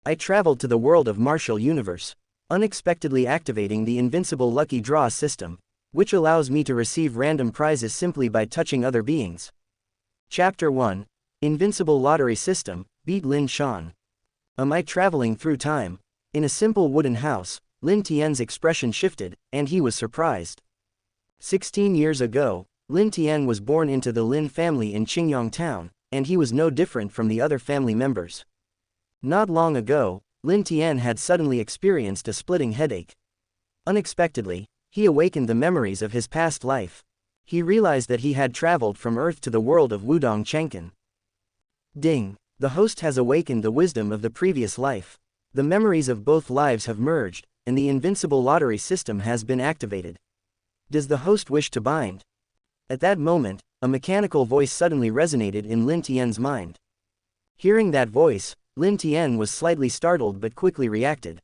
I traveled to the world of martial universe, unexpectedly activating the Invincible Lucky Draw System, which allows me to receive random prizes simply by touching other beings. Chapter 1. Invincible Lottery System, Beat Lin Shan. Am I traveling through time? In a simple wooden house, Lin Tian's expression shifted, and he was surprised. 16 years ago, Lin Tian was born into the Lin family in Qingyang town, and he was no different from the other family members. Not long ago, Lin Tian had suddenly experienced a splitting headache. Unexpectedly, he awakened the memories of his past life. He realized that he had traveled from Earth to the world of Wudong Chenken. Ding! The host has awakened the wisdom of the previous life. The memories of both lives have merged, and the Invincible Lottery System has been activated. Does the host wish to bind? At that moment, a mechanical voice suddenly resonated in Lin Tian's mind. Hearing that voice, Lin Tian was slightly startled but quickly reacted.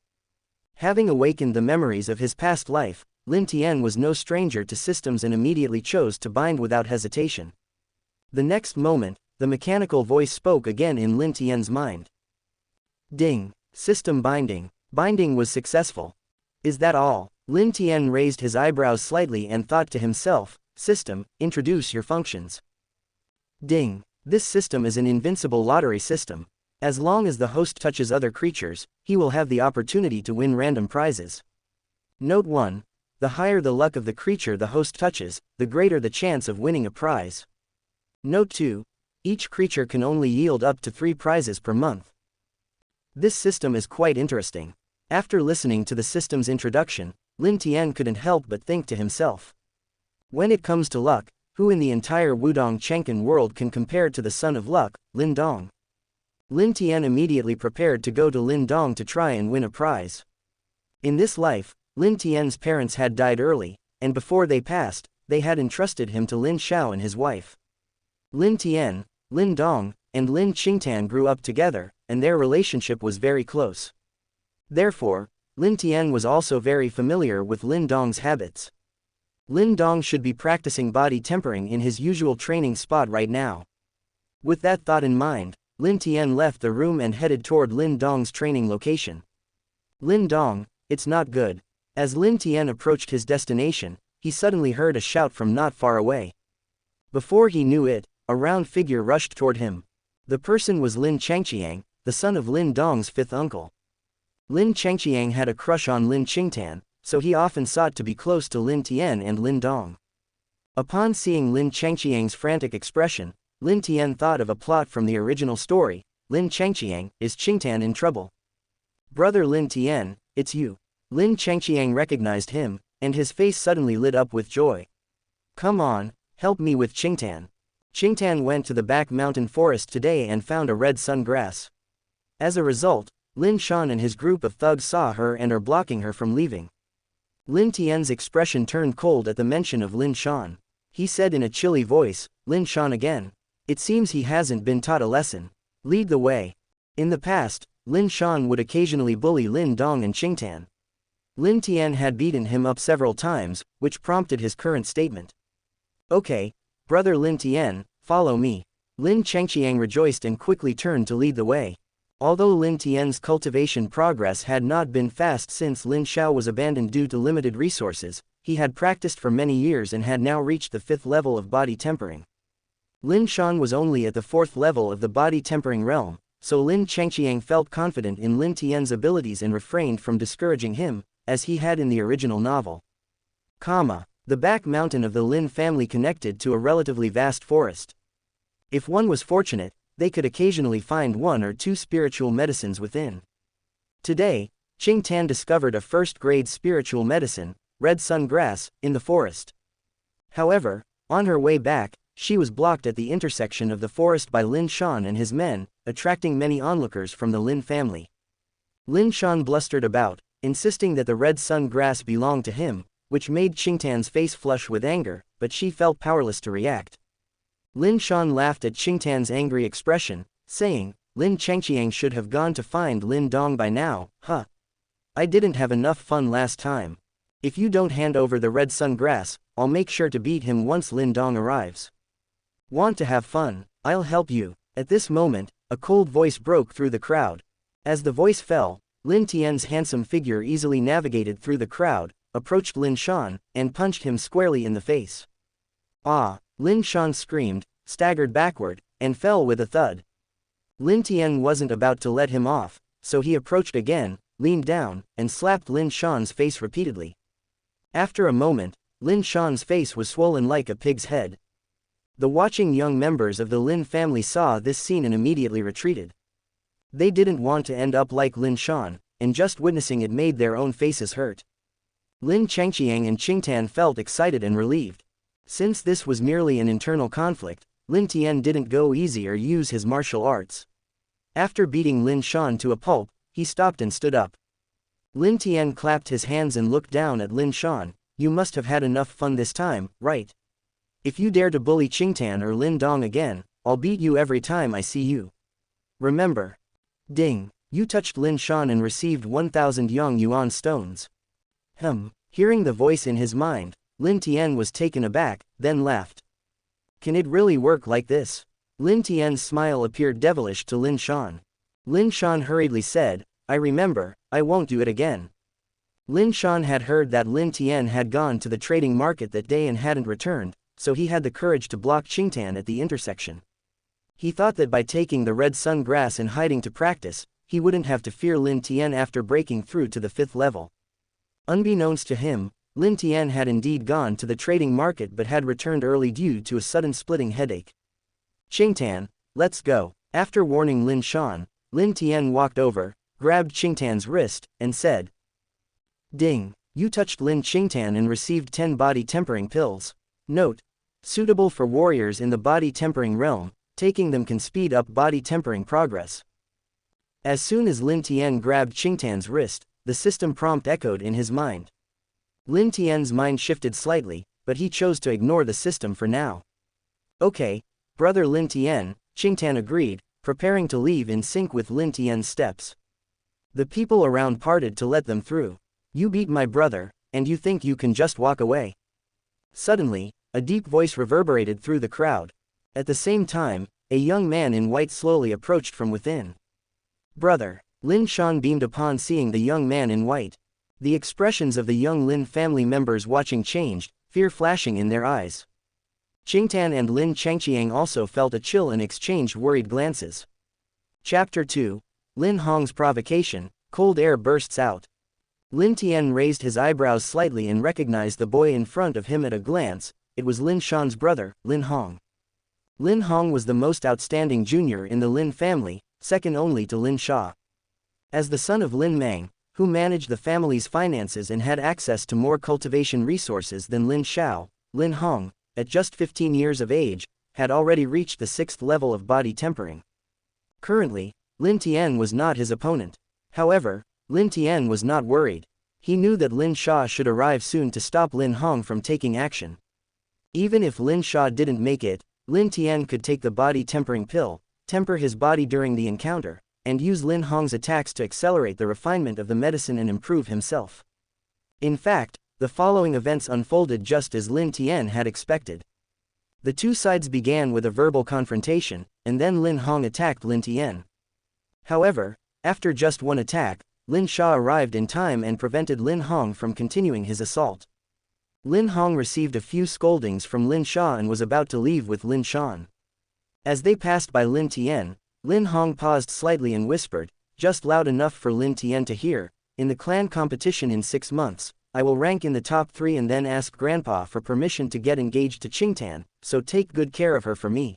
Having awakened the memories of his past life, Lin Tian was no stranger to systems and immediately chose to bind without hesitation. The next moment, the mechanical voice spoke again in Lin Tian's mind. Ding! System binding. Binding was successful. Is that all? Lin Tian raised his eyebrows slightly and thought to himself, System, introduce your functions. Ding! This system is an invincible lottery system. As long as the host touches other creatures, he will have the opportunity to win random prizes. Note 1. The higher the luck of the creature the host touches, the greater the chance of winning a prize. Note 2. Each creature can only yield up to 3 prizes per month. This system is quite interesting. After listening to the system's introduction, Lin Tian couldn't help but think to himself. When it comes to luck, who in the entire Wudong Chenken world can compare to the son of luck, Lin Dong? Lin Tian immediately prepared to go to Lin Dong to try and win a prize. In this life, Lin Tian's parents had died early, and before they passed, they had entrusted him to Lin Xiao and his wife. Lin Tian, Lin Dong, and Lin Qingtan grew up together, and their relationship was very close. Therefore, Lin Tian was also very familiar with Lin Dong's habits. Lin Dong should be practicing body tempering in his usual training spot right now. With that thought in mind, Lin Tian left the room and headed toward Lin Dong's training location. Lin Dong, it's not good. As Lin Tian approached his destination, he suddenly heard a shout from not far away. Before he knew it, a round figure rushed toward him. The person was Lin Changqiang, the son of Lin Dong's fifth uncle. Lin Changqiang had a crush on Lin Qingtan, so he often sought to be close to Lin Tian and Lin Dong. Upon seeing Lin Changqiang's frantic expression, Lin Tian thought of a plot from the original story. Lin Changqiang, is Qingtan in trouble? Brother Lin Tian, it's you. Lin Changqiang recognized him, and his face suddenly lit up with joy. Come on, help me with Qingtan. Qingtan went to the back mountain forest today and found a red sun grass. As a result, Lin Shan and his group of thugs saw her and are blocking her from leaving. Lin Tian's expression turned cold at the mention of Lin Shan. He said in a chilly voice, Lin Shan again. It seems he hasn't been taught a lesson. Lead the way. In the past, Lin Shan would occasionally bully Lin Dong and Qingtan. Lin Tian had beaten him up several times, which prompted his current statement. Okay, brother Lin Tian, follow me. Lin Changqiang rejoiced and quickly turned to lead the way. Although Lin Tian's cultivation progress had not been fast since Lin Xiao was abandoned due to limited resources, he had practiced for many years and had now reached the 5th level of body tempering. Lin Shan was only at the 4th level of the body tempering realm, so Lin Changqiang felt confident in Lin Tian's abilities and refrained from discouraging him, as he had in the original novel. The back mountain of the Lin family connected to a relatively vast forest. If one was fortunate, they could occasionally find 1 or 2 spiritual medicines within. Today, Qingtan discovered a first-grade spiritual medicine, red sun grass, in the forest. However, on her way back, she was blocked at the intersection of the forest by Lin Shan and his men, attracting many onlookers from the Lin family. Lin Shan blustered about, insisting that the red sun grass belonged to him, which made Qingtan's face flush with anger, but she felt powerless to react. Lin Shan laughed at Qingtan's angry expression, saying, Lin Changqiang should have gone to find Lin Dong by now, huh? I didn't have enough fun last time. If you don't hand over the red sun grass, I'll make sure to beat him once Lin Dong arrives. Want to have fun? I'll help you. At this moment, a cold voice broke through the crowd. As the voice fell, Lin Tian's handsome figure easily navigated through the crowd, approached Lin Shan, and punched him squarely in the face. Ah! Lin Shan screamed, staggered backward, and fell with a thud. Lin Tian wasn't about to let him off, so he approached again, leaned down, and slapped Lin Shan's face repeatedly. After a moment, Lin Shan's face was swollen like a pig's head. The watching young members of the Lin family saw this scene and immediately retreated. They didn't want to end up like Lin Shan, and just witnessing it made their own faces hurt. Lin Changqiang and Qingtan felt excited and relieved. Since this was merely an internal conflict, Lin Tian didn't go easy or use his martial arts. After beating Lin Shan to a pulp, he stopped and stood up. Lin Tian clapped his hands and looked down at Lin Shan. You must have had enough fun this time, right? If you dare to bully Qingtan or Lin Dong again, I'll beat you every time I see you. Remember. Ding, you touched Lin Shan and received 1,000 yuan stones. Hearing the voice in his mind, Lin Tian was taken aback, then laughed. Can it really work like this? Lin Tian's smile appeared devilish to Lin Shan. Lin Shan hurriedly said, I remember, I won't do it again. Lin Shan had heard that Lin Tian had gone to the trading market that day and hadn't returned, so he had the courage to block Qingtan at the intersection. He thought that by taking the red sun grass and hiding to practice, he wouldn't have to fear Lin Tian after breaking through to the 5th level. Unbeknownst to him, Lin Tian had indeed gone to the trading market but had returned early due to a sudden splitting headache. Qingtan, let's go. After warning Lin Shan, Lin Tian walked over, grabbed Qingtan's wrist, and said, Ding, you touched Lin Qingtan and received 10 body tempering pills. Note, suitable for warriors in the body tempering realm, taking them can speed up body tempering progress. As soon as Lin Tian grabbed Qingtan's wrist, the system prompt echoed in his mind. Lin Tian's mind shifted slightly, but he chose to ignore the system for now. Okay, brother Lin Tian, Qingtan agreed, preparing to leave in sync with Lin Tian's steps. The people around parted to let them through. You beat my brother, and you think you can just walk away? Suddenly, a deep voice reverberated through the crowd. At the same time, a young man in white slowly approached from within. Brother, Lin Shan beamed upon seeing the young man in white. The expressions of the young Lin family members watching changed, fear flashing in their eyes. Qingtan and Lin Changqiang also felt a chill and exchanged worried glances. Chapter 2, Lin Hong's Provocation. Cold air bursts out. Lin Tian raised his eyebrows slightly and recognized the boy in front of him at a glance. It was Lin Shan's brother, Lin Hong. Lin Hong was the most outstanding junior in the Lin family, second only to Lin Sha. As the son of Lin Mang, who managed the family's finances and had access to more cultivation resources than Lin Shao, Lin Hong, at just 15 years of age, had already reached the 6th level of body tempering. Currently, Lin Tian was not his opponent. However, Lin Tian was not worried. He knew that Lin Sha should arrive soon to stop Lin Hong from taking action. Even if Lin Sha didn't make it, Lin Tian could take the body tempering pill, temper his body during the encounter, and use Lin Hong's attacks to accelerate the refinement of the medicine and improve himself. In fact, the following events unfolded just as Lin Tian had expected. The two sides began with a verbal confrontation, and then Lin Hong attacked Lin Tian. However, after just one attack, Lin Sha arrived in time and prevented Lin Hong from continuing his assault. Lin Hong received a few scoldings from Lin Sha and was about to leave with Lin Shan. As they passed by Lin Tian, Lin Hong paused slightly and whispered, just loud enough for Lin Tian to hear, in the clan competition in 6 months, I will rank in the top 3 and then ask Grandpa for permission to get engaged to Qingtan, so take good care of her for me.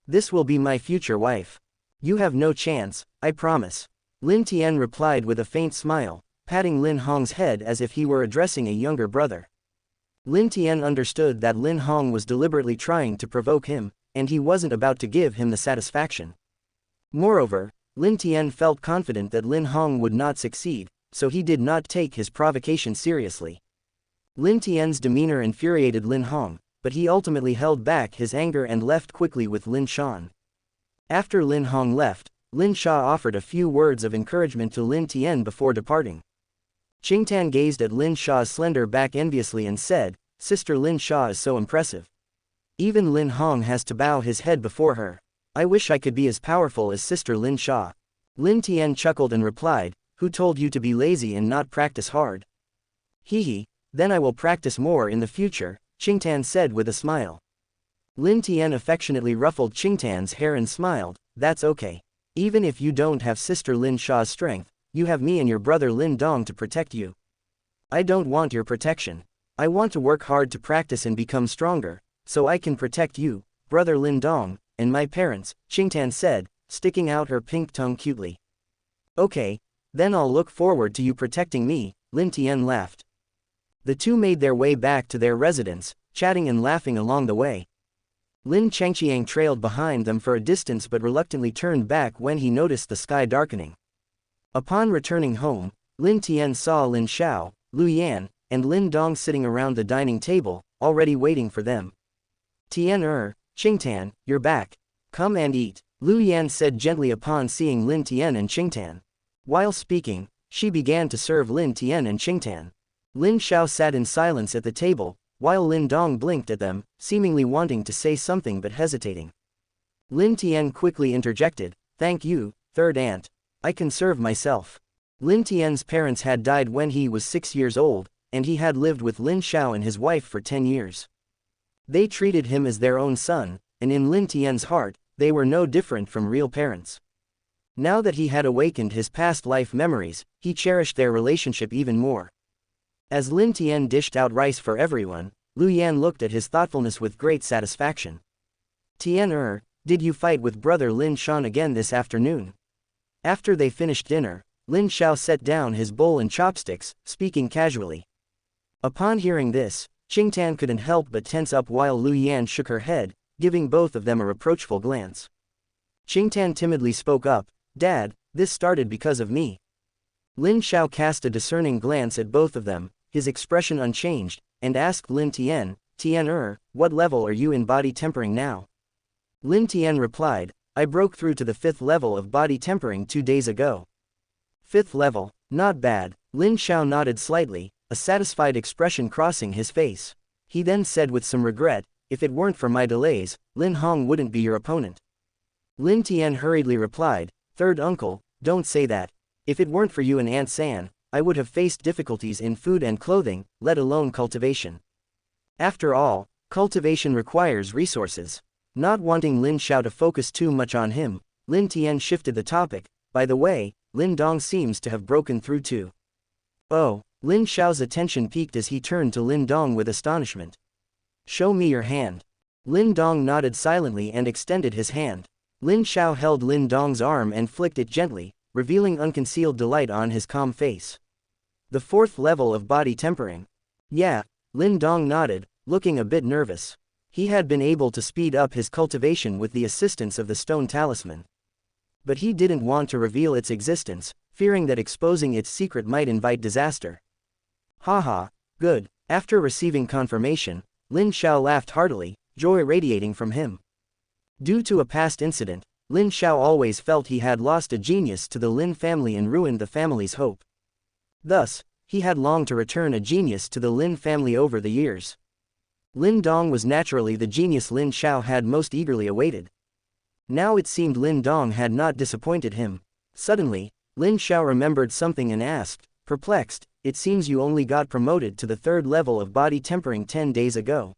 This will be my future wife. You have no chance, I promise. Lin Tian replied with a faint smile, patting Lin Hong's head as if he were addressing a younger brother. Lin Tian understood that Lin Hong was deliberately trying to provoke him, and he wasn't about to give him the satisfaction. Moreover, Lin Tian felt confident that Lin Hong would not succeed, so he did not take his provocation seriously. Lin Tian's demeanor infuriated Lin Hong, but he ultimately held back his anger and left quickly with Lin Shan. After Lin Hong left, Lin Sha offered a few words of encouragement to Lin Tian before departing. Qingtan gazed at Lin Sha's slender back enviously and said, Sister Lin Sha is so impressive. Even Lin Hong has to bow his head before her. I wish I could be as powerful as Sister Lin Sha. Lin Tian chuckled and replied, who told you to be lazy and not practice hard? Hehe, then I will practice more in the future, Qingtan said with a smile. Lin Tian affectionately ruffled Qingtan's hair and smiled, that's okay. Even if you don't have sister Lin Sha's strength, you have me and your brother Lin Dong to protect you. I don't want your protection. I want to work hard to practice and become stronger, so I can protect you, brother Lin Dong, and my parents, Qingtan said, sticking out her pink tongue cutely. Okay, then I'll look forward to you protecting me, Lin Tian laughed. The two made their way back to their residence, chatting and laughing along the way. Lin Changqiang trailed behind them for a distance but reluctantly turned back when he noticed the sky darkening. Upon returning home, Lin Tian saw Lin Xiao, Lu Yan, and Lin Dong sitting around the dining table, already waiting for them. Tian Qingtan, you're back. Come and eat, Lu Yan said gently upon seeing Lin Tian and Qingtan. While speaking, she began to serve Lin Tian and Qingtan. Lin Xiao sat in silence at the table, while Lin Dong blinked at them, seemingly wanting to say something but hesitating. Lin Tian quickly interjected, thank you, third aunt. I can serve myself. Lin Tian's parents had died when he was 6 years old, and he had lived with Lin Xiao and his wife for 10 years. They treated him as their own son, and in Lin Tian's heart, they were no different from real parents. Now that he had awakened his past life memories, he cherished their relationship even more. As Lin Tian dished out rice for everyone, Lu Yan looked at his thoughtfulness with great satisfaction. Tian did you fight with brother Lin Shan again this afternoon? After they finished dinner, Lin Xiao set down his bowl and chopsticks, speaking casually. Upon hearing this, Qingtan couldn't help but tense up while Lu Yan shook her head, giving both of them a reproachful glance. Qingtan timidly spoke up, Dad, this started because of me. Lin Xiao cast a discerning glance at both of them, his expression unchanged, and asked Lin Tian, what level are you in body tempering now? Lin Tian replied, I broke through to the 5th level of body tempering 2 days ago. 5th level, not bad, Lin Xiao nodded slightly, a satisfied expression crossing his face. He then said with some regret, if it weren't for my delays, Lin Hong wouldn't be your opponent. Lin Tian hurriedly replied, third uncle, don't say that. If it weren't for you and Aunt San, I would have faced difficulties in food and clothing, let alone cultivation. After all, cultivation requires resources. Not wanting Lin Xiao to focus too much on him, Lin Tian shifted the topic, by the way, Lin Dong seems to have broken through too. Oh, Lin Xiao's attention peaked as he turned to Lin Dong with astonishment. Show me your hand. Lin Dong nodded silently and extended his hand. Lin Xiao held Lin Dong's arm and flicked it gently, revealing unconcealed delight on his calm face. The 4th level of body tempering. Yeah, Lin Dong nodded, looking a bit nervous. He had been able to speed up his cultivation with the assistance of the stone talisman. But he didn't want to reveal its existence, fearing that exposing its secret might invite disaster. Haha, good. After receiving confirmation, Lin Xiao laughed heartily, joy radiating from him. Due to a past incident, Lin Xiao always felt he had lost a genius to the Lin family and ruined the family's hope. Thus, he had longed to return a genius to the Lin family over the years. Lin Dong was naturally the genius Lin Xiao had most eagerly awaited. Now it seemed Lin Dong had not disappointed him. Suddenly, Lin Xiao remembered something and asked, perplexed, it seems you only got promoted to the 3rd level of body tempering 10 days ago.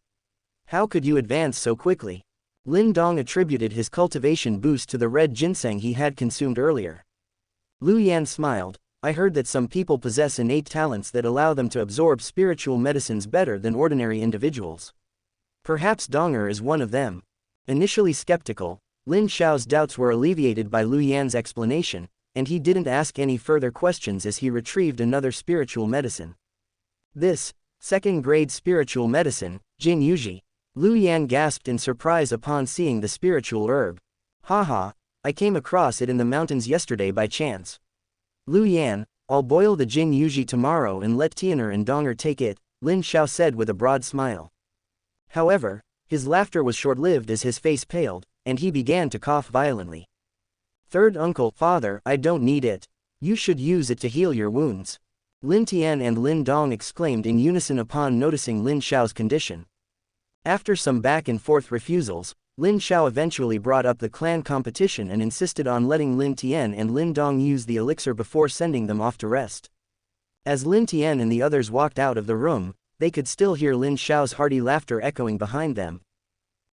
How could you advance so quickly? Lin Dong attributed his cultivation boost to the red ginseng he had consumed earlier. Lu Yan smiled, I heard that some people possess innate talents that allow them to absorb spiritual medicines better than ordinary individuals. Perhaps Donghua is one of them. Initially skeptical, Lin Xiao's doubts were alleviated by Lu Yan's explanation, and he didn't ask any further questions as he retrieved another spiritual medicine. This, 2nd grade spiritual medicine, Jin Yuji. Lu Yan gasped in surprise upon seeing the spiritual herb. Haha, I came across it in the mountains yesterday by chance. Lu Yan, I'll boil the Jin Yuji tomorrow and let Tian'er and Donghua take it, Lin Xiao said with a broad smile. However, his laughter was short-lived as his face paled, and he began to cough violently. Third uncle, father, I don't need it. You should use it to heal your wounds. Lin Tian and Lin Dong exclaimed in unison upon noticing Lin Xiao's condition. After some back and forth refusals, Lin Xiao eventually brought up the clan competition and insisted on letting Lin Tian and Lin Dong use the elixir before sending them off to rest. As Lin Tian and the others walked out of the room, they could still hear Lin Xiao's hearty laughter echoing behind them.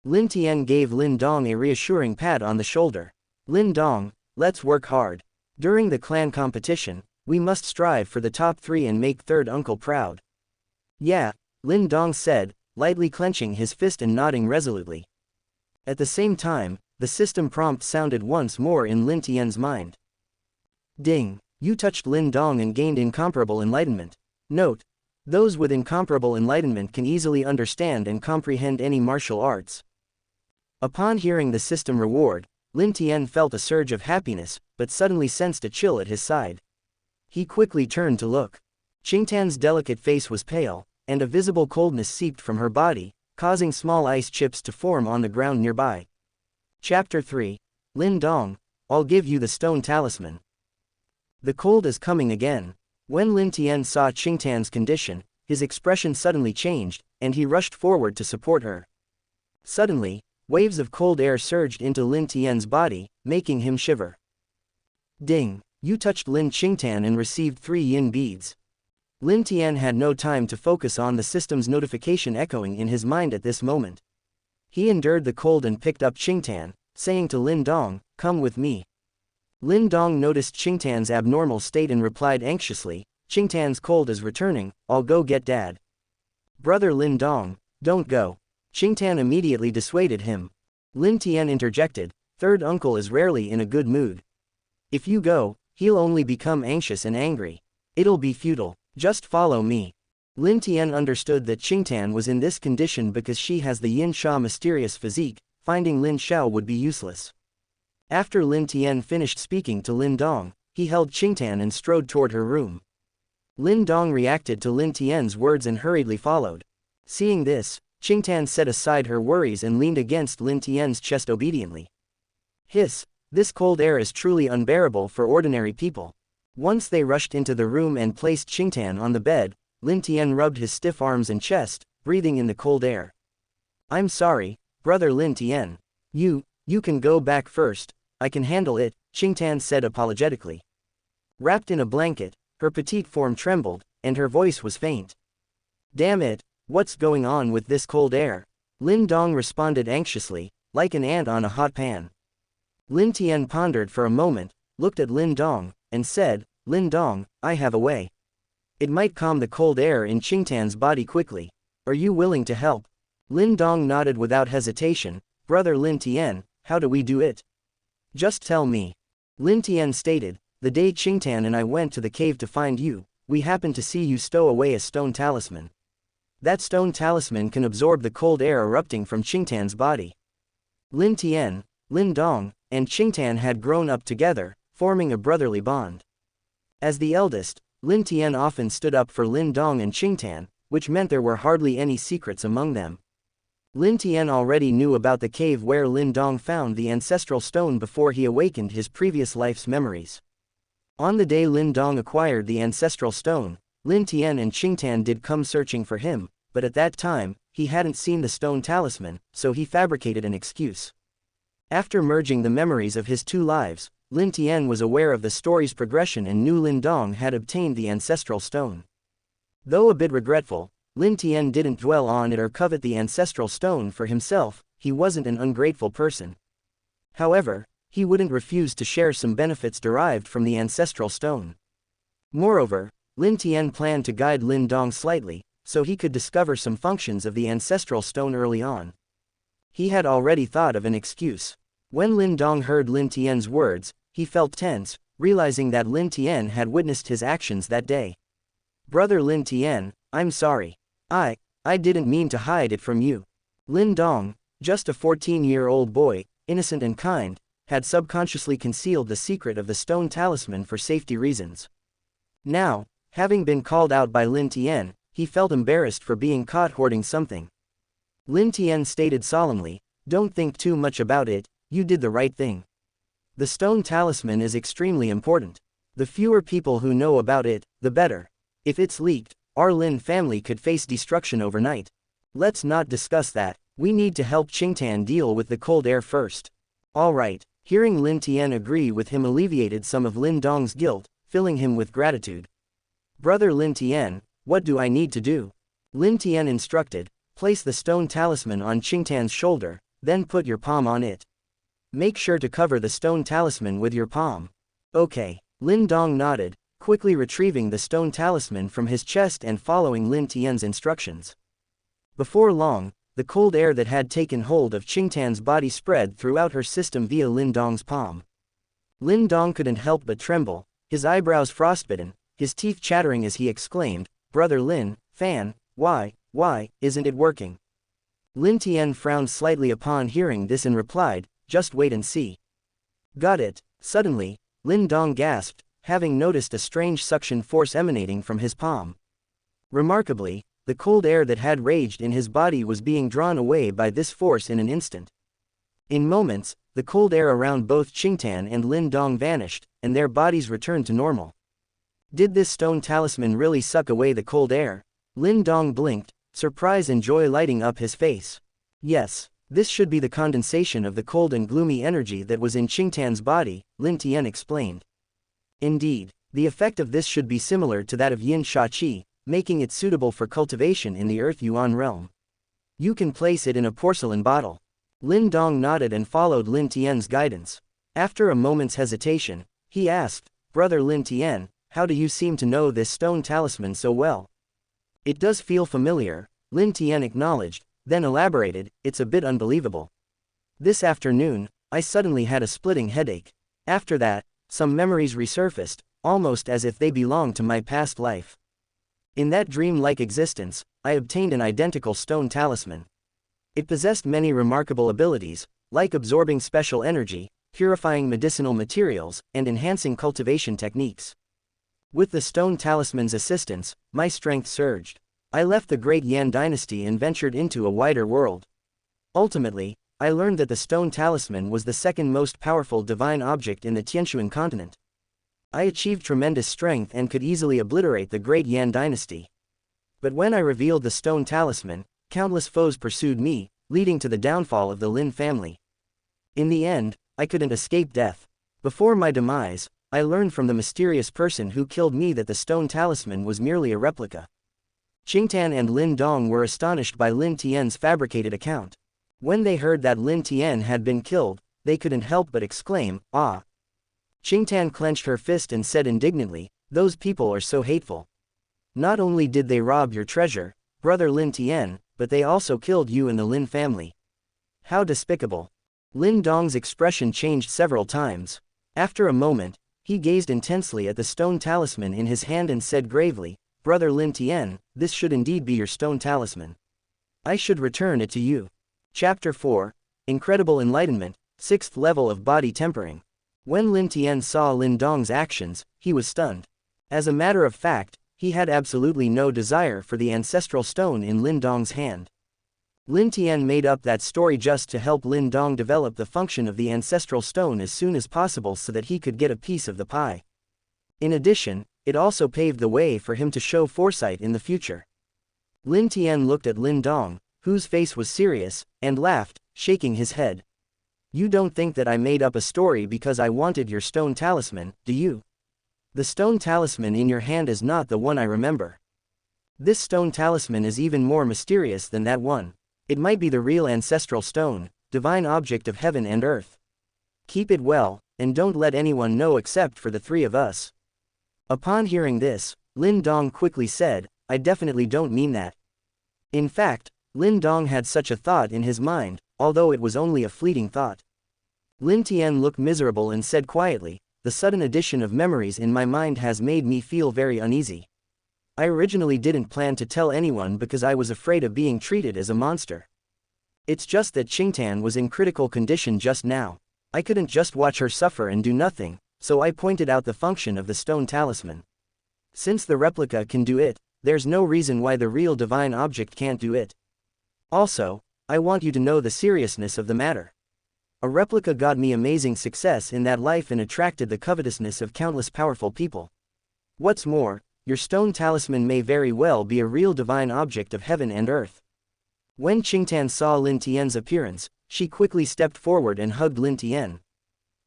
Lin Tian gave Lin Dong a reassuring pat on the shoulder. Lin Dong, let's work hard. During the clan competition, we must strive for the top 3 and make third uncle proud. Yeah, Lin Dong said, lightly clenching his fist and nodding resolutely. At the same time, the system prompt sounded once more in Lin Tian's mind. Ding, you touched Lin Dong and gained incomparable enlightenment. Note, those with incomparable enlightenment can easily understand and comprehend any martial arts. Upon hearing the system reward, Lin Tian felt a surge of happiness, but suddenly sensed a chill at his side. He quickly turned to look. Qingtan's delicate face was pale, and a visible coldness seeped from her body, causing small ice chips to form on the ground nearby. Chapter 3. Lin Dong, I'll give you the stone talisman. The cold is coming again. When Lin Tian saw Qingtan's condition, his expression suddenly changed, and he rushed forward to support her. Suddenly, waves of cold air surged into Lin Tian's body, making him shiver. Ding, you touched Lin Qingtan and received 3 yin beads. Lin Tian had no time to focus on the system's notification echoing in his mind at this moment. He endured the cold and picked up Qingtan, saying to Lin Dong, come with me. Lin Dong noticed Qingtan's abnormal state and replied anxiously, Qingtan's cold is returning, I'll go get Dad. Brother Lin Dong, don't go. Qingtan immediately dissuaded him. Lin Tian interjected, third uncle is rarely in a good mood. If you go, he'll only become anxious and angry. It'll be futile. Just follow me. Lin Tian understood that Qingtan was in this condition because she has the Yin Sha mysterious physique, finding Lin Xiao would be useless. After Lin Tian finished speaking to Lin Dong, he held Qingtan and strode toward her room. Lin Dong reacted to Lin Tian's words and hurriedly followed. Seeing this, Qingtan set aside her worries and leaned against Lin Tian's chest obediently. Hiss, this cold air is truly unbearable for ordinary people. Once they rushed into the room and placed Qingtan on the bed, Lin Tian rubbed his stiff arms and chest, breathing in the cold air. I'm sorry, brother Lin Tian. You can go back first, I can handle it, Qingtan said apologetically. Wrapped in a blanket, her petite form trembled, and her voice was faint. Damn it, what's going on with this cold air? Lin Dong responded anxiously, like an ant on a hot pan. Lin Tian pondered for a moment, looked at Lin Dong, and said, Lin Dong, I have a way. It might calm the cold air in Qingtan's body quickly. Are you willing to help? Lin Dong nodded without hesitation, brother Lin Tian, how do we do it? Just tell me. Lin Tian stated, the day Qingtan and I went to the cave to find you, we happened to see you stow away a stone talisman. That stone talisman can absorb the cold air erupting from Qingtan's body. Lin Tian, Lin Dong, and Qingtan had grown up together, forming a brotherly bond. As the eldest, Lin Tian often stood up for Lin Dong and Qingtan, which meant there were hardly any secrets among them. Lin Tian already knew about the cave where Lin Dong found the ancestral stone before he awakened his previous life's memories. On the day Lin Dong acquired the ancestral stone, Lin Tian and Qingtan did come searching for him, but at that time, he hadn't seen the stone talisman, so he fabricated an excuse. After merging the memories of his 2 lives, Lin Tian was aware of the story's progression and knew Lin Dong had obtained the ancestral stone. Though a bit regretful, Lin Tian didn't dwell on it or covet the ancestral stone for himself, he wasn't an ungrateful person. However, he wouldn't refuse to share some benefits derived from the ancestral stone. Moreover, Lin Tian planned to guide Lin Dong slightly, so he could discover some functions of the ancestral stone early on. He had already thought of an excuse. When Lin Dong heard Lin Tian's words, he felt tense, realizing that Lin Tian had witnessed his actions that day. Brother Lin Tian, I'm sorry. I didn't mean to hide it from you. Lin Dong, just a 14-year-old boy, innocent and kind, had subconsciously concealed the secret of the stone talisman for safety reasons. Now, having been called out by Lin Tian, he felt embarrassed for being caught hoarding something. Lin Tian stated solemnly, don't think too much about it, you did the right thing. The stone talisman is extremely important. The fewer people who know about it, the better. If it's leaked, our Lin family could face destruction overnight. Let's not discuss that, We need to help Qingtan deal with the cold air first. Alright. Hearing Lin Tian agree with him alleviated some of Lin Dong's guilt, filling him with gratitude. Brother Lin Tian, what do I need to do? Lin Tian instructed. Place the stone talisman on Qingtan's shoulder, then put your palm on it. Make sure to cover the stone talisman with your palm. Okay. Lin Dong nodded, quickly retrieving the stone talisman from his chest and following Lin Tian's instructions. Before long, the cold air that had taken hold of Qingtan's body spread throughout her system via Lin Dong's palm. Lin Dong couldn't help but tremble, his eyebrows frostbitten, his teeth chattering as he exclaimed, Brother Lin, Fan, why isn't it working? Lin Tian frowned slightly upon hearing this and replied, just wait and see. Got it. Suddenly, Lin Dong gasped, having noticed a strange suction force emanating from his palm. Remarkably, the cold air that had raged in his body was being drawn away by this force in an instant. In moments, the cold air around both Qingtan and Lin Dong vanished, and their bodies returned to normal. Did this stone talisman really suck away the cold air? Lin Dong blinked, surprise and joy lighting up his face. Yes, this should be the condensation of the cold and gloomy energy that was in Qingtan's body, Lin Tian explained. Indeed, the effect of this should be similar to that of Yin Sha Qi, making it suitable for cultivation in the Earth Yuan realm. You can place it in a porcelain bottle. Lin Dong nodded and followed Lin Tian's guidance. After a moment's hesitation, he asked, Brother Lin Tian, how do you seem to know this stone talisman so well? It does feel familiar, Lin Tian acknowledged, then elaborated, it's a bit unbelievable. This afternoon, I suddenly had a splitting headache. After that, some memories resurfaced, almost as if they belonged to my past life. In that dream-like existence, I obtained an identical stone talisman. It possessed many remarkable abilities, like absorbing special energy, purifying medicinal materials, and enhancing cultivation techniques. With the stone talisman's assistance, my strength surged. I left the Great Yan dynasty and ventured into a wider world. Ultimately, I learned that the stone talisman was the second most powerful divine object in the Tianshuan continent. I achieved tremendous strength and could easily obliterate the Great Yan dynasty. But when I revealed the stone talisman, countless foes pursued me, leading to the downfall of the Lin family. In the end, I couldn't escape death. Before my demise, I learned from the mysterious person who killed me that the stone talisman was merely a replica. Qingtan and Lin Dong were astonished by Lin Tian's fabricated account. When they heard that Lin Tian had been killed, they couldn't help but exclaim, ah! Qingtan clenched her fist and said indignantly, those people are so hateful. Not only did they rob your treasure, Brother Lin Tian, but they also killed you and the Lin family. How despicable. Lin Dong's expression changed several times. After a moment, he gazed intensely at the stone talisman in his hand and said gravely, Brother Lin Tian, this should indeed be your stone talisman. I should return it to you. Chapter 4, Incredible Enlightenment, 6th Level of Body Tempering. When Lin Tian saw Lin Dong's actions, he was stunned. As a matter of fact, he had absolutely no desire for the ancestral stone in Lin Dong's hand. Lin Tian made up that story just to help Lin Dong develop the function of the ancestral stone as soon as possible so that he could get a piece of the pie. In addition, it also paved the way for him to show foresight in the future. Lin Tian looked at Lin Dong, whose face was serious, and laughed, shaking his head. You don't think that I made up a story because I wanted your stone talisman, do you? The stone talisman in your hand is not the one I remember. This stone talisman is even more mysterious than that one. It might be the real ancestral stone, divine object of heaven and earth. Keep it well, and don't let anyone know except for the three of us. Upon hearing this, Lin Dong quickly said, I definitely don't mean that. In fact, Lin Dong had such a thought in his mind, although it was only a fleeting thought. Lin Tian looked miserable and said quietly, the sudden addition of memories in my mind has made me feel very uneasy. I originally didn't plan to tell anyone because I was afraid of being treated as a monster. It's just that Qingtan was in critical condition just now. I couldn't just watch her suffer and do nothing, so I pointed out the function of the stone talisman. Since the replica can do it, there's no reason why the real divine object can't do it. Also, I want you to know the seriousness of the matter. A replica got me amazing success in that life and attracted the covetousness of countless powerful people. What's more, your stone talisman may very well be a real divine object of heaven and earth. When Qingtan saw Lin Tian's appearance, she quickly stepped forward and hugged Lin Tian.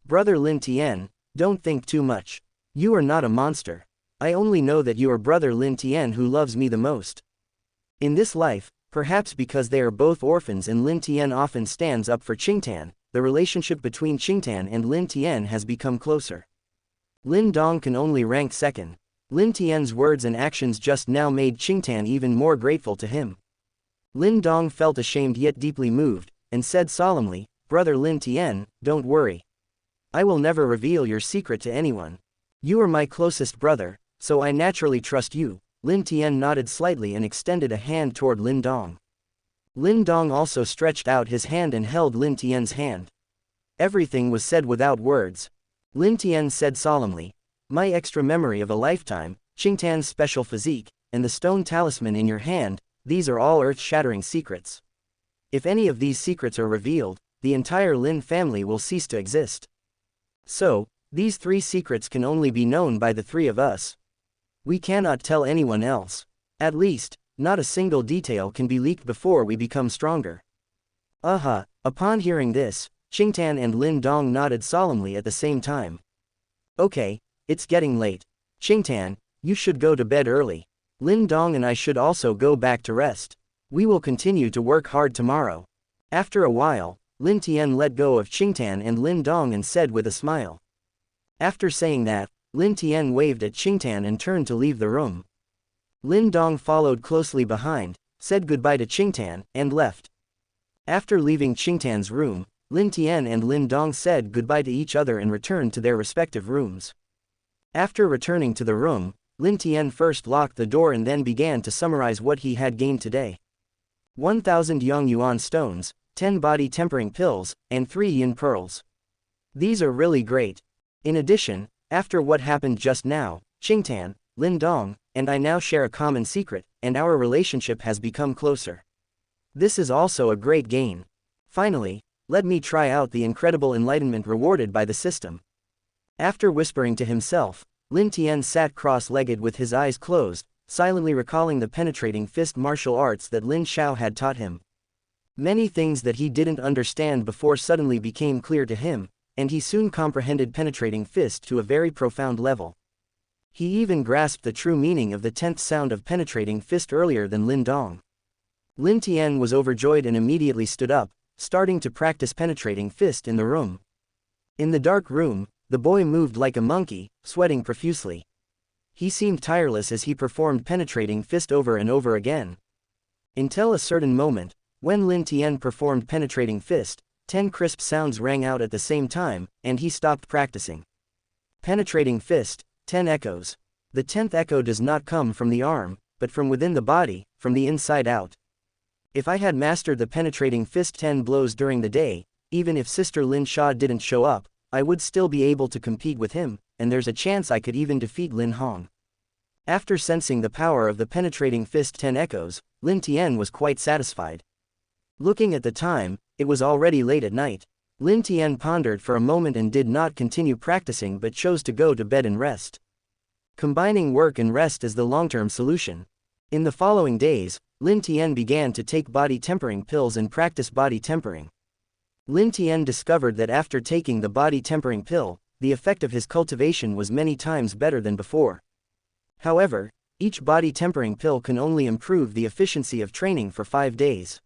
Brother Lin Tian, don't think too much. You are not a monster. I only know that you are brother Lin Tian who loves me the most. In this life, perhaps because they are both orphans and Lin Tian often stands up for Qingtan, the relationship between Qingtan and Lin Tian has become closer. Lin Dong can only rank second. Lin Tian's words and actions just now made Qingtan even more grateful to him. Lin Dong felt ashamed yet deeply moved, and said solemnly, Brother Lin Tian, don't worry. I will never reveal your secret to anyone. You are my closest brother, so I naturally trust you. Lin Tian nodded slightly and extended a hand toward Lin Dong. Lin Dong also stretched out his hand and held Lin Tian's hand. Everything was said without words. Lin Tian said solemnly, my extra memory of a lifetime, Qingtan's special physique, and the stone talisman in your hand, these are all earth-shattering secrets. If any of these secrets are revealed, the entire Lin family will cease to exist. So, these 3 secrets can only be known by the 3 of us. We cannot tell anyone else. At least, not a single detail can be leaked before we become stronger. Upon hearing this, Qingtan and Lin Dong nodded solemnly at the same time. Okay, it's getting late. Qingtan, you should go to bed early. Lin Dong and I should also go back to rest. We will continue to work hard tomorrow. After a while, Lin Tian let go of Qingtan and Lin Dong and said with a smile. After saying that, Lin Tian waved at Qingtan and turned to leave the room. Lin Dong followed closely behind, said goodbye to Qingtan, and left. After leaving Qingtan's room, Lin Tian and Lin Dong said goodbye to each other and returned to their respective rooms. After returning to the room, Lin Tian first locked the door and then began to summarize what he had gained today. 1,000 Yang Yuan stones, 10 body tempering pills, and 3 yin pearls. These are really great. In addition, after what happened just now, Qingtan, Lin Dong, and I now share a common secret, and our relationship has become closer. This is also a great gain. Finally, let me try out the incredible enlightenment rewarded by the system. After whispering to himself, Lin Tian sat cross-legged with his eyes closed, silently recalling the penetrating fist martial arts that Lin Xiao had taught him. Many things that he didn't understand before suddenly became clear to him, and he soon comprehended penetrating fist to a very profound level. He even grasped the true meaning of the 10th sound of penetrating fist earlier than Lin Dong. Lin Tian was overjoyed and immediately stood up, starting to practice penetrating fist in the room. In the dark room, the boy moved like a monkey, sweating profusely. He seemed tireless as he performed penetrating fist over and over again. Until a certain moment, when Lin Tian performed penetrating fist, 10 crisp sounds rang out at the same time, and he stopped practicing. Penetrating fist, 10 echoes. The 10th echo does not come from the arm, but from within the body, from the inside out. If I had mastered the penetrating fist 10 blows during the day, even if Sister Lin Sha didn't show up, I would still be able to compete with him, and there's a chance I could even defeat Lin Hong. After sensing the power of the penetrating fist 10 echoes, Lin Tian was quite satisfied. Looking at the time, it was already late at night. Lin Tian pondered for a moment and did not continue practicing but chose to go to bed and rest. Combining work and rest is the long-term solution. In the following days, Lin Tian began to take body tempering pills and practice body tempering. Lin Tian discovered that after taking the body tempering pill, the effect of his cultivation was many times better than before. However, each body tempering pill can only improve the efficiency of training for 5 days.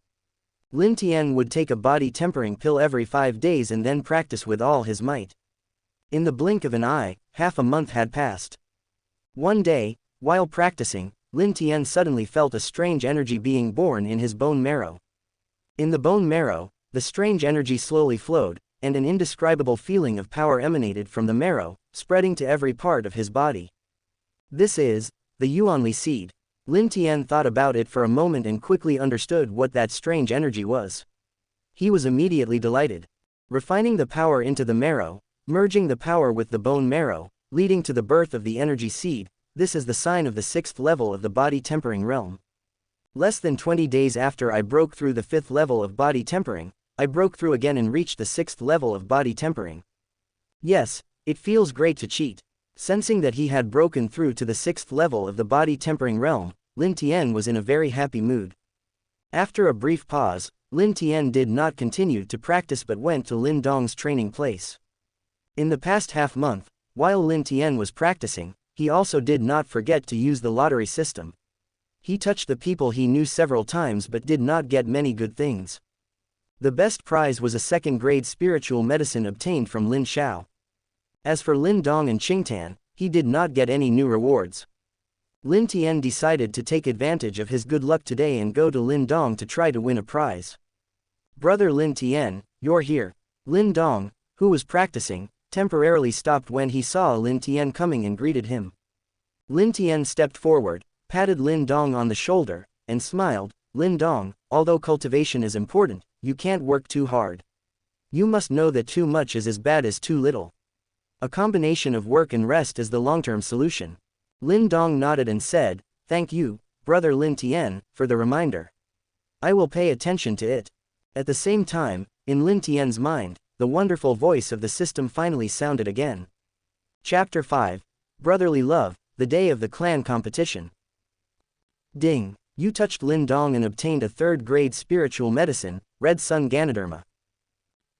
Lin Tian would take a body tempering pill every 5 days and then practice with all his might. In the blink of an eye, half a month had passed. One day, while practicing, Lin Tian suddenly felt a strange energy being born in his bone marrow. In the bone marrow, the strange energy slowly flowed, and an indescribable feeling of power emanated from the marrow, spreading to every part of his body. This is the Yuanli seed. Lin Tian thought about it for a moment and quickly understood what that strange energy was. He was immediately delighted. Refining the power into the marrow, merging the power with the bone marrow, leading to the birth of the energy seed, this is the sign of the 6th level of the body tempering realm. Less than 20 days after I broke through the 5th level of body tempering, I broke through again and reached the 6th level of body tempering. Yes, it feels great to cheat. Sensing that he had broken through to the 6th level of the body tempering realm, Lin Tian was in a very happy mood. After a brief pause, Lin Tian did not continue to practice but went to Lin Dong's training place. In the past half-month, while Lin Tian was practicing, he also did not forget to use the lottery system. He touched the people he knew several times but did not get many good things. The best prize was a second-grade spiritual medicine obtained from Lin Xiao. As for Lin Dong and Qingtan, he did not get any new rewards. Lin Tian decided to take advantage of his good luck today and go to Lin Dong to try to win a prize. "Brother Lin Tian, you're here." Lin Dong, who was practicing, temporarily stopped when he saw Lin Tian coming and greeted him. Lin Tian stepped forward, patted Lin Dong on the shoulder, and smiled. "Lin Dong, although cultivation is important, you can't work too hard. You must know that too much is as bad as too little. A combination of work and rest is the long-term solution." Lin Dong nodded and said, "Thank you, Brother Lin Tian, for the reminder. I will pay attention to it." At the same time, in Lin Tian's mind, the wonderful voice of the system finally sounded again. Chapter 5, Brotherly Love, the day of the clan competition. Ding! You touched Lin Dong and obtained a third-grade spiritual medicine, Red Sun Ganoderma.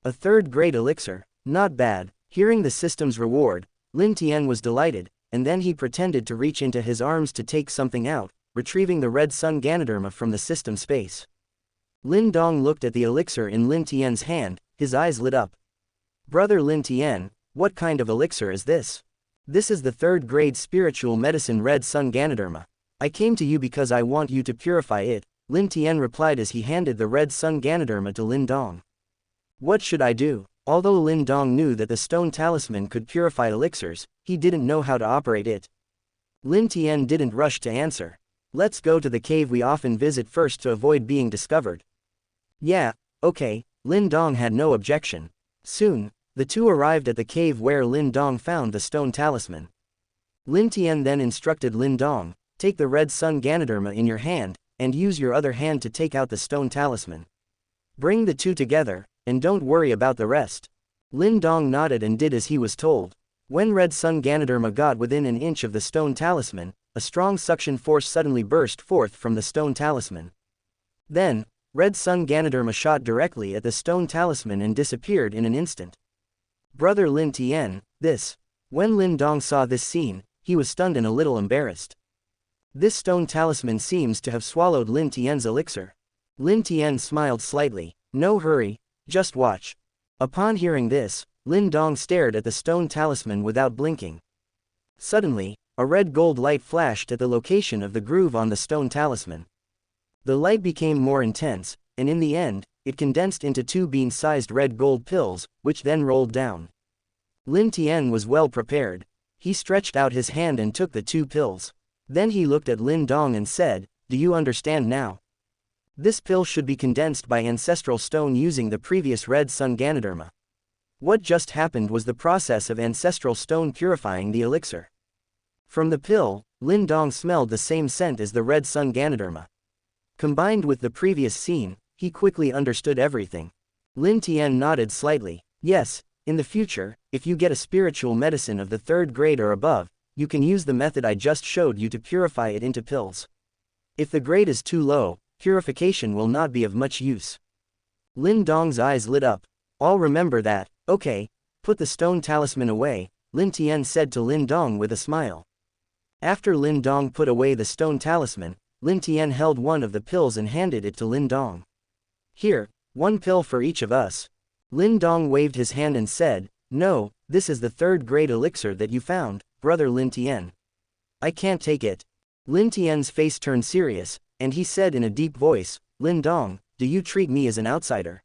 A third-grade elixir, not bad. Hearing the system's reward, Lin Tian was delighted, and then he pretended to reach into his arms to take something out, retrieving the Red Sun Ganoderma from the system space. Lin Dong looked at the elixir in Lin Tian's hand, his eyes lit up. "Brother Lin Tian, what kind of elixir is this?" "This is the third-grade spiritual medicine Red Sun Ganoderma. I came to you because I want you to purify it," Lin Tian replied as he handed the Red Sun Ganoderma to Lin Dong. "What should I do?" Although Lin Dong knew that the stone talisman could purify elixirs, he didn't know how to operate it. Lin Tian didn't rush to answer. "Let's go to the cave we often visit first to avoid being discovered." "Yeah, okay," Lin Dong had no objection. Soon, the two arrived at the cave where Lin Dong found the stone talisman. Lin Tian then instructed Lin Dong, "Take the Red Sun Ganoderma in your hand, and use your other hand to take out the stone talisman. Bring the two together, and don't worry about the rest." Lin Dong nodded and did as he was told. When Red Sun Ganoderma got within an inch of the stone talisman, a strong suction force suddenly burst forth from the stone talisman. Then, Red Sun Ganoderma shot directly at the stone talisman and disappeared in an instant. "Brother Lin Tian, this." When Lin Dong saw this scene, he was stunned and a little embarrassed. This stone talisman seems to have swallowed Lin Tian's elixir. Lin Tian smiled slightly. "No hurry, just watch." Upon hearing this, Lin Dong stared at the stone talisman without blinking. Suddenly, a red gold light flashed at the location of the groove on the stone talisman. The light became more intense, and in the end, it condensed into two bean-sized red gold pills, which then rolled down. Lin Tian was well prepared. He stretched out his hand and took the two pills. Then he looked at Lin Dong and said, "Do you understand now? This pill should be condensed by ancestral stone using the previous Red Sun Ganoderma." What just happened was the process of ancestral stone purifying the elixir. From the pill, Lin Dong smelled the same scent as the Red Sun Ganoderma. Combined with the previous scene, he quickly understood everything. Lin Tian nodded slightly. "Yes, in the future, if you get a spiritual medicine of the third grade or above, you can use the method I just showed you to purify it into pills. If the grade is too low, purification will not be of much use." Lin Dong's eyes lit up. "I'll remember that." "Okay, put the stone talisman away," Lin Tian said to Lin Dong with a smile. After Lin Dong put away the stone talisman, Lin Tian held one of the pills and handed it to Lin Dong. "Here, one pill for each of us." Lin Dong waved his hand and said, "No, this is the third-grade elixir that you found, Brother Lin Tian. I can't take it." Lin Tian's face turned serious, and he said in a deep voice, "Lin Dong, do you treat me as an outsider?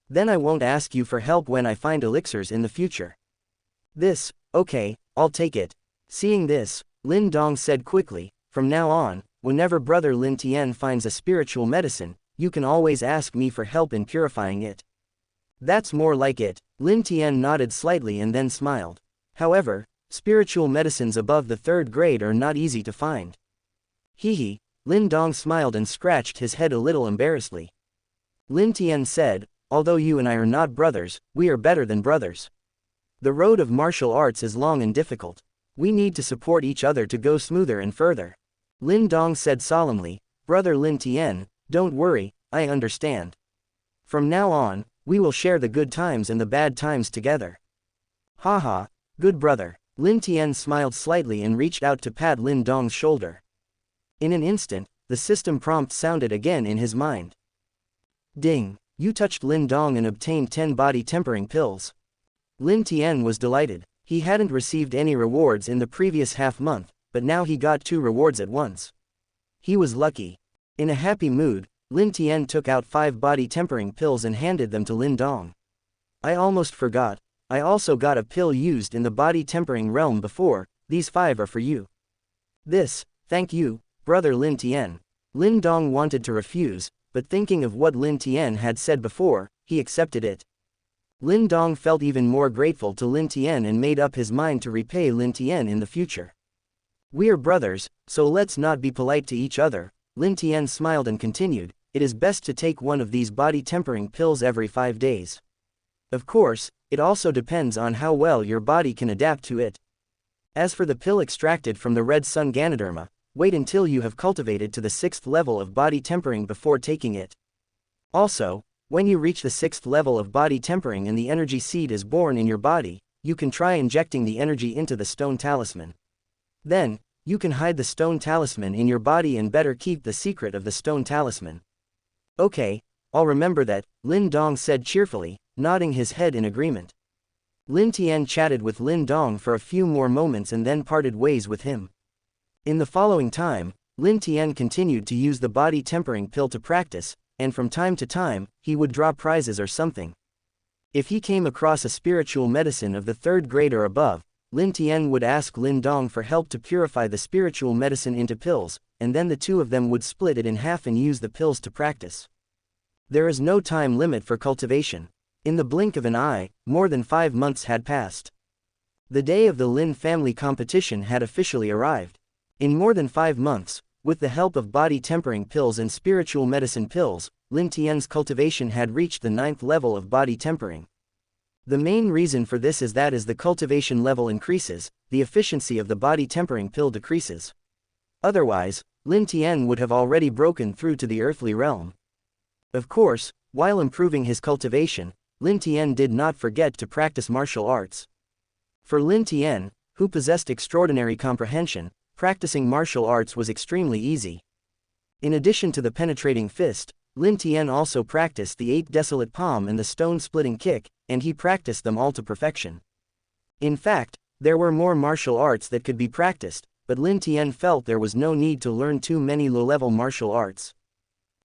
Then I won't ask you for help when I find elixirs in the future." "This, okay, I'll take it." Seeing this, Lin Dong said quickly, "From now on, whenever Brother Lin Tian finds a spiritual medicine, you can always ask me for help in purifying it." "That's more like it." Lin Tian nodded slightly and then smiled. However, spiritual medicines above the third grade are not easy to find. Hee. Lin Dong smiled and scratched his head a little embarrassedly. Lin Tian said, "Although you and I are not brothers, we are better than brothers. The road of martial arts is long and difficult. We need to support each other to go smoother and further." Lin Dong said solemnly, "Brother Lin Tian, Don't worry, I understand. From now on, we will share the good times and the bad times together. Haha, good brother. Lin Tian smiled slightly and reached out to pat Lin Dong's shoulder. In an instant, the system prompt sounded again in his mind. Ding, you touched Lin Dong and obtained 10 body tempering pills. Lin Tian was delighted. He hadn't received any rewards in the previous half month, but now he got 2 rewards at once. He was lucky. In a happy mood, Lin Tian took out 5 body tempering pills and handed them to Lin Dong. I almost forgot, I also got a pill used in the body tempering realm before, these 5 are for you. This, thank you, brother Lin Tian. Lin Dong wanted to refuse, but thinking of what Lin Tian had said before, he accepted it. Lin Dong felt even more grateful to Lin Tian and made up his mind to repay Lin Tian in the future. We're brothers, so let's not be polite to each other. Lin Tian smiled and continued, it is best to take one of these body tempering pills every 5 days. Of course, it also depends on how well your body can adapt to it. As for the pill extracted from the red sun Ganoderma, wait until you have cultivated to the 6th level of body tempering before taking it. Also, when you reach the 6th level of body tempering and the energy seed is born in your body, you can try injecting the energy into the stone talisman. Then, you can hide the stone talisman in your body and better keep the secret of the stone talisman. Okay, I'll remember that, Lin Dong said cheerfully, nodding his head in agreement. Lin Tian chatted with Lin Dong for a few more moments and then parted ways with him. In the following time, Lin Tian continued to use the body tempering pill to practice, and from time to time, he would draw prizes or something. If he came across a spiritual medicine of the 3rd grade or above, Lin Tian would ask Lin Dong for help to purify the spiritual medicine into pills, and then the two of them would split it in half and use the pills to practice. There is no time limit for cultivation. In the blink of an eye, more than 5 months had passed. The day of the Lin family competition had officially arrived. In more than 5 months, with the help of body tempering pills and spiritual medicine pills, Lin Tian's cultivation had reached the 9th level of body tempering. The main reason for this is that as the cultivation level increases, the efficiency of the body tempering pill decreases. Otherwise, Lin Tian would have already broken through to the earthly realm. Of course, while improving his cultivation, Lin Tian did not forget to practice martial arts. For Lin Tian, who possessed extraordinary comprehension, practicing martial arts was extremely easy. In addition to the penetrating fist, Lin Tian also practiced the 8 desolate palm and the stone-splitting kick, and he practiced them all to perfection. In fact, there were more martial arts that could be practiced, but Lin Tian felt there was no need to learn too many low-level martial arts.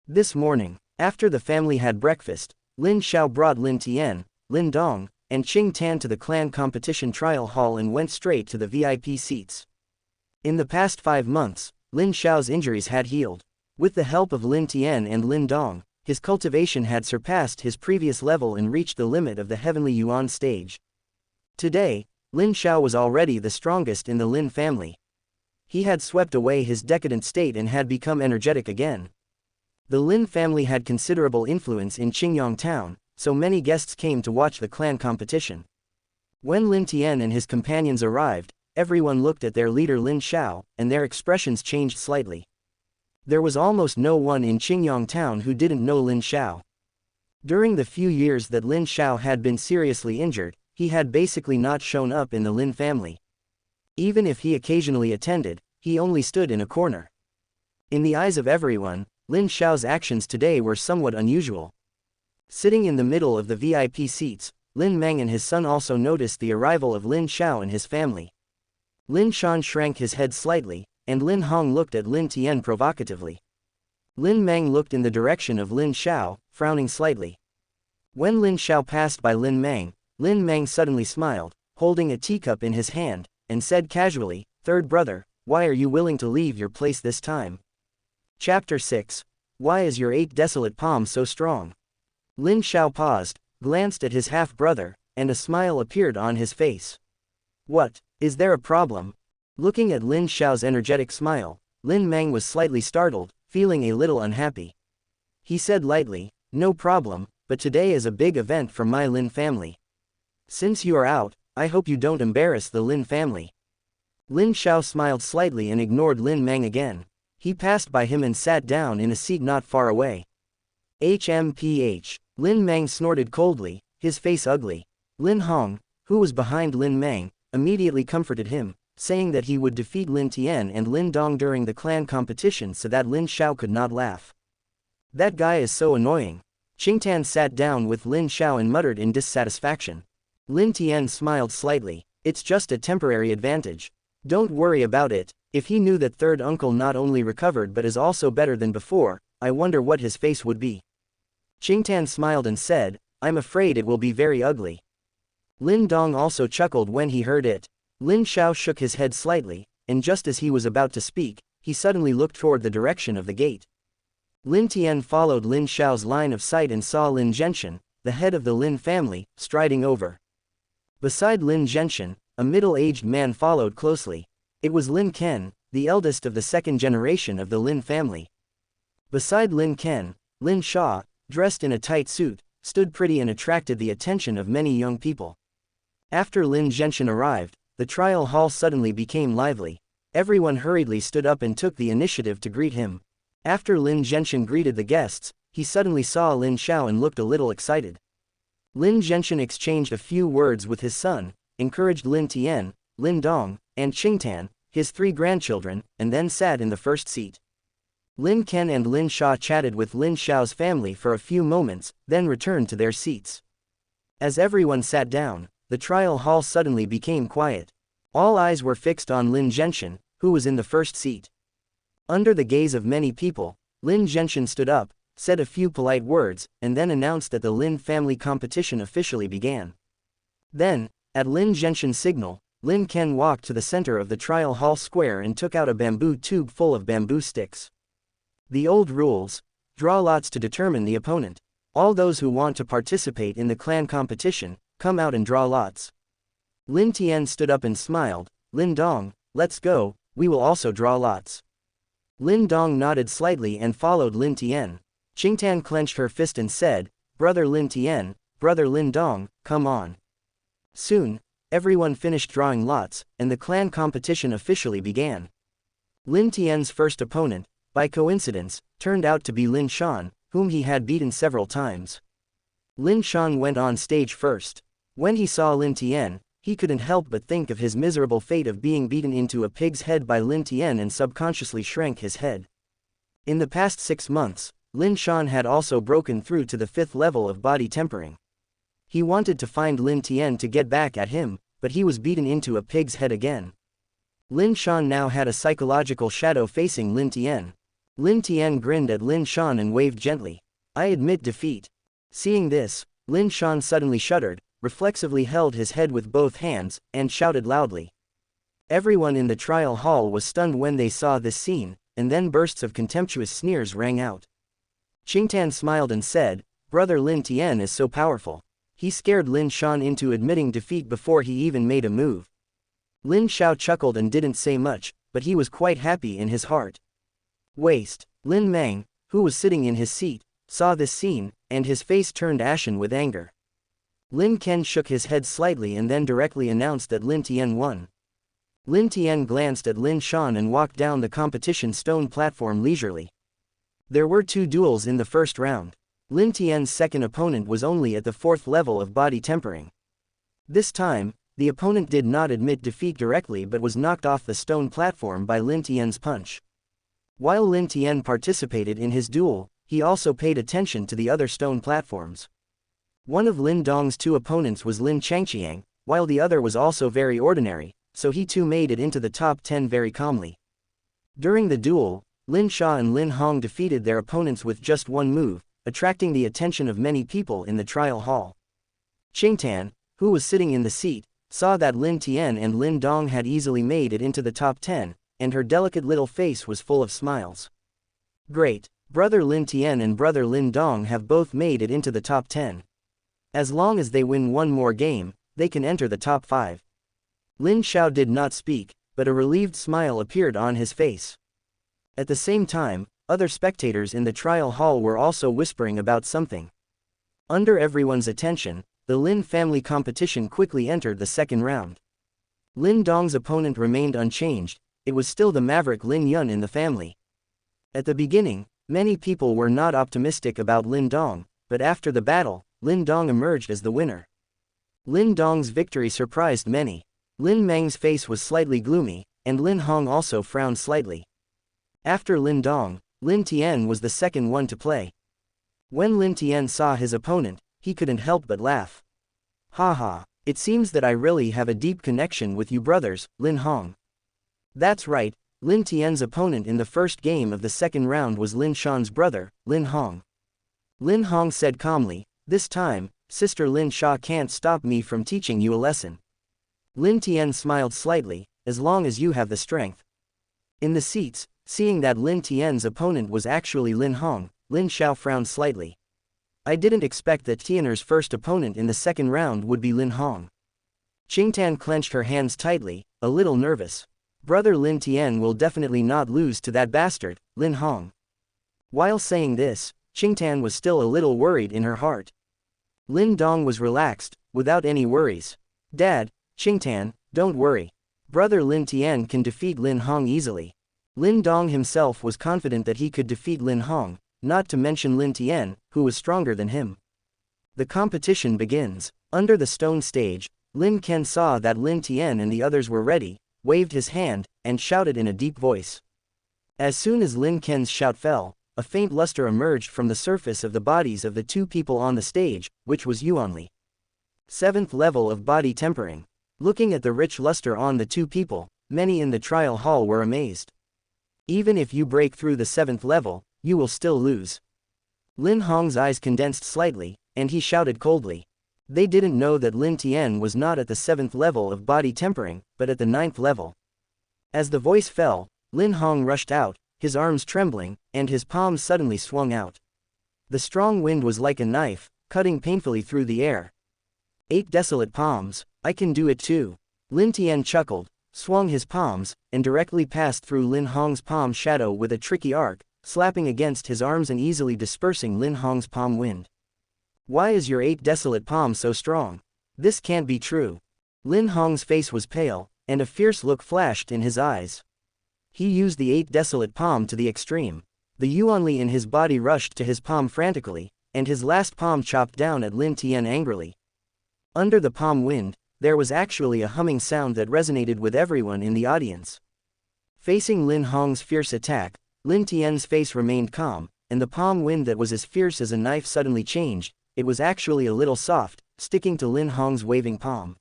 This morning, after the family had breakfast, Lin Xiao brought Lin Tian, Lin Dong, and Qing Tan to the clan competition trial hall and went straight to the VIP seats. In the past 5 months, Lin Xiao's injuries had healed. With the help of Lin Tian and Lin Dong, his cultivation had surpassed his previous level and reached the limit of the Heavenly Yuan stage. Today, Lin Xiao was already the strongest in the Lin family. He had swept away his decadent state and had become energetic again. The Lin family had considerable influence in Qingyang town, so many guests came to watch the clan competition. When Lin Tian and his companions arrived, everyone looked at their leader Lin Xiao, and their expressions changed slightly. There was almost no one in Qingyang town who didn't know Lin Xiao. During the few years that Lin Xiao had been seriously injured, he had basically not shown up in the Lin family. Even if he occasionally attended, he only stood in a corner. In the eyes of everyone, Lin Xiao's actions today were somewhat unusual. Sitting in the middle of the VIP seats, Lin Meng and his son also noticed the arrival of Lin Xiao and his family. Lin Shan shrank his head slightly, and Lin Hong looked at Lin Tian provocatively. Lin Meng looked in the direction of Lin Xiao, frowning slightly. When Lin Xiao passed by Lin Meng suddenly smiled, holding a teacup in his hand, and said casually, "Third brother, why are you willing to leave your place this time?" Chapter 6. Why is your 8 desolate palm so strong? Lin Xiao paused, glanced at his half-brother, and a smile appeared on his face. What, is there a problem? Looking at Lin Xiao's energetic smile, Lin Meng was slightly startled, feeling a little unhappy. He said lightly, "No problem, but today is a big event for my Lin family. Since you are out, I hope you don't embarrass the Lin family." Lin Xiao smiled slightly and ignored Lin Meng again. He passed by him and sat down in a seat not far away. HMPH. Lin Mang snorted coldly, his face ugly. Lin Hong, who was behind Lin Mang, immediately comforted him, saying that he would defeat Lin Tian and Lin Dong during the clan competition so that Lin Xiao could not laugh. That guy is so annoying. Qingtan sat down with Lin Xiao and muttered in dissatisfaction. Lin Tian smiled slightly. It's just a temporary advantage. Don't worry about it. If he knew that third uncle not only recovered but is also better than before, I wonder what his face would be. Qingtan smiled and said, I'm afraid it will be very ugly. Lin Dong also chuckled when he heard it. Lin Xiao shook his head slightly, and just as he was about to speak, he suddenly looked toward the direction of the gate. Lin Tian followed Lin Xiao's line of sight and saw Lin Zhenshan, the head of the Lin family, striding over. Beside Lin Zhenshan, a middle-aged man followed closely. It was Lin Ken, the eldest of the second generation of the Lin family. Beside Lin Ken, Lin Sha, dressed in a tight suit, stood pretty and attracted the attention of many young people. After Lin Zhenshan arrived, the trial hall suddenly became lively. Everyone hurriedly stood up and took the initiative to greet him. After Lin Zhenshan greeted the guests, he suddenly saw Lin Xiao and looked a little excited. Lin Zhenshan exchanged a few words with his son, encouraged Lin Tian, Lin Dong, and Qingtan, his 3 grandchildren, and then sat in the first seat. Lin Ken and Lin Sha chatted with Lin Xiao's family for a few moments, then returned to their seats. As everyone sat down, the trial hall suddenly became quiet. All eyes were fixed on Lin Zhenshan, who was in the first seat. Under the gaze of many people, Lin Zhenshan stood up, said a few polite words, and then announced that the Lin family competition officially began. Then, at Lin Zhenshan's signal, Lin Ken walked to the center of the trial hall square and took out a bamboo tube full of bamboo sticks. The old rules: draw lots to determine the opponent. All those who want to participate in the clan competition, come out and draw lots. Lin Tian stood up and smiled. Lin Dong, let's go, we will also draw lots. Lin Dong nodded slightly and followed Lin Tian. Qingtan clenched her fist and said, Brother Lin Tian, Brother Lin Dong, come on. Soon, everyone finished drawing lots, and the clan competition officially began. Lin Tian's first opponent, by coincidence, turned out to be Lin Shan, whom he had beaten several times. Lin Shan went on stage first. When he saw Lin Tian, he couldn't help but think of his miserable fate of being beaten into a pig's head by Lin Tian and subconsciously shrank his head. In the past 6 months, Lin Shan had also broken through to the 5th level of body tempering. He wanted to find Lin Tian to get back at him, but he was beaten into a pig's head again. Lin Shan now had a psychological shadow facing Lin Tian. Lin Tian grinned at Lin Shan and waved gently. I admit defeat. Seeing this, Lin Shan suddenly shuddered, reflexively held his head with both hands, and shouted loudly. Everyone in the trial hall was stunned when they saw this scene, and then bursts of contemptuous sneers rang out. Qingtan smiled and said, Brother Lin Tian is so powerful. He scared Lin Shan into admitting defeat before he even made a move. Lin Xiao chuckled and didn't say much, but he was quite happy in his heart. Waste. Lin Mang, who was sitting in his seat, saw this scene, and his face turned ashen with anger. Lin Ken shook his head slightly and then directly announced that Lin Tian won. Lin Tian glanced at Lin Shan and walked down the competition stone platform leisurely. There were 2 duels in the first round. Lin Tian's second opponent was only at the 4th level of body tempering. This time, the opponent did not admit defeat directly but was knocked off the stone platform by Lin Tian's punch. While Lin Tian participated in his duel, he also paid attention to the other stone platforms. One of Lin Dong's 2 opponents was Lin Changqiang, while the other was also very ordinary, so he too made it into the top 10 very calmly. During the duel, Lin Sha and Lin Hong defeated their opponents with just one move, attracting the attention of many people in the trial hall. Qingtan, who was sitting in the seat, saw that Lin Tian and Lin Dong had easily made it into the top 10, and her delicate little face was full of smiles. Great, Brother Lin Tian and Brother Lin Dong have both made it into the top 10. As long as they win one more game, they can enter the top 5. Lin Xiao did not speak, but a relieved smile appeared on his face. At the same time, other spectators in the trial hall were also whispering about something. Under everyone's attention, the Lin family competition quickly entered the second round. Lin Dong's opponent remained unchanged, it was still the maverick Lin Yun in the family. At the beginning, many people were not optimistic about Lin Dong, but after the battle, Lin Dong emerged as the winner. Lin Dong's victory surprised many. Lin Meng's face was slightly gloomy, and Lin Hong also frowned slightly. After Lin Dong, Lin Tian was the second one to play. When Lin Tian saw his opponent, he couldn't help but laugh. Haha, it seems that I really have a deep connection with you brothers, Lin Hong. That's right, Lin Tian's opponent in the first game of the second round was Lin Shan's brother, Lin Hong. Lin Hong said calmly, "This time, Sister Lin Sha can't stop me from teaching you a lesson." Lin Tian smiled slightly, "As long as you have the strength." In the seats, seeing that Lin Tian's opponent was actually Lin Hong, Lin Xiao frowned slightly. I didn't expect that Tianer's first opponent in the second round would be Lin Hong. Qingtan clenched her hands tightly, a little nervous. Brother Lin Tian will definitely not lose to that bastard, Lin Hong. While saying this, Qingtan was still a little worried in her heart. Lin Dong was relaxed, without any worries. "Dad, Qingtan, don't worry. Brother Lin Tian can defeat Lin Hong easily." Lin Dong himself was confident that he could defeat Lin Hong, not to mention Lin Tian, who was stronger than him. The competition begins. Under the stone stage, Lin Ken saw that Lin Tian and the others were ready, waved his hand, and shouted in a deep voice. As soon as Lin Ken's shout fell, a faint luster emerged from the surface of the bodies of the two people on the stage, which was Yuanli. 7th level of body tempering. Looking at the rich luster on the two people, many in the trial hall were amazed. Even if you break through the 7th level, you will still lose. Lin Hong's eyes condensed slightly, and he shouted coldly. They didn't know that Lin Tian was not at the 7th level of body tempering, but at the 9th level. As the voice fell, Lin Hong rushed out, his arms trembling, and his palms suddenly swung out. The strong wind was like a knife, cutting painfully through the air. 8 desolate palms, I can do it too. Lin Tian chuckled, swung his palms, and directly passed through Lin Hong's palm shadow with a tricky arc, slapping against his arms and easily dispersing Lin Hong's palm wind. Why is your 8 desolate palm so strong? This can't be true. Lin Hong's face was pale, and a fierce look flashed in his eyes. He used the 8 desolate palm to the extreme. The Yuanli in his body rushed to his palm frantically, and his last palm chopped down at Lin Tian angrily. Under the palm wind, there was actually a humming sound that resonated with everyone in the audience. Facing Lin Hong's fierce attack, Lin Tian's face remained calm, and the palm wind that was as fierce as a knife suddenly changed. It was actually a little soft, sticking to Lin Hong's waving palm.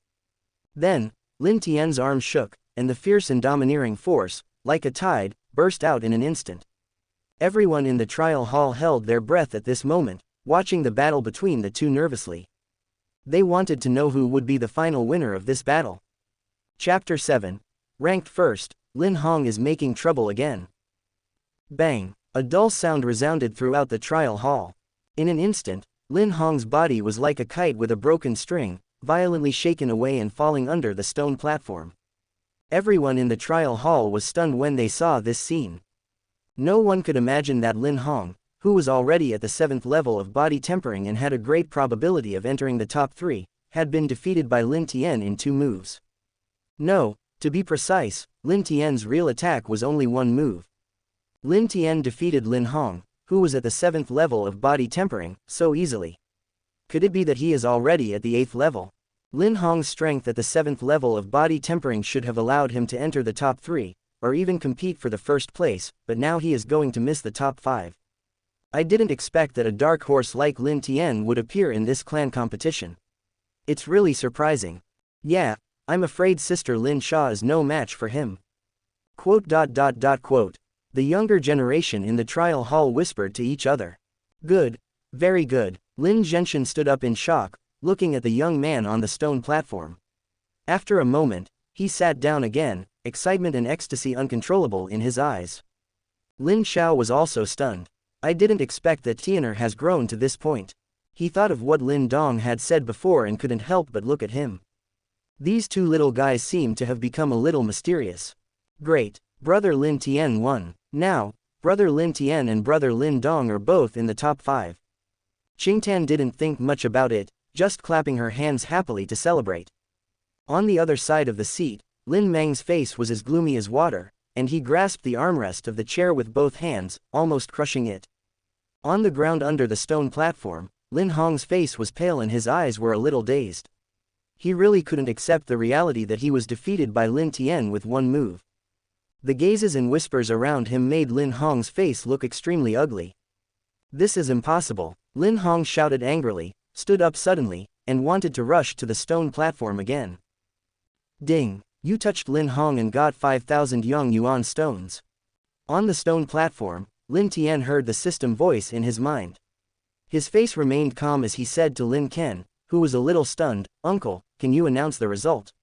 Then, Lin Tian's arm shook, and the fierce and domineering force, like a tide, burst out in an instant. Everyone in the trial hall held their breath at this moment, watching the battle between the two nervously. They wanted to know who would be the final winner of this battle. Chapter 7. Ranked first, Lin Hong is making trouble again. Bang! A dull sound resounded throughout the trial hall. In an instant, Lin Hong's body was like a kite with a broken string, violently shaken away and falling under the stone platform. Everyone in the trial hall was stunned when they saw this scene. No one could imagine that Lin Hong, who was already at the 7th level of body tempering and had a great probability of entering the top 3, had been defeated by Lin Tian in 2 moves. No, to be precise, Lin Tian's real attack was only 1 move. Lin Tian defeated Lin Hong, who was at the 7th level of body tempering, so easily. Could it be that he is already at the 8th level? Lin Hong's strength at the 7th level of body tempering should have allowed him to enter the top 3, or even compete for the first place, but now he is going to miss the top 5. I didn't expect that a dark horse like Lin Tian would appear in this clan competition. It's really surprising. Yeah, I'm afraid Sister Lin Sha is no match for him. Quote. The younger generation in the trial hall whispered to each other. Good. Very good. Lin Zhenshin stood up in shock, looking at the young man on the stone platform. After a moment, he sat down again, excitement and ecstasy uncontrollable in his eyes. Lin Xiao was also stunned. I didn't expect that Tianer has grown to this point. He thought of what Lin Dong had said before and couldn't help but look at him. These two little guys seem to have become a little mysterious. Great. Brother Lin Tian won. Now, Brother Lin Tian and Brother Lin Dong are both in the top 5. Qingtan didn't think much about it, just clapping her hands happily to celebrate. On the other side of the seat, Lin Meng's face was as gloomy as water, and he grasped the armrest of the chair with both hands, almost crushing it. On the ground under the stone platform, Lin Hong's face was pale and his eyes were a little dazed. He really couldn't accept the reality that he was defeated by Lin Tian with one move. The gazes and whispers around him made Lin Hong's face look extremely ugly. This is impossible, Lin Hong shouted angrily, stood up suddenly, and wanted to rush to the stone platform again. Ding! You touched Lin Hong and got 5,000 yuan stones. On the stone platform, Lin Tian heard the system voice in his mind. His face remained calm as he said to Lin Ken, who was a little stunned, "Uncle, can you announce the result?"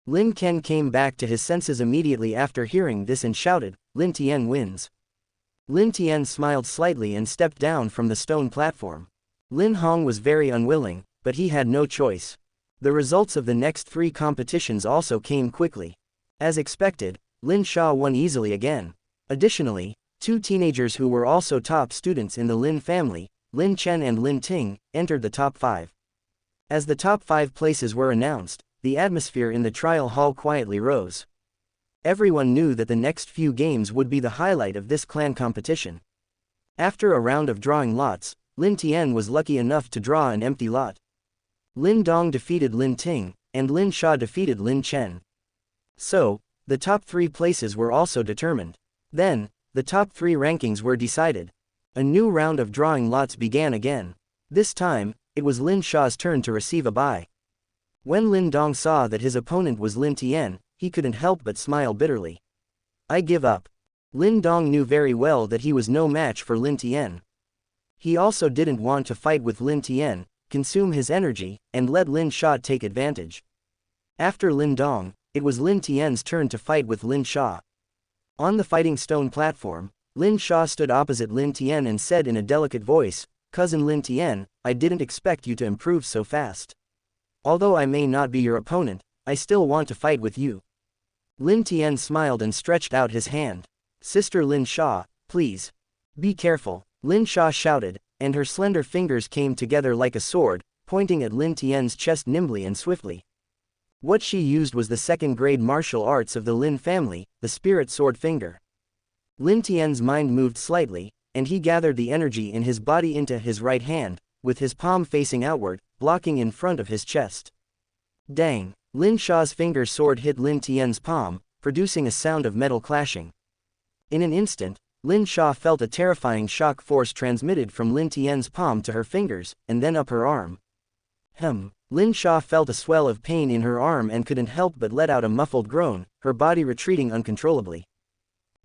Lin Ken came back to his senses immediately after hearing this and shouted, "Lin Tian wins." Lin Tian smiled slightly and stepped down from the stone platform. Lin Hong was very unwilling, but he had no choice. The results of the next 3 competitions also came quickly. As expected, Lin Sha won easily again. Additionally, 2 teenagers who were also top students in the Lin family, Lin Chen and Lin Ting, entered the top 5. As the top 5 places were announced, the atmosphere in the trial hall quietly rose. Everyone knew that the next few games would be the highlight of this clan competition. After a round of drawing lots, Lin Tian was lucky enough to draw an empty lot. Lin Dong defeated Lin Ting, and Lin Sha defeated Lin Chen. So, the top 3 places were also determined. Then, the top 3 rankings were decided. A new round of drawing lots began again. This time, it was Lin Sha's turn to receive a bye. When Lin Dong saw that his opponent was Lin Tian, he couldn't help but smile bitterly. "I give up." Lin Dong knew very well that he was no match for Lin Tian. He also didn't want to fight with Lin Tian, consume his energy, and let Lin Sha take advantage. After Lin Dong, it was Lin Tian's turn to fight with Lin Sha. On the fighting stone platform, Lin Sha stood opposite Lin Tian and said in a delicate voice, "Cousin Lin Tian, I didn't expect you to improve so fast. Although I may not be your opponent, I still want to fight with you." Lin Tian smiled and stretched out his hand. "Sister Lin Sha, please. Be careful," Lin Sha shouted, and her slender fingers came together like a sword, pointing at Lin Tian's chest nimbly and swiftly. What she used was the second-grade martial arts of the Lin family, the spirit sword finger. Lin Tian's mind moved slightly, and he gathered the energy in his body into his right hand, with his palm facing outward, blocking in front of his chest. Dang! Lin Sha's finger sword hit Lin Tian's palm, producing a sound of metal clashing. In an instant, Lin Sha felt a terrifying shock force transmitted from Lin Tian's palm to her fingers, and then up her arm. Lin Sha felt a swell of pain in her arm and couldn't help but let out a muffled groan, her body retreating uncontrollably.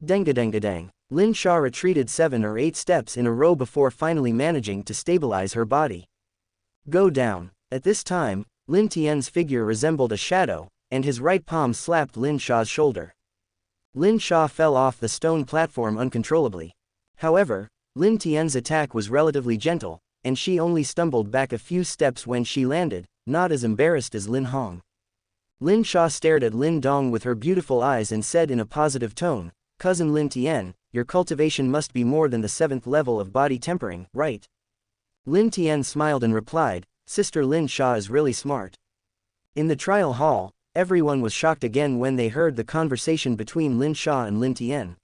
Dang-a-dang-a-dang. Lin Sha retreated 7 or 8 steps in a row before finally managing to stabilize her body. Go down. At this time, Lin Tian's figure resembled a shadow, and his right palm slapped Lin Sha's shoulder. Lin Sha fell off the stone platform uncontrollably. However, Lin Tian's attack was relatively gentle, and she only stumbled back a few steps when she landed, not as embarrassed as Lin Hong. Lin Sha stared at Lin Dong with her beautiful eyes and said in a positive tone, "Cousin Lin Tian, your cultivation must be more than the 7th level of body tempering, right?" Lin Tian smiled and replied, "Sister Lin Sha is really smart." In the trial hall, everyone was shocked again when they heard the conversation between Lin Sha and Lin Tian.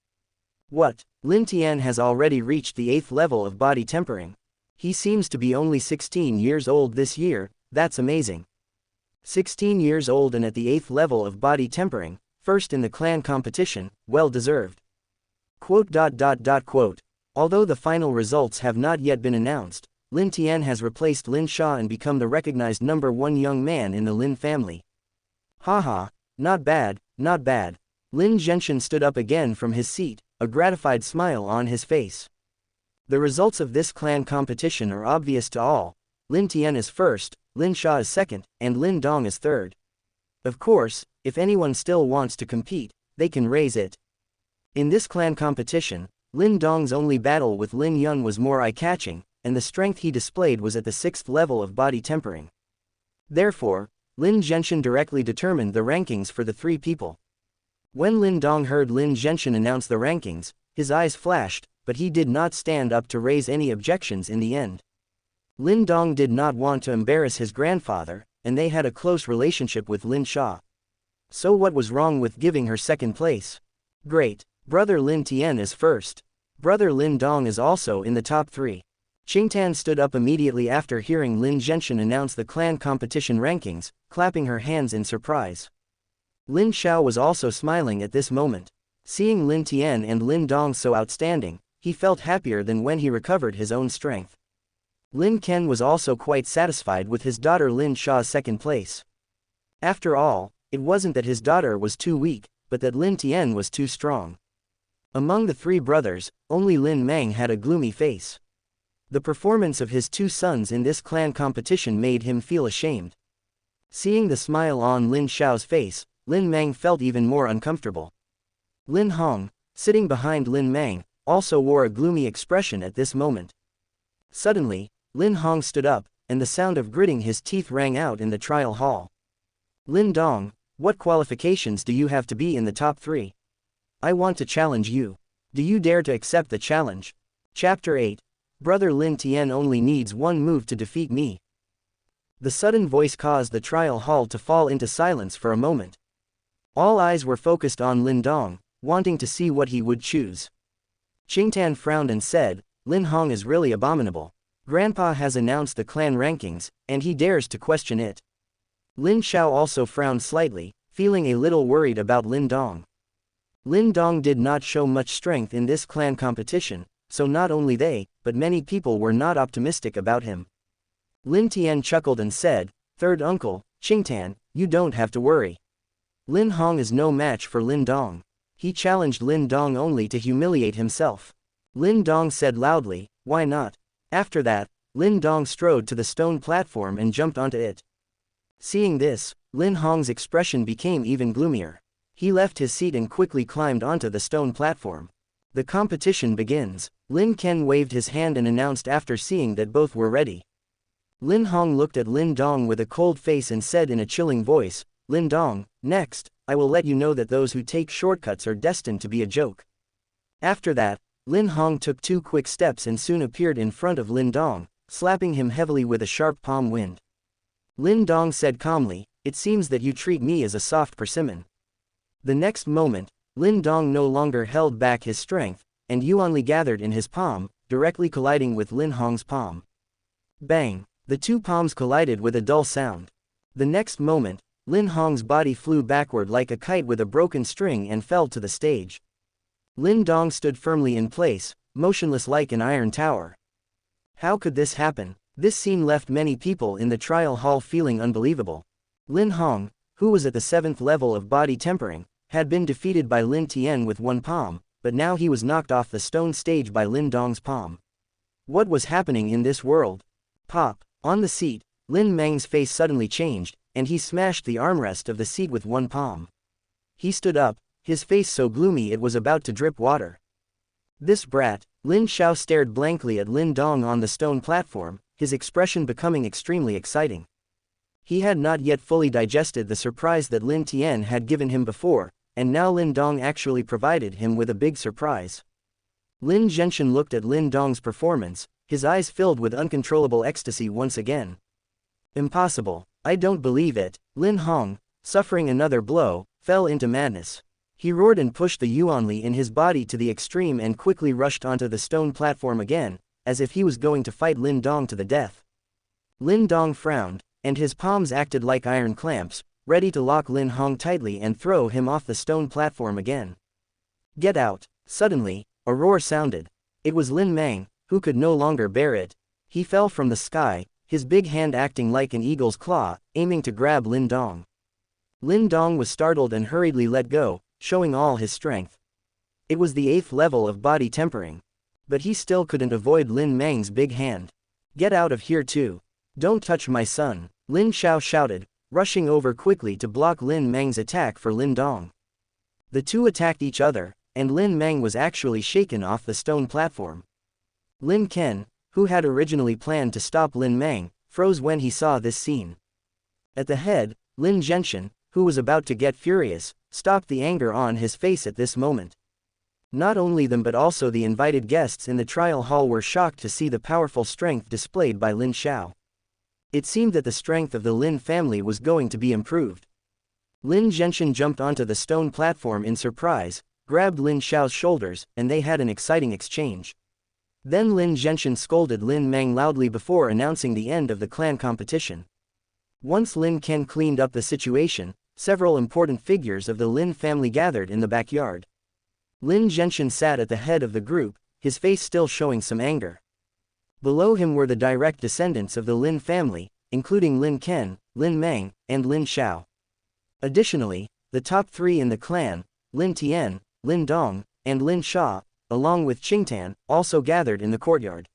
What? Lin Tian has already reached the 8th level of body tempering. He seems to be only 16 years old this year, that's amazing. 16 years old and at the 8th level of body tempering, first in the clan competition, well deserved. Although the final results have not yet been announced, Lin Tian has replaced Lin Sha and become the recognized #1 young man in the Lin family. Haha, not bad, not bad. Lin Zhenshin stood up again from his seat, a gratified smile on his face. The results of this clan competition are obvious to all. Lin Tian is first, Lin Sha is second, and Lin Dong is third. Of course, if anyone still wants to compete, they can raise it. In this clan competition, Lin Dong's only battle with Lin Yun was more eye-catching, and the strength he displayed was at the 6th level of body tempering. Therefore, Lin Zhenshin directly determined the rankings for the 3 people. When Lin Dong heard Lin Zhenshin announce the rankings, his eyes flashed, but he did not stand up to raise any objections in the end. Lin Dong did not want to embarrass his grandfather, and they had a close relationship with Lin Sha. So what was wrong with giving her second place? Great. Brother Lin Tian is first. Brother Lin Dong is also in the top 3. Qingtan stood up immediately after hearing Lin Zhenshan announce the clan competition rankings, clapping her hands in surprise. Lin Xiao was also smiling at this moment. Seeing Lin Tian and Lin Dong so outstanding, he felt happier than when he recovered his own strength. Lin Ken was also quite satisfied with his daughter Lin Xiao's second place. After all, it wasn't that his daughter was too weak, but that Lin Tian was too strong. Among the 3 brothers, only Lin Mang had a gloomy face. The performance of his 2 sons in this clan competition made him feel ashamed. Seeing the smile on Lin Xiao's face, Lin Mang felt even more uncomfortable. Lin Hong, sitting behind Lin Mang, also wore a gloomy expression at this moment. Suddenly, Lin Hong stood up, and the sound of gritting his teeth rang out in the trial hall. Lin Dong, what qualifications do you have to be in the top 3? I want to challenge you. Do you dare to accept the challenge? Chapter 8. Brother Lin Tian only needs one move to defeat me. The sudden voice caused the trial hall to fall into silence for a moment. All eyes were focused on Lin Dong, wanting to see what he would choose. Qingtan frowned and said, Lin Hong is really abominable. Grandpa has announced the clan rankings, and he dares to question it. Lin Xiao also frowned slightly, feeling a little worried about Lin Dong. Lin Dong did not show much strength in this clan competition, so not only they, but many people were not optimistic about him. Lin Tian chuckled and said, Third uncle, Qingtan, you don't have to worry. Lin Hong is no match for Lin Dong. He challenged Lin Dong only to humiliate himself. Lin Dong said loudly, why not? After that, Lin Dong strode to the stone platform and jumped onto it. Seeing this, Lin Hong's expression became even gloomier. He left his seat and quickly climbed onto the stone platform. The competition begins. Lin Ken waved his hand and announced after seeing that both were ready. Lin Hong looked at Lin Dong with a cold face and said in a chilling voice, Lin Dong, next, I will let you know that those who take shortcuts are destined to be a joke. After that, Lin Hong took 2 quick steps and soon appeared in front of Lin Dong, slapping him heavily with a sharp palm wind. Lin Dong said calmly, it seems that you treat me as a soft persimmon. The next moment, Lin Dong no longer held back his strength, and Yuanli gathered in his palm, directly colliding with Lin Hong's palm. Bang! The 2 palms collided with a dull sound. The next moment, Lin Hong's body flew backward like a kite with a broken string and fell to the stage. Lin Dong stood firmly in place, motionless like an iron tower. How could this happen? This scene left many people in the trial hall feeling unbelievable. Lin Hong, who was at the 7th level of body tempering, had been defeated by Lin Tian with 1 palm, but now he was knocked off the stone stage by Lin Dong's palm. What was happening in this world? Pop! On the seat, Lin Meng's face suddenly changed, and he smashed the armrest of the seat with 1 palm. He stood up, his face so gloomy it was about to drip water. This brat! Lin Xiao stared blankly at Lin Dong on the stone platform, his expression becoming extremely exciting. He had not yet fully digested the surprise that Lin Tian had given him before, and now Lin Dong actually provided him with a big surprise. Lin Zhenshan looked at Lin Dong's performance, his eyes filled with uncontrollable ecstasy once again. Impossible! I don't believe it! Lin Hong, suffering another blow, fell into madness. He roared and pushed the Yuanli in his body to the extreme and quickly rushed onto the stone platform again, as if he was going to fight Lin Dong to the death. Lin Dong frowned, and his palms acted like iron clamps, ready to lock Lin Hong tightly and throw him off the stone platform again. Get out! Suddenly, a roar sounded. It was Lin Mang, who could no longer bear it. He fell from the sky, his big hand acting like an eagle's claw, aiming to grab Lin Dong. Lin Dong was startled and hurriedly let go, showing all his strength. It was the 8th level of body tempering. But he still couldn't avoid Lin Mang's big hand. Get out of here too! Don't touch my son! Lin Xiao shouted, rushing over quickly to block Lin Mang's attack for Lin Dong. The 2 attacked each other, and Lin Mang was actually shaken off the stone platform. Lin Ken, who had originally planned to stop Lin Mang, froze when he saw this scene. At the head, Lin Zhenshan, who was about to get furious, stopped the anger on his face at this moment. Not only them but also the invited guests in the trial hall were shocked to see the powerful strength displayed by Lin Xiao. It seemed that the strength of the Lin family was going to be improved. Lin Zhenshan jumped onto the stone platform in surprise, grabbed Lin Xiao's shoulders, and they had an exciting exchange. Then Lin Zhenshin scolded Lin Meng loudly before announcing the end of the clan competition. Once Lin Ken cleaned up the situation, several important figures of the Lin family gathered in the backyard. Lin Zhenshin sat at the head of the group, his face still showing some anger. Below him were the direct descendants of the Lin family, including Lin Ken, Lin Meng, and Lin Xiao. Additionally, the top three in the clan, Lin Tian, Lin Dong, and Lin Sha, along with Qingtan, also gathered in the courtyard.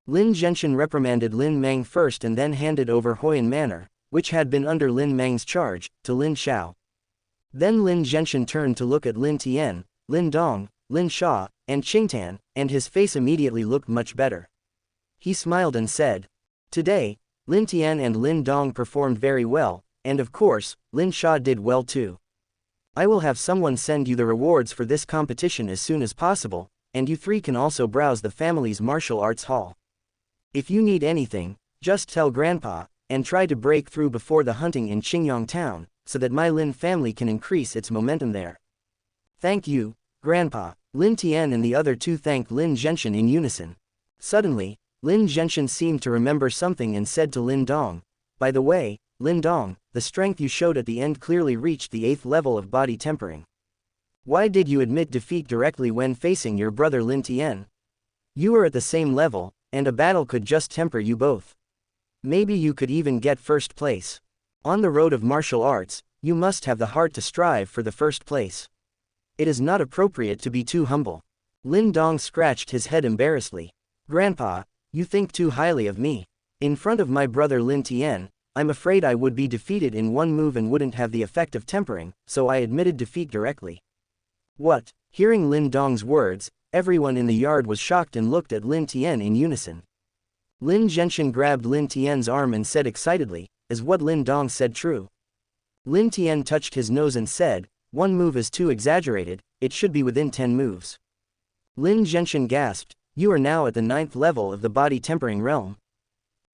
Lin Zhenshin reprimanded Lin Meng first and then handed over Huoyan Manor, which had been under Lin Meng's charge, to Lin Xiao. Then Lin Zhenshin turned to look at Lin Tian, Lin Dong, Lin Sha, and Qingtan, and his face immediately looked much better. He smiled and said, "Today, Lin Tian and Lin Dong performed very well, and of course, Lin Sha did well too. I will have someone send you the rewards for this competition as soon as possible, and you three can also browse the family's martial arts hall. If you need anything, just tell Grandpa, and try to break through before the hunting in Qingyang town, so that my Lin family can increase its momentum there." "Thank you, Grandpa." Lin Tian and the other two thanked Lin Zhenshin in unison. Suddenly, Lin Zhenshin seemed to remember something and said to Lin Dong, "By the way, Lin Dong, the strength you showed at the end clearly reached the 8th level of body tempering. Why did you admit defeat directly when facing your brother Lin Tian? You were at the same level, and a battle could just temper you both. Maybe you could even get first place. On the road of martial arts, you must have the heart to strive for the first place. It is not appropriate to be too humble." Lin Dong scratched his head embarrassedly. "Grandpa, you think too highly of me. In front of my brother Lin Tian, I'm afraid I would be defeated in one move and wouldn't have the effect of tempering, so I admitted defeat directly." "What?" Hearing Lin Dong's words, everyone in the yard was shocked and looked at Lin Tian in unison. Lin Zhenshin grabbed Lin Tian's arm and said excitedly, "Is what Lin Dong said true?" Lin Tian touched his nose and said, "One move is too exaggerated, it should be within 10 moves. Lin Zhenshin gasped, "You are now at the 9th level of the body tempering realm."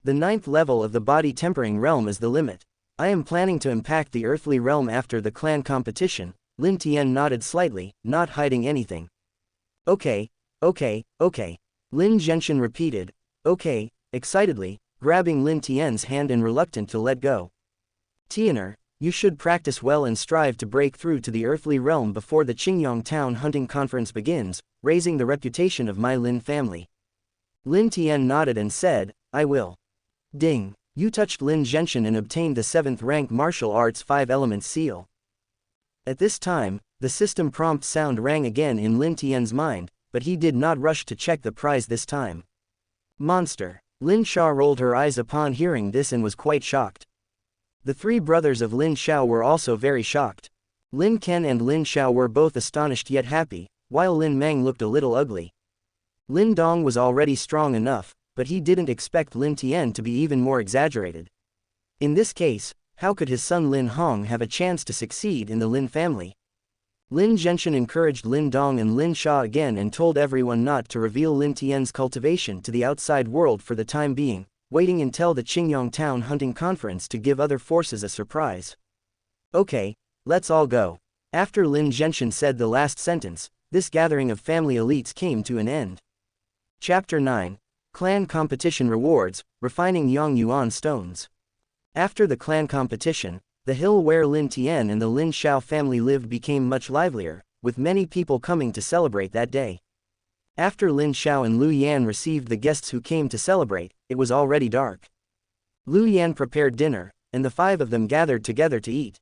"The 9th level of the body tempering realm is the limit. I am planning to impact the earthly realm after the clan competition." Lin Tian nodded slightly, not hiding anything. Okay. Lin Zhenshin repeated, "Okay," excitedly, grabbing Lin Tian's hand and reluctant to let go. "Tianer, you should practice well and strive to break through to the earthly realm before the Qingyang Town Hunting Conference begins, raising the reputation of my Lin family." Lin Tian nodded and said, "I will." Ding! You touched Lin Zhenshin and obtained the 7th rank martial arts 5 elements seal. At this time, the system prompt sound rang again in Lin Tian's mind, but he did not rush to check the prize this time. Monster! Lin Sha rolled her eyes upon hearing this and was quite shocked. The three brothers of Lin Xiao were also very shocked. Lin Ken and Lin Xiao were both astonished yet happy, while Lin Meng looked a little ugly. Lin Dong was already strong enough, but he didn't expect Lin Tian to be even more exaggerated. In this case, how could his son Lin Hong have a chance to succeed in the Lin family? Lin Zhenshin encouraged Lin Dong and Lin Sha again and told everyone not to reveal Lin Tian's cultivation to the outside world for the time being, waiting until the Qingyang Town Hunting Conference to give other forces a surprise. "Okay, let's all go." After Lin Zhenshin said the last sentence, this gathering of family elites came to an end. Chapter 9. Clan Competition Rewards, Refining Yang Yuan Stones. After the clan competition, the hill where Lin Tian and the Lin Xiao family lived became much livelier, with many people coming to celebrate that day. After Lin Xiao and Lu Yan received the guests who came to celebrate, it was already dark. Lu Yan prepared dinner, and the 5 of them gathered together to eat.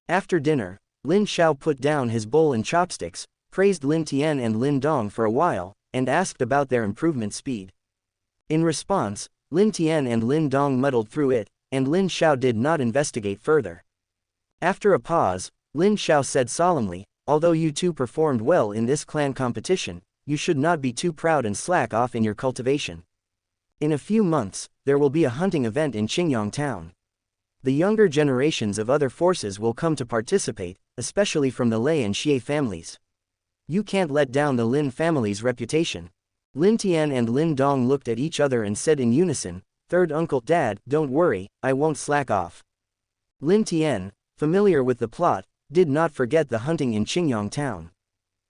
After dinner, Lin Xiao put down his bowl and chopsticks, praised Lin Tian and Lin Dong for a while, and asked about their improvement speed. In response, Lin Tian and Lin Dong muddled through it, and Lin Xiao did not investigate further. After a pause, Lin Xiao said solemnly, "Although you two performed well in this clan competition, you should not be too proud and slack off in your cultivation. In a few months, there will be a hunting event in Qingyang Town. The younger generations of other forces will come to participate, especially from the Lei and Xie families. You can't let down the Lin family's reputation." Lin Tian and Lin Dong looked at each other and said in unison, "Third uncle, Dad, don't worry, I won't slack off." Lin Tian, familiar with the plot, did not forget the hunting in Qingyang Town.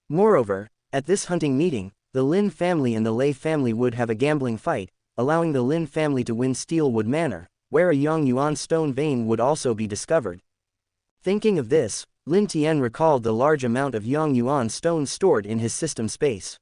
Moreover, at this hunting meeting, the Lin family and the Lei family would have a gambling fight, allowing the Lin family to win Steelwood Manor, where a Yongyuan stone vein would also be discovered. Thinking of this, Lin Tian recalled the large amount of Yongyuan stones stored in his system space.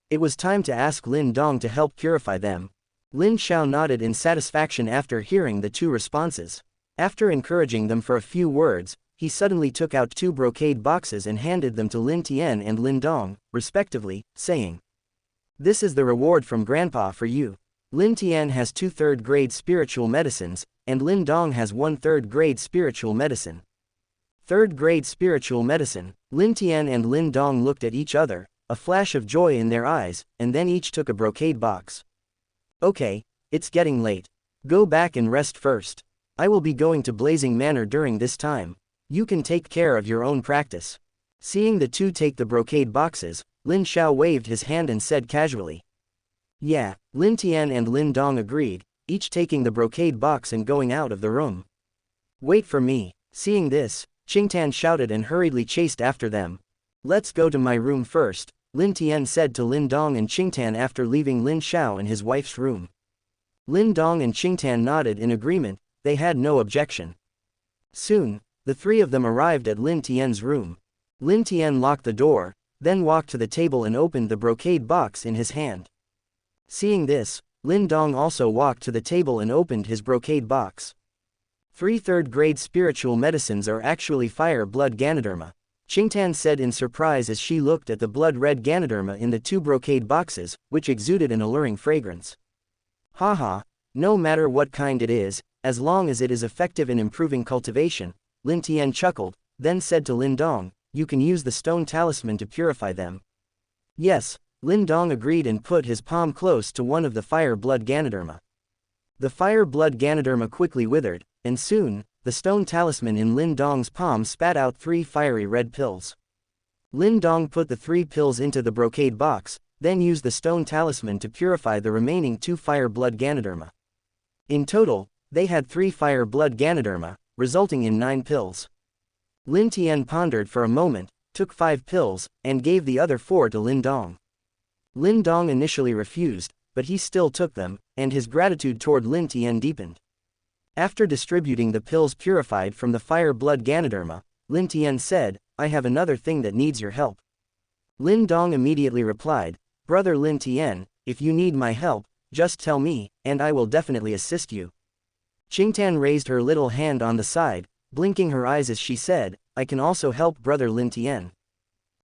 It was time to ask Lin Dong to help purify them. Lin Xiao nodded in satisfaction after hearing the two responses. After encouraging them for a few words, he suddenly took out 2 brocade boxes and handed them to Lin Tian and Lin Dong, respectively, saying, "This is the reward from Grandpa for you. Lin Tian has 2 third-grade spiritual medicines, and Lin Dong has 1 third-grade spiritual medicine." Third-grade spiritual medicine. Lin Tian and Lin Dong looked at each other, a flash of joy in their eyes, and then each took a brocade box. "Okay, it's getting late. Go back and rest first. I will be going to Blazing Manor during this time. You can take care of your own practice." Seeing the two take the brocade boxes, Lin Xiao waved his hand and said casually. "Yeah." Lin Tian and Lin Dong agreed, each taking the brocade box and going out of the room. "Wait for me." Seeing this, Qingtan shouted and hurriedly chased after them. "Let's go to my room first," Lin Tian said to Lin Dong and Qingtan after leaving Lin Xiao in his wife's room. Lin Dong and Qingtan nodded in agreement, they had no objection. Soon, the 3 of them arrived at Lin Tian's room. Lin Tian locked the door, then walked to the table and opened the brocade box in his hand. Seeing this, Lin Dong also walked to the table and opened his brocade box. 3 third-grade spiritual medicines are actually fire blood Ganoderma, Qingtan said in surprise as she looked at the blood-red Ganoderma in the 2 brocade boxes, which exuded an alluring fragrance. "Haha, no matter what kind it is, as long as it is effective in improving cultivation," Lin Tian chuckled, then said to Lin Dong, "You can use the stone talisman to purify them." "Yes," Lin Dong agreed and put his palm close to one of the fire blood Ganoderma. The fire blood Ganoderma quickly withered, and soon, the stone talisman in Lin Dong's palm spat out 3 fiery red pills. Lin Dong put the 3 pills into the brocade box, then used the stone talisman to purify the remaining 2 fire blood Ganoderma. In total, they had 3 fire blood Ganoderma, resulting in 9 pills. Lin Tian pondered for a moment, took 5 pills, and gave the other 4 to Lin Dong. Lin Dong initially refused, but he still took them, and his gratitude toward Lin Tian deepened. After distributing the pills purified from the fire blood Ganoderma, Lin Tian said, "I have another thing that needs your help." Lin Dong immediately replied, "Brother Lin Tian, if you need my help, just tell me, and I will definitely assist you." Qingtan raised her little hand on the side, blinking her eyes as she said, "I can also help Brother Lin Tian."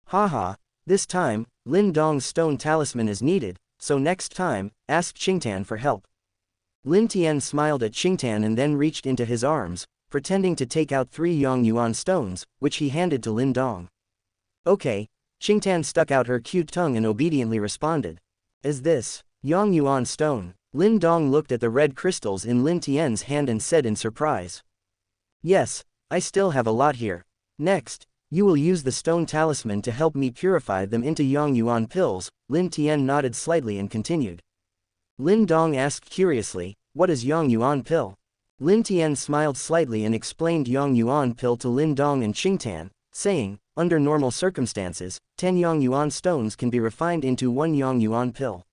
"Haha, this time, Lin Dong's stone talisman is needed, so next time, ask Qingtan for help." Lin Tian smiled at Qingtan and then reached into his arms, pretending to take out 3 Yongyuan stones, which he handed to Lin Dong. "Okay." Qingtan stuck out her cute tongue and obediently responded. "Is this Yongyuan stone?" Lin Dong looked at the red crystals in Lin Tian's hand and said in surprise. "Yes, I still have a lot here. Next, you will use the stone talisman to help me purify them into Yongyuan pills." Lin Tian nodded slightly and continued. Lin Dong asked curiously, "What is Yongyuan pill?" Lin Tian smiled slightly and explained Yongyuan pill to Lin Dong and Qingtan, saying, "Under normal circumstances, 10 Yongyuan stones can be refined into 1 Yongyuan pill.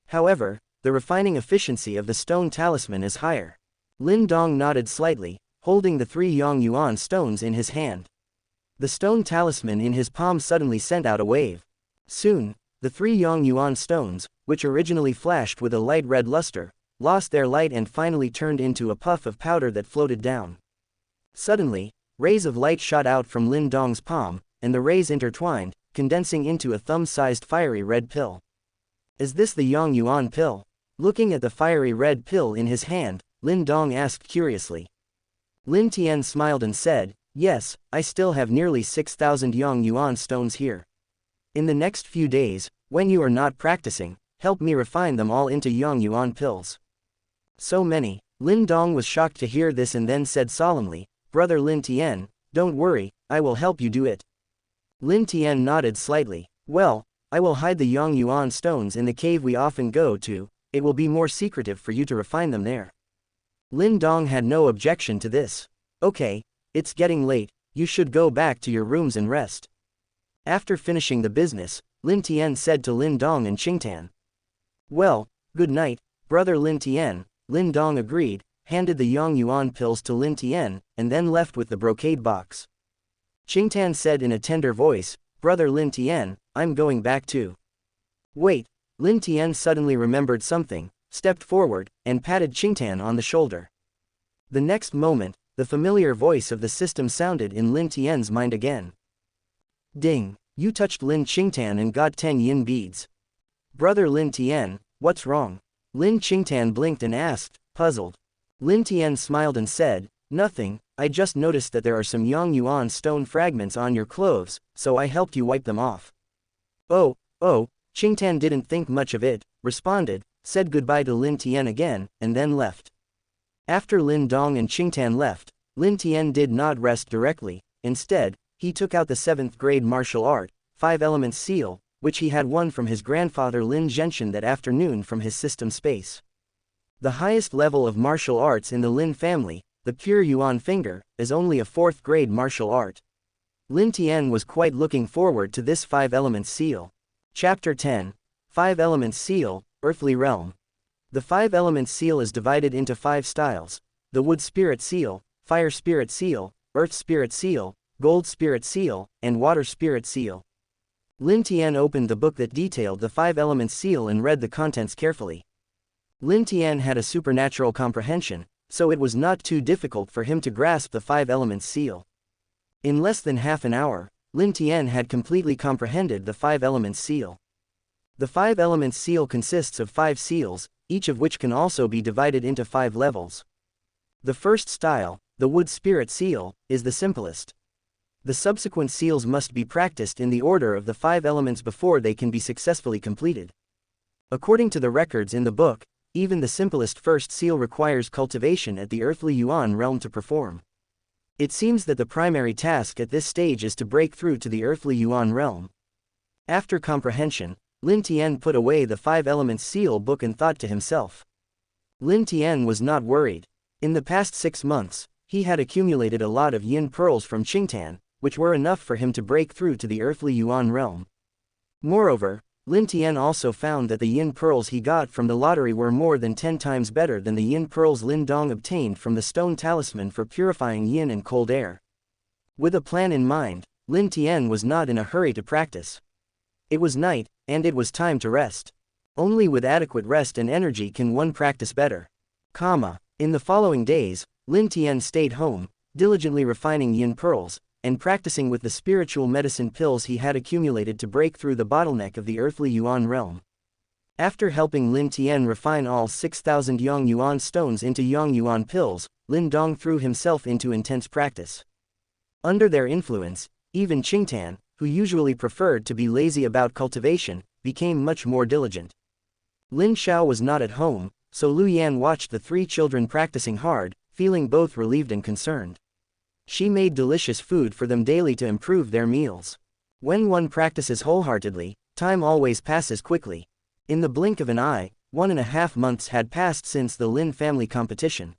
However, the refining efficiency of the stone talisman is higher." Lin Dong nodded slightly, holding the 3 Yongyuan stones in his hand. The stone talisman in his palm suddenly sent out a wave. Soon, the 3 Yongyuan stones, which originally flashed with a light red luster, lost their light and finally turned into a puff of powder that floated down. Suddenly, rays of light shot out from Lin Dong's palm, and the rays intertwined, condensing into a thumb-sized fiery red pill. "Is this the Yongyuan pill?" Looking at the fiery red pill in his hand, Lin Dong asked curiously. Lin Tian smiled and said, "Yes, I still have nearly 6,000 Yongyuan stones here. In the next few days, when you are not practicing, help me refine them all into Yongyuan pills." "So many?" Lin Dong was shocked to hear this and then said solemnly, "Brother Lin Tian, don't worry, I will help you do it." Lin Tian nodded slightly. "Well, I will hide the Yongyuan stones in the cave we often go to, it will be more secretive for you to refine them there." Lin Dong had no objection to this. "Okay, it's getting late, you should go back to your rooms and rest." After finishing the business, Lin Tian said to Lin Dong and Qingtan. Well, good night, brother Lin Tian. Lin Dong agreed, handed the Yang Yuan pills to Lin Tian, and then left with the brocade box. Qingtan said in a tender voice, brother Lin Tian, I'm going back too. Wait, Lin Tian suddenly remembered something, stepped forward, and patted Qingtan on the shoulder. The next moment, the familiar voice of the system sounded in Lin Tian's mind again. Ding, you touched Lin Qingtan and got 10 yin beads. Brother Lin Tian, what's wrong? Lin Qingtan blinked and asked, puzzled. Lin Tian smiled and said, nothing, I just noticed that there are some Yang Yuan stone fragments on your clothes, so I helped you wipe them off. Oh, Qingtan didn't think much of it, responded, said goodbye to Lin Tian again, and then left. After Lin Dong and Qingtan left, Lin Tian did not rest directly. Instead, he took out the 7th grade martial art, 5 elements seal, which he had won from his grandfather Lin Zhenshin that afternoon from his system space. The highest level of martial arts in the Lin family, the pure Yuan finger, is only a 4th grade martial art. Lin Tian was quite looking forward to this 5 elements seal. Chapter 10. 5 elements seal, Earthly Realm. The 5 elements seal is divided into 5 styles: the Wood Spirit Seal, Fire Spirit Seal, Earth Spirit Seal, Gold Spirit Seal, and Water Spirit Seal. Lin Tian opened the book that detailed the 5 elements seal and read the contents carefully. Lin Tian had a supernatural comprehension, so it was not too difficult for him to grasp the 5 elements seal. In less than half an hour, Lin Tian had completely comprehended the 5 elements seal. The 5 elements seal consists of 5 seals, each of which can also be divided into 5 levels. The first style, the Wood Spirit Seal, is the simplest. The subsequent seals must be practiced in the order of the 5 elements before they can be successfully completed. According to the records in the book, even the simplest first seal requires cultivation at the earthly Yuan realm to perform. It seems that the primary task at this stage is to break through to the earthly Yuan realm. After comprehension, Lin Tian put away the 5 elements seal book and thought to himself. Lin Tian was not worried. In the past 6 months, he had accumulated a lot of yin pearls from Qingtan, which were enough for him to break through to the earthly Yuan realm. Moreover, Lin Tian also found that the yin pearls he got from the lottery were more than 10 times better than the yin pearls Lin Dong obtained from the stone talisman for purifying yin and cold air. With a plan in mind, Lin Tian was not in a hurry to practice. It was night, and it was time to rest. Only with adequate rest and energy can one practice better. In the following days, Lin Tian stayed home, diligently refining yin pearls, and practicing with the spiritual medicine pills he had accumulated to break through the bottleneck of the earthly Yuan realm. After helping Lin Tian refine all 6,000 Yang Yuan stones into Yang Yuan pills, Lin Dong threw himself into intense practice. Under their influence, even Qingtan, who usually preferred to be lazy about cultivation, became much more diligent. Lin Xiao was not at home, so Lu Yan watched the 3 children practicing hard, feeling both relieved and concerned. She made delicious food for them daily to improve their meals. When one practices wholeheartedly, time always passes quickly. In the blink of an eye, 1.5 months had passed since the Lin family competition.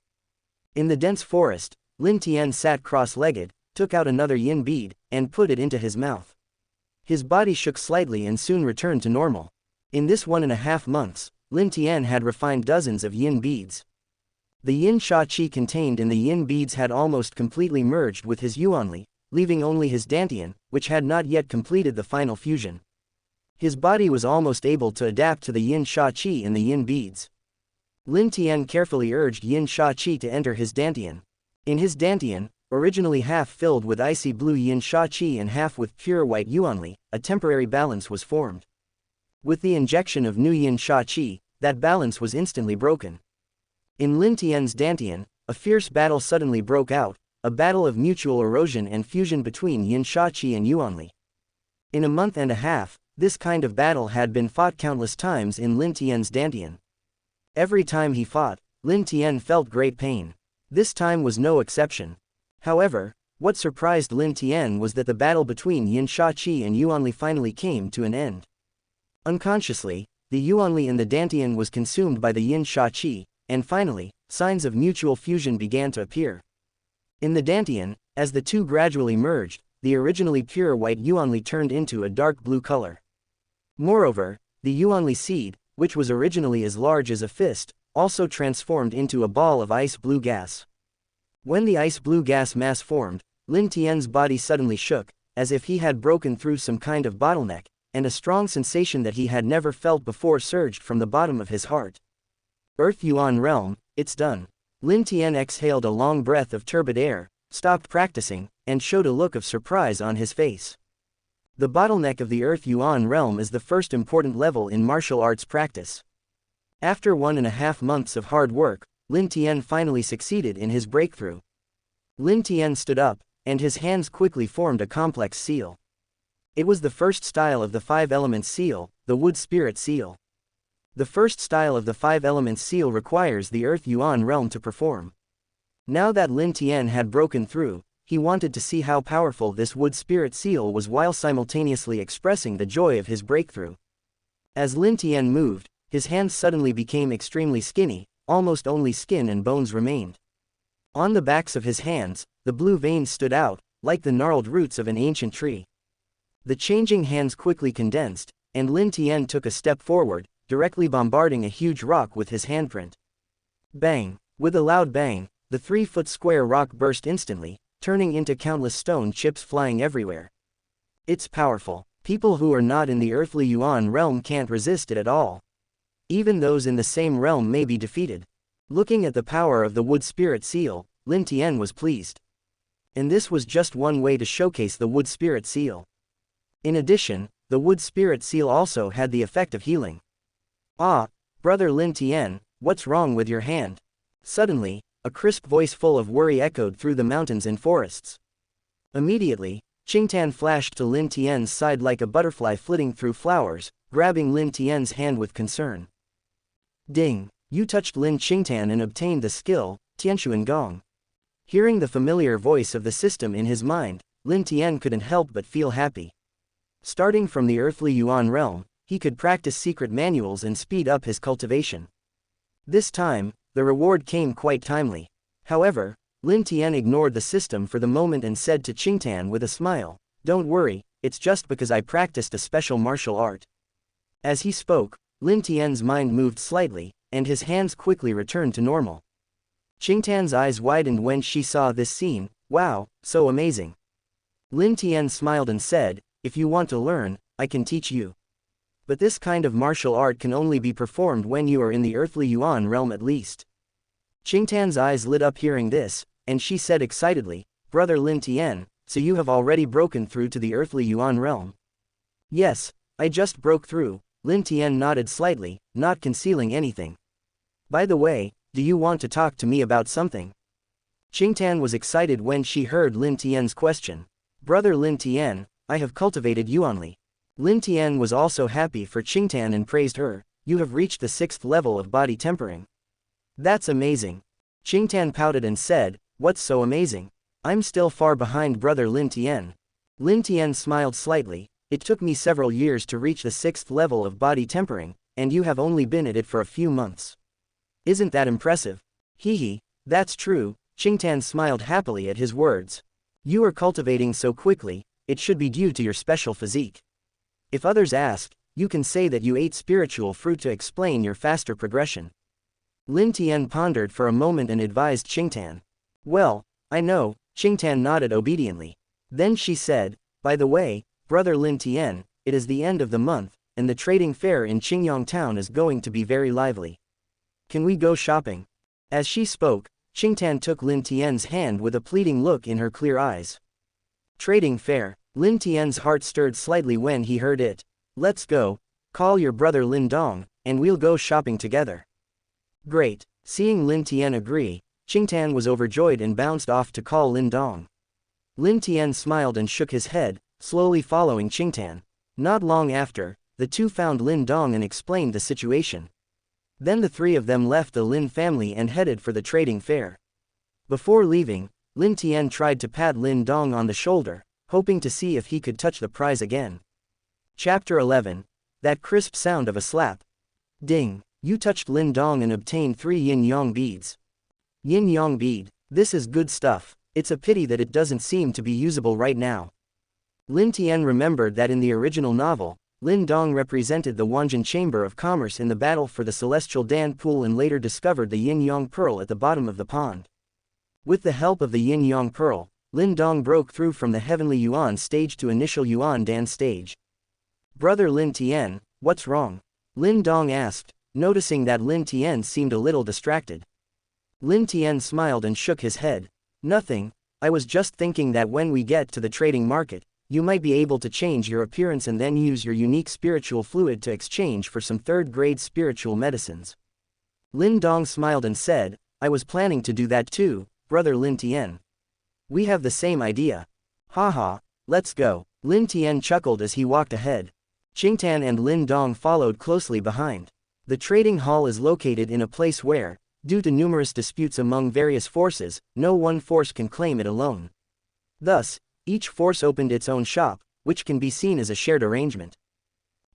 In the dense forest, Lin Tian sat cross-legged, took out another yin bead, and put it into his mouth. His body shook slightly and soon returned to normal. In this 1.5 months, Lin Tian had refined dozens of yin beads. The yin sha qi contained in the yin beads had almost completely merged with his yuanli, leaving only his dantian, which had not yet completed the final fusion. His body was almost able to adapt to the yin sha qi in the yin beads. Lin Tian carefully urged yin sha qi to enter his dantian. In his dantian, originally half filled with icy blue yin sha qi and half with pure white yuanli, a temporary balance was formed. With the injection of new yin sha qi, that balance was instantly broken. In Lin Tian's dantian, a fierce battle suddenly broke out, a battle of mutual erosion and fusion between yin sha qi and yuanli. In a month and a half, this kind of battle had been fought countless times in Lin Tian's dantian. Every time he fought, Lin Tian felt great pain. This time was no exception. However, what surprised Lin Tian was that the battle between yin sha qi and yuanli finally came to an end. Unconsciously, the yuanli in the dantian was consumed by the yin sha qi, and finally, signs of mutual fusion began to appear. In the dantian, as the two gradually merged, the originally pure white yuanli turned into a dark blue color. Moreover, the yuanli seed, which was originally as large as a fist, also transformed into a ball of ice blue gas. When the ice blue gas mass formed, Lin Tian's body suddenly shook, as if he had broken through some kind of bottleneck, and a strong sensation that he had never felt before surged from the bottom of his heart. Earth Yuan Realm, it's done. Lin Tian exhaled a long breath of turbid air, stopped practicing, and showed a look of surprise on his face. The bottleneck of the Earth Yuan Realm is the first important level in martial arts practice. After 1.5 months of hard work, Lin Tian finally succeeded in his breakthrough. Lin Tian stood up, and his hands quickly formed a complex seal. It was the first style of the 5 elements seal, the wood spirit seal. The first style of the 5 elements seal requires the Earth Yuan Realm to perform. Now that Lin Tian had broken through, he wanted to see how powerful this wood spirit seal was while simultaneously expressing the joy of his breakthrough. As Lin Tian moved, his hands suddenly became extremely skinny, almost only skin and bones remained. On the backs of his hands, the blue veins stood out, like the gnarled roots of an ancient tree. The changing hands quickly condensed, and Lin Tian took a step forward, directly bombarding a huge rock with his handprint. Bang! With a loud bang, the 3-foot square rock burst instantly, turning into countless stone chips flying everywhere. It's powerful. People who are not in the earthly Yuan realm can't resist it at all. Even those in the same realm may be defeated. Looking at the power of the wood spirit seal, Lin Tian was pleased. And this was just one way to showcase the wood spirit seal. In addition, the wood spirit seal also had the effect of healing. Ah, brother Lin Tian, what's wrong with your hand? Suddenly, a crisp voice full of worry echoed through the mountains and forests. Immediately, Qingtan flashed to Lin Tian's side like a butterfly flitting through flowers, grabbing Lin Tian's hand with concern. Ding! You touched Lin Qingtan and obtained the skill, Tianshuan Gong. Hearing the familiar voice of the system in his mind, Lin Tian couldn't help but feel happy. Starting from the earthly Yuan realm, he could practice secret manuals and speed up his cultivation. This time, the reward came quite timely. However, Lin Tian ignored the system for the moment and said to Qingtan with a smile, "Don't worry, it's just because I practiced a special martial art." As he spoke, Lin Tian's mind moved slightly, and his hands quickly returned to normal. Qingtan's eyes widened when she saw this scene. Wow, so amazing. Lin Tian smiled and said, "If you want to learn, I can teach you. But this kind of martial art can only be performed when you are in the earthly Yuan realm at least." Qingtan's eyes lit up hearing this, and she said excitedly, "Brother Lin Tian, so you have already broken through to the earthly Yuan realm?" "Yes, I just broke through." Lin Tian nodded slightly, not concealing anything. "By the way, do you want to talk to me about something?" Qingtan was excited when she heard Lin Tian's question. "Brother Lin Tian, I have cultivated Yuanli." Lin Tian was also happy for Qingtan and praised her. "You have reached the 6th level of body tempering." "That's amazing." Qingtan pouted and said, "What's so amazing? I'm still far behind brother Lin Tian." Lin Tian smiled slightly. "It took me several years to reach the 6th level of body tempering, and you have only been at it for a few months. Isn't that impressive?" "Hehe, that's true." Qingtan smiled happily at his words. "You are cultivating so quickly, it should be due to your special physique. If others ask, you can say that you ate spiritual fruit to explain your faster progression." Lin Tian pondered for a moment and advised Qingtan. "Well, I know." Qingtan nodded obediently. Then she said, "By the way, brother Lin Tian, it is the end of the month, and the trading fair in Qingyang town is going to be very lively. Can we go shopping?" As she spoke, Qingtan took Lin Tian's hand with a pleading look in her clear eyes. Trading fair. Lin Tian's heart stirred slightly when he heard it. "Let's go. Call your brother Lin Dong, and we'll go shopping together." "Great." Seeing Lin Tian agree, Qingtan was overjoyed and bounced off to call Lin Dong. Lin Tian smiled and shook his head, slowly following Qingtan. Not long after, the two found Lin Dong and explained the situation. Then the 3 of them left the Lin family and headed for the trading fair. Before leaving, Lin Tian tried to pat Lin Dong on the shoulder, hoping to see if he could touch the prize again. Chapter 11. That crisp sound of a slap. Ding! You touched Lin Dong and obtained 3 yin-yang beads. Yin-yang bead. This is good stuff. It's a pity that it doesn't seem to be usable right now. Lin Tian remembered that in the original novel, Lin Dong represented the Wanjin Chamber of Commerce in the battle for the Celestial Dan Pool and later discovered the Yin-Yang Pearl at the bottom of the pond. With the help of the Yin-Yang Pearl, Lin Dong broke through from the Heavenly Yuan stage to initial Yuan Dan stage. "Brother Lin Tian, what's wrong?" Lin Dong asked, noticing that Lin Tian seemed a little distracted. Lin Tian smiled and shook his head. "Nothing, I was just thinking that when we get to the trading market, you might be able to change your appearance and then use your unique spiritual fluid to exchange for some third-grade spiritual medicines." Lin Dong smiled and said, "I was planning to do that too, Brother Lin Tian. We have the same idea. Haha, let's go." Lin Tian chuckled as he walked ahead. Qingtan and Lin Dong followed closely behind. The trading hall is located in a place where, due to numerous disputes among various forces, no one force can claim it alone. Thus, each force opened its own shop, which can be seen as a shared arrangement.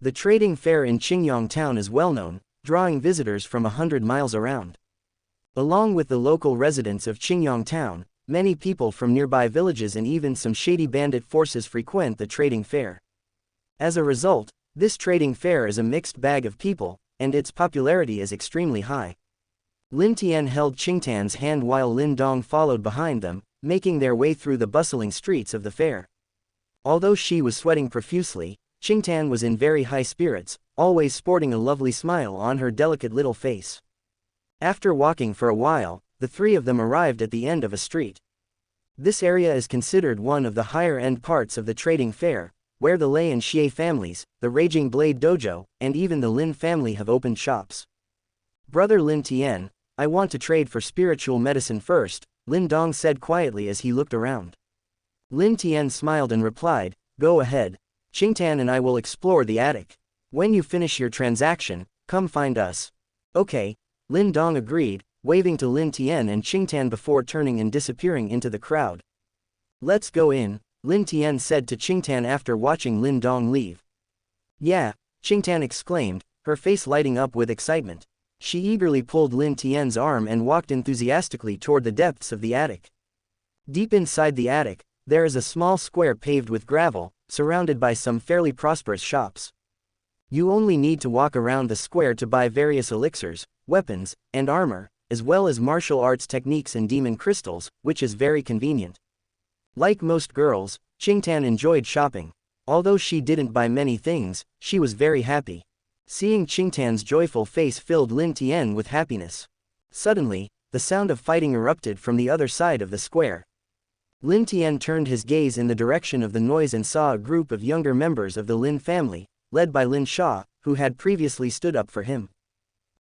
The trading fair in Qingyang town is well known, drawing visitors from 100 miles around. Along with the local residents of Qingyang town, many people from nearby villages and even some shady bandit forces frequent the trading fair. As a result, this trading fair is a mixed bag of people, and its popularity is extremely high. Lin Tian held Qingtan's hand while Lin Dong followed behind them, making their way through the bustling streets of the fair. Although she was sweating profusely, Qingtan was in very high spirits, always sporting a lovely smile on her delicate little face. After walking for a while, the three of them arrived at the end of a street. This area is considered one of the higher-end parts of the trading fair, where the Lei and Xie families, the Raging Blade Dojo, and even the Lin family have opened shops. "Brother Lin Tian, I want to trade for spiritual medicine first," Lin Dong said quietly as he looked around. Lin Tian smiled and replied, "Go ahead. Qingtan and I will explore the attic. When you finish your transaction, come find us." "Okay," Lin Dong agreed, waving to Lin Tian and Qingtan before turning and disappearing into the crowd. "Let's go in," Lin Tian said to Qingtan after watching Lin Dong leave. "Yeah," Qingtan exclaimed, her face lighting up with excitement. She eagerly pulled Lin Tian's arm and walked enthusiastically toward the depths of the attic. Deep inside the attic, there is a small square paved with gravel, surrounded by some fairly prosperous shops. You only need to walk around the square to buy various elixirs, weapons, and armor, as well as martial arts techniques and demon crystals, which is very convenient. Like most girls, Qingtan enjoyed shopping. Although she didn't buy many things, she was very happy. Seeing Qingtan's joyful face filled Lin Tian with happiness. Suddenly, the sound of fighting erupted from the other side of the square. Lin Tian turned his gaze in the direction of the noise and saw a group of younger members of the Lin family, led by Lin Sha, who had previously stood up for him.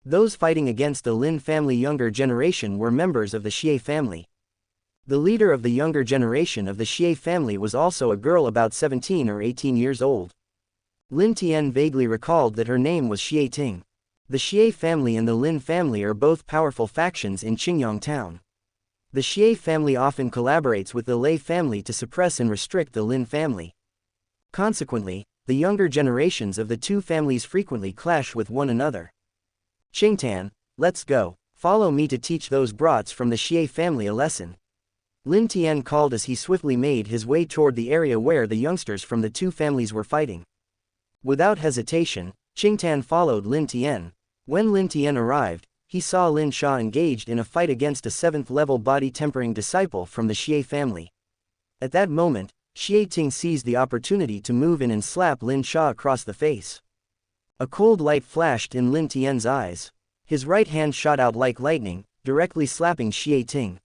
Those fighting against the Lin family younger generation were members of the Xie family. The leader of the younger generation of the Xie family was also a girl about 17 or 18 years old. Lin Tian vaguely recalled that her name was Xie Ting. The Xie family and the Lin family are both powerful factions in Qingyang town. The Xie family often collaborates with the Lei family to suppress and restrict the Lin family. Consequently, the younger generations of the two families frequently clash with one another. "Qingtan, let's go. Follow me to teach those brats from the Xie family a lesson," Lin Tian called as he swiftly made his way toward the area where the youngsters from the two families were fighting. Without hesitation, Qingtan followed Lin Tian. When Lin Tian arrived, he saw Lin Sha engaged in a fight against a 7th-level body-tempering disciple from the Xie family. At that moment, Xie Ting seized the opportunity to move in and slap Lin Sha across the face. A cold light flashed in Lin Tian's eyes. His right hand shot out like lightning, directly slapping Xie Ting.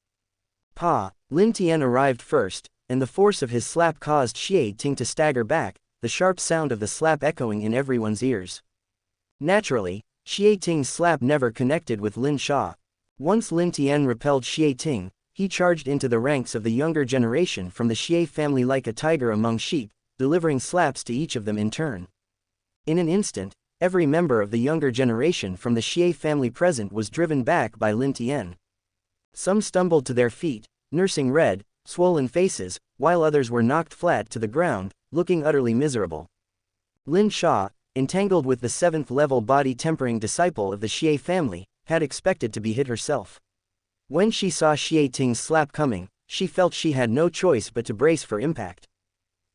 Pa! Lin Tian arrived first, and the force of his slap caused Xie Ting to stagger back, the sharp sound of the slap echoing in everyone's ears. Naturally, Xie Ting's slap never connected with Lin Sha. Once Lin Tian repelled Xie Ting, he charged into the ranks of the younger generation from the Xie family like a tiger among sheep, delivering slaps to each of them in turn. In an instant, every member of the younger generation from the Xie family present was driven back by Lin Tian. Some stumbled to their feet, nursing red, swollen faces, while others were knocked flat to the ground, looking utterly miserable. Lin Sha, entangled with the 7th-level body-tempering disciple of the Xie family, had expected to be hit herself. When she saw Xie Ting's slap coming, she felt she had no choice but to brace for impact.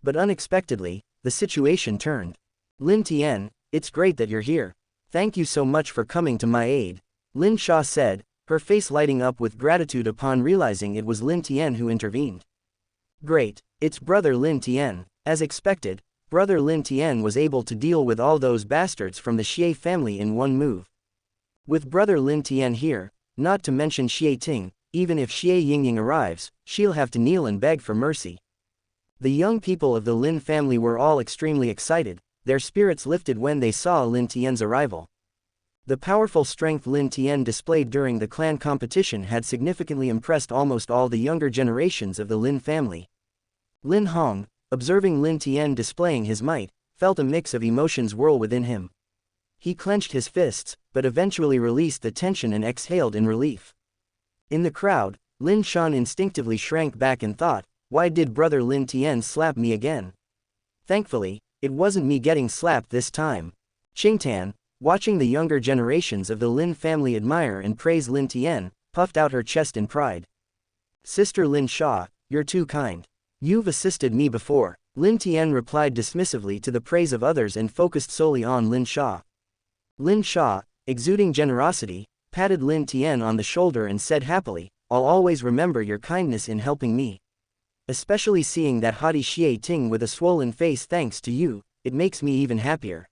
But unexpectedly, the situation turned. Lin Tian, it's great that you're here. Thank you so much for coming to my aid, Lin Sha said, her face lighting up with gratitude upon realizing it was Lin Tian who intervened. Great, it's brother Lin Tian. As expected, brother Lin Tian was able to deal with all those bastards from the Xie family in one move. With brother Lin Tian here, not to mention Xie Ting, even if Xie Yingying arrives, she'll have to kneel and beg for mercy. The young people of the Lin family were all extremely excited, their spirits lifted when they saw Lin Tian's arrival. The powerful strength Lin Tian displayed during the clan competition had significantly impressed almost all the younger generations of the Lin family. Lin Hong, observing Lin Tian displaying his might, felt a mix of emotions whirl within him. He clenched his fists, but eventually released the tension and exhaled in relief. In the crowd, Lin Shan instinctively shrank back and thought, why did brother Lin Tian slap me again? Thankfully, it wasn't me getting slapped this time. Qingtan, watching the younger generations of the Lin family admire and praise Lin Tian, puffed out her chest in pride. Sister Lin Sha, you're too kind. You've assisted me before, Lin Tian replied dismissively to the praise of others and focused solely on Lin Sha. Lin Sha, exuding generosity, patted Lin Tian on the shoulder and said happily, I'll always remember your kindness in helping me. Especially seeing that haughty Xie Ting with a swollen face thanks to you, it makes me even happier.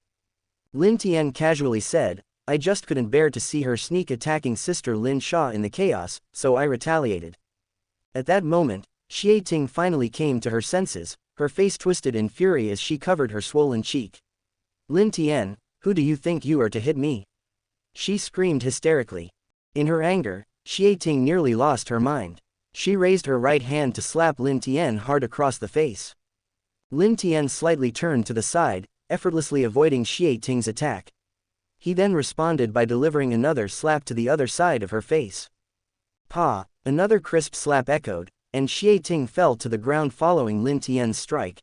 Lin Tian casually said, I just couldn't bear to see her sneak attacking sister Lin Sha in the chaos, so I retaliated. At that moment, Xie Ting finally came to her senses, her face twisted in fury as she covered her swollen cheek. Lin Tian, who do you think you are to hit me? She screamed hysterically. In her anger, Xie Ting nearly lost her mind. She raised her right hand to slap Lin Tian hard across the face. Lin Tian slightly turned to the side, effortlessly avoiding Xie Ting's attack. He then responded by delivering another slap to the other side of her face. Pa! Another crisp slap echoed, and Xie Ting fell to the ground following Lin Tian's strike.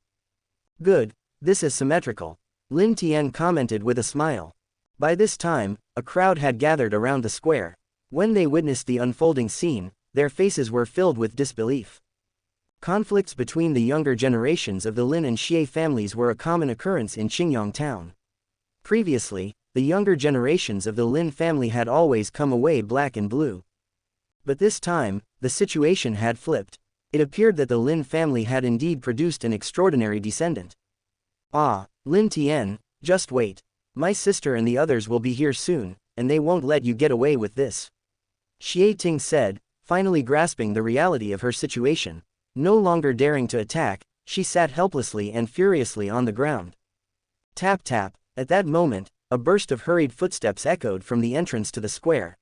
Good, this is symmetrical, Lin Tian commented with a smile. By this time, a crowd had gathered around the square. When they witnessed the unfolding scene, their faces were filled with disbelief. Conflicts between the younger generations of the Lin and Xie families were a common occurrence in Qingyang town. Previously, the younger generations of the Lin family had always come away black and blue. But this time, the situation had flipped. It appeared that the Lin family had indeed produced an extraordinary descendant. Ah, Lin Tian, just wait. My sister and the others will be here soon, and they won't let you get away with this. Xie Ting said, finally grasping the reality of her situation. No longer daring to attack, she sat helplessly and furiously on the ground. Tap tap, at that moment, a burst of hurried footsteps echoed from the entrance to the square.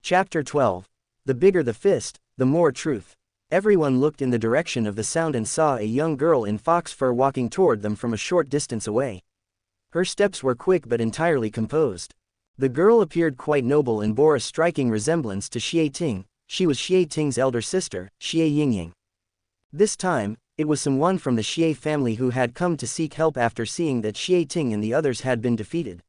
Chapter 12. The bigger the fist, the more truth. Everyone looked in the direction of the sound and saw a young girl in fox fur walking toward them from a short distance away. Her steps were quick but entirely composed. The girl appeared quite noble and bore a striking resemblance to Xie Ting. She was Xie Ting's elder sister, Xie Yingying. This time, it was someone from the Xie family who had come to seek help after seeing that Xie Ting and the others had been defeated.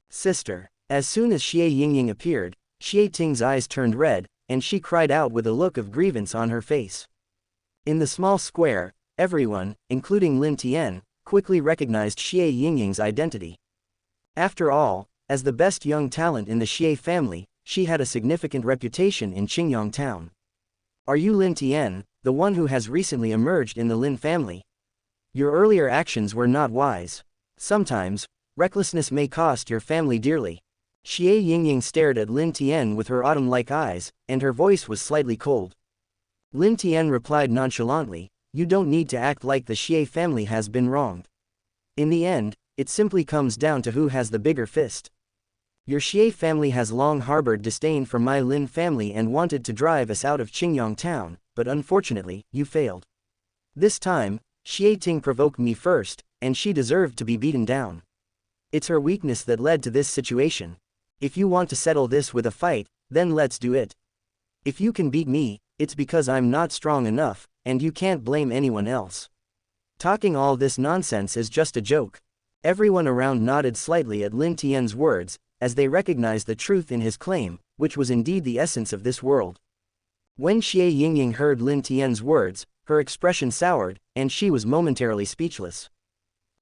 Sister. As soon as Xie Yingying appeared, Xie Ting's eyes turned red, and she cried out with a look of grievance on her face. In the small square, everyone, including Lin Tian, quickly recognized Xie Yingying's identity. After all, as the best young talent in the Xie family, she had a significant reputation in Qingyang town. Are you Lin Tian, the one who has recently emerged in the Lin family? Your earlier actions were not wise. Sometimes, recklessness may cost your family dearly. Xie Yingying stared at Lin Tian with her autumn-like eyes, and her voice was slightly cold. Lin Tian replied nonchalantly, you don't need to act like the Xie family has been wronged. In the end, it simply comes down to who has the bigger fist. Your Xie family has long harbored disdain for my Lin family and wanted to drive us out of Qingyang town, but unfortunately, you failed. This time, Xie Ting provoked me first, and she deserved to be beaten down. It's her weakness that led to this situation. If you want to settle this with a fight, then let's do it. If you can beat me, it's because I'm not strong enough, and you can't blame anyone else. Talking all this nonsense is just a joke. Everyone around nodded slightly at Lin Tian's words, as they recognized the truth in his claim, which was indeed the essence of this world. When Xie Yingying heard Lin Tian's words, her expression soured, and she was momentarily speechless.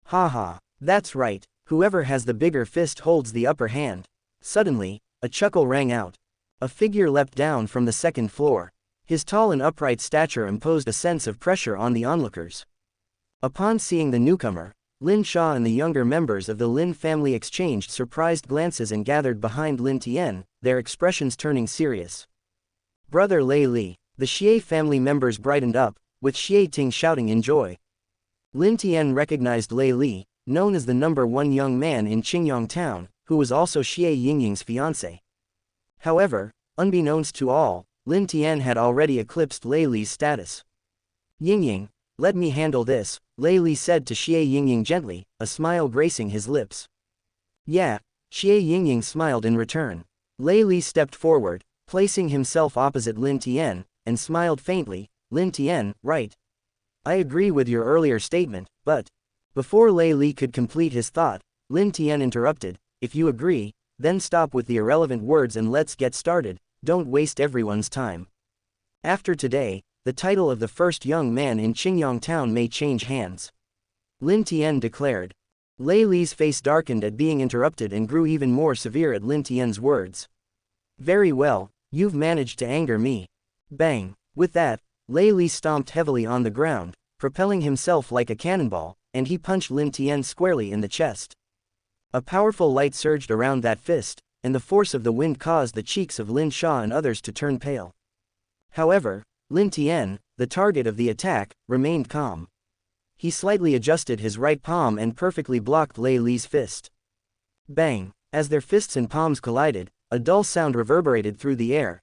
Haha, that's right, whoever has the bigger fist holds the upper hand. Suddenly, a chuckle rang out. A figure leapt down from the second floor. His tall and upright stature imposed a sense of pressure on the onlookers. Upon seeing the newcomer, Lin Sha and the younger members of the Lin family exchanged surprised glances and gathered behind Lin Tian, their expressions turning serious. Brother Lei Li. The Xie family members brightened up, with Xie Ting shouting in joy. Lin Tian recognized Lei Li, known as the #1 young man in Qingyang town, who was also Xie Yingying's fiancé. However, unbeknownst to all, Lin Tian had already eclipsed Lei Li's status. Yingying, let me handle this, Lei Li said to Xie Yingying gently, a smile gracing his lips. Yeah, Xie Yingying smiled in return. Lei Li stepped forward, placing himself opposite Lin Tian, and smiled faintly. Lin Tian, right. I agree with your earlier statement, but... Before Lei Li could complete his thought, Lin Tian interrupted, if you agree, then stop with the irrelevant words and let's get started, don't waste everyone's time. After today, the title of the first young man in Qingyang town may change hands. Lin Tian declared. Lei Li's face darkened at being interrupted and grew even more severe at Lin Tian's words. Very well, you've managed to anger me. Bang! With that, Lei Li stomped heavily on the ground, propelling himself like a cannonball, and he punched Lin Tian squarely in the chest. A powerful light surged around that fist, and the force of the wind caused the cheeks of Lin Sha and others to turn pale. However, Lin Tian, the target of the attack, remained calm. He slightly adjusted his right palm and perfectly blocked Lei Li's fist. Bang! As their fists and palms collided, a dull sound reverberated through the air.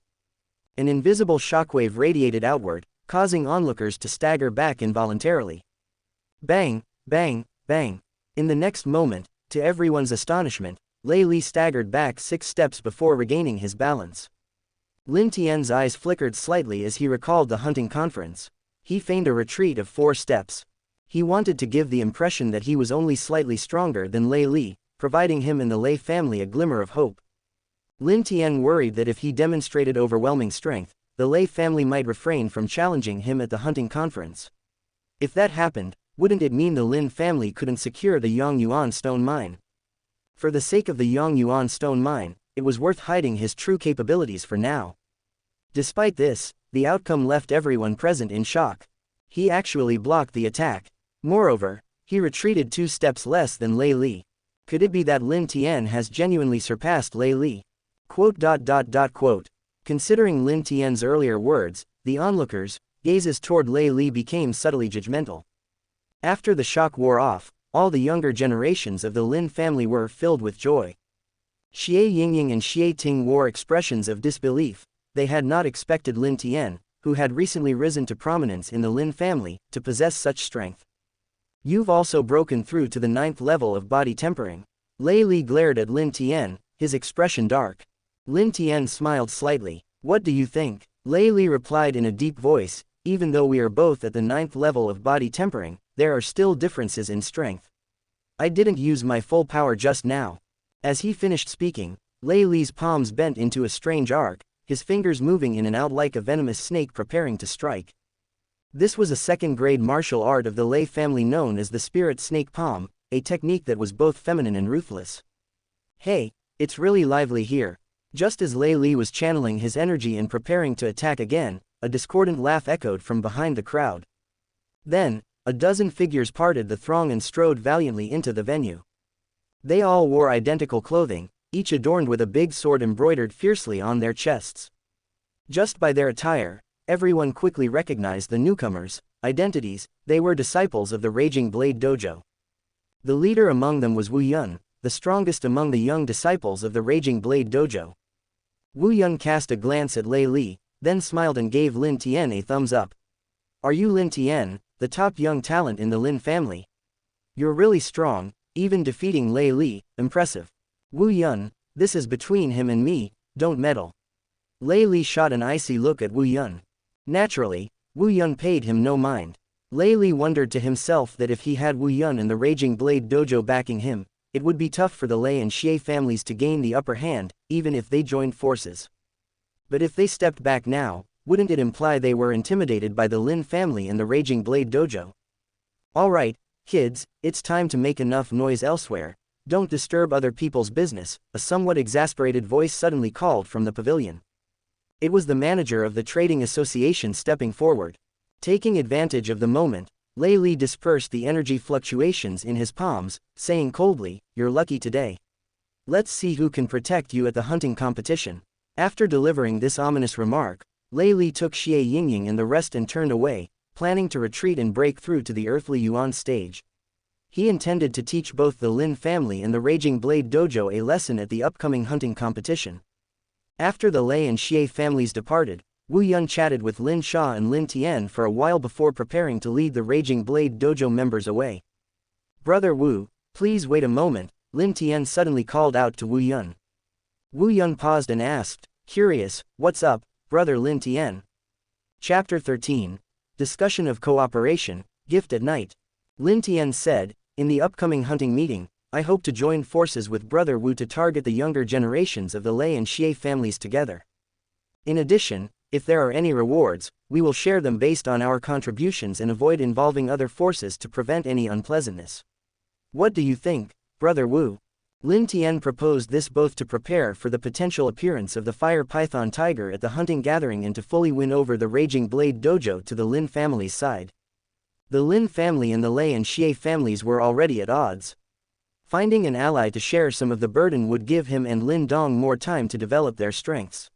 An invisible shockwave radiated outward, causing onlookers to stagger back involuntarily. Bang! Bang! Bang! In the next moment, to everyone's astonishment, Lei Li staggered back 6 steps before regaining his balance. Lin Tian's eyes flickered slightly as he recalled the hunting conference. He feigned a retreat of 4 steps. He wanted to give the impression that he was only slightly stronger than Lei Li, providing him and the Lei family a glimmer of hope. Lin Tian worried that if he demonstrated overwhelming strength, the Lei family might refrain from challenging him at the hunting conference. If that happened, wouldn't it mean the Lin family couldn't secure the Yongyuan stone mine? For the sake of the Yongyuan stone mine, it was worth hiding his true capabilities for now. Despite this, the outcome left everyone present in shock. He actually blocked the attack. Moreover, he retreated 2 steps less than Lei Li. Could it be that Lin Tian has genuinely surpassed Lei Li? Considering Lin Tian's earlier words, the onlookers' gazes toward Lei Li became subtly judgmental. After the shock wore off, all the younger generations of the Lin family were filled with joy. Xie Yingying and Xie Ting wore expressions of disbelief. They had not expected Lin Tian, who had recently risen to prominence in the Lin family, to possess such strength. You've also broken through to the 9th level of body tempering. Lei Li glared at Lin Tian, his expression dark. Lin Tian smiled slightly. What do you think? Lei Li replied in a deep voice, even though we are both at the 9th level of body tempering, there are still differences in strength. I didn't use my full power just now. As he finished speaking, Lei Li's palms bent into a strange arc, his fingers moving in and out like a venomous snake preparing to strike. This was a second-grade martial art of the Lei family known as the Spirit Snake Palm, a technique that was both feminine and ruthless. Hey, it's really lively here. Just as Lei Li was channeling his energy and preparing to attack again, a discordant laugh echoed from behind the crowd. Then, a dozen figures parted the throng and strode valiantly into the venue. They all wore identical clothing, each adorned with a big sword embroidered fiercely on their chests. Just by their attire, everyone quickly recognized the newcomers' identities. They were disciples of the Raging Blade Dojo. The leader among them was Wu Yun, the strongest among the young disciples of the Raging Blade Dojo. Wu Yun cast a glance at Lei Li, then smiled and gave Lin Tian a thumbs up. Are you Lin Tian, the top young talent in the Lin family? You're really strong, even defeating Lei Li, impressive. Wu Yun, this is between him and me, don't meddle. Lei Li shot an icy look at Wu Yun. Naturally, Wu Yun paid him no mind. Lei Li wondered to himself that if he had Wu Yun and the Raging Blade Dojo backing him, it would be tough for the Lei and Xie families to gain the upper hand, even if they joined forces. But if they stepped back now, wouldn't it imply they were intimidated by the Lin family and the Raging Blade Dojo? Alright, kids, it's time to make enough noise elsewhere. Don't disturb other people's business, a somewhat exasperated voice suddenly called from the pavilion. It was the manager of the trading association stepping forward. Taking advantage of the moment, Lei Li dispersed the energy fluctuations in his palms, saying coldly, "You're lucky today. Let's see who can protect you at the hunting competition." After delivering this ominous remark, Lei Li took Xie Yingying and the rest and turned away, planning to retreat and break through to the earthly Yuan stage. He intended to teach both the Lin family and the Raging Blade Dojo a lesson at the upcoming hunting competition. After the Lei and Xie families departed, Wu Yun chatted with Lin Sha and Lin Tian for a while before preparing to lead the Raging Blade Dojo members away. "Brother Wu, please wait a moment," Lin Tian suddenly called out to Wu Yun. Wu Yun paused and asked, curious, "What's up, brother Lin Tian?" Chapter 13. Discussion of Cooperation, Gift at Night. Lin Tian said, "In the upcoming hunting meeting, I hope to join forces with brother Wu to target the younger generations of the Lei and Xie families together. In addition, if there are any rewards, we will share them based on our contributions and avoid involving other forces to prevent any unpleasantness. What do you think, brother Wu?" Lin Tian proposed this both to prepare for the potential appearance of the Fire Python Tiger at the hunting gathering and to fully win over the Raging Blade Dojo to the Lin family's side. The Lin family and the Lei and Xie families were already at odds. Finding an ally to share some of the burden would give him and Lin Dong more time to develop their strengths.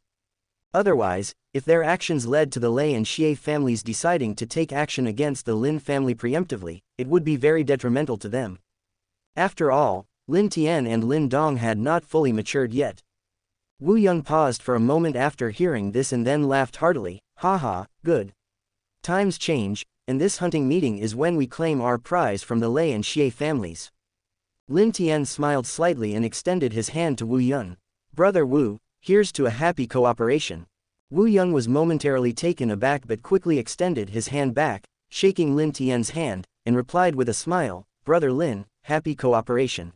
Otherwise, if their actions led to the Lei and Xie families deciding to take action against the Lin family preemptively, it would be very detrimental to them. After all, Lin Tian and Lin Dong had not fully matured yet. Wu Yun paused for a moment after hearing this and then laughed heartily, "Haha, good. Times change, and this hunting meeting is when we claim our prize from the Lei and Xie families." Lin Tian smiled slightly and extended his hand to Wu Yun. "Brother Wu, here's to a happy cooperation." Wu Yun was momentarily taken aback but quickly extended his hand back, shaking Lin Tian's hand, and replied with a smile, "Brother Lin, happy cooperation."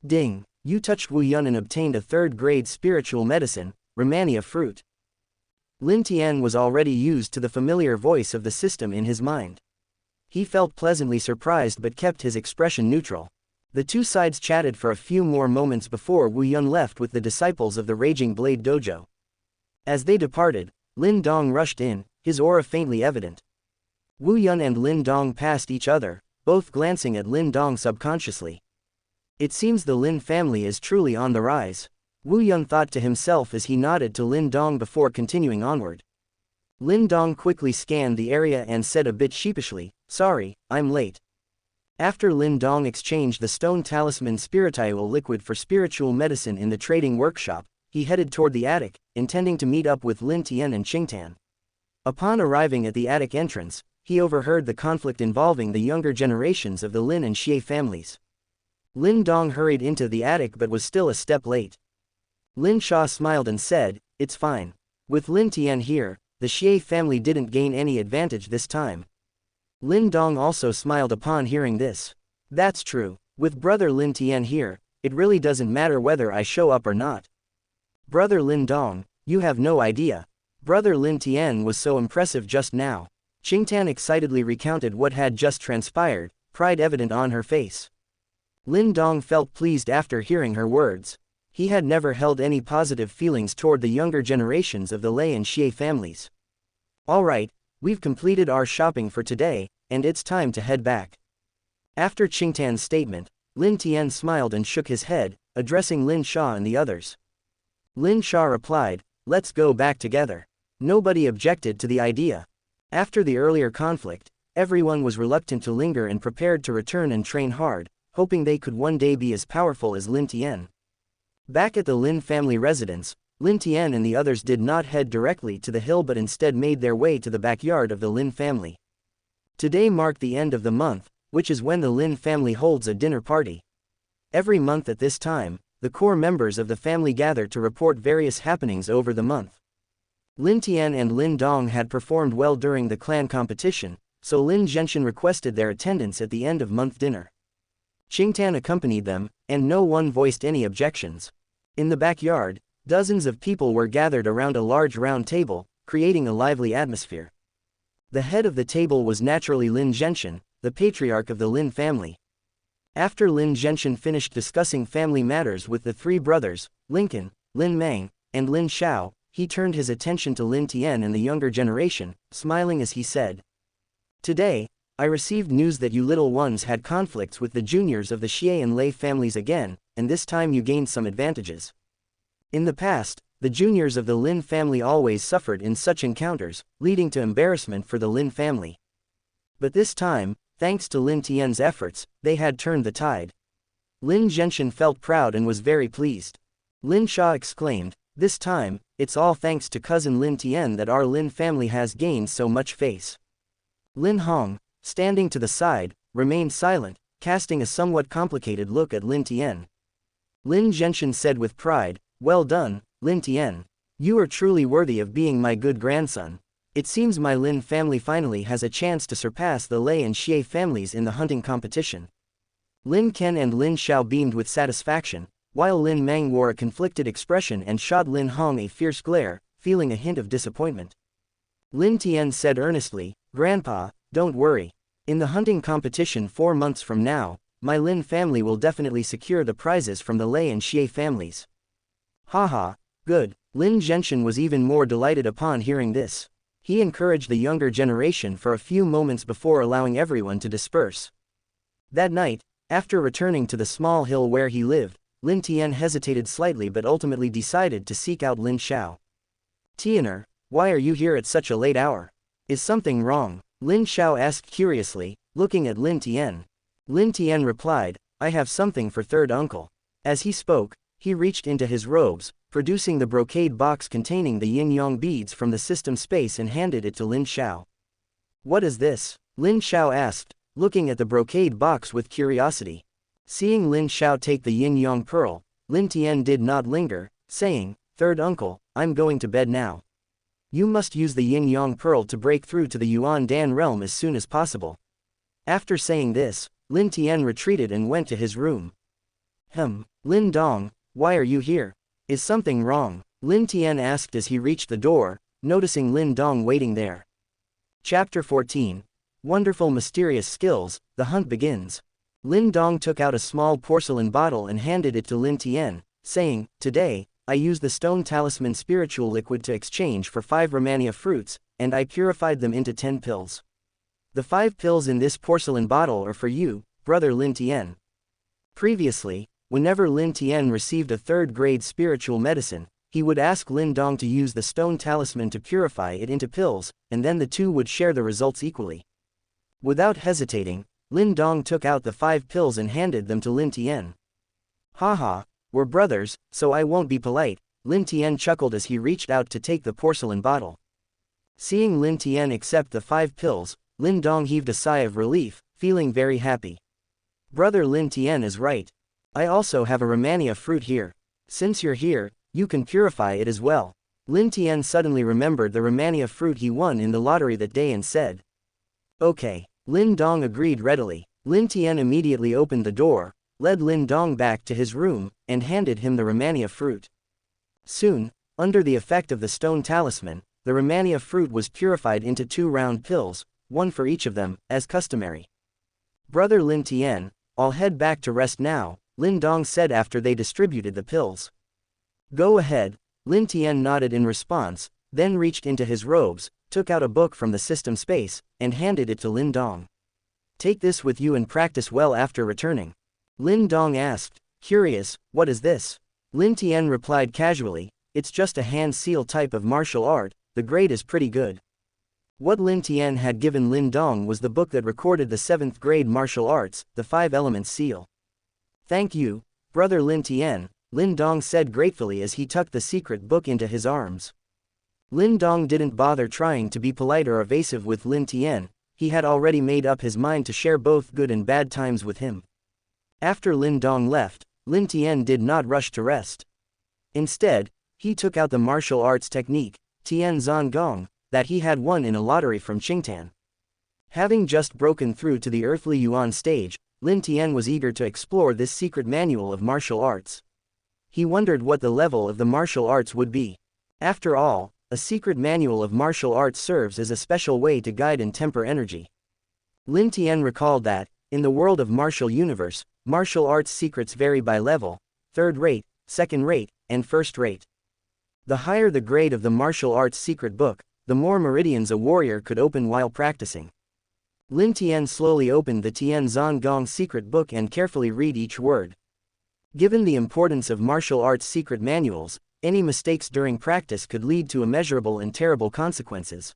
Ding! You touched Wu Yun and obtained a third-grade spiritual medicine, Romania fruit. Lin Tian was already used to the familiar voice of the system in his mind. He felt pleasantly surprised but kept his expression neutral. The two sides chatted for a few more moments before Wu Yun left with the disciples of the Raging Blade Dojo. As they departed, Lin Dong rushed in, his aura faintly evident. Wu Yun and Lin Dong passed each other, both glancing at Lin Dong subconsciously. It seems the Lin family is truly on the rise, Wu Yun thought to himself as he nodded to Lin Dong before continuing onward. Lin Dong quickly scanned the area and said a bit sheepishly, "Sorry, I'm late." After Lin Dong exchanged the stone talisman spiritual liquid for spiritual medicine in the trading workshop, he headed toward the attic, intending to meet up with Lin Tian and Qingtan. Upon arriving at the attic entrance, he overheard the conflict involving the younger generations of the Lin and Xie families. Lin Dong hurried into the attic but was still a step late. Lin Sha smiled and said, "It's fine. With Lin Tian here, the Xie family didn't gain any advantage this time." Lin Dong also smiled upon hearing this. "That's true. With brother Lin Tian here, it really doesn't matter whether I show up or not." "Brother Lin Dong, you have no idea. Brother Lin Tian was so impressive just now." Qingtan excitedly recounted what had just transpired, pride evident on her face. Lin Dong felt pleased after hearing her words. He had never held any positive feelings toward the younger generations of the Lei and Xie families. "Alright, we've completed our shopping for today, and it's time to head back." After Qingtan's statement, Lin Tian smiled and shook his head, addressing Lin Sha and the others. Lin Sha replied, "Let's go back together." Nobody objected to the idea. After the earlier conflict, everyone was reluctant to linger and prepared to return and train hard, hoping they could one day be as powerful as Lin Tian. Back at the Lin family residence, Lin Tian and the others did not head directly to the hill but instead made their way to the backyard of the Lin family. Today marked the end of the month, which is when the Lin family holds a dinner party. Every month at this time, the core members of the family gather to report various happenings over the month. Lin Tian and Lin Dong had performed well during the clan competition, so Lin Zhenshin requested their attendance at the end of month dinner. Qingtan accompanied them, and no one voiced any objections. In the backyard, dozens of people were gathered around a large round table, creating a lively atmosphere. The head of the table was naturally Lin Genshin, the patriarch of the Lin family. After Lin Genshin finished discussing family matters with the three brothers, Lincoln, Lin Mang, and Lin Xiao, he turned his attention to Lin Tian and the younger generation, smiling as he said, "Today, I received news that you little ones had conflicts with the juniors of the Xie and Lei families again, and this time you gained some advantages. In the past, the juniors of the Lin family always suffered in such encounters, leading to embarrassment for the Lin family. But this time, thanks to Lin Tian's efforts, they had turned the tide." Lin Genshin felt proud and was very pleased. Lin Sha exclaimed, "This time, it's all thanks to cousin Lin Tian that our Lin family has gained so much face." Lin Hong, standing to the side, remained silent, casting a somewhat complicated look at Lin Tian. Lin Genshin said with pride, "Well done, Lin Tian. You are truly worthy of being my good grandson. It seems my Lin family finally has a chance to surpass the Lei and Xie families in the hunting competition." Lin Ken and Lin Xiao beamed with satisfaction, while Lin Mang wore a conflicted expression and shot Lin Hong a fierce glare, feeling a hint of disappointment. Lin Tian said earnestly, "Grandpa, don't worry. In the hunting competition 4 months from now, my Lin family will definitely secure the prizes from the Lei and Xie families." "Haha, good." Lin Genshin was even more delighted upon hearing this. He encouraged the younger generation for a few moments before allowing everyone to disperse. That night, after returning to the small hill where he lived, Lin Tian hesitated slightly but ultimately decided to seek out Lin Xiao. "Tianer, why are you here at such a late hour? Is something wrong?" Lin Xiao asked curiously, looking at Lin Tian. Lin Tian replied, "I have something for third uncle." As he spoke, he reached into his robes, producing the brocade box containing the yin-yang beads from the system space and handed it to Lin Xiao. "What is this?" Lin Xiao asked, looking at the brocade box with curiosity. Seeing Lin Xiao take the yin-yang pearl, Lin Tian did not linger, saying, "Third uncle, I'm going to bed now. You must use the yin-yang pearl to break through to the Yuan Dan realm as soon as possible." After saying this, Lin Tian retreated and went to his room. Lin Dong, why are you here? Is something wrong?" Lin Tian asked as he reached the door, noticing Lin Dong waiting there. Chapter 14. Wonderful Mysterious Skills, The Hunt Begins. Lin Dong took out a small porcelain bottle and handed it to Lin Tian, saying, "Today, I used the stone talisman spiritual liquid to exchange for 5 Romania fruits, and I purified them into 10 pills. The 5 pills in this porcelain bottle are for you, brother Lin Tian." Previously, whenever Lin Tian received a 3rd-grade spiritual medicine, he would ask Lin Dong to use the stone talisman to purify it into pills, and then the two would share the results equally. Without hesitating, Lin Dong took out the 5 pills and handed them to Lin Tian. "Haha, we're brothers, so I won't be polite," Lin Tian chuckled as he reached out to take the porcelain bottle. Seeing Lin Tian accept the 5 pills, Lin Dong heaved a sigh of relief, feeling very happy. "Brother Lin Tian is right. I also have a Romania fruit here. Since you're here, you can purify it as well." Lin Tian suddenly remembered the Romania fruit he won in the lottery that day and said, "Okay." Lin Dong agreed readily. Lin Tian immediately opened the door, led Lin Dong back to his room, and handed him the Romania fruit. Soon, under the effect of the stone talisman, the Romania fruit was purified into 2 round pills, 1 for each of them, as customary. "Brother Lin Tian, I'll head back to rest now," Lin Dong said after they distributed the pills. "Go ahead," Lin Tian nodded in response, then reached into his robes, took out a book from the system space, and handed it to Lin Dong. "Take this with you and practice well after returning." Lin Dong asked, curious, "What is this?" Lin Tian replied casually, "It's just a hand seal type of martial art, the grade is pretty good." What Lin Tian had given Lin Dong was the book that recorded the 7th grade martial arts, the 5 Elements seal. "Thank you, brother Lin Tian," Lin Dong said gratefully as he tucked the secret book into his arms. Lin Dong didn't bother trying to be polite or evasive with Lin Tian, he had already made up his mind to share both good and bad times with him. After Lin Dong left, Lin Tian did not rush to rest. Instead, he took out the martial arts technique, Tian Zhan Gong, that he had won in a lottery from Qingtan. Having just broken through to the earthly Yuan stage, Lin Tian was eager to explore this secret manual of martial arts. He wondered what the level of the martial arts would be. After all, a secret manual of martial arts serves as a special way to guide and temper energy. Lin Tian recalled that, in the world of martial universe, martial arts secrets vary by level, third rate, second rate, and first rate. The higher the grade of the martial arts secret book, the more meridians a warrior could open while practicing. Lin Tian slowly opened the Tian Zhan Gong secret book and carefully read each word. Given the importance of martial arts secret manuals, any mistakes during practice could lead to immeasurable and terrible consequences.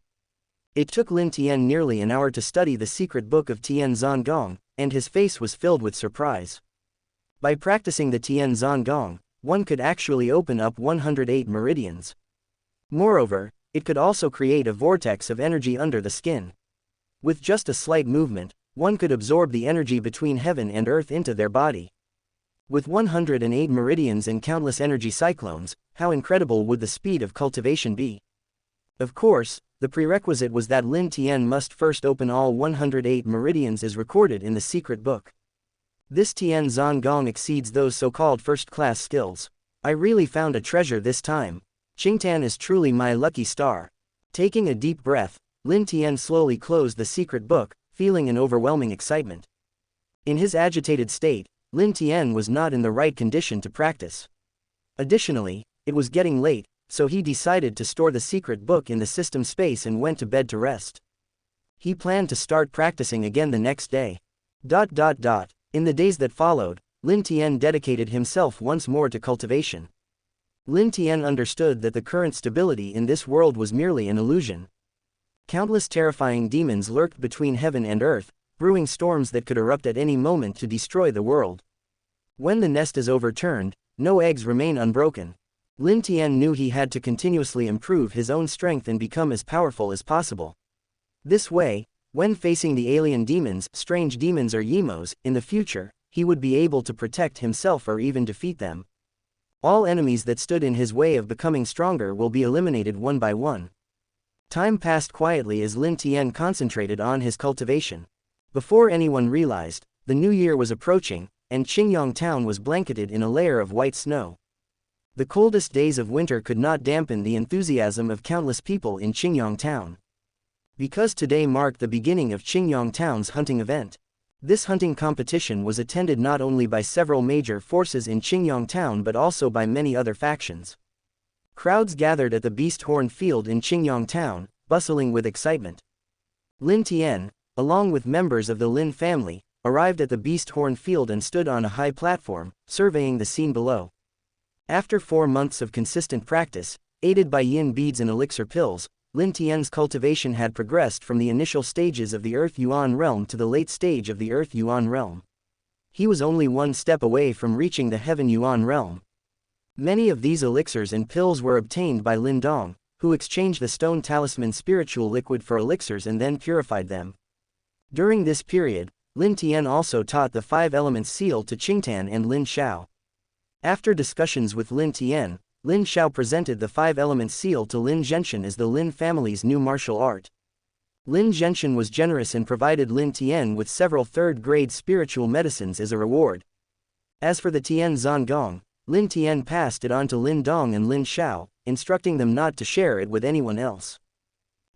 It took Lin Tian nearly an hour to study the secret book of Tian Zhan Gong, and his face was filled with surprise. By practicing the Tian Zhan Gong, one could actually open up 108 meridians. Moreover, it could also create a vortex of energy under the skin. With just a slight movement, one could absorb the energy between heaven and earth into their body. With 108 meridians and countless energy cyclones, how incredible would the speed of cultivation be? Of course, the prerequisite was that Lin Tian must first open all 108 meridians as recorded in the secret book. This Tian Zhan Gong exceeds those so-called first-class skills. I really found a treasure this time. Qingtan is truly my lucky star. Taking a deep breath, Lin Tian slowly closed the secret book, feeling an overwhelming excitement. In his agitated state, Lin Tian was not in the right condition to practice. Additionally, it was getting late, so he decided to store the secret book in the system space and went to bed to rest. He planned to start practicing again the next day. In the days that followed, Lin Tian dedicated himself once more to cultivation. Lin Tian understood that the current stability in this world was merely an illusion. Countless terrifying demons lurked between heaven and earth, brewing storms that could erupt at any moment to destroy the world. When the nest is overturned, no eggs remain unbroken. Lin Tian knew he had to continuously improve his own strength and become as powerful as possible. This way, when facing the alien demons, strange demons or Yimos, in the future, he would be able to protect himself or even defeat them. All enemies that stood in his way of becoming stronger will be eliminated one by one. Time passed quietly as Lin Tian concentrated on his cultivation. Before anyone realized, the new year was approaching, and Qingyang town was blanketed in a layer of white snow. The coldest days of winter could not dampen the enthusiasm of countless people in Qingyang town. Because today marked the beginning of Qingyang town's hunting event. This hunting competition was attended not only by several major forces in Qingyang town but also by many other factions. Crowds gathered at the Beast Horn field in Qingyang town, bustling with excitement. Lin Tian, along with members of the Lin family, arrived at the Beast Horn field and stood on a high platform, surveying the scene below. After 4 months of consistent practice, aided by yin beads and elixir pills, Lin Tian's cultivation had progressed from the initial stages of the Earth Yuan realm to the late stage of the Earth Yuan realm. He was only one step away from reaching the Heaven Yuan realm. Many of these elixirs and pills were obtained by Lin Dong, who exchanged the stone talisman spiritual liquid for elixirs and then purified them. During this period, Lin Tian also taught the 5 elements seal to Qingtan and Lin Xiao. After discussions with Lin Tian, Lin Xiao presented the 5 elements seal to Lin Zhenshin as the Lin family's new martial art. Lin Zhenshin was generous and provided Lin Tian with several third-grade spiritual medicines as a reward. As for the Tian Zhan Gong, Lin Tian passed it on to Lin Dong and Lin Xiao, instructing them not to share it with anyone else.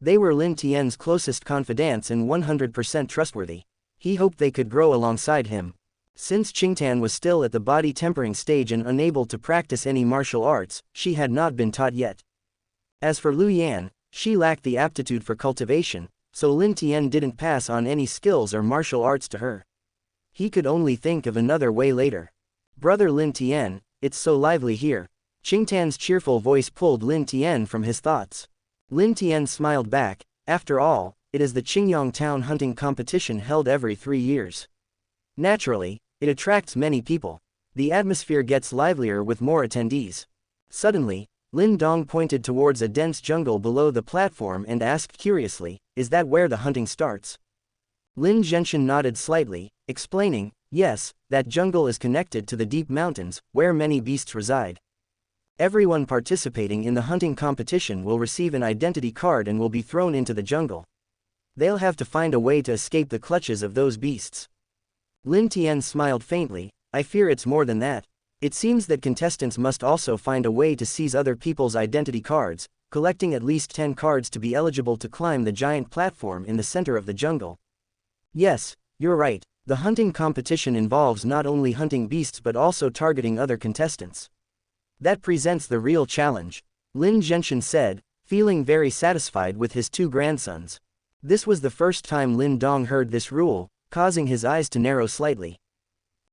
They were Lin Tian's closest confidants and 100% trustworthy. He hoped they could grow alongside him. Since Qingtan was still at the body tempering stage and unable to practice any martial arts, she had not been taught yet. As for Lu Yan, she lacked the aptitude for cultivation, so Lin Tian didn't pass on any skills or martial arts to her. He could only think of another way later. Brother Lin Tian, it's so lively here. Qingtan's cheerful voice pulled Lin Tian from his thoughts. Lin Tian smiled back. After all, it is the Qingyang town hunting competition held every 3 years. Naturally, it attracts many people. The atmosphere gets livelier with more attendees. Suddenly, Lin Dong pointed towards a dense jungle below the platform and asked curiously, "Is that where the hunting starts?" Lin Zhenshin nodded slightly, explaining, "Yes, that jungle is connected to the deep mountains, where many beasts reside. Everyone participating in the hunting competition will receive an identity card and will be thrown into the jungle. They'll have to find a way to escape the clutches of those beasts." Lin Tian smiled faintly. "I fear it's more than that. It seems that contestants must also find a way to seize other people's identity cards, collecting at least 10 cards to be eligible to climb the giant platform in the center of the jungle. Yes, you're right, the hunting competition involves not only hunting beasts but also targeting other contestants. That presents the real challenge, Lin Genshin said, feeling very satisfied with his two grandsons. This was the first time Lin Dong heard this rule, causing his eyes to narrow slightly.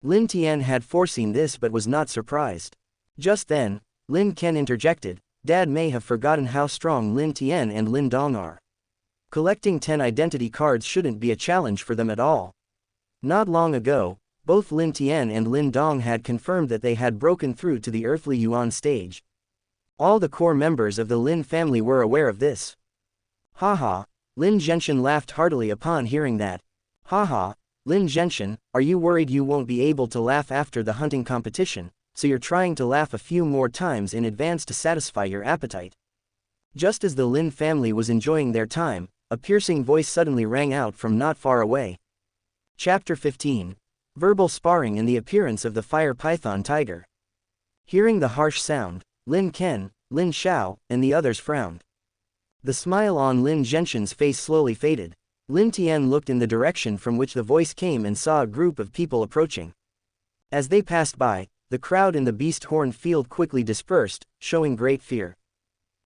Lin Tian had foreseen this but was not surprised. Just then, Lin Ken interjected, Dad may have forgotten how strong Lin Tian and Lin Dong are. Collecting 10 identity cards shouldn't be a challenge for them at all. Not long ago, both Lin Tian and Lin Dong had confirmed that they had broken through to the earthly Yuan stage. All the core members of the Lin family were aware of this. Haha, Lin Genshin laughed heartily upon hearing that. Haha, Lin Genshin, are you worried you won't be able to laugh after the hunting competition, so you're trying to laugh a few more times in advance to satisfy your appetite? Just as the Lin family was enjoying their time, a piercing voice suddenly rang out from not far away. Chapter 15. Verbal Sparring and the Appearance of the Fire Python Tiger. Hearing the harsh sound, Lin Ken, Lin Xiao, and the others frowned. The smile on Lin Genshin's face slowly faded. Lin Tian looked in the direction from which the voice came and saw a group of people approaching. As they passed by, the crowd in the beast horn field quickly dispersed, showing great fear.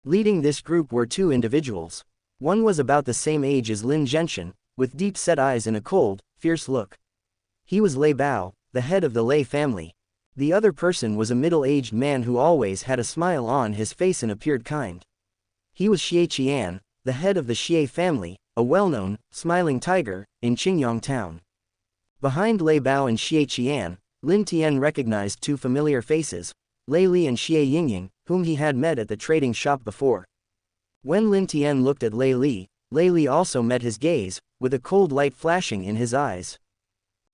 Leading this group were two individuals. One was about the same age as Lin Genshin, with deep-set eyes and a cold, fierce look. He was Lei Bao, the head of the Lei family. The other person was a middle-aged man who always had a smile on his face and appeared kind. He was Xie Qian, the head of the Xie family, a well-known, smiling tiger, in Qingyang town. Behind Lei Bao and Xie Qian, Lin Tian recognized two familiar faces, Lei Li and Xie Yingying, whom he had met at the trading shop before. When Lin Tian looked at Lei Li also met his gaze, with a cold light flashing in his eyes.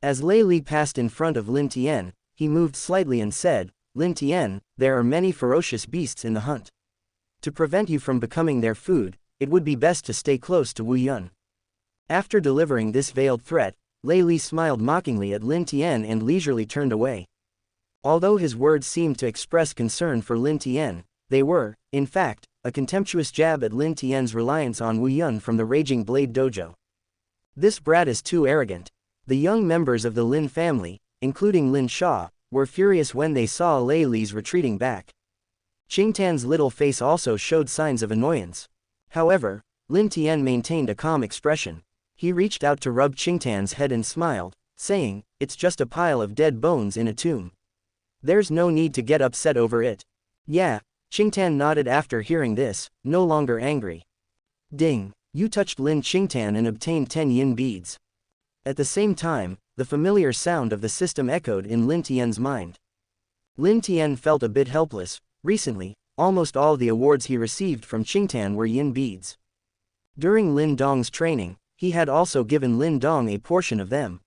As Lei Li passed in front of Lin Tian, he moved slightly and said, Lin Tian, there are many ferocious beasts in the hunt. To prevent you from becoming their food, it would be best to stay close to Wu Yun. After delivering this veiled threat, Lei Li smiled mockingly at Lin Tian and leisurely turned away. Although his words seemed to express concern for Lin Tian, they were, in fact, a contemptuous jab at Lin Tian's reliance on Wu Yun from the Raging Blade Dojo. This brat is too arrogant. The young members of the Lin family, including Lin Sha, were furious when they saw Lei Li's retreating back. Qingtan's little face also showed signs of annoyance. However, Lin Tian maintained a calm expression. He reached out to rub Qingtan's head and smiled, saying, it's just a pile of dead bones in a tomb. There's no need to get upset over it. Yeah, Qingtan nodded after hearing this, no longer angry. Ding, you touched Lin Qingtan and obtained 10 yin beads. At the same time, the familiar sound of the system echoed in Lin Tian's mind. Lin Tian felt a bit helpless. Recently, almost all the awards he received from Qingtan were yin beads. During Lin Dong's training, he had also given Lin Dong a portion of them.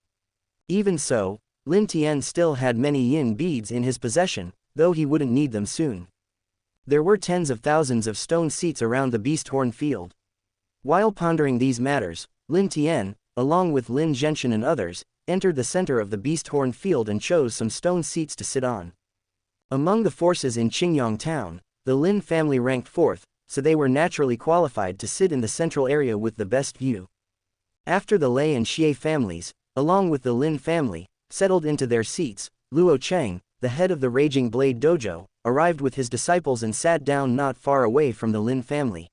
Even so, Lin Tian still had many yin beads in his possession, though he wouldn't need them soon. There were tens of thousands of stone seats around the beast horn field. While pondering these matters, Lin Tian, along with Lin Genshin and others, entered the center of the beast horn field and chose some stone seats to sit on. Among the forces in Qingyang town, the Lin family ranked fourth, so they were naturally qualified to sit in the central area with the best view. After the Lei and Xie families, along with the Lin family, settled into their seats, Luo Cheng, the head of the Raging Blade Dojo, arrived with his disciples and sat down not far away from the Lin family.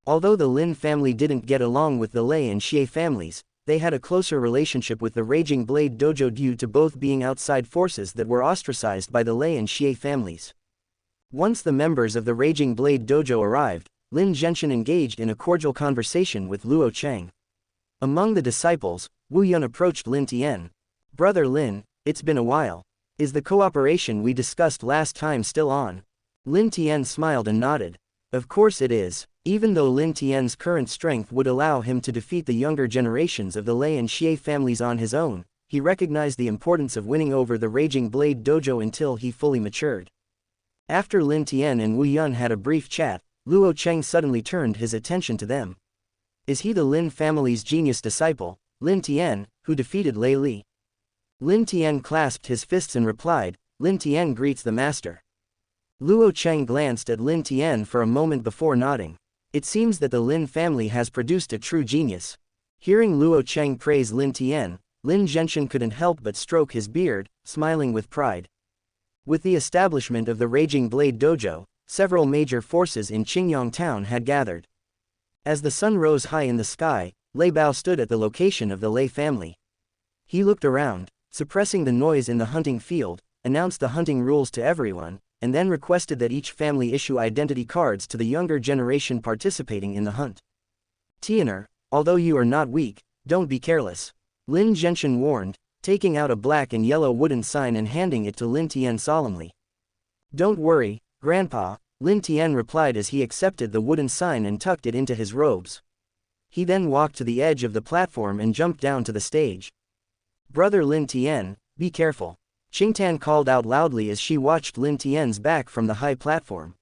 Although the Lin family didn't get along with the Lei and Xie families, they had a closer relationship with the Raging Blade Dojo due to both being outside forces that were ostracized by the Lei and Xie families. Once the members of the Raging Blade Dojo arrived, Lin Genshin engaged in a cordial conversation with Luo Cheng. Among the disciples, Wu Yun approached Lin Tian. Brother Lin, it's been a while. Is the cooperation we discussed last time still on? Lin Tian smiled and nodded. Of course it is. Even though Lin Tian's current strength would allow him to defeat the younger generations of the Lei and Xie families on his own, he recognized the importance of winning over the Raging Blade Dojo until he fully matured. After Lin Tian and Wu Yun had a brief chat, Luo Cheng suddenly turned his attention to them. Is he the Lin family's genius disciple, Lin Tian, who defeated Lei Li? Lin Tian clasped his fists and replied, Lin Tian greets the master. Luo Cheng glanced at Lin Tian for a moment before nodding. It seems that the Lin family has produced a true genius. Hearing Luo Cheng praise Lin Tian, Lin Zhenshin couldn't help but stroke his beard, smiling with pride. With the establishment of the Raging Blade Dojo, several major forces in Qingyang town had gathered. As the sun rose high in the sky, Lei Bao stood at the location of the Lei family. He looked around, suppressing the noise in the hunting field, announced the hunting rules to everyone, and then requested that each family issue identity cards to the younger generation participating in the hunt. Tianer, although you are not weak, don't be careless. Lin Zhenshin warned, taking out a black and yellow wooden sign and handing it to Lin Tian solemnly. Don't worry, Grandpa, Lin Tian replied as he accepted the wooden sign and tucked it into his robes. He then walked to the edge of the platform and jumped down to the stage. Brother Lin Tian, be careful. Qingtan called out loudly as she watched Lin Tian's back from the high platform.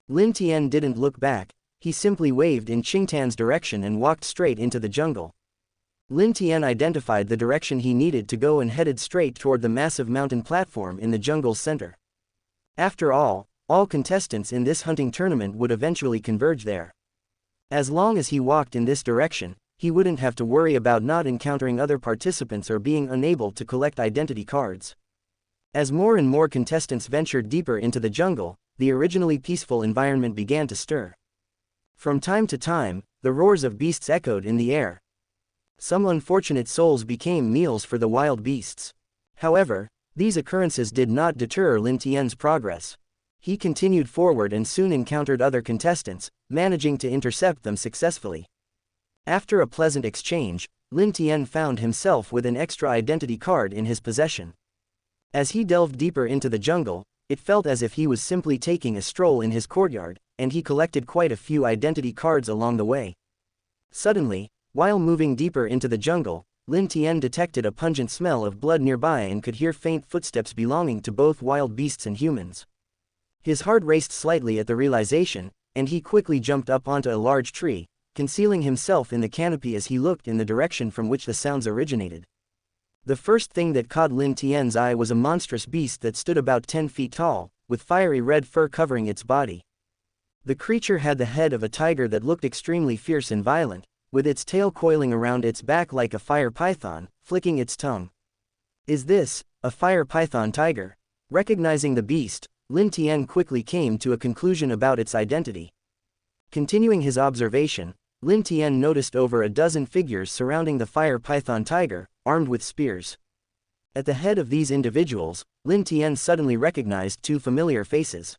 Lin Tian didn't look back, he simply waved in Qingtan's direction and walked straight into the jungle. Lin Tian identified the direction he needed to go and headed straight toward the massive mountain platform in the jungle's center. After all contestants in this hunting tournament would eventually converge there. As long as he walked in this direction, he wouldn't have to worry about not encountering other participants or being unable to collect identity cards. As more and more contestants ventured deeper into the jungle, the originally peaceful environment began to stir. From time to time, the roars of beasts echoed in the air. Some unfortunate souls became meals for the wild beasts. However, these occurrences did not deter Lin Tian's progress. He continued forward and soon encountered other contestants, managing to intercept them successfully. After a pleasant exchange, Lin Tian found himself with an extra identity card in his possession. As he delved deeper into the jungle, it felt as if he was simply taking a stroll in his courtyard, and he collected quite a few identity cards along the way. Suddenly, while moving deeper into the jungle, Lin Tian detected a pungent smell of blood nearby and could hear faint footsteps belonging to both wild beasts and humans. His heart raced slightly at the realization, and he quickly jumped up onto a large tree, concealing himself in the canopy as he looked in the direction from which the sounds originated. The first thing that caught Lin Tian's eye was a monstrous beast that stood about 10 feet tall, with fiery red fur covering its body. The creature had the head of a tiger that looked extremely fierce and violent, with its tail coiling around its back like a fire python, flicking its tongue. Is this a fire python tiger? Recognizing the beast, Lin Tian quickly came to a conclusion about its identity. Continuing his observation, Lin Tian noticed over a dozen figures surrounding the fire python tiger, armed with spears. At the head of these individuals, Lin Tian suddenly recognized two familiar faces.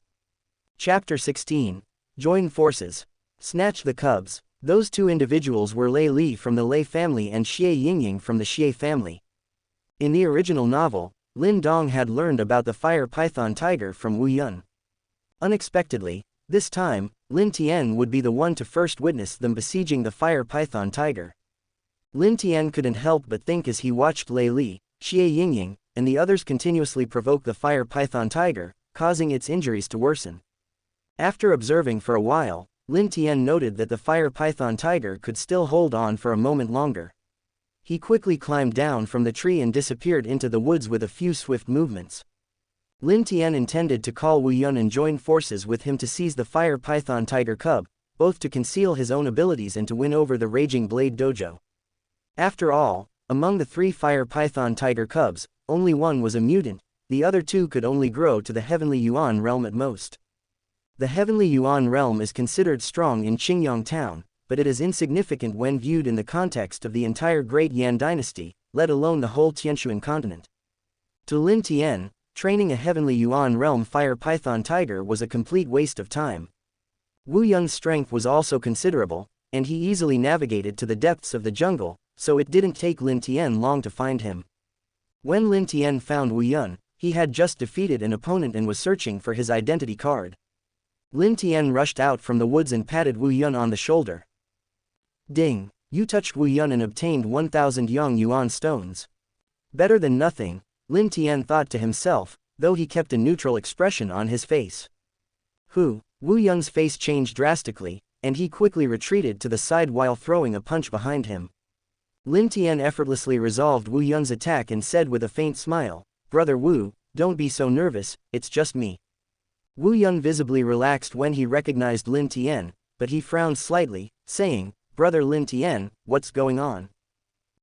Chapter 16. Join Forces. Snatch the Cubs. Those two individuals were Lei Li from the Lei family and Xie Yingying from the Xie family. In the original novel, Lin Dong had learned about the fire python tiger from Wu Yun. Unexpectedly, this time, Lin Tian would be the one to first witness them besieging the fire python tiger. Lin Tian couldn't help but think as he watched Lei Li, Xie Yingying, and the others continuously provoke the fire python tiger, causing its injuries to worsen. After observing for a while, Lin Tian noted that the fire python tiger could still hold on for a moment longer. He quickly climbed down from the tree and disappeared into the woods with a few swift movements. Lin Tian intended to call Wu Yun and join forces with him to seize the fire python tiger cub, both to conceal his own abilities and to win over the Raging Blade Dojo. After all, among the 3 fire python tiger cubs, only one was a mutant, the other 2 could only grow to the Heavenly Yuan realm at most. The Heavenly Yuan realm is considered strong in Qingyang town, but it is insignificant when viewed in the context of the entire Great Yan dynasty, let alone the whole Tianshuan continent. To Lin Tian, training a Heavenly Yuan realm fire python tiger was a complete waste of time. Wu Yun's strength was also considerable, and he easily navigated to the depths of the jungle, so it didn't take Lin Tian long to find him. When Lin Tian found Wu Yun, he had just defeated an opponent and was searching for his identity card. Lin Tian rushed out from the woods and patted Wu Yun on the shoulder. Ding, you touched Wu Yun and obtained 1,000 Yang Yuan stones. Better than nothing, Lin Tian thought to himself, though he kept a neutral expression on his face. Wu Yun's face changed drastically, and he quickly retreated to the side while throwing a punch behind him. Lin Tian effortlessly resolved Wu Yun's attack and said with a faint smile, "Brother Wu, don't be so nervous, it's just me." Wu Yun visibly relaxed when he recognized Lin Tian, but he frowned slightly, saying, "Brother Lin Tian, what's going on?"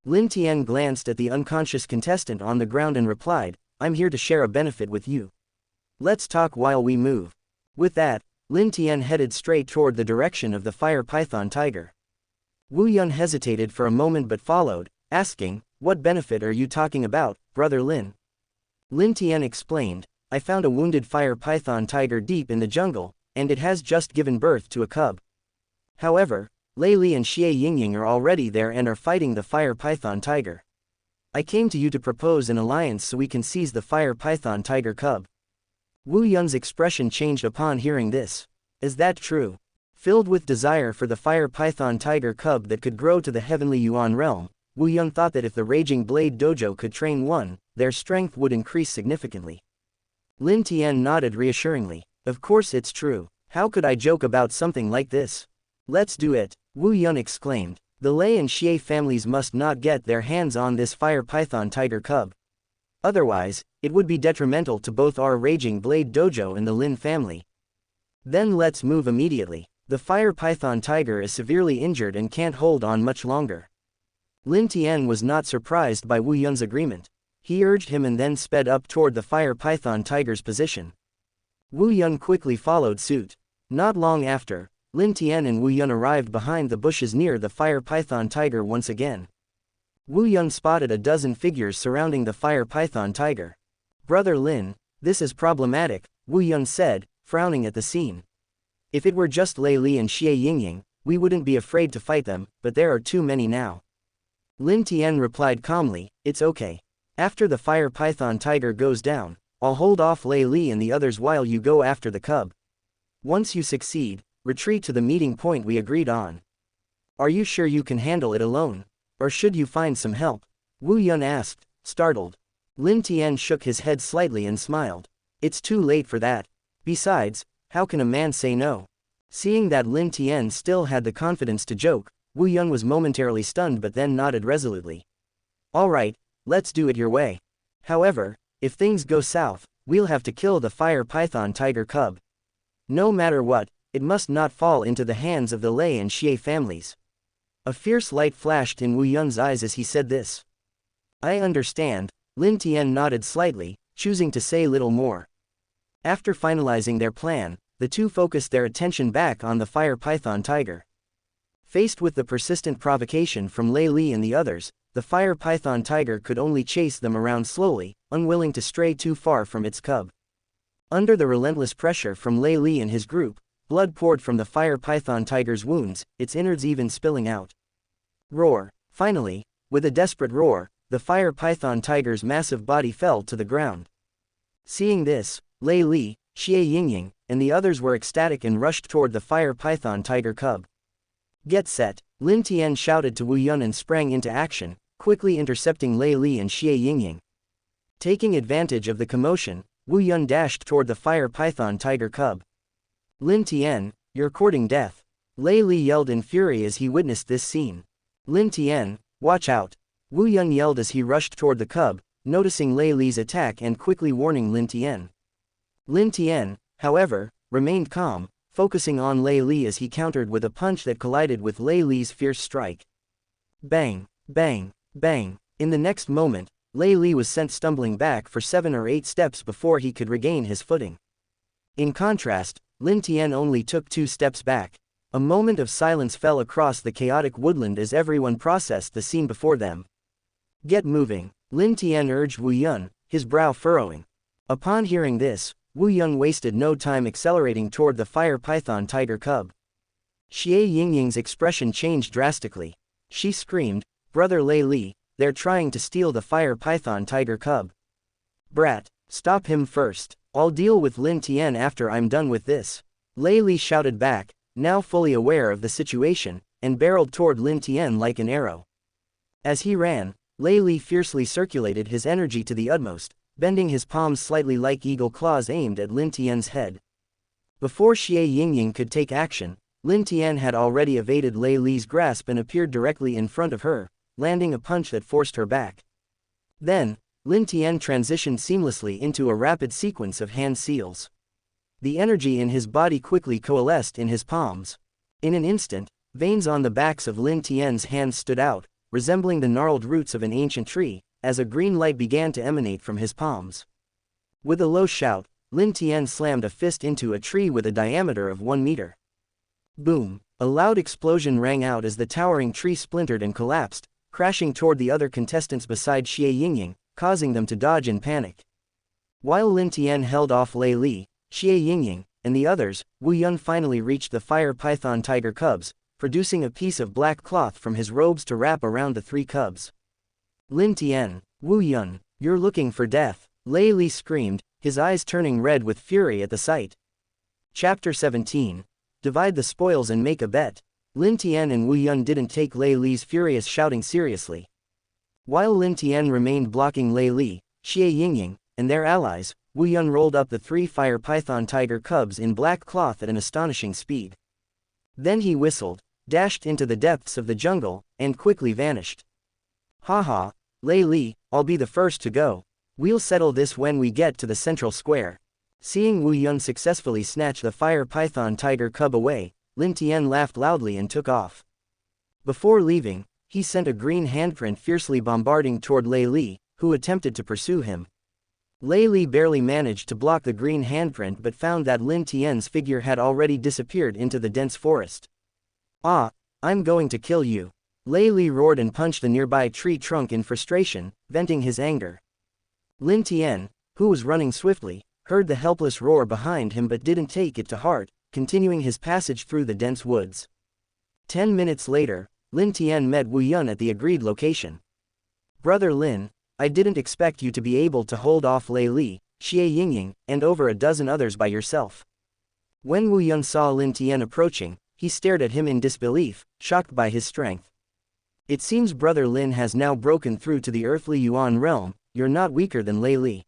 Lin Tian glanced at the unconscious contestant on the ground and replied, "I'm here to share a benefit with you. Let's talk while we move." With that, Lin Tian headed straight toward the direction of the fire python tiger. Wu Yun hesitated for a moment but followed, asking, "What benefit are you talking about, Brother Lin?" Lin Tian explained, "I found a wounded fire python tiger deep in the jungle, and it has just given birth to a cub. However, Lei Li and Xie Yingying are already there and are fighting the fire python tiger. I came to you to propose an alliance so we can seize the fire python tiger cub." Wu Yun's expression changed upon hearing this. Is that true? Filled with desire for the fire python tiger cub that could grow to the heavenly Yuan realm, Wu Yun thought that if the Raging Blade Dojo could train one, their strength would increase significantly. Lin Tian nodded reassuringly. "Of course it's true. How could I joke about something like this? Let's do it," Wu Yun exclaimed. "The Lei and Xie families must not get their hands on this fire python tiger cub. Otherwise, it would be detrimental to both our Raging Blade Dojo and the Lin family. Then let's move immediately. The fire python tiger is severely injured and can't hold on much longer." Lin Tian was not surprised by Wu Yun's agreement. He urged him and then sped up toward the fire python tiger's position. Wu Yun quickly followed suit. Not long after, Lin Tian and Wu Yun arrived behind the bushes near the fire python tiger once again. Wu Yun spotted a dozen figures surrounding the fire python tiger. "Brother Lin, this is problematic," Wu Yun said, frowning at the scene. "If it were just Lei Li and Xie Yingying, we wouldn't be afraid to fight them, but there are too many now." Lin Tian replied calmly, "It's okay. After the fire python tiger goes down, I'll hold off Lei Li and the others while you go after the cub. Once you succeed, retreat to the meeting point we agreed on." "Are you sure you can handle it alone? Or should you find some help?" Wu Yun asked, startled. Lin Tian shook his head slightly and smiled. "It's too late for that. Besides, how can a man say no?" Seeing that Lin Tian still had the confidence to joke, Wu Yun was momentarily stunned but then nodded resolutely. "All right, let's do it your way. However, if things go south, we'll have to kill the fire python tiger cub. No matter what, it must not fall into the hands of the Lei and Xie families." A fierce light flashed in Wu Yun's eyes as he said this. "I understand," Lin Tian nodded slightly, choosing to say little more. After finalizing their plan, the two focused their attention back on the fire python tiger. Faced with the persistent provocation from Lei Li and the others, the fire python tiger could only chase them around slowly, unwilling to stray too far from its cub. Under the relentless pressure from Lei Li and his group, blood poured from the fire python tiger's wounds, its innards even spilling out. Roar! Finally, with a desperate roar, the fire python tiger's massive body fell to the ground. Seeing this, Lei Li, Xie Yingying, and the others were ecstatic and rushed toward the fire python tiger cub. "Get set!" Lin Tian shouted to Wu Yun and sprang into action, quickly intercepting Lei Li and Xie Yingying. Taking advantage of the commotion, Wu Yun dashed toward the fire python tiger cub. "Lin Tian, you're courting death!" Lei Li yelled in fury as he witnessed this scene. "Lin Tian, watch out!" Wu Yun yelled as he rushed toward the cub, noticing Lei Li's attack and quickly warning Lin Tian. Lin Tian, however, remained calm, focusing on Lei Li as he countered with a punch that collided with Lei Li's fierce strike. Bang, bang, bang. In the next moment, Lei Li was sent stumbling back for 7 or 8 steps before he could regain his footing. In contrast, Lin Tian only took 2 steps back. A moment of silence fell across the chaotic woodland as everyone processed the scene before them. "Get moving," Lin Tian urged Wu Yun, his brow furrowing. Upon hearing this, Wu Yun wasted no time accelerating toward the fire python tiger cub. Xie Yingying's expression changed drastically. She screamed, "Brother Lei Li, they're trying to steal the fire python tiger cub. Brat, stop him first. I'll deal with Lin Tian after I'm done with this." Lei Li shouted back, now fully aware of the situation, and barreled toward Lin Tian like an arrow. As he ran, Lei Li fiercely circulated his energy to the utmost, bending his palms slightly like eagle claws aimed at Lin Tian's head. Before Xie Yingying could take action, Lin Tian had already evaded Lei Li's grasp and appeared directly in front of her, landing a punch that forced her back. Then, Lin Tian transitioned seamlessly into a rapid sequence of hand seals. The energy in his body quickly coalesced in his palms. In an instant, veins on the backs of Lin Tian's hands stood out, resembling the gnarled roots of an ancient tree, as a green light began to emanate from his palms. With a low shout, Lin Tian slammed a fist into a tree with a diameter of 1 meter. Boom! A loud explosion rang out as the towering tree splintered and collapsed, crashing toward the other contestants beside Xie Yingying, causing them to dodge in panic. While Lin Tian held off Lei Li, Xie Yingying, and the others, Wu Yun finally reached the fire python tiger cubs, producing a piece of black cloth from his robes to wrap around the 3 cubs. Lin Tian, Wu Yun, you're looking for death, Lei Li screamed, his eyes turning red with fury at the sight. Chapter 17. Divide the spoils and make a bet. Lin Tian and Wu Yun didn't take Lei Li's furious shouting seriously. While Lin Tian remained blocking Lei Li, Xie Yingying, and their allies, Wu Yun rolled up the 3 fire python tiger cubs in black cloth at an astonishing speed. Then he whistled, dashed into the depths of the jungle, and quickly vanished. Haha, Lei Li, I'll be the first to go. We'll settle this when we get to the central square. Seeing Wu Yun successfully snatch the fire python tiger cub away, Lin Tian laughed loudly and took off. Before leaving, he sent a green handprint fiercely bombarding toward Lei Li, who attempted to pursue him. Lei Li barely managed to block the green handprint but found that Lin Tian's figure had already disappeared into the dense forest. Ah, I'm going to kill you. Lei Li roared and punched a nearby tree trunk in frustration, venting his anger. Lin Tian, who was running swiftly, heard the helpless roar behind him but didn't take it to heart, continuing his passage through the dense woods. 10 minutes later, Lin Tian met Wu Yun at the agreed location. Brother Lin, I didn't expect you to be able to hold off Lei Li, Xie Yingying, and over a dozen others by yourself. When Wu Yun saw Lin Tian approaching, he stared at him in disbelief, shocked by his strength. It seems Brother Lin has now broken through to the earthly Yuan realm. You're not weaker than Lei Li.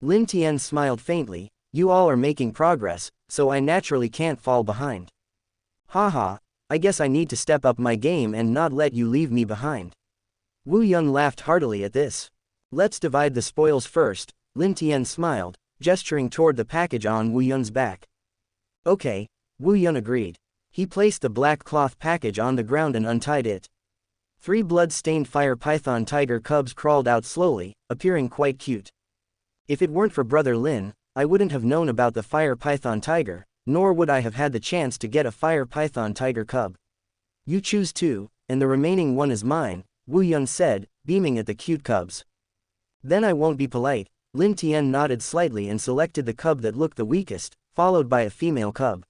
Lin Tian smiled faintly, you all are making progress, so I naturally can't fall behind. Haha, I guess I need to step up my game and not let you leave me behind. Wu Yun laughed heartily at this. Let's divide the spoils first, Lin Tian smiled, gesturing toward the package on Wu Yun's back. Okay, Wu Yun agreed. He placed the black cloth package on the ground and untied it. 3 blood-stained fire python tiger cubs crawled out slowly, appearing quite cute. If it weren't for Brother Lin, I wouldn't have known about the fire python tiger, nor would I have had the chance to get a fire python tiger cub. You choose 2, and the remaining 1 is mine, Wu Yun said, beaming at the cute cubs. Then I won't be polite. Lin Tian nodded slightly and selected the cub that looked the weakest, followed by a female cub.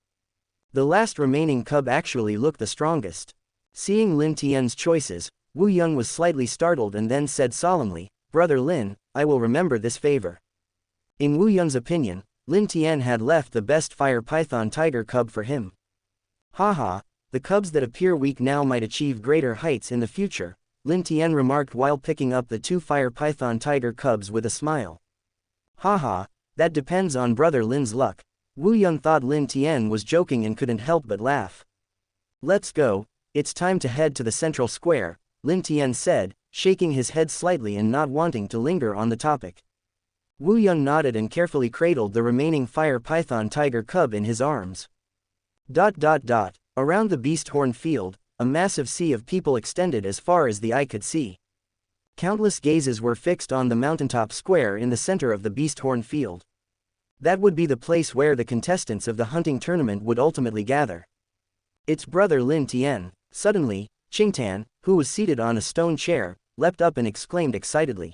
The last remaining cub actually looked the strongest. Seeing Lin Tian's choices, Wu Yun was slightly startled and then said solemnly, Brother Lin, I will remember this favor. In Wu Yun's opinion, Lin Tian had left the best fire python tiger cub for him. Haha, the cubs that appear weak now might achieve greater heights in the future, Lin Tian remarked while picking up the 2 fire python tiger cubs with a smile. Haha, that depends on Brother Lin's luck. Wu Yun thought Lin Tian was joking and couldn't help but laugh. Let's go, it's time to head to the central square, Lin Tian said, shaking his head slightly and not wanting to linger on the topic. Wu Yun nodded and carefully cradled the remaining fire python tiger cub in his arms. Around the beast horn field, a massive sea of people extended as far as the eye could see. Countless gazes were fixed on the mountaintop square in the center of the beast horn field. That would be the place where the contestants of the hunting tournament would ultimately gather. It's Brother Lin Tian. Suddenly, Qingtan, who was seated on a stone chair, leapt up and exclaimed excitedly.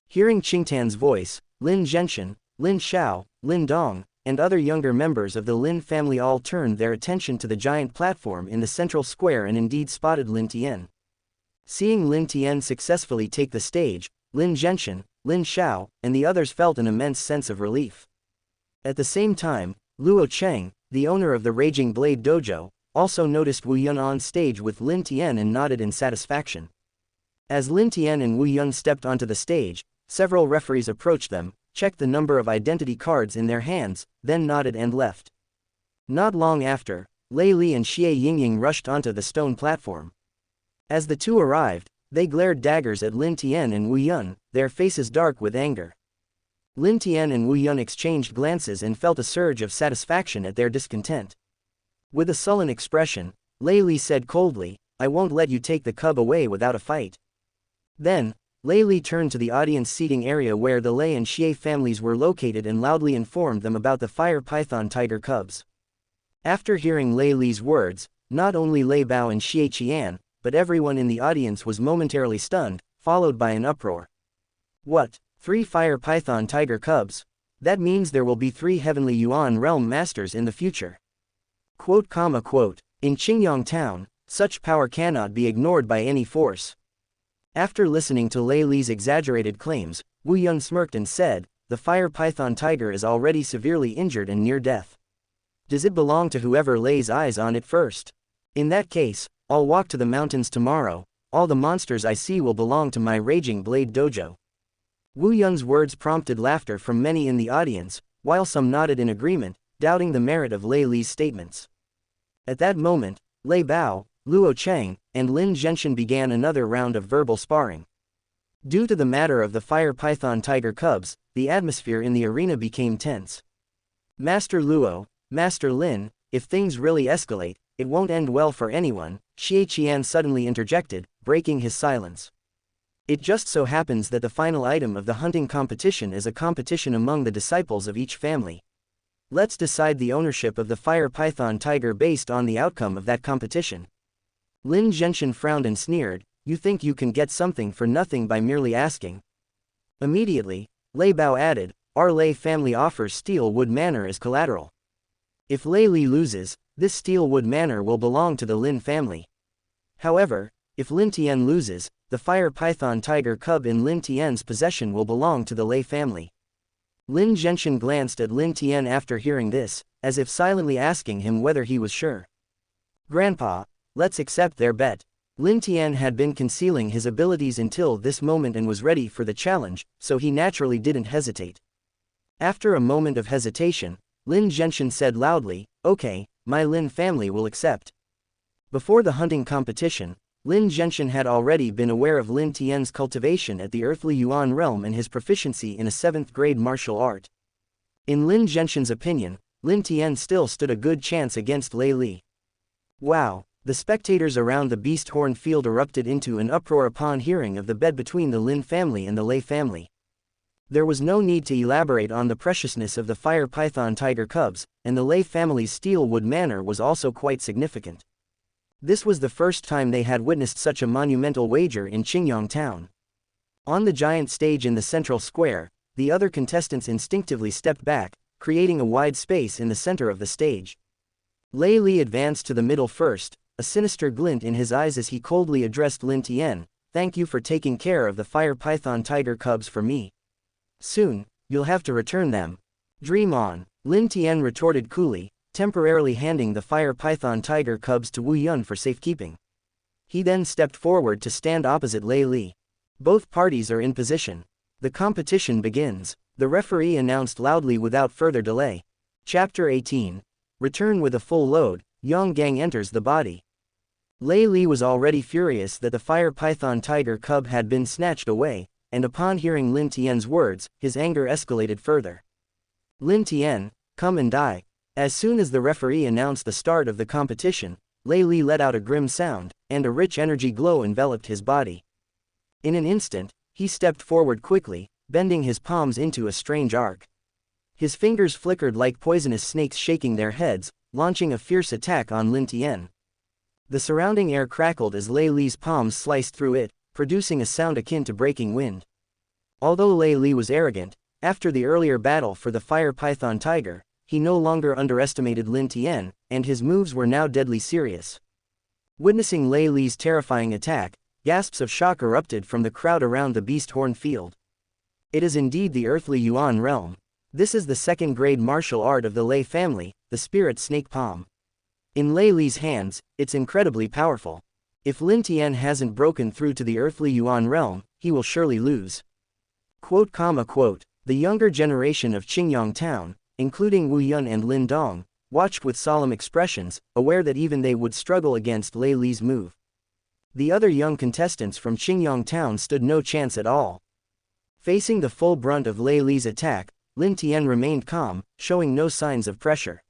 Hearing Qingtan's voice, Lin Zhenshan, Lin Xiao, Lin Dong, and other younger members of the Lin family all turned their attention to the giant platform in the central square and indeed spotted Lin Tian. Seeing Lin Tian successfully take the stage, Lin Zhenshan, Lin Xiao, and the others felt an immense sense of relief. At the same time, Luo Cheng, the owner of the Raging Blade Dojo, also noticed Wu Yun on stage with Lin Tian and nodded in satisfaction. As Lin Tian and Wu Yun stepped onto the stage, several referees approached them, checked the number of identity cards in their hands, then nodded and left. Not long after, Lei Li and Xie Yingying rushed onto the stone platform. As the 2 arrived, they glared daggers at Lin Tian and Wu Yun, their faces dark with anger. Lin Tian and Wu Yun exchanged glances and felt a surge of satisfaction at their discontent. With a sullen expression, Lei Li said coldly, "I won't let you take the cub away without a fight." Then, Lei Li turned to the audience seating area where the Lei and Xie families were located and loudly informed them about the fire python tiger cubs. After hearing Lei Li's words, not only Lei Bao and Xie Qian, but everyone in the audience was momentarily stunned, followed by an uproar. What? 3 fire python tiger cubs? That means there will be 3 heavenly Yuan realm masters in the future. Quote. In Qingyang town, such power cannot be ignored by any force. After listening to Lei Li's exaggerated claims, Wu Yun smirked and said, "The fire python tiger is already severely injured and near death. Does it belong to whoever lays eyes on it first? In that case, I'll walk to the mountains tomorrow. All the monsters I see will belong to my Raging Blade dojo." Wu Yun's words prompted laughter from many in the audience, while some nodded in agreement, doubting the merit of Lei Li's statements. At that moment, Lei Bao, Luo Cheng, and Lin Zhenshin began another round of verbal sparring. Due to the matter of the fire python tiger cubs, the atmosphere in the arena became tense. "Master Luo, Master Lin, if things really escalate, it won't end well for anyone," Xie Qian suddenly interjected, breaking his silence. "It just so happens that the final item of the hunting competition is a competition among the disciples of each family. Let's decide the ownership of the fire python tiger based on the outcome of that competition." Lin Zhenshin frowned and sneered, "You think you can get something for nothing by merely asking?" Immediately, Lei Bao added, "Our Lei family offers Steel Wood Manor as collateral. If Lei Li loses, this Steel Wood Manor will belong to the Lin family. However, if Lin Tian loses, the fire python tiger cub in Lin Tian's possession will belong to the Lei family." Lin Zhenshin glanced at Lin Tian after hearing this, as if silently asking him whether he was sure. "Grandpa, let's accept their bet." Lin Tian had been concealing his abilities until this moment and was ready for the challenge, so he naturally didn't hesitate. After a moment of hesitation, Lin Zhenshin said loudly, "Okay, my Lin family will accept." Before the hunting competition, Lin Zhenshin had already been aware of Lin Tian's cultivation at the Earthly Yuan realm and his proficiency in a 7th grade martial art. In Lin Zhenshin's opinion, Lin Tian still stood a good chance against Lei Li. Wow! The spectators around the Beast Horn field erupted into an uproar upon hearing of the bet between the Lin family and the Lei family. There was no need to elaborate on the preciousness of the fire python tiger cubs, and the Lei family's Steel Wood Manor was also quite significant. This was the first time they had witnessed such a monumental wager in Qingyang town. On the giant stage in the central square, the other contestants instinctively stepped back, creating a wide space in the center of the stage. Lei Li advanced to the middle first, a sinister glint in his eyes as he coldly addressed Lin Tian, "Thank you for taking care of the fire python tiger cubs for me. Soon, you'll have to return them." "Dream on," Lin Tian retorted coolly, temporarily handing the fire python tiger cubs to Wu Yun for safekeeping. He then stepped forward to stand opposite Lei Li. Both parties are in position. The competition begins, the referee announced loudly without further delay. Chapter 18. Return with a full load, Yang Gang enters the body. Lei Li was already furious that the fire python tiger cub had been snatched away, and upon hearing Lin Tian's words, his anger escalated further. "Lin Tian, come and die." As soon as the referee announced the start of the competition, Lei Li let out a grim sound, and a rich energy glow enveloped his body. In an instant, he stepped forward quickly, bending his palms into a strange arc. His fingers flickered like poisonous snakes shaking their heads, launching a fierce attack on Lin Tian. The surrounding air crackled as Lei Li's palms sliced through it, producing a sound akin to breaking wind. Although Lei Li was arrogant, after the earlier battle for the fire python tiger, he no longer underestimated Lin Tian, and his moves were now deadly serious. Witnessing Lei Li's terrifying attack, gasps of shock erupted from the crowd around the Beast Horn field. It is indeed the Earthly Yuan realm. This is the 2nd grade martial art of the Lei family, the Spirit Snake Palm. In Lei Li's hands, it's incredibly powerful. If Lin Tian hasn't broken through to the Earthly Yuan realm, he will surely lose. The younger generation of Qingyang town, including Wu Yun and Lin Dong, watched with solemn expressions, aware that even they would struggle against Lei Li's move. The other young contestants from Qingyang town stood no chance at all. Facing the full brunt of Lei Li's attack, Lin Tian remained calm, showing no signs of pressure.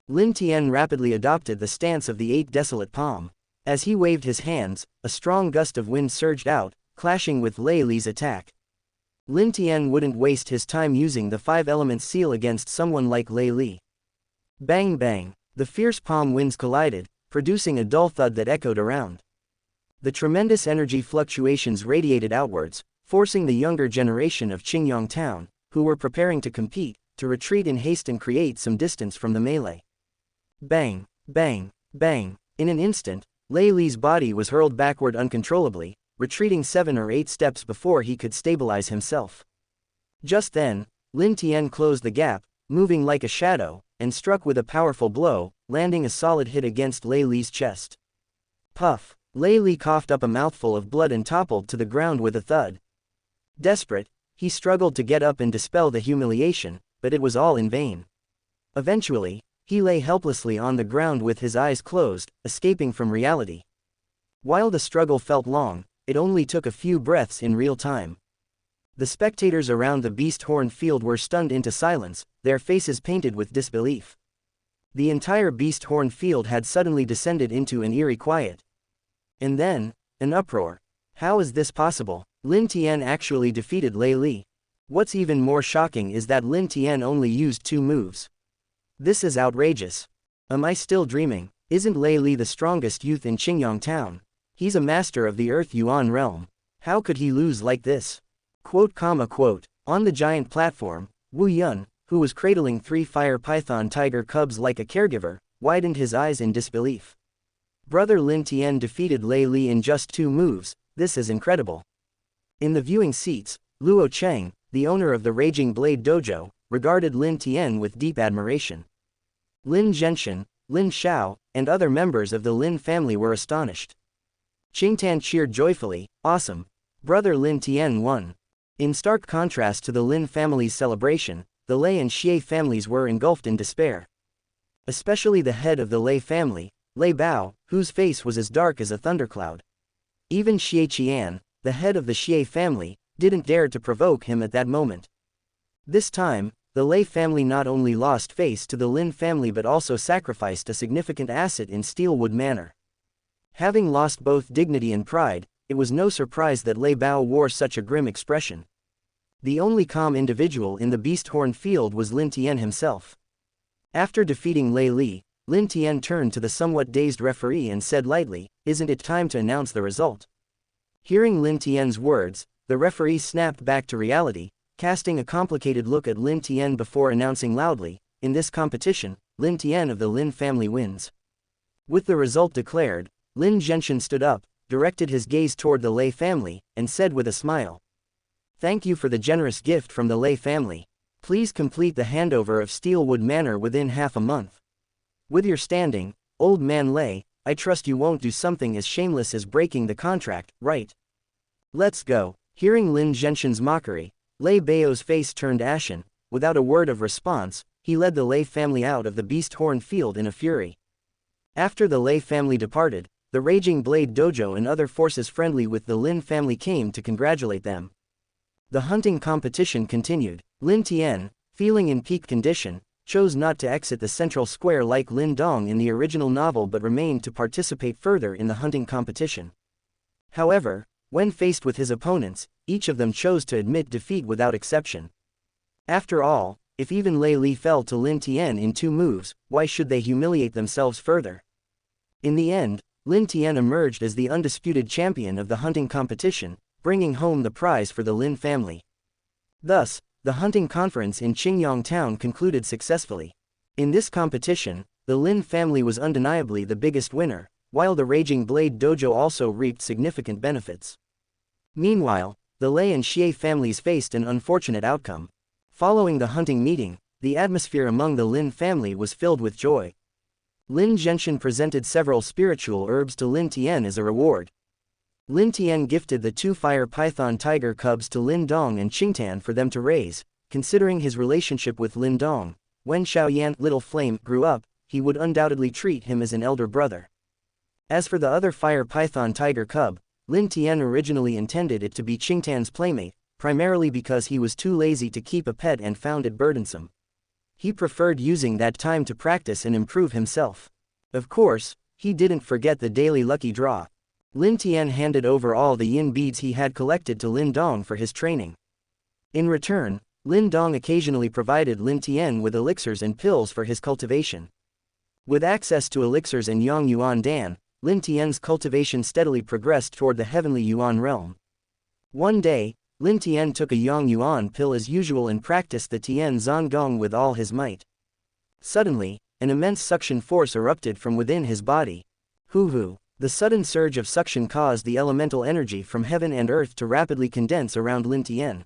Lin Tian rapidly adopted the stance of the 8 desolate palm. As he waved his hands, a strong gust of wind surged out, clashing with Lei Li's attack. Lin Tian wouldn't waste his time using the 5 elements seal against someone like Lei Li. Bang bang, the fierce palm winds collided, producing a dull thud that echoed around. The tremendous energy fluctuations radiated outwards, forcing the younger generation of Qingyang Town, who were preparing to compete, to retreat in haste and create some distance from the melee. Bang, bang, bang, in an instant, Lei Li's body was hurled backward uncontrollably, retreating 7 or 8 steps before he could stabilize himself. Just then, Lin Tian closed the gap, moving like a shadow, and struck with a powerful blow, landing a solid hit against Lei Li's chest. Puff! Lei Li coughed up a mouthful of blood and toppled to the ground with a thud. Desperate, he struggled to get up and dispel the humiliation, but it was all in vain. Eventually, he lay helplessly on the ground with his eyes closed, escaping from reality. While the struggle felt long, it only took a few breaths in real time. The spectators around the beast horn field were stunned into silence, their faces painted with disbelief. The entire beast horn field had suddenly descended into an eerie quiet. And then, an uproar. How is this possible? Lin Tian actually defeated Lei Li. What's even more shocking is that Lin Tian only used 2 moves. This is outrageous. Am I still dreaming? Isn't Lei Li the strongest youth in Qingyang Town? He's a master of the Earth Yuan realm. How could he lose like this? Quote. On the giant platform, Wu Yun, who was cradling 3 fire python tiger cubs like a caregiver, widened his eyes in disbelief. Brother Lin Tian defeated Lei Li in just 2 moves, this is incredible. In the viewing seats, Luo Cheng, the owner of the Raging Blade Dojo, regarded Lin Tian with deep admiration. Lin Zhenshan, Lin Xiao, and other members of the Lin family were astonished. Qingtan cheered joyfully, awesome. Brother Lin Tian won. In stark contrast to the Lin family's celebration, the Lei and Xie families were engulfed in despair. Especially the head of the Lei family, Lei Bao, whose face was as dark as a thundercloud. Even Xie Qian, the head of the Xie family, didn't dare to provoke him at that moment. This time, the Lei family not only lost face to the Lin family but also sacrificed a significant asset in Steelwood Manor. Having lost both dignity and pride, it was no surprise that Lei Bao wore such a grim expression. The only calm individual in the beast horn field was Lin Tian himself. After defeating Lei Li, Lin Tian turned to the somewhat dazed referee and said lightly, "Isn't it time to announce the result?" Hearing Lin Tian's words, the referee snapped back to reality, casting a complicated look at Lin Tian before announcing loudly, "In this competition, Lin Tian of the Lin family wins." With the result declared, Lin Zhenshan stood up, directed his gaze toward the Lei family, and said with a smile, "Thank you for the generous gift from the Lei family. Please complete the handover of Steelwood Manor within half a month. With your standing, old man Lei, I trust you won't do something as shameless as breaking the contract, right? Let's go." Hearing Lin Zhenshan's mockery, Lei Bao's face turned ashen. Without a word of response, he led the Lei family out of the beast horn field in a fury. After the Lei family departed, the Raging Blade Dojo and other forces friendly with the Lin family came to congratulate them. The hunting competition continued. Lin Tian, feeling in peak condition, chose not to exit the central square like Lin Dong in the original novel but remained to participate further in the hunting competition. However, when faced with his opponents, each of them chose to admit defeat without exception. After all, if even Lei Li fell to Lin Tian in 2 moves, why should they humiliate themselves further? In the end, Lin Tian emerged as the undisputed champion of the hunting competition, bringing home the prize for the Lin family. Thus, the hunting conference in Qingyang Town concluded successfully. In this competition, the Lin family was undeniably the biggest winner, while the Raging Blade Dojo also reaped significant benefits. Meanwhile, the Lei and Xie families faced an unfortunate outcome. Following the hunting meeting, the atmosphere among the Lin family was filled with joy. Lin Zhenshan presented several spiritual herbs to Lin Tian as a reward. Lin Tian gifted the 2 fire python tiger cubs to Lin Dong and Qingtan for them to raise. Considering his relationship with Lin Dong, when Xiaoyan Little Flame grew up, he would undoubtedly treat him as an elder brother. As for the other fire python tiger cub, Lin Tian originally intended it to be Qingtan's playmate, primarily because he was too lazy to keep a pet and found it burdensome. He preferred using that time to practice and improve himself. Of course, he didn't forget the daily lucky draw. Lin Tian handed over all the yin beads he had collected to Lin Dong for his training. In return, Lin Dong occasionally provided Lin Tian with elixirs and pills for his cultivation. With access to elixirs and Yang Yuan Dan, Lin Tian's cultivation steadily progressed toward the heavenly Yuan realm. One day, Lin Tian took a Yang Yuan pill as usual and practiced the Tian Zhan Gong with all his might. Suddenly, an immense suction force erupted from within his body. Hoo-hoo! The sudden surge of suction caused the elemental energy from heaven and earth to rapidly condense around Lin Tian.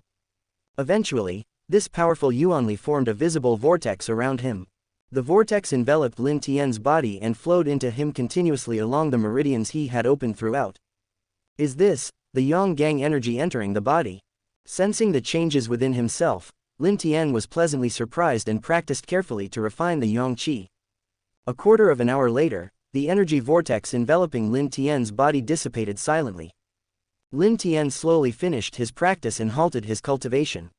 Eventually, this powerful Yuanli formed a visible vortex around him. The vortex enveloped Lin Tian's body and flowed into him continuously along the meridians he had opened throughout. Is this the Yang Gang energy entering the body? Sensing the changes within himself, Lin Tian was pleasantly surprised and practiced carefully to refine the Yang Qi. A quarter of an hour later, the energy vortex enveloping Lin Tian's body dissipated silently. Lin Tian slowly finished his practice and halted his cultivation.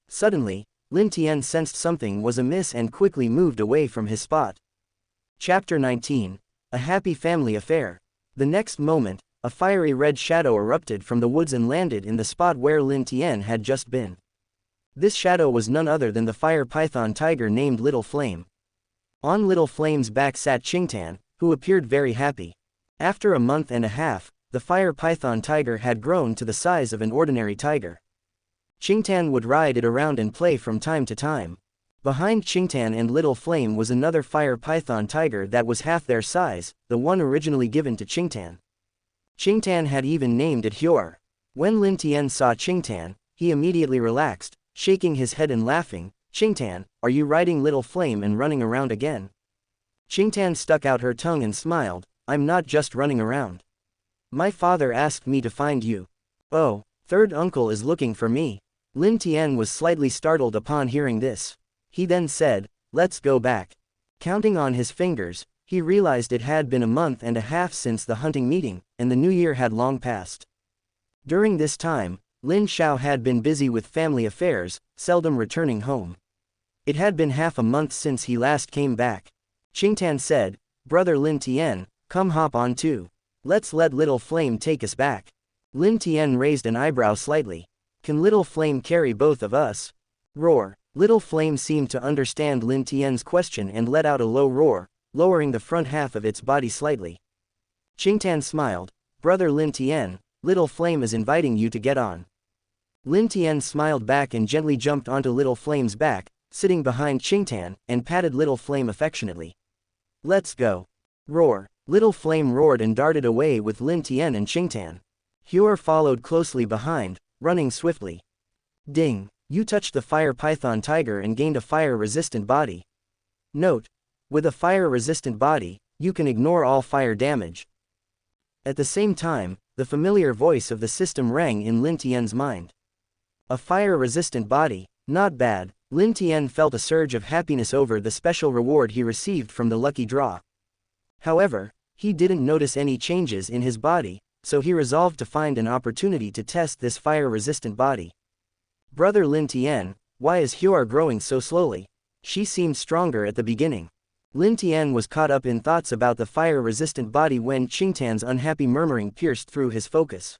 Suddenly, Lin Tian sensed something was amiss and quickly moved away from his spot. Chapter 19. A Happy Family Affair. The next moment, a fiery red shadow erupted from the woods and landed in the spot where Lin Tian had just been. This shadow was none other than the fire python tiger named Little Flame. On Little Flame's back sat Qingtan, who appeared very happy. After a month and a half, the fire python tiger had grown to the size of an ordinary tiger. Qingtan would ride it around and play from time to time. Behind Qingtan and Little Flame was another fire python tiger that was half their size, the one originally given to Qingtan. Qingtan had even named it Huor. When Lin Tian saw Qingtan, he immediately relaxed, shaking his head and laughing. "Qingtan, are you riding Little Flame and running around again?" Qingtan stuck out her tongue and smiled. "I'm not just running around. My father asked me to find you." "Oh, third uncle is looking for me." Lin Tian was slightly startled upon hearing this. He then said, "Let's go back." Counting on his fingers, he realized it had been a month and a half since the hunting meeting, and the new year had long passed. During this time, Lin Xiao had been busy with family affairs, seldom returning home. It had been half a month since he last came back. Qingtan said, "Brother Lin Tian, come hop on too. Let's let Little Flame take us back." Lin Tian raised an eyebrow slightly. "Can Little Flame carry both of us?" Roar. Little Flame seemed to understand Lin Tian's question and let out a low roar, lowering the front half of its body slightly. Qingtan smiled. "Brother Lin Tian, Little Flame is inviting you to get on." Lin Tian smiled back and gently jumped onto Little Flame's back, sitting behind Qingtan, and patted Little Flame affectionately. "Let's go." Roar. Little Flame roared and darted away with Lin Tian and Qingtan. Huor followed closely behind, running swiftly. Ding. You touched the fire python tiger and gained a fire-resistant body. Note: with a fire-resistant body, you can ignore all fire damage. At the same time, the familiar voice of the system rang in Lin Tian's mind. A fire-resistant body, not bad. Lin Tian felt a surge of happiness over the special reward he received from the lucky draw. However, he didn't notice any changes in his body, so he resolved to find an opportunity to test this fire-resistant body. "Brother Lin Tian, why is Huor growing so slowly? She seemed stronger at the beginning." Lin Tian was caught up in thoughts about the fire-resistant body when Qingtan's unhappy murmuring pierced through his focus.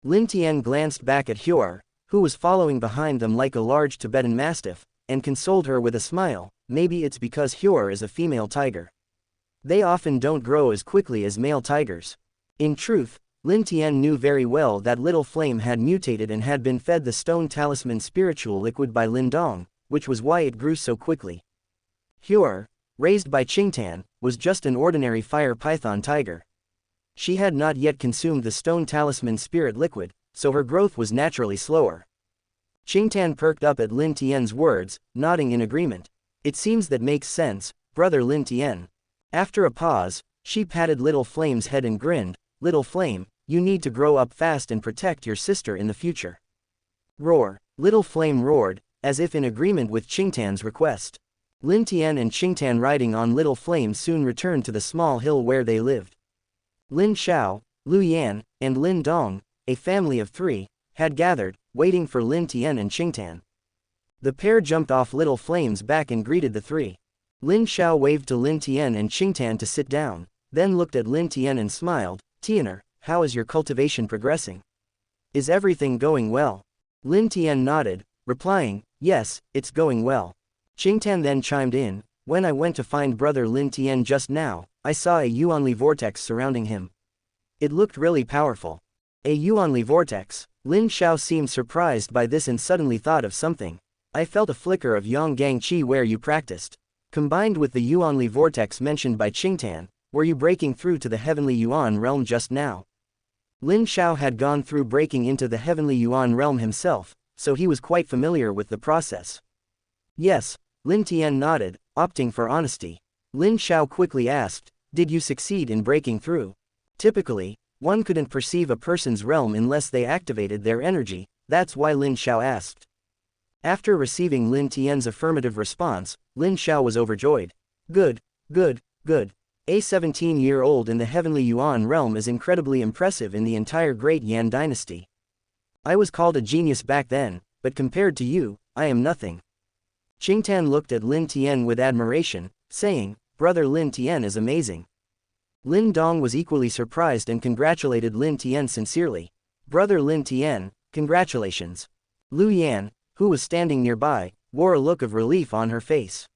Lin Tian glanced back at Huor, who was following behind them like a large Tibetan mastiff, and consoled her with a smile. Maybe it's because Huor is a female tiger. They often don't grow as quickly as male tigers. In truth, Lin Tian knew very well that Little Flame had mutated and had been fed the stone talisman spiritual liquid by Lin Dong, which was why it grew so quickly. Huor, raised by Qingtan, was just an ordinary fire python tiger. She had not yet consumed the stone talisman spirit liquid, so her growth was naturally slower. Qingtan perked up at Lin Tian's words, nodding in agreement. "It seems that makes sense, Brother Lin Tian." After a pause, she patted Little Flame's head and grinned. "Little Flame, you need to grow up fast and protect your sister in the future." Roar. Little Flame roared, as if in agreement with Qingtan's request. Lin Tian and Qingtan riding on Little Flame soon returned to the small hill where they lived. Lin Xiao, Lu Yan, and Lin Dong, a family of 3, had gathered, waiting for Lin Tian and Qingtan. The pair jumped off little flames back and greeted the three. Lin Xiao waved to Lin Tian and Qingtan to sit down, then looked at Lin Tian and smiled. "Tianer, how is your cultivation progressing? Is everything going well?" Lin Tian nodded, replying, "Yes, it's going well." Qingtan then chimed in, "When I went to find brother Lin Tian just now, I saw a Yuanli vortex surrounding him. It looked really powerful." A Yuanli vortex? Lin Xiao seemed surprised by this and suddenly thought of something. "I felt a flicker of Yonggang Qi where you practiced. Combined with the Yuanli vortex mentioned by Qingtan, were you breaking through to the heavenly Yuan realm just now?" Lin Xiao had gone through breaking into the heavenly Yuan realm himself, so he was quite familiar with the process. "Yes," Lin Tian nodded, opting for honesty. Lin Xiao quickly asked, "Did you succeed in breaking through?" Typically, one couldn't perceive a person's realm unless they activated their energy, that's why Lin Xiao asked. After receiving Lin Tian's affirmative response, Lin Xiao was overjoyed. Good, good, good. A 17-year-old in the heavenly Yuan realm is incredibly impressive in the entire Great Yan dynasty. I was called a genius back then, but compared to you, I am nothing. Qingtan looked at Lin Tian with admiration, saying, "Brother Lin Tian is amazing." Lin Dong was equally surprised and congratulated Lin Tian sincerely. "Brother Lin Tian, congratulations." Lu Yan, who was standing nearby, wore a look of relief on her face.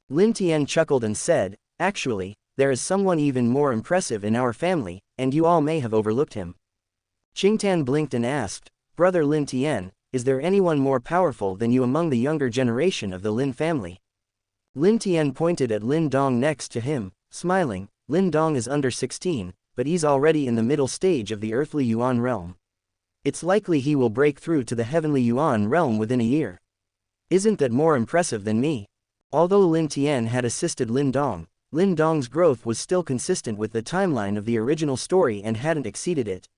Lin Tian chuckled and said, "Actually, there is someone even more impressive in our family, and you all may have overlooked him." Qingtan blinked and asked, "Brother Lin Tian, is there anyone more powerful than you among the younger generation of the Lin family?" Lin Tian pointed at Lin Dong next to him, smiling. "Lin Dong is under 16, but he's already in the middle stage of the earthly Yuan realm. It's likely he will break through to the heavenly Yuan realm within a year. Isn't that more impressive than me?" Although Lin Tian had assisted Lin Dong's growth was still consistent with the timeline of the original story and hadn't exceeded it.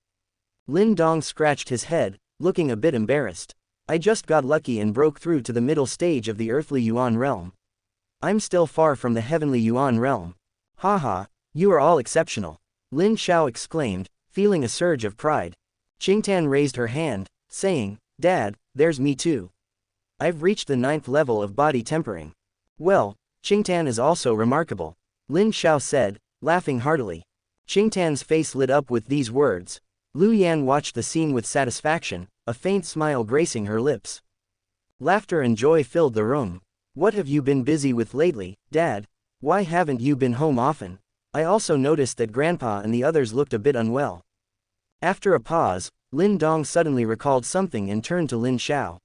Lin Dong scratched his head, looking a bit embarrassed. "I just got lucky and broke through to the middle stage of the earthly Yuan realm. I'm still far from the heavenly Yuan realm." "Haha, you are all exceptional," Lin Xiao exclaimed, feeling a surge of pride. Qingtan raised her hand, saying, "Dad, there's me too. I've reached the 9th level of body tempering." "Well, Qingtan is also remarkable," Lin Xiao said, laughing heartily. Qingtan's face lit up with these words. Lu Yan watched the scene with satisfaction, a faint smile gracing her lips. Laughter and joy filled the room. "What have you been busy with lately, Dad? Why haven't you been home often? I also noticed that Grandpa and the others looked a bit unwell." After a pause, Lin Dong suddenly recalled something and turned to Lin Xiao.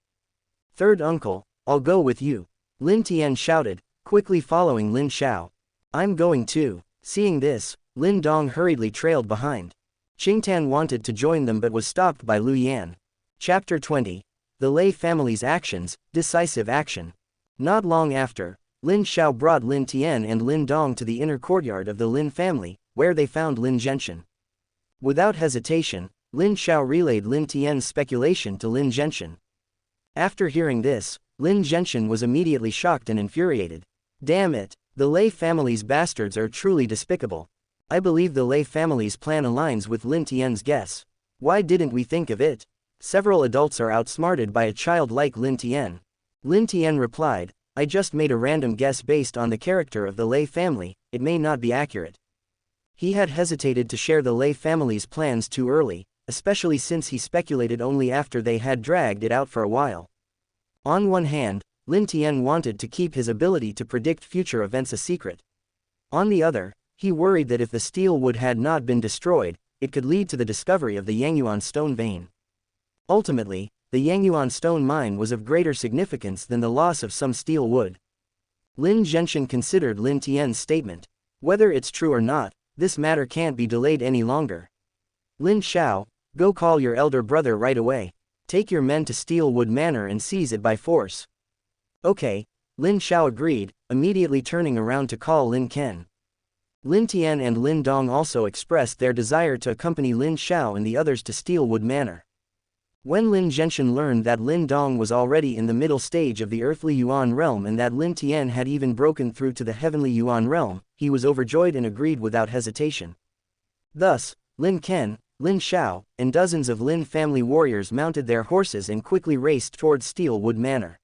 "Third uncle, I'll go with you," Lin Tian shouted, quickly following Lin Xiao. "I'm going too." Seeing this, Lin Dong hurriedly trailed behind. Qingtan wanted to join them but was stopped by Lu Yan. Chapter 20. The Lei Family's Actions, Decisive Action. Not long after, Lin Xiao brought Lin Tian and Lin Dong to the inner courtyard of the Lin family, where they found Lin Genshin. Without hesitation, Lin Xiao relayed Lin Tian's speculation to Lin Genshin. After hearing this, Lin Genshin was immediately shocked and infuriated. "Damn it, the Lei family's bastards are truly despicable. I believe the Lei family's plan aligns with Lin Tian's guess. Why didn't we think of it? Several adults are outsmarted by a child like Lin Tian." Lin Tian replied, "I just made a random guess based on the character of the Lei family, it may not be accurate." He had hesitated to share the Lei family's plans too early, especially since he speculated only after they had dragged it out for a while. On one hand, Lin Tian wanted to keep his ability to predict future events a secret. On the other, he worried that if the steel wood had not been destroyed, it could lead to the discovery of the Yangyuan stone vein. Ultimately, the Yangyuan stone mine was of greater significance than the loss of some steel wood. Lin Genshin considered Lin Tian's statement. Whether it's true or not, this matter can't be delayed any longer. "Lin Xiao, go call your elder brother right away. Take your men to Steelwood Manor and seize it by force." "Okay," Lin Xiao agreed, immediately turning around to call Lin Ken. Lin Tian and Lin Dong also expressed their desire to accompany Lin Xiao and the others to Steelwood Manor. When Lin Genshin learned that Lin Dong was already in the middle stage of the earthly Yuan realm and that Lin Tian had even broken through to the heavenly Yuan realm, he was overjoyed and agreed without hesitation. Thus, Lin Ken, Lin Xiao, and dozens of Lin family warriors mounted their horses and quickly raced toward Steelwood Manor.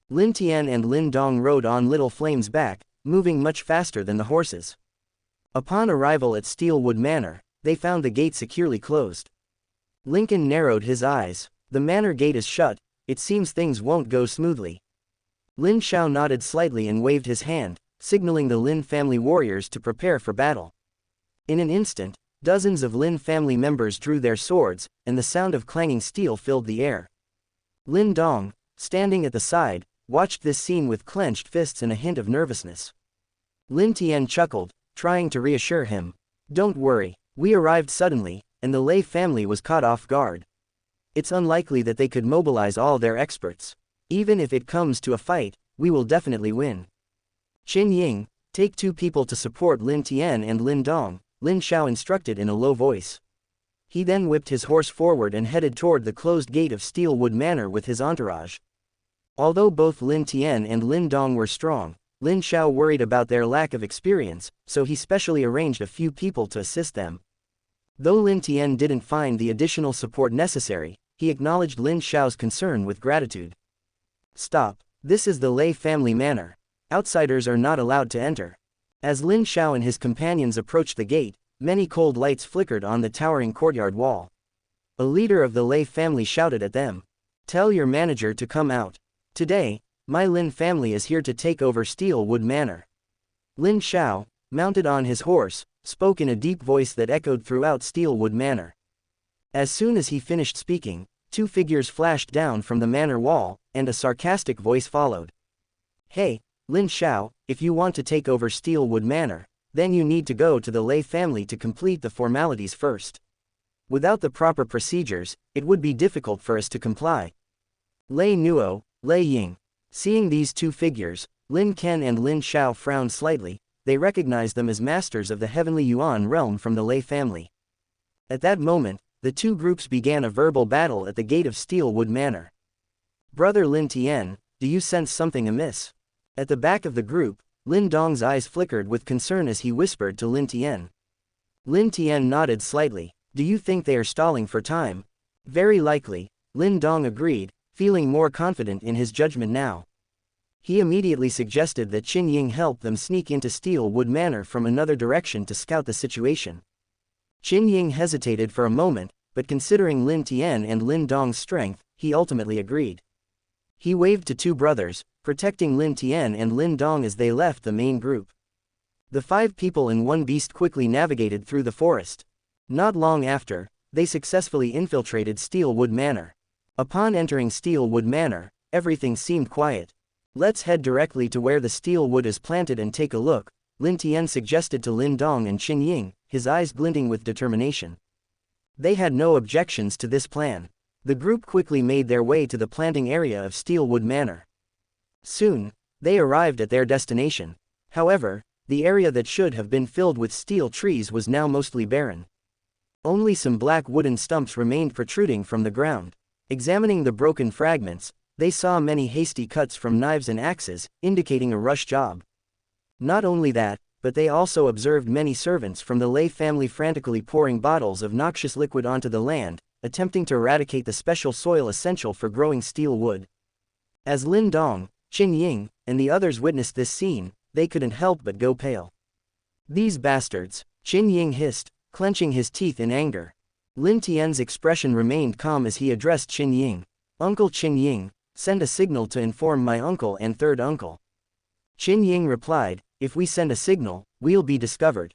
Lin Tian and Lin Dong rode on Little Flame's back, moving much faster than the horses. Upon arrival at Steelwood Manor, they found the gate securely closed. Lincoln narrowed his eyes. The manor gate is shut, it seems things won't go smoothly. Lin Xiao nodded slightly and waved his hand, signaling the Lin family warriors to prepare for battle. In an instant, dozens of Lin family members drew their swords, and the sound of clanging steel filled the air. Lin Dong, standing at the side, watched this scene with clenched fists and a hint of nervousness. Lin Tian chuckled, trying to reassure him. Don't worry, we arrived suddenly, and the Lei family was caught off guard. It's unlikely that they could mobilize all their experts. Even if it comes to a fight, we will definitely win. Qin Ying, take 2 people to support Lin Tian and Lin Dong, Lin Xiao instructed in a low voice. He then whipped his horse forward and headed toward the closed gate of Steelwood Manor with his entourage. Although both Lin Tian and Lin Dong were strong, Lin Xiao worried about their lack of experience, so he specially arranged a few people to assist them. Though Lin Tian didn't find the additional support necessary, he acknowledged Lin Xiao's concern with gratitude. Stop, this is the Lei family manor. Outsiders are not allowed to enter. As Lin Xiao and his companions approached the gate, many cold lights flickered on the towering courtyard wall. A leader of the Lei family shouted at them. Tell your manager to come out. Today, my Lin family is here to take over Steelwood Manor. Lin Xiao, mounted on his horse, spoke in a deep voice that echoed throughout Steelwood Manor. As soon as he finished speaking, 2 figures flashed down from the manor wall, and a sarcastic voice followed. Hey, Lin Xiao, if you want to take over Steelwood Manor, then you need to go to the Lei family to complete the formalities first. Without the proper procedures, it would be difficult for us to comply. Lei Nuo, Lei Ying. Seeing these 2 figures, Lin Ken and Lin Xiao frowned slightly. They recognized them as masters of the Heavenly Yuan realm from the Lei family. At that moment, the 2 groups began a verbal battle at the gate of Steelwood Manor. Brother Lin Tian, do you sense something amiss? At the back of the group, Lin Dong's eyes flickered with concern as he whispered to Lin Tian. Lin Tian nodded slightly. Do you think they are stalling for time? Very likely, Lin Dong agreed, feeling more confident in his judgment now. He immediately suggested that Qin Ying help them sneak into Steelwood Manor from another direction to scout the situation. Qin Ying hesitated for a moment, but considering Lin Tian and Lin Dong's strength, he ultimately agreed. He waved to 2 brothers, protecting Lin Tian and Lin Dong as they left the main group. The 5 people and 1 beast quickly navigated through the forest. Not long after, they successfully infiltrated Steelwood Manor. Upon entering Steelwood Manor, everything seemed quiet. Let's head directly to where the steel wood is planted and take a look, Lin Tian suggested to Lin Dong and Qin Ying, his eyes glinting with determination. They had no objections to this plan. The group quickly made their way to the planting area of Steelwood Manor. Soon, they arrived at their destination. However, the area that should have been filled with steel trees was now mostly barren. Only some black wooden stumps remained protruding from the ground. Examining the broken fragments, they saw many hasty cuts from knives and axes, indicating a rush job. Not only that, but they also observed many servants from the Lei family frantically pouring bottles of noxious liquid onto the land, attempting to eradicate the special soil essential for growing steel wood. As Lin Dong, Qin Ying, and the others witnessed this scene, they couldn't help but go pale. These bastards, Qin Ying hissed, clenching his teeth in anger. Lin Tian's expression remained calm as he addressed Qin Ying. Uncle Qin Ying, send a signal to inform my uncle and 3rd uncle. Qin Ying replied, if we send a signal, we'll be discovered.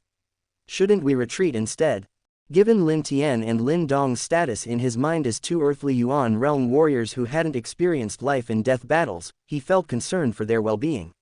Shouldn't we retreat instead? Given Lin Tian and Lin Dong's status in his mind as 2 earthly Yuan realm warriors who hadn't experienced life and death battles, he felt concerned for their well-being.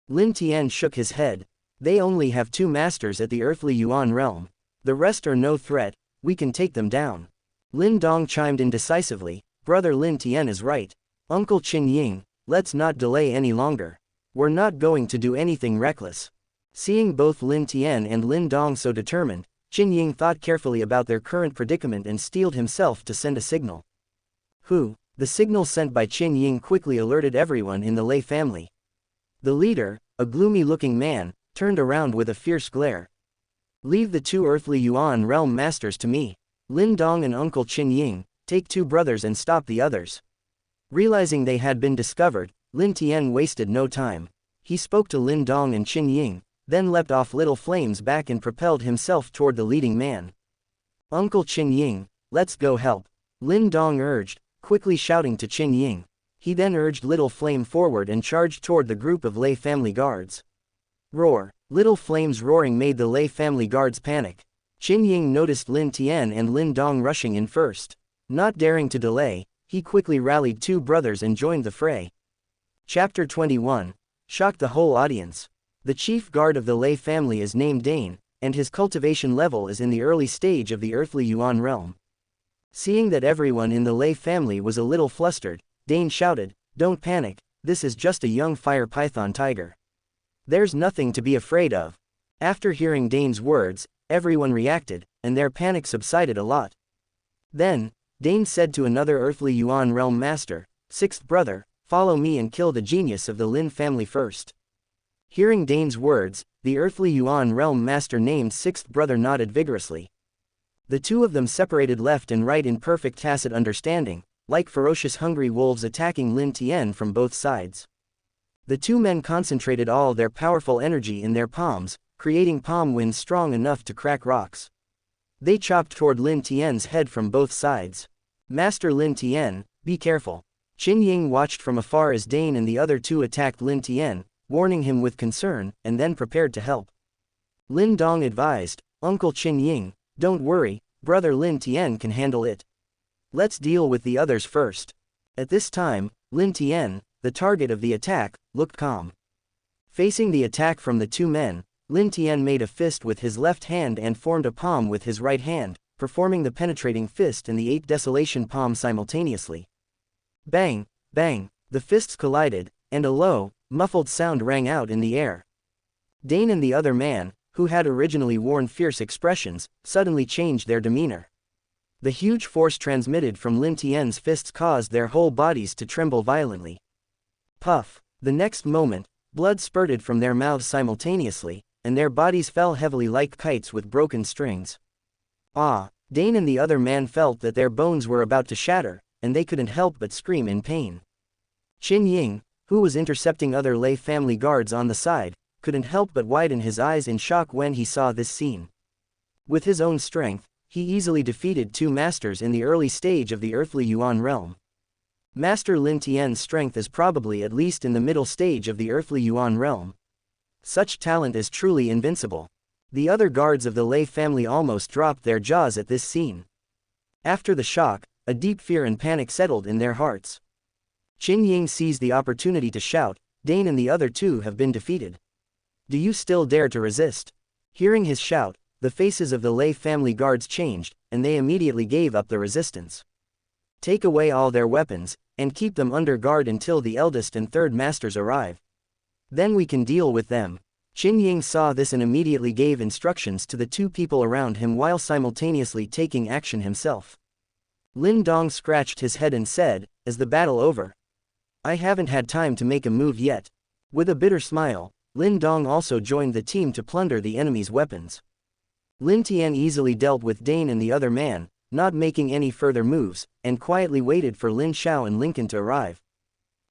Lin Tian shook his head. They only have 2 masters at the earthly Yuan realm. The rest are no threat, we can take them down. Lin Dong chimed in decisively, brother Lin Tian is right. Uncle Qin Ying, let's not delay any longer. We're not going to do anything reckless. Seeing both Lin Tian and Lin Dong so determined, Qin Ying thought carefully about their current predicament and steeled himself to send a signal. The signal sent by Qin Ying quickly alerted everyone in the Lei family. The leader, a gloomy-looking man, turned around with a fierce glare. Leave the 2 earthly Yuan realm masters to me. Lin Dong and Uncle Qin Ying, take 2 brothers and stop the others. Realizing they had been discovered, Lin Tian wasted no time. He spoke to Lin Dong and Qin Ying, then leapt off Little Flame's back and propelled himself toward the leading man. Uncle Qin Ying, let's go help, Lin Dong urged, quickly shouting to Qin Ying. He then urged Little Flame forward and charged toward the group of Lei family guards. Roar! Little Flame's roaring made the Lei family guards panic. Qin Ying noticed Lin Tian and Lin Dong rushing in first. Not daring to delay, he quickly rallied 2 brothers and joined the fray. Chapter 21. Shocked the whole audience. The chief guard of the Lei family is named Dane, and his cultivation level is in the early stage of the earthly Yuan realm. Seeing that everyone in the Lei family was a little flustered, Dane shouted, "Don't panic, this is just a young fire python tiger. There's nothing to be afraid of." After hearing Dane's words, everyone reacted, and their panic subsided a lot. Then, Dane said to another earthly Yuan realm master, "Sixth brother, follow me and kill the genius of the Lin family first." Hearing Dane's words, the earthly Yuan realm master named Sixth brother nodded vigorously. The 2 of them separated left and right in perfect tacit understanding, like ferocious hungry wolves attacking Lin Tian from both sides. The 2 men concentrated all their powerful energy in their palms, creating palm winds strong enough to crack rocks. They chopped toward Lin Tian's head from both sides. "Master Lin Tian, be careful." Qin Ying watched from afar as Dane and the other 2 attacked Lin Tian, warning him with concern, and then prepared to help. Lin Dong advised, "Uncle Qin Ying, don't worry, brother Lin Tian can handle it. Let's deal with the others first." At this time, Lin Tian, the target of the attack, looked calm. Facing the attack from the 2 men, Lin Tian made a fist with his left hand and formed a palm with his right hand, performing the penetrating fist and the 8 desolation palm simultaneously. Bang, bang, the fists collided, and a low, muffled sound rang out in the air. Dane and the other man, who had originally worn fierce expressions, suddenly changed their demeanor. The huge force transmitted from Lin Tian's fists caused their whole bodies to tremble violently. Puff! The next moment, blood spurted from their mouths simultaneously, and their bodies fell heavily like kites with broken strings. Ah! Dane and the other man felt that their bones were about to shatter, and they couldn't help but scream in pain. Qin Ying, who was intercepting other Lei family guards on the side, couldn't help but widen his eyes in shock when he saw this scene. With his own strength, he easily defeated 2 masters in the early stage of the earthly Yuan realm. Master Lin Tian's strength is probably at least in the middle stage of the earthly Yuan realm. Such talent is truly invincible. The other guards of the Lei family almost dropped their jaws at this scene. After the shock, a deep fear and panic settled in their hearts. Qin Ying seized the opportunity to shout, "Dane and the other 2 have been defeated. Do you still dare to resist?" Hearing his shout, the faces of the Lei family guards changed, and they immediately gave up the resistance. "Take away all their weapons, and keep them under guard until the eldest and 3rd masters arrive. Then we can deal with them." Qin Ying saw this and immediately gave instructions to the 2 people around him while simultaneously taking action himself. Lin Dong scratched his head and said, as the battle over, "I haven't had time to make a move yet." With a bitter smile, Lin Dong also joined the team to plunder the enemy's weapons. Lin Tian easily dealt with Dane and the other man, not making any further moves, and quietly waited for Lin Xiao and Lincoln to arrive.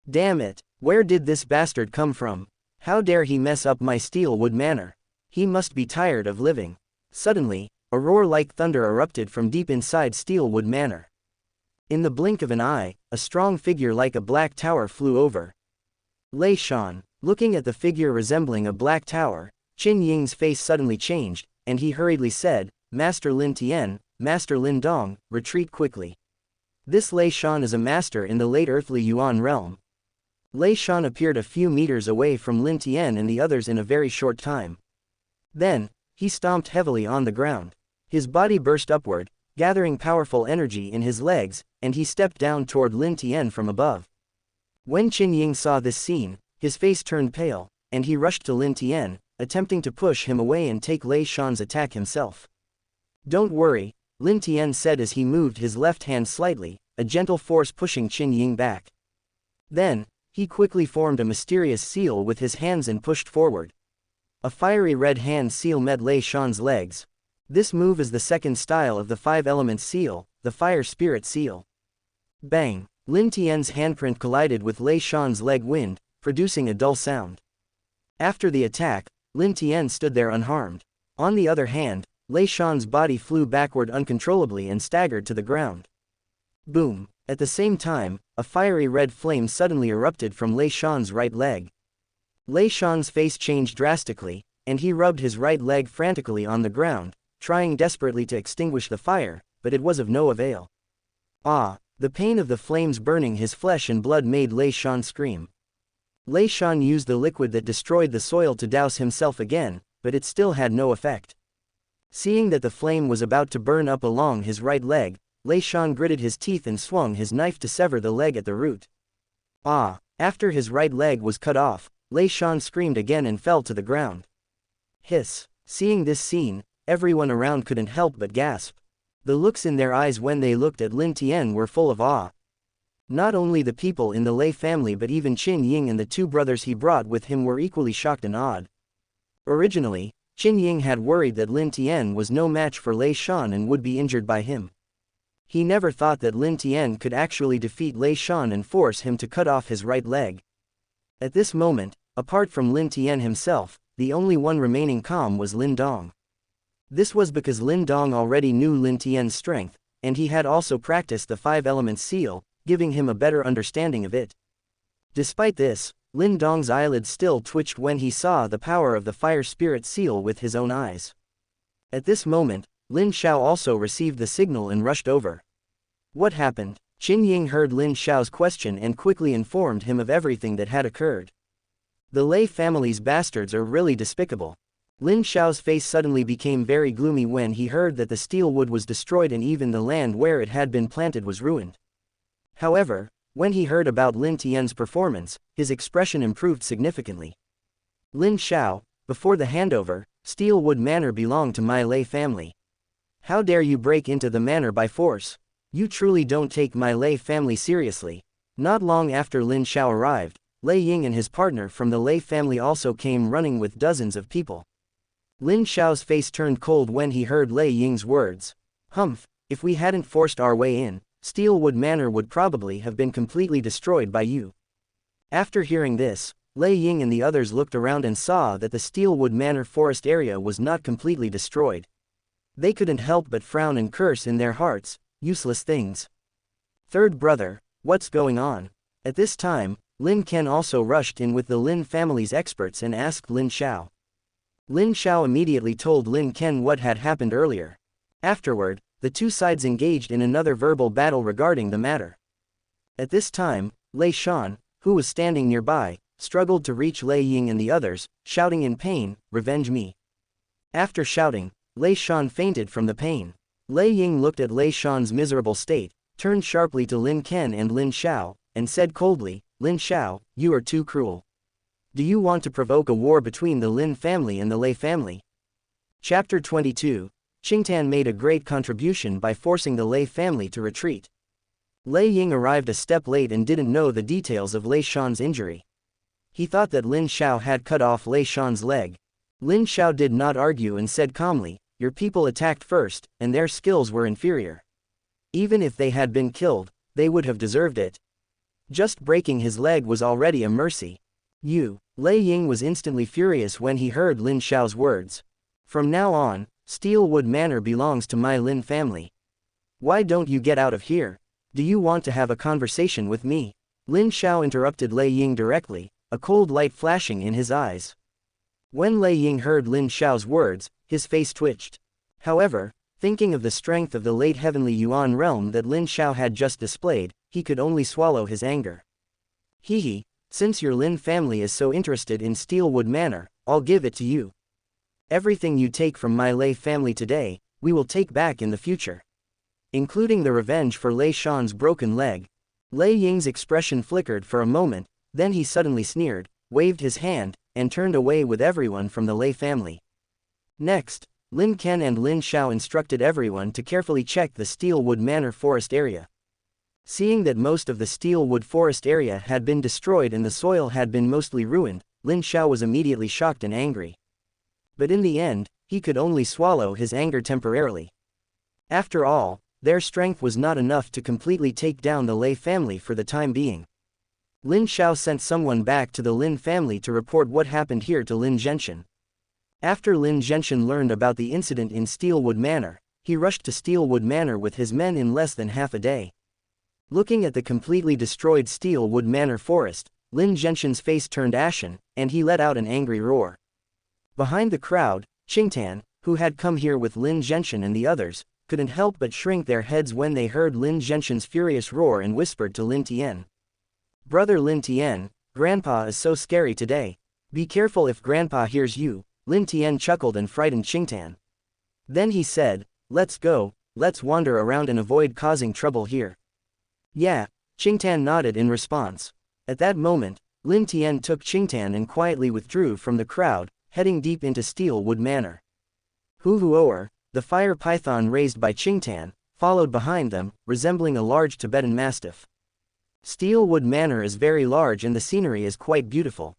"Damn it, where did this bastard come from? How dare he mess up my steel wood manor? He must be tired of living." Suddenly, a roar like thunder erupted from deep inside Steelwood Manor. In the blink of an eye, a strong figure like a black tower flew over. Lei Shan, looking at the figure resembling a black tower, Qin Ying's face suddenly changed, and he hurriedly said, "Master Lin Tian, Master Lin Dong, retreat quickly. This Lei Shan is a master in the late earthly Yuan realm." Lei Shan appeared a few meters away from Lin Tian and the others in a very short time. Then, he stomped heavily on the ground. His body burst upward, gathering powerful energy in his legs, and he stepped down toward Lin Tian from above. When Qin Ying saw this scene, his face turned pale, and he rushed to Lin Tian, attempting to push him away and take Lei Shan's attack himself. "Don't worry," Lin Tian said as he moved his left hand slightly, a gentle force pushing Qin Ying back. Then, he quickly formed a mysterious seal with his hands and pushed forward. A fiery red hand seal met Lei Shan's legs. This move is the second style of the 5 elements seal, the fire spirit seal. Bang! Lin Tian's handprint collided with Lei Shan's leg wind, producing a dull sound. After the attack, Lin Tian stood there unharmed. On the other hand, Lei Shan's body flew backward uncontrollably and staggered to the ground. Boom! At the same time, a fiery red flame suddenly erupted from Lei Shan's right leg. Lei Shan's face changed drastically, and he rubbed his right leg frantically on the ground, trying desperately to extinguish the fire, but it was of no avail. Ah! The pain of the flames burning his flesh and blood made Lei Shan scream. Lei Shan used the liquid that destroyed the soil to douse himself again, but it still had no effect. Seeing that the flame was about to burn up along his right leg, Lei Shan gritted his teeth and swung his knife to sever the leg at the root. Ah! After his right leg was cut off, Lei Shan screamed again and fell to the ground. Hiss! Seeing this scene, everyone around couldn't help but gasp. The looks in their eyes when they looked at Lin Tian were full of awe. Not only the people in the Lei family but even Qin Ying and the 2 brothers he brought with him were equally shocked and awed. Originally, Qin Ying had worried that Lin Tian was no match for Lei Shan and would be injured by him. He never thought that Lin Tian could actually defeat Lei Shan and force him to cut off his right leg. At this moment, apart from Lin Tian himself, the only one remaining calm was Lin Dong. This was because Lin Dong already knew Lin Tian's strength, and he had also practiced the 5 elements seal, giving him a better understanding of it. Despite this, Lin Dong's eyelids still twitched when he saw the power of the fire spirit seal with his own eyes. At this moment, Lin Xiao also received the signal and rushed over. What happened? Qin Ying heard Lin Xiao's question and quickly informed him of everything that had occurred. The Lei family's bastards are really despicable. Lin Xiao's face suddenly became very gloomy when he heard that the steel wood was destroyed and even the land where it had been planted was ruined. However, when he heard about Lin Tian's performance, his expression improved significantly. Lin Xiao, before the handover, Steel Wood Manor belonged to my Lei family. How dare you break into the manor by force? You truly don't take my Lei family seriously. Not long after Lin Xiao arrived, Lei Ying and his partner from the Lei family also came running with dozens of people. Lin Xiao's face turned cold when he heard Lei Ying's words. Humph, if we hadn't forced our way in, Steelwood Manor would probably have been completely destroyed by you. After hearing this, Lei Ying and the others looked around and saw that the Steelwood Manor forest area was not completely destroyed. They couldn't help but frown and curse in their hearts, useless things. Third brother, what's going on? At this time, Lin Ken also rushed in with the Lin family's experts and asked Lin Xiao. Lin Xiao immediately told Lin Ken what had happened earlier. Afterward, the 2 sides engaged in another verbal battle regarding the matter. At this time, Lei Shan, who was standing nearby, struggled to reach Lei Ying and the others, shouting in pain, "Revenge me." After shouting, Lei Shan fainted from the pain. Lei Ying looked at Lei Shan's miserable state, turned sharply to Lin Ken and Lin Xiao, and said coldly, "Lin Xiao, you are too cruel. Do you want to provoke a war between the Lin family and the Lei family?" Chapter 22. Qingtan made a great contribution by forcing the Lei family to retreat. Lei Ying arrived a step late and didn't know the details of Lei Shan's injury. He thought that Lin Xiao had cut off Lei Shan's leg. Lin Xiao did not argue and said calmly, "Your people attacked first, and their skills were inferior. Even if they had been killed, they would have deserved it. Just breaking his leg was already a mercy." Lei Ying was instantly furious when he heard Lin Xiao's words. "From now on, Steelwood Manor belongs to my Lin family. Why don't you get out of here? Do you want to have a conversation with me?" Lin Xiao interrupted Lei Ying directly, a cold light flashing in his eyes. When Lei Ying heard Lin Xiao's words, his face twitched. However, thinking of the strength of the late heavenly Yuan realm that Lin Xiao had just displayed, he could only swallow his anger. "Hehe, since your Lin family is so interested in Steelwood Manor, I'll give it to you. Everything you take from my Lei family today, we will take back in the future. Including the revenge for Lei Shan's broken leg." Lei Ying's expression flickered for a moment, then he suddenly sneered, waved his hand, and turned away with everyone from the Lei family. Next, Lin Ken and Lin Xiao instructed everyone to carefully check the Steelwood Manor forest area. Seeing that most of the Steelwood forest area had been destroyed and the soil had been mostly ruined, Lin Xiao was immediately shocked and angry. But in the end, he could only swallow his anger temporarily. After all, their strength was not enough to completely take down the Lei family for the time being. Lin Xiao sent someone back to the Lin family to report what happened here to Lin Zhenshin. After Lin Zhenshin learned about the incident in Steelwood Manor, he rushed to Steelwood Manor with his men in less than half a day. Looking at the completely destroyed Steelwood Manor forest, Lin Zhenshin's face turned ashen, and he let out an angry roar. Behind the crowd, Qingtan, who had come here with Lin Zhenshin and the others, couldn't help but shrink their heads when they heard Lin Zhenshin's furious roar and whispered to Lin Tian. "Brother Lin Tian, Grandpa is so scary today. Be careful if Grandpa hears you." Lin Tian chuckled and frightened Qingtan. Then he said, "Let's go, let's wander around and avoid causing trouble here." "Yeah," Qingtan nodded in response. At that moment, Lin Tian took Qingtan and quietly withdrew from the crowd, heading deep into Steelwood Manor. Huhuoer, the fire python raised by Qingtan, followed behind them, resembling a large Tibetan mastiff. Steelwood Manor is very large and the scenery is quite beautiful.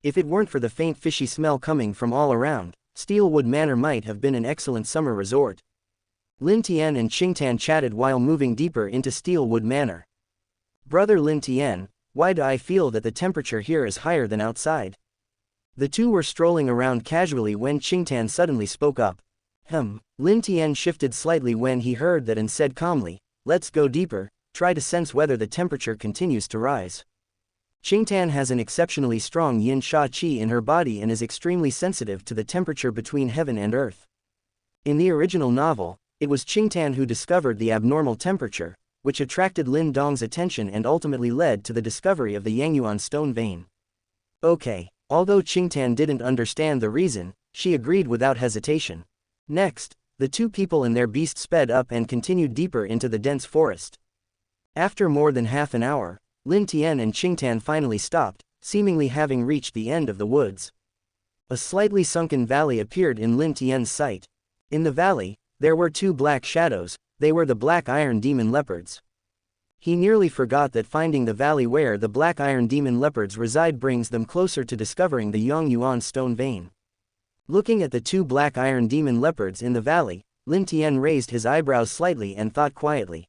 If it weren't for the faint fishy smell coming from all around, Steelwood Manor might have been an excellent summer resort. Lin Tian and Qingtan chatted while moving deeper into Steelwood Manor. "Brother Lin Tian, why do I feel that the temperature here is higher than outside?" The two were strolling around casually when Qingtan suddenly spoke up. Lin Tian shifted slightly when he heard that and said calmly, "Let's go deeper, try to sense whether the temperature continues to rise." Qingtan has an exceptionally strong yin sha qi in her body and is extremely sensitive to the temperature between heaven and earth. In the original novel, it was Qingtan who discovered the abnormal temperature, which attracted Lin Dong's attention and ultimately led to the discovery of the Yangyuan stone vein. Okay, although Qingtan didn't understand the reason, she agreed without hesitation. Next, the two people and their beast sped up and continued deeper into the dense forest. After more than half an hour, Lin Tian and Qingtan finally stopped, seemingly having reached the end of the woods. A slightly sunken valley appeared in Lin Tian's sight. In the valley, there were two black shadows. They were the black iron demon leopards. He nearly forgot that finding the valley where the black iron demon leopards reside brings them closer to discovering the Yangyuan stone vein. Looking at the two black iron demon leopards in the valley, Lin Tian raised his eyebrows slightly and thought quietly.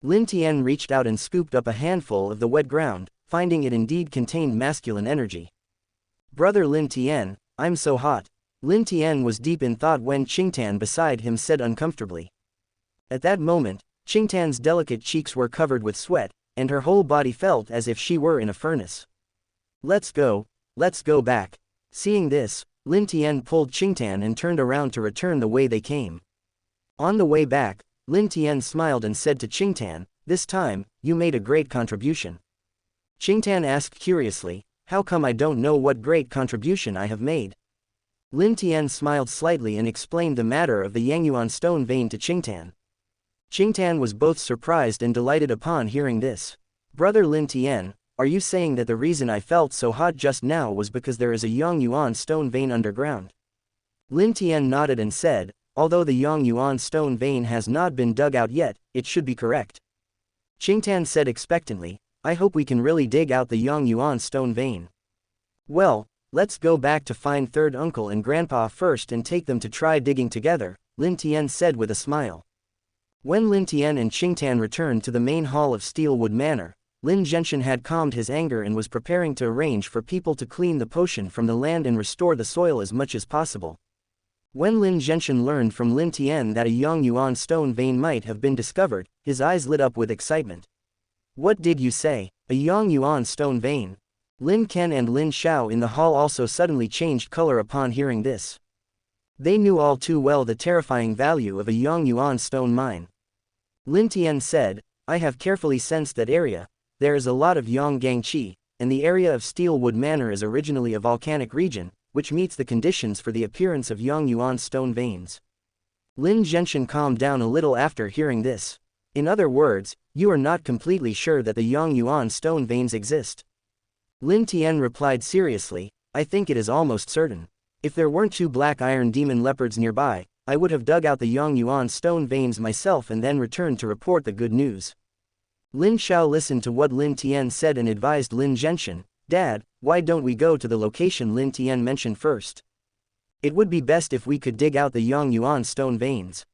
Lin Tian reached out and scooped up a handful of the wet ground, finding it indeed contained masculine energy. "Brother Lin Tian, I'm so hot." Lin Tian was deep in thought when Qingtan beside him said uncomfortably. At that moment, Qingtan's delicate cheeks were covered with sweat, and her whole body felt as if she were in a furnace. Let's go back." Seeing this, Lin Tian pulled Qingtan and turned around to return the way they came. On the way back, Lin Tian smiled and said to Qingtan, "This time, you made a great contribution." Qingtan asked curiously, "How come I don't know what great contribution I have made?" Lin Tian smiled slightly and explained the matter of the Yangyuan stone vein to Qingtan. Qingtan was both surprised and delighted upon hearing this. "Brother Lin Tian, are you saying that the reason I felt so hot just now was because there is a Yangyuan stone vein underground?" Lin Tian nodded and said, "Although the Yangyuan stone vein has not been dug out yet, it should be correct." Qingtan said expectantly, "I hope we can really dig out the Yangyuan stone vein." "Well, let's go back to find third uncle and grandpa first and take them to try digging together," Lin Tian said with a smile. When Lin Tian and Qingtan returned to the main hall of Steelwood Manor, Lin Zhenshin had calmed his anger and was preparing to arrange for people to clean the potion from the land and restore the soil as much as possible. When Lin Zhenshin learned from Lin Tian that a Yangyuan stone vein might have been discovered, his eyes lit up with excitement. "What did you say? A Yangyuan stone vein?" Lin Ken and Lin Xiao in the hall also suddenly changed color upon hearing this. They knew all too well the terrifying value of a Yangyuan stone mine. Lin Tian said, "I have carefully sensed that area. There is a lot of Yanggang Qi, and the area of Steelwood Manor is originally a volcanic region, which meets the conditions for the appearance of Yangyuan stone veins." Lin Zhenshin calmed down a little after hearing this. "In other words, you are not completely sure that the Yangyuan stone veins exist?" Lin Tian replied seriously, "I think it is almost certain. If there weren't two black iron demon leopards nearby, I would have dug out the Yangyuan stone veins myself and then returned to report the good news." Lin Xiao listened to what Lin Tian said and advised Lin Zhenshin, "Dad, why don't we go to the location Lin Tian mentioned first?" It would be best if we could dig out the Yang Yuan stone veins.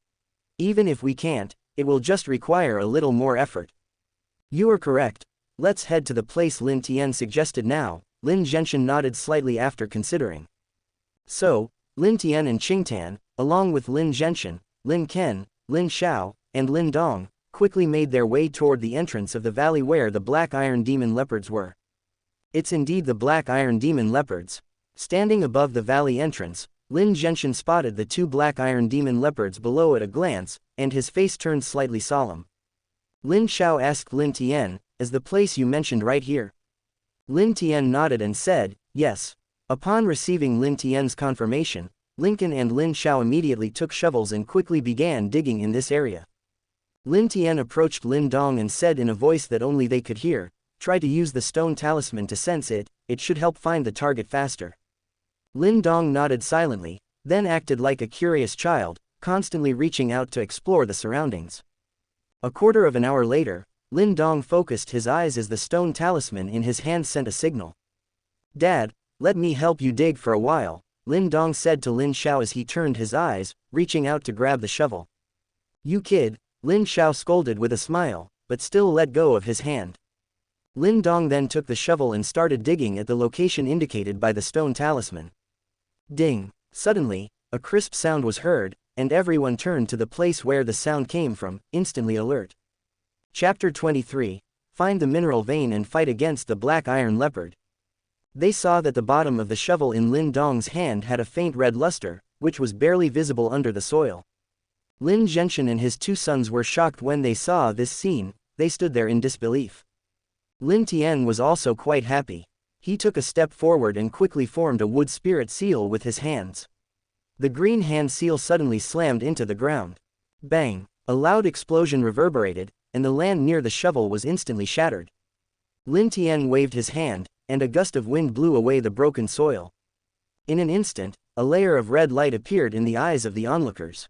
Even if we can't, it will just require a little more effort. You are correct. Let's head to the place Lin Tian suggested now. Lin Zhenshin nodded slightly after considering. So, Lin Tian and Qingtan, along with Lin Zhenshin, Lin Ken, Lin Xiao, and Lin Dong, quickly made their way toward the entrance of the valley where the Black Iron Demon Leopards were. It's indeed the Black Iron Demon Leopards. Standing above the valley entrance, Lin Zhenshin spotted the two Black Iron Demon Leopards below at a glance, and his face turned slightly solemn. Lin Xiao asked Lin Tian, "Is the place you mentioned right here?" Lin Tian nodded and said, "Yes." Upon receiving Lin Tian's confirmation, Lincoln and Lin Xiao immediately took shovels and quickly began digging in this area. Lin Tian approached Lin Dong and said in a voice that only they could hear, "Try to use the stone talisman to sense it, it should help find the target faster." Lin Dong nodded silently, then acted like a curious child, constantly reaching out to explore the surroundings. A quarter of an hour later, Lin Dong focused his eyes as the stone talisman in his hand sent a signal. "Dad, let me help you dig for a while," Lin Dong said to Lin Xiao as he turned his eyes, reaching out to grab the shovel. "You kid," Lin Xiao scolded with a smile, but still let go of his hand. Lin Dong then took the shovel and started digging at the location indicated by the stone talisman. Ding! Suddenly, a crisp sound was heard, and everyone turned to the place where the sound came from, instantly alert. Chapter 23, Find the Mineral Vein and Fight Against the Black Iron Leopard. They saw that the bottom of the shovel in Lin Dong's hand had a faint red luster, which was barely visible under the soil. Lin Zhenshin and his two sons were shocked when they saw this scene. They stood there in disbelief. Lin Tian was also quite happy. He took a step forward and quickly formed a wood spirit seal with his hands. The green hand seal suddenly slammed into the ground. Bang! A loud explosion reverberated, and the land near the shovel was instantly shattered. Lin Tian waved his hand, and a gust of wind blew away the broken soil. In an instant, a layer of red light appeared in the eyes of the onlookers.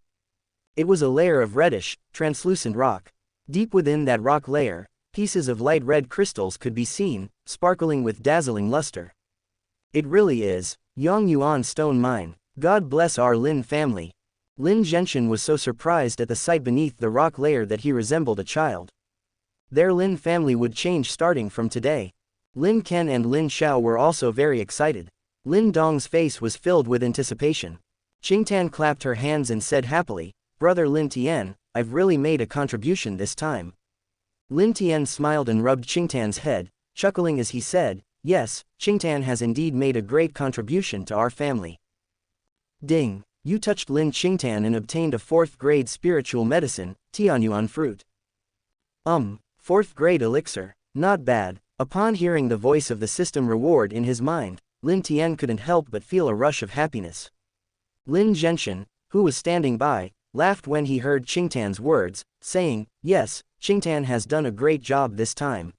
It was a layer of reddish, translucent rock. Deep within that rock layer, pieces of light red crystals could be seen, sparkling with dazzling luster. "It really is Yang Yuan stone mine. God bless our Lin family." Lin Zhenshin was so surprised at the sight beneath the rock layer that he resembled a child. Their Lin family would change starting from today. Lin Ken and Lin Xiao were also very excited. Lin Dong's face was filled with anticipation. Qingtan clapped her hands and said happily, "Brother Lin Tian, I've really made a contribution this time." Lin Tian smiled and rubbed Qingtan's head, chuckling as he said, "Yes, Qingtan has indeed made a great contribution to our family." Ding! You touched Lin Qingtan and obtained a 4th grade spiritual medicine, Tianyuan fruit. 4th grade elixir. Not bad. Upon hearing the voice of the system reward in his mind, Lin Tian couldn't help but feel a rush of happiness. Lin Zhenshin, who was standing by, laughed when he heard Qingtan's words, saying, "Yes, Qingtan has done a great job this time."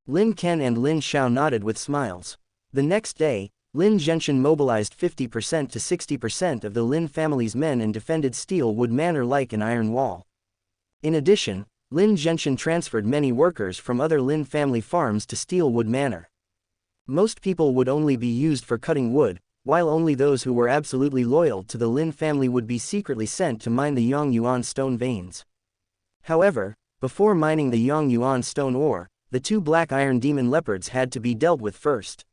Lin Ken and Lin Xiao nodded with smiles. The next day, Lin Zhenshin mobilized 50% to 60% of the Lin family's men and defended Steelwood Manor like an iron wall. In addition, Lin Zhenshin transferred many workers from other Lin family farms to Steelwood Manor. Most people would only be used for cutting wood, while only those who were absolutely loyal to the Lin family would be secretly sent to mine the Yang Yuan stone veins. However, before mining the Yang Yuan stone ore, the two Black Iron Demon Leopards had to be dealt with first.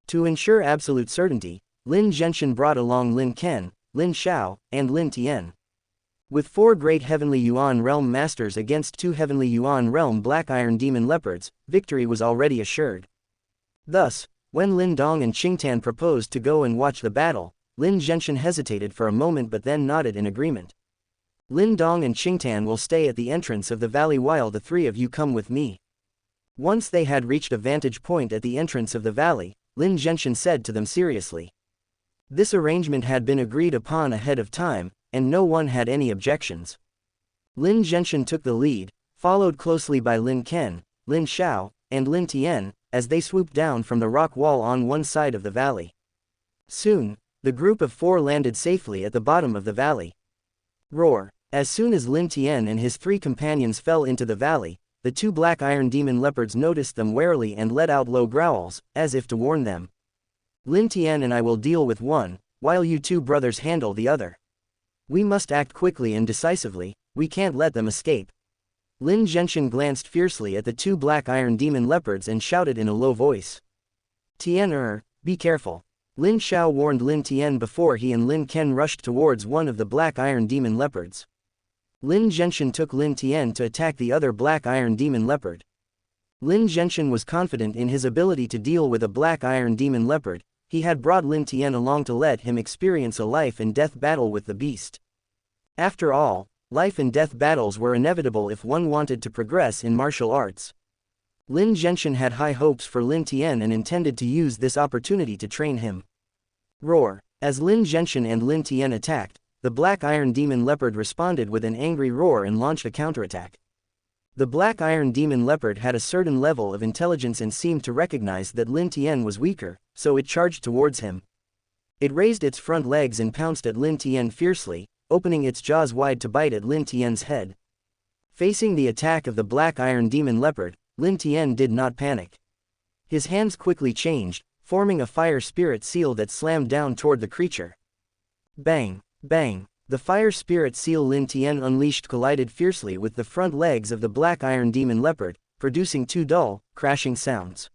To ensure absolute certainty, Lin Zhenshin brought along Lin Ken, Lin Xiao, and Lin Tian. With 4 great Heavenly Yuan Realm Masters against 2 Heavenly Yuan Realm Black Iron Demon Leopards, victory was already assured. Thus, when Lin Dong and Qingtan proposed to go and watch the battle, Lin Zhenshin hesitated for a moment but then nodded in agreement. Lin Dong and Qingtan will stay at the entrance of the valley while the 3 of you come with me. Once they had reached a vantage point at the entrance of the valley, Lin Zhenshin said to them seriously. This arrangement had been agreed upon ahead of time, and no one had any objections. Lin Zhenshin took the lead, followed closely by Lin Ken, Lin Xiao, and Lin Tian, as they swooped down from the rock wall on one side of the valley. Soon, the group of 4 landed safely at the bottom of the valley. Roar! As soon as Lin Tian and his 3 companions fell into the valley, the 2 Black Iron Demon Leopards noticed them warily and let out low growls, as if to warn them. Lin Tian and I will deal with one, while you two brothers handle the other. We must act quickly and decisively, we can't let them escape. Lin Genshin glanced fiercely at the two black iron demon leopards and shouted in a low voice. Tian be careful. Lin Xiao warned Lin Tian before he and Lin Ken rushed towards one of the black iron demon leopards. Lin Genshin took Lin Tian to attack the other black iron demon leopard. Lin Genshin was confident in his ability to deal with a black iron demon leopard. He had brought Lin Tian along to let him experience a life and death battle with the beast. After all, life and death battles were inevitable if one wanted to progress in martial arts. Lin Genshin had high hopes for Lin Tian and intended to use this opportunity to train him. Roar. As Lin Genshin and Lin Tian attacked, the black iron demon leopard responded with an angry roar and launched a counterattack. The black iron demon leopard had a certain level of intelligence and seemed to recognize that Lin Tian was weaker, so it charged towards him. It raised its front legs and pounced at Lin Tian fiercely, opening its jaws wide to bite at Lin Tian's head. Facing the attack of the black iron demon leopard, Lin Tian did not panic. His hands quickly changed, forming a fire spirit seal that slammed down toward the creature. Bang! Bang! The fire spirit seal Lin Tian unleashed collided fiercely with the front legs of the black iron demon leopard, producing two dull, crashing sounds.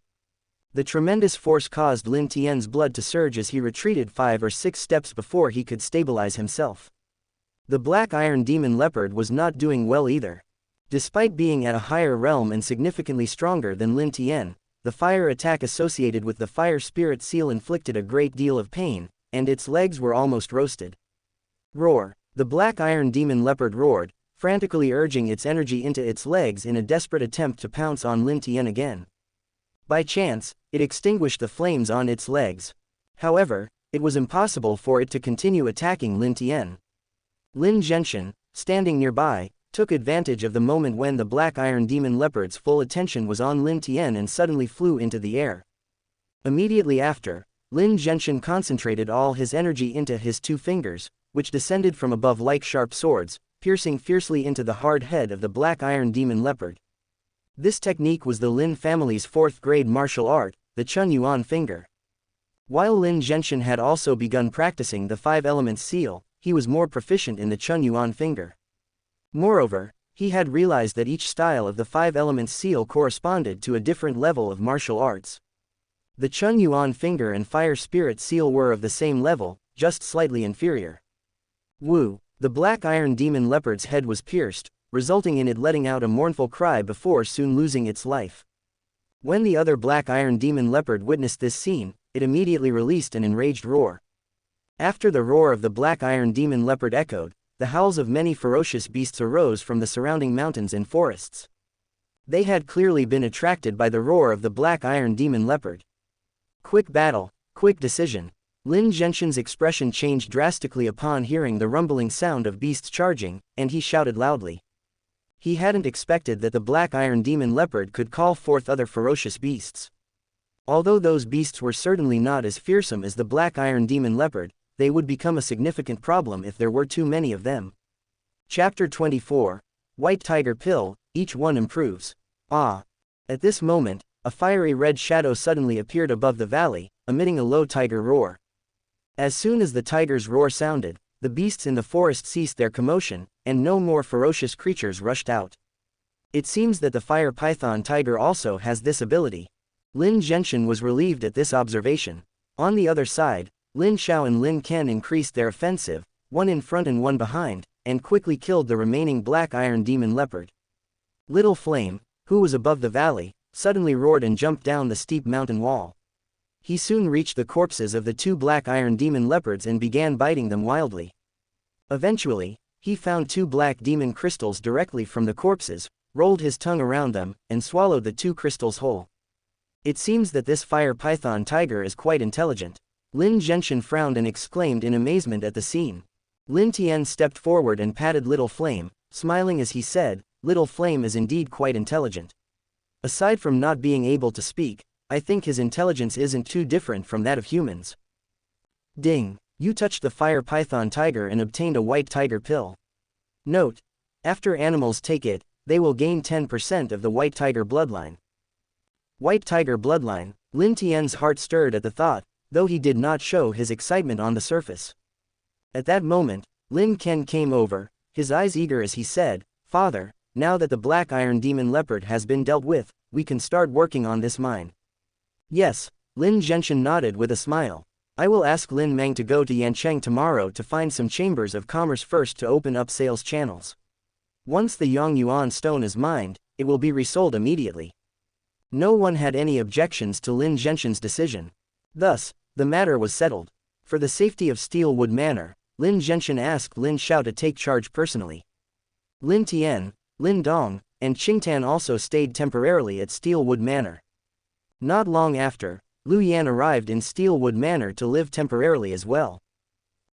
The tremendous force caused Lin Tian's blood to surge as he retreated 5 or 6 steps before he could stabilize himself. The black iron demon leopard was not doing well either. Despite being at a higher realm and significantly stronger than Lin Tian, the fire attack associated with the fire spirit seal inflicted a great deal of pain, and its legs were almost roasted. Roar! The black iron demon leopard roared, frantically urging its energy into its legs in a desperate attempt to pounce on Lin Tian again. By chance, it extinguished the flames on its legs. However, it was impossible for it to continue attacking Lin Tian. Lin Genshin, standing nearby, took advantage of the moment when the black iron demon leopard's full attention was on Lin Tian and suddenly flew into the air. Immediately after, Lin Genshin concentrated all his energy into his 2 fingers, which descended from above like sharp swords, piercing fiercely into the hard head of the black iron demon leopard. This technique was the Lin family's 4th-grade martial art, the Chun Yuan finger. While Lin Genshin had also begun practicing the 5 elements seal, he was more proficient in the Chun Yuan finger. Moreover, he had realized that each style of the 5 elements seal corresponded to a different level of martial arts. The Chun Yuan finger and fire spirit seal were of the same level, just slightly inferior. Woo! The black iron demon leopard's head was pierced, resulting in it letting out a mournful cry before soon losing its life. When the other black iron demon leopard witnessed this scene, it immediately released an enraged roar. After the roar of the black iron demon leopard echoed, the howls of many ferocious beasts arose from the surrounding mountains and forests. They had clearly been attracted by the roar of the black iron demon leopard. Quick battle, quick decision. Lin Genshin's expression changed drastically upon hearing the rumbling sound of beasts charging, and he shouted loudly. He hadn't expected that the black iron demon leopard could call forth other ferocious beasts. Although those beasts were certainly not as fearsome as the black iron demon leopard, they would become a significant problem if there were too many of them. Chapter 24. White Tiger Pill, each one improves. Ah! At this moment, a fiery red shadow suddenly appeared above the valley, emitting a low tiger roar. As soon as the tiger's roar sounded, the beasts in the forest ceased their commotion, and no more ferocious creatures rushed out. It seems that the fire python tiger also has this ability. Lin Genshin was relieved at this observation. On the other side, Lin Xiao and Lin Ken increased their offensive, one in front and one behind, and quickly killed the remaining black iron demon leopard. Little Flame, who was above the valley, suddenly roared and jumped down the steep mountain wall. He soon reached the corpses of the 2 black iron demon leopards and began biting them wildly. Eventually, he found 2 black demon crystals directly from the corpses, rolled his tongue around them, and swallowed the 2 crystals whole. It seems that this fire python tiger is quite intelligent. Lin Genshin frowned and exclaimed in amazement at the scene. Lin Tian stepped forward and patted Little Flame, smiling as he said, "Little Flame is indeed quite intelligent. Aside from not being able to speak, I think his intelligence isn't too different from that of humans." Ding! You touched the fire python tiger and obtained a white tiger pill. Note: after animals take it, they will gain 10% of the white tiger bloodline. White tiger bloodline. Lin Tian's heart stirred at the thought. though he did not show his excitement on the surface. At that moment, Lin Ken came over, his eyes eager as he said, "Father, now that the Black Iron Demon Leopard has been dealt with, we can start working on this mine." "Yes," Lin Zhenshin nodded with a smile. "I will ask Lin Meng to go to Yancheng tomorrow to find some chambers of commerce first to open up sales channels. Once the Yang Yuan stone is mined, it will be resold immediately." No one had any objections to Lin Zhenshin's decision. Thus, the matter was settled. For the safety of Steelwood Manor, Lin Zhenshin asked Lin Xiao to take charge personally. Lin Tian, Lin Dong, and Qingtan also stayed temporarily at Steelwood Manor. Not long after, Lu Yan arrived in Steelwood Manor to live temporarily as well.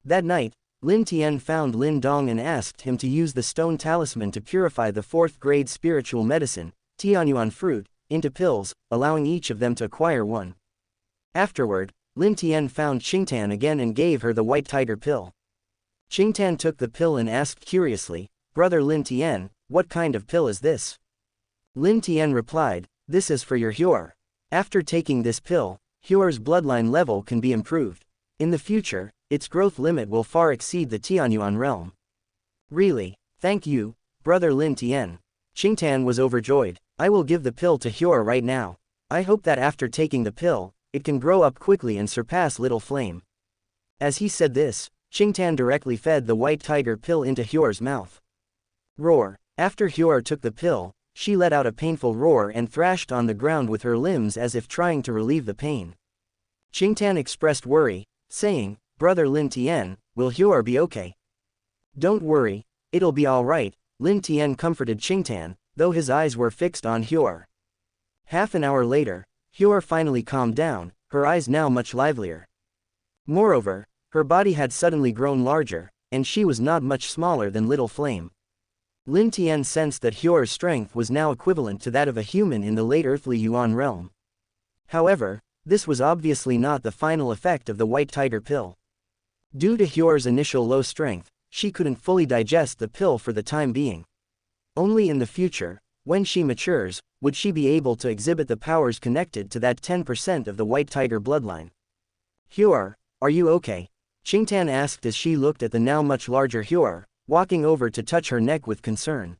That night, Lin Tian found Lin Dong and asked him to use the stone talisman to purify the 4th-grade spiritual medicine, Tianyuan fruit, into pills, allowing each of them to acquire one. Afterward, Lin Tian found Qingtan again and gave her the white tiger pill. Qingtan took the pill and asked curiously, "Brother Lin Tian, what kind of pill is this?" Lin Tian replied, "This is for your Huer. After taking this pill, Huer's bloodline level can be improved. In the future, its growth limit will far exceed the Tianyuan realm." "Really? Thank you, Brother Lin Tian." Qingtan was overjoyed. "I will give the pill to Huer right now. I hope that after taking the pill, it can grow up quickly and surpass Little Flame." As he said this, Qingtan directly fed the white tiger pill into Huer's mouth. Roar. After Huer took the pill, she let out a painful roar and thrashed on the ground with her limbs as if trying to relieve the pain. Qingtan expressed worry, saying, "Brother Lin Tian, will Huer be okay?" "Don't worry, it'll be alright," Lin Tian comforted Qingtan, though his eyes were fixed on Huer. Half an hour later, Huer finally calmed down, her eyes now much livelier. Moreover, her body had suddenly grown larger, and she was not much smaller than Little Flame. Lin Tian sensed that Huer's strength was now equivalent to that of a human in the late earthly Yuan realm. However, this was obviously not the final effect of the white tiger pill. Due to Huer's initial low strength, she couldn't fully digest the pill for the time being. Only in the future, when she matures, would she be able to exhibit the powers connected to that 10% of the white tiger bloodline. "Huer, are you okay?" Qingtan asked as she looked at the now much larger Huer, walking over to touch her neck with concern.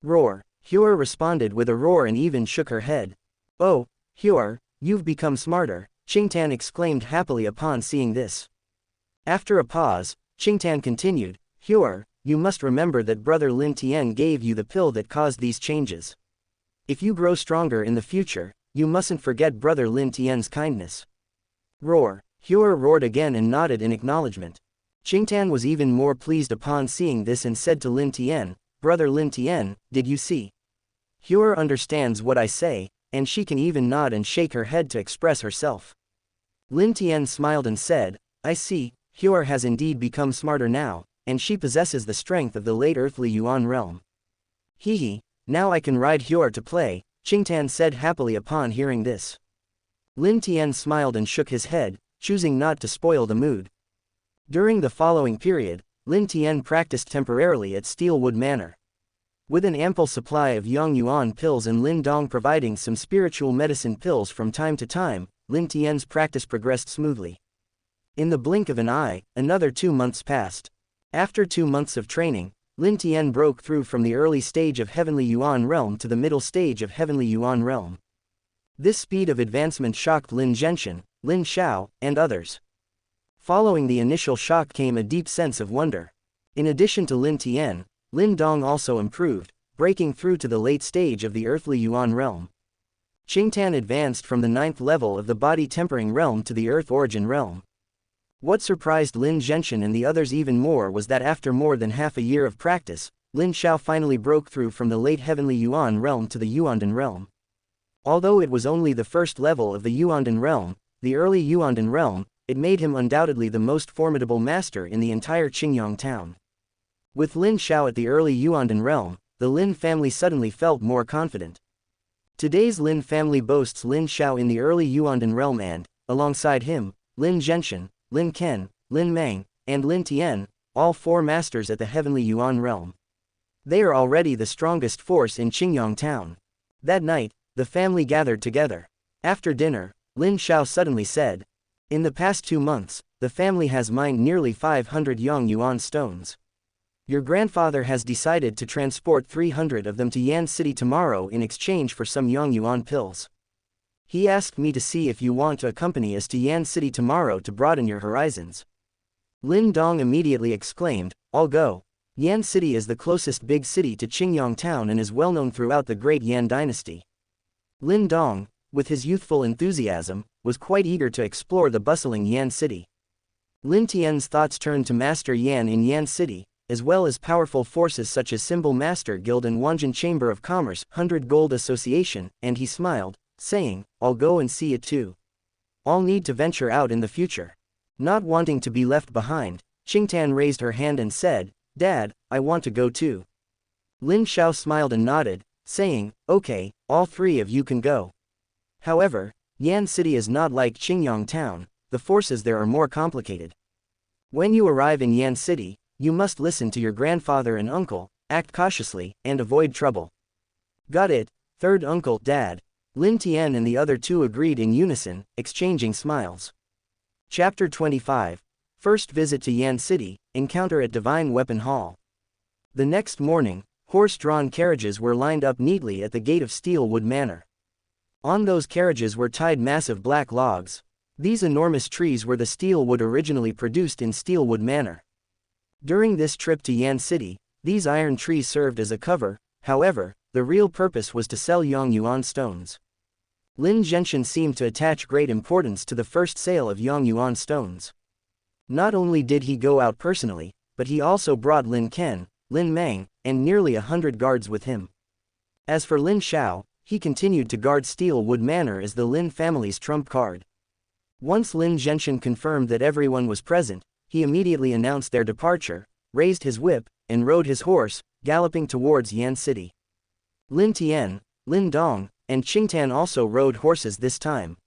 Roar. Huer responded with a roar and even shook her head. "Oh, Huer, you've become smarter," Qingtan exclaimed happily upon seeing this. After a pause, Qingtan continued, "Huer, you must remember that Brother Lin Tian gave you the pill that caused these changes. If you grow stronger in the future, you mustn't forget Brother Lin Tian's kindness." Roar. Huer roared again and nodded in acknowledgement. Qingtan was even more pleased upon seeing this and said to Lin Tian, "Brother Lin Tian, did you see? Huer understands what I say, and she can even nod and shake her head to express herself." Lin Tian smiled and said, "I see, Huer has indeed become smarter now, and she possesses the strength of the late earthly Yuan realm." "Hee, now I can ride Huer to play," Qingtan said happily upon hearing this. Lin Tian smiled and shook his head, choosing not to spoil the mood. During the following period, Lin Tian practiced temporarily at Steelwood Manor. With an ample supply of Yang Yuan pills and Lin Dong providing some spiritual medicine pills from time to time, Lin Tian's practice progressed smoothly. In the blink of an eye, another 2 months passed. After 2 months of training, Lin Tian broke through from the early stage of Heavenly Yuan Realm to the middle stage of Heavenly Yuan Realm. This speed of advancement shocked Lin Zhenshin, Lin Xiao, and others. Following the initial shock came a deep sense of wonder. In addition to Lin Tian, Lin Dong also improved, breaking through to the late stage of the earthly Yuan realm. Qingtan advanced from the 9th level of the body tempering realm to the earth origin realm. What surprised Lin Zhenshin and the others even more was that after more than half a year of practice, Lin Xiao finally broke through from the late heavenly Yuan realm to the Yuandan realm. Although it was only the first level of the Yuandan realm, the early Yuandan realm, it made him undoubtedly the most formidable master in the entire Qingyang town. With Lin Xiao at the early Yuandan realm, the Lin family suddenly felt more confident. Today's Lin family boasts Lin Xiao in the early Yuandan realm and, alongside him, Lin Zhenshin, Lin Ken, Lin Meng, and Lin Tian, all 4 masters at the heavenly Yuan realm. They are already the strongest force in Qingyang town. That night, the family gathered together. After dinner, Lin Xiao suddenly said, In the past 2 months, the family has mined nearly 500 Yang Yuan stones. Your grandfather has decided to transport 300 of them to Yan City tomorrow in exchange for some Yang Yuan pills. He asked me to see if you want to accompany us to Yan City tomorrow to broaden your horizons. Lin Dong immediately exclaimed, I'll go. Yan City is the closest big city to Qingyang Town and is well known throughout the great Yan dynasty. Lin Dong, with his youthful enthusiasm, was quite eager to explore the bustling Yan City. Lin Tian's thoughts turned to Master Yan in Yan City, as well as powerful forces such as Symbol Master Guild and Wanjin Chamber of Commerce, 100 Gold Association, and he smiled, saying, I'll go and see it too. I'll need to venture out in the future. Not wanting to be left behind, Qingtan raised her hand and said, Dad, I want to go too. Lin Xiao smiled and nodded, saying, okay, all 3 of you can go. However, Yan City is not like Qingyang Town, the forces there are more complicated. When you arrive in Yan City, you must listen to your grandfather and uncle, act cautiously, and avoid trouble. Got it, third uncle, Dad. Lin Tian and the other 2 agreed in unison, exchanging smiles. Chapter 25. First visit to Yan City, encounter at Divine Weapon Hall. The next morning, horse-drawn carriages were lined up neatly at the gate of Steelwood Manor. On those carriages were tied massive black logs. These enormous trees were the steel wood originally produced in Steelwood Manor. During this trip to Yan City, these iron trees served as a cover, however, the real purpose was to sell Yang Yuan stones. Lin Zhenshin seemed to attach great importance to the first sale of Yang Yuan stones. Not only did he go out personally, but he also brought Lin Ken, Lin Mang, and nearly 100 guards with him. As for Lin Xiao, he continued to guard Steelwood Manor as the Lin family's trump card. Once Lin Zhenshin confirmed that everyone was present, he immediately announced their departure, raised his whip, and rode his horse, galloping towards Yan City. Lin Tian, Lin Dong, and Qingtan also rode horses this time.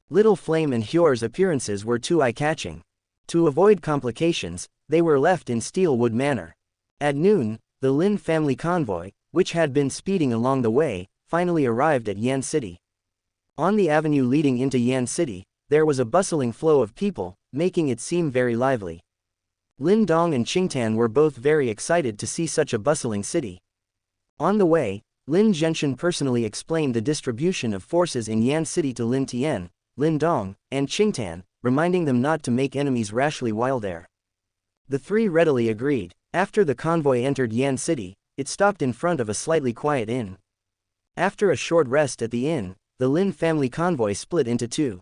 Little Flame and Hure's appearances were too eye-catching. To avoid complications, they were left in Steelwood Manor. At noon, the Lin family convoy, which had been speeding along the way, finally arrived at Yan City. On the avenue leading into Yan City, there was a bustling flow of people, making it seem very lively. Lin Dong and Qingtan were both very excited to see such a bustling city. On the way, Lin Zhenshin personally explained the distribution of forces in Yan City to Lin Tian, Lin Dong, and Qingtan, reminding them not to make enemies rashly while there. The 3 readily agreed. After the convoy entered Yan City, it stopped in front of a slightly quiet inn. After a short rest at the inn, the Lin family convoy split into 2.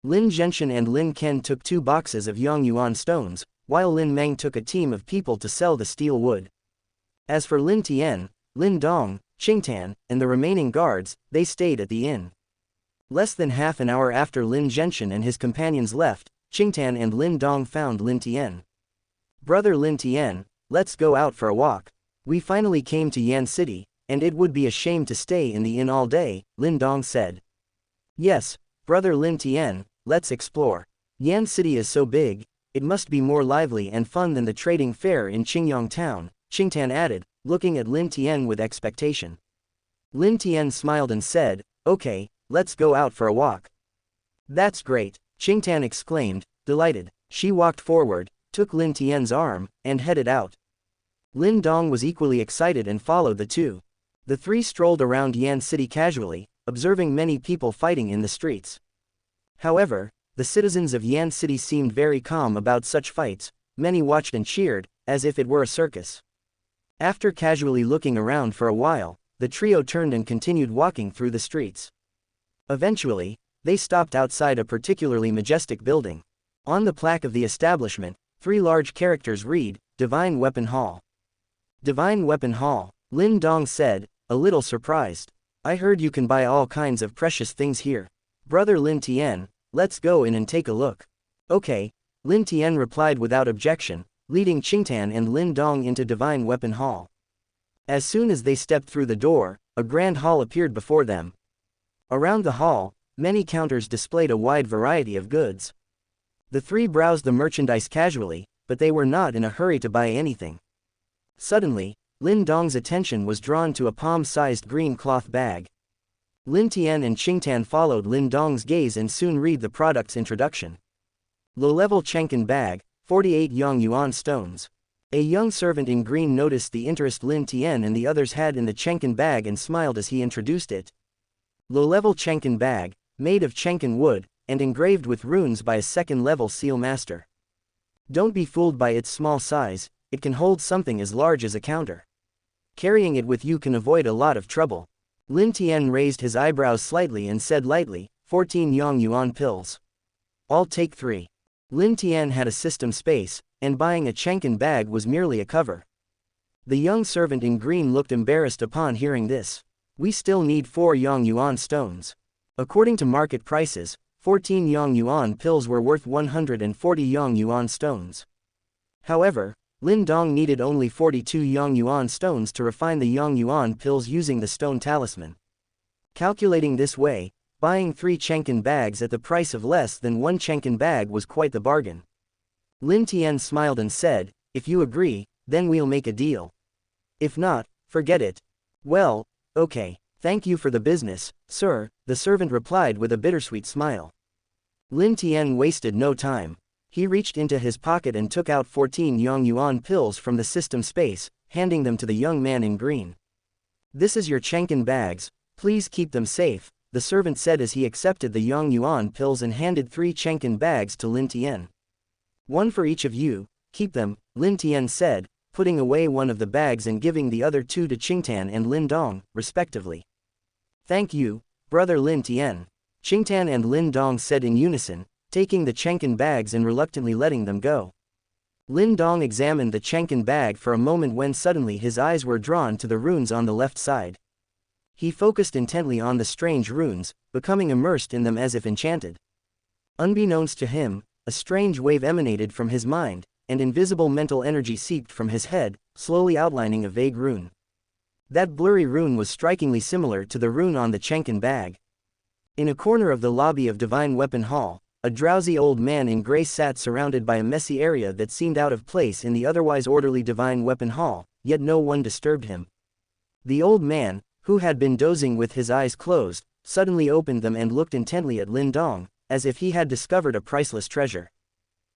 Lin Zhenshin and Lin Ken took 2 boxes of Yang Yuan stones, while Lin Mang took a team of people to sell the steel wood. As for Lin Tian, Lin Dong, Qingtan, and the remaining guards, they stayed at the inn. Less than half an hour after Lin Zhenshin and his companions left, Qingtan and Lin Dong found Lin Tian. Brother Lin Tian, let's go out for a walk. We finally came to Yan City, and it would be a shame to stay in the inn all day, Lin Dong said. Yes, brother Lin Tian, let's explore. Yan City is so big, it must be more lively and fun than the trading fair in Qingyang Town, Qingtan added, looking at Lin Tian with expectation. Lin Tian smiled and said, okay, let's go out for a walk. That's great, Qingtan exclaimed, delighted. She walked forward, took Lin Tian's arm, and headed out. Lin Dong was equally excited and followed the 2. The 3 strolled around Yan City casually, observing many people fighting in the streets. However, the citizens of Yan City seemed very calm about such fights. Many watched and cheered, as if it were a circus. After casually looking around for a while, the trio turned and continued walking through the streets. Eventually, they stopped outside a particularly majestic building. On the plaque of the establishment, 3 large characters read, Divine Weapon Hall. Divine Weapon Hall, Lin Dong said, a little surprised. I heard you can buy all kinds of precious things here. Brother Lin Tian, let's go in and take a look. Okay, Lin Tian replied without objection, leading Qingtan and Lin Dong into Divine Weapon Hall. As soon as they stepped through the door, a grand hall appeared before them. Around the hall, many counters displayed a wide variety of goods. The 3 browsed the merchandise casually, but they were not in a hurry to buy anything. Suddenly, Lin Dong's attention was drawn to a palm-sized green cloth bag. Lin Tian and Qingtan followed Lin Dong's gaze and soon read the product's introduction. Low-level Chenkin bag, 48 Yang Yuan stones. A young servant in green noticed the interest Lin Tian and the others had in the Chenkin bag and smiled as he introduced it. Low-level Chenkin bag, made of Chenkin wood, and engraved with runes by a second-level seal master. Don't be fooled by its small size, it can hold something as large as a counter. Carrying it with you can avoid a lot of trouble. Lin Tian raised his eyebrows slightly and said lightly, 14 Yang Yuan pills. I'll take 3. Lin Tian had a system space, and buying a Chenkin bag was merely a cover. The young servant in green looked embarrassed upon hearing this. We still need 4 Yang Yuan stones. According to market prices, 14 Yang Yuan pills were worth 140 Yang Yuan stones. However, Lin Dong needed only 42 Yang Yuan stones to refine the Yang Yuan pills using the stone talisman. Calculating this way, buying 3 Chenkin bags at the price of less than 1 Chenkin bag was quite the bargain. Lin Tian smiled and said, if you agree, then we'll make a deal. If not, forget it. Well, okay, thank you for the business, sir, the servant replied with a bittersweet smile. Lin Tian wasted no time. He reached into his pocket and took out 14 Yang Yuan pills from the system space, handing them to the young man in green. This is your Chenkin bags, please keep them safe, the servant said as he accepted the Yang Yuan pills and handed 3 Chenkin bags to Lin Tian. One for each of you, keep them, Lin Tian said, putting away one of the bags and giving the other 2 to Qingtan and Lin Dong, respectively. Thank you, brother Lin Tian. Qingtan and Lin Dong said in unison, taking the Chenkin bags and reluctantly letting them go. Lin Dong examined the Chenkin bag for a moment when suddenly his eyes were drawn to the runes on the left side. He focused intently on the strange runes, becoming immersed in them as if enchanted. Unbeknownst to him, a strange wave emanated from his mind, and invisible mental energy seeped from his head, slowly outlining a vague rune. That blurry rune was strikingly similar to the rune on the Chenkin bag. In a corner of the lobby of Divine Weapon Hall, a drowsy old man in gray sat surrounded by a messy area that seemed out of place in the otherwise orderly Divine Weapon Hall, yet no one disturbed him. The old man, who had been dozing with his eyes closed, suddenly opened them and looked intently at Lin Dong, as if he had discovered a priceless treasure.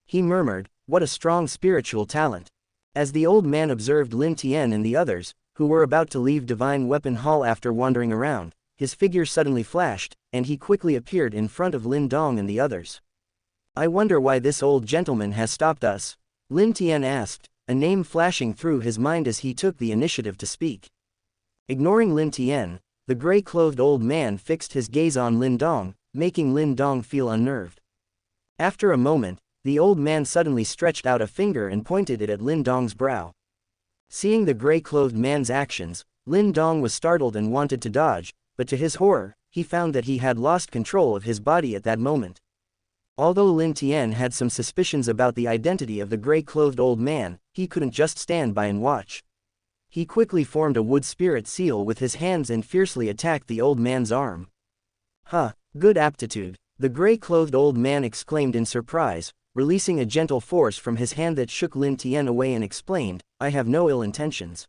He murmured, what a strong spiritual talent. As the old man observed Lin Tian and the others, who were about to leave Divine Weapon Hall after wandering around, his figure suddenly flashed, and he quickly appeared in front of Lin Dong and the others. I wonder why this old gentleman has stopped us, Lin Tian asked, a name flashing through his mind as he took the initiative to speak. Ignoring Lin Tian, the gray-clothed old man fixed his gaze on Lin Dong, making Lin Dong feel unnerved. After a moment, the old man suddenly stretched out a finger and pointed it at Lin Dong's brow. Seeing the gray-clothed man's actions, Lin Dong was startled and wanted to dodge, but to his horror, he found that he had lost control of his body at that moment. Although Lin Tian had some suspicions about the identity of the gray-clothed old man, he couldn't just stand by and watch. He quickly formed a wood spirit seal with his hands and fiercely attacked the old man's arm. Huh, good aptitude, the gray-clothed old man exclaimed in surprise, releasing a gentle force from his hand that shook Lin Tian away and explained, I have no ill intentions.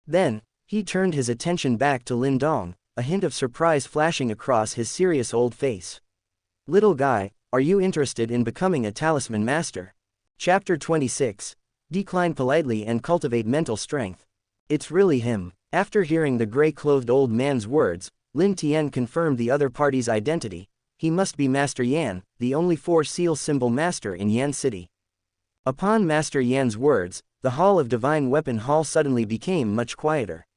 Then, he turned his attention back to Lin Dong, a hint of surprise flashing across his serious old face. Little guy, are you interested in becoming a talisman master? Chapter 26. Decline politely and cultivate mental strength. It's really him. After hearing the gray-clothed old man's words, Lin Tian confirmed the other party's identity. He must be Master Yan, the only 4-seal symbol master in Yan City. Upon Master Yan's words, the hall of Divine Weapon Hall suddenly became much quieter.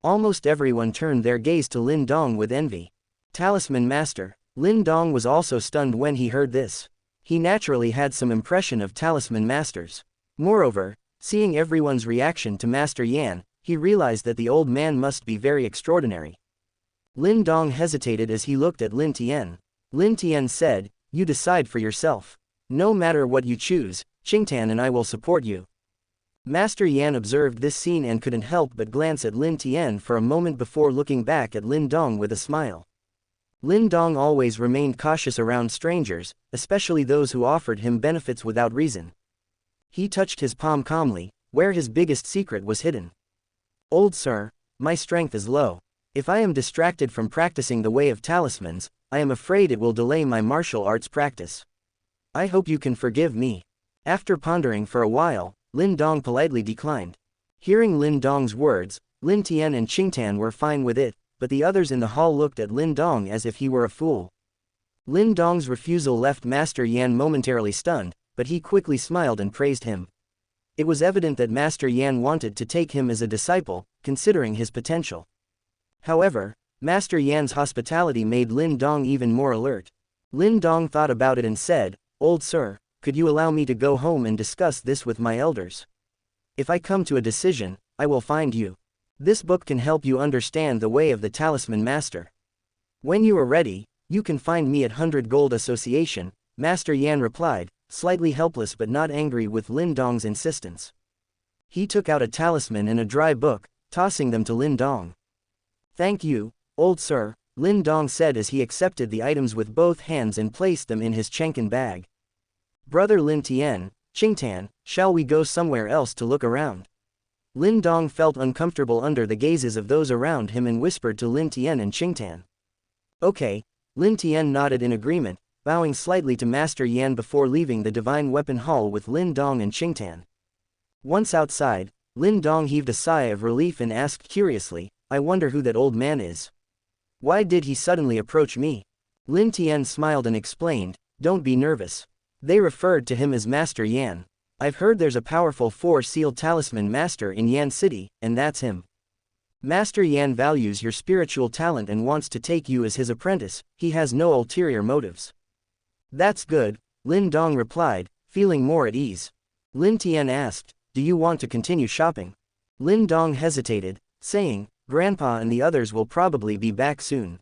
Almost everyone turned their gaze to Lin Dong with envy. Talisman Master. Lin Dong was also stunned when he heard this. He naturally had some impression of Talisman Masters. Moreover, seeing everyone's reaction to Master Yan, he realized that the old man must be very extraordinary. Lin Dong hesitated as he looked at Lin Tian. Lin Tian said, you decide for yourself. No matter what you choose, Qingtan and I will support you. Master Yan observed this scene and couldn't help but glance at Lin Tian for a moment before looking back at Lin Dong with a smile. Lin Dong always remained cautious around strangers, especially those who offered him benefits without reason. He touched his palm calmly, where his biggest secret was hidden. Old sir, my strength is low. If I am distracted from practicing the way of talismans, I am afraid it will delay my martial arts practice. I hope you can forgive me. After pondering for a while, Lin Dong politely declined. Hearing Lin Dong's words, Lin Tian and Qingtan were fine with it, but the others in the hall looked at Lin Dong as if he were a fool. Lin Dong's refusal left Master Yan momentarily stunned, but he quickly smiled and praised him. It was evident that Master Yan wanted to take him as a disciple, considering his potential. However, Master Yan's hospitality made Lin Dong even more alert. Lin Dong thought about it and said, "Old sir, could you allow me to go home and discuss this with my elders? If I come to a decision, I will find you. This book can help you understand the way of the Talisman Master. When you are ready, you can find me at 100 Gold Association," Master Yan replied, slightly helpless but not angry with Lin Dong's insistence. He took out a talisman and a dry book, tossing them to Lin Dong. "Thank you, old sir," Lin Dong said as he accepted the items with both hands and placed them in his Chenkin bag. "Brother Lin Tian, Qingtan, shall we go somewhere else to look around?" Lin Dong felt uncomfortable under the gazes of those around him and whispered to Lin Tian and Qingtan. "Okay," Lin Tian nodded in agreement, bowing slightly to Master Yan before leaving the Divine Weapon Hall with Lin Dong and Qingtan. Once outside, Lin Dong heaved a sigh of relief and asked curiously, "I wonder who that old man is. Why did he suddenly approach me?" Lin Tian smiled and explained, "Don't be nervous. They referred to him as Master Yan. I've heard there's a powerful 4-sealed talisman master in Yan City, and that's him. Master Yan values your spiritual talent and wants to take you as his apprentice. He has no ulterior motives." "That's good," Lin Dong replied, feeling more at ease. Lin Tian asked, "Do you want to continue shopping?" Lin Dong hesitated, saying, "Grandpa and the others will probably be back soon.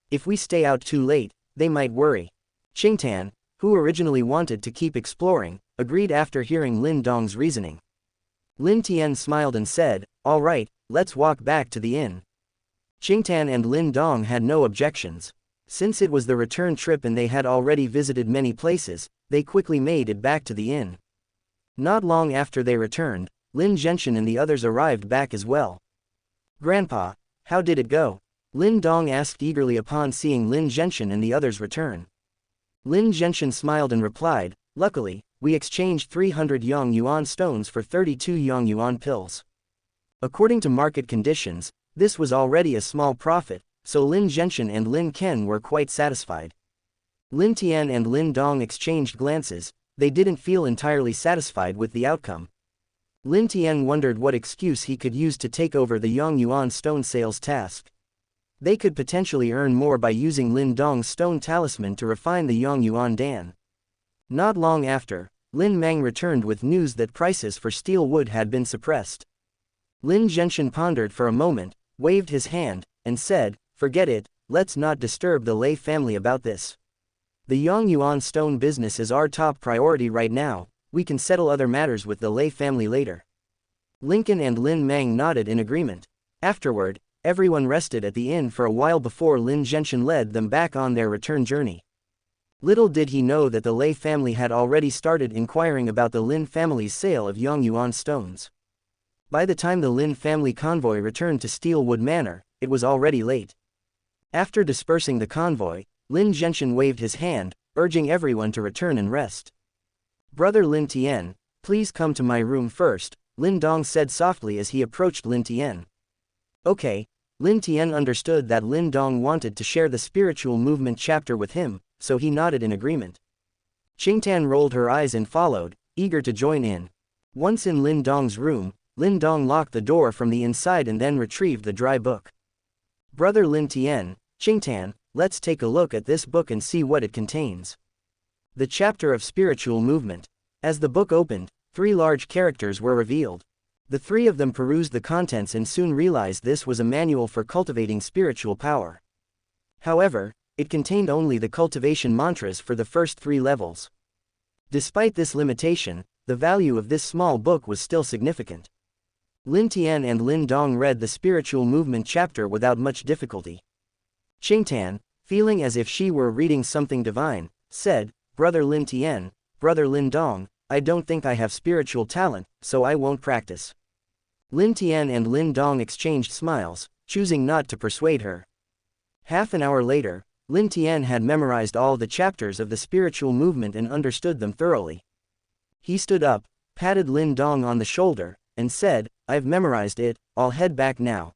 If we stay out too late, they might worry." Qingtan, who originally wanted to keep exploring, agreed after hearing Lin Dong's reasoning. Lin Tian smiled and said, "All right, let's walk back to the inn." Qingtan and Lin Dong had no objections. Since it was the return trip and they had already visited many places, they quickly made it back to the inn. Not long after they returned, Lin Genshin and the others arrived back as well. "Grandpa, how did it go?" Lin Dong asked eagerly upon seeing Lin Genshin and the others return. Lin Genshin smiled and replied, "Luckily, we exchanged 300 Yang Yuan stones for 32 Yang Yuan pills. According to market conditions, this was already a small profit, so Lin Genshin and Lin Ken were quite satisfied." Lin Tian and Lin Dong exchanged glances. They didn't feel entirely satisfied with the outcome. Lin Tian wondered what excuse he could use to take over the Yang Yuan stone sales task. They could potentially earn more by using Lin Dong's stone talisman to refine the Yang Yuan Dan. Not long after, Lin Mang returned with news that prices for steel wood had been suppressed. Lin Genshin pondered for a moment, waved his hand, and said, "Forget it, let's not disturb the Lei family about this. The Yang Yuan stone business is our top priority right now. We can settle other matters with the Lei family later." Lincoln and Lin Mang nodded in agreement. Afterward, everyone rested at the inn for a while before Lin Genshin led them back on their return journey. Little did he know that the Lei family had already started inquiring about the Lin family's sale of Yang Yuan stones. By the time the Lin family convoy returned to Steelwood Manor, it was already late. After dispersing the convoy, Lin Genshin waved his hand, urging everyone to return and rest. "Brother Lin Tian, please come to my room first," Lin Dong said softly as he approached Lin Tian. "Okay." Lin Tian understood that Lin Dong wanted to share the spiritual movement chapter with him, so he nodded in agreement. Qingtan rolled her eyes and followed, eager to join in. Once in Lin Dong's room, Lin Dong locked the door from the inside and then retrieved the dry book. "Brother Lin Tian, Qingtan, let's take a look at this book and see what it contains." The chapter of spiritual movement. As the book opened, 3 large characters were revealed. The 3 of them perused the contents and soon realized this was a manual for cultivating spiritual power. However, it contained only the cultivation mantras for the first 3 levels. Despite this limitation, the value of this small book was still significant. Lin Tian and Lin Dong read the spiritual movement chapter without much difficulty. Qingtan, feeling as if she were reading something divine, said, "Brother Lin Tian, Brother Lin Dong, I don't think I have spiritual talent, so I won't practice." Lin Tian and Lin Dong exchanged smiles, choosing not to persuade her. Half an hour later, Lin Tian had memorized all the chapters of the spiritual movement and understood them thoroughly. He stood up, patted Lin Dong on the shoulder, and said, "I've memorized it, I'll head back now.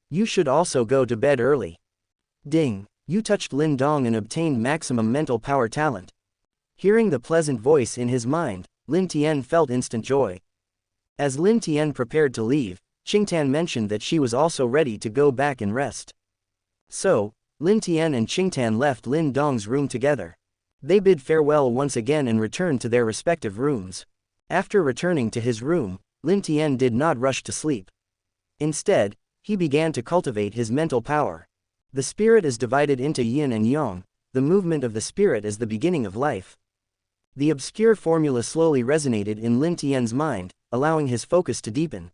You should also go to bed early." Ding! You touched Lin Dong and obtained maximum mental power talent. Hearing the pleasant voice in his mind, Lin Tian felt instant joy. As Lin Tian prepared to leave, Qingtan mentioned that she was also ready to go back and rest. So, Lin Tian and Qingtan left Lin Dong's room together. They bid farewell once again and returned to their respective rooms. After returning to his room, Lin Tian did not rush to sleep. Instead, he began to cultivate his mental power. The spirit is divided into yin and yang, the movement of the spirit is the beginning of life. The obscure formula slowly resonated in Lin Tian's mind, allowing his focus to deepen.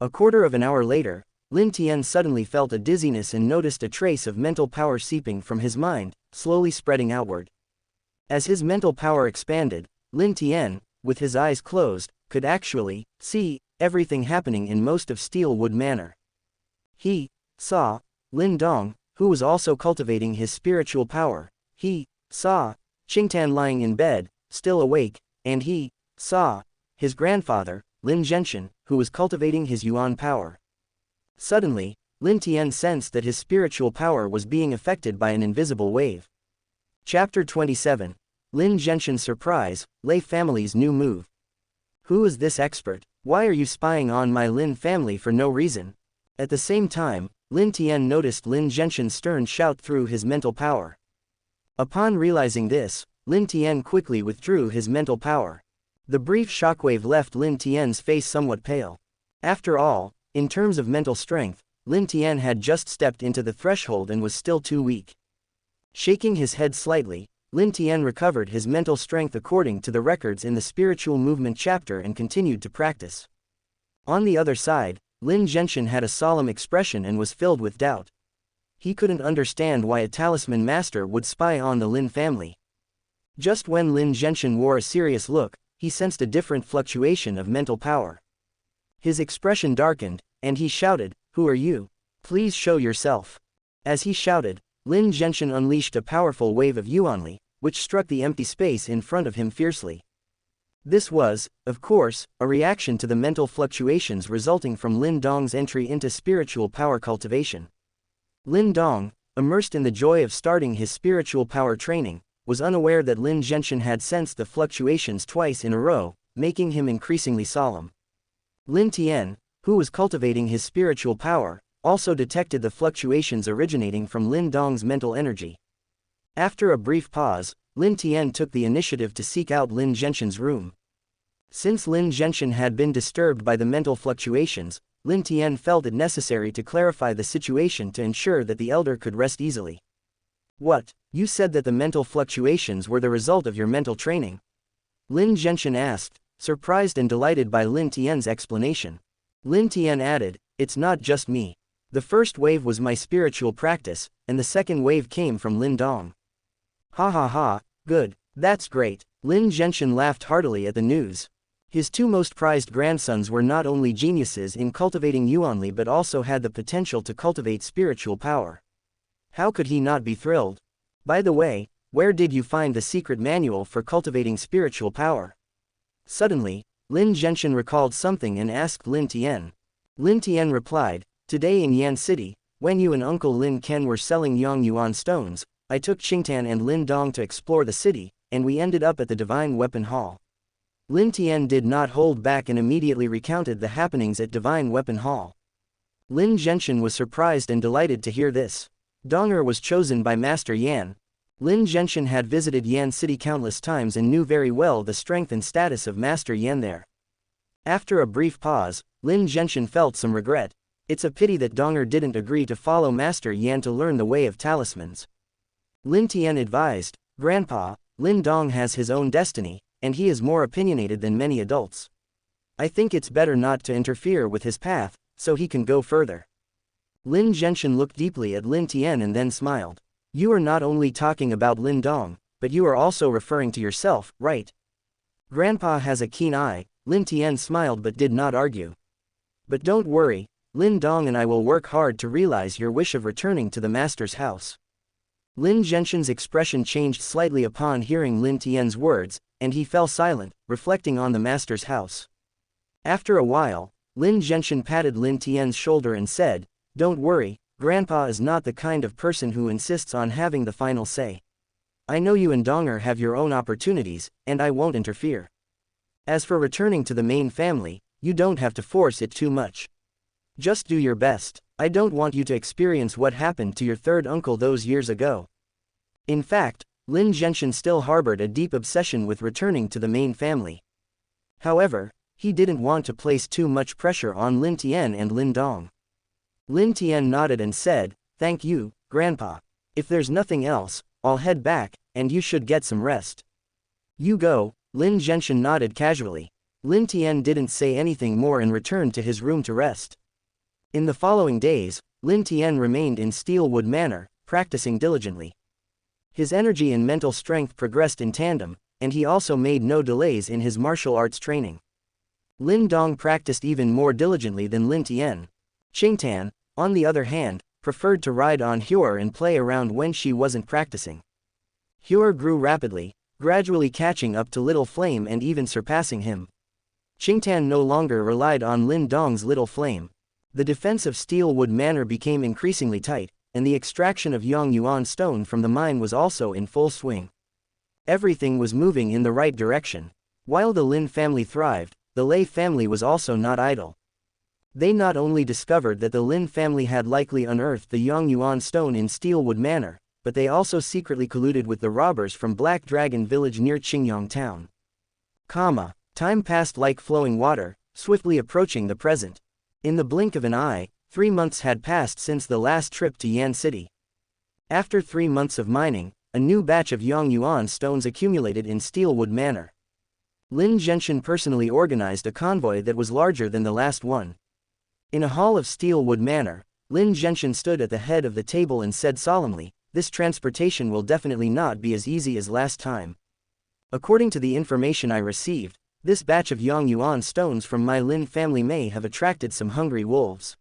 A quarter of an hour later, Lin Tian suddenly felt a dizziness and noticed a trace of mental power seeping from his mind, slowly spreading outward. As his mental power expanded, Lin Tian, with his eyes closed, could actually see everything happening in most of Steelwood Manor. He saw Lin Dong, who was also cultivating his spiritual power. He saw Qingtan lying in bed, still awake, and he saw his grandfather, Lin Zhenshan, who was cultivating his yuan power. Suddenly, Lin Tian sensed that his spiritual power was being affected by an invisible wave. Chapter 27. Lin Zhenshan's surprise, Lei family's new move. Who is this expert? Why are you spying on my Lin family for no reason? At the same time, Lin Tian noticed Lin Zhenshan's stern shout through his mental power. Upon realizing this, Lin Tian quickly withdrew his mental power. The brief shockwave left Lin Tian's face somewhat pale. After all, in terms of mental strength, Lin Tian had just stepped into the threshold and was still too weak. Shaking his head slightly, Lin Tian recovered his mental strength according to the records in the spiritual movement chapter and continued to practice. On the other side, Lin Zhenshan had a solemn expression and was filled with doubt. He couldn't understand why a talisman master would spy on the Lin family. Just when Lin Zhenshan wore a serious look, he sensed a different fluctuation of mental power. His expression darkened, and he shouted, "Who are you? Please show yourself." As he shouted, Lin Zhenshan unleashed a powerful wave of yuanli, which struck the empty space in front of him fiercely. This was, of course, a reaction to the mental fluctuations resulting from Lin Dong's entry into spiritual power cultivation. Lin Dong, immersed in the joy of starting his spiritual power training, was unaware that Lin Zhenshan had sensed the fluctuations twice in a row, making him increasingly solemn. Lin Tian, who was cultivating his spiritual power, also detected the fluctuations originating from Lin Dong's mental energy. After a brief pause, Lin Tian took the initiative to seek out Lin Zhenshan's room. Since Lin Zhenshan had been disturbed by the mental fluctuations, Lin Tian felt it necessary to clarify the situation to ensure that the elder could rest easily. "What? You said that the mental fluctuations were the result of your mental training?" Lin Zhenshan asked, surprised and delighted by Lin Tian's explanation. Lin Tian added, "It's not just me. The first wave was my spiritual practice, and the second wave came from Lin Dong." "Ha ha ha, good, that's great." Lin Zhenshan laughed heartily at the news. His two most prized grandsons were not only geniuses in cultivating yuanli but also had the potential to cultivate spiritual power. How could he not be thrilled? By the way, where did you find the secret manual for cultivating spiritual power? Suddenly, Lin Zhenshan recalled something and asked Lin Tian. Lin Tian replied, "Today in Yan City, when you and Uncle Lin Ken were selling Yang Yuan stones, I took Qingtan and Lin Dong to explore the city, and we ended up at the Divine Weapon Hall." Lin Tian did not hold back and immediately recounted the happenings at Divine Weapon Hall. Lin Zhenshan was surprised and delighted to hear this. Donghua was chosen by Master Yan. Lin Zhenshan had visited Yan City countless times and knew very well the strength and status of Master Yan there. After a brief pause, Lin Zhenshan felt some regret. It's a pity that Donghua didn't agree to follow Master Yan to learn the way of talismans. Lin Tian advised, "Grandpa, Lin Dong has his own destiny, and he is more opinionated than many adults. I think it's better not to interfere with his path, so he can go further." Lin Zhenshan looked deeply at Lin Tian and then smiled. "You are not only talking about Lin Dong, but you are also referring to yourself, right?" "Grandpa has a keen eye." Lin Tian smiled but did not argue. "But don't worry, Lin Dong and I will work hard to realize your wish of returning to the master's house. Lin Genshin's expression changed slightly upon hearing Lin Tian's words, and he fell silent, reflecting on the master's house. After a while, Lin Genshin patted Lin Tian's shoulder and said, "Don't worry, Grandpa is not the kind of person who insists on having the final say. I know you and Donger have your own opportunities, and I won't interfere. As for returning to the main family, you don't have to force it too much. Just do your best. I don't want you to experience what happened to your third uncle those years ago." In fact, Lin Genshin still harbored a deep obsession with returning to the main family. However, he didn't want to place too much pressure on Lin Tian and Lin Dong. Lin Tian nodded and said, "Thank you, Grandpa. If there's nothing else, I'll head back, and you should get some rest." "You go," Lin Genshin nodded casually. Lin Tian didn't say anything more and returned to his room to rest. In the following days, Lin Tian remained in Steelwood Manor, practicing diligently. His energy and mental strength progressed in tandem, and he also made no delays in his martial arts training. Lin Dong practiced even more diligently than Lin Tian. Qingtan, on the other hand, preferred to ride on Hyur and play around when she wasn't practicing. Hyur grew rapidly, gradually catching up to Little Flame and even surpassing him. Qingtan no longer relied on Lin Dong's Little Flame. The defense of Steelwood Manor became increasingly tight, and the extraction of Yongyuan stone from the mine was also in full swing. Everything was moving in the right direction. While the Lin family thrived, the Lei family was also not idle. They not only discovered that the Lin family had likely unearthed the Yongyuan stone in Steelwood Manor, but they also secretly colluded with the robbers from Black Dragon Village near Qingyang Town. Time passed like flowing water, swiftly approaching the present. In the blink of an eye, 3 months had passed since the last trip to Yan City. After 3 months of mining, a new batch of Yongyuan stones accumulated in Steelwood Manor. Lin Genshin personally organized a convoy that was larger than the last one. In a hall of Steelwood Manor, Lin Genshin stood at the head of the table and said solemnly, "This transportation will definitely not be as easy as last time. According to the information I received, this batch of Yongyuan stones from my Lin family may have attracted some hungry wolves.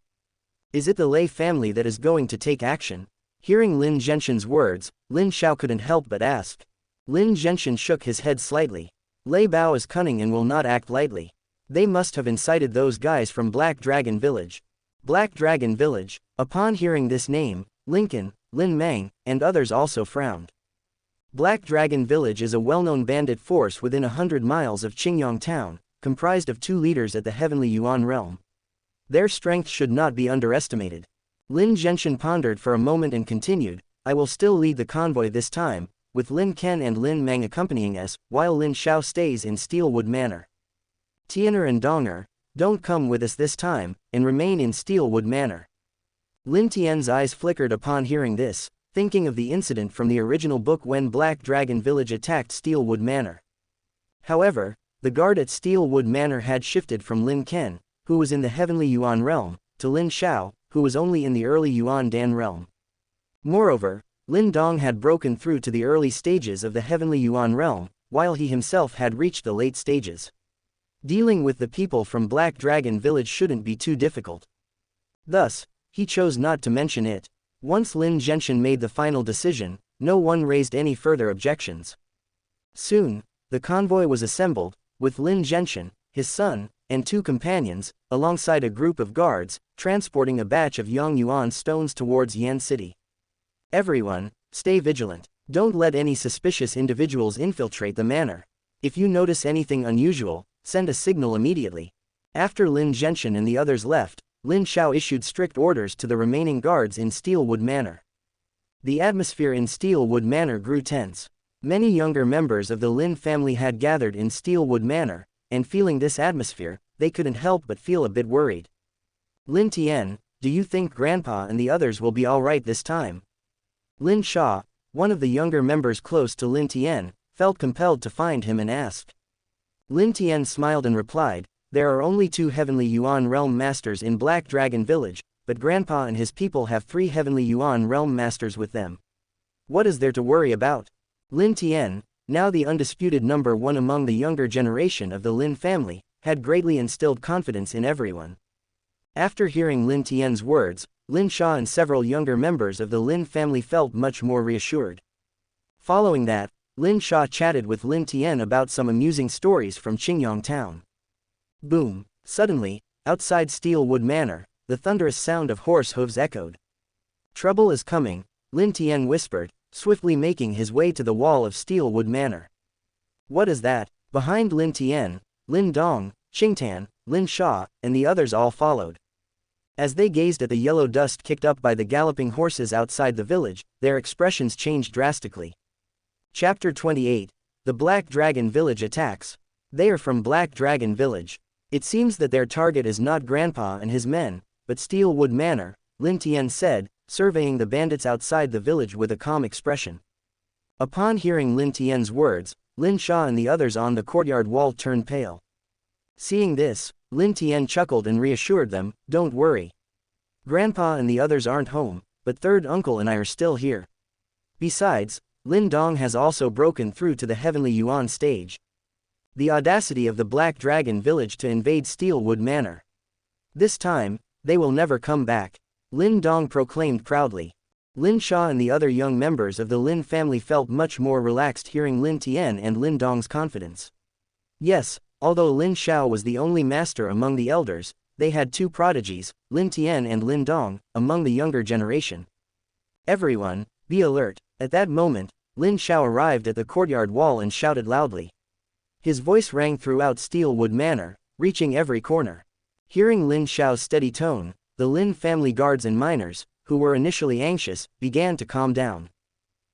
Is it the Lei family that is going to take action?" Hearing Lin Genshin's words, Lin Xiao couldn't help but ask. Lin Genshin shook his head slightly. Lei Bao is cunning and will not act lightly. They must have incited those guys from Black Dragon Village. Black Dragon Village. Upon hearing this name, Lincoln, Lin Mang, and others also frowned. Black Dragon Village is a well-known bandit force within 100 miles of Qingyang Town, comprised of 2 leaders at the Heavenly Yuan realm. Their strength should not be underestimated. Lin Genshin pondered for a moment and continued, "I will still lead the convoy this time, with Lin Ken and Lin Mang accompanying us, while Lin Xiao stays in Steelwood Manor. Tian'er and Donger, don't come with us this time, and remain in Steelwood Manor." Lin Tian's eyes flickered upon hearing this, thinking of the incident from the original book when Black Dragon Village attacked Steelwood Manor. However, the guard at Steelwood Manor had shifted from Lin Ken, who was in the Heavenly Yuan realm, to Lin Xiao, who was only in the early Yuan Dan realm. Moreover, Lin Dong had broken through to the early stages of the Heavenly Yuan realm, while he himself had reached the late stages. Dealing with the people from Black Dragon Village shouldn't be too difficult. Thus, he chose not to mention it. Once Lin Genshin made the final decision, no one raised any further objections. Soon, the convoy was assembled, with Lin Genshin, his son, and 2 companions, alongside a group of guards, transporting a batch of Yongyuan stones towards Yan City. "Everyone, stay vigilant. Don't let any suspicious individuals infiltrate the manor. If you notice anything unusual, send a signal immediately." After Lin Genshin and the others left, Lin Xiao issued strict orders to the remaining guards in Steelwood Manor. The atmosphere in Steelwood Manor grew tense. Many younger members of the Lin family had gathered in Steelwood Manor, and feeling this atmosphere, they couldn't help but feel a bit worried. "Lin Tian, do you think Grandpa and the others will be alright this time?" Lin Sha, one of the younger members close to Lin Tian, felt compelled to find him and asked. Lin Tian smiled and replied, "There are only 2 Heavenly Yuan Realm Masters in Black Dragon Village, but Grandpa and his people have 3 Heavenly Yuan Realm Masters with them. What is there to worry about?" Lin Tian, now the undisputed number 1 among the younger generation of the Lin family, had greatly instilled confidence in everyone. After hearing Lin Tian's words, Lin Sha and several younger members of the Lin family felt much more reassured. Following that, Lin Sha chatted with Lin Tian about some amusing stories from Qingyang town. Boom! Suddenly, outside Steelwood Manor, the thunderous sound of horse hooves echoed. "Trouble is coming," Lin Tian whispered, swiftly making his way to the wall of Steelwood Manor. "What is that?" Behind Lin Tian, Lin Dong, Qingtan, Lin Sha, and the others all followed. As they gazed at the yellow dust kicked up by the galloping horses outside the village, their expressions changed drastically. Chapter 28. The Black Dragon Village Attacks. They are from Black Dragon Village. It seems that their target is not Grandpa and his men, but Steelwood Manor, Lin Tian said, surveying the bandits outside the village with a calm expression. Upon hearing Lin Tian's words, Lin Sha and the others on the courtyard wall turned pale. Seeing this, Lin Tian chuckled and reassured them, "Don't worry. Grandpa and the others aren't home, but third uncle and I are still here. Besides, Lin Dong has also broken through to the Heavenly Yuan stage. The audacity of the Black Dragon Village to invade Steelwood Manor. This time, they will never come back," Lin Dong proclaimed proudly. Lin Sha and the other young members of the Lin family felt much more relaxed hearing Lin Tian and Lin Dong's confidence. Yes, although Lin Shao was the only master among the elders, they had two prodigies, Lin Tian and Lin Dong, among the younger generation. "Everyone, be alert." At that moment, Lin Shao arrived at the courtyard wall and shouted loudly. His voice rang throughout Steelwood Manor, reaching every corner. Hearing Lin Shao's steady tone, the Lin family guards and miners, who were initially anxious, began to calm down.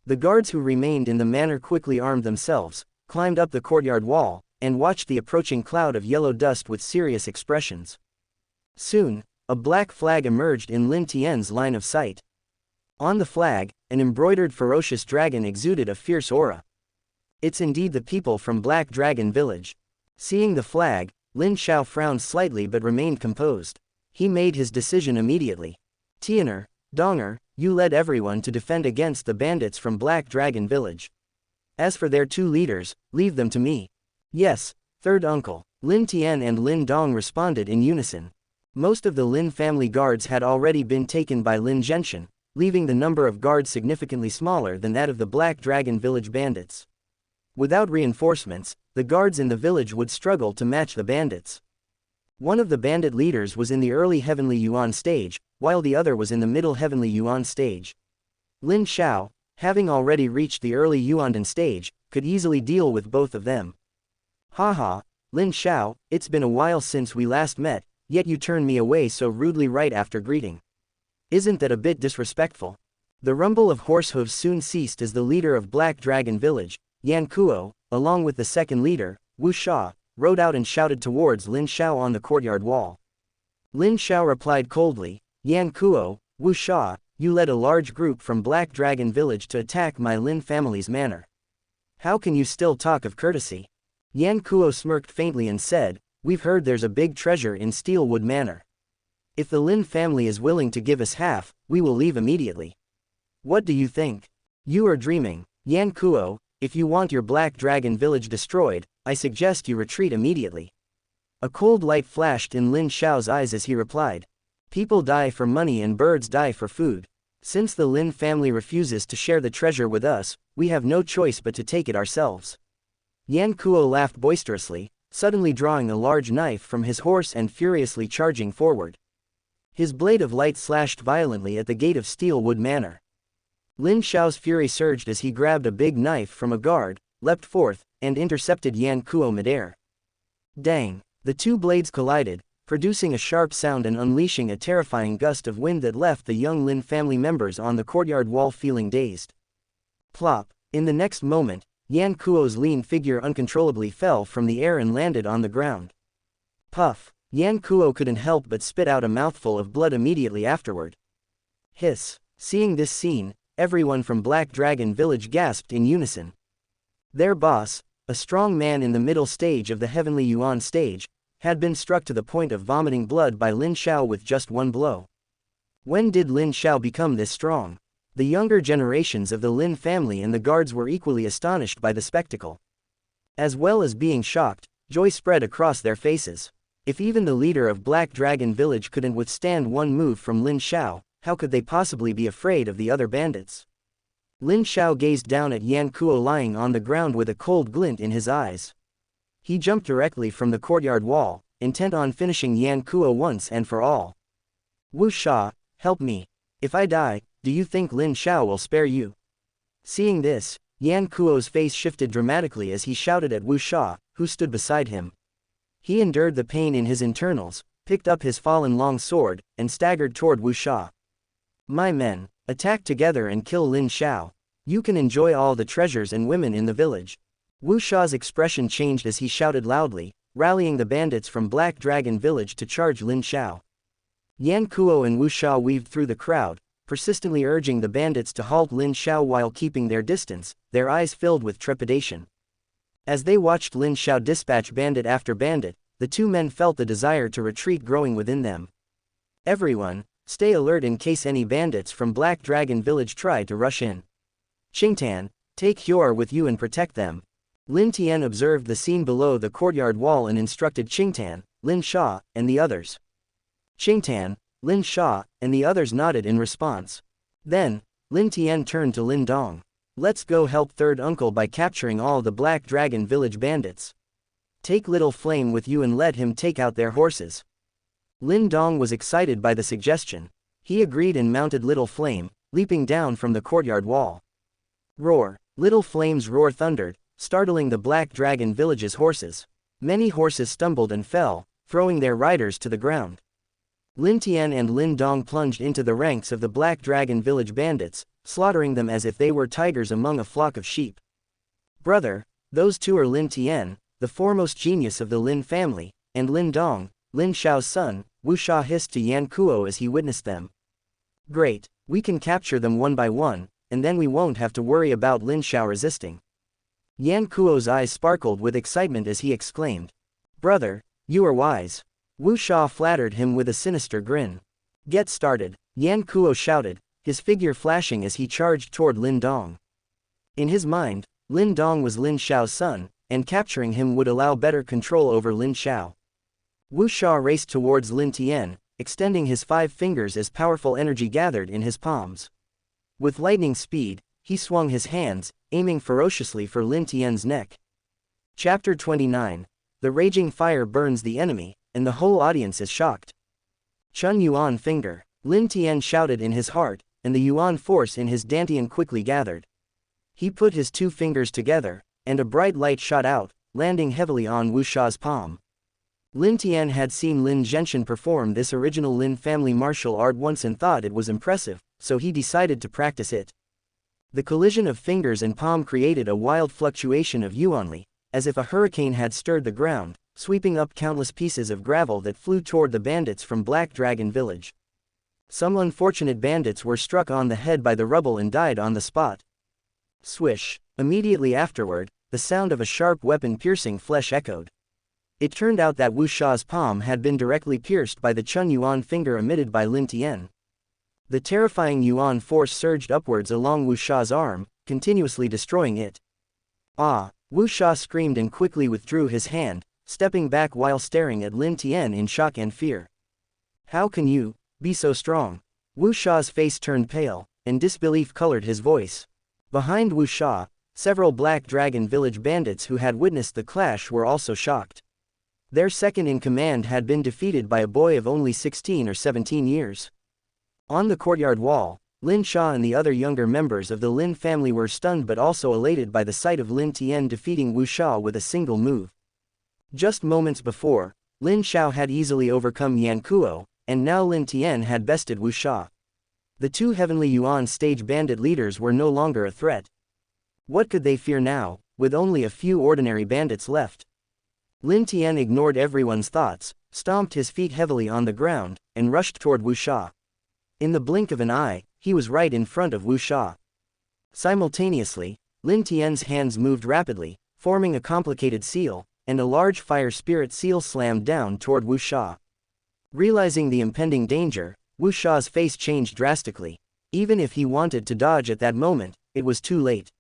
The guards who remained in the manor quickly armed themselves, climbed up the courtyard wall, and watched the approaching cloud of yellow dust with serious expressions. Soon, a black flag emerged in Lin Tian's line of sight. On the flag, an embroidered ferocious dragon exuded a fierce aura. "It's indeed the people from Black Dragon Village." Seeing the flag, Lin Shao frowned slightly but remained composed. He made his decision immediately. "Tianer, Donger, you led everyone to defend against the bandits from Black Dragon Village. As for their two leaders, leave them to me." "Yes, third uncle," Lin Tian and Lin Dong responded in unison. Most of the Lin family guards had already been taken by Lin Genshin, leaving the number of guards significantly smaller than that of the Black Dragon Village bandits. Without reinforcements, the guards in the village would struggle to match the bandits. One of the bandit leaders was in the early Heavenly Yuan stage, while the other was in the middle Heavenly Yuan stage. Lin Shao, having already reached the early Yuandan stage, could easily deal with both of them. "Haha, Lin Shao, it's been a while since we last met, yet you turned me away so rudely right after greeting. Isn't that a bit disrespectful?" The rumble of horse hooves soon ceased as the leader of Black Dragon Village, Yan Kuo, along with the second leader, Wuxia, rode out and shouted towards Lin Shao on the courtyard wall. Lin Shao replied coldly, "Yan Kuo, Wuxia, you led a large group from Black Dragon Village to attack my Lin family's manor. How can you still talk of courtesy?" Yan Kuo smirked faintly and said, "We've heard there's a big treasure in Steelwood Manor. If the Lin family is willing to give us half, we will leave immediately. What do you think?" "You are dreaming, Yan Kuo. If you want your Black Dragon Village destroyed, I suggest you retreat immediately." A cold light flashed in Lin Shao's eyes as he replied, "People die for money and birds die for food. Since the Lin family refuses to share the treasure with us, we have no choice but to take it ourselves." Yan Kuo laughed boisterously, suddenly drawing a large knife from his horse and furiously charging forward. His blade of light slashed violently at the gate of Steelwood Manor. Lin Shao's fury surged as he grabbed a big knife from a guard, leapt forth, and intercepted Yan Kuo midair. Dang! The two blades collided, producing a sharp sound and unleashing a terrifying gust of wind that left the young Lin family members on the courtyard wall feeling dazed. Plop! In the next moment, Yan Kuo's lean figure uncontrollably fell from the air and landed on the ground. Puff! Yan Kuo couldn't help but spit out a mouthful of blood immediately afterward. Hiss! Seeing this scene, everyone from Black Dragon Village gasped in unison. Their boss, a strong man in the middle stage of the Heavenly Yuan stage, had been struck to the point of vomiting blood by Lin Shao with just one blow. When did Lin Shao become this strong? The younger generations of the Lin family and the guards were equally astonished by the spectacle. As well as being shocked, joy spread across their faces. If even the leader of Black Dragon Village couldn't withstand one move from Lin Xiao, how could they possibly be afraid of the other bandits? Lin Xiao gazed down at Yan Kuo lying on the ground with a cold glint in his eyes. He jumped directly from the courtyard wall, intent on finishing Yan Kuo once and for all. Wuxia, help me. If I die, do you think Lin Xiao will spare you? Seeing this, Yan Kuo's face shifted dramatically as he shouted at Wuxia, who stood beside him. He endured the pain in his internals, picked up his fallen long sword, and staggered toward Wuxia. My men, attack together and kill Lin Xiao. You can enjoy all the treasures and women in the village. Wuxia's expression changed as he shouted loudly, rallying the bandits from Black Dragon Village to charge Lin Xiao. Yan Kuo and Wuxia weaved through the crowd, persistently urging the bandits to halt Lin Xiao while keeping their distance, their eyes filled with trepidation. As they watched Lin Xiao dispatch bandit after bandit, the two men felt the desire to retreat growing within them. Everyone, stay alert in case any bandits from Black Dragon Village try to rush in. Qingtan, take Hyor with you and protect them. Lin Tian observed the scene below the courtyard wall and instructed Qingtan, Lin Sha, and the others. Qingtan, Lin Sha, and the others nodded in response. Then, Lin Tian turned to Lin Dong. Let's go help third uncle by capturing all the Black Dragon Village bandits. Take Little Flame with you and let him take out their horses. Lin Dong was excited by the suggestion. He agreed and mounted Little Flame, leaping down from the courtyard wall. Roar! Little Flame's roar thundered, startling the Black Dragon Village's horses. Many horses stumbled and fell, throwing their riders to the ground. Lin Tian and Lin Dong plunged into the ranks of the Black Dragon Village bandits, slaughtering them as if they were tigers among a flock of sheep. Brother, those two are Lin Tian, the foremost genius of the Lin family, and Lin Dong, Lin Xiao's son, Wuxia hissed to Yan Kuo as he witnessed them. Great, we can capture them one by one, and then we won't have to worry about Lin Xiao resisting. Yan Kuo's eyes sparkled with excitement as he exclaimed. Brother, you are wise. Wuxia flattered him with a sinister grin. Get started, Yan Kuo shouted, his figure flashing as he charged toward Lin Dong. In his mind, Lin Dong was Lin Xiao's son, and capturing him would allow better control over Lin Xiao. Wuxia raced towards Lin Tian, extending his 5 fingers as powerful energy gathered in his palms. With lightning speed, he swung his hands, aiming ferociously for Lin Tian's neck. Chapter 29. The raging fire burns the enemy, and the whole audience is shocked. Chun Yuan finger, Lin Tian shouted in his heart, and the Yuan force in his dantian quickly gathered. He put his 2 fingers together, and a bright light shot out, landing heavily on Wuxia's palm. Lin Tian had seen Lin Zhenshin perform this original Lin family martial art once and thought it was impressive, so he decided to practice it. The collision of fingers and palm created a wild fluctuation of yuanli, as if a hurricane had stirred the ground, sweeping up countless pieces of gravel that flew toward the bandits from Black Dragon Village. Some unfortunate bandits were struck on the head by the rubble and died on the spot. Swish! Immediately afterward, the sound of a sharp weapon piercing flesh echoed. It turned out that Wuxia's palm had been directly pierced by the Chun Yuan finger emitted by Lin Tian. The terrifying Yuan force surged upwards along Wuxia's arm, continuously destroying it. Ah! Wuxia screamed and quickly withdrew his hand, stepping back while staring at Lin Tian in shock and fear. How can you be so strong? Wuxia's face turned pale, and disbelief colored his voice. Behind Wuxia, several Black Dragon Village bandits who had witnessed the clash were also shocked. Their second-in-command had been defeated by a boy of only 16 or 17 years. On the courtyard wall, Lin Sha and the other younger members of the Lin family were stunned but also elated by the sight of Lin Tian defeating Wuxia with a single move. Just moments before, Lin Xiao had easily overcome Yan Kuo, and now Lin Tian had bested Wuxia. The 2 Heavenly Yuan stage bandit leaders were no longer a threat. What could they fear now, with only a few ordinary bandits left? Lin Tian ignored everyone's thoughts, stomped his feet heavily on the ground, and rushed toward Wuxia. In the blink of an eye, he was right in front of Wuxia. Simultaneously, Lin Tian's hands moved rapidly, forming a complicated seal, and a large fire spirit seal slammed down toward Wuxia. Realizing the impending danger, Wuxia's face changed drastically. Even if he wanted to dodge at that moment, it was too late.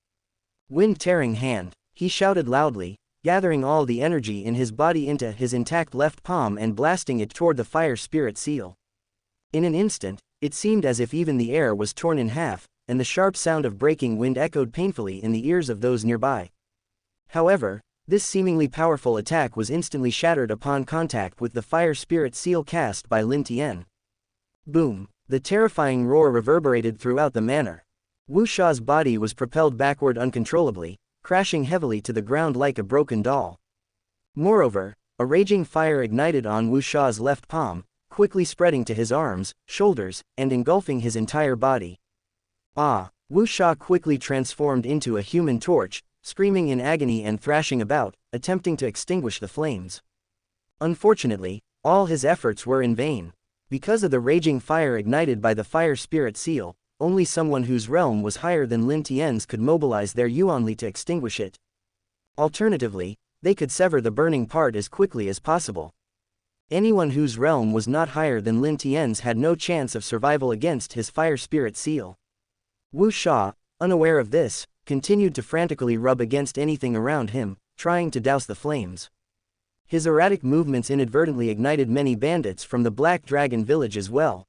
Wind-tearing hand, he shouted loudly, gathering all the energy in his body into his intact left palm and blasting it toward the fire spirit seal. In an instant, it seemed as if even the air was torn in half, and the sharp sound of breaking wind echoed painfully in the ears of those nearby. However, this seemingly powerful attack was instantly shattered upon contact with the fire spirit seal cast by Lin Tian. Boom! The terrifying roar reverberated throughout the manor. Wuxia's body was propelled backward uncontrollably, crashing heavily to the ground like a broken doll. Moreover, a raging fire ignited on Wuxia's left palm, quickly spreading to his arms, shoulders, and engulfing his entire body. Ah! Wuxia quickly transformed into a human torch, screaming in agony and thrashing about, attempting to extinguish the flames. Unfortunately, all his efforts were in vain. Because of the raging fire ignited by the fire spirit seal, only someone whose realm was higher than Lin Tian's could mobilize their yuanli to extinguish it. Alternatively, they could sever the burning part as quickly as possible. Anyone whose realm was not higher than Lin Tian's had no chance of survival against his fire spirit seal. Wuxia, unaware of this, continued to frantically rub against anything around him, trying to douse the flames. His erratic movements inadvertently ignited many bandits from the Black Dragon village as well.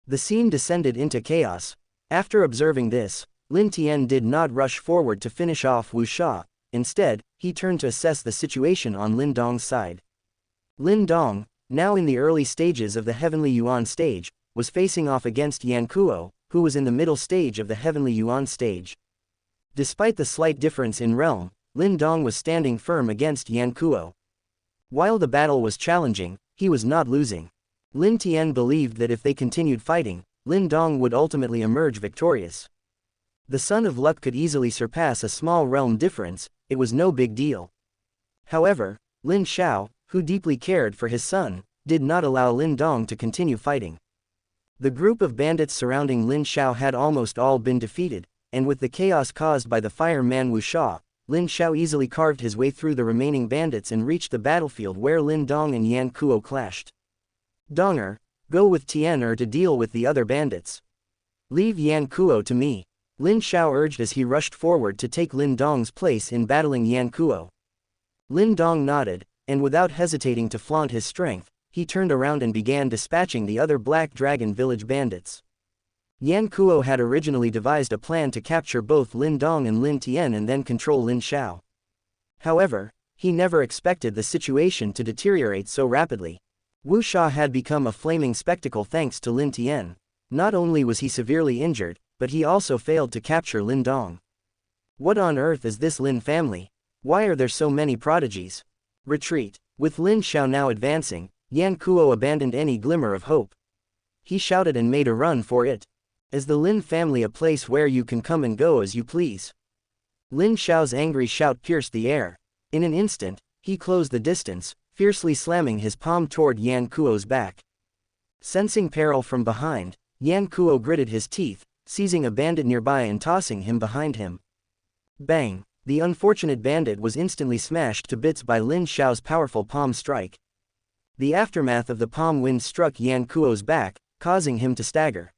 The scene descended into chaos. After observing this, Lin Tian did not rush forward to finish off Wuxia. Instead, he turned to assess the situation on Lin Dong's side. Lin Dong, now in the early stages of the Heavenly Yuan stage, was facing off against Yan Kuo, who was in the middle stage of the Heavenly Yuan stage. Despite the slight difference in realm, Lin Dong was standing firm against Yan Kuo. While the battle was challenging, he was not losing. Lin Tian believed that if they continued fighting, Lin Dong would ultimately emerge victorious. The Son of Luck could easily surpass a small realm difference, it was no big deal. However, Lin Xiao, who deeply cared for his son, did not allow Lin Dong to continue fighting. The group of bandits surrounding Lin Xiao had almost all been defeated, and with the chaos caused by the fireman Wuxia, Lin Xiao easily carved his way through the remaining bandits and reached the battlefield where Lin Dong and Yan Kuo clashed. Donger, go with Tian to deal with the other bandits. Leave Yan Kuo to me, Lin Xiao urged as he rushed forward to take Lin Dong's place in battling Yan Kuo. Lin Dong nodded, and without hesitating to flaunt his strength, he turned around and began dispatching the other Black Dragon village bandits. Yan Kuo had originally devised a plan to capture both Lin Dong and Lin Tian and then control Lin Xiao. However, he never expected the situation to deteriorate so rapidly. Wuxia had become a flaming spectacle thanks to Lin Tian. Not only was he severely injured, but he also failed to capture Lin Dong. What on earth is this Lin family? Why are there so many prodigies? Retreat. With Lin Xiao now advancing, Yan Kuo abandoned any glimmer of hope. He shouted and made a run for it. Is the Lin family a place where you can come and go as you please? Lin Xiao's angry shout pierced the air. In an instant, he closed the distance, fiercely slamming his palm toward Yan Kuo's back. Sensing peril from behind, Yan Kuo gritted his teeth, seizing a bandit nearby and tossing him behind him. Bang! The unfortunate bandit was instantly smashed to bits by Lin Xiao's powerful palm strike. The aftermath of the palm wind struck Yan Kuo's back, causing him to stagger.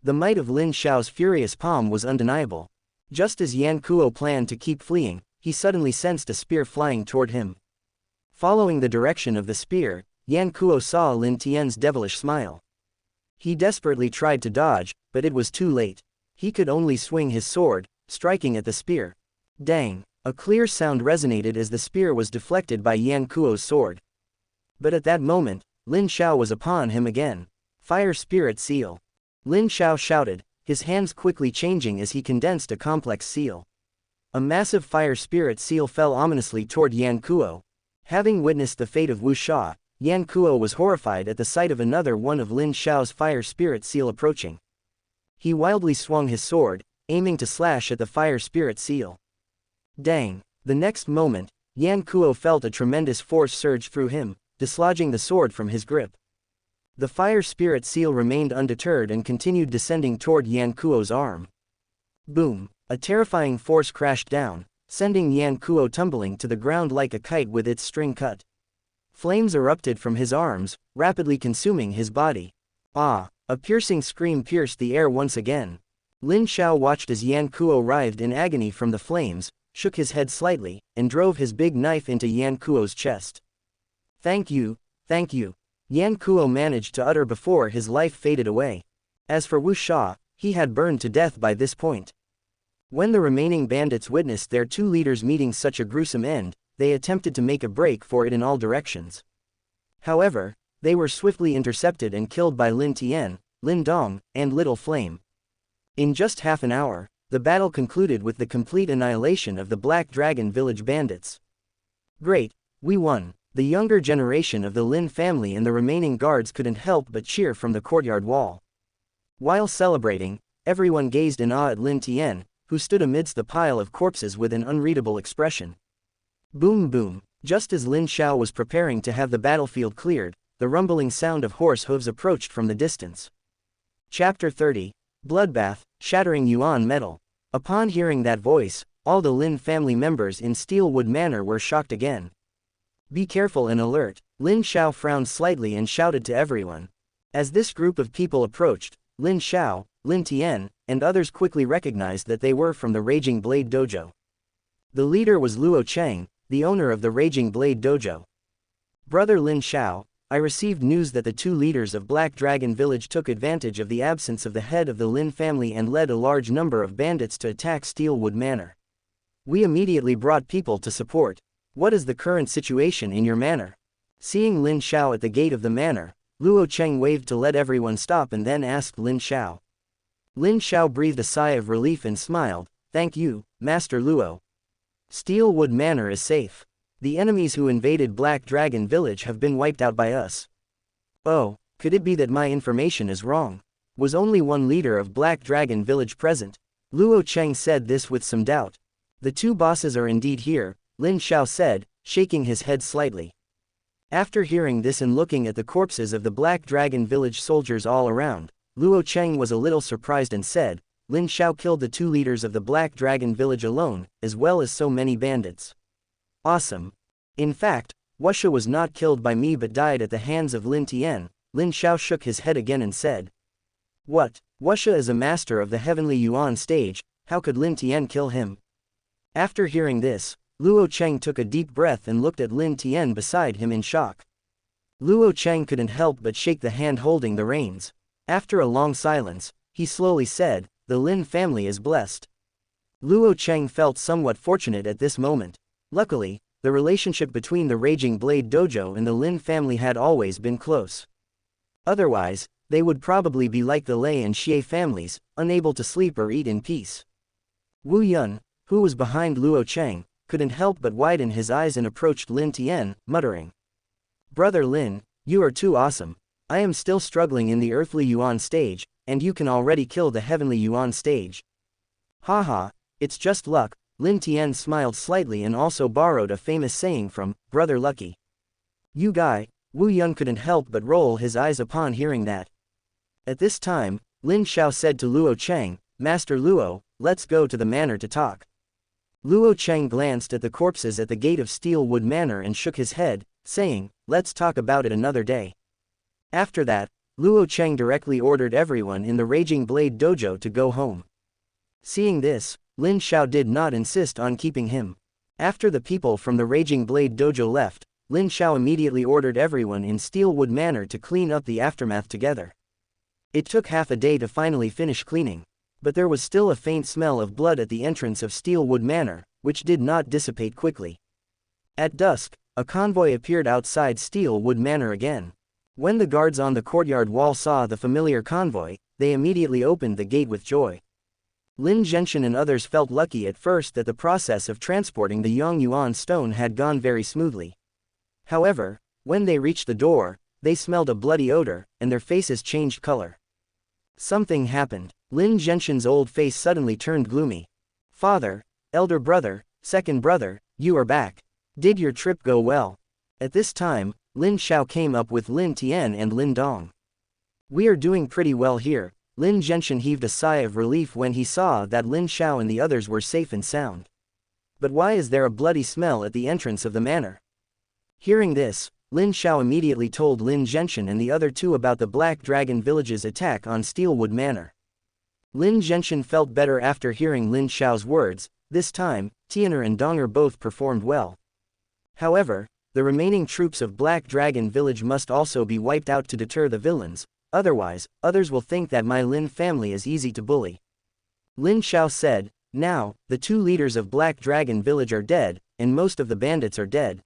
The might of Lin Xiao's furious palm was undeniable. Just as Yan Kuo planned to keep fleeing, he suddenly sensed a spear flying toward him. Following the direction of the spear, Yan Kuo saw Lin Tian's devilish smile. He desperately tried to dodge, but it was too late. He could only swing his sword, striking at the spear. Dang! A clear sound resonated as the spear was deflected by Yan Kuo's sword. But at that moment, Lin Xiao was upon him again. Fire Spirit Seal. Lin Xiao shouted, his hands quickly changing as he condensed a complex seal. A massive fire spirit seal fell ominously toward Yan Kuo. Having witnessed the fate of Wuxia, Yan Kuo was horrified at the sight of another one of Lin Xiao's fire spirit seal approaching. He wildly swung his sword, aiming to slash at the fire spirit seal. Dang! The next moment, Yan Kuo felt a tremendous force surge through him, dislodging the sword from his grip. The fire spirit seal remained undeterred and continued descending toward Yan Kuo's arm. Boom! A terrifying force crashed down, sending Yan Kuo tumbling to the ground like a kite with its string cut. Flames erupted from his arms, rapidly consuming his body. Ah! A piercing scream pierced the air once again. Lin Xiao watched as Yan Kuo writhed in agony from the flames, shook his head slightly, and drove his big knife into Yan Kuo's chest. Thank you, thank you. Yan Kuo managed to utter before his life faded away. As for Wuxia, he had burned to death by this point. When the remaining bandits witnessed their two leaders meeting such a gruesome end, they attempted to make a break for it in all directions. However, they were swiftly intercepted and killed by Lin Tian, Lin Dong, and Little Flame. In just half an hour, the battle concluded with the complete annihilation of the Black Dragon Village bandits. Great, we won. The younger generation of the Lin family and the remaining guards couldn't help but cheer from the courtyard wall. While celebrating, everyone gazed in awe at Lin Tian, who stood amidst the pile of corpses with an unreadable expression. Boom boom, just as Lin Xiao was preparing to have the battlefield cleared, the rumbling sound of horse hooves approached from the distance. Chapter 30, Bloodbath, Shattering Yuan Metal. Upon hearing that voice, all the Lin family members in Steelwood Manor were shocked again. Be careful and alert, Lin Xiao frowned slightly and shouted to everyone. As this group of people approached, Lin Xiao, Lin Tian, and others quickly recognized that they were from the Raging Blade Dojo. The leader was Luo Cheng, the owner of the Raging Blade Dojo. Brother Lin Xiao, I received news that the two leaders of Black Dragon Village took advantage of the absence of the head of the Lin family and led a large number of bandits to attack Steelwood Manor. We immediately brought people to support. What is the current situation in your manor? Seeing Lin Xiao at the gate of the manor, Luo Cheng waved to let everyone stop and then asked Lin Xiao. Lin Xiao breathed a sigh of relief and smiled, "Thank you, Master Luo. Steelwood Manor is safe. The enemies who invaded Black Dragon Village have been wiped out by us." Oh, could it be that my information is wrong? Was only one leader of Black Dragon Village present? Luo Cheng said this with some doubt. The two bosses are indeed here, Lin Xiao said, shaking his head slightly. After hearing this and looking at the corpses of the Black Dragon Village soldiers all around, Luo Cheng was a little surprised and said, Lin Xiao killed the two leaders of the Black Dragon Village alone, as well as so many bandits. Awesome. In fact, Wuxia was not killed by me but died at the hands of Lin Tian. Lin Xiao shook his head again and said. What? Wuxia is a master of the Heavenly Yuan stage, how could Lin Tian kill him? After hearing this, Luo Cheng took a deep breath and looked at Lin Tian beside him in shock. Luo Cheng couldn't help but shake the hand holding the reins. After a long silence, he slowly said, the Lin family is blessed. Luo Cheng felt somewhat fortunate at this moment. Luckily, the relationship between the Raging Blade Dojo and the Lin family had always been close. Otherwise, they would probably be like the Lei and Xie families, unable to sleep or eat in peace. Wu Yun, who was behind Luo Cheng, couldn't help but widen his eyes and approached Lin Tian, muttering. Brother Lin, you are too awesome. I am still struggling in the earthly Yuan stage, and you can already kill the heavenly Yuan stage. Haha, it's just luck. Lin Tian smiled slightly and also borrowed a famous saying from Brother Lucky. You guy, Wu Yun couldn't help but roll his eyes upon hearing that. At this time, Lin Xiao said to Luo Cheng, Master Luo, let's go to the manor to talk. Luo Cheng glanced at the corpses at the gate of Steelwood Manor and shook his head, saying, let's talk about it another day. After that, Luo Cheng directly ordered everyone in the Raging Blade Dojo to go home. Seeing this, Lin Xiao did not insist on keeping him. After the people from the Raging Blade Dojo left, Lin Xiao immediately ordered everyone in Steelwood Manor to clean up the aftermath together. It took half a day to finally finish cleaning. But there was still a faint smell of blood at the entrance of Steelwood Manor, which did not dissipate quickly. At dusk, a convoy appeared outside Steelwood Manor again. When the guards on the courtyard wall saw the familiar convoy, they immediately opened the gate with joy. Lin Zhenshin and others felt lucky at first that the process of transporting the Yongyuan stone had gone very smoothly. However, when they reached the door, they smelled a bloody odor, and their faces changed color. Something happened. Lin Zhenshin's old face suddenly turned gloomy. Father, elder brother, second brother, you are back. Did your trip go well? At this time, Lin Xiao came up with Lin Tian and Lin Dong. We are doing pretty well here. Lin Zhenshin heaved a sigh of relief when he saw that Lin Xiao and the others were safe and sound. But why is there a bloody smell at the entrance of the manor? Hearing this, Lin Xiao immediately told Lin Zhenshin and the other two about the Black Dragon Village's attack on Steelwood Manor. Lin Zhenshin felt better after hearing Lin Xiao's words. This time, Tian'er and Dong'er both performed well. However, the remaining troops of Black Dragon Village must also be wiped out to deter the villains, otherwise, others will think that my Lin family is easy to bully. Lin Xiao said, now, the 2 leaders of Black Dragon Village are dead, and most of the bandits are dead.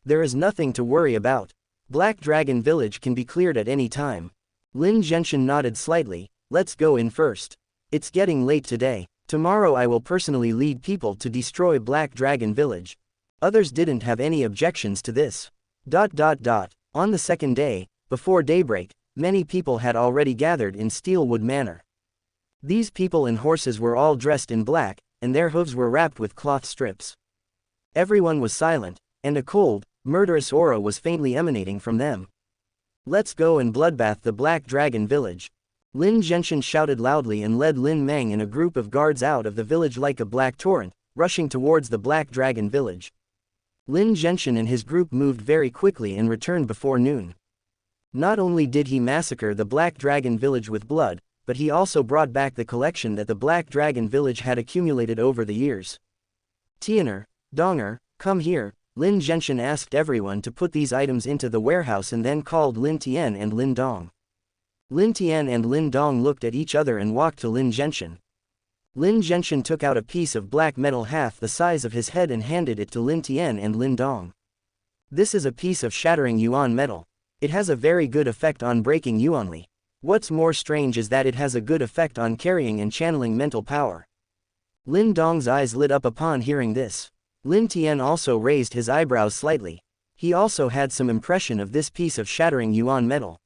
There is nothing to worry about. Black Dragon Village can be cleared at any time. Lin Zhenshin nodded slightly, let's go in first. It's getting late today. Tomorrow I will personally lead people to destroy Black Dragon Village. Others didn't have any objections to this. On the second day, before daybreak, many people had already gathered in Steelwood Manor. These people and horses were all dressed in black, and their hooves were wrapped with cloth strips. Everyone was silent, and a cold, murderous aura was faintly emanating from them. Let's go and bloodbath the Black Dragon Village. Lin Zhenshin shouted loudly and led Lin Meng and a group of guards out of the village like a black torrent, rushing towards the Black Dragon Village. Lin Zhenshin and his group moved very quickly and returned before noon. Not only did he massacre the Black Dragon Village with blood, but he also brought back the collection that the Black Dragon Village had accumulated over the years. Tian'er, Dong'er, come here, Lin Zhenshin asked everyone to put these items into the warehouse and then called Lin Tian and Lin Dong. Lin Tian and Lin Dong looked at each other and walked to Lin Zhenshin. Lin Zhenshin took out a piece of black metal half the size of his head and handed it to Lin Tian and Lin Dong. This is a piece of shattering yuan metal. It has a very good effect on breaking yuanli. What's more strange is that it has a good effect on carrying and channeling mental power. Lin Dong's eyes lit up upon hearing this. Lin Tian also raised his eyebrows slightly. He also had some impression of this piece of shattering yuan metal.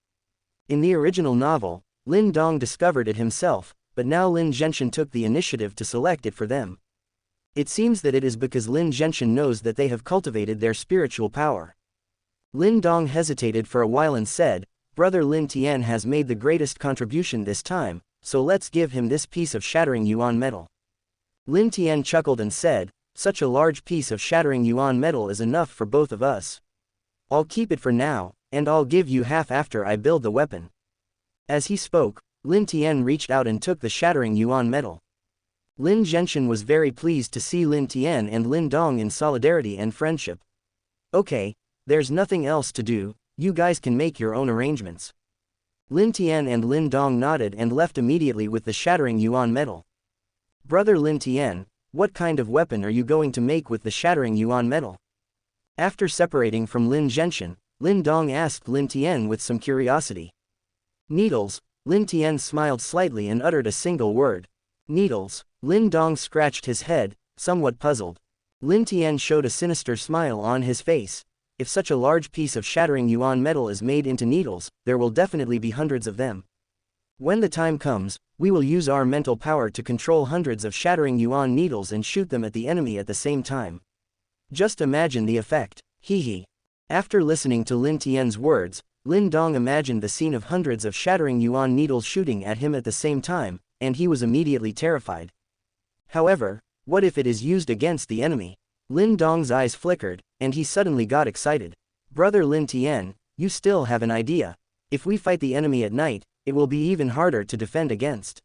In the original novel, Lin Dong discovered it himself, but now Lin Zhenshin took the initiative to select it for them. It seems that it is because Lin Zhenshin knows that they have cultivated their spiritual power. Lin Dong hesitated for a while and said, Brother Lin Tian has made the greatest contribution this time, so let's give him this piece of shattering yuan metal. Lin Tian chuckled and said, such a large piece of shattering yuan metal is enough for both of us. I'll keep it for now, and I'll give you half after I build the weapon. As he spoke, Lin Tian reached out and took the shattering yuan metal. Lin Zhenshin was very pleased to see Lin Tian and Lin Dong in solidarity and friendship. Okay, there's nothing else to do, you guys can make your own arrangements. Lin Tian and Lin Dong nodded and left immediately with the shattering yuan metal. Brother Lin Tian, what kind of weapon are you going to make with the shattering yuan metal? After separating from Lin Zhenshin, Lin Dong asked Lin Tian with some curiosity. Needles. Lin Tian smiled slightly and uttered a single word. Needles. Lin Dong scratched his head, somewhat puzzled. Lin Tian showed a sinister smile on his face. If such a large piece of shattering yuan metal is made into needles, there will definitely be hundreds of them. When the time comes, we will use our mental power to control hundreds of shattering yuan needles and shoot them at the enemy at the same time. Just imagine the effect. Hee. After listening to Lin Tian's words, Lin Dong imagined the scene of hundreds of shattering yuan needles shooting at him at the same time, and he was immediately terrified. However, what if it is used against the enemy? Lin Dong's eyes flickered, and he suddenly got excited. Brother Lin Tian, you still have an idea. If we fight the enemy at night, it will be even harder to defend against.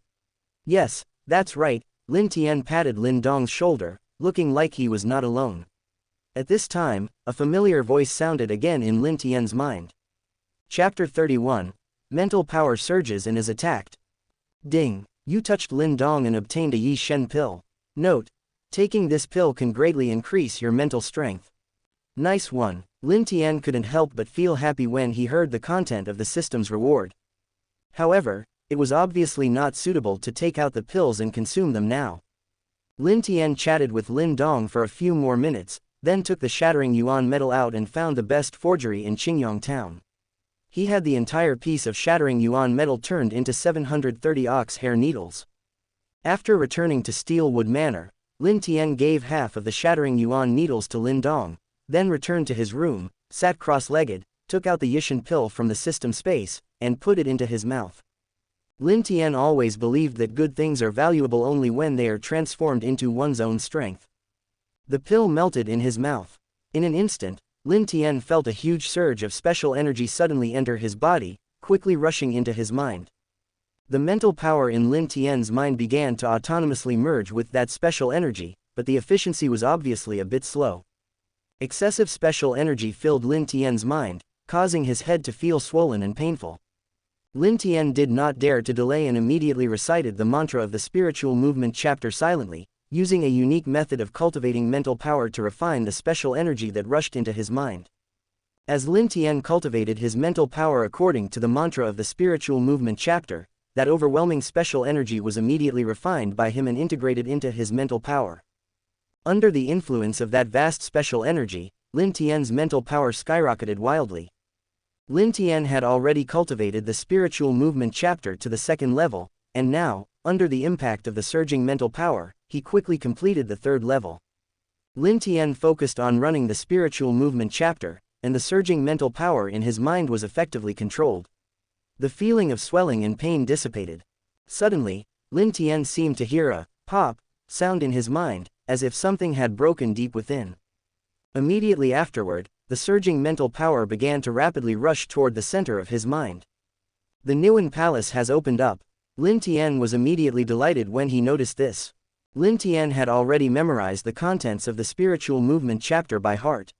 Yes, that's right, Lin Tian patted Lin Dong's shoulder, looking like he was not alone. At this time, a familiar voice sounded again in Lin Tian's mind. Chapter 31. Mental power surges and is attacked. Ding. You touched Lin Dong and obtained a Yi Shen pill. Note. Taking this pill can greatly increase your mental strength. Nice one. Lin Tian couldn't help but feel happy when he heard the content of the system's reward. However, it was obviously not suitable to take out the pills and consume them now. Lin Tian chatted with Lin Dong for a few more minutes, then took the shattering yuan metal out and found the best forgery in Qingyang town. He had the entire piece of shattering yuan metal turned into 730 ox hair needles. After returning to Steelwood Manor, Lin Tian gave half of the shattering yuan needles to Lin Dong, then returned to his room, sat cross-legged, took out the Yishan pill from the system space, and put it into his mouth. Lin Tian always believed that good things are valuable only when they are transformed into one's own strength. The pill melted in his mouth. In an instant, Lin Tian felt a huge surge of special energy suddenly enter his body, quickly rushing into his mind. The mental power in Lin Tian's mind began to autonomously merge with that special energy, but the efficiency was obviously a bit slow. Excessive special energy filled Lin Tian's mind, causing his head to feel swollen and painful. Lin Tian did not dare to delay and immediately recited the mantra of the spiritual movement chapter silently, using a unique method of cultivating mental power to refine the special energy that rushed into his mind. As Lin Tian cultivated his mental power according to the mantra of the spiritual movement chapter, that overwhelming special energy was immediately refined by him and integrated into his mental power. Under the influence of that vast special energy, Lin Tian's mental power skyrocketed wildly. Lin Tian had already cultivated the spiritual movement chapter to the second level, and now, under the impact of the surging mental power, he quickly completed the third level. Lin Tian focused on running the spiritual movement chapter, and the surging mental power in his mind was effectively controlled. The feeling of swelling and pain dissipated. Suddenly, Lin Tian seemed to hear a pop sound in his mind, as if something had broken deep within. Immediately afterward, the surging mental power began to rapidly rush toward the center of his mind. The Niwen Palace has opened up. Lin Tian was immediately delighted when he noticed this. Lin Tian had already memorized the contents of the spiritual movement chapter by heart.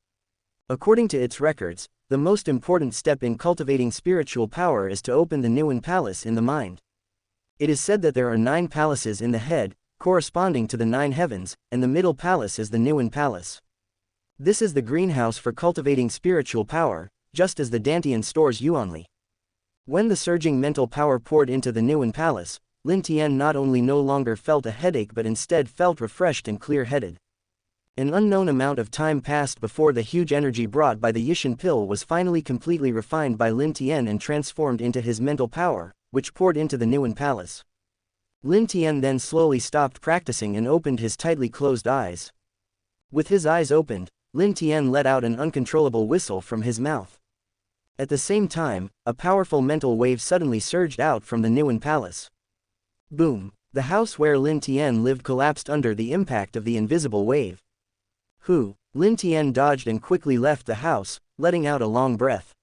According to its records, the most important step in cultivating spiritual power is to open the Niwen Palace in the mind. It is said that there are 9 palaces in the head, corresponding to the 9 heavens, and the middle palace is the Niwen Palace. This is the greenhouse for cultivating spiritual power, just as the Dantian stores Yuanli. When the surging mental power poured into the Niwen Palace, Lin Tian not only no longer felt a headache but instead felt refreshed and clear-headed. An unknown amount of time passed before the huge energy brought by the Yishan pill was finally completely refined by Lin Tian and transformed into his mental power, which poured into the Niwen Palace. Lin Tian then slowly stopped practicing and opened his tightly closed eyes. With his eyes opened, Lin Tian let out an uncontrollable whistle from his mouth. At the same time, a powerful mental wave suddenly surged out from the Niwen Palace. Boom! The house where Lin Tian lived collapsed under the impact of the invisible wave. Lin Tian dodged and quickly left the house, letting out a long breath.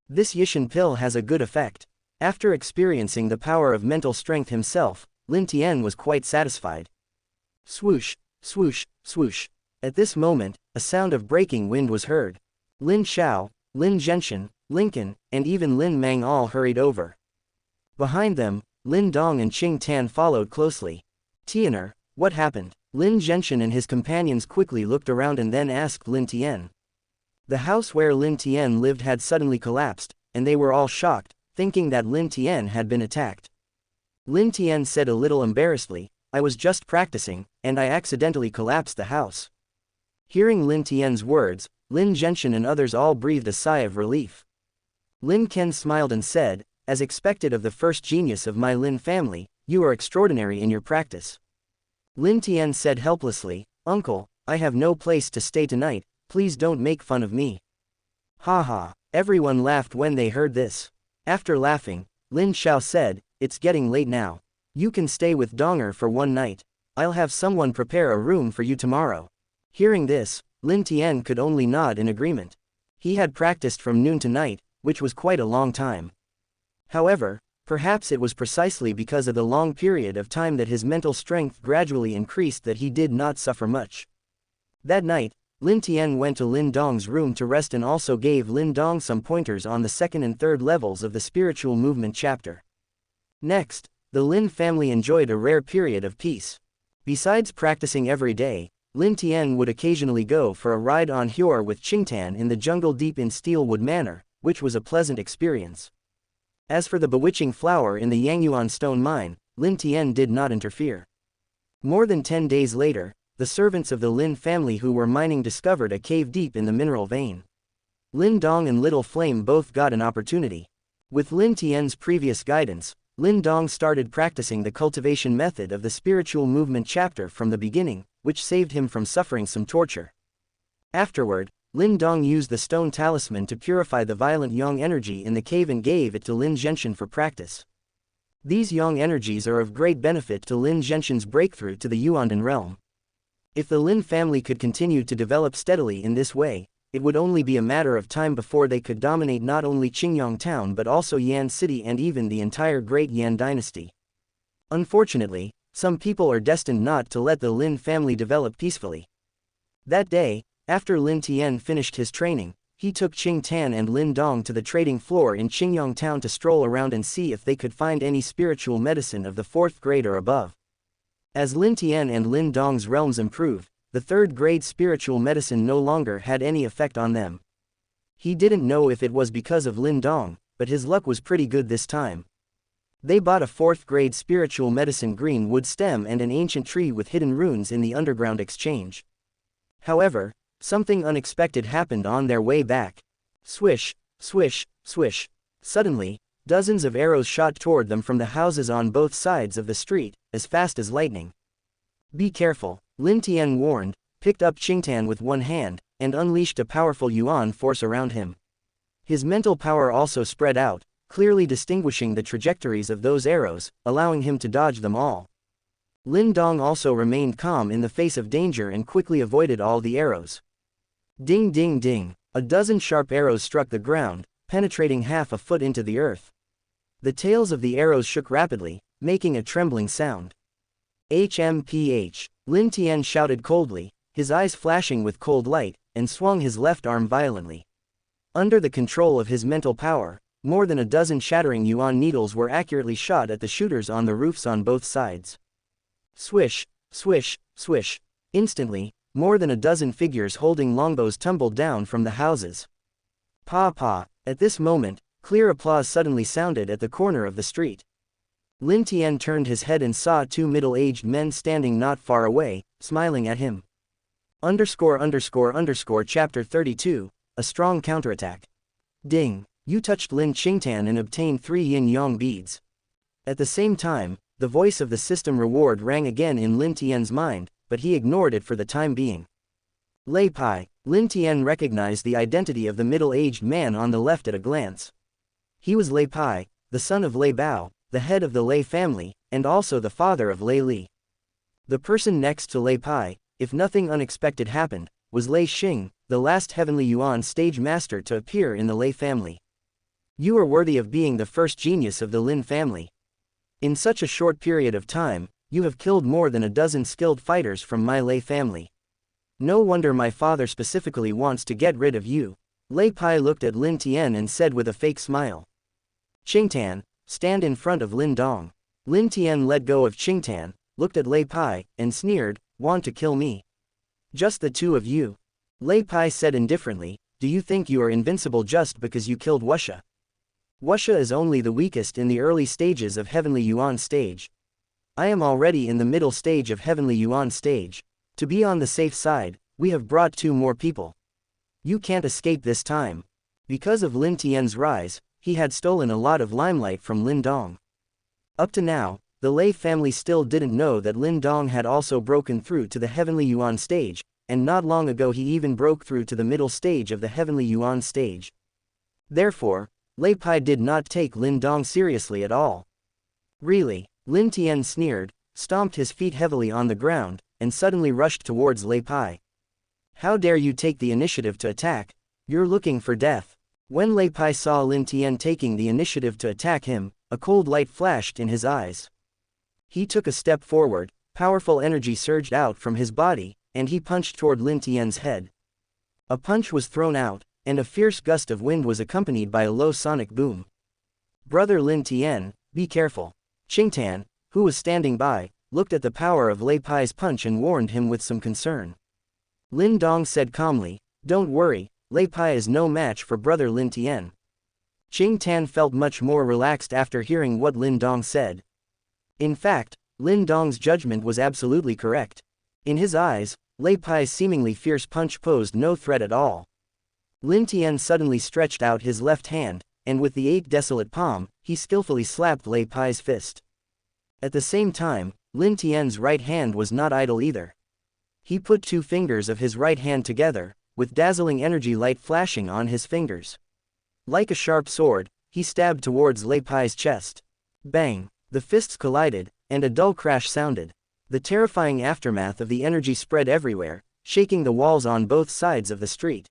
This Yishan pill has a good effect. After experiencing the power of mental strength himself, Lin Tian was quite satisfied. Swoosh, swoosh, swoosh. At this moment, a sound of breaking wind was heard. Lin Xiao, Lin Zhenshan, Lincoln, and even Lin Mang all hurried over. Behind them, Lin Dong and Qing Tan followed closely. Tianer, what happened? Lin Zhenshan and his companions quickly looked around and then asked Lin Tian. The house where Lin Tian lived had suddenly collapsed, and they were all shocked, thinking that Lin Tian had been attacked. Lin Tian said a little embarrassedly, I was just practicing, and I accidentally collapsed the house. Hearing Lin Tian's words, Lin Zhenshan and others all breathed a sigh of relief. Lin Ken smiled and said, as expected of the first genius of my Lin family, you are extraordinary in your practice. Lin Tian said helplessly, Uncle, I have no place to stay tonight, please don't make fun of me. Ha ha, everyone laughed when they heard this. After laughing, Lin Xiao said, it's getting late now. You can stay with Donger for one night. I'll have someone prepare a room for you tomorrow. Hearing this, Lin Tian could only nod in agreement. He had practiced from noon to night, which was quite a long time. However, perhaps it was precisely because of the long period of time that his mental strength gradually increased that he did not suffer much. That night, Lin Tian went to Lin Dong's room to rest and also gave Lin Dong some pointers on the second and third levels of the spiritual movement chapter. Next, the Lin family enjoyed a rare period of peace. Besides practicing every day, Lin Tian would occasionally go for a ride on Huor with Qingtan in the jungle deep in Steelwood Manor, which was a pleasant experience. As for the bewitching flower in the Yangyuan stone mine, Lin Tian did not interfere. More than 10 days later, the servants of the Lin family who were mining discovered a cave deep in the mineral vein. Lin Dong and Little Flame both got an opportunity. With Lin Tian's previous guidance, Lin Dong started practicing the cultivation method of the spiritual movement chapter from the beginning, which saved him from suffering some torture. Afterward, Lin Dong used the stone talisman to purify the violent yang energy in the cave and gave it to Lin Zhenshan for practice. These yang energies are of great benefit to Lin Zhenshan's breakthrough to the Yuandan realm. If the Lin family could continue to develop steadily in this way, it would only be a matter of time before they could dominate not only Qingyang town but also Yan City and even the entire Great Yan dynasty. Unfortunately, some people are destined not to let the Lin family develop peacefully. That day, after Lin Tian finished his training, he took Qing Tan and Lin Dong to the trading floor in Qingyang town to stroll around and see if they could find any spiritual medicine of the 4th grade or above. As Lin Tian and Lin Dong's realms improved, the 3rd grade spiritual medicine no longer had any effect on them. He didn't know if it was because of Lin Dong, but his luck was pretty good this time. They bought a 4th grade spiritual medicine green wood stem and an ancient tree with hidden runes in the underground exchange. However, something unexpected happened on their way back. Swish, swish, swish. Suddenly, dozens of arrows shot toward them from the houses on both sides of the street, as fast as lightning. Be careful, Lin Tian warned, picked up Qingtan with one hand, and unleashed a powerful yuan force around him. His mental power also spread out, clearly distinguishing the trajectories of those arrows, allowing him to dodge them all. Lin Dong also remained calm in the face of danger and quickly avoided all the arrows. Ding ding ding, a dozen sharp arrows struck the ground, penetrating half a foot into the earth. The tails of the arrows shook rapidly, making a trembling sound. HMPH, Lin Tian shouted coldly, his eyes flashing with cold light, and swung his left arm violently. Under the control of his mental power, more than a dozen shattering yuan needles were accurately shot at the shooters on the roofs on both sides. Swish, swish, swish. Instantly, more than a dozen figures holding longbows tumbled down from the houses. Pa pa. At this moment, clear applause suddenly sounded at the corner of the street. Lin Tian turned his head and saw 2 middle-aged men standing not far away, smiling at him. Chapter 32, A Strong Counterattack. Ding. You touched Lin Qingtan and obtained 3 yin-yang beads. At the same time, the voice of the system reward rang again in Lin Tian's mind, but he ignored it for the time being. Lei Pai. Lin Tian recognized the identity of the middle-aged man on the left at a glance. He was Lei Pai, the son of Lei Bao, the head of the Lei family, and also the father of Lei Li. The person next to Lei Pai, if nothing unexpected happened, was Lei Xing, the last Heavenly Yuan stage master to appear in the Lei family. You are worthy of being the first genius of the Lin family. In such a short period of time, you have killed more than a dozen skilled fighters from my Lei family. No wonder my father specifically wants to get rid of you. Lei Pai looked at Lin Tian and said with a fake smile. Qingtan, stand in front of Lin Dong. Lin Tian let go of Qingtan, looked at Lei Pai, and sneered, want to kill me? Just the 2 of you? Lei Pai said indifferently, do you think you are invincible just because you killed Wuxia? Wuxia is only the weakest in the early stages of Heavenly Yuan stage. I am already in the middle stage of Heavenly Yuan stage. To be on the safe side, we have brought 2 more people. You can't escape this time. Because of Lin Tian's rise, he had stolen a lot of limelight from Lin Dong. Up to now, the Lei family still didn't know that Lin Dong had also broken through to the Heavenly Yuan stage, and not long ago he even broke through to the middle stage of the Heavenly Yuan stage. Therefore, Lei Pai did not take Lin Dong seriously at all. Really? Lin Tian sneered, stomped his feet heavily on the ground, and suddenly rushed towards Lei Pai. How dare you take the initiative to attack? You're looking for death. When Lei Pai saw Lin Tian taking the initiative to attack him, a cold light flashed in his eyes. He took a step forward, powerful energy surged out from his body, and he punched toward Lin Tian's head. A punch was thrown out, and a fierce gust of wind was accompanied by a low sonic boom. Brother Lin Tian, be careful. Qingtan, who was standing by, looked at the power of Lei Pai's punch and warned him with some concern. Lin Dong said calmly, don't worry, Lei Pai is no match for brother Lin Tian. Qingtan felt much more relaxed after hearing what Lin Dong said. In fact, Lin Dong's judgment was absolutely correct. In his eyes, Lei Pai's seemingly fierce punch posed no threat at all. Lin Tian suddenly stretched out his left hand, and with the 8 desolate palm, he skillfully slapped Lei Pai's fist. At the same time, Lin Tian's right hand was not idle either. He put 2 fingers of his right hand together, with dazzling energy light flashing on his fingers. Like a sharp sword, he stabbed towards Lei Pai's chest. Bang! The fists collided, and a dull crash sounded. The terrifying aftermath of the energy spread everywhere, shaking the walls on both sides of the street.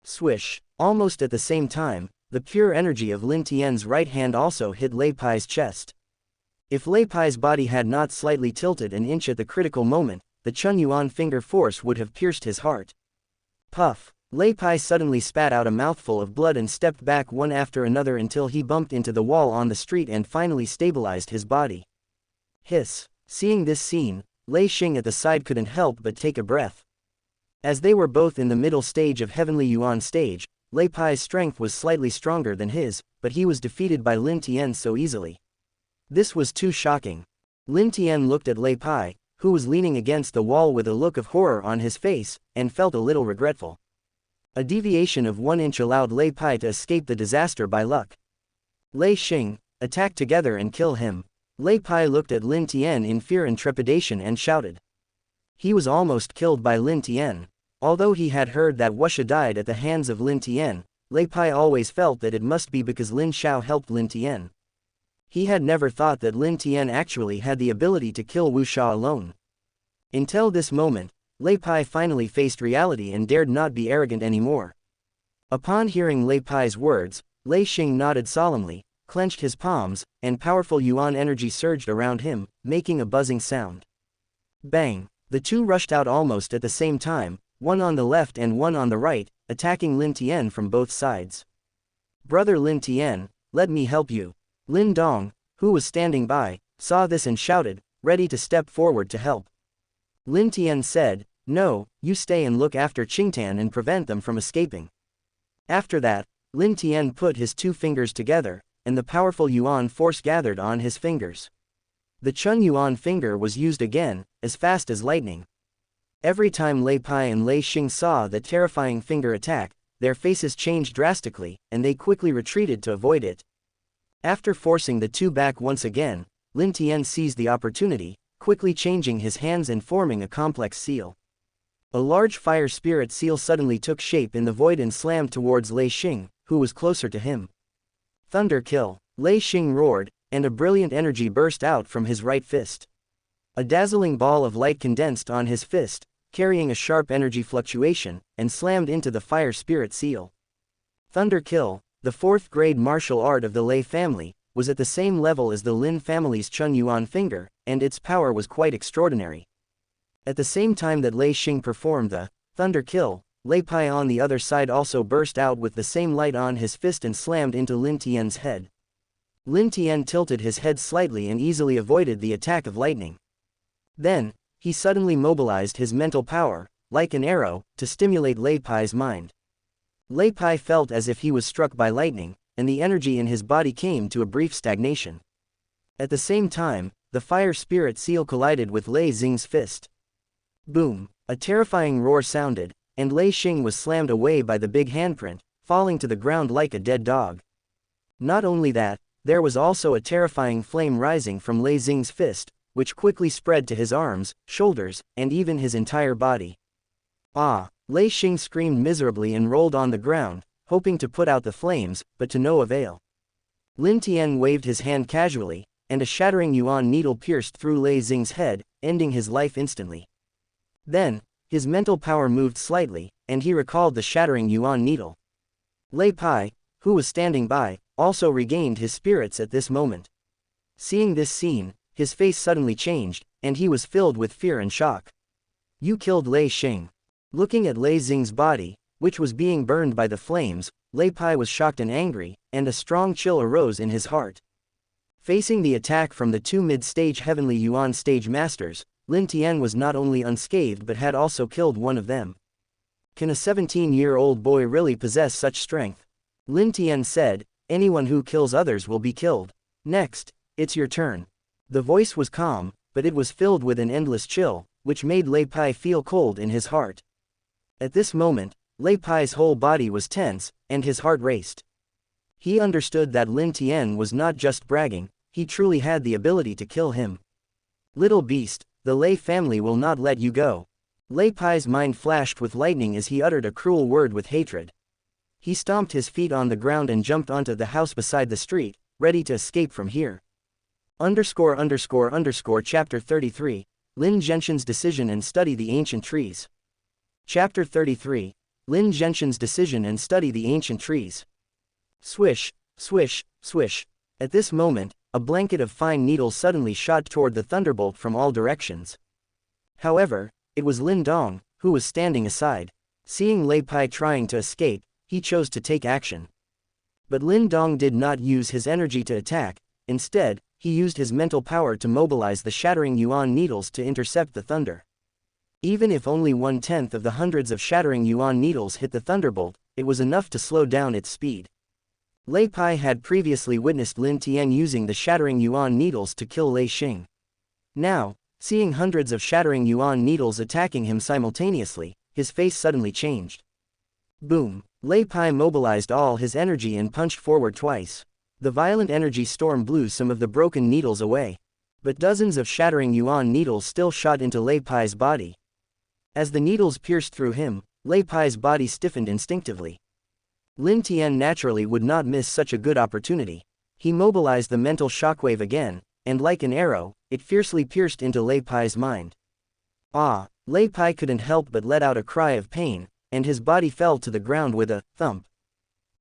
Swish! Almost at the same time, the pure energy of Lin Tian's right hand also hit Lei Pai's chest. If Lei Pai's body had not slightly tilted an inch at the critical moment, the Chun Yuan finger force would have pierced his heart. Puff! Lei Pai suddenly spat out a mouthful of blood and stepped back one after another until he bumped into the wall on the street and finally stabilized his body. Hiss! Seeing this scene, Lei Xing at the side couldn't help but take a breath. As they were both in the middle stage of Heavenly Yuan stage, Lei Pai's strength was slightly stronger than his, but he was defeated by Lin Tian so easily. This was too shocking. Lin Tian looked at Lei Pai, who was leaning against the wall with a look of horror on his face, and felt a little regretful. A deviation of 1 inch allowed Lei Pai to escape the disaster by luck. Lei Xing, attack together and kill him. Lei Pai looked at Lin Tian in fear and trepidation and shouted. He was almost killed by Lin Tian. Although he had heard that Wuxia died at the hands of Lin Tian, Lei Pai always felt that it must be because Lin Xiao helped Lin Tian. He had never thought that Lin Tian actually had the ability to kill Wuxia alone. Until this moment, Lei Pai finally faced reality and dared not be arrogant anymore. Upon hearing Lei Pai's words, Lei Xing nodded solemnly, clenched his palms, and powerful yuan energy surged around him, making a buzzing sound. Bang! The two rushed out almost at the same time, one on the left and one on the right, attacking Lin Tian from both sides. Brother Lin Tian, let me help you. Lin Dong, who was standing by, saw this and shouted, ready to step forward to help. Lin Tian said, no, you stay and look after Qingtan and prevent them from escaping. After that, Lin Tian put his 2 fingers together, and the powerful yuan force gathered on his fingers. The Chun Yuan finger was used again, as fast as lightning. Every time Lei Pai and Lei Xing saw the terrifying finger attack, their faces changed drastically, and they quickly retreated to avoid it. After forcing the two back once again, Lin Tian seized the opportunity, quickly changing his hands and forming a complex seal. A large fire spirit seal suddenly took shape in the void and slammed towards Lei Xing, who was closer to him. Thunder kill! Lei Xing roared, and a brilliant energy burst out from his right fist. A dazzling ball of light condensed on his fist, carrying a sharp energy fluctuation, and slammed into the fire spirit seal. Thunder kill, the 4th grade martial art of the Lei family, was at the same level as the Lin family's Chun Yuan finger, and its power was quite extraordinary. At the same time that Lei Xing performed the thunder kill, Lei Pai on the other side also burst out with the same light on his fist and slammed into Lin Tian's head. Lin Tian tilted his head slightly and easily avoided the attack of lightning. Then, he suddenly mobilized his mental power, like an arrow, to stimulate Lei Pai's mind. Lei Pai felt as if he was struck by lightning, and the energy in his body came to a brief stagnation. At the same time, the fire spirit seal collided with Lei Xing's fist. Boom! A terrifying roar sounded, and Lei Xing was slammed away by the big handprint, falling to the ground like a dead dog. Not only that, there was also a terrifying flame rising from Lei Xing's fist, which quickly spread to his arms, shoulders, and even his entire body. Ah! Lei Xing screamed miserably and rolled on the ground, hoping to put out the flames, but to no avail. Lin Tian waved his hand casually, and a shattering yuan needle pierced through Lei Xing's head, ending his life instantly. Then, his mental power moved slightly, and he recalled the shattering yuan needle. Lei Pai, who was standing by, also regained his spirits at this moment. Seeing this scene, his face suddenly changed, and he was filled with fear and shock. You killed Lei Xing. Looking at Lei Xing's body, which was being burned by the flames, Lei Pai was shocked and angry, and a strong chill arose in his heart. Facing the attack from the 2 mid-stage Heavenly Yuan stage masters, Lin Tian was not only unscathed but had also killed one of them. Can a 17-year-old boy really possess such strength? Lin Tian said, anyone who kills others will be killed. Next, it's your turn. The voice was calm, but it was filled with an endless chill, which made Lei Pai feel cold in his heart. At this moment, Lei Pai's whole body was tense, and his heart raced. He understood that Lin Tian was not just bragging, he truly had the ability to kill him. Little beast, the Lei family will not let you go. Lei Pai's mind flashed with lightning as he uttered a cruel word with hatred. He stomped his feet on the ground and jumped onto the house beside the street, ready to escape from here. Chapter 33, Lin Genshin's Decision and Study the Ancient Trees. Chapter 33, Lin Genshin's Decision and Study the Ancient Trees. Swish, swish, swish. At this moment, a blanket of fine needles suddenly shot toward the thunderbolt from all directions. However, it was Lin Dong, who was standing aside. Seeing Lei Pai trying to escape, he chose to take action. But Lin Dong did not use his energy to attack. Instead, he used his mental power to mobilize the shattering yuan needles to intercept the thunder. Even if only 1/10 of the hundreds of shattering yuan needles hit the thunderbolt, it was enough to slow down its speed. Lei Pai had previously witnessed Lin Tian using the shattering yuan needles to kill Lei Xing. Now, seeing hundreds of shattering yuan needles attacking him simultaneously, his face suddenly changed. Boom! Lei Pai mobilized all his energy and punched forward twice. The violent energy storm blew some of the broken needles away. But dozens of shattering yuan needles still shot into Lei Pai's body. As the needles pierced through him, Lei Pai's body stiffened instinctively. Lin Tian naturally would not miss such a good opportunity. He mobilized the mental shockwave again, and like an arrow, it fiercely pierced into Lei Pai's mind. Ah! Lei Pai couldn't help but let out a cry of pain, and his body fell to the ground with a thump.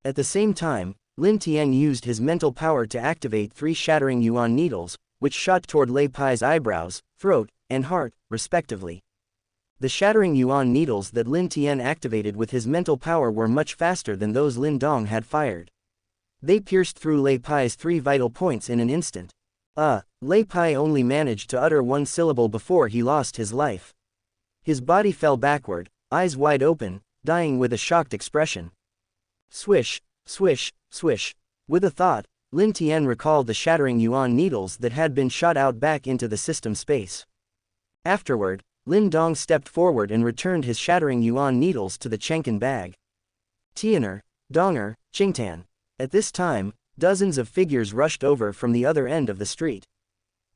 At the same time, Lin Tian used his mental power to activate 3 shattering yuan needles, which shot toward Lei Pai's eyebrows, throat, and heart, respectively. The shattering yuan needles that Lin Tian activated with his mental power were much faster than those Lin Dong had fired. They pierced through Lei Pai's 3 vital points in an instant. Lei Pai only managed to utter one syllable before he lost his life. His body fell backward, eyes wide open, dying with a shocked expression. Swish, swish, swish. With a thought, Lin Tian recalled the shattering yuan needles that had been shot out back into the system space. Afterward, Lin Dong stepped forward and returned his shattering yuan needles to the Chenkin bag. Tianer, Donger, Qingtan. At this time, dozens of figures rushed over from the other end of the street.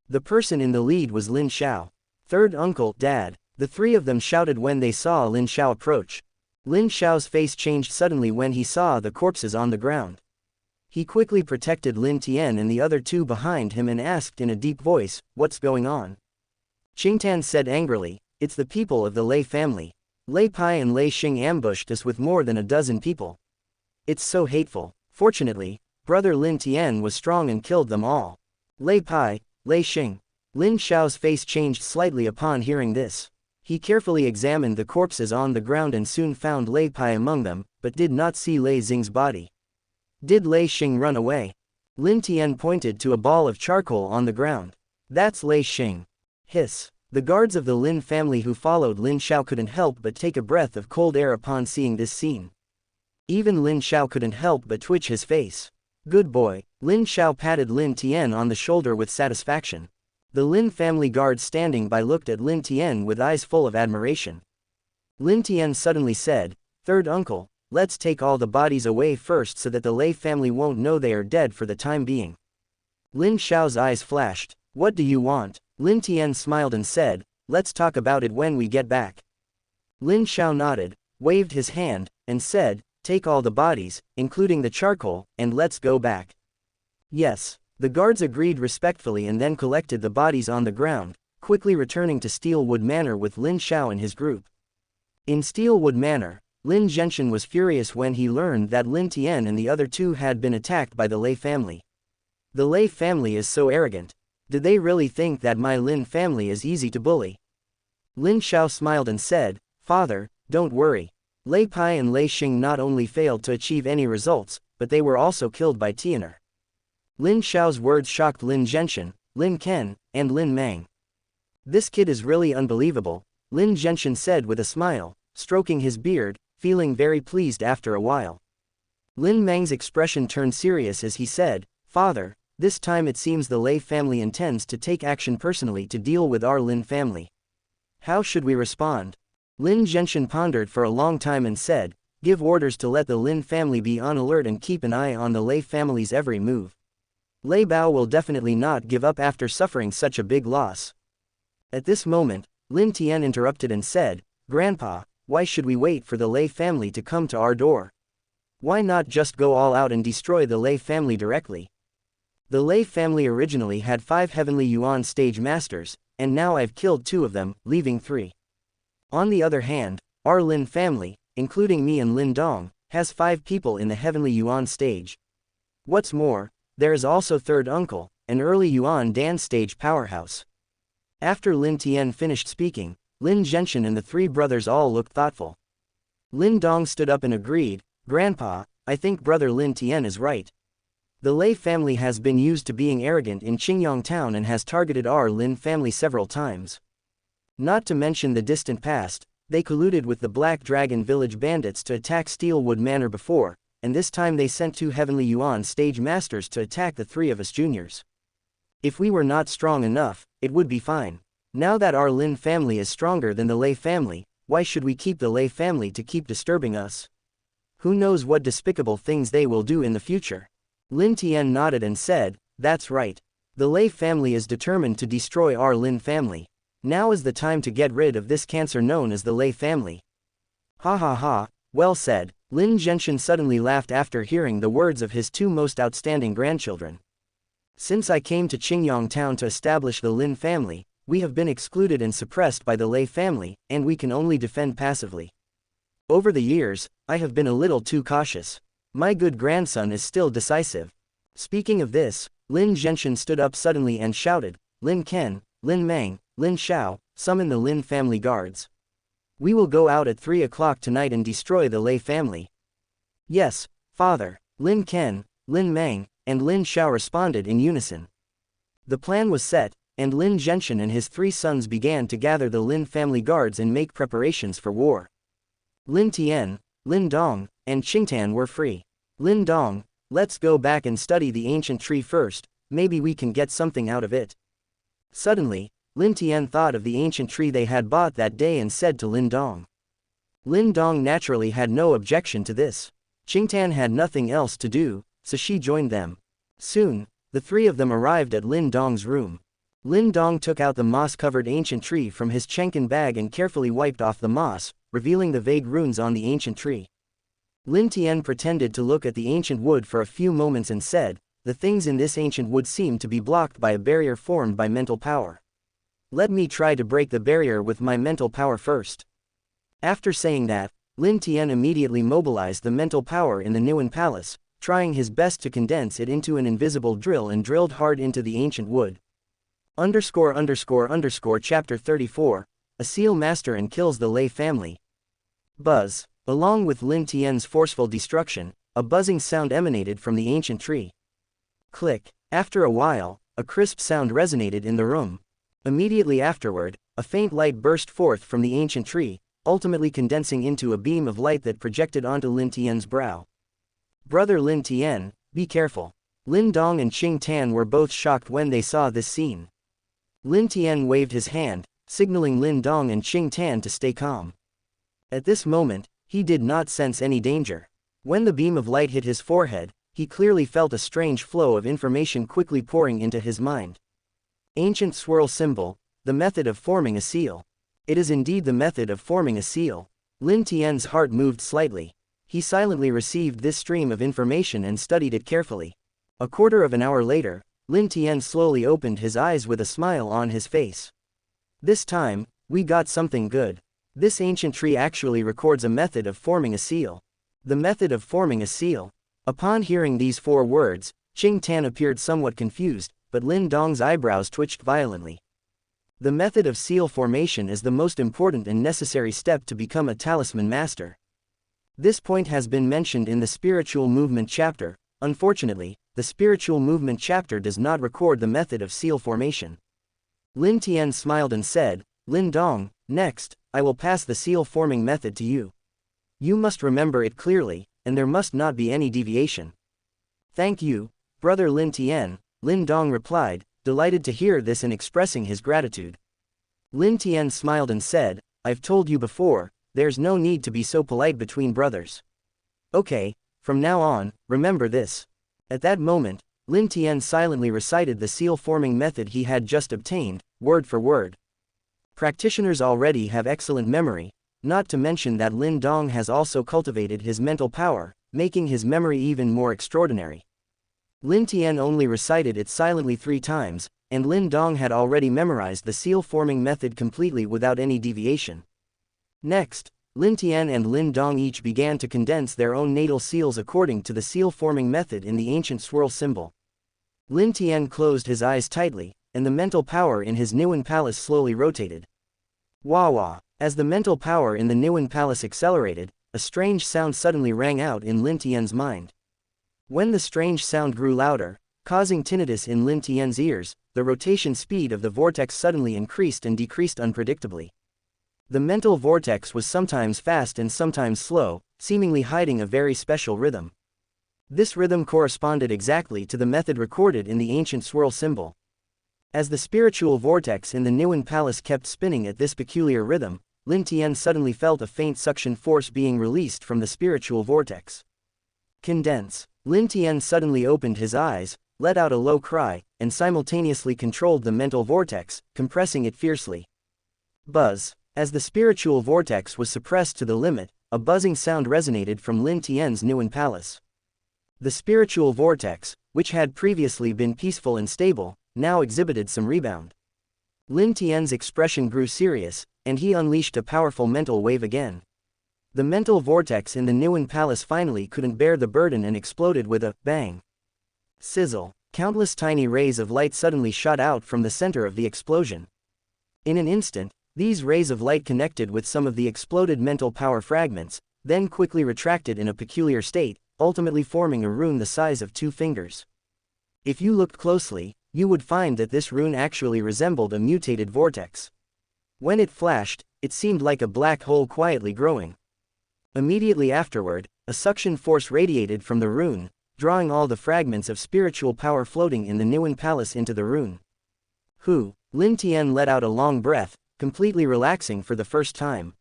The person in the lead was Lin Xiao. Third uncle, Dad. The 3 of them shouted when they saw Lin Xiao approach. Lin Xiao's face changed suddenly when he saw the corpses on the ground. He quickly protected Lin Tian and the other 2 behind him and asked in a deep voice, "What's going on?" Qingtan said angrily, "It's the people of the Lei family. Lei Pai and Lei Xing ambushed us with more than a dozen people. It's so hateful." Fortunately, brother Lin Tian was strong and killed them all. Lei Pai, Lei Xing. Lin Xiao's face changed slightly upon hearing this. He carefully examined the corpses on the ground and soon found Lei Pai among them, but did not see Lei Xing's body. Did Lei Xing run away? Lin Tian pointed to a ball of charcoal on the ground. That's Lei Xing. Hiss. The guards of the Lin family who followed Lin Xiao couldn't help but take a breath of cold air upon seeing this scene. Even Lin Xiao couldn't help but twitch his face. Good boy. Lin Xiao patted Lin Tian on the shoulder with satisfaction. The Lin family guards standing by looked at Lin Tian with eyes full of admiration. Lin Tian suddenly said, "Third uncle, let's take all the bodies away first so that the Lei family won't know they are dead for the time being." Lin Xiao's eyes flashed. "What do you want?" Lin Tian smiled and said, "Let's talk about it when we get back." Lin Xiao nodded, waved his hand, and said, "Take all the bodies, including the charcoal, and let's go back." Yes. The guards agreed respectfully and then collected the bodies on the ground, quickly returning to Steelwood Manor with Lin Xiao and his group. In Steelwood Manor, Lin Zhenshin was furious when he learned that Lin Tian and the other 2 had been attacked by the Lei family. The Lei family is so arrogant. Did they really think that my Lin family is easy to bully? Lin Xiao smiled and said, "Father, don't worry. Lei Pai and Lei Xing not only failed to achieve any results, but they were also killed by Tianer." Lin Xiao's words shocked Lin Zhenshin, Lin Ken, and Lin Mang. "This kid is really unbelievable," Lin Zhenshin said with a smile, stroking his beard, feeling very pleased after a while. Lin Mang's expression turned serious as he said, "Father, this time it seems the Lei family intends to take action personally to deal with our Lin family. How should we respond?" Lin Zhenshin pondered for a long time and said, "Give orders to let the Lin family be on alert and keep an eye on the Lei family's every move. Lei Bao will definitely not give up after suffering such a big loss." At this moment, Lin Tian interrupted and said, "Grandpa, why should we wait for the Lei family to come to our door? Why not just go all out and destroy the Lei family directly? The Lei family originally had 5 Heavenly Yuan stage masters, and now I've killed 2 of them, leaving 3. On the other hand, our Lin family, including me and Lin Dong, has 5 people in the Heavenly Yuan stage. What's more, there is also third uncle, an early Yuan Dan stage powerhouse. After Lin Tian finished speaking, Lin Genshin and the three brothers all looked thoughtful. Lin Dong stood up and agreed, "Grandpa, I think brother Lin Tian is right. The Lei family has been used to being arrogant in Qingyang town and has targeted our Lin family several times. Not to mention the distant past, they colluded with the Black Dragon Village bandits to attack Steelwood Manor before, and this time they sent 2 Heavenly Yuan stage masters to attack the 3 of us juniors. If we were not strong enough, it would be fine. Now that our Lin family is stronger than the Lei family, why should we keep the Lei family to keep disturbing us? Who knows what despicable things they will do in the future?" Lin Tian nodded and said, "That's right. The Lei family is determined to destroy our Lin family. Now is the time to get rid of this cancer known as the Lei family." "Ha ha ha, well said." Lin Genshin suddenly laughed after hearing the words of his 2 most outstanding grandchildren. "Since I came to Qingyang town to establish the Lin family, we have been excluded and suppressed by the Lei family, and we can only defend passively. Over the years, I have been a little too cautious. My good grandson is still decisive." Speaking of this, Lin Genshin stood up suddenly and shouted, "Lin Ken, Lin Mang, Lin Xiao, summon the Lin family guards. We will go out at 3 o'clock tonight and destroy the Lei family." "Yes, father." Lin Ken, Lin Mang, and Lin Xiao responded in unison. The plan was set, and Lin Genshin and his 3 sons began to gather the Lin family guards and make preparations for war. Lin Tian, Lin Dong, and Qingtan were free. "Lin Dong, let's go back and study the ancient tree first, maybe we can get something out of it." Suddenly, Lin Tian thought of the ancient tree they had bought that day and said to Lin Dong. Lin Dong naturally had no objection to this. Qingtan had nothing else to do, so she joined them. Soon, the 3 of them arrived at Lin Dong's room. Lin Dong took out the moss-covered ancient tree from his Chenkin bag and carefully wiped off the moss, revealing the vague runes on the ancient tree. Lin Tian pretended to look at the ancient wood for a few moments and said, "The things in this ancient wood seem to be blocked by a barrier formed by mental power. Let me try to break the barrier with my mental power first." After saying that, Lin Tian immediately mobilized the mental power in the Niwen Palace, trying his best to condense it into an invisible drill and drilled hard into the ancient wood. Chapter 34, A Seal Master and Kills the Lei Family. Buzz. Along with Lin Tian's forceful destruction, a buzzing sound emanated from the ancient tree. Click. After a while, a crisp sound resonated in the room. Immediately afterward, a faint light burst forth from the ancient tree, ultimately condensing into a beam of light that projected onto Lin Tian's brow. "Brother Lin Tian, be careful." Lin Dong and Qing Tan were both shocked when they saw this scene. Lin Tian waved his hand, signaling Lin Dong and Qing Tan to stay calm. At this moment, he did not sense any danger. When the beam of light hit his forehead, he clearly felt a strange flow of information quickly pouring into his mind. Ancient swirl symbol, the method of forming a seal. It is indeed the method of forming a seal. Lin Tian's heart moved slightly. He silently received this stream of information and studied it carefully. A quarter of an hour later, Lin Tian slowly opened his eyes with a smile on his face. "This time, we got something good. This ancient tree actually records a method of forming a seal." The method of forming a seal. Upon hearing these 4 words, Qing Tan appeared somewhat confused, but Lin Dong's eyebrows twitched violently. The method of seal formation is the most important and necessary step to become a talisman master. This point has been mentioned in the spiritual movement chapter. Unfortunately, the spiritual movement chapter does not record the method of seal formation. Lin Tian smiled and said, "Lin Dong, next, I will pass the seal forming method to you. You must remember it clearly, and there must not be any deviation." "Thank you, brother Lin Tian," Lin Dong replied, delighted to hear this and expressing his gratitude. Lin Tian smiled and said, "I've told you before, there's no need to be so polite between brothers. Okay, from now on, remember this." At that moment, Lin Tian silently recited the seal-forming method he had just obtained, word for word. Practitioners already have excellent memory, not to mention that Lin Dong has also cultivated his mental power, making his memory even more extraordinary. Lin Tian only recited it silently 3 times, and Lin Dong had already memorized the seal-forming method completely without any deviation. Next, Lin Tian and Lin Dong each began to condense their own natal seals according to the seal-forming method in the ancient swirl symbol. Lin Tian closed his eyes tightly, and the mental power in his Niwen Palace slowly rotated. Wah wah. As the mental power in the Niwen Palace accelerated, a strange sound suddenly rang out in Lin Tian's mind. When the strange sound grew louder, causing tinnitus in Lin Tian's ears, the rotation speed of the vortex suddenly increased and decreased unpredictably. The mental vortex was sometimes fast and sometimes slow, seemingly hiding a very special rhythm. This rhythm corresponded exactly to the method recorded in the ancient swirl symbol. As the spiritual vortex in the Niwen Palace kept spinning at this peculiar rhythm, Lin Tian suddenly felt a faint suction force being released from the spiritual vortex. Condense. Lin Tian suddenly opened his eyes, let out a low cry, and simultaneously controlled the mental vortex, compressing it fiercely. Buzz. As the spiritual vortex was suppressed to the limit, a buzzing sound resonated from Lin Tian's Niwen Palace. The spiritual vortex, which had previously been peaceful and stable, now exhibited some rebound. Lin Tian's expression grew serious, and he unleashed a powerful mental wave again. The mental vortex in the Niwen Palace finally couldn't bear the burden and exploded with a bang. Sizzle. Countless tiny rays of light suddenly shot out from the center of the explosion. In an instant, these rays of light connected with some of the exploded mental power fragments, then quickly retracted in a peculiar state, ultimately forming a rune the size of 2 fingers. If you looked closely, you would find that this rune actually resembled a mutated vortex. When it flashed, it seemed like a black hole quietly growing. Immediately afterward, a suction force radiated from the rune, drawing all the fragments of spiritual power floating in the Niwen Palace into the rune. Lin Tian let out a long breath, completely relaxing for the first time.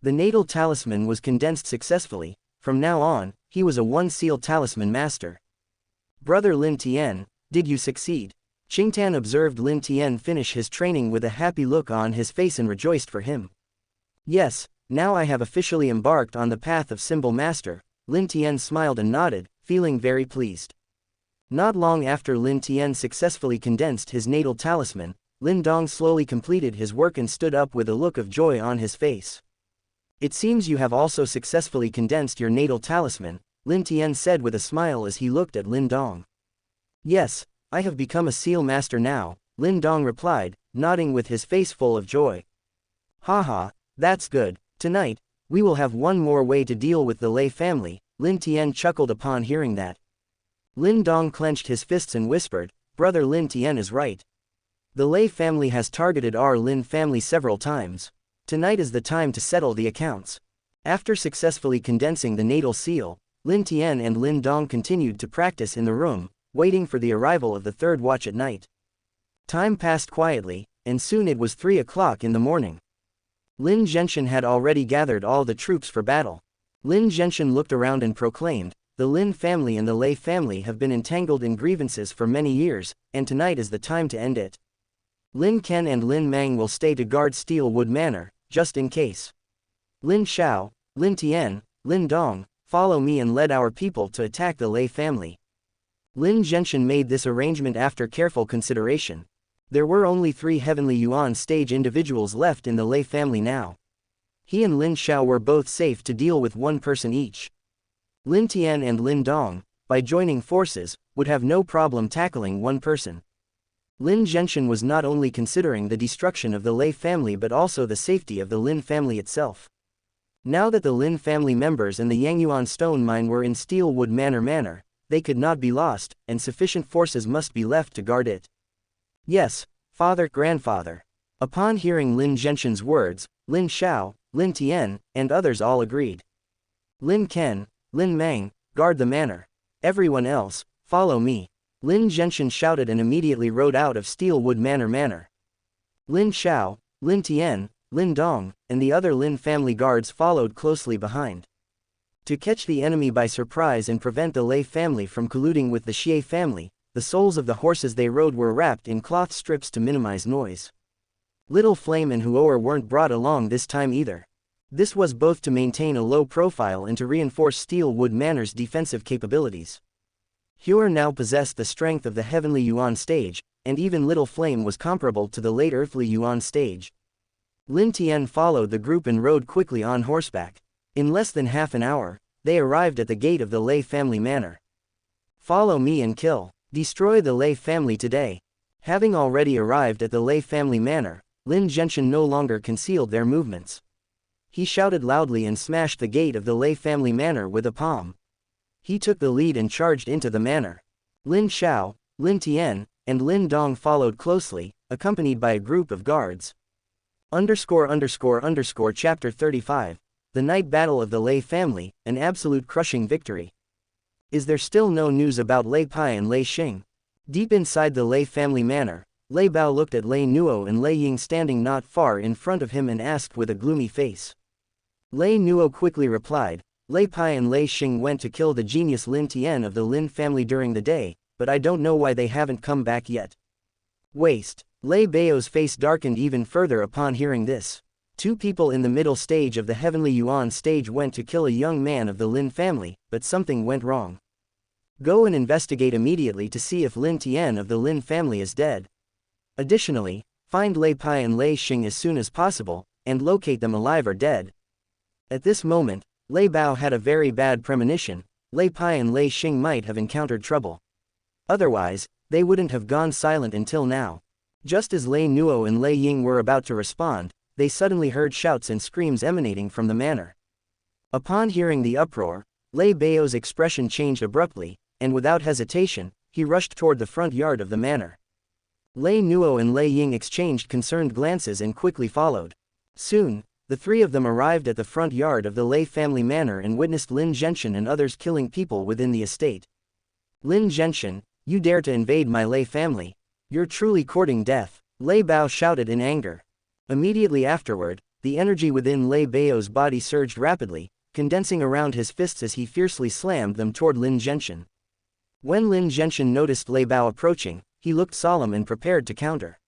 The natal talisman was condensed successfully. From now on, he was a one-seal talisman master. Brother Lin Tian, did you succeed? Qingtan observed Lin Tian finish his training with a happy look on his face and rejoiced for him. Yes, now I have officially embarked on the path of symbol master. Lin Tian smiled and nodded, feeling very pleased. Not long after Lin Tian successfully condensed his natal talisman, Lin Dong slowly completed his work and stood up with a look of joy on his face. It seems you have also successfully condensed your natal talisman, Lin Tian said with a smile as he looked at Lin Dong. Yes, I have become a seal master now, Lin Dong replied, nodding with his face full of joy. Haha, that's good. Tonight, we will have one more way to deal with the Lei family, Lin Tian chuckled upon hearing that. Lin Dong clenched his fists and whispered, Brother Lin Tian is right. The Lei family has targeted our Lin family several times. Tonight is the time to settle the accounts. After successfully condensing the natal seal, Lin Tian and Lin Dong continued to practice in the room, waiting for the arrival of the third watch at night. Time passed quietly, and soon it was 3 o'clock in the morning. Lin Zhenshan had already gathered all the troops for battle. Lin Zhenshan looked around and proclaimed, the Lin family and the Lei family have been entangled in grievances for many years, and tonight is the time to end it. Lin Ken and Lin Mang will stay to guard Steelwood Manor, just in case. Lin Xiao, Lin Tian, Lin Dong, follow me and lead our people to attack the Lei family. Lin Zhenshan made this arrangement after careful consideration. There were only 3 Heavenly Yuan stage individuals left in the Lei family now. He and Lin Xiao were both safe to deal with 1 person each. Lin Tian and Lin Dong, by joining forces, would have no problem tackling 1 person. Lin Zhenshan was not only considering the destruction of the Lei family but also the safety of the Lin family itself. Now that the Lin family members and the Yangyuan stone mine were in Steelwood Manor, they could not be lost, and sufficient forces must be left to guard it. Yes, father, grandfather. Upon hearing Lin Zhenshan's words, Lin Xiao, Lin Tian, and others all agreed. Lin Ken, Lin Mang, guard the manor. Everyone else, follow me. Lin Zhenshan shouted and immediately rode out of Steelwood Manor. Lin Xiao, Lin Tian, Lin Dong, and the other Lin family guards followed closely behind. To catch the enemy by surprise and prevent the Lei family from colluding with the Xie family, the soles of the horses they rode were wrapped in cloth strips to minimize noise. Little Flame and Huo'er weren't brought along this time either. This was both to maintain a low profile and to reinforce Steelwood Manor's defensive capabilities. Huo'er now possessed the strength of the Heavenly Yuan stage, and even Little Flame was comparable to the late Earthly Yuan stage. Lin Tian followed the group and rode quickly on horseback. In less than half an hour, they arrived at the gate of the Lei family manor. Follow me and kill. Destroy the Lei family today. Having already arrived at the Lei family manor, Lin Genshin no longer concealed their movements. He shouted loudly and smashed the gate of the Lei family manor with a palm. He took the lead and charged into the manor. Lin Xiao, Lin Tian, and Lin Dong followed closely, accompanied by a group of guards. Chapter 35. The Night Battle of the Lei Family, an absolute crushing victory. Is there still no news about Lei Pai and Lei Xing? Deep inside the Lei family manor, Lei Bao looked at Lei Nuo and Lei Ying standing not far in front of him and asked with a gloomy face. Lei Nuo quickly replied, Lei Pai and Lei Xing went to kill the genius Lin Tian of the Lin family during the day, but I don't know why they haven't come back yet. Waste. Lei Bao's face darkened even further upon hearing this. Two people in the middle stage of the Heavenly Yuan stage went to kill a young man of the Lin family, but something went wrong. Go and investigate immediately to see if Lin Tian of the Lin family is dead. Additionally, find Lei Pai and Lei Xing as soon as possible, and locate them alive or dead. At this moment, Lei Bao had a very bad premonition. Lei Pai and Lei Xing might have encountered trouble. Otherwise, they wouldn't have gone silent until now. Just as Lei Nuo and Lei Ying were about to respond, they suddenly heard shouts and screams emanating from the manor. Upon hearing the uproar, Lei Bao's expression changed abruptly, and without hesitation, he rushed toward the front yard of the manor. Lei Nuo and Lei Ying exchanged concerned glances and quickly followed. Soon, the three of them arrived at the front yard of the Lei family manor and witnessed Lin Genshin and others killing people within the estate. Lin Genshin, you dare to invade my Lei family? You're truly courting death, Lei Bao shouted in anger. Immediately afterward, the energy within Lei Bao's body surged rapidly, condensing around his fists as he fiercely slammed them toward Lin Genshin. When Lin Genshin noticed Lei Bao approaching, he looked solemn and prepared to counter.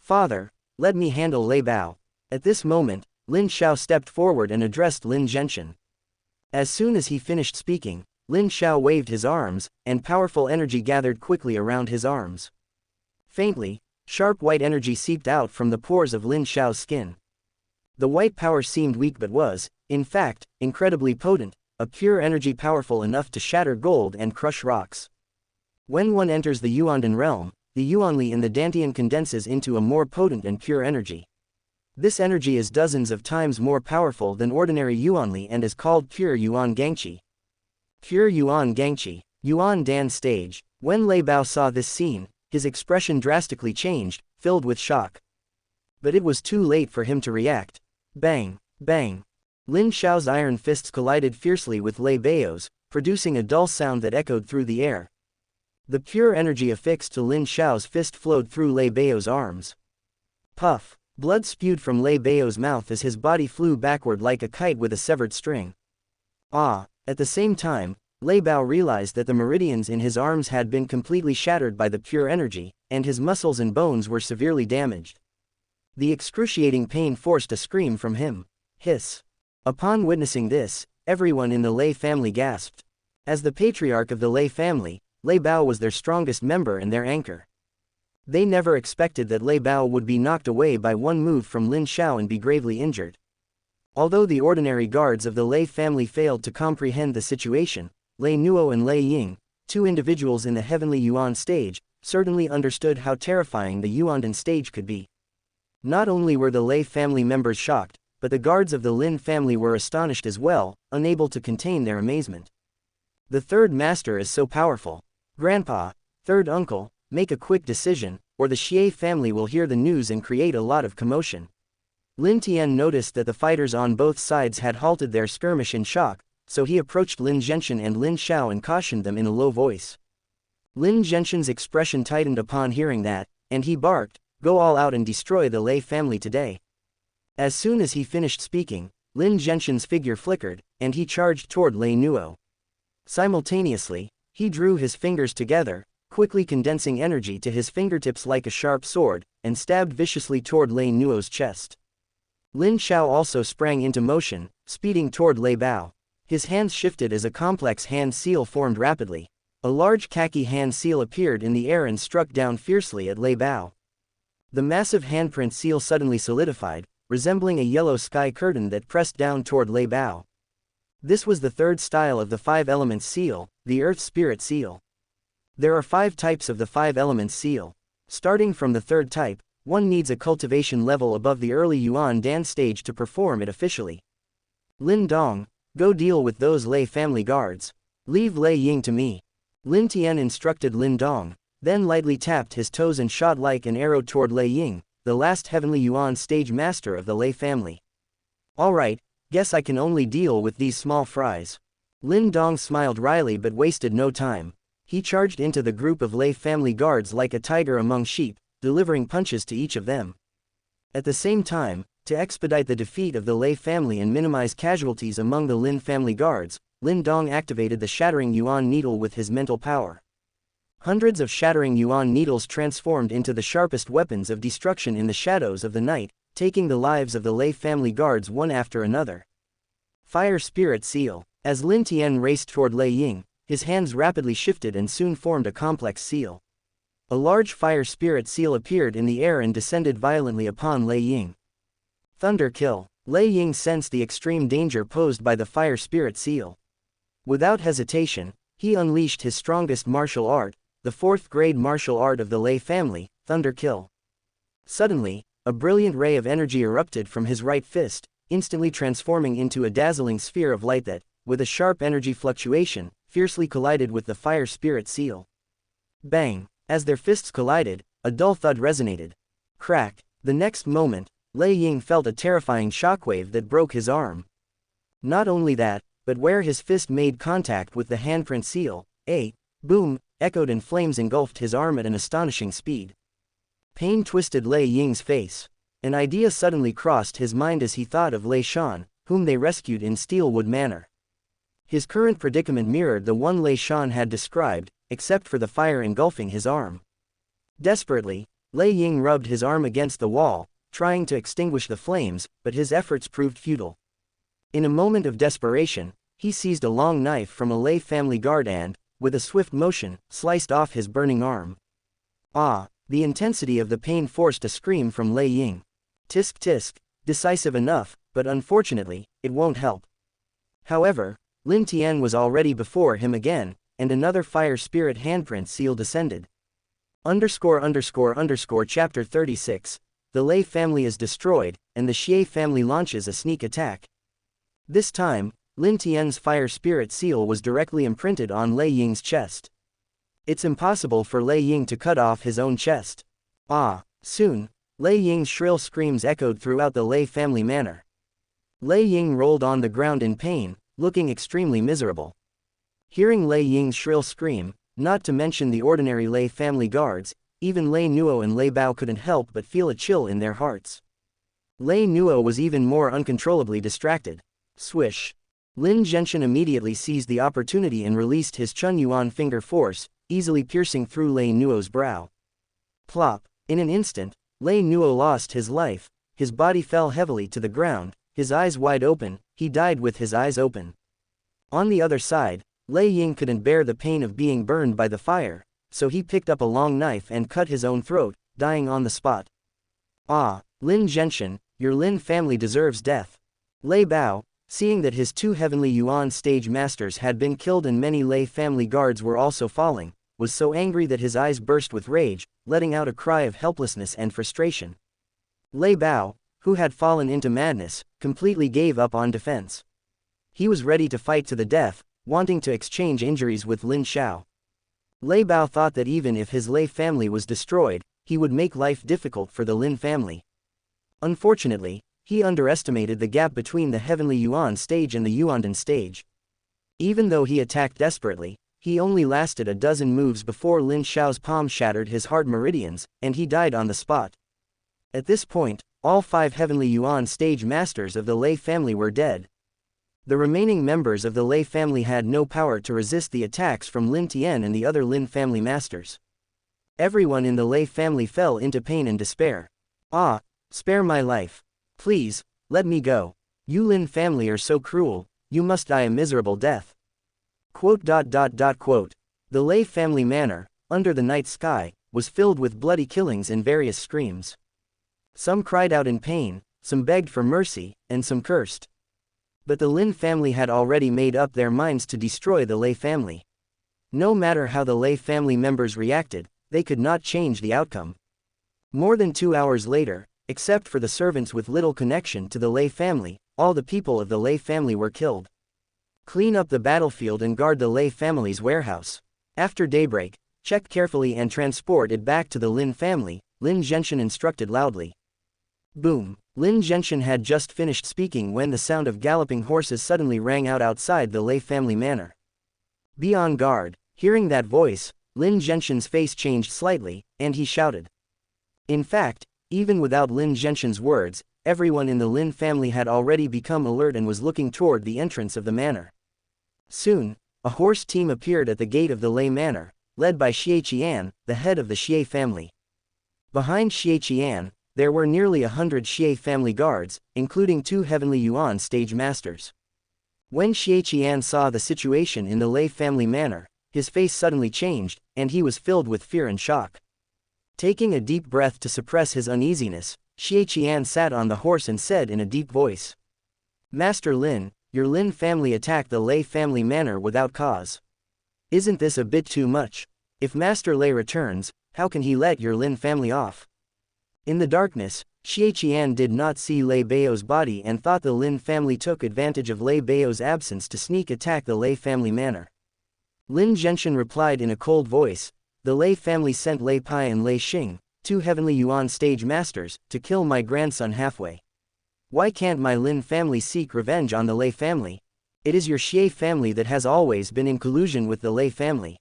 Father, let me handle Lei Bao. At this moment, Lin Xiao stepped forward and addressed Lin Genshin. As soon as he finished speaking, Lin Xiao waved his arms, and powerful energy gathered quickly around his arms. Faintly, sharp white energy seeped out from the pores of Lin Xiao's skin. The white power seemed weak but was, in fact, incredibly potent, a pure energy powerful enough to shatter gold and crush rocks. When one enters the Yuandan realm, the Yuanli in the Dantian condenses into a more potent and pure energy. This energy is dozens of times more powerful than ordinary Yuanli and is called pure Yuan Gangqi. Pure Yuan Gangqi, Yuan Dan stage. When Lei Bao saw this scene, his expression drastically changed, filled with shock. But it was too late for him to react. Bang, bang. Lin Xiao's iron fists collided fiercely with Lei Bao's, producing a dull sound that echoed through the air. The pure energy affixed to Lin Xiao's fist flowed through Lei Bao's arms. Puff. Blood spewed from Lei Bao's mouth as his body flew backward like a kite with a severed string. Ah! At the same time, Lei Bao realized that the meridians in his arms had been completely shattered by the pure energy, and his muscles and bones were severely damaged. The excruciating pain forced a scream from him. Hiss. Upon witnessing this, everyone in the Lei family gasped. As the patriarch of the Lei family, Lei Bao was their strongest member and their anchor. They never expected that Lei Bao would be knocked away by one move from Lin Xiao and be gravely injured. Although the ordinary guards of the Lei family failed to comprehend the situation, Lei Nuo and Lei Ying, two individuals in the Heavenly Yuan stage, certainly understood how terrifying the Yuandan stage could be. Not only were the Lei family members shocked, but the guards of the Lin family were astonished as well, unable to contain their amazement. The third master is so powerful. Grandpa, third uncle, make a quick decision, or the Xie family will hear the news and create a lot of commotion. Lin Tian noticed that the fighters on both sides had halted their skirmish in shock, so he approached Lin Genshin and Lin Xiao and cautioned them in a low voice. Lin Genshin's expression tightened upon hearing that, and he barked, "Go all out and destroy the Lei family today." As soon as he finished speaking, Lin Genshin's figure flickered, and he charged toward Lei Nuo. Simultaneously, he drew his fingers together, quickly condensing energy to his fingertips like a sharp sword, and stabbed viciously toward Lei Nuo's chest. Lin Xiao also sprang into motion, speeding toward Lei Bao. His hands shifted as a complex hand seal formed rapidly. A large khaki hand seal appeared in the air and struck down fiercely at Lei Bao. The massive handprint seal suddenly solidified, resembling a yellow sky curtain that pressed down toward Lei Bao. This was the third style of the five elements seal, the Earth Spirit seal. There are 5 types of the 5 elements seal. Starting from the 3rd type, one needs a cultivation level above the early Yuan Dan stage to perform it officially. Lin Dong, go deal with those Lei family guards. Leave Lei Ying to me. Lin Tian instructed Lin Dong, then lightly tapped his toes and shot like an arrow toward Lei Ying, the last heavenly Yuan stage master of the Lei family. Alright, guess I can only deal with these small fries. Lin Dong smiled wryly but wasted no time. He charged into the group of Lei family guards like a tiger among sheep, delivering punches to each of them. At the same time, to expedite the defeat of the Lei family and minimize casualties among the Lin family guards, Lin Dong activated the Shattering Yuan Needle with his mental power. Hundreds of Shattering Yuan Needles transformed into the sharpest weapons of destruction in the shadows of the night, taking the lives of the Lei family guards one after another. Fire Spirit Seal. As Lin Tian raced toward Lei Ying, his hands rapidly shifted and soon formed a complex seal. A large fire spirit seal appeared in the air and descended violently upon Lei Ying. Thunder Kill. Lei Ying sensed the extreme danger posed by the fire spirit seal. Without hesitation, he unleashed his strongest martial art, the 4th grade martial art of the Lei family, Thunder Kill. Suddenly, a brilliant ray of energy erupted from his right fist, instantly transforming into a dazzling sphere of light that, with a sharp energy fluctuation, fiercely collided with the fire spirit seal. Bang! As their fists collided, a dull thud resonated. Crack! The next moment, Lei Ying felt a terrifying shockwave that broke his arm. Not only that, but where his fist made contact with the handprint seal, a boom echoed and flames engulfed his arm at an astonishing speed. Pain twisted Lei Ying's face. An idea suddenly crossed his mind as he thought of Lei Shan, whom they rescued in Steelwood Manor. His current predicament mirrored the one Lei Shan had described, except for the fire engulfing his arm. Desperately, Lei Ying rubbed his arm against the wall, trying to extinguish the flames, but his efforts proved futile. In a moment of desperation, he seized a long knife from a Lei family guard and, with a swift motion, sliced off his burning arm. Ah! The intensity of the pain forced a scream from Lei Ying. Tisk tisk, decisive enough, but unfortunately, it won't help. However, Lin Tian was already before him again, and another fire spirit handprint seal descended. Chapter 36, the Lei family is destroyed, and the Xie family launches a sneak attack. This time, Lin Tian's fire spirit seal was directly imprinted on Lei Ying's chest. It's impossible for Lei Ying to cut off his own chest. Ah! Soon, Lei Ying's shrill screams echoed throughout the Lei family manor. Lei Ying rolled on the ground in pain, looking extremely miserable. Hearing Lei Ying's shrill scream, not to mention the ordinary Lei family guards, even Lei Nuo and Lei Bao couldn't help but feel a chill in their hearts. Lei Nuo was even more uncontrollably distracted. Swish! Lin Zhenshan immediately seized the opportunity and released his Chun Yuan finger force, easily piercing through Lei Nuo's brow. Plop! In an instant, Lei Nuo lost his life, his body fell heavily to the ground, his eyes wide open, he died with his eyes open. On the other side, Lei Ying couldn't bear the pain of being burned by the fire, so he picked up a long knife and cut his own throat, dying on the spot. Ah! Lin Zhenshan, your Lin family deserves death. Lei Bao, seeing that his 2 heavenly Yuan stage masters had been killed and many Lei family guards were also falling, was so angry that his eyes burst with rage, letting out a cry of helplessness and frustration. Lei Bao, who had fallen into madness, completely gave up on defense. He was ready to fight to the death, wanting to exchange injuries with Lin Xiao. Lei Bao thought that even if his Lei family was destroyed, he would make life difficult for the Lin family. Unfortunately, he underestimated the gap between the heavenly Yuan stage and the Yuandan stage. Even though he attacked desperately, he only lasted a dozen moves before Lin Xiao's palm shattered his heart meridians, and he died on the spot. At this point, all 5 heavenly Yuan stage masters of the Lei family were dead. The remaining members of the Lei family had no power to resist the attacks from Lin Tian and the other Lin family masters. Everyone in the Lei family fell into pain and despair. Ah! Spare my life. Please, let me go. You Lin family are so cruel, you must die a miserable death. The Lei family manor, under the night sky, was filled with bloody killings and various screams. Some cried out in pain, some begged for mercy, and some cursed. But the Lin family had already made up their minds to destroy the Lei family. No matter how the Lei family members reacted, they could not change the outcome. More than 2 hours later, except for the servants with little connection to the Lei family, all the people of the Lei family were killed. Clean up the battlefield and guard the Lei family's warehouse. After daybreak, check carefully and transport it back to the Lin family, Lin Genshin instructed loudly. Boom! Lin Genshin had just finished speaking when the sound of galloping horses suddenly rang out outside the Lei family manor. Be on guard. Hearing that voice, Lin Genshin's face changed slightly, and he shouted. In fact, even without Lin Genshin's words, everyone in the Lin family had already become alert and was looking toward the entrance of the manor. Soon, a horse team appeared at the gate of the Lei manor, led by Xie Qian, the head of the Xie family. Behind Xie Qian, there were nearly 100 Xie family guards, including 2 Heavenly Yuan stage masters. When Xie Qian saw the situation in the Lei family manor, his face suddenly changed, and he was filled with fear and shock. Taking a deep breath to suppress his uneasiness, Xie Qian sat on the horse and said in a deep voice. Master Lin, your Lin family attacked the Lei family manor without cause. Isn't this a bit too much? If Master Lei returns, how can he let your Lin family off? In the darkness, Xie Qian did not see Lei Bao's body and thought the Lin family took advantage of Lei Bao's absence to sneak attack the Lei family manor. Lin Genshin replied in a cold voice, the Lei family sent Lei Pai and Lei Xing, 2 Heavenly Yuan stage masters, to kill my grandson halfway. Why can't my Lin family seek revenge on the Lei family? It is your Xie family that has always been in collusion with the Lei family.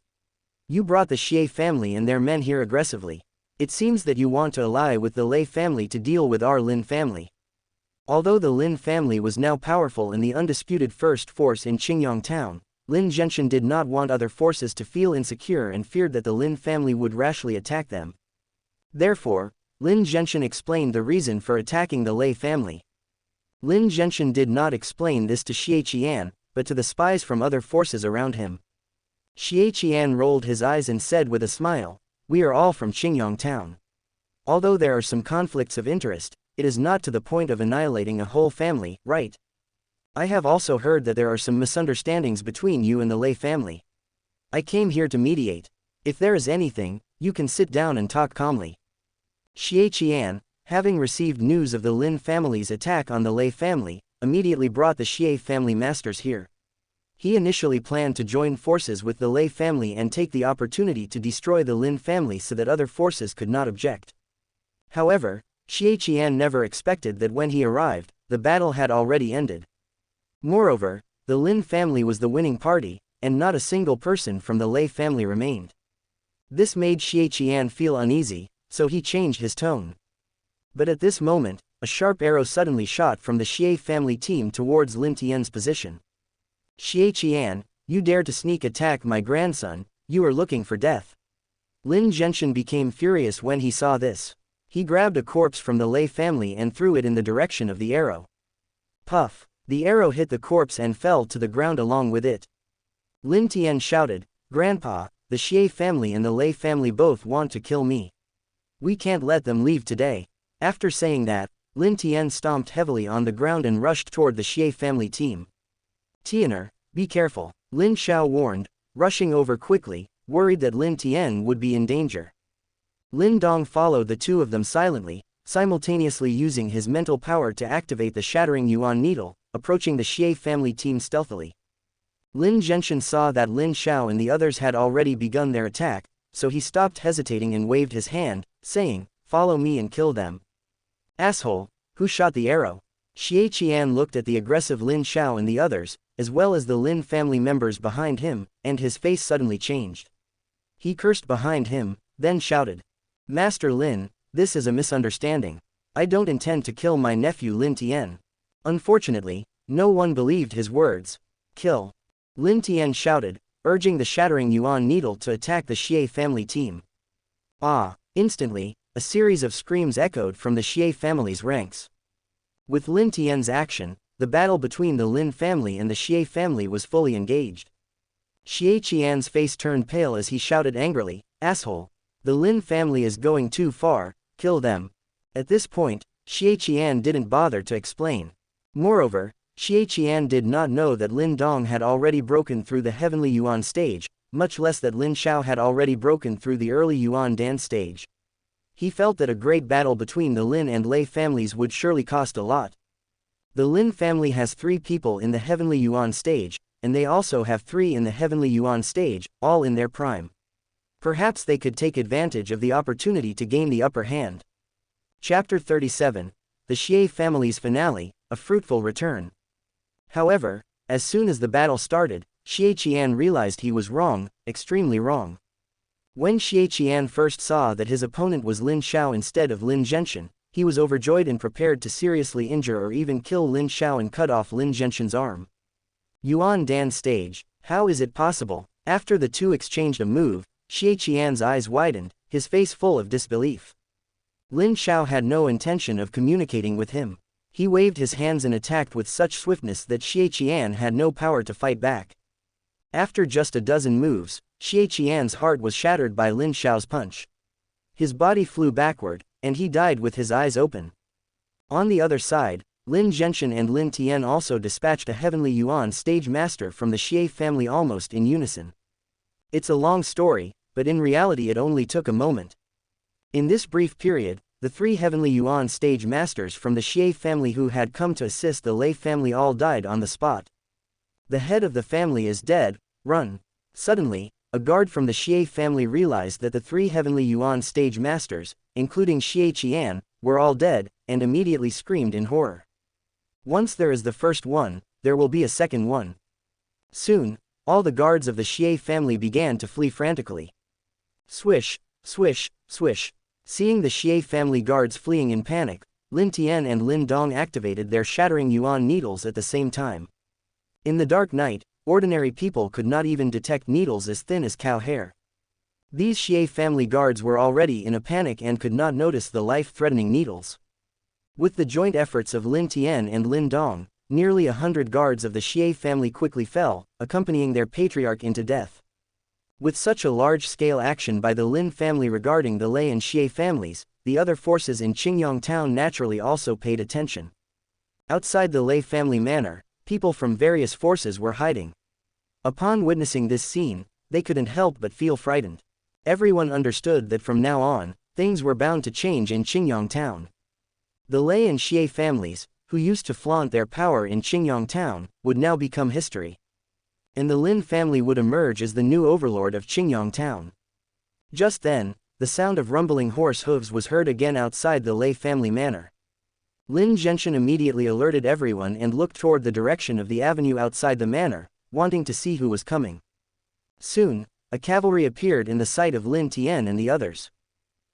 You brought the Xie family and their men here aggressively. It seems that you want to ally with the Lei family to deal with our Lin family. Although the Lin family was now powerful and the undisputed first force in Qingyang town, Lin Genshin did not want other forces to feel insecure and feared that the Lin family would rashly attack them. Therefore, Lin Genshin explained the reason for attacking the Lei family. Lin Genshin did not explain this to Xie Qian, but to the spies from other forces around him. Xie Qian rolled his eyes and said with a smile, we are all from Qingyang town. Although there are some conflicts of interest, it is not to the point of annihilating a whole family, right? I have also heard that there are some misunderstandings between you and the Lei family. I came here to mediate. If there is anything, you can sit down and talk calmly. Xie Qian, having received news of the Lin family's attack on the Lei family, immediately brought the Xie family masters here. He initially planned to join forces with the Lei family and take the opportunity to destroy the Lin family so that other forces could not object. However, Xie Qian never expected that when he arrived, the battle had already ended. Moreover, the Lin family was the winning party, and not a single person from the Lei family remained. This made Xie Qian feel uneasy, so he changed his tone. But at this moment, a sharp arrow suddenly shot from the Xie family team towards Lin Tian's position. Xie Qian, you dare to sneak attack my grandson, you are looking for death. Lin Genshin became furious when he saw this. He grabbed a corpse from the Lei family and threw it in the direction of the arrow. Puff! The arrow hit the corpse and fell to the ground along with it. Lin Tian shouted, Grandpa, the Xie family and the Lei family both want to kill me. We can't let them leave today. After saying that, Lin Tian stomped heavily on the ground and rushed toward the Xie family team. Tianer, be careful, Lin Xiao warned, rushing over quickly, worried that Lin Tian would be in danger. Lin Dong followed the two of them silently, simultaneously using his mental power to activate the shattering Yuan needle, approaching the Xie family team stealthily. Lin Genshin saw that Lin Xiao and the others had already begun their attack, so he stopped hesitating and waved his hand, saying, follow me and kill them. Asshole, who shot the arrow? Xie Qian looked at the aggressive Lin Xiao and the others, as well as the Lin family members behind him, and his face suddenly changed. He cursed behind him, then shouted, Master Lin, this is a misunderstanding. I don't intend to kill my nephew Lin Tian. Unfortunately, no one believed his words. Kill! Lin Tian shouted, urging the shattering Yuan needle to attack the Xie family team. Ah! Instantly, a series of screams echoed from the Xie family's ranks. With Lin Tian's action, the battle between the Lin family and the Xie family was fully engaged. Xie Qian's face turned pale as he shouted angrily, asshole! The Lin family is going too far, kill them. At this point, Xie Qian didn't bother to explain. Moreover, Xie Qian did not know that Lin Dong had already broken through the Heavenly Yuan stage, much less that Lin Xiao had already broken through the early Yuan Dan stage. He felt that a great battle between the Lin and Lei families would surely cost a lot. The Lin family has 3 people in the Heavenly Yuan stage, and they also have 3 in the Heavenly Yuan stage, all in their prime. Perhaps they could take advantage of the opportunity to gain the upper hand. Chapter 37, The Xie Family's Finale, A Fruitful Return. However, as soon as the battle started, Xie Qian realized he was wrong, extremely wrong. When Xie Qian first saw that his opponent was Lin Xiao instead of Lin Zhenchen, he was overjoyed and prepared to seriously injure or even kill Lin Xiao and cut off Lin Zhenchen's arm. Yuan Dan stage, how is it possible? After the two exchanged a move, Xie Qian's eyes widened, his face full of disbelief. Lin Xiao had no intention of communicating with him. He waved his hands and attacked with such swiftness that Xie Qian had no power to fight back. After just a dozen moves, Xie Qian's heart was shattered by Lin Xiao's punch. His body flew backward, and he died with his eyes open. On the other side, Lin Zhenchen and Lin Tian also dispatched a Heavenly Yuan stage master from the Xie family almost in unison. It's a long story, but in reality it only took a moment. In this brief period, the 3 Heavenly Yuan stage masters from the Xie family who had come to assist the Lei family all died on the spot. The head of the family is dead, run. Suddenly, a guard from the Xie family realized that the 3 Heavenly Yuan stage masters, including Xie Qian, were all dead, and immediately screamed in horror. Once there is the first one, there will be a second one. Soon, all the guards of the Xie family began to flee frantically. Swish, swish, swish. Seeing the Xie family guards fleeing in panic, Lin Tian and Lin Dong activated their shattering yuan needles at the same time. In the dark night, ordinary people could not even detect needles as thin as cow hair. These Xie family guards were already in a panic and could not notice the life-threatening needles. With the joint efforts of Lin Tian and Lin Dong, nearly 100 guards of the Xie family quickly fell, accompanying their patriarch into death. With such a large-scale action by the Lin family regarding the Lei and Xie families, the other forces in Qingyang town naturally also paid attention. Outside the Lei family manor, people from various forces were hiding. Upon witnessing this scene, they couldn't help but feel frightened. Everyone understood that from now on, things were bound to change in Qingyang town. The Lei and Xie families, who used to flaunt their power in Qingyang town, would now become history. And the Lin family would emerge as the new overlord of Qingyang town. Just then, the sound of rumbling horse hooves was heard again outside the Lei family manor. Lin Zhenchen immediately alerted everyone and looked toward the direction of the avenue outside the manor, wanting to see who was coming. Soon, a cavalry appeared in the sight of Lin Tian and the others.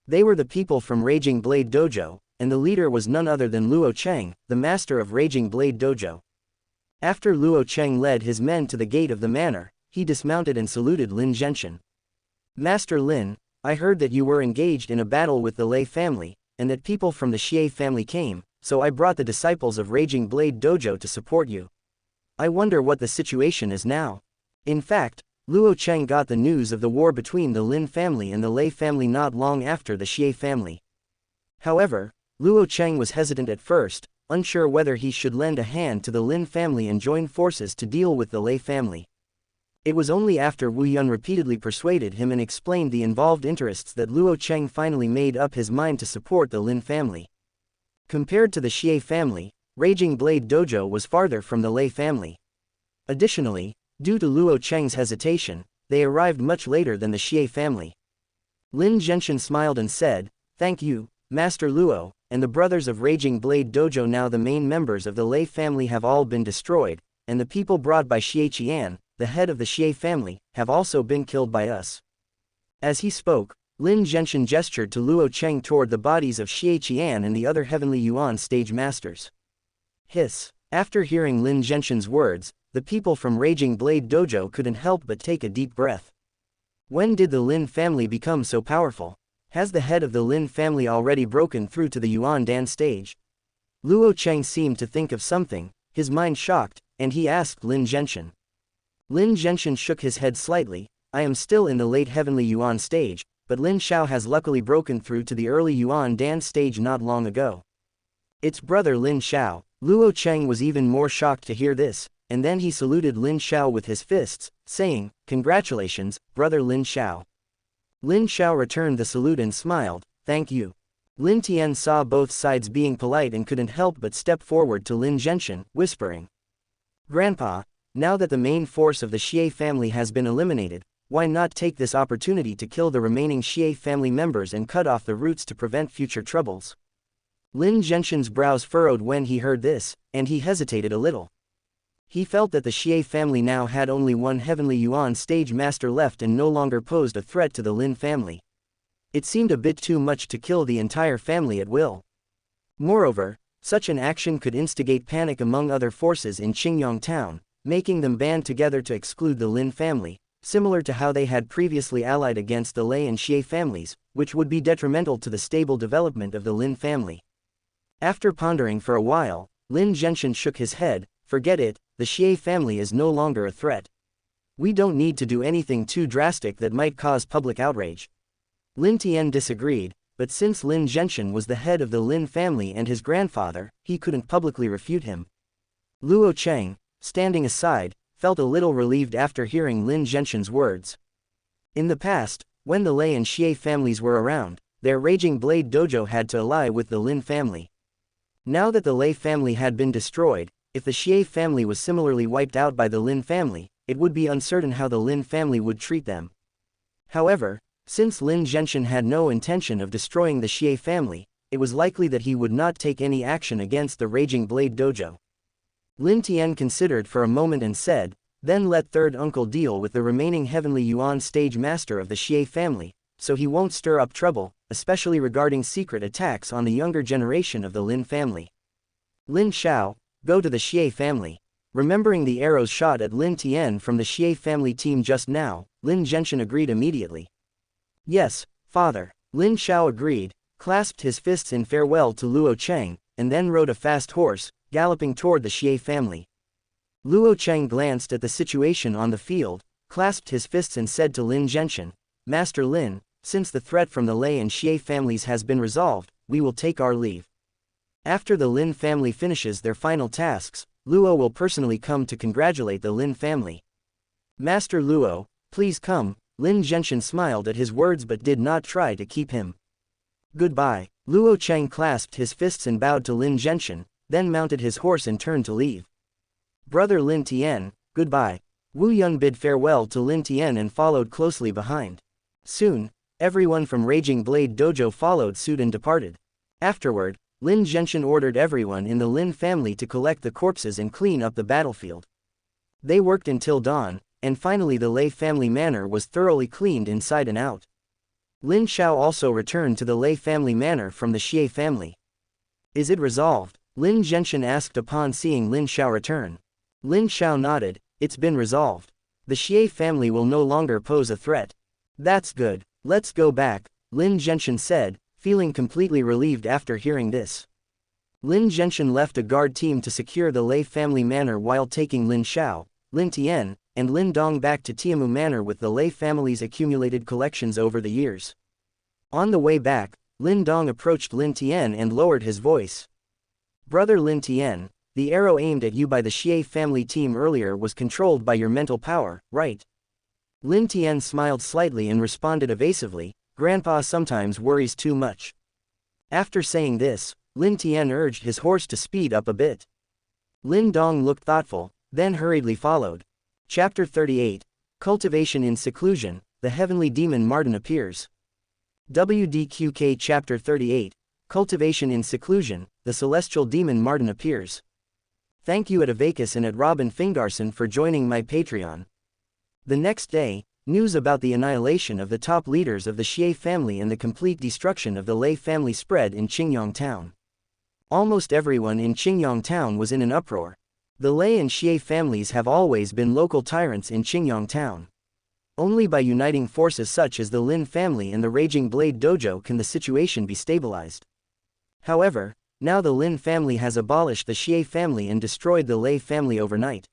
They were the people from Raging Blade Dojo, and the leader was none other than Luo Cheng, the master of Raging Blade Dojo. After Luo Cheng led his men to the gate of the manor, he dismounted and saluted Lin Zhenchen. Master Lin, I heard that you were engaged in a battle with the Lei family, and that people from the Xie family came, so I brought the disciples of Raging Blade Dojo to support you. I wonder what the situation is now. In fact, Luo Cheng got the news of the war between the Lin family and the Lei family not long after the Xie family. However, Luo Cheng was hesitant at first, unsure whether he should lend a hand to the Lin family and join forces to deal with the Lei family. It was only after Wu Yun repeatedly persuaded him and explained the involved interests that Luo Cheng finally made up his mind to support the Lin family. Compared to the Xie family, Raging Blade Dojo was farther from the Lei family. Additionally, due to Luo Cheng's hesitation, they arrived much later than the Xie family. Lin Zhenchen smiled and said, "Thank you, Master Luo, and the brothers of Raging Blade Dojo. Now the main members of the Lei family have all been destroyed, and the people brought by Xie Qian, the head of the Xie family, have also been killed by us." As he spoke, Lin Zhenchen gestured to Luo Cheng toward the bodies of Xie Qian and the other Heavenly Yuan stage masters. Hiss. After hearing Lin Zhenchen's words, the people from Raging Blade Dojo couldn't help but take a deep breath. When did the Lin family become so powerful? Has the head of the Lin family already broken through to the Yuan Dan stage? Luo Cheng seemed to think of something, his mind shocked, and he asked Lin Zhenchen. Lin Zhenchen shook his head slightly. I am still in the late Heavenly Yuan stage, but Lin Xiao has luckily broken through to the early Yuan Dan stage not long ago. Its brother Lin Xiao. Luo Cheng was even more shocked to hear this. and then he saluted Lin Xiao with his fists, saying, "Congratulations, brother Lin Xiao." Lin Xiao returned the salute and smiled, "Thank you." Lin Tian saw both sides being polite and couldn't help but step forward to Lin Genshin, whispering, "Grandpa, now that the main force of the Xie family has been eliminated, why not take this opportunity to kill the remaining Xie family members and cut off the roots to prevent future troubles?" Lin Genshin's brows furrowed when he heard this, and he hesitated a little. He felt that the Xie family now had only one Heavenly Yuan stage master left and no longer posed a threat to the Lin family. It seemed a bit too much to kill the entire family at will. Moreover, such an action could instigate panic among other forces in Qingyang town, making them band together to exclude the Lin family, similar to how they had previously allied against the Lei and Xie families, which would be detrimental to the stable development of the Lin family. After pondering for a while, Lin Genshin shook his head, "Forget it, the Xie family is no longer a threat. We don't need to do anything too drastic that might cause public outrage." Lin Tian disagreed, but since Lin Genshin was the head of the Lin family and his grandfather, he couldn't publicly refute him. Luo Cheng, standing aside, felt a little relieved after hearing Lin Genshin's words. In the past, when the Lei and Xie families were around, their Raging Blade dojo had to ally with the Lin family. Now that the Lei family had been destroyed, if the Xie family was similarly wiped out by the Lin family, it would be uncertain how the Lin family would treat them. However, since Lin Genshin had no intention of destroying the Xie family, it was likely that he would not take any action against the Raging Blade dojo. Lin Tian considered for a moment and said, "Then let third uncle deal with the remaining Heavenly Yuan stage master of the Xie family, so he won't stir up trouble, especially regarding secret attacks on the younger generation of the Lin family. Lin Xiao, go to the Xie family." Remembering the arrows shot at Lin Tian from the Xie family team just now, Lin Genshin agreed immediately. "Yes, father." Lin Xiao agreed, clasped his fists in farewell to Luo Cheng, and then rode a fast horse, galloping toward the Xie family. Luo Cheng glanced at the situation on the field, clasped his fists and said to Lin Genshin, "Master Lin, since the threat from the Lei and Xie families has been resolved, we will take our leave. After the Lin family finishes their final tasks, Luo will personally come to congratulate the Lin family." "Master Luo, please come." Lin Genshin smiled at his words but did not try to keep him. "Goodbye." Luo Cheng clasped his fists and bowed to Lin Genshin, then mounted his horse and turned to leave. "Brother Lin Tian, goodbye." Wu Yun bid farewell to Lin Tian and followed closely behind. Soon, everyone from Raging Blade Dojo followed suit and departed. Afterward, Lin Genshin ordered everyone in the Lin family to collect the corpses and clean up the battlefield. They worked until dawn, and finally the Lei family manor was thoroughly cleaned inside and out. Lin Xiao also returned to the Lei family manor from the Xie family. "Is it resolved?" Lin Genshin asked upon seeing Lin Xiao return. Lin Xiao nodded, "It's been resolved. The Xie family will no longer pose a threat." "That's good. Let's go back," Lin Genshin said, feeling completely relieved after hearing this. Lin Genshin left a guard team to secure the Lei family manor while taking Lin Xiao, Lin Tian, and Lin Dong back to Tiamu Manor with the Lei family's accumulated collections over the years. On the way back, Lin Dong approached Lin Tian and lowered his voice. "Brother Lin Tian, the arrow aimed at you by the Xie family team earlier was controlled by your mental power, right?" Lin Tian smiled slightly and responded evasively, "Grandpa sometimes worries too much." After saying this, Lin Tian urged his horse to speed up a bit. Lin Dong looked thoughtful, then hurriedly followed. Chapter 38, Cultivation in Seclusion, the Heavenly Demon Martin appears. WDQK Chapter 38, Cultivation in Seclusion, the Celestial Demon Martin appears. Thank you at Avacus and at Robin Fingarson for joining my Patreon. The next day, news about the annihilation of the top leaders of the Xie family and the complete destruction of the Lei family spread in Qingyang town. Almost everyone in Qingyang town was in an uproar. The Lei and Xie families have always been local tyrants in Qingyang town. Only by uniting forces such as the Lin family and the Raging Blade Dojo can the situation be stabilized. However, now the Lin family has abolished the Xie family and destroyed the Lei family overnight.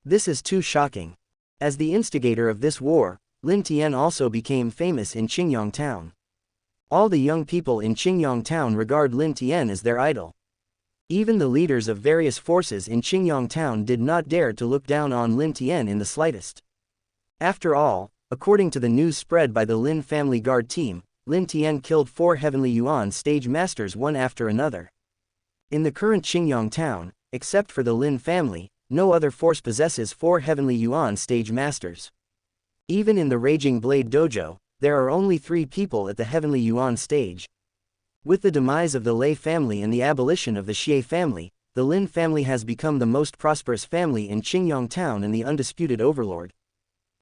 This is too shocking. As the instigator of this war, Lin Tian also became famous in Qingyang town. All the young people in Qingyang town regard Lin Tian as their idol. Even the leaders of various forces in Qingyang town did not dare to look down on Lin Tian in the slightest. After all, according to the news spread by the Lin family guard team, Lin Tian killed 4 Heavenly Yuan stage masters one after another. In the current Qingyang town, except for the Lin family, no other force possesses 4 Heavenly Yuan stage masters. Even in the Raging Blade Dojo, there are only 3 people at the Heavenly Yuan stage. With the demise of the Lei family and the abolition of the Xie family, the Lin family has become the most prosperous family in Qingyang town and the undisputed overlord.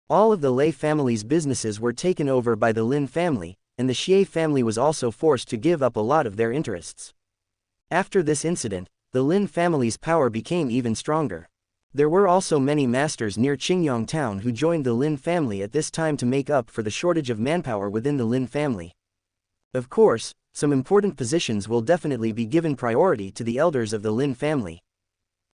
All of the Lei family's businesses were taken over by the Lin family, and the Xie family was also forced to give up a lot of their interests. After this incident, the Lin family's power became even stronger. There were also many masters near Qingyang town who joined the Lin family at this time to make up for the shortage of manpower within the Lin family. Of course, some important positions will definitely be given priority to the elders of the Lin family.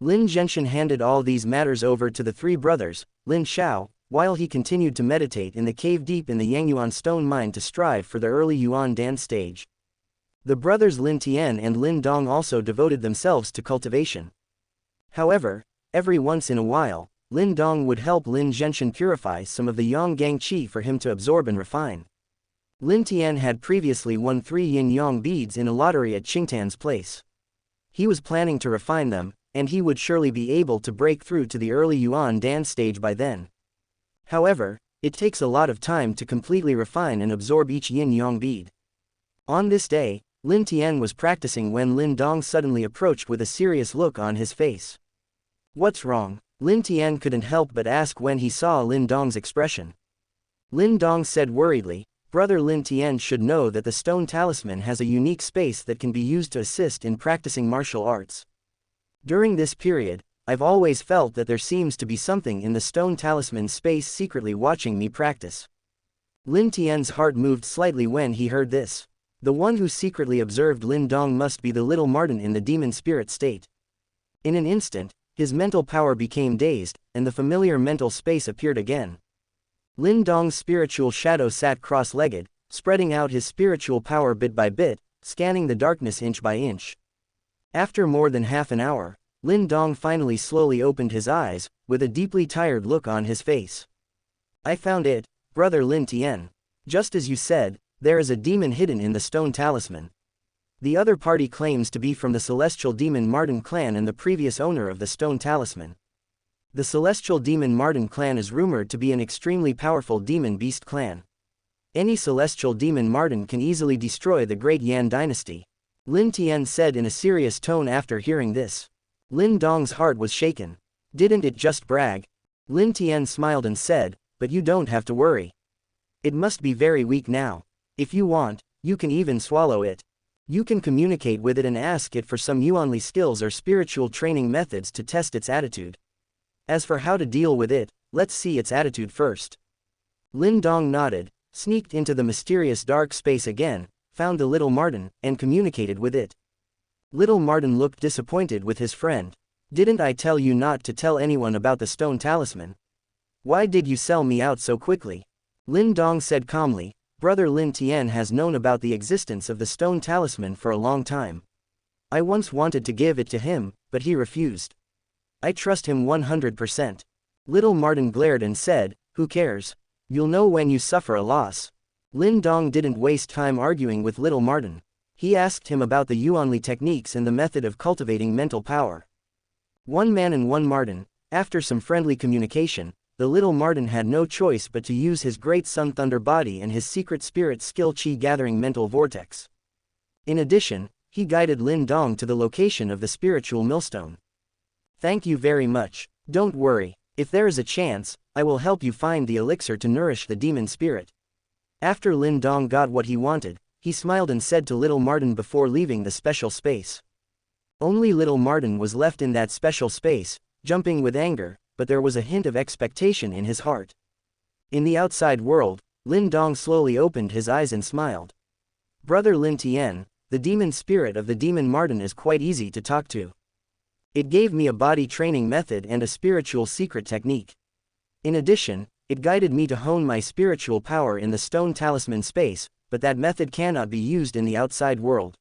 Lin Zhenshan handed all these matters over to the 3 brothers, Lin Xiao, while he continued to meditate in the cave deep in the Yangyuan stone mine to strive for the early Yuan Dan stage. The brothers Lin Tian and Lin Dong also devoted themselves to cultivation. However, every once in a while, Lin Dong would help Lin Zhenshan purify some of the Yang Qi for him to absorb and refine. Lin Tian had previously won 3 yin-yang beads in a lottery at Qingtan's place. He was planning to refine them, and he would surely be able to break through to the early Yuan Dan stage by then. However, it takes a lot of time to completely refine and absorb each yin-yang bead. On this day, Lin Tian was practicing when Lin Dong suddenly approached with a serious look on his face. "What's wrong?" Lin Tian couldn't help but ask when he saw Lin Dong's expression. Lin Dong said worriedly, "Brother Lin Tian should know that the stone talisman has a unique space that can be used to assist in practicing martial arts. During this period, I've always felt that there seems to be something in the stone talisman space secretly watching me practice." Lin Tian's heart moved slightly when he heard this. The one who secretly observed Lin Dong must be the little Martin in the demon spirit state. In an instant, his mental power became dazed, and the familiar mental space appeared again. Lin Dong's spiritual shadow sat cross-legged, spreading out his spiritual power bit by bit, scanning the darkness inch by inch. After more than half an hour, Lin Dong finally slowly opened his eyes, with a deeply tired look on his face. "I found it, brother Lin Tian. Just as you said, there is a demon hidden in the stone talisman. The other party claims to be from the celestial demon Martin clan and the previous owner of the stone talisman. The celestial demon Martin clan is rumored to be an extremely powerful demon beast clan. Any celestial demon Martin can easily destroy the great Yan dynasty," Lin Tian said in a serious tone after hearing this. Lin Dong's heart was shaken. "Didn't it just brag?" Lin Tian smiled and said, "But you don't have to worry. It must be very weak now. If you want, you can even swallow it. You can communicate with it and ask it for some Yuanli skills or spiritual training methods to test its attitude. As for how to deal with it, let's see its attitude first." Lin Dong nodded, sneaked into the mysterious dark space again, found the little Martin, and communicated with it. Little Martin looked disappointed with his friend. "Didn't I tell you not to tell anyone about the stone talisman? Why did you sell me out so quickly?" Lin Dong said calmly, "Brother Lin Tian has known about the existence of the stone talisman for a long time. I once wanted to give it to him, but he refused. I trust him 100%. Little Martin glared and said, "Who cares? You'll know when you suffer a loss." Lin Dong didn't waste time arguing with Little Martin. He asked him about the Yuanli techniques and the method of cultivating mental power. One man and one Martin. After some friendly communication, the Little Martin had no choice but to use his great Sun Thunder body and his secret spirit skill Qi gathering mental vortex. In addition, he guided Lin Dong to the location of the spiritual millstone. "Thank you very much. Don't worry, if there is a chance, I will help you find the elixir to nourish the demon spirit." After Lin Dong got what he wanted, he smiled and said to Little Martin before leaving the special space. Only Little Martin was left in that special space, jumping with anger, but there was a hint of expectation in his heart. In the outside world, Lin Dong slowly opened his eyes and smiled. "Brother Lin Tian, the demon spirit of the demon Martin is quite easy to talk to. It gave me a body training method and a spiritual secret technique. In addition, it guided me to hone my spiritual power in the stone talisman space, but that method cannot be used in the outside world."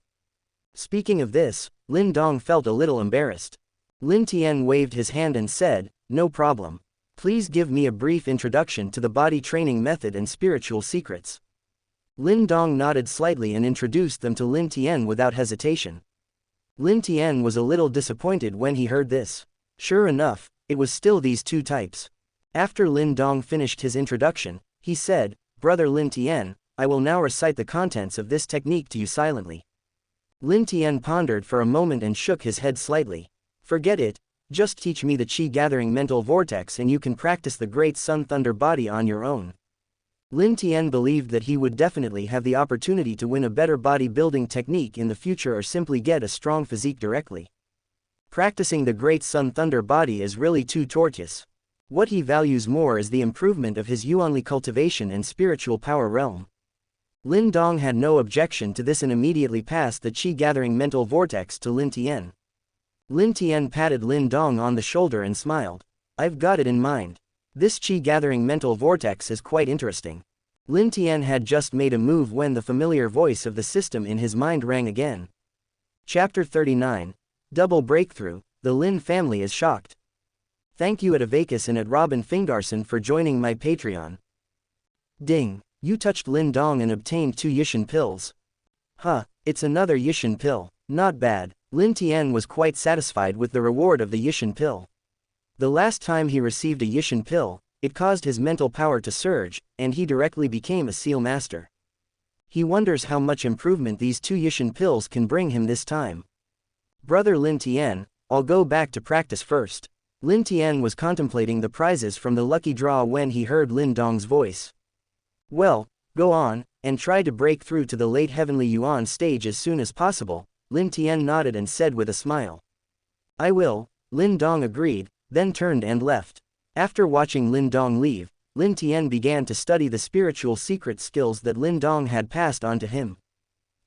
Speaking of this, Lin Dong felt a little embarrassed. Lin Tian waved his hand and said, "No problem. Please give me a brief introduction to the body training method and spiritual secrets." Lin Dong nodded slightly and introduced them to Lin Tian without hesitation. Lin Tian was a little disappointed when he heard this. Sure enough, it was still these two types. After Lin Dong finished his introduction, he said, "Brother Lin Tian, I will now recite the contents of this technique to you silently." Lin Tian pondered for a moment and shook his head slightly. "Forget it, just teach me the Qi gathering mental vortex and you can practice the Great Sun Thunder body on your own." Lin Tian believed that he would definitely have the opportunity to win a better bodybuilding technique in the future or simply get a strong physique directly. Practicing the Great Sun Thunder body is really too tortuous. What he values more is the improvement of his Yuanli cultivation and spiritual power realm. Lin Dong had no objection to this and immediately passed the Qi gathering mental vortex to Lin Tian. Lin Tian patted Lin Dong on the shoulder and smiled. "I've got it in mind. This Qi gathering mental vortex is quite interesting." Lin Tian had just made a move when the familiar voice of the system in his mind rang again. Chapter 39. Double Breakthrough, the Lin family is shocked. Thank you at Avakis and at Robin Fingarson for joining my Patreon. Ding. You touched Lin Dong and obtained 2 Yishin pills. Huh, it's another Yishin pill. Not bad. Lin Tian was quite satisfied with the reward of the Yishin pill. The last time he received a Yishin pill, it caused his mental power to surge, and he directly became a seal master. He wonders how much improvement these 2 Yishin pills can bring him this time. Brother Lin Tian, I'll go back to practice first. Lin Tian was contemplating the prizes from the lucky draw when he heard Lin Dong's voice. Well, go on, and try to break through to the late Heavenly Yuan stage as soon as possible, Lin Tian nodded and said with a smile. I will, Lin Dong agreed, then turned and left. After watching Lin Dong leave, Lin Tian began to study the spiritual secret skills that Lin Dong had passed on to him.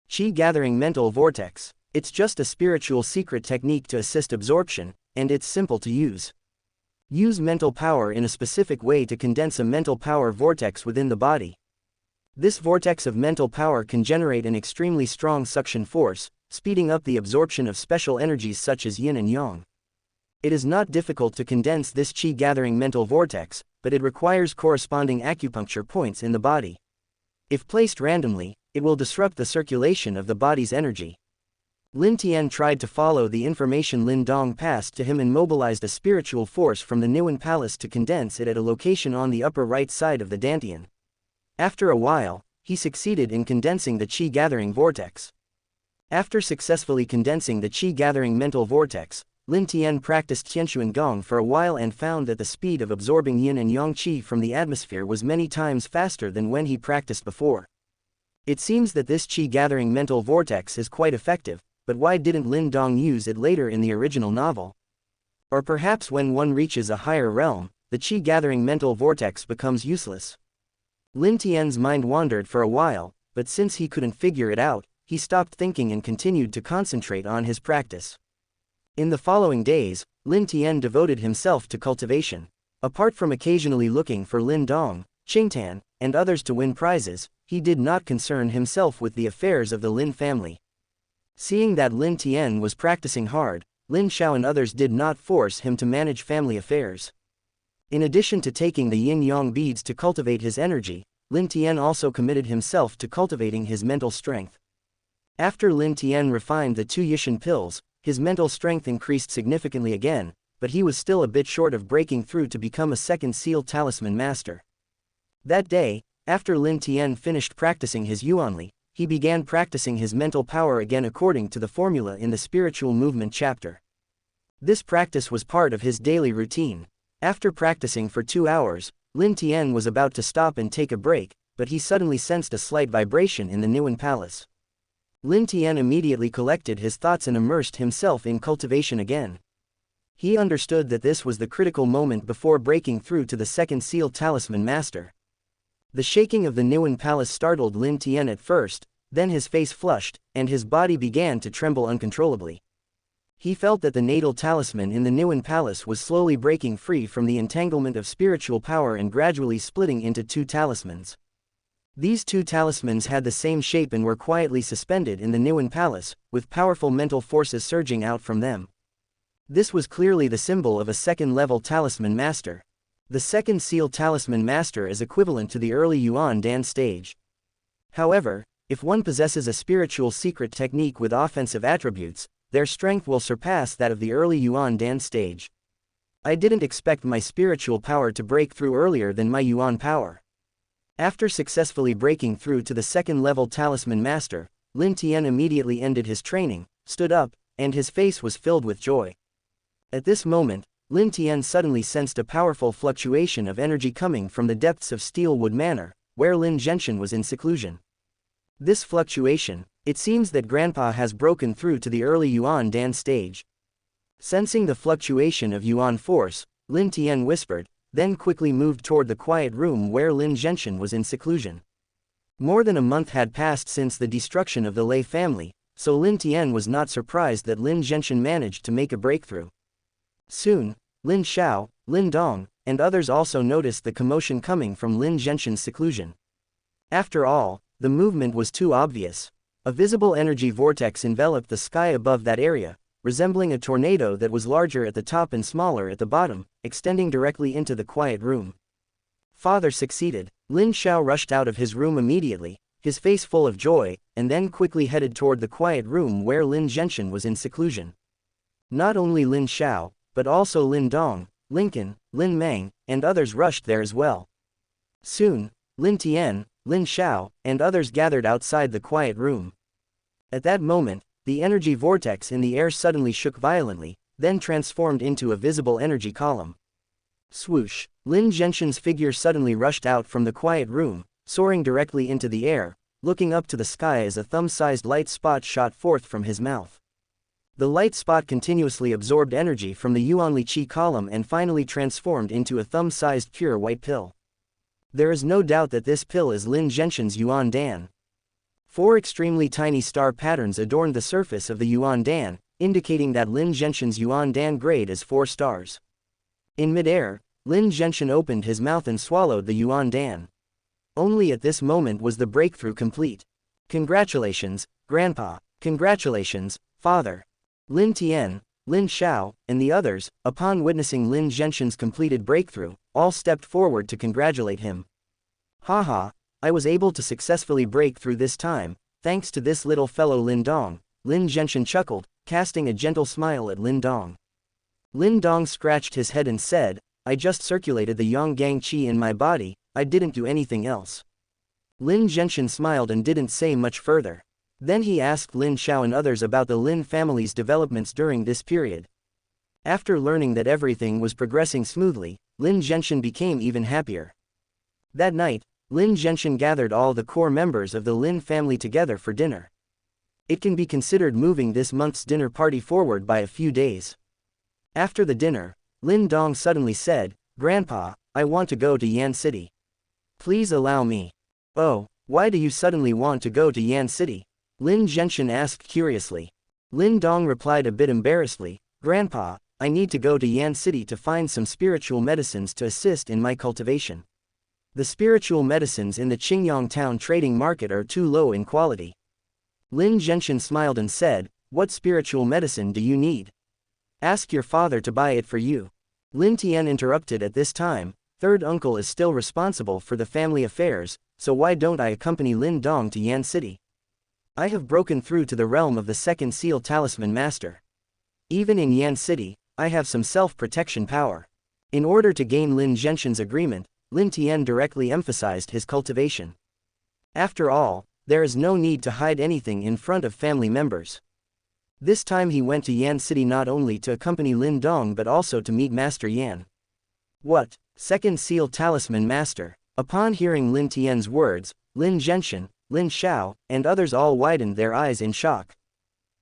Qi gathering mental vortex. It's just a spiritual secret technique to assist absorption, and it's simple to use. Use mental power in a specific way to condense a mental power vortex within the body. This vortex of mental power can generate an extremely strong suction force, speeding up the absorption of special energies such as yin and yang. It is not difficult to condense this qi gathering mental vortex, but it requires corresponding acupuncture points in the body. If placed randomly, it will disrupt the circulation of the body's energy. Lin Tian tried to follow the information Lin Dong passed to him and mobilized a spiritual force from the Niwen Palace to condense it at a location on the upper right side of the Dantian. After a while, he succeeded in condensing the qi gathering vortex. After successfully condensing the qi gathering mental vortex, Lin Tian practiced Tianshuan Gong for a while and found that the speed of absorbing yin and yang qi from the atmosphere was many times faster than when he practiced before. It seems that this qi gathering mental vortex is quite effective. But why didn't Lin Dong use it later in the original novel? Or perhaps when one reaches a higher realm, the qi gathering mental vortex becomes useless. Lin Tian's mind wandered for a while, but since he couldn't figure it out, he stopped thinking and continued to concentrate on his practice. In the following days, Lin Tian devoted himself to cultivation. Apart from occasionally looking for Lin Dong, Qingtan, and others to win prizes, he did not concern himself with the affairs of the Lin family. Seeing that Lin Tian was practicing hard, Lin Xiao and others did not force him to manage family affairs. In addition to taking the yin-yang beads to cultivate his energy, Lin Tian also committed himself to cultivating his mental strength. After Lin Tian refined the 2 Yishin pills, his mental strength increased significantly again, but he was still a bit short of breaking through to become a second seal talisman master. That day, after Lin Tian finished practicing his Yuanli, he began practicing his mental power again according to the formula in the spiritual movement chapter. This practice was part of his daily routine. After practicing for 2 hours, Lin Tian was about to stop and take a break, but he suddenly sensed a slight vibration in the Niwen Palace. Lin Tian immediately collected his thoughts and immersed himself in cultivation again. He understood that this was the critical moment before breaking through to the second seal talisman master. The shaking of the Niwen Palace startled Lin Tian at first, then his face flushed, and his body began to tremble uncontrollably. He felt that the natal talisman in the Niwen Palace was slowly breaking free from the entanglement of spiritual power and gradually splitting into 2 talismans. These two talismans had the same shape and were quietly suspended in the Niwen Palace, with powerful mental forces surging out from them. This was clearly the symbol of a second-level talisman master. The second seal talisman master is equivalent to the early Yuan Dan stage. However, if one possesses a spiritual secret technique with offensive attributes, their strength will surpass that of the early Yuan Dan stage. I didn't expect my spiritual power to break through earlier than my Yuan power. After successfully breaking through to the second-level talisman master, Lin Tian immediately ended his training, stood up, and his face was filled with joy. At this moment, Lin Tian suddenly sensed a powerful fluctuation of energy coming from the depths of Steelwood Manor, where Lin Genshin was in seclusion. This fluctuation, it seems that Grandpa has broken through to the early Yuan Dan stage. Sensing the fluctuation of Yuan force, Lin Tian whispered, then quickly moved toward the quiet room where Lin Genshin was in seclusion. More than a month had passed since the destruction of the Lei family, so Lin Tian was not surprised that Lin Genshin managed to make a breakthrough. Soon, Lin Xiao, Lin Dong, and others also noticed the commotion coming from Lin Genshin's seclusion. After all, the movement was too obvious. A visible energy vortex enveloped the sky above that area, resembling a tornado that was larger at the top and smaller at the bottom, extending directly into the quiet room. Father succeeded. Lin Xiao rushed out of his room immediately, his face full of joy, and then quickly headed toward the quiet room where Lin Genshin was in seclusion. Not only Lin Xiao, but also Lin Dong, Lincoln, Lin Mang, and others rushed there as well. Soon, Lin Tian, Lin Xiao, and others gathered outside the quiet room. At that moment, the energy vortex in the air suddenly shook violently, then transformed into a visible energy column. Swoosh! Lin Genshin's figure suddenly rushed out from the quiet room, soaring directly into the air, looking up to the sky as a thumb-sized light spot shot forth from his mouth. The light spot continuously absorbed energy from the Yuanli Qi column and finally transformed into a thumb-sized pure white pill. There is no doubt that this pill is Lin Genshin's Yuan Dan. 4 extremely tiny star patterns adorned the surface of the Yuan Dan, indicating that Lin Genshin's Yuan Dan grade is 4 stars. In midair, Lin Genshin opened his mouth and swallowed the Yuan Dan. Only at this moment was the breakthrough complete. Congratulations, Grandpa. Congratulations, Father. Lin Tian, Lin Xiao, and the others, upon witnessing Lin Genshin's completed breakthrough, all stepped forward to congratulate him. Haha, I was able to successfully break through this time, thanks to this little fellow Lin Dong, Lin Genshin chuckled, casting a gentle smile at Lin Dong. Lin Dong scratched his head and said, I just circulated the Yonggang Qi in my body, I didn't do anything else. Lin Genshin smiled and didn't say much further. Then he asked Lin Xiao and others about the Lin family's developments during this period. After learning that everything was progressing smoothly, Lin Genshin became even happier. That night, Lin Genshin gathered all the core members of the Lin family together for dinner. It can be considered moving this month's dinner party forward by a few days. After the dinner, Lin Dong suddenly said, Grandpa, I want to go to Yan City. Please allow me. Oh, why do you suddenly want to go to Yan City? Lin Genshin asked curiously. Lin Dong replied a bit embarrassedly, Grandpa, I need to go to Yan City to find some spiritual medicines to assist in my cultivation. The spiritual medicines in the Qingyang town trading market are too low in quality. Lin Genshin smiled and said, What spiritual medicine do you need? Ask your father to buy it for you. Lin Tian interrupted at this time, third uncle is still responsible for the family affairs, so why don't I accompany Lin Dong to Yan City? I have broken through to the realm of the second seal talisman master. Even in Yan City, I have some self-protection power. In order to gain Lin Genshin's agreement, Lin Tian directly emphasized his cultivation. After all, there is no need to hide anything in front of family members. This time he went to Yan City not only to accompany Lin Dong but also to meet Master Yan. What? Second seal talisman master? Upon hearing Lin Tian's words, Lin Genshin, Lin Xiao, and others all widened their eyes in shock.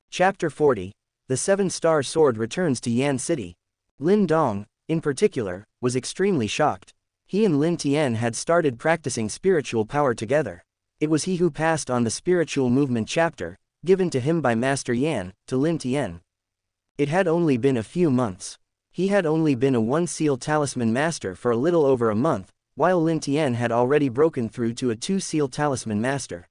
Chapter 40. The 7-star sword returns to Yan City. Lin Dong, in particular, was extremely shocked. He and Lin Tian had started practicing spiritual power together. It was he who passed on the spiritual movement chapter, given to him by Master Yan, to Lin Tian. It had only been a few months. He had only been a 1-seal talisman master for a little over a month, while Lin Tian had already broken through to a 2-seal Talisman master.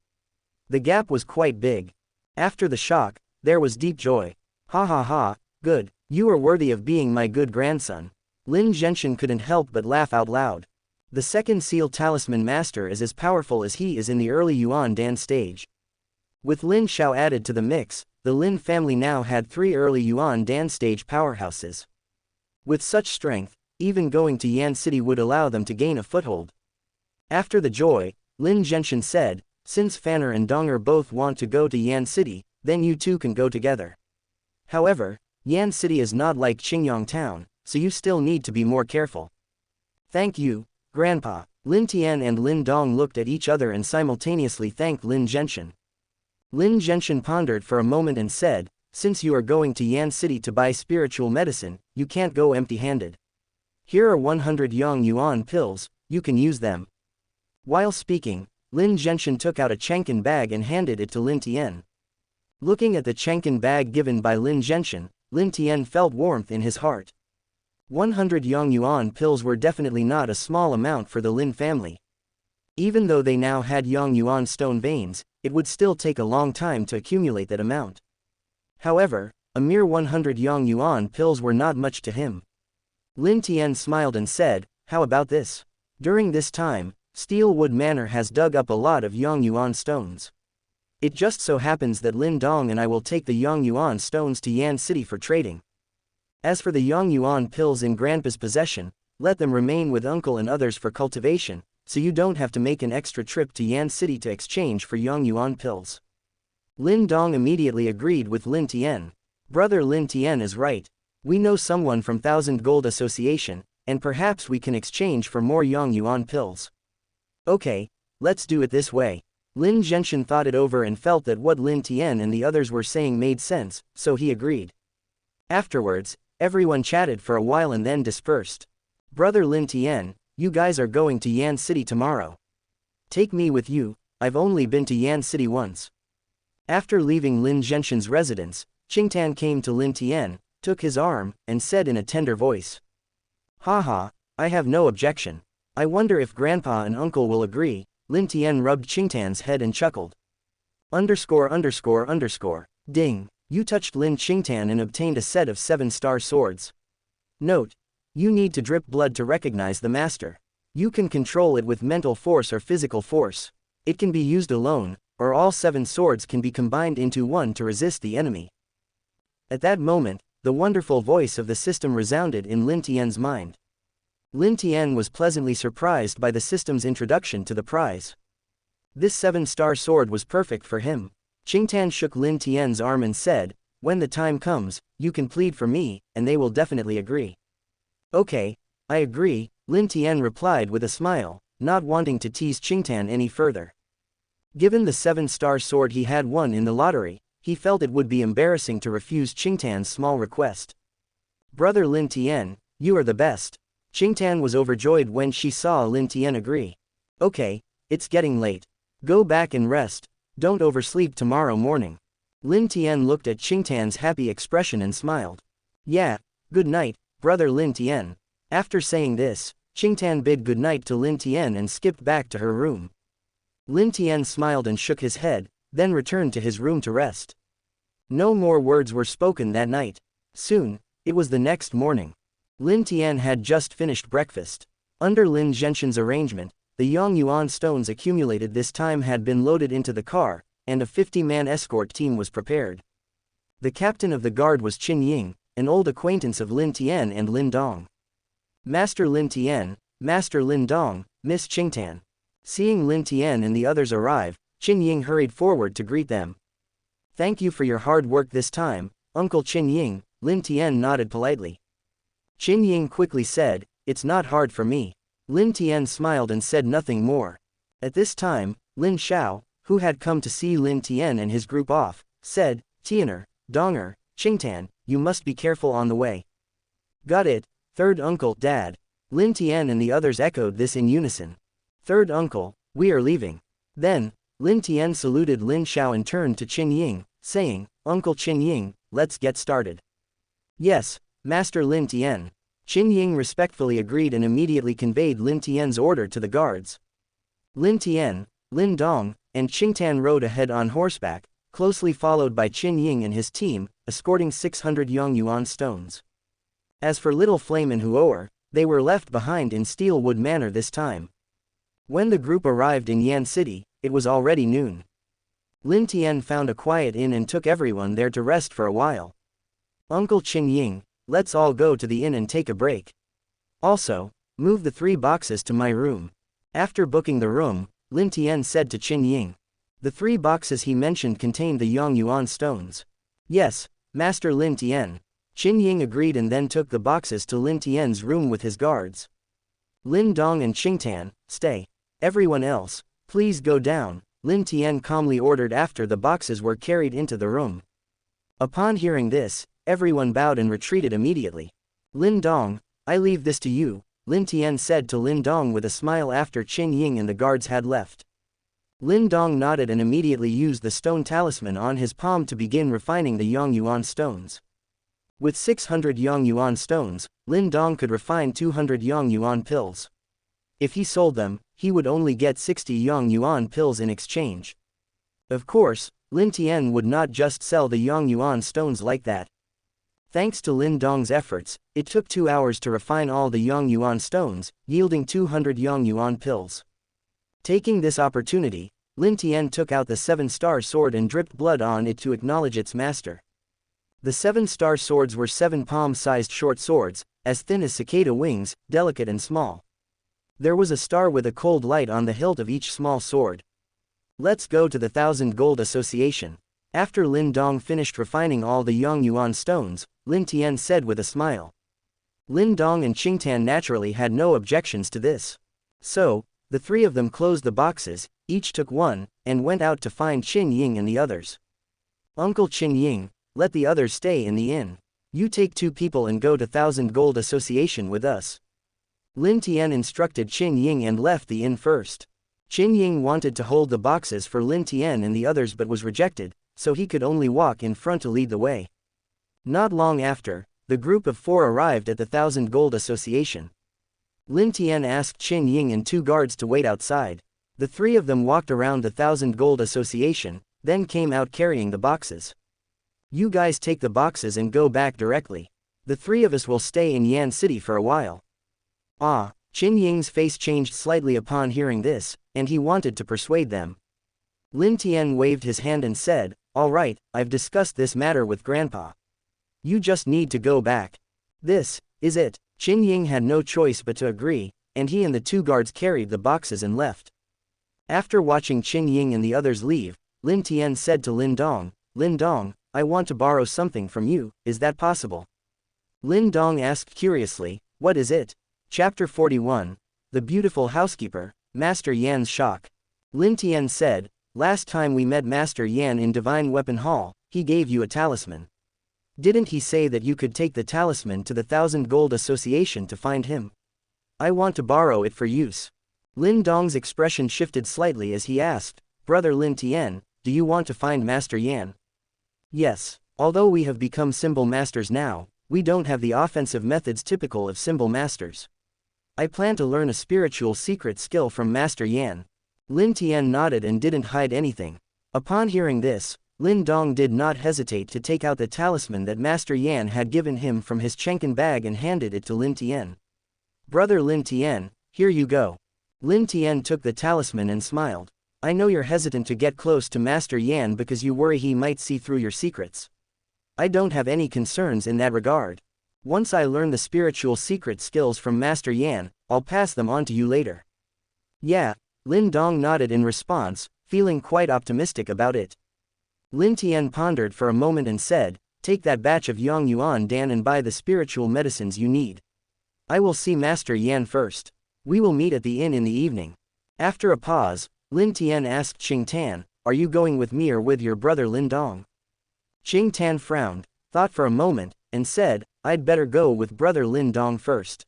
The gap was quite big. After the shock, there was deep joy. Ha ha ha, good, you are worthy of being my good grandson. Lin Genshin couldn't help but laugh out loud. The 2nd seal Talisman master is as powerful as he is in the early Yuan Dan stage. With Lin Xiao added to the mix, the Lin family now had 3 early Yuan Dan stage powerhouses. With such strength, even going to Yan City would allow them to gain a foothold. After the joy, Lin Genshin said, since Fanner and Donger both want to go to Yan City, then you two can go together. However, Yan City is not like Qingyang Town, so you still need to be more careful. Thank you, Grandpa. Lin Tian and Lin Dong looked at each other and simultaneously thanked Lin Genshin. Lin Genshin pondered for a moment and said, since you are going to Yan City to buy spiritual medicine, you can't go empty-handed. Here are 100 Yang Yuan pills, you can use them. While speaking, Lin Genshin took out a Chenkin bag and handed it to Lin Tian. Looking at the Chenkin bag given by Lin Genshin, Lin Tian felt warmth in his heart. 100 Yang Yuan pills were definitely not a small amount for the Lin family. Even though they now had Yang Yuan stone veins, it would still take a long time to accumulate that amount. However, a mere 100 Yang Yuan pills were not much to him. Lin Tian smiled and said, how about this? During this time, Steelwood Manor has dug up a lot of Yang Yuan stones. It just so happens that Lin Dong and I will take the Yang Yuan stones to Yan City for trading. As for the Yang Yuan pills in Grandpa's possession, let them remain with Uncle and others for cultivation, so you don't have to make an extra trip to Yan City to exchange for Yang Yuan pills. Lin Dong immediately agreed with Lin Tian. Brother Lin Tian is right. We know someone from Thousand Gold Association, and perhaps we can exchange for more Yang Yuan pills. Okay, let's do it this way. Lin Genshin thought it over and felt that what Lin Tian and the others were saying made sense, so he agreed. Afterwards, everyone chatted for a while and then dispersed. Brother Lin Tian, you guys are going to Yan City tomorrow. Take me with you, I've only been to Yan City once. After leaving Lin Genshin's residence, Qingtan came to Lin Tian, took his arm, and said in a tender voice. Haha, I have no objection. I wonder if Grandpa and Uncle will agree. Lin Tian rubbed Qingtan's head and chuckled. _____. Ding, you touched Lin Qingtan and obtained a set of 7-star swords. Note, you need to drip blood to recognize the master. You can control it with mental force or physical force. It can be used alone, or all 7 swords can be combined into one to resist the enemy. At that moment, the wonderful voice of the system resounded in Lin Tian's mind. Lin Tian was pleasantly surprised by the system's introduction to the prize. This 7-star sword was perfect for him. Qingtan shook Lin Tian's arm and said, when the time comes, you can plead for me, and they will definitely agree. Okay, I agree, Lin Tian replied with a smile, not wanting to tease Qingtan any further. Given the 7-star sword he had won in the lottery, he felt it would be embarrassing to refuse Qingtan's small request. Brother Lin Tian, you are the best. Qingtan was overjoyed when she saw Lin Tian agree. Okay, it's getting late. Go back and rest, don't oversleep tomorrow morning. Lin Tian looked at Qingtan's happy expression and smiled. Yeah, good night, brother Lin Tian. After saying this, Qingtan bid good night to Lin Tian and skipped back to her room. Lin Tian smiled and shook his head, then returned to his room to rest. No more words were spoken that night. Soon, it was the next morning. Lin Tian had just finished breakfast. Under Lin Genshin's arrangement, the Yang Yuan stones accumulated this time had been loaded into the car, and a 50-man escort team was prepared. The captain of the guard was Qin Ying, an old acquaintance of Lin Tian and Lin Dong. Master Lin Tian, Master Lin Dong, Miss Qingtan. Seeing Lin Tian and the others arrive, Qin Ying hurried forward to greet them. Thank you for your hard work this time, Uncle Qin Ying, Lin Tian nodded politely. Qin Ying quickly said, it's not hard for me. Lin Tian smiled and said nothing more. At this time, Lin Xiao, who had come to see Lin Tian and his group off, said, Tianer, Donger, Qingtan, you must be careful on the way. Got it, third uncle, Dad. Lin Tian and the others echoed this in unison. Third uncle, we are leaving. Then, Lin Tian saluted Lin Xiao and turned to Qin Ying, saying, Uncle Qin Ying, let's get started. Yes, Master Lin Tian. Qin Ying respectfully agreed and immediately conveyed Lin Tian's order to the guards. Lin Tian, Lin Dong, and Qingtan rode ahead on horseback, closely followed by Qin Ying and his team, escorting 600 Yongyuan stones. As for Little Flame and Huoer, they were left behind in Steelwood Manor this time. When the group arrived in Yan City, it was already noon. Lin Tian found a quiet inn and took everyone there to rest for a while. Uncle Qin Ying, let's all go to the inn and take a break. Also, move the 3 boxes to my room. After booking the room, Lin Tian said to Qin Ying. The 3 boxes he mentioned contained the Yongyuan stones. Yes, Master Lin Tian. Qin Ying agreed and then took the boxes to Lin Tian's room with his guards. Lin Dong and Qingtan, stay. Everyone else, please go down, Lin Tian calmly ordered after the boxes were carried into the room. Upon hearing this, everyone bowed and retreated immediately. Lin Dong, I leave this to you, Lin Tian said to Lin Dong with a smile after Qin Ying and the guards had left. Lin Dong nodded and immediately used the stone talisman on his palm to begin refining the Yongyuan stones. With 600 Yongyuan stones, Lin Dong could refine 200 Yongyuan pills. If he sold them, he would only get 60 Yongyuan pills in exchange. Of course, Lin Tian would not just sell the Yongyuan stones like that. Thanks to Lin Dong's efforts, it took 2 hours to refine all the Yongyuan stones, yielding 200 Yongyuan pills. Taking this opportunity, Lin Tian took out the 7-star sword and dripped blood on it to acknowledge its master. The 7-star swords were 7 palm-sized short swords, as thin as cicada wings, delicate and small. There was a star with a cold light on the hilt of each small sword. Let's go to the 1,000 Gold Association. After Lin Dong finished refining all the Yongyuan stones, Lin Tian said with a smile. Lin Dong and Qingtan naturally had no objections to this. So, the 3 of them closed the boxes, each took one, and went out to find Qin Ying and the others. Uncle Qin Ying, let the others stay in the inn. You take 2 people and go to 1,000 Gold Association with us. Lin Tian instructed Qin Ying and left the inn first. Qin Ying wanted to hold the boxes for Lin Tian and the others but was rejected, so he could only walk in front to lead the way. Not long after, the group of 4 arrived at the 1,000 Gold Association. Lin Tian asked Qin Ying and 2 guards to wait outside. The 3 of them walked around the 1,000 Gold Association, then came out carrying the boxes. You guys take the boxes and go back directly. The 3 of us will stay in Yan City for a while. Ah, Qin Ying's face changed slightly upon hearing this, and he wanted to persuade them. Lin Tian waved his hand and said, all right, I've discussed this matter with Grandpa. You just need to go back. This is it. Qin Ying had no choice but to agree, and he and the 2 guards carried the boxes and left. After watching Qin Ying and the others leave, Lin Tian said to Lin Dong, I want to borrow something from you, is that possible? Lin Dong asked curiously, what is it? Chapter 41, The Beautiful Housekeeper, Master Yan's Shock. Lin Tian said, last time we met Master Yan in Divine Weapon Hall, he gave you a talisman. Didn't he say that you could take the talisman to the 1,000 Gold Association to find him? I want to borrow it for use. Lin Dong's expression shifted slightly as he asked, Brother Lin Tian, do you want to find Master Yan? Yes, although we have become symbol masters now, we don't have the offensive methods typical of symbol masters. I plan to learn a spiritual secret skill from Master Yan. Lin Tian nodded and didn't hide anything. Upon hearing this, Lin Dong did not hesitate to take out the talisman that Master Yan had given him from his Chenken bag and handed it to Lin Tian. Brother Lin Tian, here you go. Lin Tian took the talisman and smiled. I know you're hesitant to get close to Master Yan because you worry he might see through your secrets. I don't have any concerns in that regard. Once I learn the spiritual secret skills from Master Yan, I'll pass them on to you later. Yeah, Lin Dong nodded in response, feeling quite optimistic about it. Lin Tian pondered for a moment and said, take that batch of Yongyuan Dan and buy the spiritual medicines you need. I will see Master Yan first. We will meet at the inn in the evening. After a pause, Lin Tian asked Qingtan, are you going with me or with your brother Lin Dong? Qingtan frowned, thought for a moment, and said, I'd better go with brother Lin Dong first.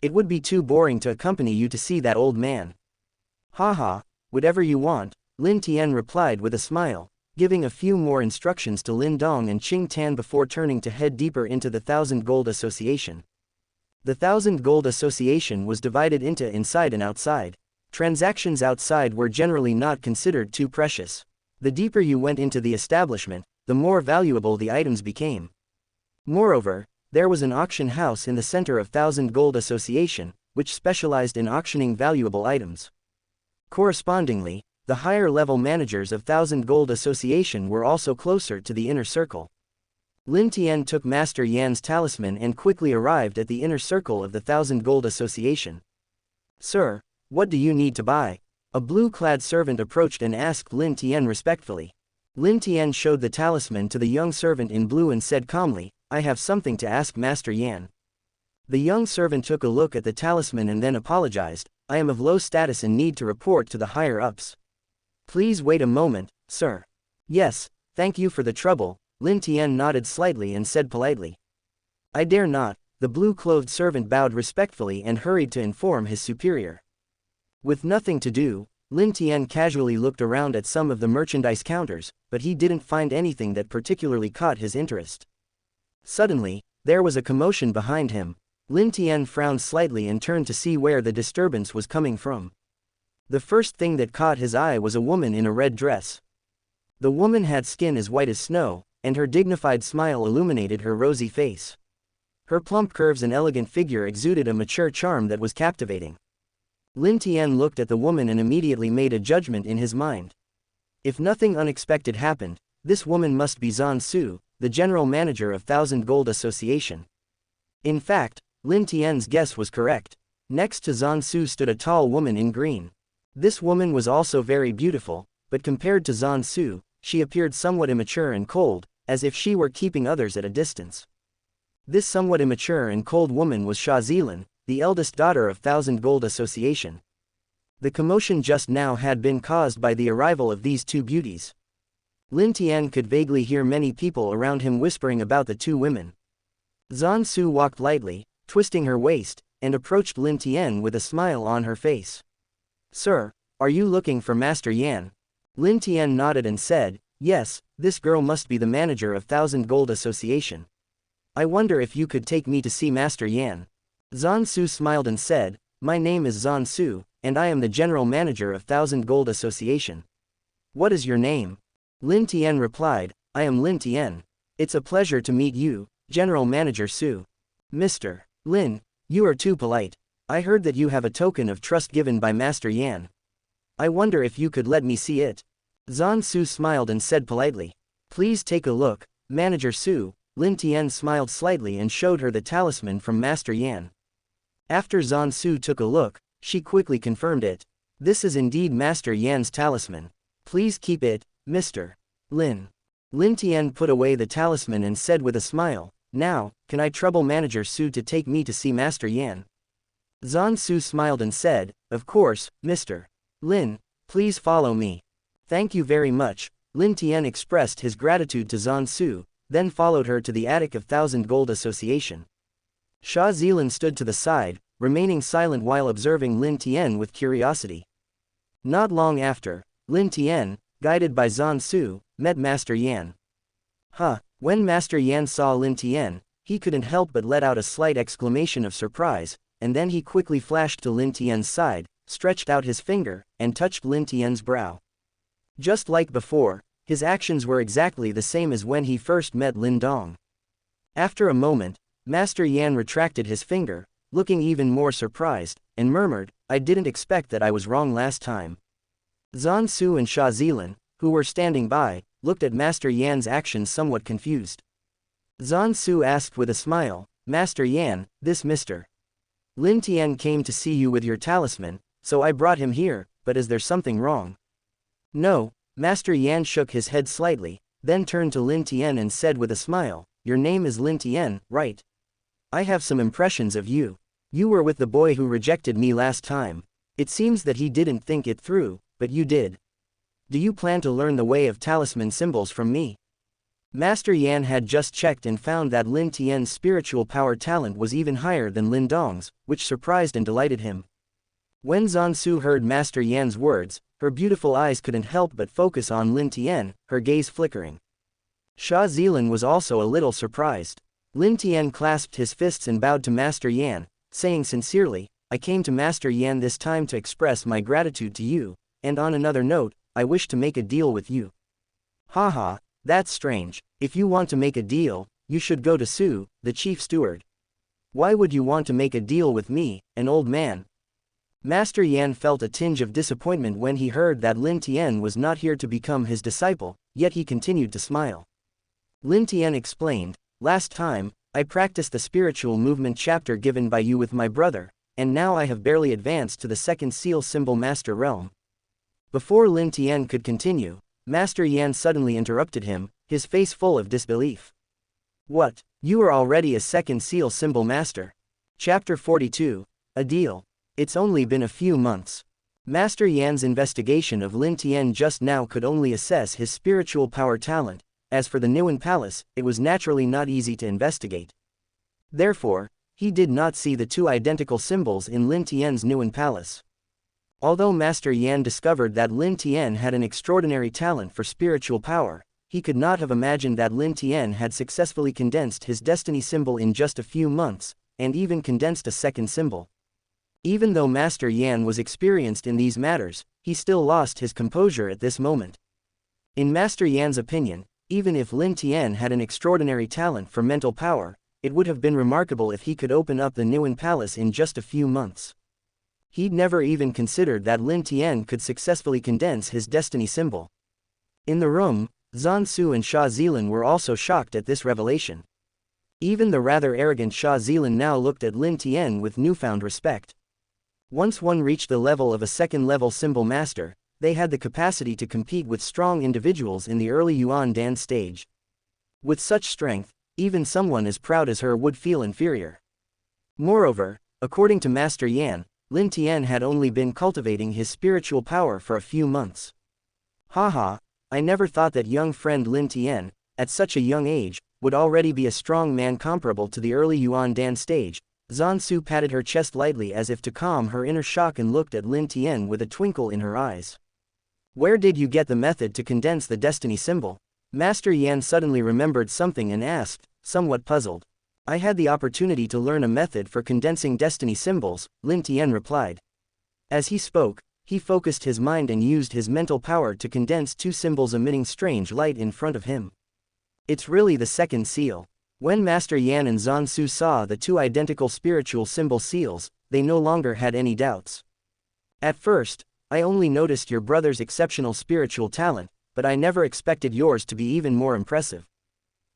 It would be too boring to accompany you to see that old man. Haha, whatever you want, Lin Tian replied with a smile, giving a few more instructions to Lin Dong and Qingtan before turning to head deeper into the 1,000 Gold Association. The Thousand Gold Association was divided into inside and outside. Transactions outside were generally not considered too precious. The deeper you went into the establishment, the more valuable the items became. Moreover, there was an auction house in the center of Thousand Gold Association, which specialized in auctioning valuable items. Correspondingly, the higher-level managers of Thousand Gold Association were also closer to the inner circle. Lin Tian took Master Yan's talisman and quickly arrived at the inner circle of the Thousand Gold Association. "Sir, what do you need to buy?" A blue-clad servant approached and asked Lin Tian respectfully. Lin Tian showed the talisman to the young servant in blue and said calmly, "I have something to ask Master Yan." The young servant took a look at the talisman and then apologized, "I am of low status and need to report to the higher-ups. Please wait a moment, sir." "Yes, thank you for the trouble," Lin Tian nodded slightly and said politely. "I dare not." The blue-clothed servant bowed respectfully and hurried to inform his superior. With nothing to do, Lin Tian casually looked around at some of the merchandise counters, but he didn't find anything that particularly caught his interest. Suddenly, there was a commotion behind him. Lin Tian frowned slightly and turned to see where the disturbance was coming from. The first thing that caught his eye was a woman in a red dress. The woman had skin as white as snow, and her dignified smile illuminated her rosy face. Her plump curves and elegant figure exuded a mature charm that was captivating. Lin Tian looked at the woman and immediately made a judgment in his mind. If nothing unexpected happened, this woman must be Zhan Su, the general manager of Thousand Gold Association. In fact, Lin Tian's guess was correct. Next to Zhan Su stood a tall woman in green. This woman was also very beautiful, but compared to Zhan Su, she appeared somewhat immature and cold, as if she were keeping others at a distance. This somewhat immature and cold woman was Sha Zilin, the eldest daughter of Thousand Gold Association. The commotion just now had been caused by the arrival of these two beauties. Lin Tian could vaguely hear many people around him whispering about the two women. Zhan Su walked lightly, twisting her waist, and approached Lin Tian with a smile on her face. "Sir, are you looking for Master Yan?" Lin Tian nodded and said, "Yes, this girl must be the manager of Thousand Gold Association. I wonder if you could take me to see Master Yan." Zhan Su smiled and said, "My name is Zhan Su, and I am the general manager of Thousand Gold Association." "What is your name?" Lin Tian replied, "I am Lin Tian. It's a pleasure to meet you, General Manager Su." "Mr. Lin, you are too polite. I heard that you have a token of trust given by Master Yan. I wonder if you could let me see it." Zhan Su smiled and said politely, "Please take a look, Manager Su." Lin Tian smiled slightly and showed her the talisman from Master Yan. After Zhan Su took a look, she quickly confirmed it. "This is indeed Master Yan's talisman. Please keep it, Mr. Lin." Lin Tian put away the talisman and said with a smile, "Now, can I trouble Manager Su to take me to see Master Yan?" Zhan Su smiled and said, "Of course, Mr. Lin, please follow me." "Thank you very much." Lin Tian expressed his gratitude to Zhan Su, then followed her to the attic of Thousand Gold Association. Sha Zilin stood to the side, remaining silent while observing Lin Tian with curiosity. Not long after, Lin Tian, guided by Zhan Su, met Master Yan. When Master Yan saw Lin Tian, he couldn't help but let out a slight exclamation of surprise, and then he quickly flashed to Lin Tian's side, stretched out his finger, and touched Lin Tian's brow. Just like before, his actions were exactly the same as when he first met Lin Dong. After a moment, Master Yan retracted his finger, looking even more surprised, and murmured, "I didn't expect that I was wrong last time." Zhan Su and Sha Zilin, who were standing by, looked at Master Yan's actions somewhat confused. Zhan Su asked with a smile, "Master Yan, this Mr. Lin Tian came to see you with your talisman, so I brought him here, but is there something wrong?" "No." Master Yan shook his head slightly, then turned to Lin Tian and said with a smile, "Your name is Lin Tian, right? I have some impressions of you. You were with the boy who rejected me last time. It seems that he didn't think it through, but you did. Do you plan to learn the way of talisman symbols from me?" Master Yan had just checked and found that Lin Tian's spiritual power talent was even higher than Lin Dong's, which surprised and delighted him. When Zhan Su heard Master Yan's words, her beautiful eyes couldn't help but focus on Lin Tian, her gaze flickering. Sha Zilin was also a little surprised. Lin Tian clasped his fists and bowed to Master Yan, saying sincerely, I came to Master Yan this time to express my gratitude to you, and on another note, I wish to make a deal with you. Haha, that's strange. If you want to make a deal, you should go to Su, the chief steward. Why would you want to make a deal with me, an old man? Master Yan felt a tinge of disappointment when he heard that Lin Tian was not here to become his disciple, yet he continued to smile. Lin Tian explained, last time, I practiced the spiritual movement chapter given by you with my brother, and now I have barely advanced to the second seal symbol master realm. Before Lin Tian could continue, Master Yan suddenly interrupted him, his face full of disbelief. What? You are already a second seal symbol master. Chapter 42, A Deal. It's only been a few months. Master Yan's investigation of Lin Tian just now could only assess his spiritual power talent. As for the Niwen Palace, it was naturally not easy to investigate. Therefore, he did not see the two identical symbols in Lin Tian's Niwen Palace. Although Master Yan discovered that Lin Tian had an extraordinary talent for spiritual power, he could not have imagined that Lin Tian had successfully condensed his destiny symbol in just a few months, and even condensed a second symbol. Even though Master Yan was experienced in these matters, he still lost his composure at this moment. In Master Yan's opinion, even if Lin Tian had an extraordinary talent for mental power, it would have been remarkable if he could open up the Niwen Palace in just a few months. He'd never even considered that Lin Tian could successfully condense his destiny symbol. In the room, Zhan Su and Sha Zilin were also shocked at this revelation. Even the rather arrogant Sha Zilin now looked at Lin Tian with newfound respect. Once one reached the level of a second-level symbol master, they had the capacity to compete with strong individuals in the early Yuan Dan stage. With such strength, even someone as proud as her would feel inferior. Moreover, according to Master Yan, Lin Tian had only been cultivating his spiritual power for a few months. Haha, I never thought that young friend Lin Tian, at such a young age, would already be a strong man comparable to the early Yuan Dan stage. Zhan Su patted her chest lightly as if to calm her inner shock and looked at Lin Tian with a twinkle in her eyes. Where did you get the method to condense the destiny symbol? Master Yan suddenly remembered something and asked, somewhat puzzled. I had the opportunity to learn a method for condensing destiny symbols, Lin Tian replied. As he spoke, he focused his mind and used his mental power to condense two symbols emitting strange light in front of him. It's really the second seal. When Master Yan and Zhan Su saw the two identical spiritual symbol seals, they no longer had any doubts. At first, I only noticed your brother's exceptional spiritual talent, but I never expected yours to be even more impressive.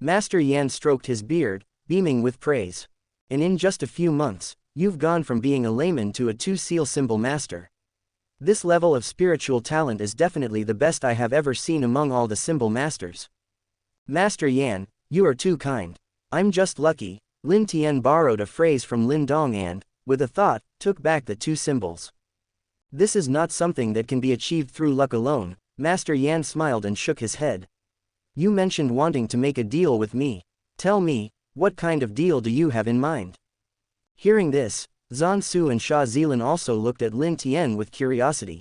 Master Yan stroked his beard, beaming with praise. And in just a few months, you've gone from being a layman to a two-seal symbol master. This level of spiritual talent is definitely the best I have ever seen among all the symbol masters. Master Yan, you are too kind. I'm just lucky. Lin Tian borrowed a phrase from Lin Dong and, with a thought, took back the two symbols. This is not something that can be achieved through luck alone. Master Yan smiled and shook his head. You mentioned wanting to make a deal with me. Tell me, what kind of deal do you have in mind? Hearing this, Zhan Su and Sha Zilin also looked at Lin Tian with curiosity.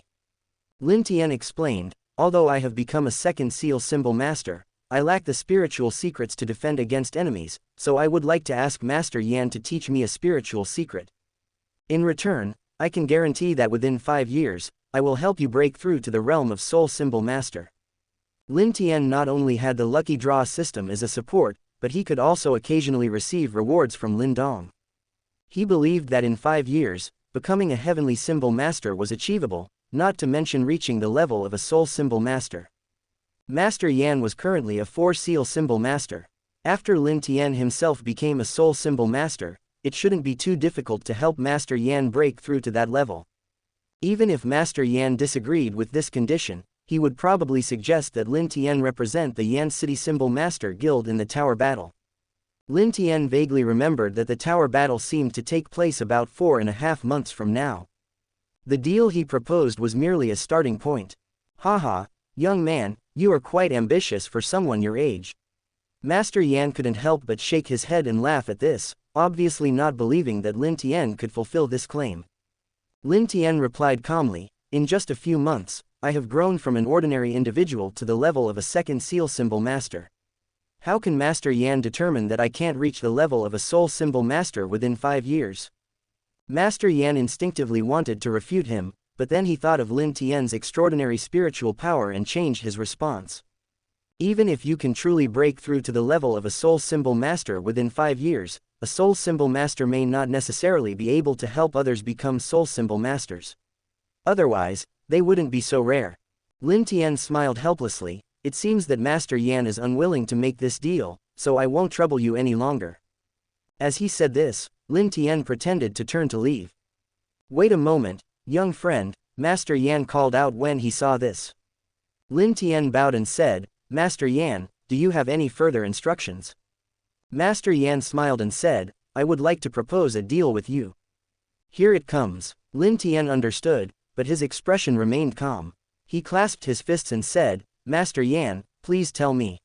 Lin Tian explained, although I have become a second seal symbol master, I lack the spiritual secrets to defend against enemies, so I would like to ask Master Yan to teach me a spiritual secret. In return, I can guarantee that within 5 years, I will help you break through to the realm of Soul Symbol Master. Lin Tian not only had the Lucky Draw system as a support, but he could also occasionally receive rewards from Lin Dong. He believed that in 5 years, becoming a Heavenly Symbol Master was achievable, not to mention reaching the level of a Soul Symbol Master. Master Yan was currently a 4-seal symbol master. After Lin Tian himself became a soul symbol master, it shouldn't be too difficult to help Master Yan break through to that level. Even if Master Yan disagreed with this condition, he would probably suggest that Lin Tian represent the Yan City Symbol Master Guild in the Tower Battle. Lin Tian vaguely remembered that the Tower Battle seemed to take place about 4.5 months from now. The deal he proposed was merely a starting point. Haha, young man, you are quite ambitious for someone your age. Master Yan couldn't help but shake his head and laugh at this, obviously not believing that Lin Tian could fulfill this claim. Lin Tian replied calmly, in just a few months, I have grown from an ordinary individual to the level of a second seal symbol master. How can Master Yan determine that I can't reach the level of a soul symbol master within 5 years? Master Yan instinctively wanted to refute him, but then he thought of Lin Tian's extraordinary spiritual power and changed his response. Even if you can truly break through to the level of a soul symbol master within 5 years, a soul symbol master may not necessarily be able to help others become soul symbol masters. Otherwise, they wouldn't be so rare. Lin Tian smiled helplessly. It seems that Master Yan is unwilling to make this deal, so I won't trouble you any longer. As he said this, Lin Tian pretended to turn to leave. Wait a moment, young friend, Master Yan called out when he saw this. Lin Tian bowed and said, Master Yan, do you have any further instructions? Master Yan smiled and said, I would like to propose a deal with you. Here it comes. Lin Tian understood, but his expression remained calm. He clasped his fists and said, Master Yan, please tell me.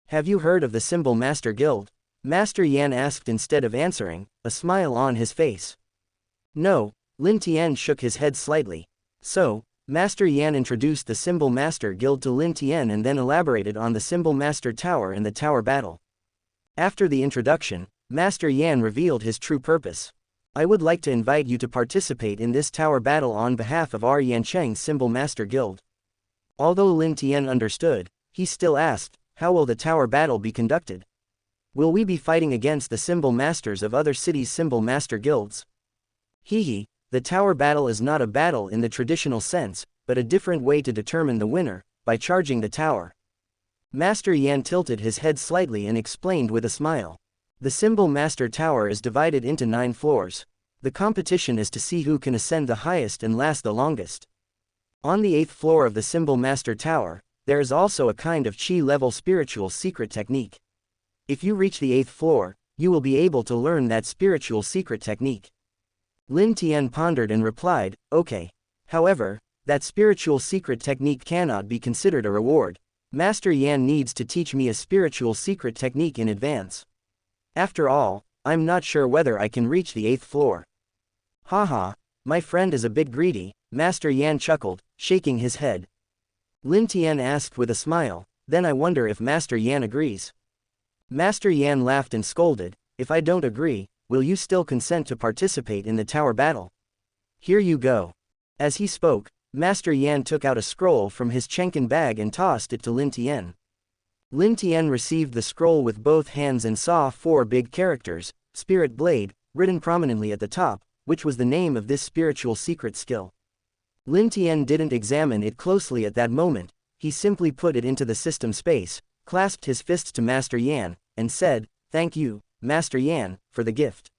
Have you heard of the Symbol Master Guild? Master Yan asked instead of answering, a smile on his face. No, Lin Tian shook his head slightly. So, Master Yan introduced the Symbol Master Guild to Lin Tian and then elaborated on the Symbol Master Tower and the Tower Battle. After the introduction, Master Yan revealed his true purpose. I would like to invite you to participate in this tower battle on behalf of our Yancheng Symbol Master Guild. Although Lin Tian understood, he still asked, how will the tower battle be conducted? Will we be fighting against the symbol masters of other cities' symbol master guilds? Hehe, the tower battle is not a battle in the traditional sense, but a different way to determine the winner, by charging the tower. Master Yan tilted his head slightly and explained with a smile. The Symbol Master Tower is divided into 9 floors. The competition is to see who can ascend the highest and last the longest. On the 8th floor of the Symbol Master Tower, there is also a kind of Qi-level spiritual secret technique. If you reach the 8th floor, you will be able to learn that spiritual secret technique. Lin Tian pondered and replied, okay. However, that spiritual secret technique cannot be considered a reward. Master Yan needs to teach me a spiritual secret technique in advance. After all, I'm not sure whether I can reach the 8th floor. Haha, my friend is a bit greedy, Master Yan chuckled, shaking his head. Lin Tian asked with a smile, then I wonder if Master Yan agrees. Master Yan laughed and scolded, if I don't agree, will you still consent to participate in the tower battle? Here you go. As he spoke, Master Yan took out a scroll from his Chenkin bag and tossed it to Lin Tian. Lin Tian received the scroll with both hands and saw 4 big characters, Spirit Blade, written prominently at the top, which was the name of this spiritual secret skill. Lin Tian didn't examine it closely at that moment, he simply put it into the system space, clasped his fists to Master Yan, and said, thank you, Master Yan, for the gift.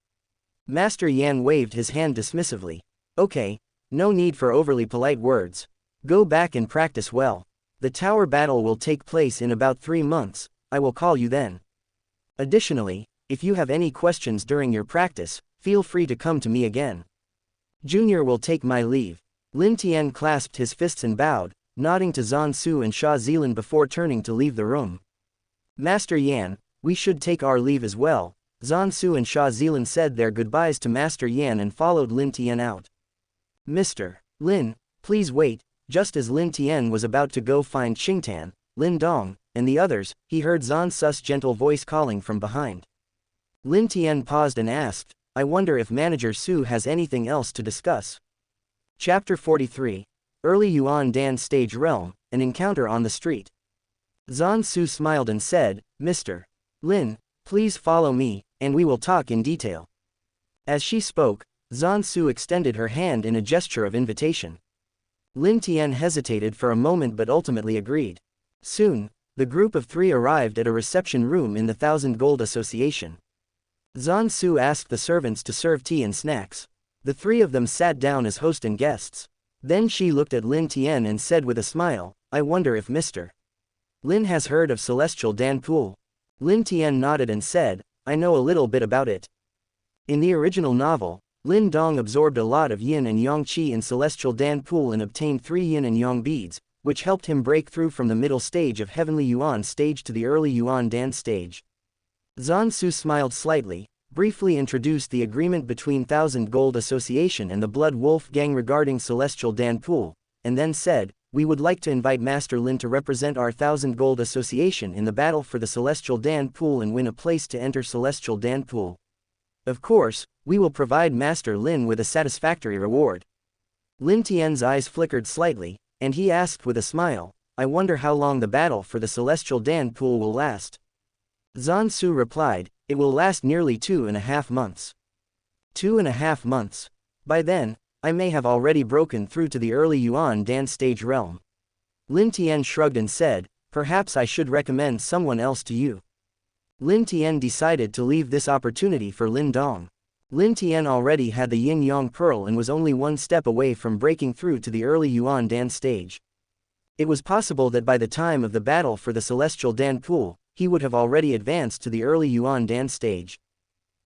Master Yan waved his hand dismissively. Okay, no need for overly polite words. Go back and practice well. The tower battle will take place in about 3 months, I will call you then. Additionally, if you have any questions during your practice, feel free to come to me again. Junior will take my leave. Lin Tian clasped his fists and bowed, nodding to Zhan Su and Sha Zilan before turning to leave the room. Master Yan, we should take our leave as well. Zhan Su and Sha Zilan said their goodbyes to Master Yan and followed Lin Tian out. Mr. Lin, please wait. Just as Lin Tian was about to go find Qingtan, Lin Dong, and the others, he heard Zhan Su's gentle voice calling from behind. Lin Tian paused and asked, I wonder if Manager Su has anything else to discuss. Chapter 43. Early Yuan Dan Stage Realm, an encounter on the street. Zhan Su smiled and said, Mr. Lin, please follow me, and we will talk in detail. As she spoke, Zhan Su extended her hand in a gesture of invitation. Lin Tian hesitated for a moment but ultimately agreed. Soon, the group of 3 arrived at a reception room in the 1,000 Gold Association. Zhan Su asked the servants to serve tea and snacks. The 3 of them sat down as host and guests. Then she looked at Lin Tian and said with a smile, I wonder if Mr. Lin has heard of Celestial Dan Pool. Lin Tian nodded and said, I know a little bit about it. In the original novel, Lin Dong absorbed a lot of yin and yang qi in Celestial Dan Pool and obtained 3 yin and yang beads, which helped him break through from the middle stage of Heavenly Yuan stage to the early Yuan Dan stage. Zhan Su smiled slightly, briefly introduced the agreement between 1,000 Gold Association and the Blood Wolf Gang regarding Celestial Dan Pool, and then said, we would like to invite Master Lin to represent our 1,000 Gold Association in the battle for the Celestial Dan Pool and win a place to enter Celestial Dan Pool. Of course, We will provide Master Lin with a satisfactory reward. Lin Tian's eyes flickered slightly, and he asked with a smile, I wonder how long the battle for the Celestial Dan Pool will last. Zhan Su replied, it will last nearly 2.5 months. 2.5 months. By then, I may have already broken through to the early Yuan Dan stage realm. Lin Tian shrugged and said, perhaps I should recommend someone else to you. Lin Tian decided to leave this opportunity for Lin Dong. Lin Tian already had the Yin Yang Pearl and was only one step away from breaking through to the early Yuan Dan stage. It was possible that by the time of the battle for the Celestial Dan Pool, he would have already advanced to the early Yuan Dan stage.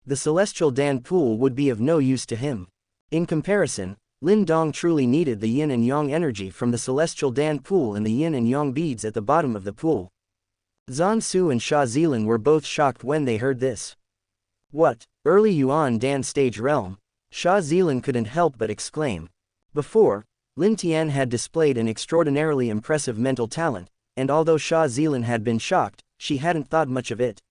The Celestial Dan Pool would be of no use to him. In comparison, Lin Dong truly needed the Yin and Yang energy from the Celestial Dan Pool and the Yin and Yang beads at the bottom of the pool. Zhan Su and Sha Zilin were both shocked when they heard this. What, early Yuan Dan stage realm? Sha Zilin couldn't help but exclaim. Before, Lin Tian had displayed an extraordinarily impressive mental talent, and although Sha Zilin had been shocked, she hadn't thought much of it.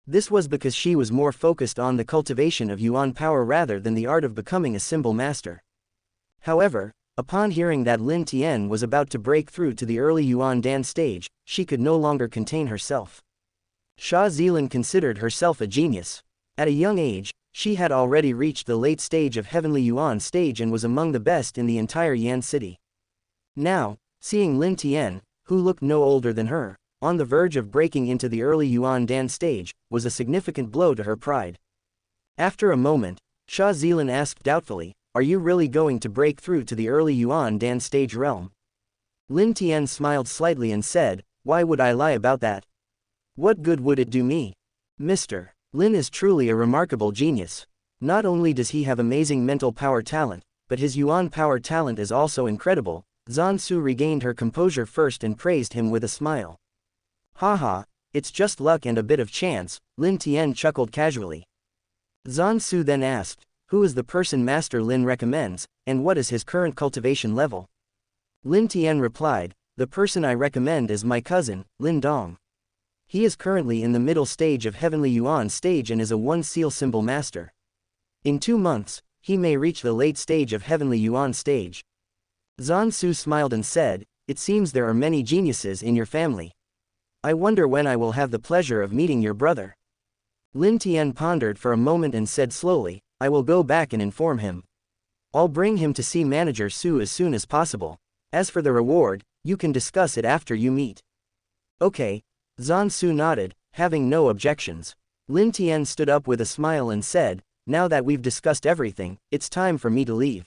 This was because she was more focused on the cultivation of Yuan power rather than the art of becoming a symbol master. However, upon hearing that Lin Tian was about to break through to the early Yuan Dan stage, she could no longer contain herself. Sha Zilin considered herself a genius. At a young age, she had already reached the late stage of Heavenly Yuan stage and was among the best in the entire Yan city. Now, seeing Lin Tian, who looked no older than her, on the verge of breaking into the early Yuan Dan stage, was a significant blow to her pride. After a moment, Sha Zilin asked doubtfully, are you really going to break through to the early Yuan Dan stage realm? Lin Tian smiled slightly and said, why would I lie about that? What good would it do me? Mr. Lin is truly a remarkable genius. Not only does he have amazing mental power talent, but his Yuan power talent is also incredible. Zhan Su regained her composure first and praised him with a smile. Haha, it's just luck and a bit of chance, Lin Tian chuckled casually. Zhan Su then asked, who is the person Master Lin recommends, and what is his current cultivation level? Lin Tian replied, the person I recommend is my cousin, Lin Dong. He is currently in the middle stage of Heavenly Yuan stage and is a one-seal symbol master. In 2 months, he may reach the late stage of Heavenly Yuan stage. Zhan Su smiled and said, it seems there are many geniuses in your family. I wonder when I will have the pleasure of meeting your brother. Lin Tian pondered for a moment and said slowly, I will go back and inform him. I'll bring him to see Manager Su as soon as possible. As for the reward, you can discuss it after you meet. Okay. Zhan Su nodded, having no objections. Lin Tian stood up with a smile and said, now that we've discussed everything, it's time for me to leave.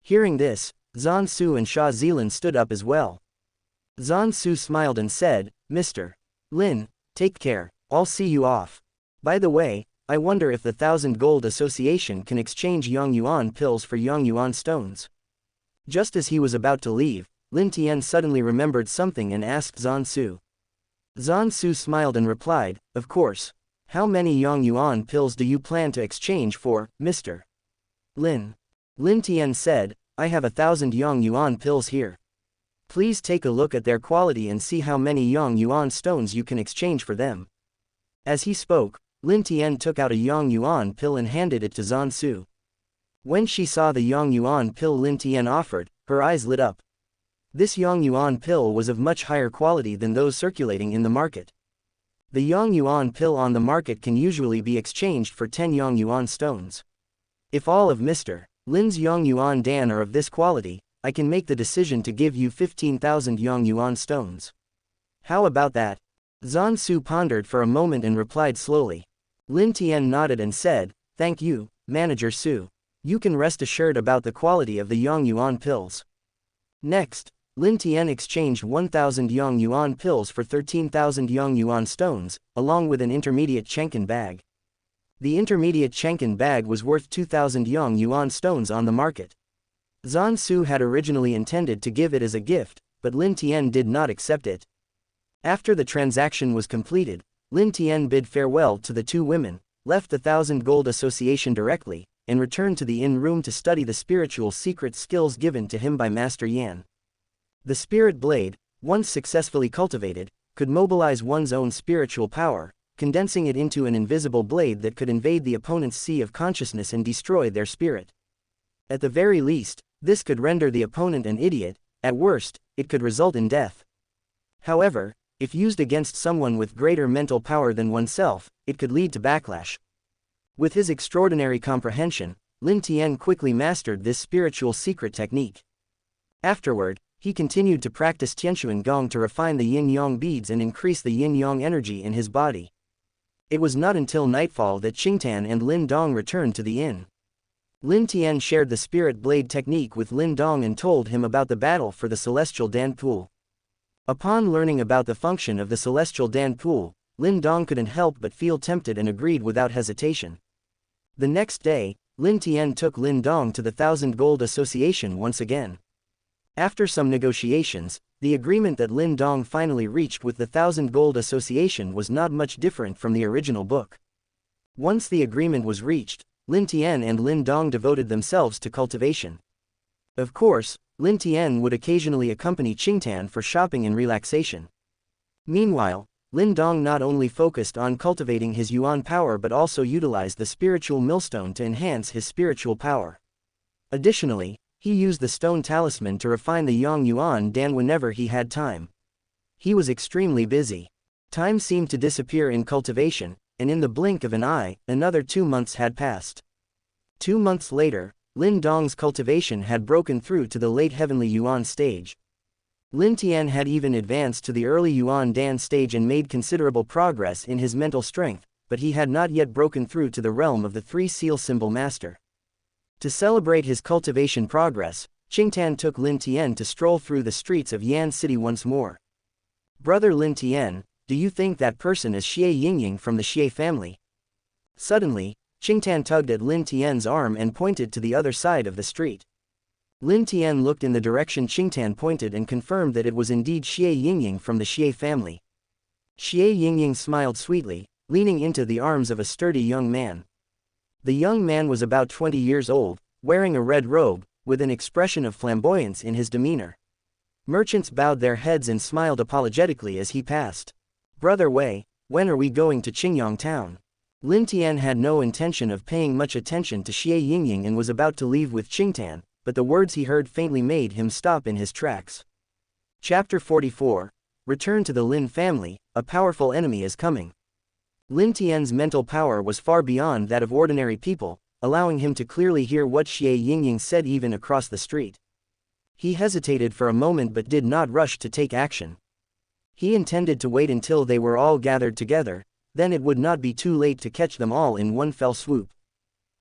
Hearing this, Zhan Su and Sha Zilin stood up as well. Zhan Su smiled and said, Mr. Lin, take care, I'll see you off. By the way, I wonder if the 1000 Gold Association can exchange Yang Yuan pills for Yang Yuan stones. Just as he was about to leave, Lin Tian suddenly remembered something and asked Zhan Su. Zhan Su smiled and replied, of course. How many Yang Yuan pills do you plan to exchange for, Mr. Lin? Lin Tian said, I have 1,000 Yang Yuan pills here. Please take a look at their quality and see how many Yang Yuan stones you can exchange for them. As he spoke, Lin Tian took out a Yang Yuan pill and handed it to Zhan Su. When she saw the Yang Yuan pill Lin Tian offered, her eyes lit up. This Yang Yuan pill was of much higher quality than those circulating in the market. The Yang Yuan pill on the market can usually be exchanged for 10 Yang Yuan stones. If all of Mr. Lin's Yang Yuan Dan are of this quality, I can make the decision to give you 15,000 Yang Yuan stones. How about that? Zhan Su pondered for a moment and replied slowly. Lin Tian nodded and said, thank you, Manager Su. You can rest assured about the quality of the Yang Yuan pills. Next, Lin Tian exchanged 1,000 Yang Yuan pills for 13,000 Yang Yuan stones, along with an intermediate Chenkin bag. The intermediate Chenkin bag was worth 2,000 Yang Yuan stones on the market. Zhan Su had originally intended to give it as a gift, but Lin Tian did not accept it. After the transaction was completed, Lin Tian bid farewell to the two women, left the 1000 Gold Association directly, and returned to the inn room to study the spiritual secret skills given to him by Master Yan. The spirit blade, once successfully cultivated, could mobilize one's own spiritual power, condensing it into an invisible blade that could invade the opponent's sea of consciousness and destroy their spirit. At the very least, this could render the opponent an idiot. At worst, it could result in death. However, if used against someone with greater mental power than oneself, it could lead to backlash. With his extraordinary comprehension, Lin Tian quickly mastered this spiritual secret technique. Afterward, he continued to practice Tianquan Gong to refine the yin-yang beads and increase the yin-yang energy in his body. It was not until nightfall that Qingtan and Lin Dong returned to the inn. Lin Tian shared the spirit blade technique with Lin Dong and told him about the battle for the celestial Dan Pool. Upon learning about the function of the celestial Dan Pool, Lin Dong couldn't help but feel tempted and agreed without hesitation. The next day, Lin Tian took Lin Dong to the 1,000 Gold Association once again. After some negotiations, the agreement that Lin Dong finally reached with the 1,000 Gold Association was not much different from the original book. Once the agreement was reached, Lin Tian and Lin Dong devoted themselves to cultivation. Of course, Lin Tian would occasionally accompany Qingtan for shopping and relaxation. Meanwhile, Lin Dong not only focused on cultivating his yuan power but also utilized the spiritual millstone to enhance his spiritual power. Additionally, he used the stone talisman to refine the Yang Yuan Dan whenever he had time. He was extremely busy. Time seemed to disappear in cultivation, and in the blink of an eye, another 2 months had passed. 2 months later, Lin Dong's cultivation had broken through to the late heavenly Yuan stage. Lin Tian had even advanced to the early Yuan Dan stage and made considerable progress in his mental strength, but he had not yet broken through to the realm of the 3 seal symbol master. To celebrate his cultivation progress, Qingtan took Lin Tian to stroll through the streets of Yan City once more. "Brother Lin Tian, do you think that person is Xie Yingying from the Xie family?" Suddenly, Qingtan tugged at Lin Tian's arm and pointed to the other side of the street. Lin Tian looked in the direction Qingtan pointed and confirmed that it was indeed Xie Yingying from the Xie family. Xie Yingying smiled sweetly, leaning into the arms of a sturdy young man. The young man was about 20 years old, wearing a red robe, with an expression of flamboyance in his demeanor. Merchants bowed their heads and smiled apologetically as he passed. "Brother Wei, when are we going to Qingyang town?" Lin Tian had no intention of paying much attention to Xie Yingying and was about to leave with Qingtan, but the words he heard faintly made him stop in his tracks. Chapter 44. Return to the Lin family, a powerful enemy is coming. Lin Tian's mental power was far beyond that of ordinary people, allowing him to clearly hear what Xie Yingying said even across the street. He hesitated for a moment but did not rush to take action. He intended to wait until they were all gathered together, then it would not be too late to catch them all in one fell swoop.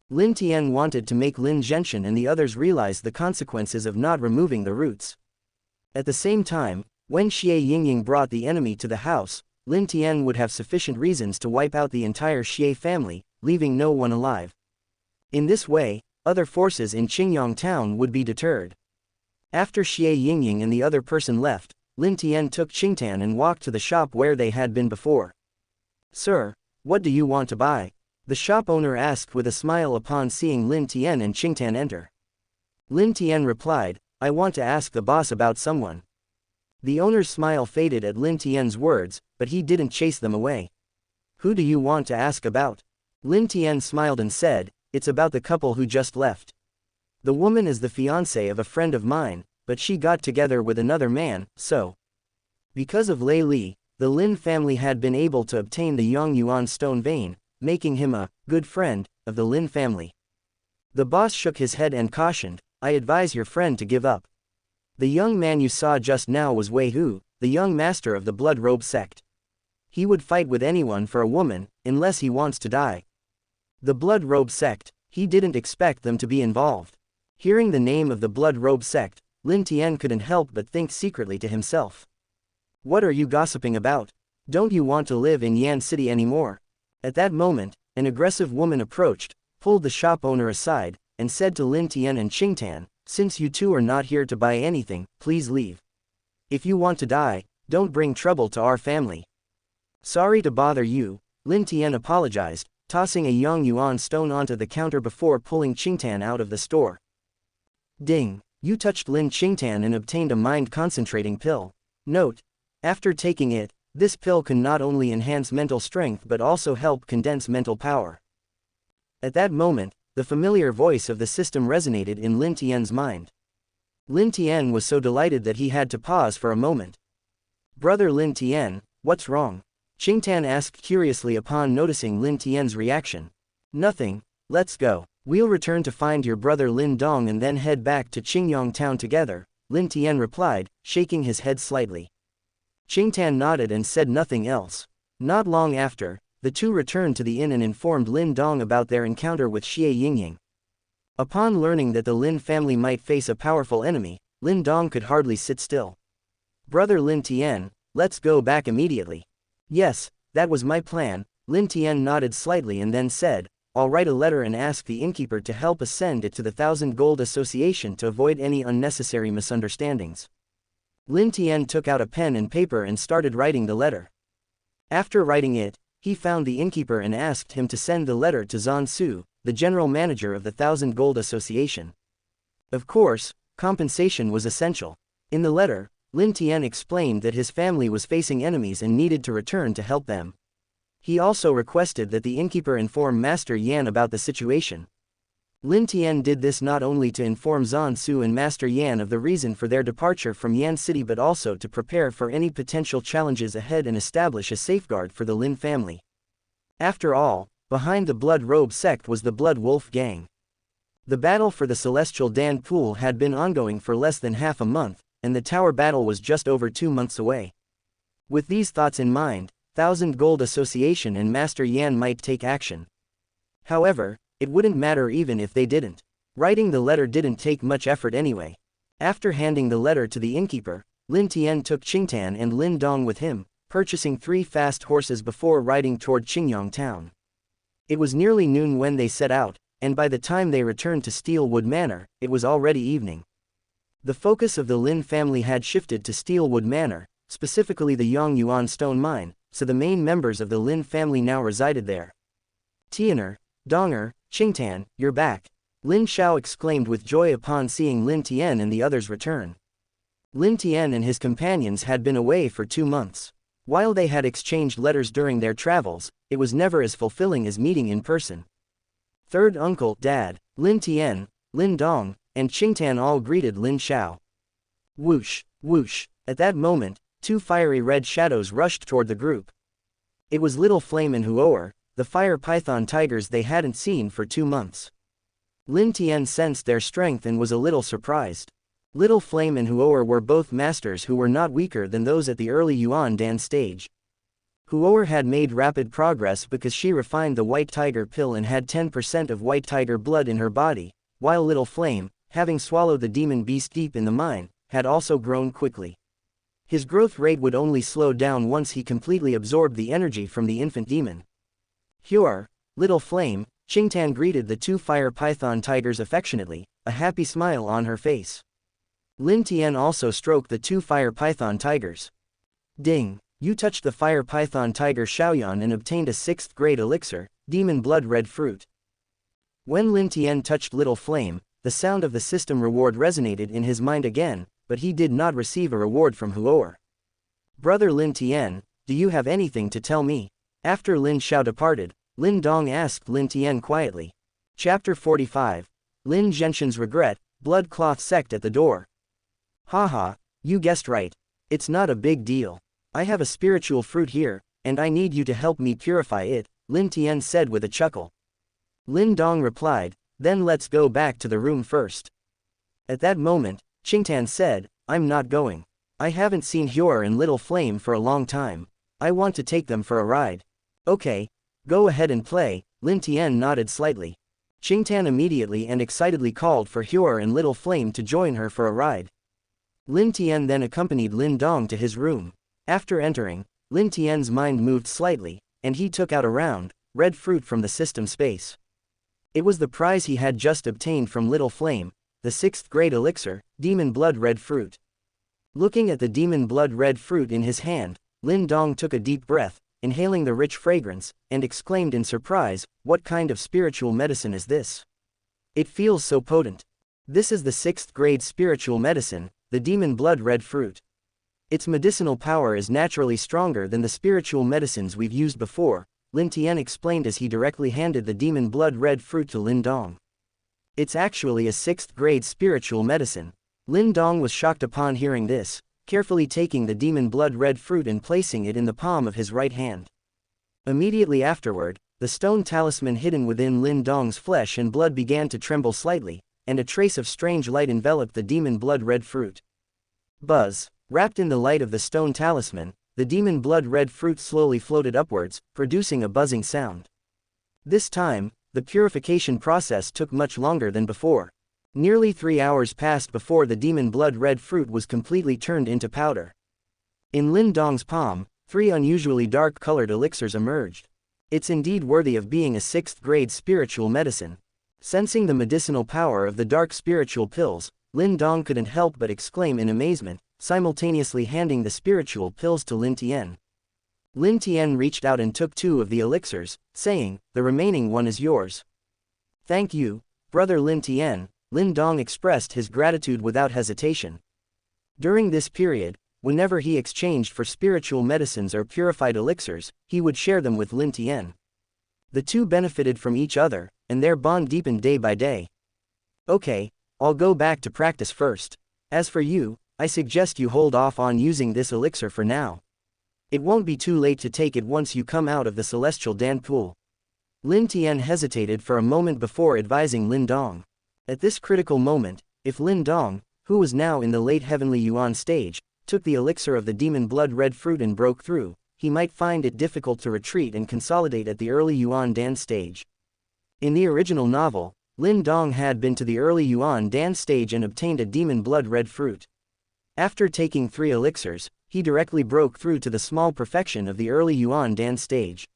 Lin Tian wanted to make Lin Zhenshan and the others realize the consequences of not removing the roots. At the same time, when Xie Yingying brought the enemy to the house, Lin Tian would have sufficient reasons to wipe out the entire Xie family, leaving no one alive. In this way, other forces in Qingyang town would be deterred. After Xie Yingying and the other person left, Lin Tian took Qingtan and walked to the shop where they had been before. "Sir, what do you want to buy?" the shop owner asked with a smile upon seeing Lin Tian and Qingtan enter. Lin Tian replied, "I want to ask the boss about someone." The owner's smile faded at Lin Tian's words, but he didn't chase them away. "Who do you want to ask about?" Lin Tian smiled and said, "It's about the couple who just left. The woman is the fiancée of a friend of mine, but she got together with another man, so." Because of Lei Li, the Lin family had been able to obtain the Yang Yuan stone vein, making him a good friend of the Lin family. The boss shook his head and cautioned, "I advise your friend to give up. The young man you saw just now was Wei Hu, the young master of the Blood Robe sect. He would fight with anyone for a woman, unless he wants to die." The Blood Robe sect, he didn't expect them to be involved. Hearing the name of the Blood Robe sect, Lin Tian couldn't help but think secretly to himself. "What are you gossiping about? Don't you want to live in Yan City anymore?" At that moment, an aggressive woman approached, pulled the shop owner aside, and said to Lin Tian and Qingtan, "Since you two are not here to buy anything, please leave. If you want to die, don't bring trouble to our family." "Sorry to bother you," Lin Tian apologized, tossing a Yang Yuan stone onto the counter before pulling Qingtan out of the store. Ding! You touched Lin Qingtan and obtained a mind-concentrating pill. Note: after taking it, This pill can not only enhance mental strength but also help condense mental power. At that moment, the familiar voice of the system resonated in Lin Tian's mind. Lin Tian was so delighted that he had to pause for a moment. "Brother Lin Tian, what's wrong?" Qingtan asked curiously upon noticing Lin Tian's reaction. "Nothing, let's go. We'll return to find your brother Lin Dong and then head back to Qingyong town together," Lin Tian replied, shaking his head slightly. Qingtan nodded and said nothing else. Not long after, the two returned to the inn and informed Lin Dong about their encounter with Xie Yingying. Upon learning that the Lin family might face a powerful enemy, Lin Dong could hardly sit still. "Brother Lin Tian, let's go back immediately." "Yes, that was my plan," Lin Tian nodded slightly and then said, "I'll write a letter and ask the innkeeper to help us send it to the 1,000 Gold Association to avoid any unnecessary misunderstandings." Lin Tian took out a pen and paper and started writing the letter. After writing it, he found the innkeeper and asked him to send the letter to Zhan Su, the general manager of the 1,000 Gold Association. Of course, compensation was essential. In the letter, Lin Tian explained that his family was facing enemies and needed to return to help them. He also requested that the innkeeper inform Master Yan about the situation. Lin Tian did this not only to inform Zhan Su and Master Yan of the reason for their departure from Yan City but also to prepare for any potential challenges ahead and establish a safeguard for the Lin family. After all, behind the Blood Robe sect was the Blood Wolf gang. The battle for the Celestial Dan Pool had been ongoing for less than half a month, and the tower battle was just over 2 months away. With these thoughts in mind, 1,000 Gold Association and Master Yan might take action. However, it wouldn't matter even if they didn't. Writing the letter didn't take much effort anyway. After handing the letter to the innkeeper, Lin Tian took Qingtan and Lin Dong with him, purchasing 3 fast horses before riding toward Qingyong town. It was nearly noon when they set out, and by the time they returned to Steelwood Manor, it was already evening. The focus of the Lin family had shifted to Steelwood Manor, specifically the Yongyuan stone mine, so the main members of the Lin family now resided there. "Tianer, Donger, Qingtan, you're back," Lin Xiao exclaimed with joy upon seeing Lin Tian and the others return. Lin Tian and his companions had been away for 2 months. While they had exchanged letters during their travels, it was never as fulfilling as meeting in person. Third uncle, Dad, Lin Tian, Lin Dong, and Qingtan all greeted Lin Xiao. Whoosh, whoosh, at that moment, 2 fiery red shadows rushed toward the group. It was Little Flame and Huoer, the fire python tigers they hadn't seen for 2 months. Lin Tian sensed their strength and was a little surprised. Little Flame and Huoer were both masters who were not weaker than those at the early Yuan Dan stage. Huoer had made rapid progress because she refined the White Tiger pill and had 10% of White Tiger blood in her body, while Little Flame, having swallowed the demon beast deep in the mine, had also grown quickly. His growth rate would only slow down once he completely absorbed the energy from the infant demon. "Huoer, Little Flame," Qingtan greeted the 2 fire python tigers affectionately, a happy smile on her face. Lin Tian also stroked the 2 fire python tigers. "Ding, you touched the fire python tiger Xiaoyan and obtained a 6th grade elixir, Demon Blood Red Fruit." When Lin Tian touched Little Flame, the sound of the system reward resonated in his mind again, but he did not receive a reward from Huoer. "Brother Lin Tian, do you have anything to tell me?" After Lin Xiao departed, Lin Dong asked Lin Tian quietly. Chapter 45. Lin Zhenshan's Regret, Blood Cloth Sect at the door. "Haha, you guessed right. It's not a big deal. I have a spiritual fruit here, and I need you to help me purify it," Lin Tian said with a chuckle. Lin Dong replied, "Then let's go back to the room first." At that moment, Qingtan said, "I'm not going. I haven't seen Huoer and Little Flame for a long time. I want to take them for a ride." "Okay, go ahead and play," Lin Tian nodded slightly. Qingtan immediately and excitedly called for Huoer and Little Flame to join her for a ride. Lin Tian then accompanied Lin Dong to his room. After entering, Lin Tian's mind moved slightly, and he took out a round, red fruit from the system space. It was the prize he had just obtained from Little Flame, the 6th grade elixir, Demon Blood Red Fruit. Looking at the Demon Blood Red Fruit in his hand, Lin Dong took a deep breath, inhaling the rich fragrance, and exclaimed in surprise, "What kind of spiritual medicine is this? It feels so potent." "This is the 6th grade spiritual medicine, the Demon Blood Red Fruit. Its medicinal power is naturally stronger than the spiritual medicines we've used before, Lin Tian explained as he directly handed the demon blood red fruit to Lin Dong. It's actually a 6th grade spiritual medicine. Lin Dong was shocked upon hearing this, carefully taking the demon blood red fruit and placing it in the palm of his right hand. Immediately afterward, the stone talisman hidden within Lin Dong's flesh and blood began to tremble slightly, and a trace of strange light enveloped the demon blood red fruit. Buzz. Wrapped in the light of the stone talisman, the demon blood red fruit slowly floated upwards, producing a buzzing sound. This time, the purification process took much longer than before. Nearly 3 hours passed before the demon blood red fruit was completely turned into powder. In Lin Dong's palm, 3 unusually dark-colored elixirs emerged. It's indeed worthy of being a 6th grade spiritual medicine. Sensing the medicinal power of the dark spiritual pills, Lin Dong couldn't help but exclaim in amazement, simultaneously handing the spiritual pills to Lin Tian. Lin Tian reached out and took 2 of the elixirs, saying, "The remaining one is yours." "Thank you, brother Lin Tian," Lin Dong expressed his gratitude without hesitation. During this period, whenever he exchanged for spiritual medicines or purified elixirs, he would share them with Lin Tian. The two benefited from each other, and their bond deepened day by day. "Okay, I'll go back to practice first. As for you, I suggest you hold off on using this elixir for now. It won't be too late to take it once you come out of the celestial Dan pool." Lin Tian hesitated for a moment before advising Lin Dong. At this critical moment, if Lin Dong, who was now in the late heavenly yuan stage, took the elixir of the demon blood red fruit and broke through, he might find it difficult to retreat and consolidate at the early yuan Dan stage. In the original novel, Lin Dong had been to the early yuan Dan stage and obtained a demon blood red fruit. After taking 3 elixirs, he directly broke through to the small perfection of the early yuan Dan stage.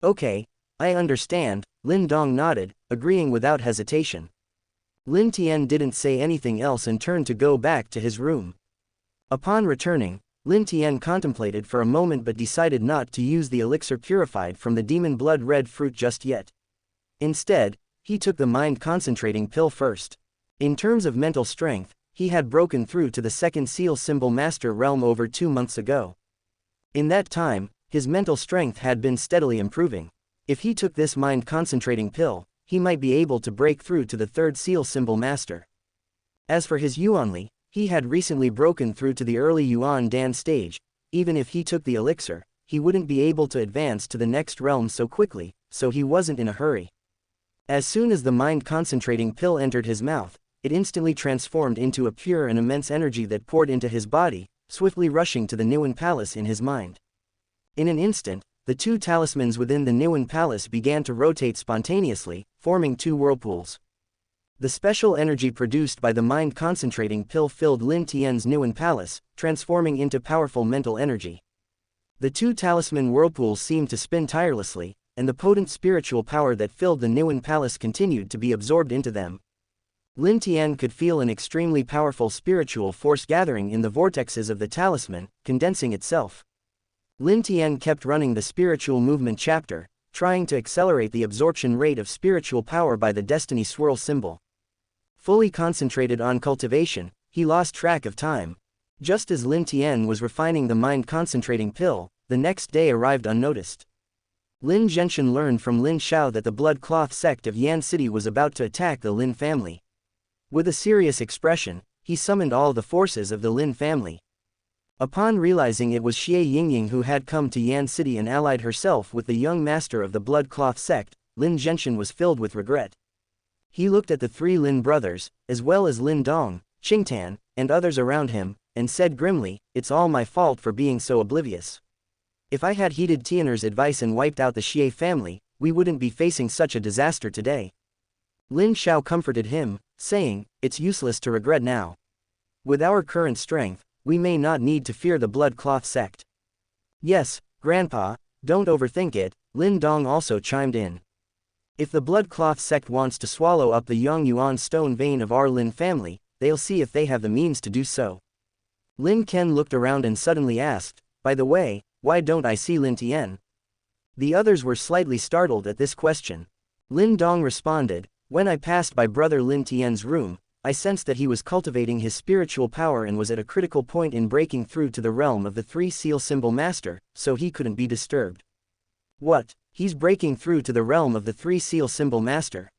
"Okay, I understand," Lin Dong nodded, agreeing without hesitation. Lin Tian didn't say anything else and turned to go back to his room. Upon returning, Lin Tian contemplated for a moment but decided not to use the elixir purified from the demon blood red fruit just yet. Instead, he took the mind-concentrating pill first. In terms of mental strength, he had broken through to the 2nd seal symbol master realm over 2 months ago. In that time, his mental strength had been steadily improving. If he took this mind-concentrating pill, he might be able to break through to the 3rd seal symbol master. As for his Yuanli, he had recently broken through to the early Yuan Dan stage. Even if he took the elixir, he wouldn't be able to advance to the next realm so quickly, so he wasn't in a hurry. As soon as the mind-concentrating pill entered his mouth, it instantly transformed into a pure and immense energy that poured into his body, swiftly rushing to the Niwen Palace in his mind. In an instant, the 2 talismans within the Niwen Palace began to rotate spontaneously, forming 2 whirlpools. The special energy produced by the mind-concentrating pill filled Lin Tian's Niwen Palace, transforming into powerful mental energy. The 2 talisman whirlpools seemed to spin tirelessly, and the potent spiritual power that filled the Niwen Palace continued to be absorbed into them. Lin Tian could feel an extremely powerful spiritual force gathering in the vortexes of the talisman, condensing itself. Lin Tian kept running the spiritual movement chapter, trying to accelerate the absorption rate of spiritual power by the destiny swirl symbol. Fully concentrated on cultivation, he lost track of time. Just as Lin Tian was refining the mind-concentrating pill, the next day arrived unnoticed. Lin Genshin learned from Lin Xiao that the blood cloth sect of Yan City was about to attack the Lin family. With a serious expression, he summoned all the forces of the Lin family. Upon realizing it was Xie Yingying who had come to Yan City and allied herself with the young master of the blood cloth sect, Lin Genshin was filled with regret. He looked at the 3 Lin brothers, as well as Lin Dong, Qingtan, and others around him, and said grimly, "It's all my fault for being so oblivious. If I had heeded Tianer's advice and wiped out the Xie family, we wouldn't be facing such a disaster today." Lin Xiao comforted him, saying, "It's useless to regret now. With our current strength, we may not need to fear the blood cloth sect." "Yes, Grandpa, don't overthink it," Lin Dong also chimed in. "If the blood cloth sect wants to swallow up the Yongyuan stone vein of our Lin family, they'll see if they have the means to do so." Lin Ken looked around and suddenly asked, "By the way, why don't I see Lin Tian?" The others were slightly startled at this question. Lin Dong responded, "When I passed by brother Lin Tian's room, I sensed that he was cultivating his spiritual power and was at a critical point in breaking through to the realm of the Three Seal Symbol Master, so he couldn't be disturbed. What? He's breaking through to the realm of the Three Seal Symbol Master?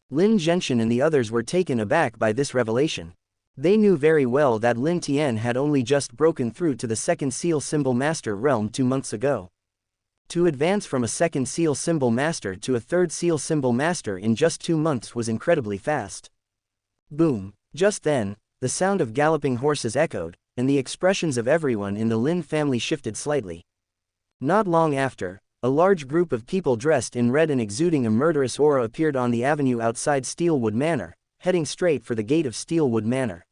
Lin Genshin and the others were taken aback by this revelation. They knew very well that Lin Tian had only just broken through to the Second Seal Symbol Master realm 2 months ago. To advance from a Second Seal Symbol Master to a Third Seal Symbol Master in just 2 months was incredibly fast. Boom! Just then, the sound of galloping horses echoed, and the expressions of everyone in the Lin family shifted slightly. Not long after, a large group of people dressed in red and exuding a murderous aura appeared on the avenue outside Steelwood Manor, heading straight for the gate of Steelwood Manor.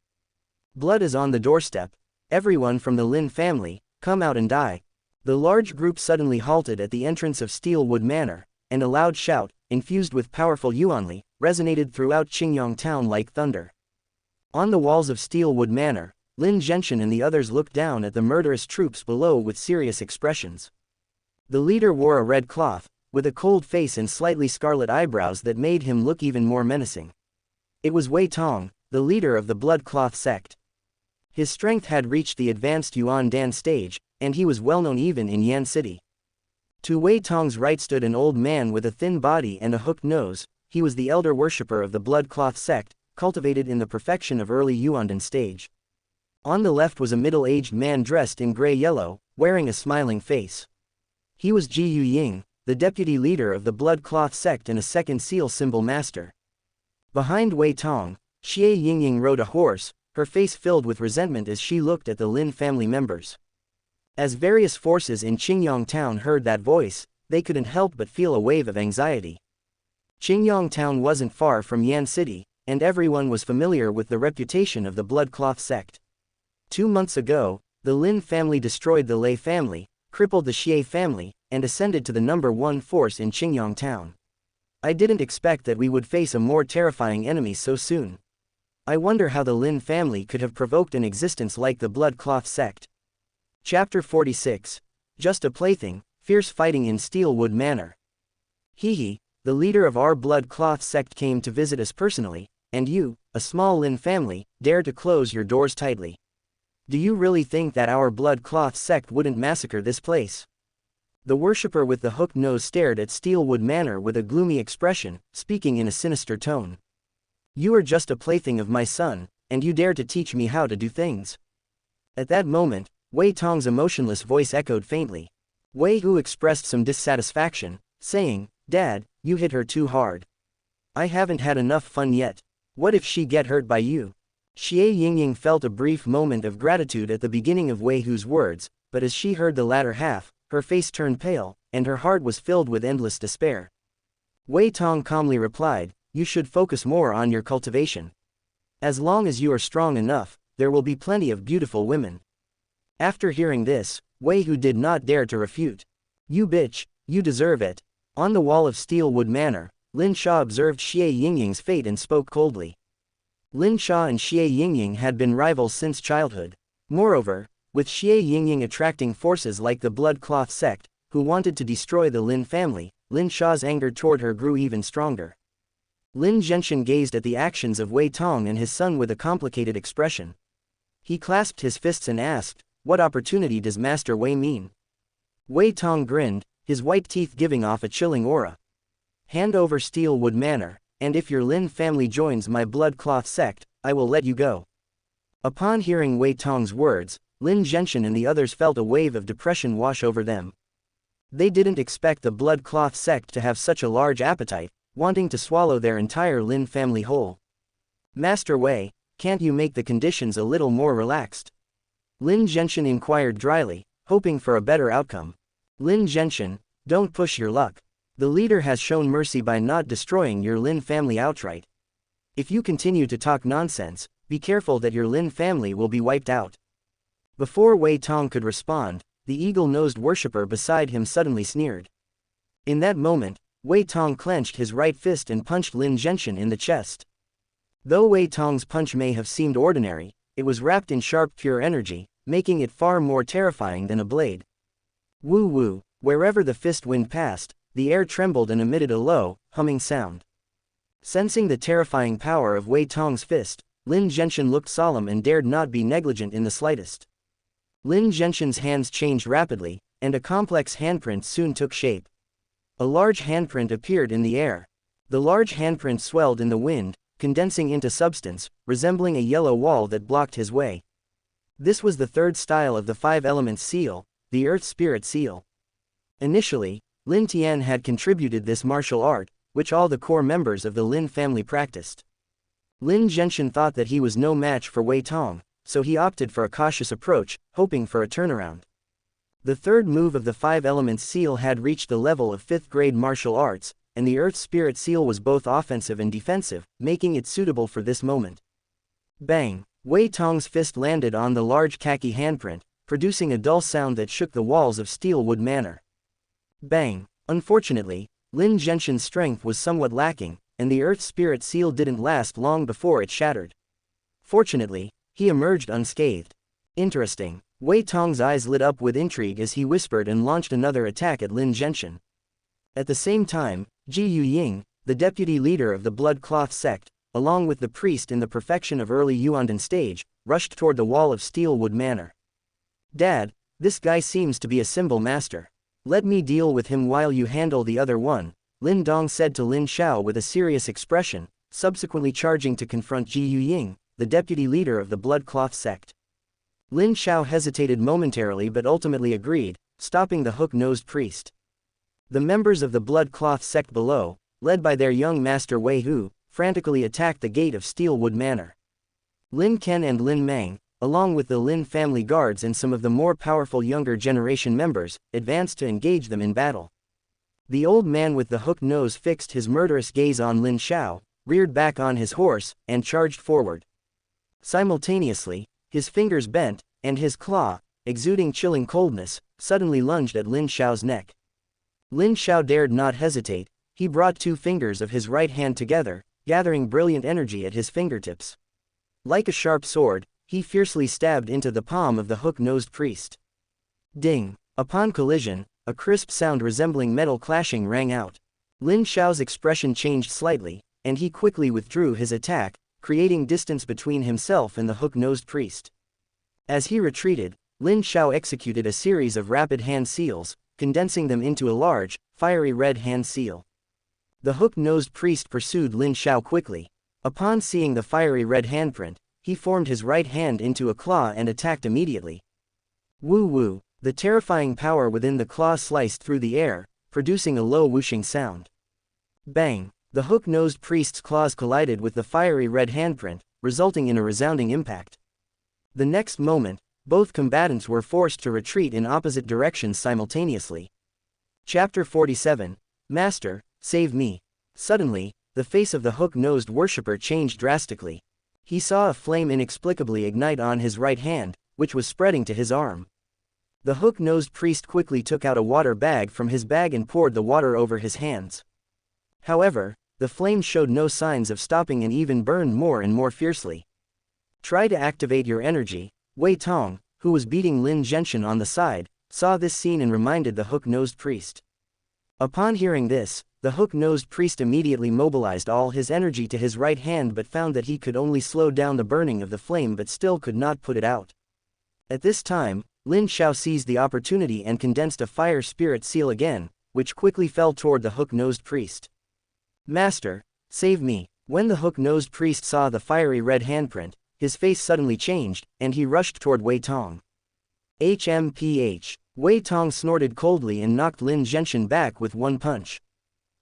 Blood is on the doorstep. Everyone from the Lin family, come out and die. The large group suddenly halted at the entrance of Steelwood Manor, and a loud shout, infused with powerful yuanli, resonated throughout Qingyang town like thunder. On the walls of Steelwood Manor, Lin Genshin and the others looked down at the murderous troops below with serious expressions. The leader wore a red cloth, with a cold face and slightly scarlet eyebrows that made him look even more menacing. It was Wei Tong, the leader of the Blood Cloth sect. His strength had reached the advanced Yuan Dan stage, and he was well known even in Yan City. To Wei Tong's right stood an old man with a thin body and a hooked nose. He was the elder worshipper of the Blood Cloth sect, cultivated in the perfection of early Yuandan stage. On the left was a middle-aged man dressed in gray-yellow, wearing a smiling face. He was Ji Yu Ying, the deputy leader of the Blood Cloth sect and a Second Seal Symbol Master. Behind Wei Tong, Xie Yingying rode a horse, her face filled with resentment as she looked at the Lin family members. As various forces in Qingyang town heard that voice, they couldn't help but feel a wave of anxiety. Qingyang town wasn't far from Yan City, and everyone was familiar with the reputation of the Blood Cloth sect. 2 months ago, the Lin family destroyed the Lei family, crippled the Xie family, and ascended to the #1 force in Qingyang town. I didn't expect that we would face a more terrifying enemy so soon. I wonder how the Lin family could have provoked an existence like the Blood Cloth sect. Chapter 46. Just a Plaything, Fierce Fighting in Steelwood Manor. Hehe, the leader of our Blood Cloth sect came to visit us personally, and you, a small Lin family, dare to close your doors tightly. Do you really think that our Blood Cloth sect wouldn't massacre this place? The worshipper with the hooked nose stared at Steelwood Manor with a gloomy expression, speaking in a sinister tone. You are just a plaything of my son, and you dare to teach me how to do things. At that moment, Wei Tong's emotionless voice echoed faintly. Wei Hu expressed some dissatisfaction, saying, Dad, you hit her too hard. I haven't had enough fun yet. What if she get hurt by you? Xie Yingying felt a brief moment of gratitude at the beginning of Wei Hu's words, but as she heard the latter half, her face turned pale, and her heart was filled with endless despair. Wei Tong calmly replied, You should focus more on your cultivation. As long as you are strong enough, there will be plenty of beautiful women. After hearing this, Wei Hu did not dare to refute. You bitch, you deserve it. On the wall of Steelwood Manor, Lin Sha observed Xie Yingying's fate and spoke coldly. Lin Sha and Xie Yingying had been rivals since childhood. Moreover, with Xie Yingying attracting forces like the Blood Cloth sect, who wanted to destroy the Lin family, Lin Sha's anger toward her grew even stronger. Lin Genshin gazed at the actions of Wei Tong and his son with a complicated expression. He clasped his fists and asked, What opportunity does Master Wei mean? Wei Tong grinned, his white teeth giving off a chilling aura. Hand over Steelwood Manor, and if your Lin family joins my Blood Cloth sect, I will let you go. Upon hearing Wei Tong's words, Lin Genshin and the others felt a wave of depression wash over them. They didn't expect the Blood Cloth sect to have such a large appetite, wanting to swallow their entire Lin family whole. Master Wei, can't you make the conditions a little more relaxed? Lin Genshin inquired dryly, hoping for a better outcome. Lin Genshin, don't push your luck. The leader has shown mercy by not destroying your Lin family outright. If you continue to talk nonsense, be careful that your Lin family will be wiped out. Before Wei Tong could respond, the eagle-nosed worshipper beside him suddenly sneered. In that moment, Wei Tong clenched his right fist and punched Lin Genshin in the chest. Though Wei Tong's punch may have seemed ordinary, it was wrapped in sharp pure energy, making it far more terrifying than a blade. Woo woo, wherever the fist wind passed, the air trembled and emitted a low, humming sound. Sensing the terrifying power of Wei Tong's fist, Lin Genshin looked solemn and dared not be negligent in the slightest. Lin Genshin's hands changed rapidly, and a complex handprint soon took shape. A large handprint appeared in the air. The large handprint swelled in the wind, condensing into substance, resembling a yellow wall that blocked his way. This was the third style of the Five Elements seal, the Earth Spirit seal. Initially, Lin Tian had contributed this martial art, which all the core members of the Lin family practiced. Lin Genshin thought that he was no match for Wei Tong, so he opted for a cautious approach, hoping for a turnaround. The third move of the Five Elements seal had reached the level of 5th grade martial arts, and the Earth Spirit seal was both offensive and defensive, making it suitable for this moment. Bang! Wei Tong's fist landed on the large khaki handprint, producing a dull sound that shook the walls of Steelwood Manor. Bang! Unfortunately, Lin Genshin's strength was somewhat lacking, and the Earth Spirit seal didn't last long before it shattered. Fortunately, he emerged unscathed. Interesting. Wei Tong's eyes lit up with intrigue as he whispered and launched another attack at Lin Genshin. At the same time, Ji Yuying, the deputy leader of the Blood Cloth sect, along with the priest in the perfection of early Yuandan stage, rushed toward the wall of Steelwood Manor. Dad, this guy seems to be a symbol master. Let me deal with him while you handle the other one, Lin Dong said to Lin Xiao with a serious expression, subsequently charging to confront Ji Yuying, the deputy leader of the Blood Cloth sect. Lin Xiao hesitated momentarily but ultimately agreed, stopping the hook-nosed priest. The members of the Blood Cloth sect below, led by their young master Wei Hu, frantically attacked the gate of Steelwood Manor. Lin Ken and Lin Mang, along with the Lin family guards and some of the more powerful younger generation members, advanced to engage them in battle. The old man with the hooked nose fixed his murderous gaze on Lin Xiao, reared back on his horse, and charged forward. Simultaneously, his fingers bent, and his claw, exuding chilling coldness, suddenly lunged at Lin Xiao's neck. Lin Xiao dared not hesitate. He brought 2 fingers of his right hand together, gathering brilliant energy at his fingertips. Like a sharp sword, he fiercely stabbed into the palm of the hook-nosed priest. Ding! Upon collision, a crisp sound resembling metal clashing rang out. Lin Xiao's expression changed slightly, and he quickly withdrew his attack, creating distance between himself and the hook-nosed priest. As he retreated, Lin Xiao executed a series of rapid hand seals, condensing them into a large, fiery red hand seal. The hook-nosed priest pursued Lin Xiao quickly. Upon seeing the fiery red handprint, he formed his right hand into a claw and attacked immediately. Woo-woo! The terrifying power within the claw sliced through the air, producing a low whooshing sound. Bang! The hook-nosed priest's claws collided with the fiery red handprint, resulting in a resounding impact. The next moment, both combatants were forced to retreat in opposite directions simultaneously. Chapter 47, Master, save me. Suddenly, the face of the hook-nosed worshipper changed drastically. He saw a flame inexplicably ignite on his right hand, which was spreading to his arm. The hook-nosed priest quickly took out a water bag from his bag and poured the water over his hands. However, the flame showed no signs of stopping and even burned more and more fiercely. Try to activate your energy. Wei Tong, who was beating Lin Genshin on the side, saw this scene and reminded the hook-nosed priest. Upon hearing this, the hook-nosed priest immediately mobilized all his energy to his right hand but found that he could only slow down the burning of the flame but still could not put it out. At this time, Lin Xiao seized the opportunity and condensed a fire spirit seal again, which quickly fell toward the hook-nosed priest. Master, save me. When the hook-nosed priest saw the fiery red handprint, his face suddenly changed, and he rushed toward Wei Tong. HMPH. Wei Tong snorted coldly and knocked Lin Genshin back with one punch.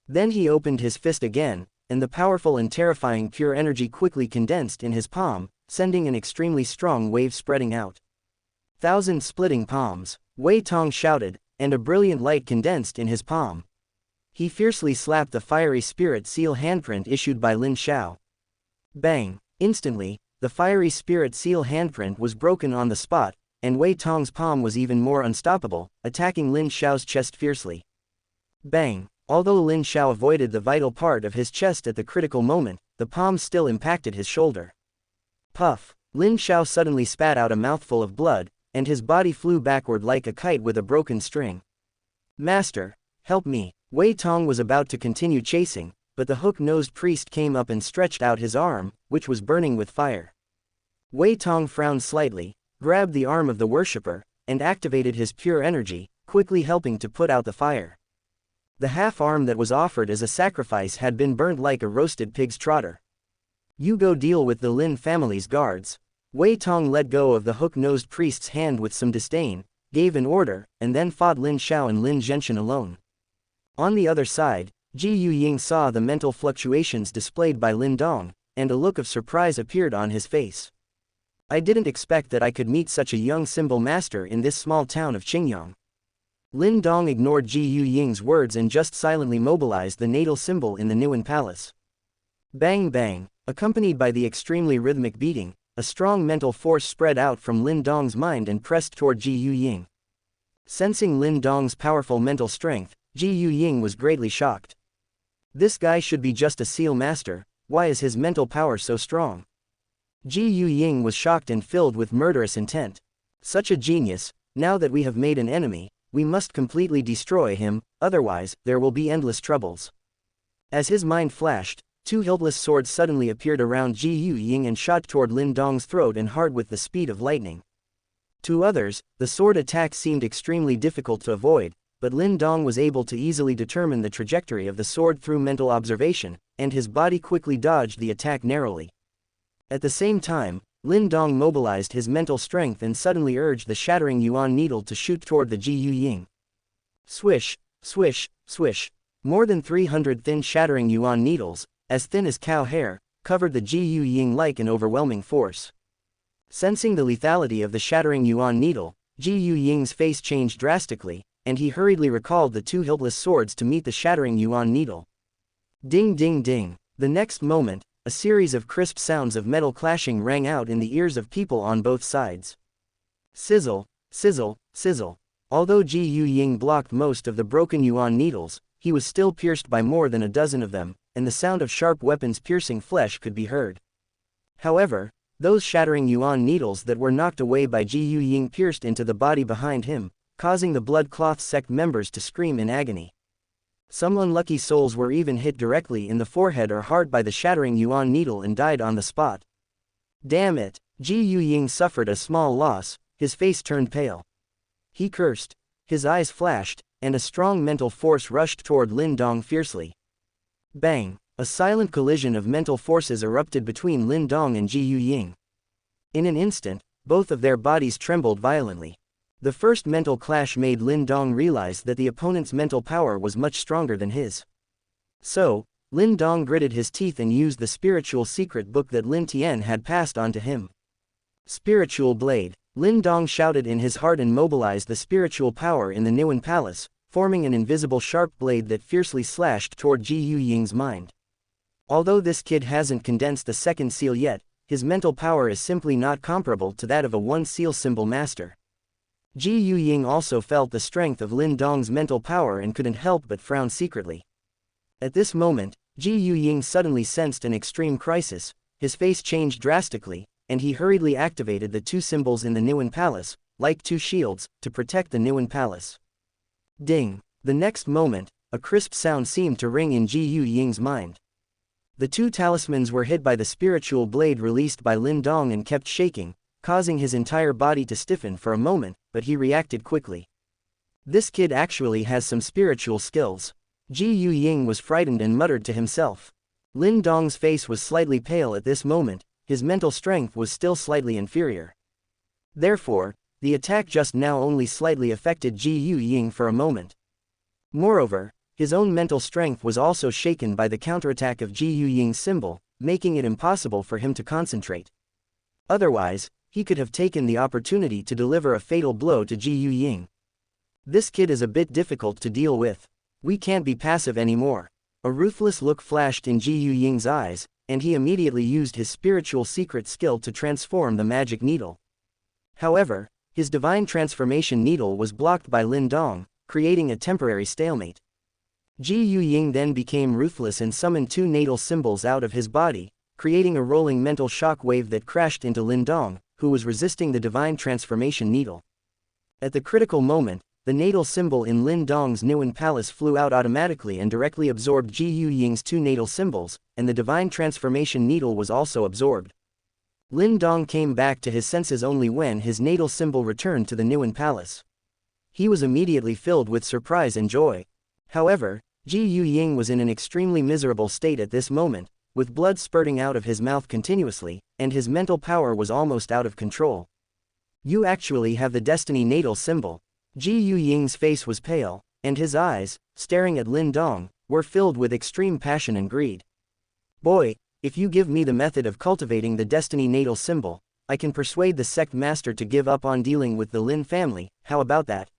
Then he opened his fist again, and the powerful and terrifying pure energy quickly condensed in his palm, sending an extremely strong wave spreading out. 1,000 splitting palms, Wei Tong shouted, and a brilliant light condensed in his palm. He fiercely slapped the fiery spirit seal handprint issued by Lin Xiao. Bang! Instantly, the fiery spirit seal handprint was broken on the spot, and Wei Tong's palm was even more unstoppable, attacking Lin Xiao's chest fiercely. Bang! Although Lin Xiao avoided the vital part of his chest at the critical moment, the palm still impacted his shoulder. Puff! Lin Xiao suddenly spat out a mouthful of blood, and his body flew backward like a kite with a broken string. Master, help me! Wei Tong was about to continue chasing, but the hook-nosed priest came up and stretched out his arm, which was burning with fire. Wei Tong frowned slightly, grabbed the arm of the worshipper, and activated his pure energy, quickly helping to put out the fire. The half-arm that was offered as a sacrifice had been burnt like a roasted pig's trotter. You go deal with the Lin family's guards. Wei Tong let go of the hook-nosed priest's hand with some disdain, gave an order, and then fought Lin Xiao and Lin Zhenshan alone. On the other side, Ji Yuying saw the mental fluctuations displayed by Lin Dong, and a look of surprise appeared on his face. I didn't expect that I could meet such a young symbol master in this small town of Qingyang. Lin Dong ignored Ji Yuying's words and just silently mobilized the natal symbol in the Nuan Palace. Bang bang, accompanied by the extremely rhythmic beating, a strong mental force spread out from Lin Dong's mind and pressed toward Ji Yuying. Sensing Lin Dong's powerful mental strength, Ji Yuying was greatly shocked. This guy should be just a seal master, why is his mental power so strong? Ji Yuying was shocked and filled with murderous intent. Such a genius, now that we have made an enemy, we must completely destroy him, otherwise, there will be endless troubles. As his mind flashed, two hiltless swords suddenly appeared around Ji Yuying and shot toward Lin Dong's throat and heart with the speed of lightning. To others, the sword attack seemed extremely difficult to avoid, but Lin Dong was able to easily determine the trajectory of the sword through mental observation, and his body quickly dodged the attack narrowly. At the same time, Lin Dong mobilized his mental strength and suddenly urged the shattering yuan needle to shoot toward the Ji Yuying. Swish, swish, swish. More than 300 thin shattering yuan needles, as thin as cow hair, covered the Ji Yuying like an overwhelming force. Sensing the lethality of the shattering yuan needle, Ji Yuying's face changed drastically, and he hurriedly recalled the two hiltless swords to meet the shattering yuan needle. Ding ding ding. The next moment, a series of crisp sounds of metal clashing rang out in the ears of people on both sides. Sizzle, sizzle, sizzle. Although Ji Yuying blocked most of the broken yuan needles, he was still pierced by more than a dozen of them, and the sound of sharp weapons piercing flesh could be heard. However, those shattering yuan needles that were knocked away by Ji Yuying pierced into the body behind him, causing the blood cloth sect members to scream in agony. Some unlucky souls were even hit directly in the forehead or heart by the shattering yuan needle and died on the spot. Damn it! Ji Yuying suffered a small loss, his face turned pale. He cursed. His eyes flashed, and a strong mental force rushed toward Lin Dong fiercely. Bang! A silent collision of mental forces erupted between Lin Dong and Ji Yuying. In an instant, both of their bodies trembled violently. The first mental clash made Lin Dong realize that the opponent's mental power was much stronger than his. So, Lin Dong gritted his teeth and used the spiritual secret book that Lin Tian had passed on to him. Spiritual Blade. Lin Dong shouted in his heart and mobilized the spiritual power in the Nuan Palace, forming an invisible sharp blade that fiercely slashed toward Ji Yuying's mind. Although this kid hasn't condensed the second seal yet, his mental power is simply not comparable to that of a one-seal symbol master. Ji Yuying also felt the strength of Lin Dong's mental power and couldn't help but frown secretly. At this moment, Ji Yuying suddenly sensed an extreme crisis, his face changed drastically, and he hurriedly activated the two symbols in the Nuan Palace, like two shields, to protect the Nuan Palace. Ding! The next moment, a crisp sound seemed to ring in Ji Yuying's mind. The two talismans were hit by the spiritual blade released by Lin Dong and kept shaking, causing his entire body to stiffen for a moment, but he reacted quickly. This kid actually has some spiritual skills. Ji Yuying was frightened and muttered to himself. Lin Dong's face was slightly pale at this moment, his mental strength was still slightly inferior. Therefore, the attack just now only slightly affected Ji Yuying for a moment. Moreover, his own mental strength was also shaken by the counterattack of Ji Yuying's symbol, making it impossible for him to concentrate. Otherwise, he could have taken the opportunity to deliver a fatal blow to Ji Yuying. This kid is a bit difficult to deal with. We can't be passive anymore. A ruthless look flashed in Ji Yuying's eyes, and he immediately used his spiritual secret skill to transform the magic needle. However, his divine transformation needle was blocked by Lin Dong, creating a temporary stalemate. Ji Yuying then became ruthless and summoned two natal symbols out of his body, creating a rolling mental shock wave that crashed into Lin Dong, who was resisting the divine transformation needle. At the critical moment, the natal symbol in Lin Dong's Nuan Palace flew out automatically and directly absorbed Ji Yuying's two natal symbols, and the divine transformation needle was also absorbed. Lin Dong came back to his senses only when his natal symbol returned to the Nguyen Palace. He was immediately filled with surprise and joy. However, Ji Yuying was in an extremely miserable state at this moment, with blood spurting out of his mouth continuously, and his mental power was almost out of control. You actually have the destiny natal symbol. Ji Yuying's face was pale, and his eyes, staring at Lin Dong, were filled with extreme passion and greed. Boy, if you give me the method of cultivating the destiny natal symbol, I can persuade the sect master to give up on dealing with the Lin family. How about that?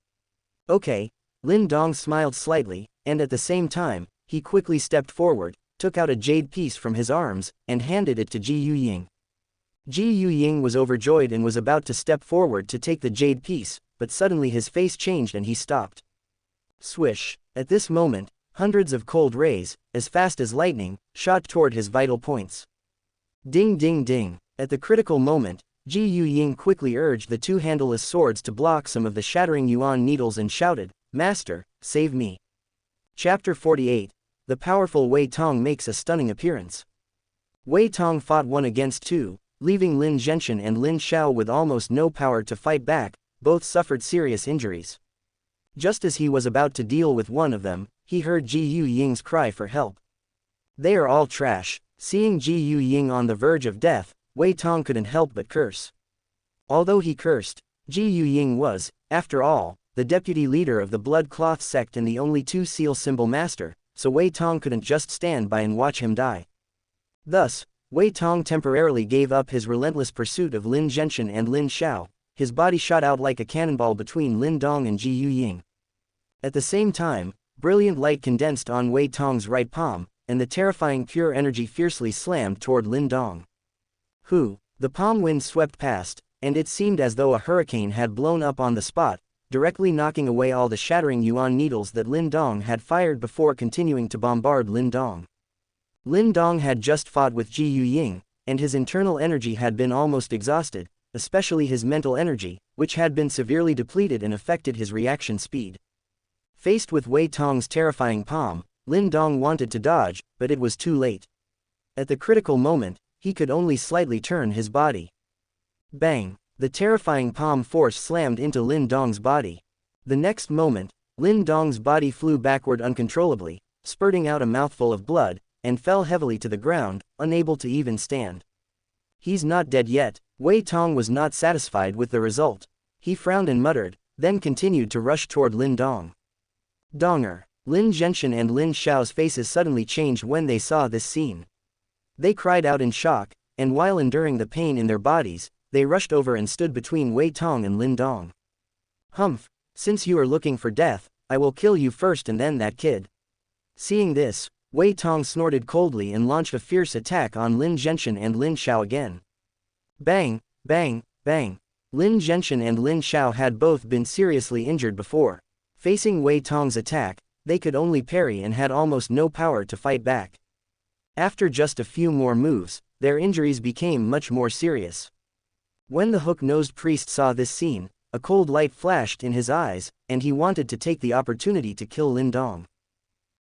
Okay. Lin Dong smiled slightly, and at the same time, he quickly stepped forward, took out a jade piece from his arms, and handed it to Ji Yuying. Ji Yuying was overjoyed and was about to step forward to take the jade piece, but suddenly his face changed and he stopped. Swish! At this moment, hundreds of cold rays, as fast as lightning, shot toward his vital points. Ding ding ding! At the critical moment, Ji Yuying quickly urged the two handleless swords to block some of the shattering yuan needles and shouted, "Master, save me!" Chapter 48. The powerful Wei Tong makes a stunning appearance. Wei Tong fought 1 against 2, leaving Lin Zhenchen and Lin Xiao with almost no power to fight back. Both suffered serious injuries. Just as he was about to deal with one of them, he heard Ji Yuying's cry for help. They are all trash. Seeing Ji Yuying on the verge of death, Wei Tong couldn't help but curse. Although he cursed, Ji Yuying was, after all, the deputy leader of the Blood Cloth sect and the only 2 seal symbol master, so Wei Tong couldn't just stand by and watch him die. Thus, Wei Tong temporarily gave up his relentless pursuit of Lin Zhenchen and Lin Xiao. His body shot out like a cannonball between Lin Dong and Ji Yuying. At the same time, brilliant light condensed on Wei Tong's right palm, and the terrifying pure energy fiercely slammed toward Lin Dong. The palm wind swept past, and it seemed as though a hurricane had blown up on the spot, directly knocking away all the shattering yuan needles that Lin Dong had fired before continuing to bombard Lin Dong. Lin Dong had just fought with Ji Yuying, and his internal energy had been almost exhausted, especially his mental energy, which had been severely depleted and affected his reaction speed. Faced with Wei Tong's terrifying palm, Lin Dong wanted to dodge, but it was too late. At the critical moment, he could only slightly turn his body. Bang! The terrifying palm force slammed into Lin Dong's body. The next moment, Lin Dong's body flew backward uncontrollably, spurting out a mouthful of blood, and fell heavily to the ground, unable to even stand. He's not dead yet. Wei Tong was not satisfied with the result. He frowned and muttered, then continued to rush toward Lin Dong. Donger! Lin Zhenchen and Lin Xiao's faces suddenly changed when they saw this scene. They cried out in shock, and while enduring the pain in their bodies, they rushed over and stood between Wei Tong and Lin Dong. Humph! Since you are looking for death, I will kill you first and then that kid. Seeing this, Wei Tong snorted coldly and launched a fierce attack on Lin Zhenchen and Lin Xiao again. Bang! Bang! Bang! Lin Zhenchen and Lin Xiao had both been seriously injured before. Facing Wei Tong's attack, they could only parry and had almost no power to fight back. After just a few more moves, their injuries became much more serious. When the hook-nosed priest saw this scene, a cold light flashed in his eyes, and he wanted to take the opportunity to kill Lin Dong.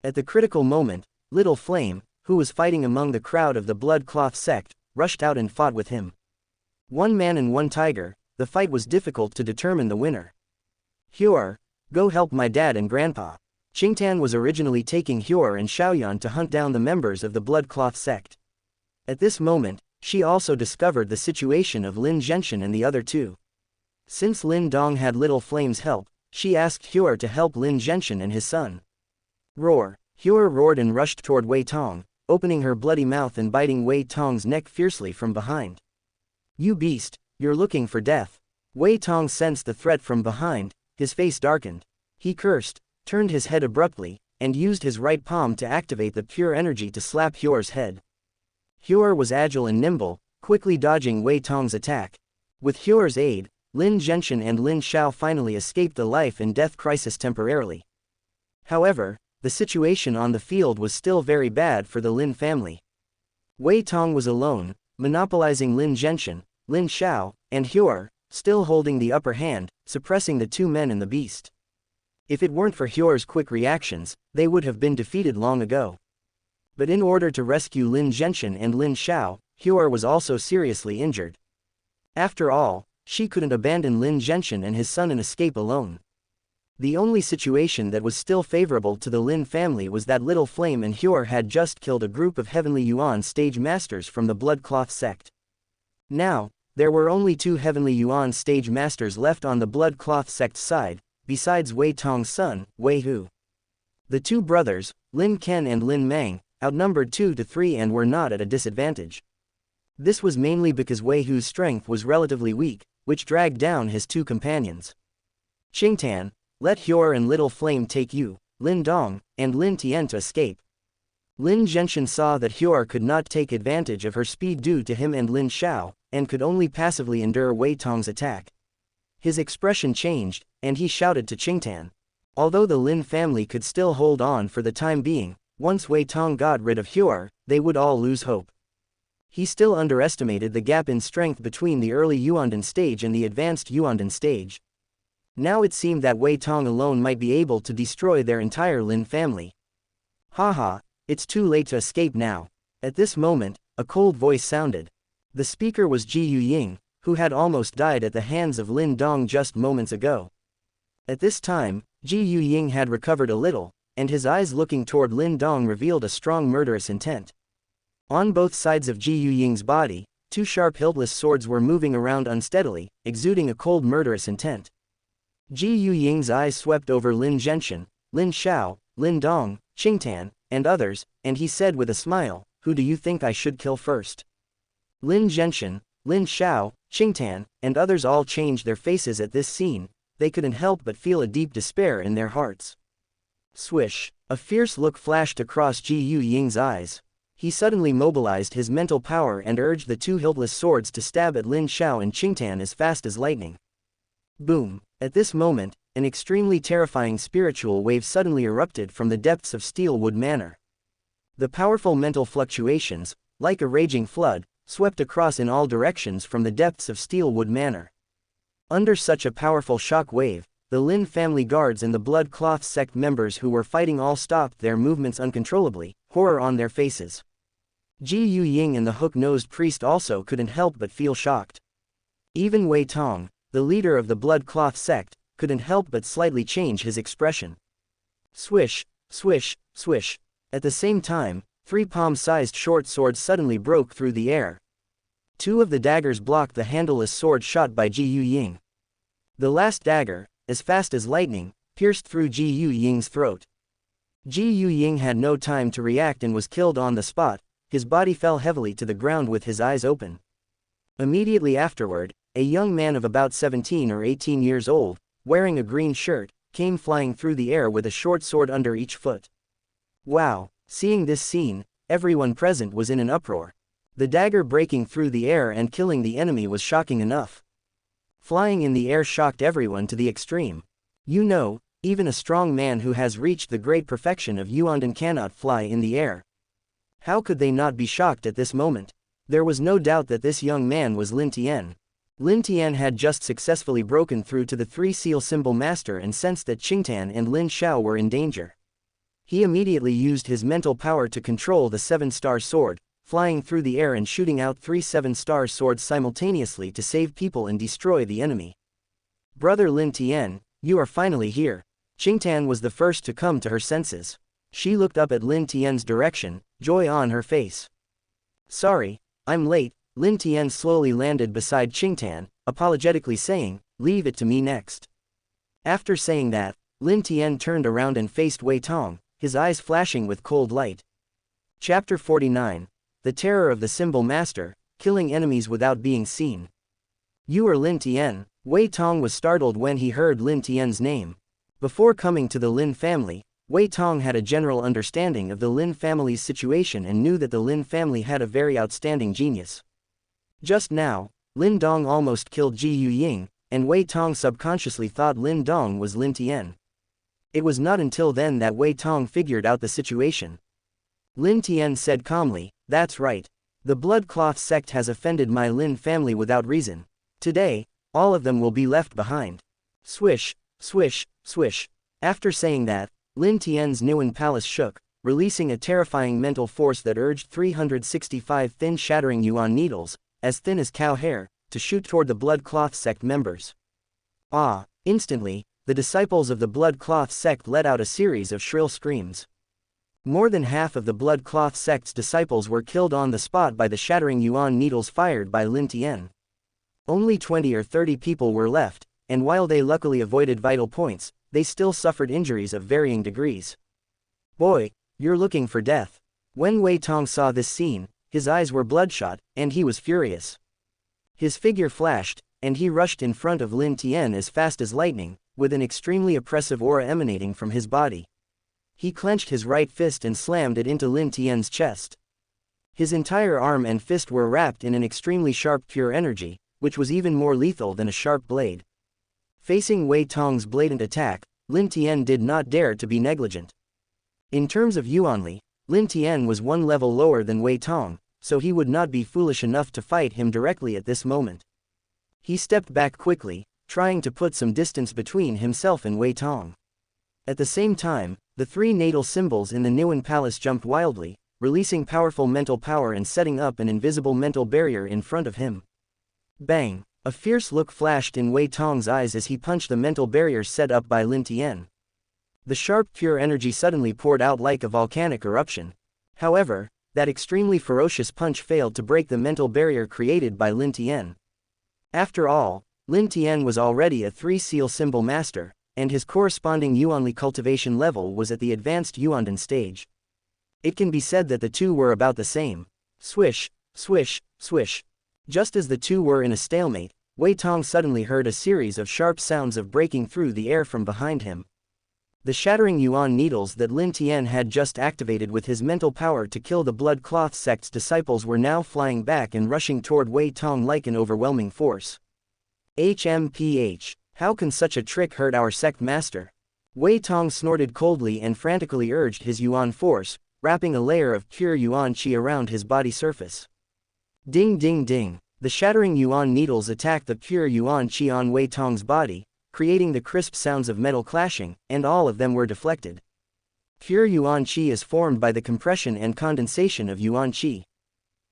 At the critical moment, Little Flame, who was fighting among the crowd of the Blood Cloth sect, rushed out and fought with him. 1 man and 1 tiger, the fight was difficult to determine the winner. Huer, go help my dad and grandpa. Qingtan was originally taking Huer and Xiaoyan to hunt down the members of the Blood Cloth sect. At this moment, she also discovered the situation of Lin Zhenchen and the other 2. Since Lin Dong had Little Flame's help, she asked Huer to help Lin Zhenchen and his son. Roar! Huer roared and rushed toward Wei Tong, opening her bloody mouth and biting Wei Tong's neck fiercely from behind. You beast, you're looking for death. Wei Tong sensed the threat from behind, his face darkened. He cursed, turned his head abruptly, and used his right palm to activate the pure energy to slap Huer's head. Huer was agile and nimble, quickly dodging Wei Tong's attack. With Huer's aid, Lin Zhenchen and Lin Xiao finally escaped the life and death crisis temporarily. However, the situation on the field was still very bad for the Lin family. Wei Tong was alone, monopolizing Lin Zhenchen, Lin Xiao, and Huer, still holding the upper hand, suppressing the 2 men and the beast. If it weren't for Huer's quick reactions, they would have been defeated long ago. But in order to rescue Lin Zhenchen and Lin Xiao, Huer was also seriously injured. After all, she couldn't abandon Lin Genshin and his son and escape alone. The only situation that was still favorable to the Lin family was that Little Flame and Hyur had just killed a group of Heavenly Yuan stage masters from the Blood Cloth sect. Now, there were only 2 Heavenly Yuan stage masters left on the Blood Cloth sect's side, besides Wei Tong's son, Wei Hu. The 2 brothers, Lin Ken and Lin Mang, outnumbered 2 to 3 and were not at a disadvantage. This was mainly because Wei Hu's strength was relatively weak, which dragged down his 2 companions. Qingtan, let Hyur and Little Flame take you, Lin Dong, and Lin Tian to escape. Lin Genshin saw that Hyur could not take advantage of her speed due to him and Lin Xiao, and could only passively endure Wei Tong's attack. His expression changed, and he shouted to Qingtan. Although the Lin family could still hold on for the time being, once Wei Tong got rid of Hyur, they would all lose hope. He still underestimated the gap in strength between the early Yuanden stage and the advanced Yuanden stage. Now it seemed that Wei Tong alone might be able to destroy their entire Lin family. Haha, it's too late to escape now. At this moment, a cold voice sounded. The speaker was Ji Yuying, who had almost died at the hands of Lin Dong just moments ago. At this time, Ji Yuying had recovered a little, and his eyes looking toward Lin Dong revealed a strong murderous intent. On both sides of Ji Yuying's body, 2 sharp hiltless swords were moving around unsteadily, exuding a cold murderous intent. Ji Yuying's eyes swept over Lin Genshin, Lin Xiao, Lin Dong, Qingtan, and others, and he said with a smile, "Who do you think I should kill first?" Lin Genshin, Lin Xiao, Qingtan, and others all changed their faces at this scene. They couldn't help but feel a deep despair in their hearts. Swish! A fierce look flashed across Ji Yuying's eyes. He suddenly mobilized his mental power and urged the 2 hiltless swords to stab at Lin Xiao and Qingtan as fast as lightning. Boom! At this moment, an extremely terrifying spiritual wave suddenly erupted from the depths of Steelwood Manor. The powerful mental fluctuations, like a raging flood, swept across in all directions from the depths of Steelwood Manor. Under such a powerful shock wave, the Lin family guards and the Blood Cloth sect members who were fighting all stopped their movements uncontrollably, horror on their faces. Ji Yuying and the hook-nosed priest also couldn't help but feel shocked. Even Wei Tong, the leader of the Blood Cloth sect, couldn't help but slightly change his expression. Swish, swish, swish. At the same time, 3 palm-sized short swords suddenly broke through the air. 2 of the daggers blocked the handleless sword shot by Ji Yuying. The last dagger, as fast as lightning, pierced through Ji Yuying's throat. Ji Yuying had no time to react and was killed on the spot. His body fell heavily to the ground with his eyes open. Immediately afterward, a young man of about 17 or 18 years old, wearing a green shirt, came flying through the air with a short sword under each foot. Wow! Seeing this scene, everyone present was in an uproar. The dagger breaking through the air and killing the enemy was shocking enough. Flying in the air shocked everyone to the extreme. You know, even a strong man who has reached the great perfection of Yuanden cannot fly in the air. How could they not be shocked at this moment? There was no doubt that this young man was Lin Tian. Lin Tian had just successfully broken through to the 3 seal symbol master and sensed that Qingtan and Lin Xiao were in danger. He immediately used his mental power to control the 7-star sword, flying through the air and shooting out 3 7-star swords simultaneously to save people and destroy the enemy. Brother Lin Tian, you are finally here. Qingtan was the first to come to her senses. She looked up at Lin Tian's direction, joy on her face. Sorry, I'm late. Lin Tian slowly landed beside Qingtan, apologetically saying, leave it to me next. After saying that, Lin Tian turned around and faced Wei Tong, his eyes flashing with cold light. Chapter 49. The Terror of the Symbol Master, Killing Enemies Without Being Seen. You are Lin Tian. Wei Tong was startled when he heard Lin Tian's name. Before coming to the Lin family, Wei Tong had a general understanding of the Lin family's situation and knew that the Lin family had a very outstanding genius. Just now, Lin Dong almost killed Ji Yuying, and Wei Tong subconsciously thought Lin Dong was Lin Tian. It was not until then that Wei Tong figured out the situation. Lin Tian said calmly, that's right. The Blood Cloth sect has offended my Lin family without reason. Today, all of them will be left behind. Swish, swish, swish. After saying that, Lin Tian's Niwen palace shook, releasing a terrifying mental force that urged 365 thin shattering yuan needles, as thin as cow hair, to shoot toward the Blood Cloth sect members. Ah! Instantly, the disciples of the Blood Cloth sect let out a series of shrill screams. More than half of the Blood Cloth sect's disciples were killed on the spot by the shattering yuan needles fired by Lin Tian. Only 20 or 30 people were left, and while they luckily avoided vital points, they still suffered injuries of varying degrees. "Boy, you're looking for death." When Wei Tong saw this scene, his eyes were bloodshot, and he was furious. His figure flashed, and he rushed in front of Lin Tian as fast as lightning, with an extremely oppressive aura emanating from his body. He clenched his right fist and slammed it into Lin Tian's chest. His entire arm and fist were wrapped in an extremely sharp pure energy, which was even more lethal than a sharp blade. Facing Wei Tong's blatant attack, Lin Tian did not dare to be negligent. In terms of yuanli, Lin Tian was one level lower than Wei Tong, so he would not be foolish enough to fight him directly at this moment. He stepped back quickly, trying to put some distance between himself and Wei Tong. At the same time, the three natal symbols in the Niwen Palace jumped wildly, releasing powerful mental power and setting up an invisible mental barrier in front of him. Bang! A fierce look flashed in Wei Tong's eyes as he punched the mental barrier set up by Lin Tian. The sharp pure energy suddenly poured out like a volcanic eruption. However, that extremely ferocious punch failed to break the mental barrier created by Lin Tian. After all, Lin Tian was already a 3-seal symbol master, and his corresponding yuanli cultivation level was at the advanced yuandan stage. It can be said that the two were about the same. Swish, swish, swish. Just as the two were in a stalemate, Wei Tong suddenly heard a series of sharp sounds of breaking through the air from behind him. The shattering yuan needles that Lin Tian had just activated with his mental power to kill the Blood Cloth sect's disciples were now flying back and rushing toward Wei Tong like an overwhelming force. HMPH. How can such a trick hurt our sect master? Wei Tong snorted coldly and frantically urged his yuan force, wrapping a layer of pure yuan qi around his body surface. Ding ding ding. The shattering yuan needles attacked the pure yuan qi on Wei Tong's body, creating the crisp sounds of metal clashing, and all of them were deflected. Pure yuan qi is formed by the compression and condensation of yuan qi.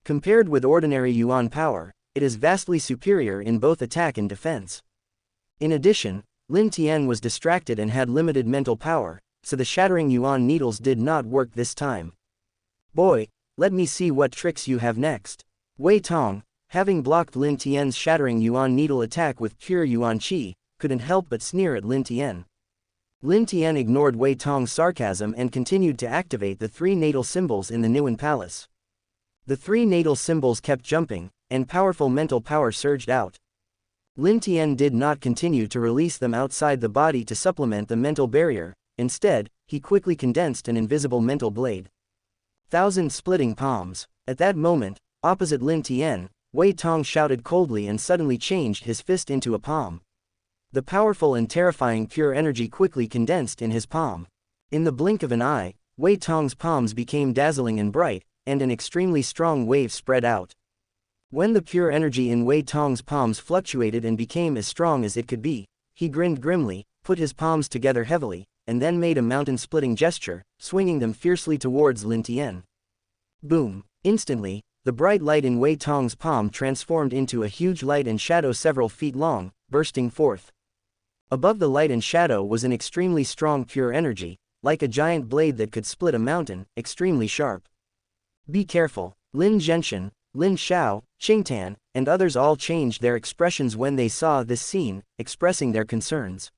Compared with ordinary yuan power, it is vastly superior in both attack and defense. In addition, Lin Tian was distracted and had limited mental power, so the shattering yuan needles did not work this time. "Boy, let me see what tricks you have next." Wei Tong, having blocked Lin Tian's shattering yuan needle attack with pure yuan qi, couldn't help but sneer at Lin Tian. Lin Tian ignored Wei Tong's sarcasm and continued to activate the three natal symbols in the Niwen Palace. The three natal symbols kept jumping, and powerful mental power surged out. Lin Tian did not continue to release them outside the body to supplement the mental barrier. Instead, he quickly condensed an invisible mental blade. 1,000 splitting palms. At that moment, opposite Lin Tian, Wei Tong shouted coldly and suddenly changed his fist into a palm. The powerful and terrifying pure energy quickly condensed in his palm. In the blink of an eye, Wei Tong's palms became dazzling and bright, and an extremely strong wave spread out. When the pure energy in Wei Tong's palms fluctuated and became as strong as it could be, he grinned grimly, put his palms together heavily, and then made a mountain-splitting gesture, swinging them fiercely towards Lin Tian. Boom! Instantly, the bright light in Wei Tong's palm transformed into a huge light and shadow several feet long, bursting forth. Above the light and shadow was an extremely strong pure energy, like a giant blade that could split a mountain, extremely sharp. Be careful. Lin Zhenshan, Lin Xiao, Qingtan, and others all changed their expressions when they saw this scene, expressing their concerns.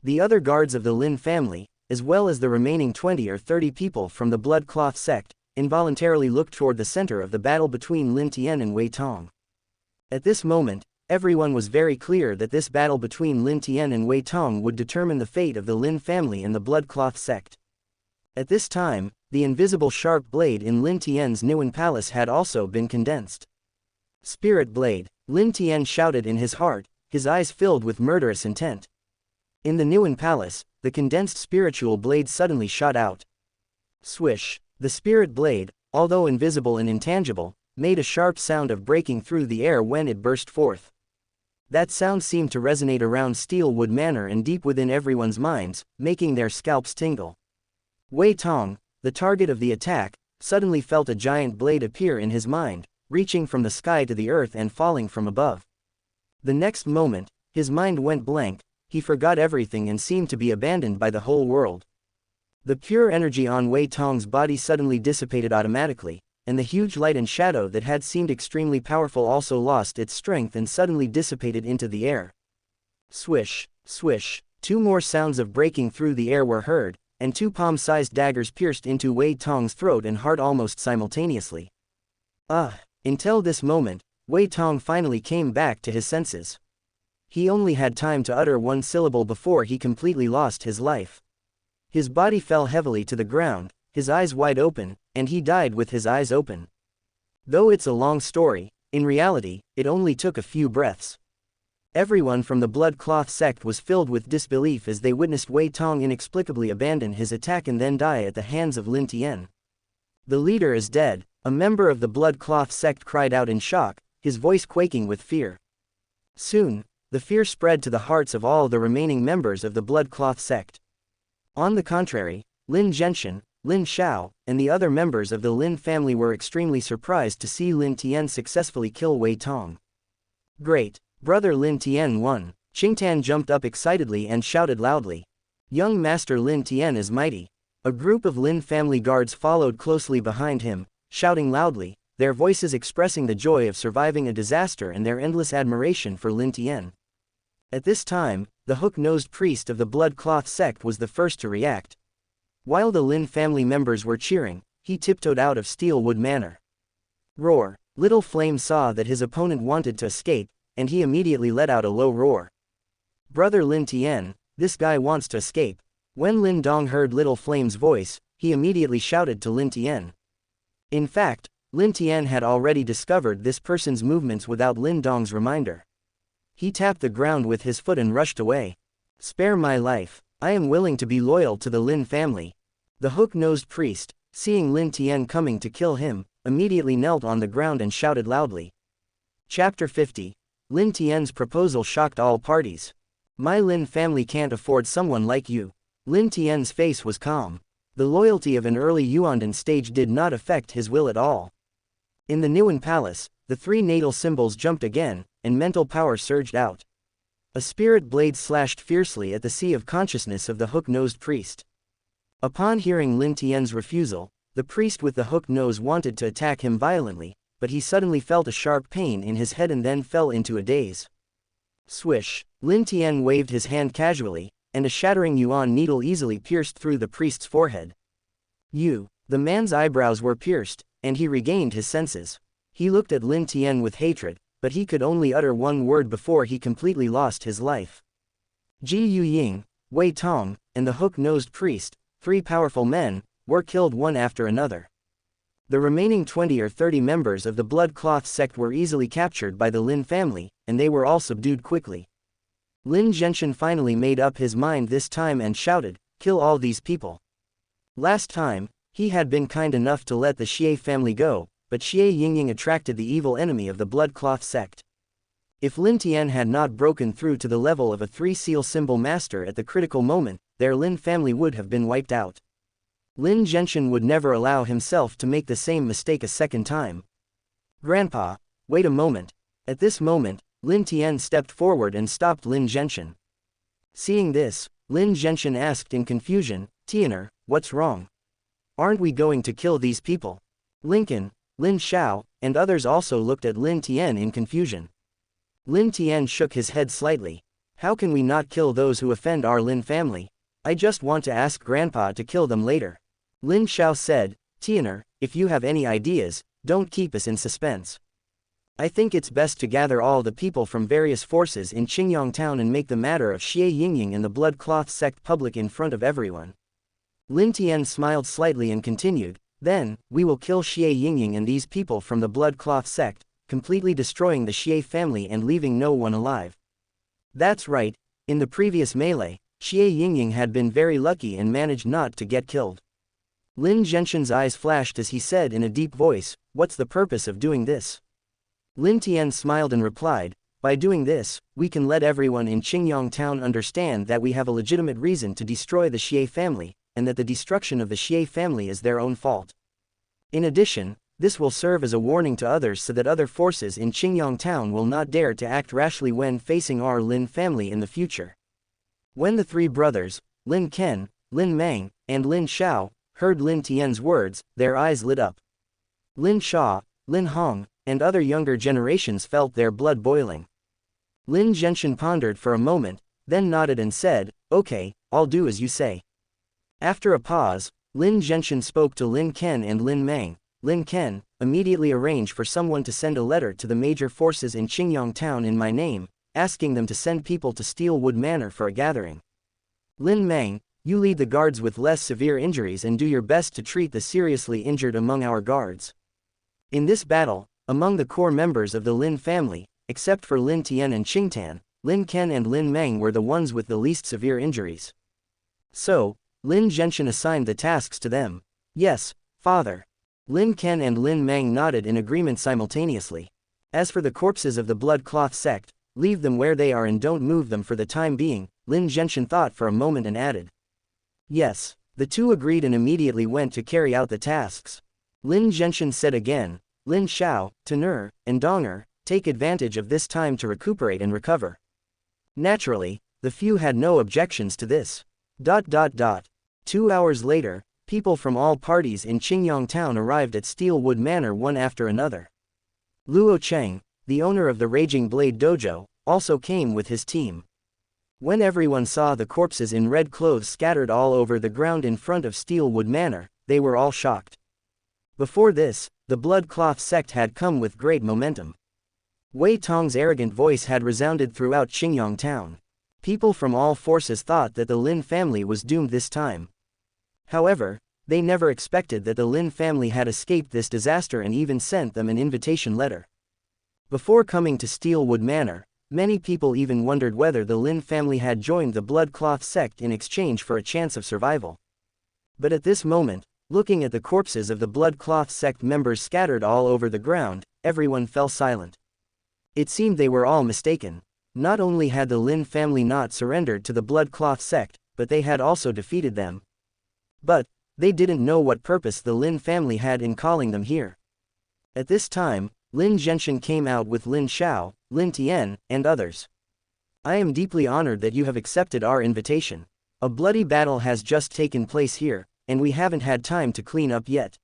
The other guards of the Lin family, as well as the remaining 20 or 30 people from the Blood Cloth sect, involuntarily looked toward the center of the battle between Lin Tian and Wei Tong. At this moment, everyone was very clear that this battle between Lin Tian and Wei Tong would determine the fate of the Lin family and the Blood Cloth sect. At this time, the invisible sharp blade in Lin Tian's Niwen Palace had also been condensed. Spirit Blade, Lin Tian shouted in his heart, his eyes filled with murderous intent. In the Niwen Palace, the condensed spiritual blade suddenly shot out. Swish! The spirit blade, although invisible and intangible, made a sharp sound of breaking through the air when it burst forth. That sound seemed to resonate around Steelwood Manor and deep within everyone's minds, making their scalps tingle. Wei Tong, the target of the attack, suddenly felt a giant blade appear in his mind, reaching from the sky to the earth and falling from above. The next moment, his mind went blank, he forgot everything and seemed to be abandoned by the whole world. The pure energy on Wei Tong's body suddenly dissipated automatically, and the huge light and shadow that had seemed extremely powerful also lost its strength and suddenly dissipated into the air. Swish, swish, two more sounds of breaking through the air were heard, and two palm-sized daggers pierced into Wei Tong's throat and heart almost simultaneously. Until this moment, Wei Tong finally came back to his senses. He only had time to utter one syllable before he completely lost his life. His body fell heavily to the ground, his eyes wide open, and he died with his eyes open. Though it's a long story, in reality, it only took a few breaths. Everyone from the Blood Cloth sect was filled with disbelief as they witnessed Wei Tong inexplicably abandon his attack and then die at the hands of Lin Tian. "The leader is dead," a member of the Blood Cloth sect cried out in shock, his voice quaking with fear. Soon, the fear spread to the hearts of all the remaining members of the Blood Cloth sect. On the contrary, Lin Genshin, Lin Xiao, and the other members of the Lin family were extremely surprised to see Lin Tian successfully kill Wei Tong. "Great, brother Lin Tian won," Qingtan jumped up excitedly and shouted loudly. "Young Master Lin Tian is mighty." A group of Lin family guards followed closely behind him, shouting loudly, their voices expressing the joy of surviving a disaster and their endless admiration for Lin Tian. At this time, the hook-nosed priest of the Blood Cloth sect was the first to react. While the Lin family members were cheering, he tiptoed out of Steelwood Manor. Roar! Little Flame saw that his opponent wanted to escape, and he immediately let out a low roar. "Brother Lin Tian, this guy wants to escape." When Lin Dong heard Little Flame's voice, he immediately shouted to Lin Tian. In fact, Lin Tian had already discovered this person's movements without Lin Dong's reminder. He tapped the ground with his foot and rushed away. "Spare my life, I am willing to be loyal to the Lin family." The hook-nosed priest, seeing Lin Tian coming to kill him, immediately knelt on the ground and shouted loudly. Chapter 50. Lin Tian's proposal shocked all parties. "My Lin family can't afford someone like you." Lin Tian's face was calm. The loyalty of an early Yuandan stage did not affect his will at all. In the Niwen Palace, the three natal symbols jumped again, and mental power surged out. A spirit blade slashed fiercely at the sea of consciousness of the hook-nosed priest. Upon hearing Lin Tian's refusal, the priest with the hooked nose wanted to attack him violently, but he suddenly felt a sharp pain in his head and then fell into a daze. Swish! Lin Tian waved his hand casually, and a shattering yuan needle easily pierced through the priest's forehead. The man's eyebrows were pierced, and he regained his senses. He looked at Lin Tian with hatred, but he could only utter one word before he completely lost his life. Ji Yuying, Wei Tong, and the hook-nosed priest, three powerful men, were killed one after another. The remaining 20 or 30 members of the Blood Cloth sect were easily captured by the Lin family, and they were all subdued quickly. Lin Genshin finally made up his mind this time and shouted, "Kill all these people." Last time, he had been kind enough to let the Xie family go, but Xie Yingying attracted the evil enemy of the Blood Cloth sect. If Lin Tian had not broken through to the level of a three-seal symbol master at the critical moment, their Lin family would have been wiped out. Lin Genshin would never allow himself to make the same mistake a second time. "Grandpa, wait a moment." At this moment, Lin Tian stepped forward and stopped Lin Genshin. Seeing this, Lin Genshin asked in confusion, "Tianer, what's wrong? Aren't we going to kill these people?" Lincoln, Lin Xiao, and others also looked at Lin Tian in confusion. Lin Tian shook his head slightly. "How can we not kill those who offend our Lin family? I just want to ask Grandpa to kill them later." Lin Xiao said, "Tianer, if you have any ideas, don't keep us in suspense. I think it's best to gather all the people from various forces in Qingyang town and make the matter of Xie Yingying and the Blood Cloth sect public in front of everyone." Lin Tian smiled slightly and continued, "Then, we will kill Xie Yingying and these people from the Blood Cloth sect, completely destroying the Xie family and leaving no one alive." That's right, in the previous melee, Xie Yingying had been very lucky and managed not to get killed. Lin Genshin's eyes flashed as he said in a deep voice, "What's the purpose of doing this?" Lin Tian smiled and replied, "By doing this, we can let everyone in Qingyang town understand that we have a legitimate reason to destroy the Xie family, and that the destruction of the Xie family is their own fault. In addition, This will serve as a warning to others so that other forces in Qingyang Town will not dare to act rashly when facing our Lin family in the future. When the three brothers, Lin Ken, Lin Mang, and Lin Xiao, heard Lin Tian's words, their eyes lit up. Lin Sha, Lin Hong, and other younger generations felt their blood boiling. Lin Genshin pondered for a moment, then nodded and said, "Okay, I'll do as you say." After a pause, Lin Genshin spoke to Lin Ken and Lin Mang. Lin Ken, immediately arrange for someone to send a letter to the major forces in Qingyang Town in my name, asking them to send people to Steelwood Manor for a gathering. Lin Mang, you lead the guards with less severe injuries and do your best to treat the seriously injured among our guards. In this battle, among the core members of the Lin family, except for Lin Tian and Qingtan, Lin Ken and Lin Mang were the ones with the least severe injuries. So, Lin Genshin assigned the tasks to them. Yes, father. Lin Ken and Lin Mang nodded in agreement simultaneously. As for the corpses of the Blood Cloth sect, leave them where they are and don't move them for the time being, Lin Genshin thought for a moment and added. Yes, the two agreed and immediately went to carry out the tasks. Lin Genshin said again, Lin Xiao, Tenur, and Donger, take advantage of this time to recuperate and recover. Naturally, the few had no objections to this. 2 hours later, people from all parties in Qingyang Town arrived at Steelwood Manor one after another. Luo Cheng, the owner of the Raging Blade Dojo, also came with his team. When everyone saw the corpses in red clothes scattered all over the ground in front of Steelwood Manor, they were all shocked. Before this, the Blood Cloth sect had come with great momentum. Wei Tong's arrogant voice had resounded throughout Qingyang Town. People from all forces thought that the Lin family was doomed this time. However, they never expected that the Lin family had escaped this disaster and even sent them an invitation letter. Before coming to Steelwood Manor, many people even wondered whether the Lin family had joined the Blood Cloth sect in exchange for a chance of survival. But at this moment, looking at the corpses of the Blood Cloth sect members scattered all over the ground, everyone fell silent. It seemed they were all mistaken. Not only had the Lin family not surrendered to the Blood Cloth sect, but they had also defeated them. But they didn't know what purpose the Lin family had in calling them here. At this time, Lin Genshin came out with Lin Xiao, Lin Tian, and others. I am deeply honored that you have accepted our invitation. A bloody battle has just taken place here, and we haven't had time to clean up yet.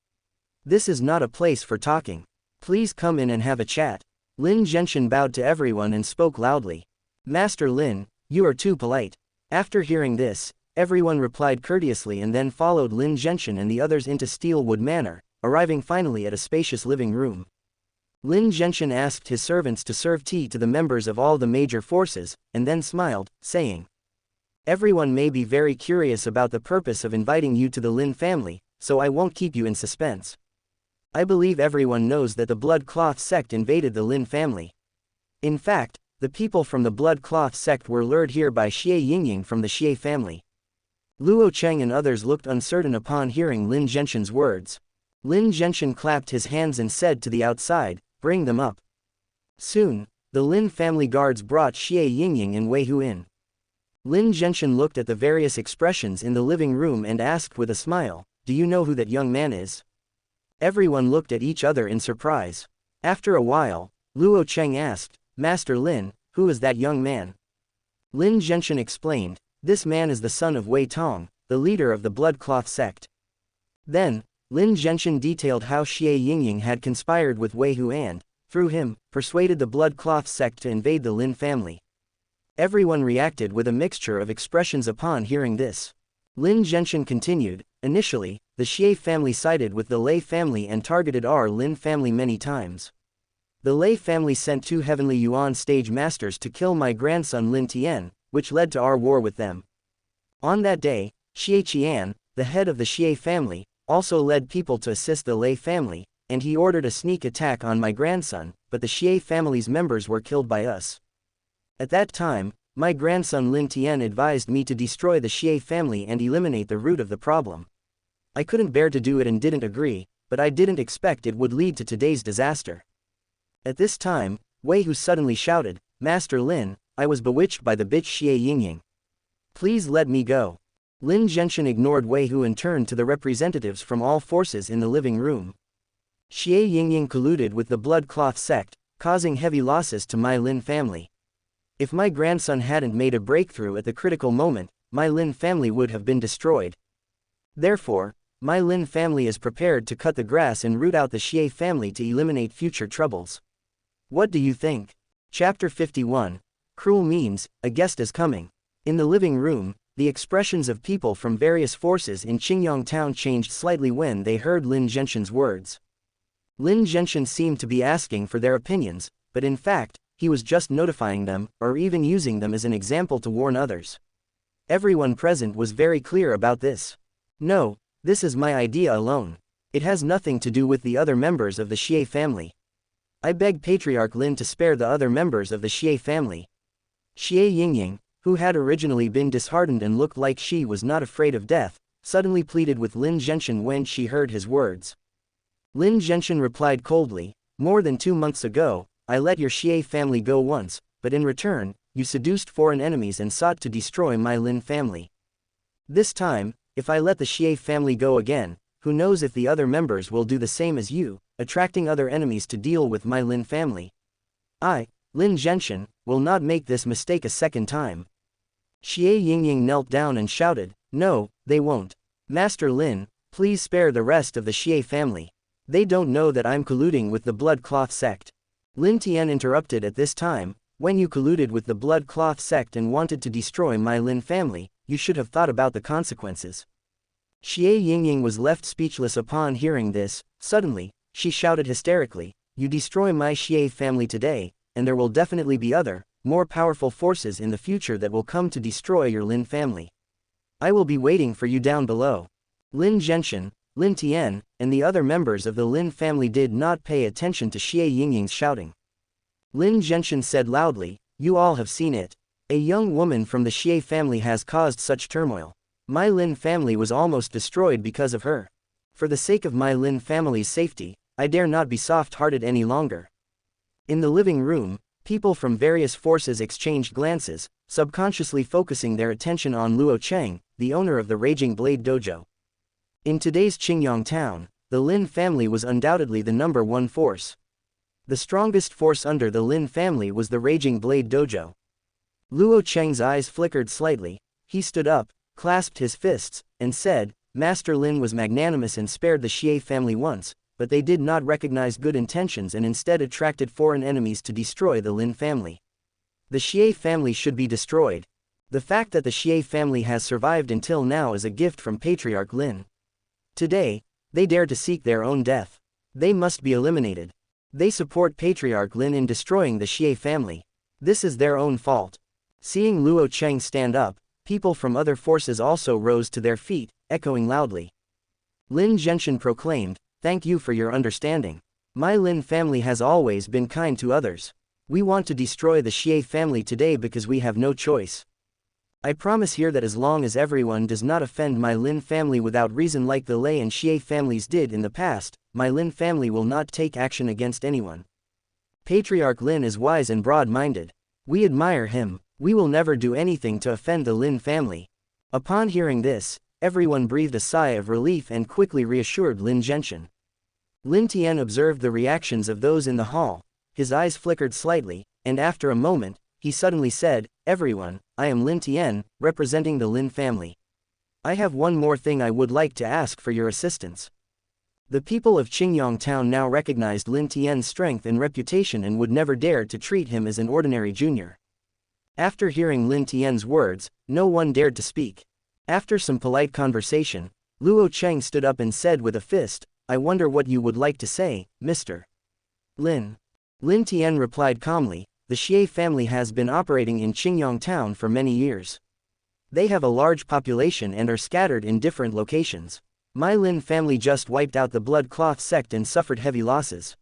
This is not a place for talking. Please come in and have a chat. Lin Genshin bowed to everyone and spoke loudly. Master Lin, you are too polite. After hearing this, everyone replied courteously and then followed Lin Genshin and the others into Steelwood Manor, arriving finally at a spacious living room. Lin Genshin asked his servants to serve tea to the members of all the major forces, and then smiled, saying, "Everyone may be very curious about the purpose of inviting you to the Lin family, so I won't keep you in suspense. I believe everyone knows that the Blood Cloth sect invaded the Lin family. In fact, the people from the Blood Cloth sect were lured here by Xie Yingying from the Xie family." Luo Cheng and others looked uncertain upon hearing Lin Genshin's words. Lin Genshin clapped his hands and said to the outside, "Bring them up." Soon, the Lin family guards brought Xie Yingying and Wei Hu in. Lin Genshin looked at the various expressions in the living room and asked with a smile, "Do you know who that young man is?" Everyone looked at each other in surprise. After a while, Luo Cheng asked, "Master Lin, who is that young man?" Lin Genshin explained, "This man is the son of Wei Tong, the leader of the Blood Cloth sect." Then, Lin Genshin detailed how Xie Yingying had conspired with Wei Hu and, through him, persuaded the Blood Cloth sect to invade the Lin family. Everyone reacted with a mixture of expressions upon hearing this. Lin Genshin continued, "Initially, the Xie family sided with the Lei family and targeted our Lin family many times. The Lei family sent 2 Heavenly Yuan stage masters to kill my grandson Lin Tian, which led to our war with them. On that day, Xie Qian, the head of the Xie family, also led people to assist the Lei family, and he ordered a sneak attack on my grandson, but the Xie family's members were killed by us. At that time, my grandson Lin Tian advised me to destroy the Xie family and eliminate the root of the problem. I couldn't bear to do it and didn't agree, but I didn't expect it would lead to today's disaster." At this time, Wei Hu suddenly shouted, "Master Lin, I was bewitched by the bitch Xie Yingying. Please let me go." Lin Genshin ignored Wei Hu and turned to the representatives from all forces in the living room. Xie Yingying colluded with the Blood Cloth sect, causing heavy losses to my Lin family. If my grandson hadn't made a breakthrough at the critical moment, my Lin family would have been destroyed. Therefore, my Lin family is prepared to cut the grass and root out the Xie family to eliminate future troubles. What do you think? Chapter 51. Cruel Memes, a guest is coming. In the living room, the expressions of people from various forces in Qingyang town changed slightly when they heard Lin Zhenshin's words. Lin Zhenshin seemed to be asking for their opinions, but in fact, he was just notifying them, or even using them as an example to warn others. Everyone present was very clear about this. No, this is my idea alone. It has nothing to do with the other members of the Xie family. I beg Patriarch Lin to spare the other members of the Xie family. Xie Yingying, who had originally been disheartened and looked like she was not afraid of death, suddenly pleaded with Lin Zhenshin when she heard his words. Lin Zhenshin replied coldly, "More than 2 months ago, I let your Xie family go once, but in return, you seduced foreign enemies and sought to destroy my Lin family. This time, if I let the Xie family go again, who knows if the other members will do the same as you, attracting other enemies to deal with my Lin family. I, Lin Zhenshin, will not make this mistake a second time." Xie Yingying knelt down and shouted, "No, they won't. Master Lin, please spare the rest of the Xie family. They don't know that I'm colluding with the Blood Cloth sect." Lin Tian interrupted at this time, "When you colluded with the Blood Cloth sect and wanted to destroy my Lin family, you should have thought about the consequences." Xie Yingying was left speechless upon hearing this. Suddenly, she shouted hysterically, "You destroy my Xie family today, and there will definitely be other, more powerful forces in the future that will come to destroy your Lin family. I will be waiting for you down below." Lin Zhenshin, Lin Tian, and the other members of the Lin family did not pay attention to Xie Yingying's shouting. Lin Zhenshin said loudly, "You all have seen it. A young woman from the Xie family has caused such turmoil. My Lin family was almost destroyed because of her. For the sake of my Lin family's safety, I dare not be soft-hearted any longer." In the living room, people from various forces exchanged glances, subconsciously focusing their attention on Luo Cheng, the owner of the Raging Blade Dojo. In today's Qingyang town, the Lin family was undoubtedly the number one force. The strongest force under the Lin family was the Raging Blade Dojo. Luo Cheng's eyes flickered slightly. He stood up, clasped his fists, and said, "Master Lin was magnanimous and spared the Xie family once, but they did not recognize good intentions and instead attracted foreign enemies to destroy the Lin family. The Xie family should be destroyed. The fact that the Xie family has survived until now is a gift from Patriarch Lin. Today, they dare to seek their own death. They must be eliminated. They support Patriarch Lin in destroying the Xie family. This is their own fault." Seeing Luo Cheng stand up, people from other forces also rose to their feet, echoing loudly. Lin Zhenshin proclaimed, "Thank you for your understanding. My Lin family has always been kind to others. We want to destroy the Xie family today because we have no choice. I promise here that as long as everyone does not offend my Lin family without reason like the Lei and Xie families did in the past, my Lin family will not take action against anyone. Patriarch Lin is wise and broad-minded. We admire him. We will never do anything to offend the Lin family." Upon hearing this, everyone breathed a sigh of relief and quickly reassured Lin Zhenshin. Lin Tian observed the reactions of those in the hall. His eyes flickered slightly, and after a moment, he suddenly said, "Everyone, I am Lin Tian, representing the Lin family. I have one more thing I would like to ask for your assistance." The people of Qingyang town now recognized Lin Tian's strength and reputation and would never dare to treat him as an ordinary junior. After hearing Lin Tian's words, no one dared to speak. After some polite conversation, Luo Cheng stood up and said with a fist, "I wonder what you would like to say, Mr. Lin." Lin Tian replied calmly, "The Xie family has been operating in Qingyang town for many years. They have a large population and are scattered in different locations. My Lin family just wiped out the Blood Cloth sect and suffered heavy losses.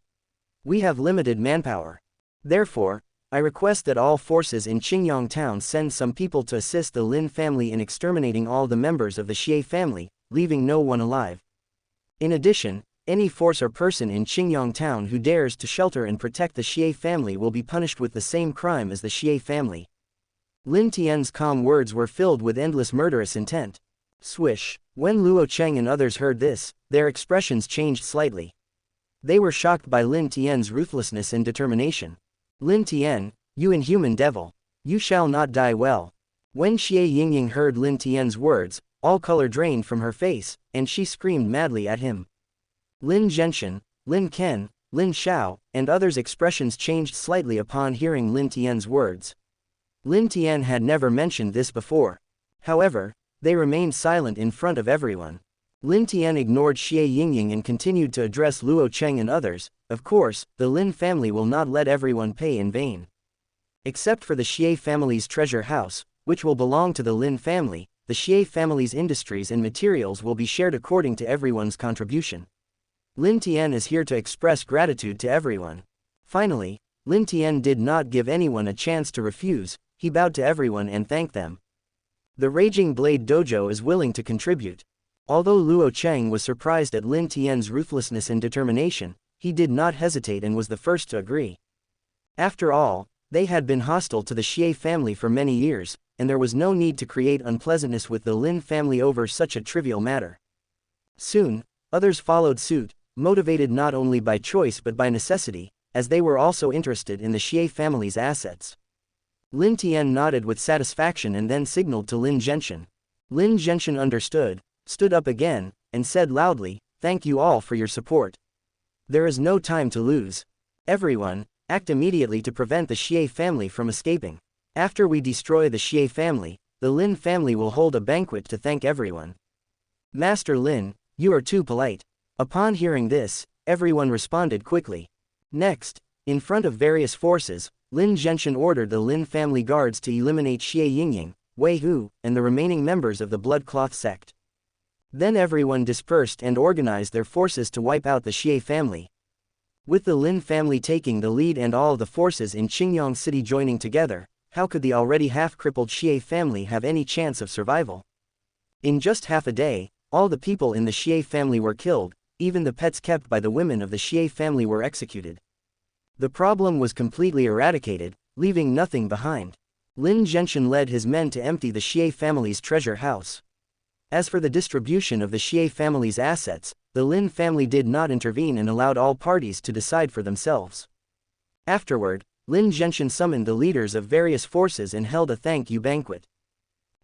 We have limited manpower. Therefore, I request that all forces in Qingyang town send some people to assist the Lin family in exterminating all the members of the Xie family, leaving no one alive. In addition, any force or person in Qingyang town who dares to shelter and protect the Xie family will be punished with the same crime as the Xie family." Lin Tian's calm words were filled with endless murderous intent. Swish! When Luo Cheng and others heard this, their expressions changed slightly. They were shocked by Lin Tian's ruthlessness and determination. Lin Tian, you inhuman devil! You shall not die well. When Xie Yingying heard Lin Tian's words, all color drained from her face, and she screamed madly at him. Lin Zhenshan, Lin Ken, Lin Xiao, and others' expressions changed slightly upon hearing Lin Tian's words. Lin Tian had never mentioned this before. However, they remained silent in front of everyone. Lin Tian ignored Xie Yingying and continued to address Luo Cheng and others. Of course, the Lin family will not let everyone pay in vain. Except for the Xie family's treasure house, which will belong to the Lin family, the Xie family's industries and materials will be shared according to everyone's contribution. Lin Tian is here to express gratitude to everyone. Finally, Lin Tian did not give anyone a chance to refuse. He bowed to everyone and thanked them. The Raging Blade Dojo is willing to contribute. Although Luo Cheng was surprised at Lin Tian's ruthlessness and determination, he did not hesitate and was the first to agree. After all, they had been hostile to the Xie family for many years, and there was no need to create unpleasantness with the Lin family over such a trivial matter. Soon, others followed suit, motivated not only by choice but by necessity, as they were also interested in the Xie family's assets. Lin Tian nodded with satisfaction and then signaled to Lin Zhenshan. Lin Zhenshan understood, stood up again, and said loudly, "Thank you all for your support. There is no time to lose. Everyone, act immediately to prevent the Xie family from escaping. After we destroy the Xie family, the Lin family will hold a banquet to thank everyone." "Master Lin, you are too polite." Upon hearing this, everyone responded quickly. Next, in front of various forces, Lin Zhenshan ordered the Lin family guards to eliminate Xie Yingying, Wei Hu, and the remaining members of the Blood Cloth sect. Then everyone dispersed and organized their forces to wipe out the Xie family. With the Lin family taking the lead and all the forces in Qingyang City joining together, how could the already half-crippled Xie family have any chance of survival? In just half a day, all the people in the Xie family were killed, even the pets kept by the women of the Xie family were executed. The problem was completely eradicated, leaving nothing behind. Lin Zhenshan led his men to empty the Xie family's treasure house. As for the distribution of the Xie family's assets, the Lin family did not intervene and allowed all parties to decide for themselves. Afterward, Lin Zhenshan summoned the leaders of various forces and held a thank-you banquet.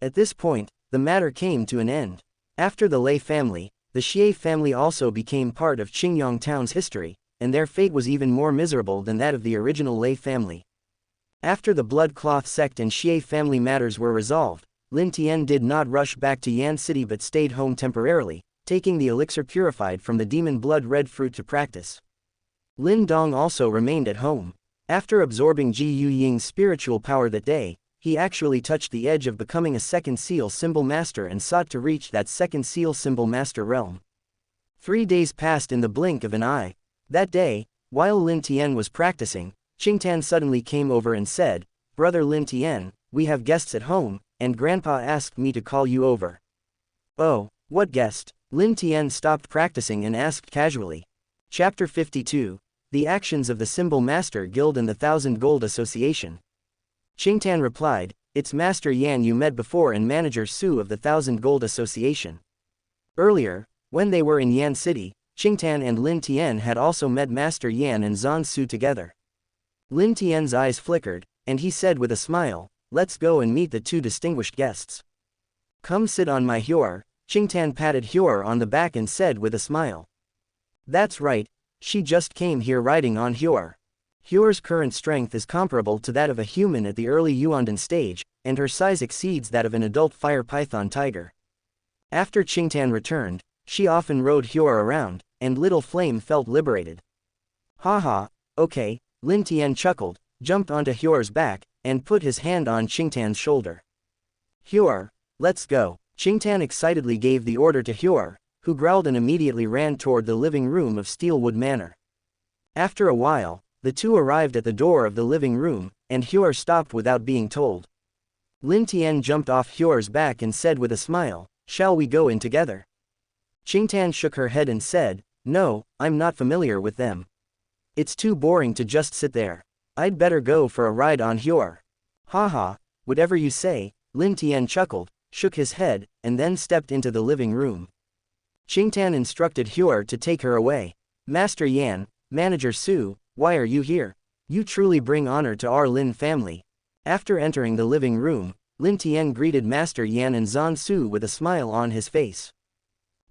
At this point, the matter came to an end. After the Lei family, the Xie family also became part of Qingyang town's history, and their fate was even more miserable than that of the original Lei family. After the Blood Cloth sect and Xie family matters were resolved, Lin Tian did not rush back to Yan City but stayed home temporarily, taking the elixir purified from the demon blood red fruit to practice. Lin Dong also remained at home. After absorbing Ji Yu Ying's spiritual power that day, he actually touched the edge of becoming a second seal symbol master and sought to reach that second seal symbol master realm. 3 days passed in the blink of an eye. That day, while Lin Tian was practicing, Qingtan suddenly came over and said, "Brother Lin Tian, we have guests at home, and Grandpa asked me to call you over." "Oh, what guest?" Lin Tian stopped practicing and asked casually. Chapter 52, The Actions of the Symbol Master Guild and the 1,000 Gold Association. Qingtan replied, "It's Master Yan you met before and Manager Su of the 1,000 Gold Association." Earlier, when they were in Yan City, Qingtan and Lin Tian had also met Master Yan and Zhan Su together. Lin Tian's eyes flickered, and he said with a smile, "Let's go and meet the two distinguished guests." "Come sit on my Hyur." Qingtan patted Hyur on the back and said with a smile. "That's right, she just came here riding on Hyur." Hyur's current strength is comparable to that of a human at the early Yuandan stage, and her size exceeds that of an adult fire python tiger. After Qingtan returned, she often rode Hyur around, and Little Flame felt liberated. "Haha, okay," Lin Tian chuckled, jumped onto Hyur's back, and put his hand on Qingtan's shoulder. "Hyur, let's go." Qingtan excitedly gave the order to Hyur, who growled and immediately ran toward the living room of Steelwood Manor. After a while, the two arrived at the door of the living room, and Hyur stopped without being told. Lin Tian jumped off Hyur's back and said with a smile, "Shall we go in together?" Qingtan shook her head and said, "No, I'm not familiar with them. It's too boring to just sit there. I'd better go for a ride on Hyur." "Haha, whatever you say," Lin Tian chuckled, shook his head, and then stepped into the living room. Qingtan instructed Hyur to take her away. Master Yan, Manager Su, why are you here? You truly bring honor to our Lin family. After entering the living room, Lin Tian greeted Master Yan and Zhan Su with a smile on his face.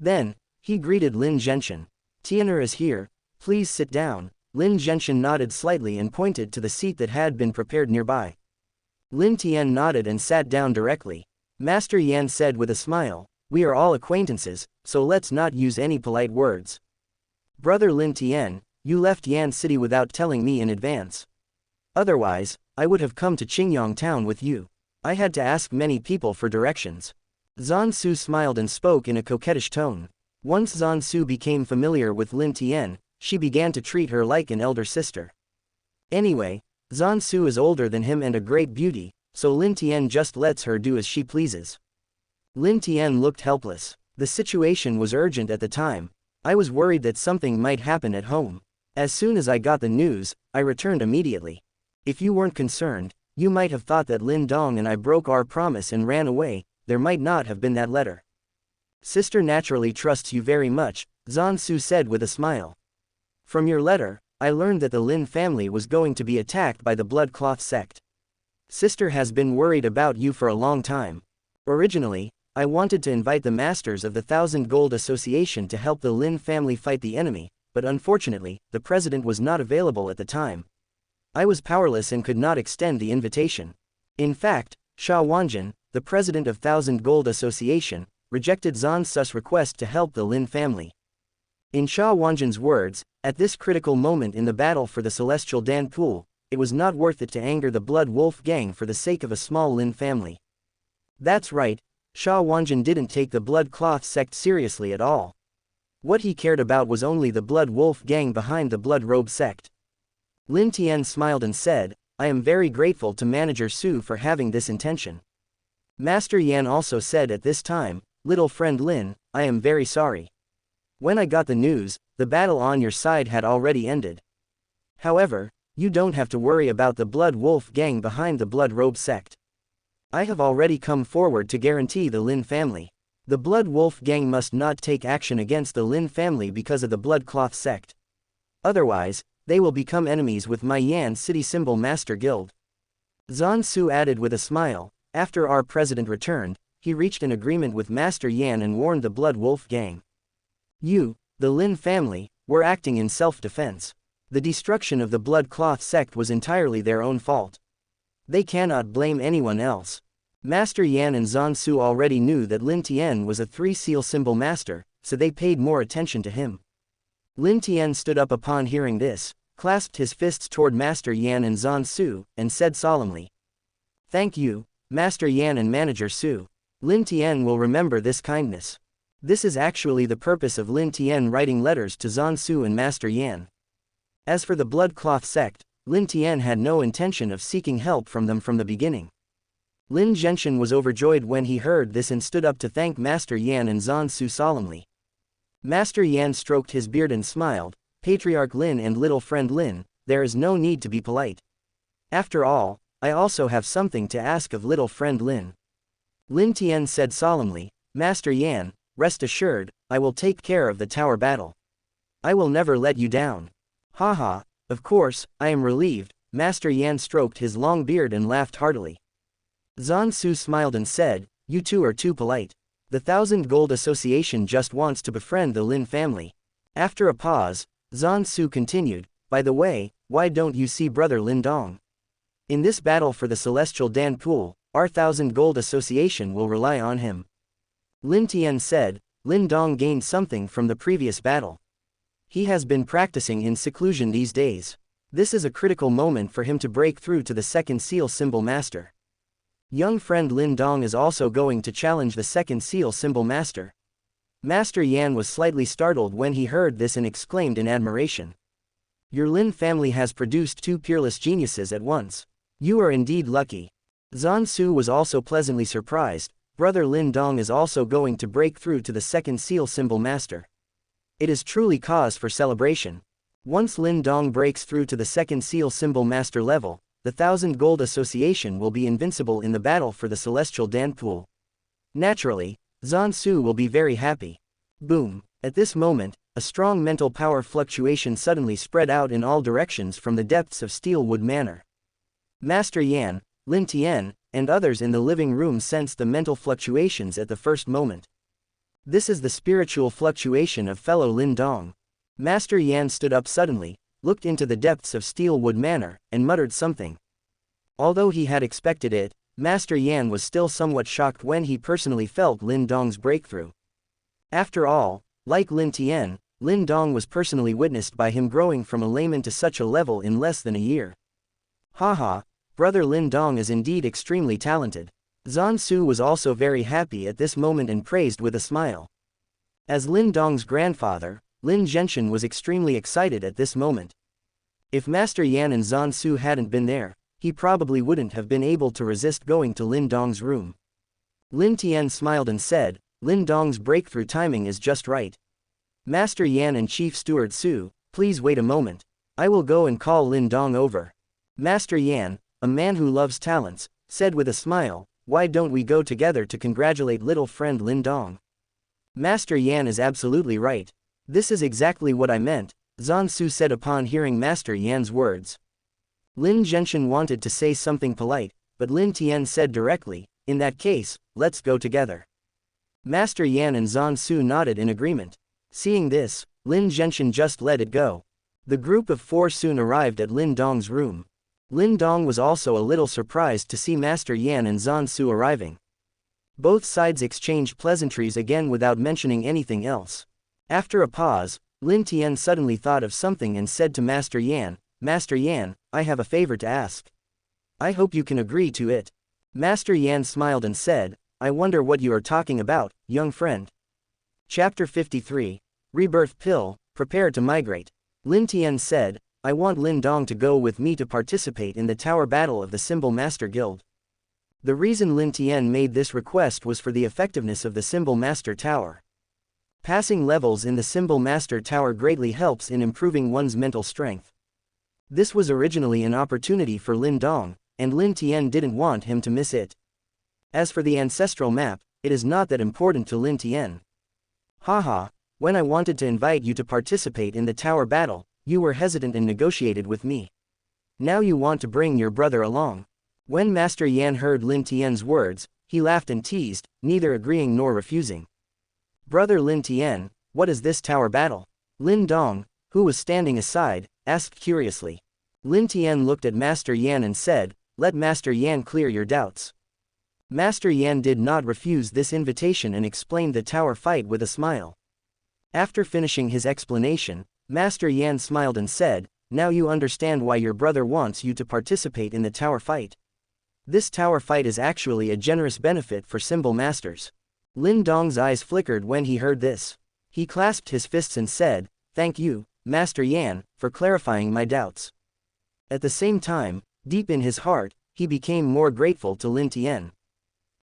Then, he greeted Lin Zhenshin. Tianer is here, please sit down. Lin Zhenshin nodded slightly and pointed to the seat that had been prepared nearby. Lin Tian nodded and sat down directly. Master Yan said with a smile, we are all acquaintances, so let's not use any polite words. Brother Lin Tian, you left Yan City without telling me in advance. Otherwise, I would have come to Qingyang town with you. I had to ask many people for directions. Zhan Su smiled and spoke in a coquettish tone. Once Zhan Su became familiar with Lin Tian, she began to treat her like an elder sister. Anyway, Zhan Su is older than him and a great beauty, so Lin Tian just lets her do as she pleases. Lin Tian looked helpless. The situation was urgent at the time. I was worried that something might happen at home. As soon as I got the news, I returned immediately. If you weren't concerned, you might have thought that Lin Dong and I broke our promise and ran away. There might not have been that letter. Sister naturally trusts you very much, Zhan Su said with a smile. From your letter, I learned that the Lin family was going to be attacked by the Blood Cloth sect. Sister has been worried about you for a long time. Originally, I wanted to invite the masters of the Thousand Gold Association to help the Lin family fight the enemy, but unfortunately, the president was not available at the time. I was powerless and could not extend the invitation. In fact, Sha Wanjin, the president of Thousand Gold Association, rejected Zhan Su's request to help the Lin family. In Sha Wanjin's words, at this critical moment in the battle for the Celestial Dan Pool, it was not worth it to anger the Blood Wolf gang for the sake of a small Lin family. That's right, Sha Wanjin didn't take the Blood Cloth sect seriously at all. What he cared about was only the Blood Wolf gang behind the Blood Robe sect. Lin Tian smiled and said, I am very grateful to Manager Su for having this intention. Master Yan also said at this time, little friend Lin, I am very sorry. When I got the news, the battle on your side had already ended. However, you don't have to worry about the Blood Wolf gang behind the Blood Robe sect. I have already come forward to guarantee the Lin family. The Blood Wolf gang must not take action against the Lin family because of the Blood Cloth sect. Otherwise, they will become enemies with my Yan City Symbol Master Guild. Zhan Su added with a smile, after our president returned, he reached an agreement with Master Yan and warned the Blood Wolf gang. You, the Lin family, were acting in self-defense. The destruction of the Blood Cloth sect was entirely their own fault. They cannot blame anyone else. Master Yan and Zhan Su already knew that Lin Tian was a 3-seal symbol master, so they paid more attention to him. Lin Tian stood up upon hearing this, clasped his fists toward Master Yan and Zhan Su, and said solemnly, Thank you, Master Yan and Manager Su. Lin Tian will remember this kindness. This is actually the purpose of Lin Tian writing letters to Zhan Su and Master Yan. As for the Blood Cloth sect, Lin Tian had no intention of seeking help from them from the beginning. Lin Zhenshin was overjoyed when he heard this and stood up to thank Master Yan and Zhan Su solemnly. Master Yan stroked his beard and smiled, Patriarch Lin and little friend Lin, there is no need to be polite. After all, I also have something to ask of little friend Lin. Lin Tian said solemnly, Master Yan, rest assured, I will take care of the tower battle. I will never let you down. Haha, of course, I am relieved. Master Yan stroked his long beard and laughed heartily. Zhan Su smiled and said, you two are too polite. The Thousand Gold Association just wants to befriend the Lin family. After a pause, Zhan Su continued, by the way, why don't you see brother Lin Dong? In this battle for the Celestial Dan Pool, our Thousand Gold Association will rely on him. Lin Tian said, Lin Dong gained something from the previous battle. He has been practicing in seclusion these days. This is a critical moment for him to break through to the second seal symbol master. Young friend Lin Dong is also going to challenge the second seal symbol master. Master Yan was slightly startled when he heard this and exclaimed in admiration. Your Lin family has produced two peerless geniuses at once. You are indeed lucky. Zhan Su was also pleasantly surprised. Brother Lin Dong is also going to break through to the second seal symbol master. It is truly cause for celebration. Once Lin Dong breaks through to the second seal symbol master level, the Thousand Gold Association will be invincible in the battle for the Celestial Dan Pool. Naturally, Zhan Su will be very happy. Boom. At this moment, a strong mental power fluctuation suddenly spread out in all directions from the depths of Steelwood Manor. Master Yan, Lin Tian, and others in the living room sensed the mental fluctuations at the first moment. This is the spiritual fluctuation of fellow Lin Dong. Master Yan stood up suddenly, looked into the depths of Steelwood Manor, and muttered something. Although he had expected it, Master Yan was still somewhat shocked when he personally felt Lin Dong's breakthrough. After all, like Lin Tian, Lin Dong was personally witnessed by him growing from a layman to such a level in less than a year. Haha, brother Lin Dong is indeed extremely talented. Zhan Su was also very happy at this moment and praised with a smile. As Lin Dong's grandfather, Lin Zhenshin was extremely excited at this moment. If Master Yan and Zhan Su hadn't been there, he probably wouldn't have been able to resist going to Lin Dong's room. Lin Tian smiled and said, Lin Dong's breakthrough timing is just right. Master Yan and Chief Steward Su, please wait a moment. I will go and call Lin Dong over. Master Yan, a man who loves talents, said with a smile, why don't we go together to congratulate little friend Lin Dong? Master Yan is absolutely right. This is exactly what I meant, Zhan Su said upon hearing Master Yan's words. Lin Zhenshin wanted to say something polite, but Lin Tian said directly, in that case, let's go together. Master Yan and Zhan Su nodded in agreement. Seeing this, Lin Zhenshin just let it go. The group of four soon arrived at Lin Dong's room. Lin Dong was also a little surprised to see Master Yan and Zhan Su arriving. Both sides exchanged pleasantries again without mentioning anything else. After a pause, Lin Tian suddenly thought of something and said to Master Yan, Master Yan, I have a favor to ask. I hope you can agree to it. Master Yan smiled and said, I wonder what you are talking about, young friend. Chapter 53, Rebirth Pill, Prepare to Migrate. Lin Tian said, I want Lin Dong to go with me to participate in the tower battle of the Symbol Master Guild. The reason Lin Tian made this request was for the effectiveness of the Symbol Master Tower. Passing levels in the Symbol Master Tower greatly helps in improving one's mental strength. This was originally an opportunity for Lin Dong, and Lin Tian didn't want him to miss it. As for the ancestral map, it is not that important to Lin Tian. Haha, when I wanted to invite you to participate in the tower battle, you were hesitant and negotiated with me. Now you want to bring your brother along. When Master Yan heard Lin Tian's words, he laughed and teased, neither agreeing nor refusing. Brother Lin Tian, what is this tower battle? Lin Dong, who was standing aside, asked curiously. Lin Tian looked at Master Yan and said, let Master Yan clear your doubts. Master Yan did not refuse this invitation and explained the tower fight with a smile. After finishing his explanation, Master Yan smiled and said, now you understand why your brother wants you to participate in the tower fight. This tower fight is actually a generous benefit for Symbol Masters. Lin Dong's eyes flickered when he heard this. He clasped his fists and said, thank you, Master Yan, for clarifying my doubts. At the same time, deep in his heart, he became more grateful to Lin Tian.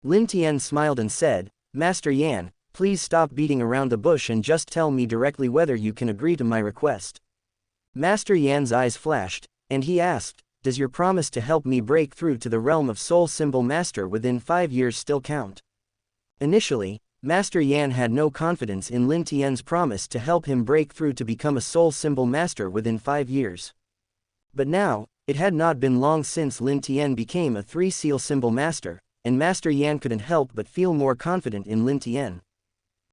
Lin Tian smiled and said, Master Yan, please stop beating around the bush and just tell me directly whether you can agree to my request. Master Yan's eyes flashed, and he asked, does your promise to help me break through to the realm of Soul Symbol Master within 5 years still count? Initially, Master Yan had no confidence in Lin Tian's promise to help him break through to become a Soul Symbol Master within 5 years. But now, it had not been long since Lin Tian became a 3-seal Symbol Master, and Master Yan couldn't help but feel more confident in Lin Tian.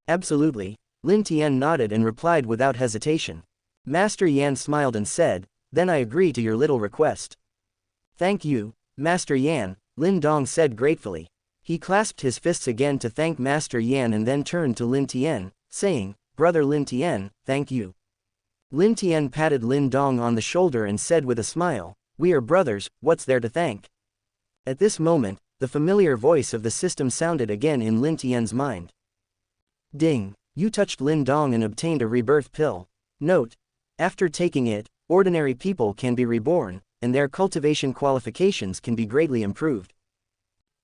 Absolutely, Lin Tian nodded and replied without hesitation. Master Yan smiled and said, then I agree to your little request. Thank you, Master Yan, Lin Dong said gratefully. He clasped his fists again to thank Master Yan and then turned to Lin Tian, saying, Brother Lin Tian, thank you. Lin Tian patted Lin Dong on the shoulder and said with a smile, we are brothers, what's there to thank? At this moment, the familiar voice of the system sounded again in Lin Tian's mind. Ding, you touched Lin Dong and obtained a rebirth pill. Note, after taking it, ordinary people can be reborn, and their cultivation qualifications can be greatly improved.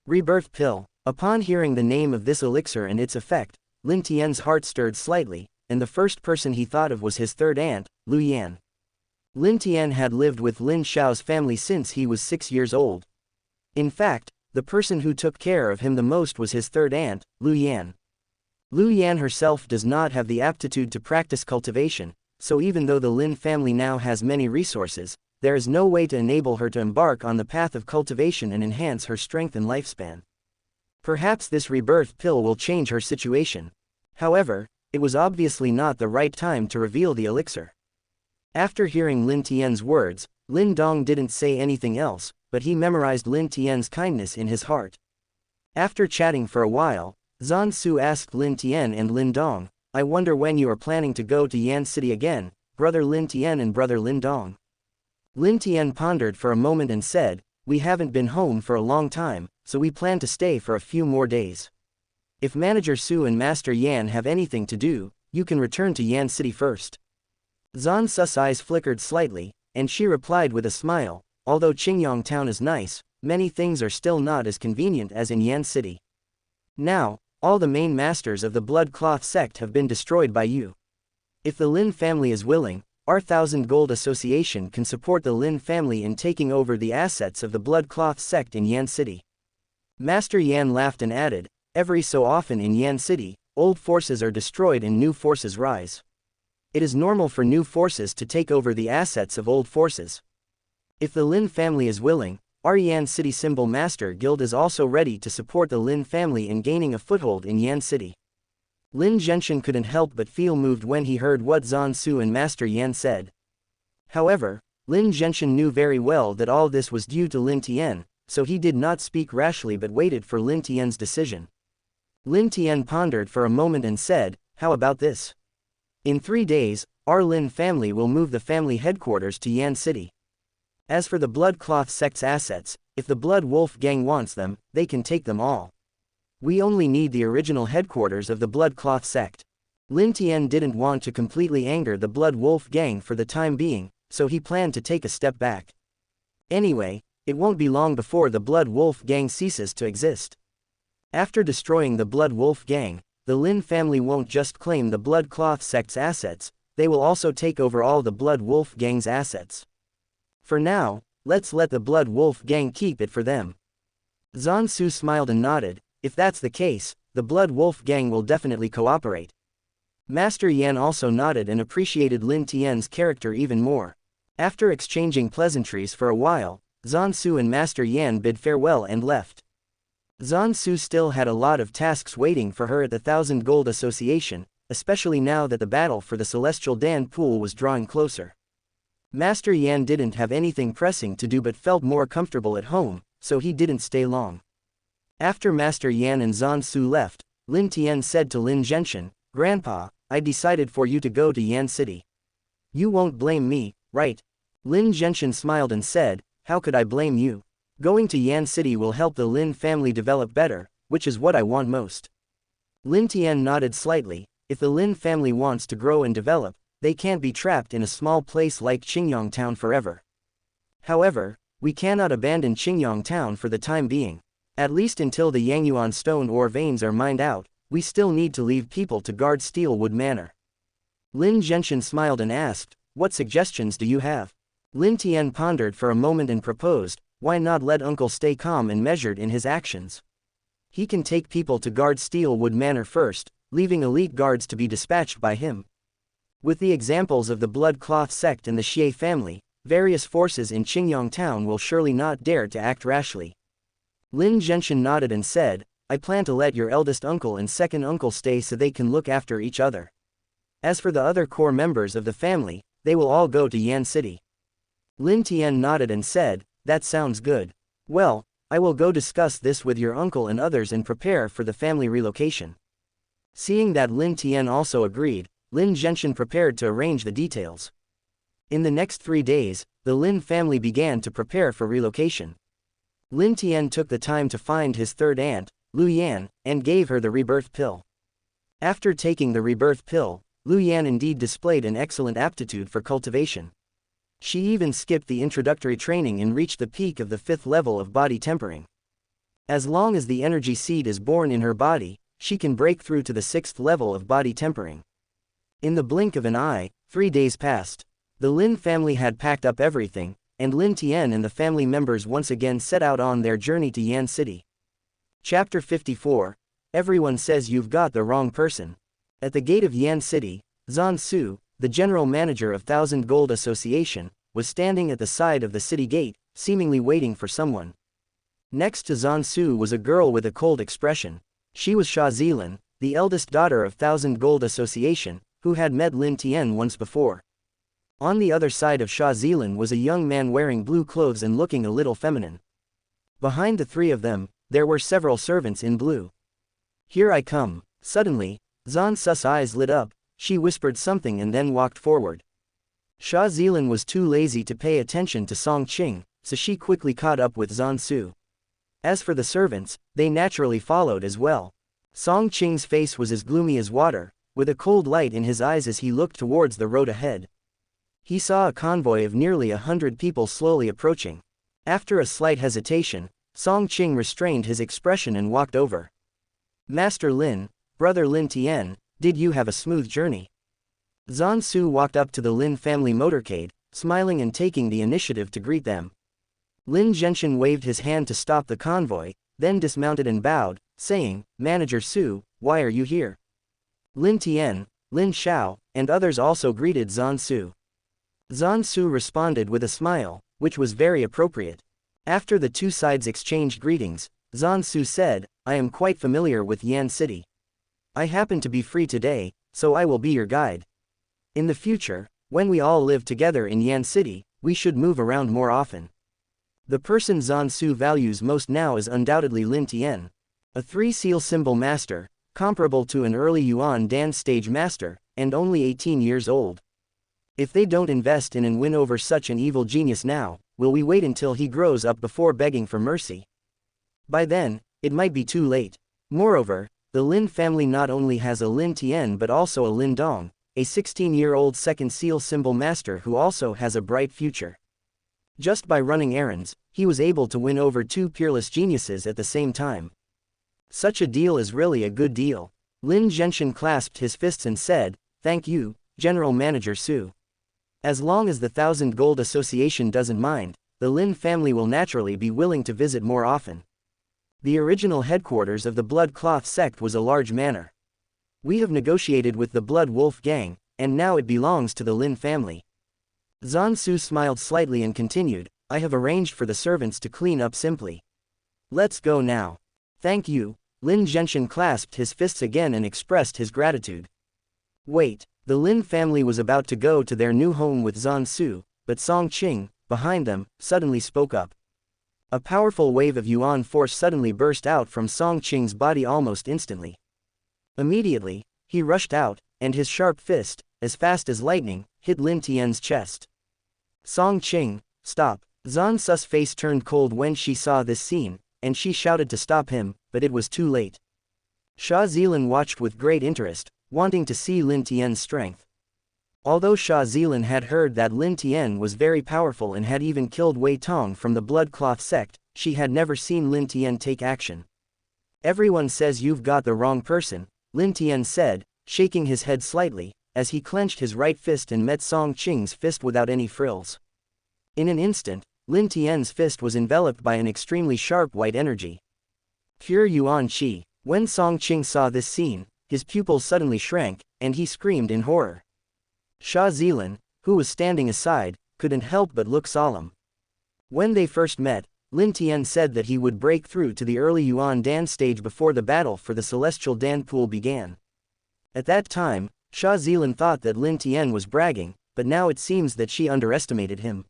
Rebirth Pill. Upon hearing the name of this elixir and its effect, Lin Tian's heart stirred slightly, and the first person he thought of was his third aunt, Lu Yan. Lin Tian had lived with Lin Xiao's family since he was 6 years old. In fact, the person who took care of him the most was his third aunt, Lu Yan. Lu Yan herself does not have the aptitude to practice cultivation, so even though the Lin family now has many resources, there is no way to enable her to embark on the path of cultivation and enhance her strength and lifespan. Perhaps this rebirth pill will change her situation. However, it was obviously not the right time to reveal the elixir. After hearing Lin Tian's words, Lin Dong didn't say anything else, but he memorized Lin Tian's kindness in his heart. After chatting for a while, Zhan Su asked Lin Tian and Lin Dong, "I wonder when you are planning to go to Yan City again, brother Lin Tian and brother Lin Dong?" Lin Tian pondered for a moment and said, "We haven't been home for a long time, so we plan to stay for a few more days. If Manager Su and Master Yan have anything to do, you can return to Yan City first." Zhan Su's eyes flickered slightly, and she replied with a smile, "Although Qingyang town is nice, many things are still not as convenient as in Yan City. Now, all the main masters of the Blood Cloth sect have been destroyed by you. If the Lin family is willing, our 1,000 Gold Association can support the Lin family in taking over the assets of the Blood Cloth sect in Yan City." Master Yan laughed and added, "Every so often in Yan City, old forces are destroyed and new forces rise. It is normal for new forces to take over the assets of old forces. If the Lin family is willing, our Yan City Symbol Master Guild is also ready to support the Lin family in gaining a foothold in Yan City." Lin Genshin couldn't help but feel moved when he heard what Zhan Su and Master Yan said. However, Lin Genshin knew very well that all this was due to Lin Tian, so he did not speak rashly but waited for Lin Tian's decision. Lin Tian pondered for a moment and said, "How about this? In 3 days, our Lin family will move the family headquarters to Yan City. As for the Blood Cloth sect's assets, if the Blood Wolf gang wants them, they can take them all. We only need the original headquarters of the Blood Cloth sect." Lin Tian didn't want to completely anger the Blood Wolf gang for the time being, so he planned to take a step back. Anyway, it won't be long before the Blood Wolf gang ceases to exist. After destroying the Blood Wolf gang, the Lin family won't just claim the Blood Cloth sect's assets, they will also take over all the Blood Wolf gang's assets. For now, let's let the Blood Wolf gang keep it for them. Zhan Su smiled and nodded. If that's the case, the Blood Wolf gang will definitely cooperate. Master Yan also nodded and appreciated Lin Tian's character even more. After exchanging pleasantries for a while, Zhan Su and Master Yan bid farewell and left. Zhan Su still had a lot of tasks waiting for her at the 1,000 Gold Association, especially now that the battle for the Celestial Dan pool was drawing closer. Master Yan didn't have anything pressing to do but felt more comfortable at home, so he didn't stay long. After Master Yan and Zhan Su left, Lin Tian said to Lin Genshin, "Grandpa, I decided for you to go to Yan City. You won't blame me, right?" Lin Genshin smiled and said, "How could I blame you? Going to Yan City will help the Lin family develop better, which is what I want most." Lin Tian nodded slightly. If the Lin family wants to grow and develop, they can't be trapped in a small place like Qingyang town forever. However, we cannot abandon Qingyang town for the time being. At least until the Yangyuan stone ore veins are mined out, we still need to leave people to guard Steelwood Manor. Lin Genshin smiled and asked, "What suggestions do you have?" Lin Tian pondered for a moment and proposed, "Why not let Uncle stay calm and measured in his actions? He can take people to guard Steelwood Manor first, leaving elite guards to be dispatched by him. With the examples of the Blood Cloth sect and the Xie family, various forces in Qingyang town will surely not dare to act rashly." Lin Genshin nodded and said, "I plan to let your eldest uncle and second uncle stay so they can look after each other. As for the other core members of the family, they will all go to Yan City." Lin Tian nodded and said, "That sounds good. Well, I will go discuss this with your uncle and others and prepare for the family relocation." Seeing that Lin Tian also agreed, Lin Genshin prepared to arrange the details. In the next 3 days, the Lin family began to prepare for relocation. Lin Tian took the time to find his third aunt, Lu Yan, and gave her the rebirth pill. After taking the rebirth pill, Lu Yan indeed displayed an excellent aptitude for cultivation. She even skipped the introductory training and reached the peak of the 5th level of body tempering. As long as the energy seed is born in her body, she can break through to the 6th level of body tempering. In the blink of an eye, 3 days passed. The Lin family had packed up everything, and Lin Tian and the family members once again set out on their journey to Yan City. Chapter 54. Everyone says you've got the wrong person. At the gate of Yan City, Zhan Su, the general manager of Thousand Gold Association, was standing at the side of the city gate, seemingly waiting for someone. Next to Zhan Su was a girl with a cold expression. She was Xia Zilin, the eldest daughter of Thousand Gold Association, who had met Lin Tian once before. On the other side of Xia Zilin was a young man wearing blue clothes and looking a little feminine. Behind the three of them, there were several servants in blue. Here I come. Suddenly, Zhan Su's eyes lit up, she whispered something and then walked forward. Xia Zilin was too lazy to pay attention to Song Qing, so she quickly caught up with Zhan Su. As for the servants, they naturally followed as well. Song Qing's face was as gloomy as water, with a cold light in his eyes as he looked towards the road ahead. He saw a convoy of nearly 100 people slowly approaching. After a slight hesitation, Song Qing restrained his expression and walked over. Master Lin, brother Lin Tian, did you have a smooth journey? Zhan Su walked up to the Lin family motorcade, smiling and taking the initiative to greet them. Lin Zhenshin waved his hand to stop the convoy, then dismounted and bowed, saying, Manager Su, why are you here? Lin Tian, Lin Xiao, and others also greeted Zhan Su. Zhan Su responded with a smile, which was very appropriate. After the two sides exchanged greetings, Zhan Su said, I am quite familiar with Yan City. I happen to be free today, so I will be your guide. In the future, when we all live together in Yan City, we should move around more often. The person Zhan Su values most now is undoubtedly Lin Tian, a three-seal symbol master, comparable to an early Yuan dance stage master, and only 18 years old. If they don't invest in and win over such an evil genius now, will we wait until he grows up before begging for mercy? By then, it might be too late. Moreover, the Lin family not only has a Lin Tian but also a Lin Dong, a 16-year-old second seal symbol master who also has a bright future. Just by running errands, he was able to win over two peerless geniuses at the same time. Such a deal is really a good deal. Lin Zhenshin clasped his fists and said, Thank you, General Manager Su. As long as the Thousand Gold Association doesn't mind, the Lin family will naturally be willing to visit more often. The original headquarters of the Blood Cloth sect was a large manor. We have negotiated with the Blood Wolf gang, and now it belongs to the Lin family. Zhan Su smiled slightly and continued, I have arranged for the servants to clean up simply. Let's go now. Thank you. Lin Zhenshin clasped his fists again and expressed his gratitude. Wait, the Lin family was about to go to their new home with Zhan Su, but Song Qing, behind them, suddenly spoke up. A powerful wave of Yuan force suddenly burst out from Song Qing's body almost instantly. Immediately, he rushed out, and his sharp fist, as fast as lightning, hit Lin Tian's chest. Song Qing, stop. Zhan Su's face turned cold when she saw this scene, and she shouted to stop him, but it was too late. Xia Zilin watched with great interest, wanting to see Lin Tian's strength. Although Xia Zilin had heard that Lin Tian was very powerful and had even killed Wei Tong from the Blood Cloth sect, she had never seen Lin Tian take action. Everyone says you've got the wrong person, Lin Tian said, shaking his head slightly, as he clenched his right fist and met Song Qing's fist without any frills. In an instant, Lin Tian's fist was enveloped by an extremely sharp white energy. Pure Yuan Qi. When Song Qing saw this scene, his pupils suddenly shrank, and he screamed in horror. Xia Zilin, who was standing aside, couldn't help but look solemn. When they first met, Lin Tian said that he would break through to the early Yuan Dan stage before the battle for the Celestial Dan Pool began. At that time, Xia Zilin thought that Lin Tian was bragging, but now it seems that she underestimated him.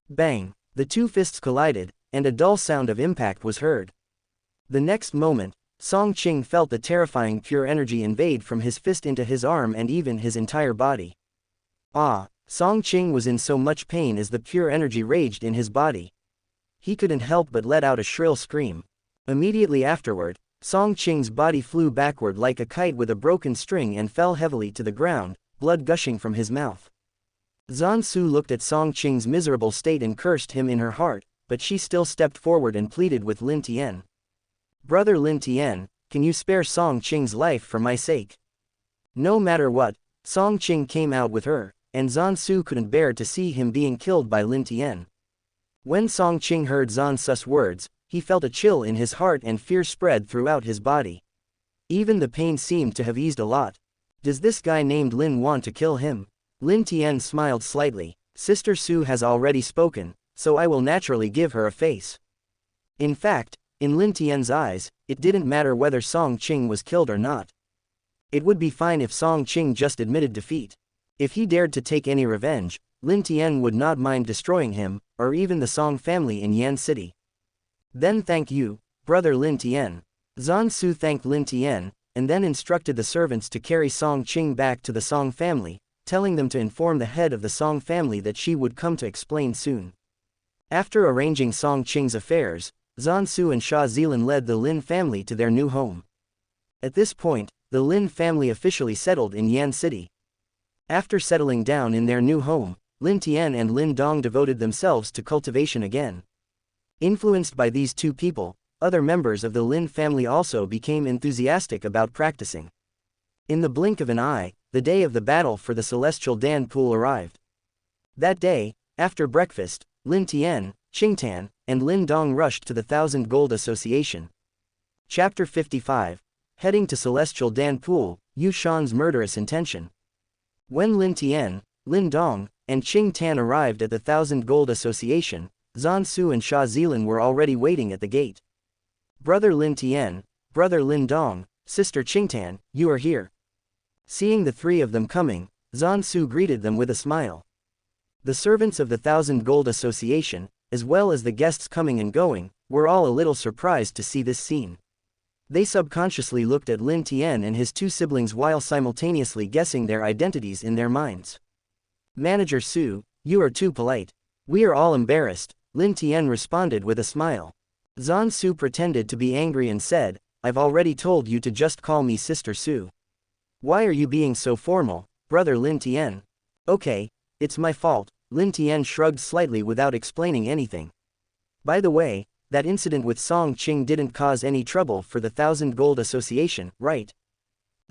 Bang! The two fists collided, and a dull sound of impact was heard. The next moment, Song Qing felt the terrifying pure energy invade from his fist into his arm and even his entire body. Ah! Song Qing was in so much pain as the pure energy raged in his body. He couldn't help but let out a shrill scream. Immediately afterward, Song Qing's body flew backward like a kite with a broken string and fell heavily to the ground, blood gushing from his mouth. Zhan Su looked at Song Qing's miserable state and cursed him in her heart, but she still stepped forward and pleaded with Lin Tian. Brother Lin Tian, can you spare Song Qing's life for my sake? No matter what, Song Qing came out with her, and Zhan Su couldn't bear to see him being killed by Lin Tian. When Song Qing heard Zhan Su's words, he felt a chill in his heart and fear spread throughout his body. Even the pain seemed to have eased a lot. Does this guy named Lin want to kill him? Lin Tian smiled slightly. Sister Su has already spoken, so I will naturally give her a face. In fact, in Lin Tian's eyes, it didn't matter whether Song Qing was killed or not. It would be fine if Song Qing just admitted defeat. If he dared to take any revenge, Lin Tian would not mind destroying him, or even the Song family in Yan City. Then thank you, brother Lin Tian. Zhan Su thanked Lin Tian, and then instructed the servants to carry Song Qing back to the Song family, telling them to inform the head of the Song family that she would come to explain soon. After arranging Song Qing's affairs, Zhan Su and Sha Zilin led the Lin family to their new home. At this point, the Lin family officially settled in Yan City. After settling down in their new home, Lin Tian and Lin Dong devoted themselves to cultivation again. Influenced by these two people, other members of the Lin family also became enthusiastic about practicing. In the blink of an eye, the day of the battle for the celestial Dan pool arrived. That day, after breakfast, Lin Tian, Qingtan, and Lin Dong rushed to the 1,000 Gold Association. Chapter 55. Heading to Celestial Dan Pool, Yu Shan's murderous intention. When Lin Tian, Lin Dong, and Qingtan arrived at the 1,000 Gold Association, Zhan Su and Sha Zilin were already waiting at the gate. Brother Lin Tian, brother Lin Dong, sister Qingtan, you are here. Seeing the three of them coming, Zhan Su greeted them with a smile. The servants of the 1,000 Gold Association, as well as the guests coming and going, were all a little surprised to see this scene. They subconsciously looked at Lin Tian and his two siblings while simultaneously guessing their identities in their minds. Manager Su, you are too polite. We are all embarrassed, Lin Tian responded with a smile. Zhan Su pretended to be angry and said, I've already told you to just call me Sister Su. Why are you being so formal, brother Lin Tian? Okay, it's my fault, Lin Tian shrugged slightly without explaining anything. By the way, that incident with Song Qing didn't cause any trouble for the 1,000 Gold Association, right?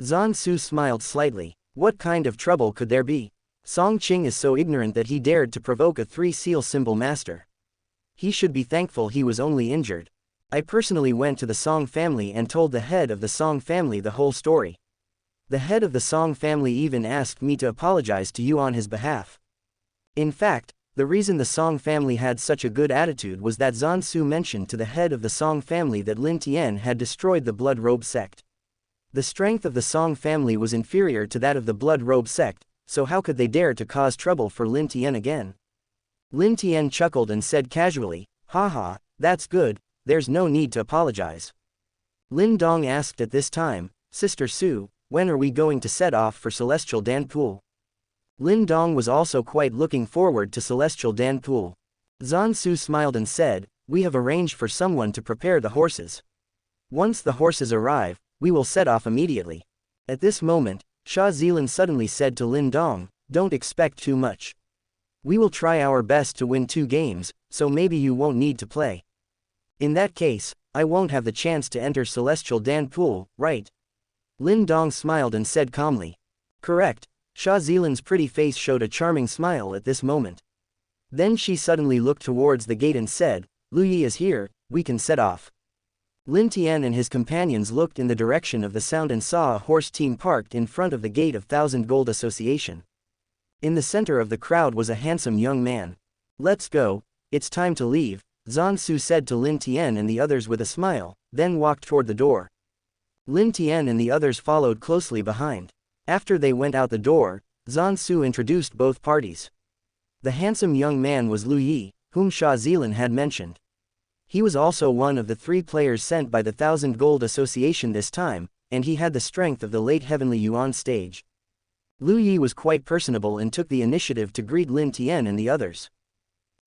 Zhan Su smiled slightly. What kind of trouble could there be? Song Qing is so ignorant that he dared to provoke a 3-seal symbol master. He should be thankful he was only injured. I personally went to the Song family and told the head of the Song family the whole story. The head of the Song family even asked me to apologize to you on his behalf. In fact, the reason the Song family had such a good attitude was that Zhan Su mentioned to the head of the Song family that Lin Tian had destroyed the Blood Robe sect. The strength of the Song family was inferior to that of the Blood Robe sect, so how could they dare to cause trouble for Lin Tian again? Lin Tian chuckled and said casually, haha, that's good, there's no need to apologize. Lin Dong asked at this time, Sister Su, when are we going to set off for Celestial Dan Pool? Lin Dong was also quite looking forward to Celestial Dan Pool. Zhan Su smiled and said, we have arranged for someone to prepare the horses. Once the horses arrive, we will set off immediately. At this moment, Sha Zilin suddenly said to Lin Dong, don't expect too much. We will try our best to win 2 games, so maybe you won't need to play. In that case, I won't have the chance to enter Celestial Dan Pool, right? Lin Dong smiled and said calmly. Correct. Sha Zilin's pretty face showed a charming smile at this moment. Then she suddenly looked towards the gate and said, Lu Yi is here, we can set off. Lin Tian and his companions looked in the direction of the sound and saw a horse team parked in front of the gate of 1,000 Gold Association. In the center of the crowd was a handsome young man. Let's go, it's time to leave, Zhan Su said to Lin Tian and the others with a smile, then walked toward the door. Lin Tian and the others followed closely behind. After they went out the door, Zhan Su introduced both parties. The handsome young man was Lu Yi, whom Sha Zilin had mentioned. He was also one of the 3 players sent by the 1,000 Gold Association this time, and he had the strength of the late Heavenly Yuan stage. Lu Yi was quite personable and took the initiative to greet Lin Tian and the others.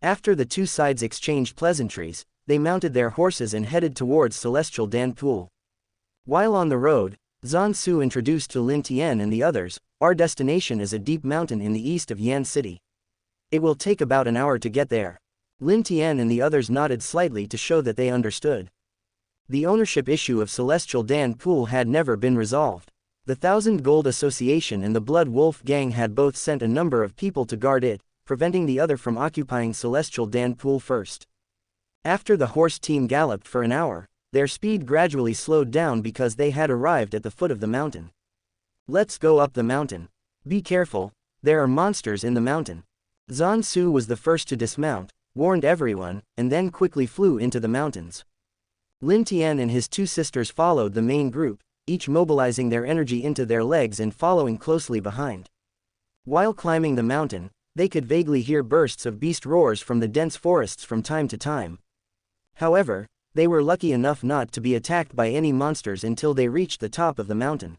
After the 2 sides exchanged pleasantries, they mounted their horses and headed towards Celestial Dan Pool. While on the road, Zhan Su introduced to Lin Tian and the others, our destination is a deep mountain in the east of Yan City. It will take about an hour to get there. Lin Tian and the others nodded slightly to show that they understood. The ownership issue of Celestial Dan Pool had never been resolved. The 1,000 Gold Association and the Blood Wolf Gang had both sent a number of people to guard it, preventing the other from occupying Celestial Dan Pool first. After the horse team galloped for an hour, their speed gradually slowed down because they had arrived at the foot of the mountain. Let's go up the mountain. Be careful, there are monsters in the mountain. Zhan Su was the first to dismount, warned everyone, and then quickly flew into the mountains. Lin Tian and his two sisters followed the main group, each mobilizing their energy into their legs and following closely behind. While climbing the mountain, they could vaguely hear bursts of beast roars from the dense forests from time to time. However, they were lucky enough not to be attacked by any monsters until they reached the top of the mountain.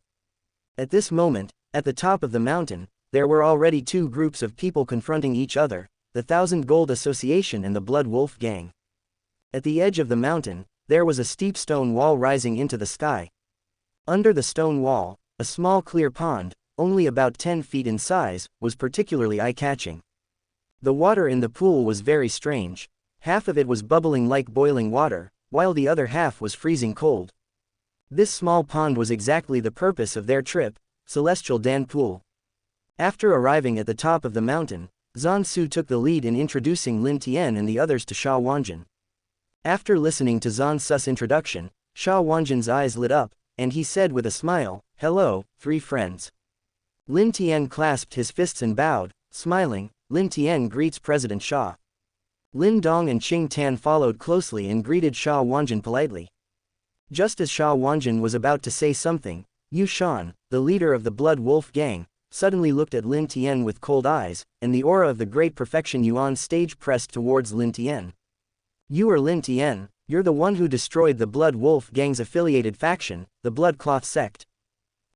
At this moment, at the top of the mountain, there were already two groups of people confronting each other, the Thousand Gold Association and the Blood Wolf Gang. At the edge of the mountain, there was a steep stone wall rising into the sky. Under the stone wall, a small clear pond, only about 10 feet in size, was particularly eye-catching. The water in the pool was very strange. Half of it was bubbling like boiling water, while the other half was freezing cold. This small pond was exactly the purpose of their trip, Celestial Dan Pool. After arriving at the top of the mountain, Zhan Su took the lead in introducing Lin Tian and the others to Sha Wanjin. After listening to Zhan Su's introduction, Sha Wanjin's eyes lit up, and he said with a smile, "Hello, three friends." Lin Tian clasped his fists and bowed, smiling. Lin Tian greets President Sha. Lin Dong and Qing Tan followed closely and greeted Sha Wanjin politely. Just as Sha Wanjin was about to say something, Yu Shan, the leader of the Blood Wolf Gang, suddenly looked at Lin Tian with cold eyes, and the aura of the Great Perfection Yuan stage pressed towards Lin Tian. "You are Lin Tian, you're the one who destroyed the Blood Wolf Gang's affiliated faction, the Blood Cloth Sect."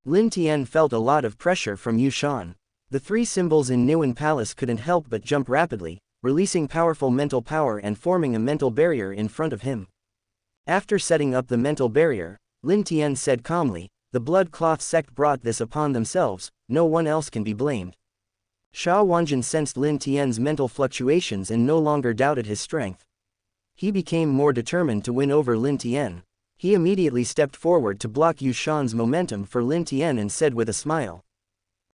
Lin Tian felt a lot of pressure from Yu Shan. The three symbols in Niwen Palace couldn't help but jump rapidly, releasing powerful mental power and forming a mental barrier in front of him. After setting up the mental barrier, Lin Tian said calmly, "The Blood Cloth Sect brought this upon themselves, no one else can be blamed." Sha Wanjin sensed Lin Tian's mental fluctuations and no longer doubted his strength. He became more determined to win over Lin Tian. He immediately stepped forward to block Yu Shan's momentum for Lin Tian and said with a smile,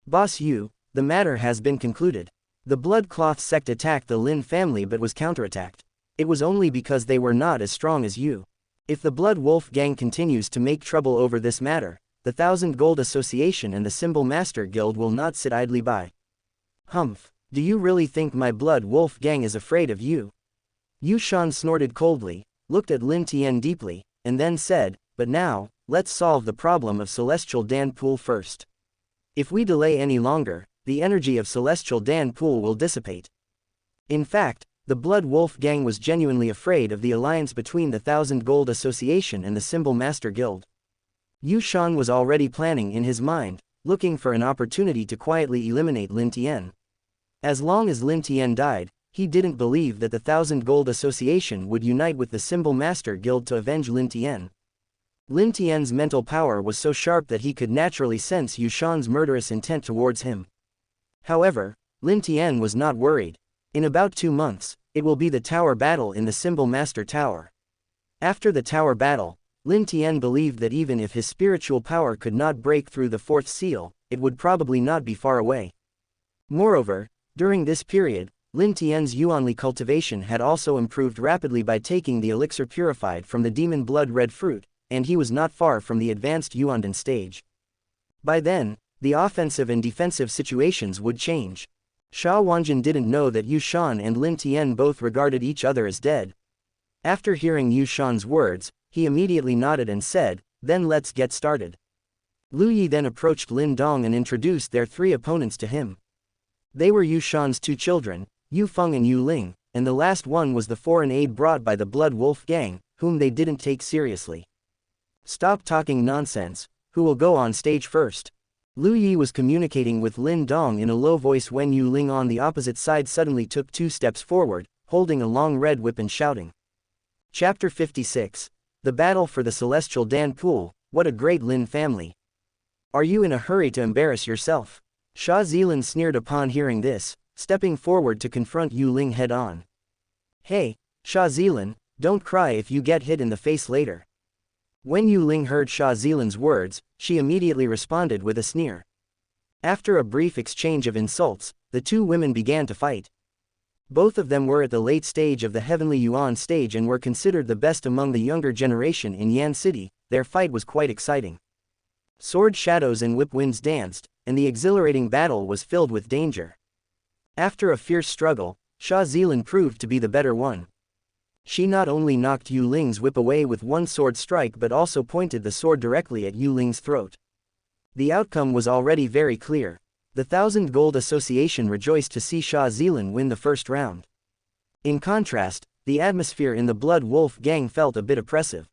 "Boss Yu, the matter has been concluded. The Blood Cloth Sect attacked the Lin family but was counterattacked. It was only because they were not as strong as you. If the Blood Wolf Gang continues to make trouble over this matter, the Thousand Gold Association and the Symbol Master Guild will not sit idly by." "Humph, do you really think my Blood Wolf Gang is afraid of you?" Yu Shan snorted coldly, looked at Lin Tian deeply, and then said, "But now, let's solve the problem of Celestial Dan Pool first. If we delay any longer, the energy of Celestial Dan Pool will dissipate." In fact, the Blood Wolf Gang was genuinely afraid of the alliance between the Thousand Gold Association and the Symbol Master Guild. Yu Shan was already planning in his mind, looking for an opportunity to quietly eliminate Lin Tian. As long as Lin Tian died, he didn't believe that the Thousand Gold Association would unite with the Symbol Master Guild to avenge Lin Tian. Lin Tian's mental power was so sharp that he could naturally sense Yu Shan's murderous intent towards him. However, Lin Tian was not worried. In about 2 months, it will be the tower battle in the Symbol Master Tower. After the tower battle, Lin Tian believed that even if his spiritual power could not break through the fourth seal, it would probably not be far away. Moreover, during this period, Lin Tian's Yuanli cultivation had also improved rapidly by taking the elixir purified from the demon blood red fruit, and he was not far from the advanced Yuandan stage. By then, the offensive and defensive situations would change. Sha Wanjin didn't know that Yu Shan and Lin Tian both regarded each other as dead. After hearing Yu Shan's words, he immediately nodded and said, "Then let's get started." Lu Yi then approached Lin Dong and introduced their 3 opponents to him. They were Yu Shan's 2 children, Yu Feng and Yu Ling, and the last one was the foreign aid brought by the Blood Wolf Gang, whom they didn't take seriously. "Stop talking nonsense, who will go on stage first?" Lu Yi was communicating with Lin Dong in a low voice when Yu Ling on the opposite side suddenly took 2 steps forward, holding a long red whip and shouting. Chapter 56. The Battle for the Celestial Dan Pool. What a great Lin family. Are you in a hurry to embarrass yourself? Sha Zilin sneered upon hearing this, stepping forward to confront Yu Ling head-on. "Hey, Sha Zilin, don't cry if you get hit in the face later." When Yu Ling heard Sha Zilin's words, she immediately responded with a sneer. After a brief exchange of insults, the 2 women began to fight. Both of them were at the late stage of the Heavenly Yuan stage and were considered the best among the younger generation in Yan City. Their fight was quite exciting. Sword shadows and whip winds danced, and the exhilarating battle was filled with danger. After a fierce struggle, Sha Zilin proved to be the better one. She not only knocked Yu Ling's whip away with one sword strike but also pointed the sword directly at Yu Ling's throat. The outcome was already very clear. The 1,000 Gold Association rejoiced to see Sha Zilin win the first round. In contrast, the atmosphere in the Blood Wolf gang felt a bit oppressive.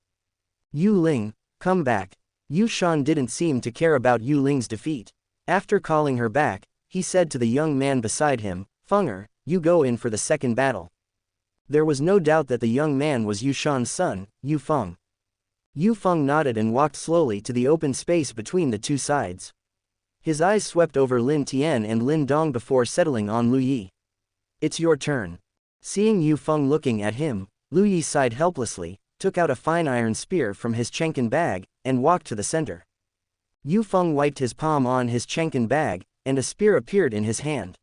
Yu Ling, come back. Yu Shan didn't seem to care about Yu Ling's defeat. After calling her back, he said to the young man beside him, Fenger, you go in for the second battle. There was no doubt that the young man was Yu Shan's son, Yu Feng. Yu Feng nodded and walked slowly to the open space between the two sides. His eyes swept over Lin Tian and Lin Dong before settling on Lu Yi. It's your turn. Seeing Yu Feng looking at him, Lu Yi sighed helplessly, took out a fine iron spear from his chenken bag, and walked to the center. Yu Feng wiped his palm on his chenken bag, and a spear appeared in his hand.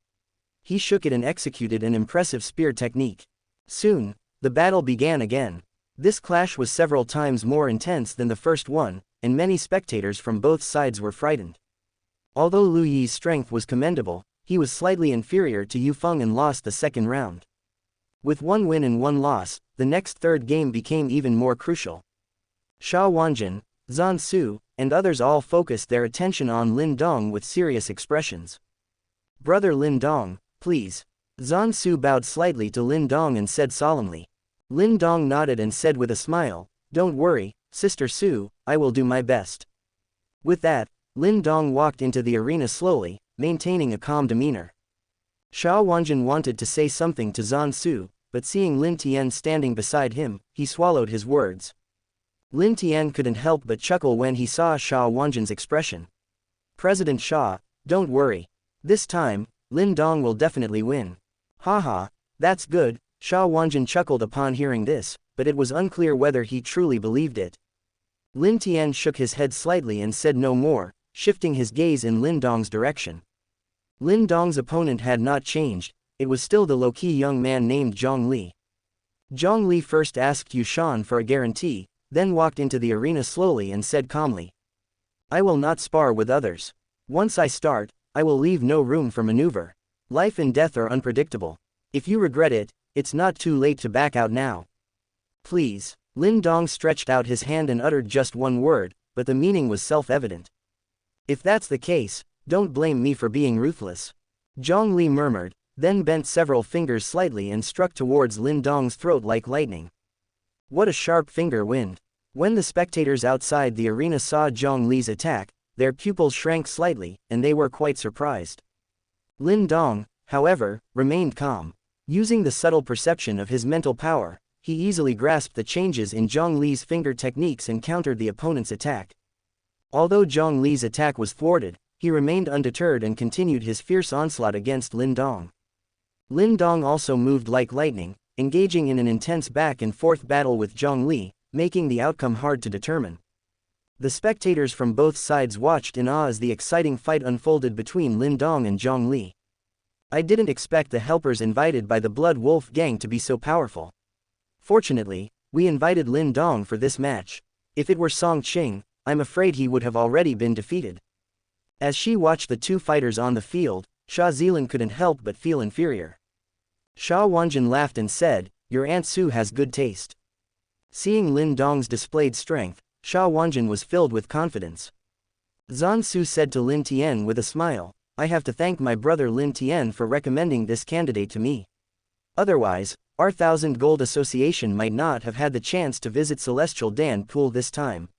He shook it and executed an impressive spear technique. Soon, the battle began again. This clash was several times more intense than the first one, and many spectators from both sides were frightened. Although Lu Yi's strength was commendable, he was slightly inferior to Yu Feng and lost the second round. With one win and one loss, the next third game became even more crucial. Sha Wanjin, Zhan Su, and others all focused their attention on Lin Dong with serious expressions. Brother Lin Dong, please. Zhan Su bowed slightly to Lin Dong and said solemnly. Lin Dong nodded and said with a smile, Don't worry, Sister Su, I will do my best. With that, Lin Dong walked into the arena slowly, maintaining a calm demeanor. Sha Wanjin wanted to say something to Zhan Su, but seeing Lin Tian standing beside him, he swallowed his words. Lin Tian couldn't help but chuckle when he saw Sha Wanjin's expression. President Sha, don't worry. This time, Lin Dong will definitely win. Haha, that's good. Sha Wanjin chuckled upon hearing this, but it was unclear whether he truly believed it. Lin Tian shook his head slightly and said no more, shifting his gaze in Lin Dong's direction. Lin Dong's opponent had not changed, it was still the low-key young man named Zhang Li. Zhang Li first asked Yu Shan for a guarantee, then walked into the arena slowly and said calmly. I will not spar with others. Once I start, I will leave no room for maneuver. Life and death are unpredictable. If you regret it, it's not too late to back out now. Please. Lin Dong stretched out his hand and uttered just one word, but the meaning was self-evident. If that's the case, don't blame me for being ruthless. Zhang Li murmured, then bent several fingers slightly and struck towards Lin Dong's throat like lightning. What a sharp finger wind. When the spectators outside the arena saw Zhang Li's attack, their pupils shrank slightly, and they were quite surprised. Lin Dong, however, remained calm. Using the subtle perception of his mental power, he easily grasped the changes in Zhang Li's finger techniques and countered the opponent's attack. Although Zhang Li's attack was thwarted, he remained undeterred and continued his fierce onslaught against Lin Dong. Lin Dong also moved like lightning, engaging in an intense back and forth battle with Zhang Li, making the outcome hard to determine. The spectators from both sides watched in awe as the exciting fight unfolded between Lin Dong and Zhang Li. I didn't expect the helpers invited by the Blood Wolf gang to be so powerful. Fortunately, we invited Lin Dong for this match. If it were Song Qing, I'm afraid he would have already been defeated. As she watched the two fighters on the field, Sha Zilin couldn't help but feel inferior. Sha Wanjin laughed and said, Your Aunt Su has good taste. Seeing Lin Dong's displayed strength, Sha Wanjin was filled with confidence. Zhan Su said to Lin Tian with a smile, I have to thank my brother Lin Tian for recommending this candidate to me. Otherwise, our 1,000 Gold Association might not have had the chance to visit Celestial Dan Pool this time.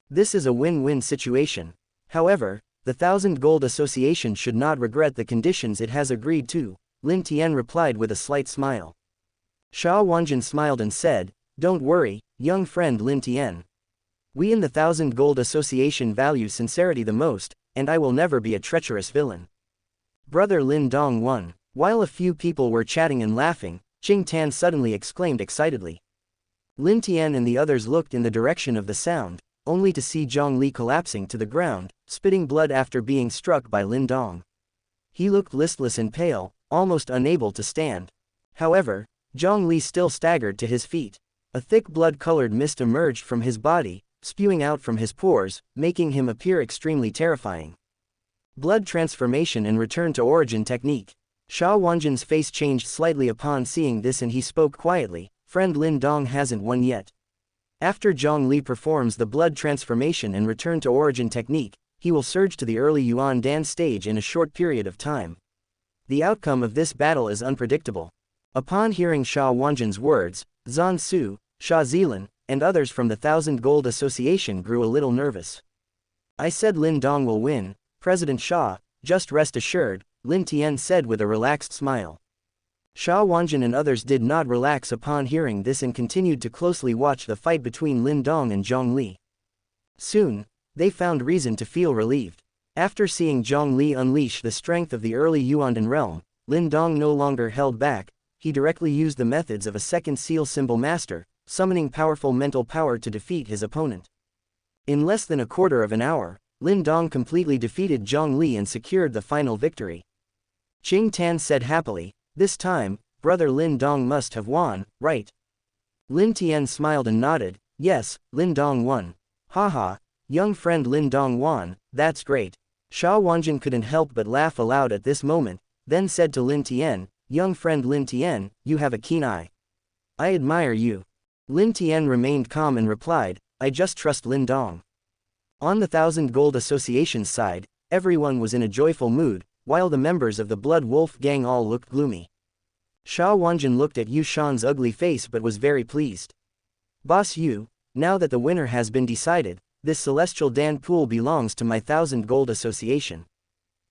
This is a win-win situation. However, the 1,000 Gold Association should not regret the conditions it has agreed to, Lin Tian replied with a slight smile. Sha Wanjin smiled and said, Don't worry, young friend Lin Tian. We in the 1,000 Gold Association value sincerity the most, and I will never be a treacherous villain. Brother Lin Dong won. While a few people were chatting and laughing, Qing Tan suddenly exclaimed excitedly. Lin Tian and the others looked in the direction of the sound, only to see Zhang Li collapsing to the ground, spitting blood after being struck by Lin Dong. He looked listless and pale, almost unable to stand. However, Zhongli still staggered to his feet. A thick blood-colored mist emerged from his body, spewing out from his pores, making him appear extremely terrifying. Blood transformation and return to origin technique. Sha Wanjin's face changed slightly upon seeing this and he spoke quietly, "Friend Lin Dong hasn't won yet." After Zhongli performs the blood transformation and return to origin technique, he will surge to the early Yuan Dan stage in a short period of time. The outcome of this battle is unpredictable. Upon hearing Sha Wanjin's words, Zhan Su, Sha Zilan, and others from the Thousand Gold Association grew a little nervous. "I said Lin Dong will win, President Sha, just rest assured," Lin Tian said with a relaxed smile. Sha Wanjin and others did not relax upon hearing this and continued to closely watch the fight between Lin Dong and Zhongli. Soon, they found reason to feel relieved. After seeing Zhongli unleash the strength of the early Yuandan realm, Lin Dong no longer held back. He directly used the methods of a second seal symbol master, summoning powerful mental power to defeat his opponent. In less than a quarter of an hour, Lin Dong completely defeated Zhongli and secured the final victory. Qing Tan said happily, "This time, brother Lin Dong must have won, right?" Lin Tian smiled and nodded, "Yes, Lin Dong won. Haha, young friend Lin Dong won, that's great." Sha Wanjin couldn't help but laugh aloud at this moment, then said to Lin Tian, "Young friend Lin Tian, you have a keen eye. I admire you." Lin Tian remained calm and replied, "I just trust Lin Dong." On the Thousand Gold Association's side, everyone was in a joyful mood, while the members of the Blood Wolf gang all looked gloomy. Sha Wanjin looked at Yu Shan's ugly face but was very pleased. "Boss Yu, now that the winner has been decided, this celestial Dan pool belongs to my Thousand Gold Association.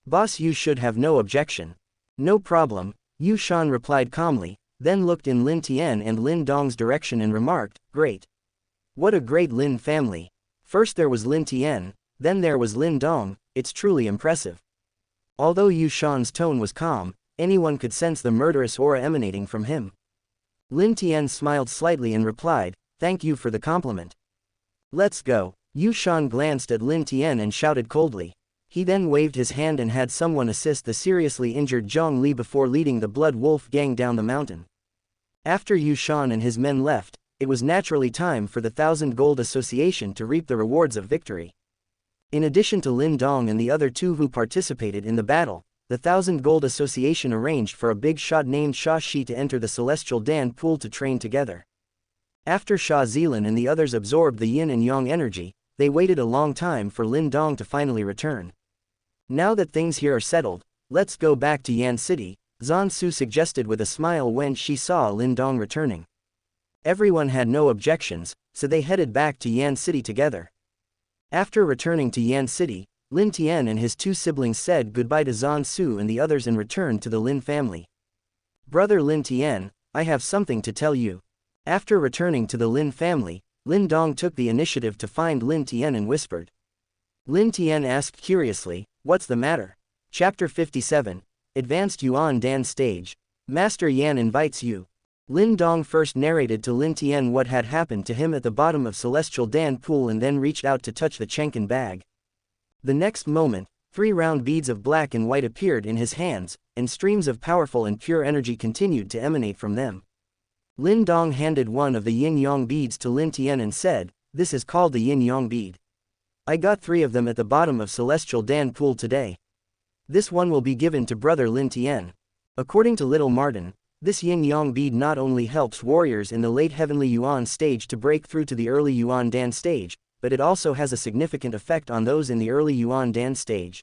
Boss Yu should have no objection." "No problem," Yu Shan replied calmly, then looked in Lin Tian and Lin Dong's direction and remarked, "Great. What a great Lin family. First there was Lin Tian, then there was Lin Dong, it's truly impressive." Although Yu Shan's tone was calm, anyone could sense the murderous aura emanating from him. Lin Tian smiled slightly and replied, "Thank you for the compliment. Let's go." Yu Shan glanced at Lin Tian and shouted coldly. He then waved his hand and had someone assist the seriously injured Zhongli before leading the Blood Wolf gang down the mountain. After Yu Shan and his men left, it was naturally time for the Thousand Gold Association to reap the rewards of victory. In addition to Lin Dong and the other two who participated in the battle, the Thousand Gold Association arranged for a big shot named Sha Shi to enter the Celestial Dan pool to train together. After Sha Zilan and the others absorbed the yin and yang energy, they waited a long time for Lin Dong to finally return. "Now that things here are settled, let's go back to Yan City," Zhan Su suggested with a smile when she saw Lin Dong returning. Everyone had no objections, so they headed back to Yan City together. After returning to Yan City, Lin Tian and his two siblings said goodbye to Zhan Su and the others and returned to the Lin family. "Brother Lin Tian, I have something to tell you." After returning to the Lin family, Lin Dong took the initiative to find Lin Tian and whispered. Lin Tian asked curiously, "What's the matter?" Chapter 57, Advanced Yuan Dan Stage. Master Yan invites you. Lin Dong first narrated to Lin Tian what had happened to him at the bottom of Celestial Dan pool and then reached out to touch the Chenkin bag. The next moment, 3 round beads of black and white appeared in his hands, and streams of powerful and pure energy continued to emanate from them. Lin Dong handed one of the yin-yang beads to Lin Tian and said, "This is called the yin-yang bead. I got 3 of them at the bottom of Celestial Dan pool today. This one will be given to brother Lin Tian." According to Little Martin, this yin-yang bead not only helps warriors in the late Heavenly Yuan stage to break through to the early Yuan Dan stage, but it also has a significant effect on those in the early Yuan Dan stage.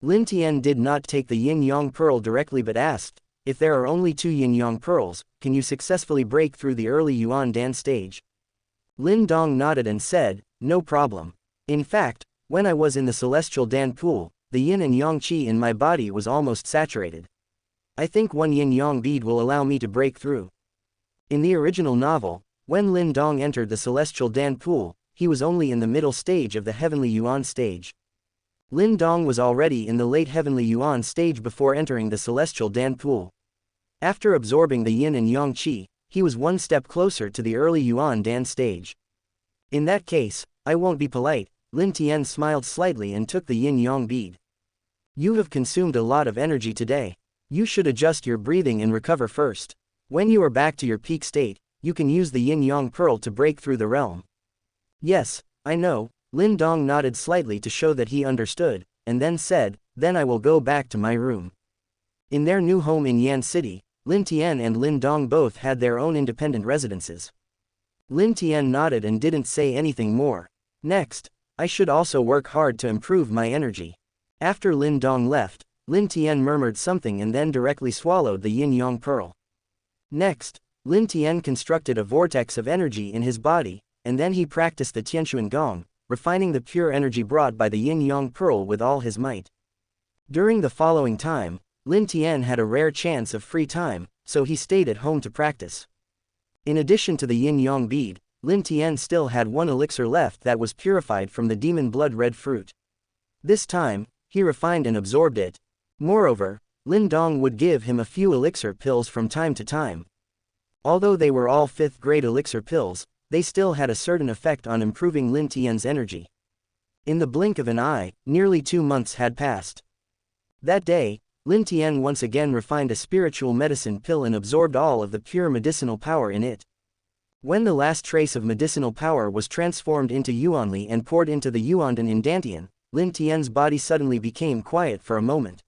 Lin Tian did not take the yin-yang pearl directly but asked, "If there are only 2 yin-yang pearls, can you successfully break through the early Yuan Dan stage?" Lin Dong nodded and said, "No problem. In fact, when I was in the Celestial Dan pool, the yin and yang qi in my body was almost saturated. I think 1 yin-yang bead will allow me to break through." In the original novel, when Lin Dong entered the Celestial Dan pool, he was only in the middle stage of the Heavenly Yuan stage. Lin Dong was already in the late Heavenly Yuan stage before entering the Celestial Dan pool. After absorbing the yin and yang qi, he was 1 step closer to the early Yuan Dan stage. "In that case, I won't be polite," Lin Tian smiled slightly and took the yin-yang bead. "You have consumed a lot of energy today. You should adjust your breathing and recover first." When you are back to your peak state, you can use the yin-yang pearl to break through the realm. Yes, I know, Lin Dong nodded slightly to show that he understood, and then said, then I will go back to my room. In their new home in Yan City, Lin Tian and Lin Dong both had their own independent residences. Lin Tian nodded and didn't say anything more. Next, I should also work hard to improve my energy. After Lin Dong left, Lin Tian murmured something and then directly swallowed the yin-yang pearl. Next, Lin Tian constructed a vortex of energy in his body, and then he practiced the Tianxuan Gong, refining the pure energy brought by the yin-yang pearl with all his might. During the following time, Lin Tian had a rare chance of free time, so he stayed at home to practice. In addition to the yin-yang bead, Lin Tian still had one elixir left that was purified from the demon blood red fruit. This time, he refined and absorbed it. Moreover, Lin Dong would give him a few elixir pills from time to time. Although they were all 5th grade elixir pills, they still had a certain effect on improving Lin Tian's energy. In the blink of an eye, nearly 2 months had passed. That day, Lin Tian once again refined a spiritual medicine pill and absorbed all of the pure medicinal power in it. When the last trace of medicinal power was transformed into Yuanli and poured into the Yuandan in Dantian, Lin Tian's body suddenly became quiet for a moment.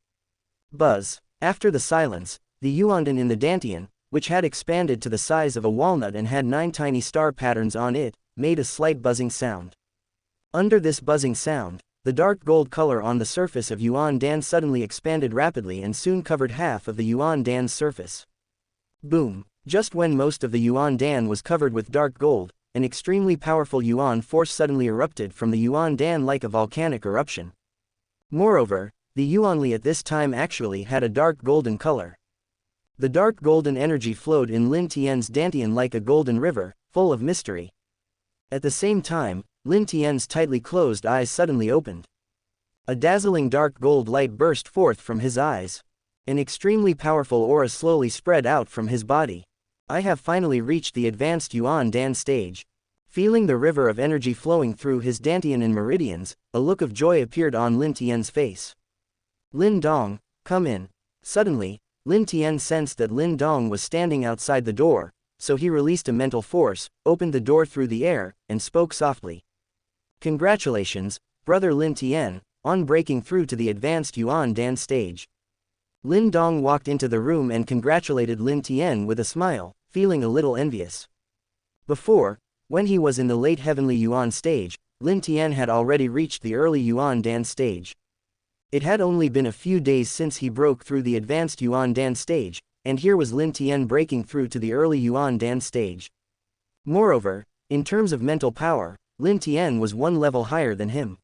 Buzz. After the silence, the Yuandan in the Dantian, which had expanded to the size of a walnut and had 9 tiny star patterns on it, made a slight buzzing sound. Under this buzzing sound, the dark gold color on the surface of Yuan Dan suddenly expanded rapidly and soon covered half of the Yuan Dan's surface. Boom! Just when most of the Yuan Dan was covered with dark gold, an extremely powerful Yuan force suddenly erupted from the Yuan Dan like a volcanic eruption. Moreover, the Yuanli at this time actually had a dark golden color. The dark golden energy flowed in Lin Tian's Dantian like a golden river, full of mystery. At the same time, Lin Tian's tightly closed eyes suddenly opened. A dazzling dark gold light burst forth from his eyes. An extremely powerful aura slowly spread out from his body. I have finally reached the advanced Yuan Dan stage. Feeling the river of energy flowing through his Dantian and meridians, a look of joy appeared on Lin Tian's face. Lin Dong, come in. Suddenly, Lin Tian sensed that Lin Dong was standing outside the door, so he released a mental force, opened the door through the air, and spoke softly. Congratulations, brother Lin Tian, on breaking through to the advanced Yuan Dan stage. Lin Dong walked into the room and congratulated Lin Tian with a smile, feeling a little envious. Before, when he was in the late heavenly Yuan stage, Lin Tian had already reached the early Yuan Dan stage. It had only been a few days since he broke through the advanced Yuan Dan stage, and here was Lin Tian breaking through to the early Yuan Dan stage. Moreover, in terms of mental power, Lin Tian was one level higher than him.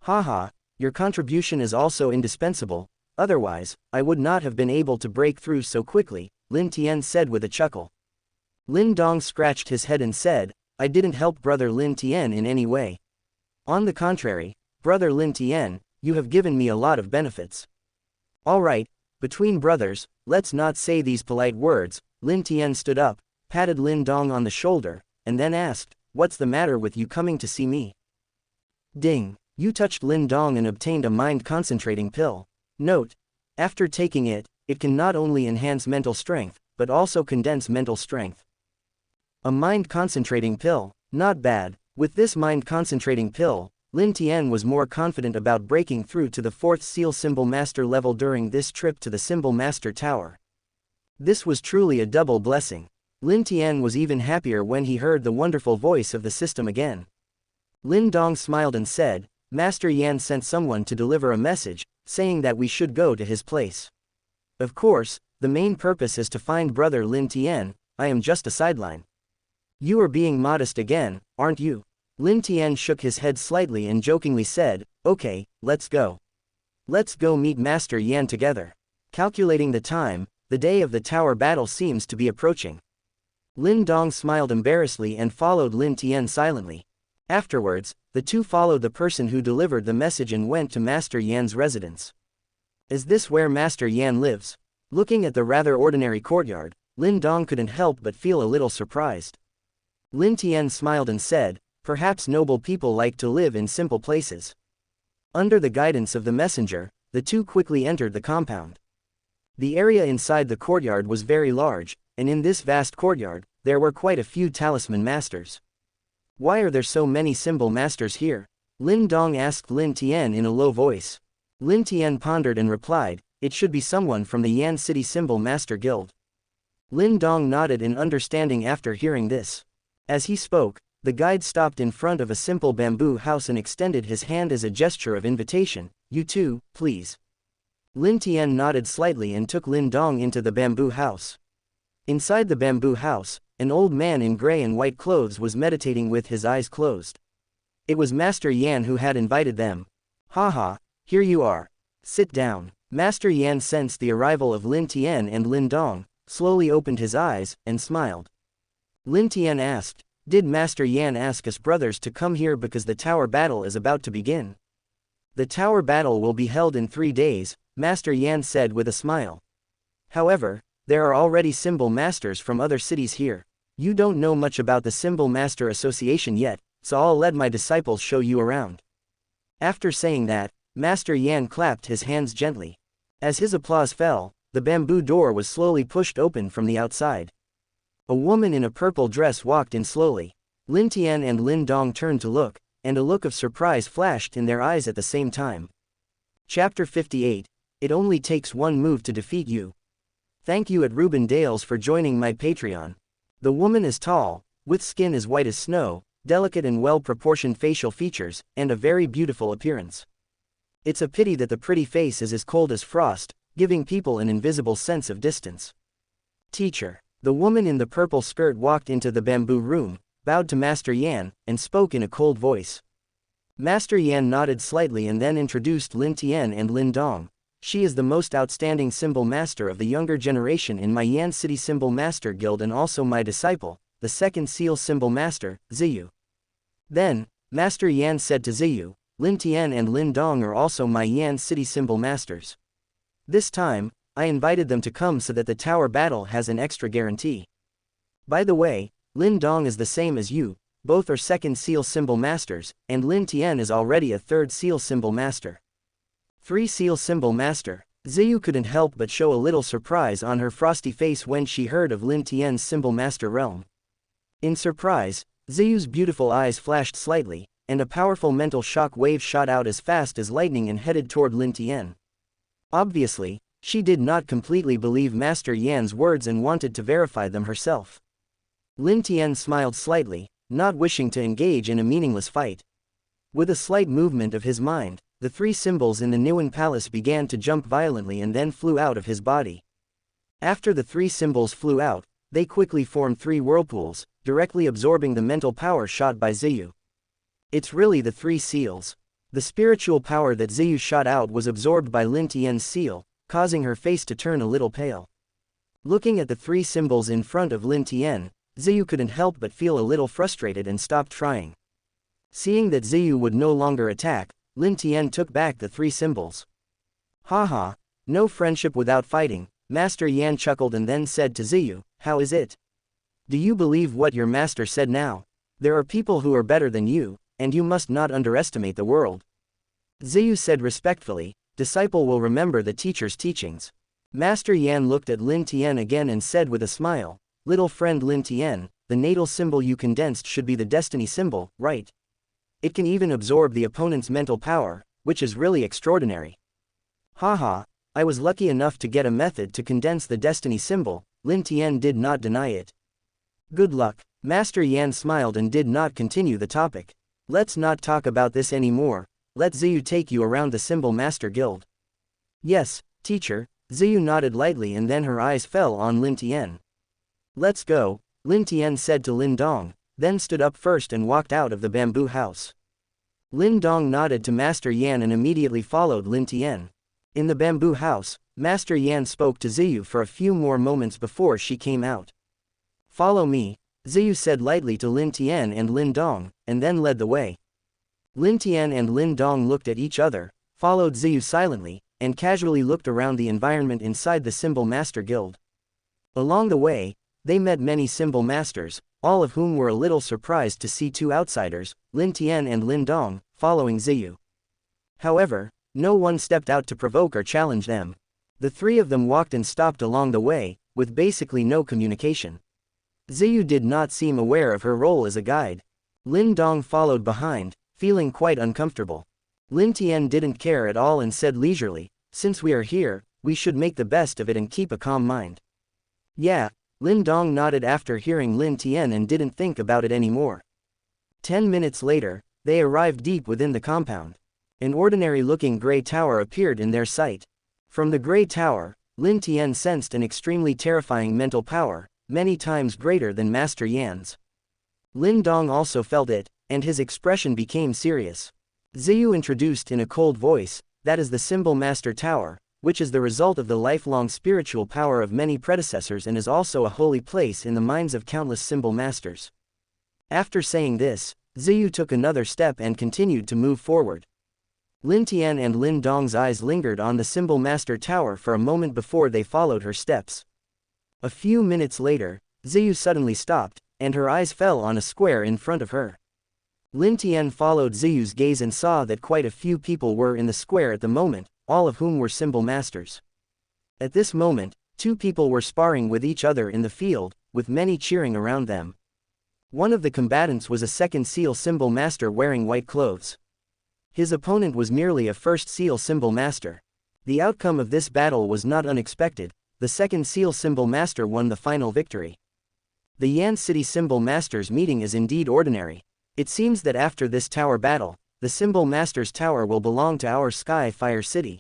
Haha, your contribution is also indispensable, otherwise, I would not have been able to break through so quickly, Lin Tian said with a chuckle. Lin Dong scratched his head and said, I didn't help brother Lin Tian in any way. On the contrary, brother Lin Tian, you have given me a lot of benefits. Alright, between brothers, let's not say these polite words. Lin Tian stood up, patted Lin Dong on the shoulder, and then asked, what's the matter with you coming to see me? Ding, you touched Lin Dong and obtained a mind-concentrating pill. Note, after taking it, it can not only enhance mental strength, but also condense mental strength. A mind-concentrating pill, not bad. With this mind-concentrating pill, Lin Tian was more confident about breaking through to the 4th Seal Symbol Master level during this trip to the Symbol Master Tower. This was truly a double blessing. Lin Tian was even happier when he heard the wonderful voice of the system again. Lin Dong smiled and said, Master Yan sent someone to deliver a message, saying that we should go to his place. Of course, the main purpose is to find brother Lin Tian. I am just a sideline. You are being modest again, aren't you? Lin Tian shook his head slightly and jokingly said, okay, let's go. Let's go meet Master Yan together. Calculating the time, the day of the tower battle seems to be approaching. Lin Dong smiled embarrassedly and followed Lin Tian silently. Afterwards, the two followed the person who delivered the message and went to Master Yan's residence. Is this where Master Yan lives? Looking at the rather ordinary courtyard, Lin Dong couldn't help but feel a little surprised. Lin Tian smiled and said, perhaps noble people like to live in simple places. Under the guidance of the messenger, the two quickly entered the compound. The area inside the courtyard was very large, and in this vast courtyard, there were quite a few talisman masters. Why are there so many symbol masters here? Lin Dong asked Lin Tian in a low voice. Lin Tian pondered and replied, it should be someone from the Yan City Symbol Master Guild. Lin Dong nodded in understanding after hearing this. As he spoke, the guide stopped in front of a simple bamboo house and extended his hand as a gesture of invitation. You too, please. Lin Tian nodded slightly and took Lin Dong into the bamboo house. Inside the bamboo house, an old man in gray and white clothes was meditating with his eyes closed. It was Master Yan who had invited them. Haha, here you are. Sit down. Master Yan sensed the arrival of Lin Tian and Lin Dong, slowly opened his eyes, and smiled. Lin Tian asked, did Master Yan ask us brothers to come here because the tower battle is about to begin? The tower battle will be held in 3 days, Master Yan said with a smile. However, there are already symbol masters from other cities here. You don't know much about the Symbol Master Association yet, so I'll let my disciples show you around. After saying that, Master Yan clapped his hands gently. As his applause fell, the bamboo door was slowly pushed open from the outside. A woman in a purple dress walked in slowly. Lin Tian and Lin Dong turned to look, and a look of surprise flashed in their eyes at the same time. Chapter 58. It only takes one move to defeat you. Thank you at Ruben Dales for joining my Patreon. The woman is tall, with skin as white as snow, delicate and well-proportioned facial features, and a very beautiful appearance. It's a pity that the pretty face is as cold as frost, giving people an invisible sense of distance. Teacher. The woman in the purple skirt walked into the bamboo room, bowed to Master Yan, and spoke in a cold voice. Master Yan nodded slightly and then introduced Lin Tian and Lin Dong. She is the most outstanding symbol master of the younger generation in my Yan City Symbol Master Guild and also my disciple, the second seal symbol master, Ziyu. Then, Master Yan said to Ziyu, Lin Tian and Lin Dong are also my Yan City symbol masters. This time, I invited them to come so that the tower battle has an extra guarantee. By the way, Lin Dong is the same as you, both are second seal symbol masters, and Lin Tian is already a third seal symbol master. 3 seal symbol master. Ziyu couldn't help but show a little surprise on her frosty face when she heard of Lin Tian's symbol master realm. In surprise, Ziyu's beautiful eyes flashed slightly, and a powerful mental shock wave shot out as fast as lightning and headed toward Lin Tian. Obviously, she did not completely believe Master Yan's words and wanted to verify them herself. Lin Tian smiled slightly, not wishing to engage in a meaningless fight. With a slight movement of his mind, the 3 symbols in the Niwen Palace began to jump violently and then flew out of his body. After the 3 symbols flew out, they quickly formed 3 whirlpools, directly absorbing the mental power shot by Ziyu. It's really the 3 seals. The spiritual power that Ziyu shot out was absorbed by Lin Tian's seal, causing her face to turn a little pale. Looking at the 3 symbols in front of Lin Tian, Ziyu couldn't help but feel a little frustrated and stopped trying. Seeing that Ziyu would no longer attack, Lin Tian took back the 3 symbols. Haha, no friendship without fighting, Master Yan chuckled and then said to Ziyu, how is it? Do you believe what your master said now? There are people who are better than you, and you must not underestimate the world. Ziyu said respectfully, disciple will remember the teacher's teachings. Master Yan looked at Lin Tian again and said with a smile, little friend Lin Tian, the natal symbol you condensed should be the destiny symbol, right? It can even absorb the opponent's mental power, which is really extraordinary. Haha, I was lucky enough to get a method to condense the destiny symbol, Lin Tian did not deny it. Good luck. Master Yan smiled and did not continue the topic. Let's not talk about this anymore, let Ziyu take you around the Symbol Master Guild. Yes, teacher, Ziyu nodded lightly and then her eyes fell on Lin Tian. Let's go, Lin Tian said to Lin Dong, then stood up first and walked out of the bamboo house. Lin Dong nodded to Master Yan and immediately followed Lin Tian. In the bamboo house, Master Yan spoke to Ziyu for a few more moments before she came out. Follow me, Ziyu said lightly to Lin Tian and Lin Dong, and then led the way. Lin Tian and Lin Dong looked at each other, followed Ziyu silently, and casually looked around the environment inside the Symbol Master Guild. Along the way, they met many Symbol Masters, all of whom were a little surprised to see 2 outsiders, Lin Tian and Lin Dong, following Ziyu. However, no one stepped out to provoke or challenge them. The 3 of them walked and stopped along the way, with basically no communication. Ziyu did not seem aware of her role as a guide. Lin Dong followed behind, feeling quite uncomfortable. Lin Tian didn't care at all and said leisurely, "Since we are here, we should make the best of it and keep a calm mind." "Yeah," Lin Dong nodded after hearing Lin Tian and didn't think about it anymore. 10 minutes later, they arrived deep within the compound. An ordinary-looking gray tower appeared in their sight. From the gray tower, Lin Tian sensed an extremely terrifying mental power, many times greater than Master Yan's. Lin Dong also felt it, and his expression became serious. Ziyu introduced in a cold voice, "That is the Symbol Master Tower, which is the result of the lifelong spiritual power of many predecessors and is also a holy place in the minds of countless Symbol Masters." After saying this, Ziyu took another step and continued to move forward. Lin Tian and Lin Dong's eyes lingered on the Symbol Master Tower for a moment before they followed her steps. A few minutes later, Ziyu suddenly stopped, and her eyes fell on a square in front of her. Lin Tian followed Ziyu's gaze and saw that quite a few people were in the square at the moment, all of whom were Symbol Masters. At this moment, two people were sparring with each other in the field, with many cheering around them. One of the combatants was a second Seal Symbol Master wearing white clothes. His opponent was merely a first Seal Symbol Master. The outcome of this battle was not unexpected. The second Seal Symbol Master won the final victory. The Yan City Symbol Masters meeting is indeed ordinary. It seems that after this tower battle, the Symbol Master's tower will belong to our Sky Fire City.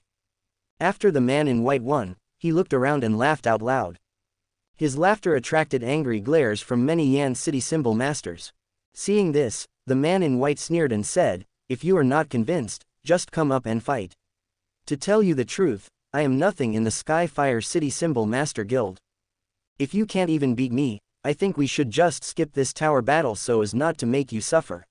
After the man in white won, he looked around and laughed out loud. His laughter attracted angry glares from many Yan City Symbol Masters. Seeing this, the man in white sneered and said, "If you are not convinced, just come up and fight. To tell you the truth, I am nothing in the Sky Fire City Symbol Master Guild. If you can't even beat me, I think we should just skip this tower battle so as not to make you suffer."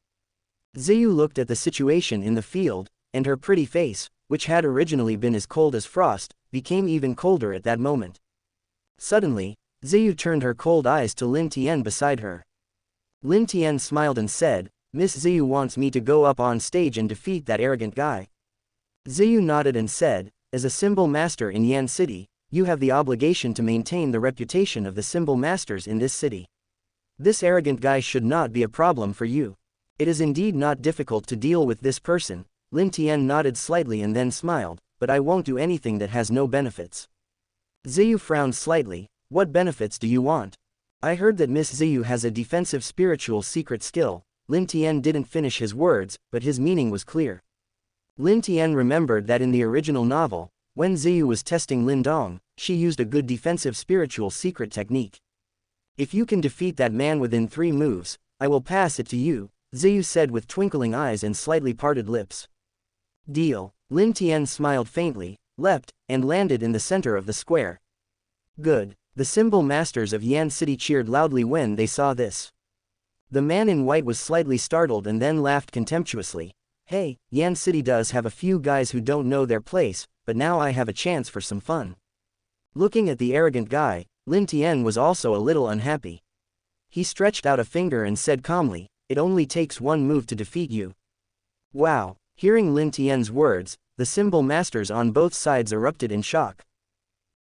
Ziyu looked at the situation in the field, and her pretty face, which had originally been as cold as frost, became even colder at that moment. Suddenly, Ziyu turned her cold eyes to Lin Tian beside her. Lin Tian smiled and said, "Miss Ziyu wants me to go up on stage and defeat that arrogant guy." Ziyu nodded and said, "As a Symbol Master in Yan City, you have the obligation to maintain the reputation of the Symbol Masters in this city. This arrogant guy should not be a problem for you. It is indeed not difficult to deal with this person." Lin Tian nodded slightly and then smiled, "But I won't do anything that has no benefits." Ziyu frowned slightly. "What benefits do you want?" "I heard that Miss Ziyu has a defensive spiritual secret skill." Lin Tian didn't finish his words, but his meaning was clear. Lin Tian remembered that in the original novel, when Ziyu was testing Lin Dong, she used a good defensive spiritual secret technique. "If you can defeat that man within 3 moves, I will pass it to you," Ziyu said with twinkling eyes and slightly parted lips. "Deal." Lin Tian smiled faintly, leapt, and landed in the center of the square. "Good." The Symbol Masters of Yan City cheered loudly when they saw this. The man in white was slightly startled and then laughed contemptuously. "Hey, Yan City does have a few guys who don't know their place, but now I have a chance for some fun." Looking at the arrogant guy, Lin Tian was also a little unhappy. He stretched out a finger and said calmly, "It only takes 1 move to defeat you." Wow! Hearing Lin Tian's words, the Symbol Masters on both sides erupted in shock.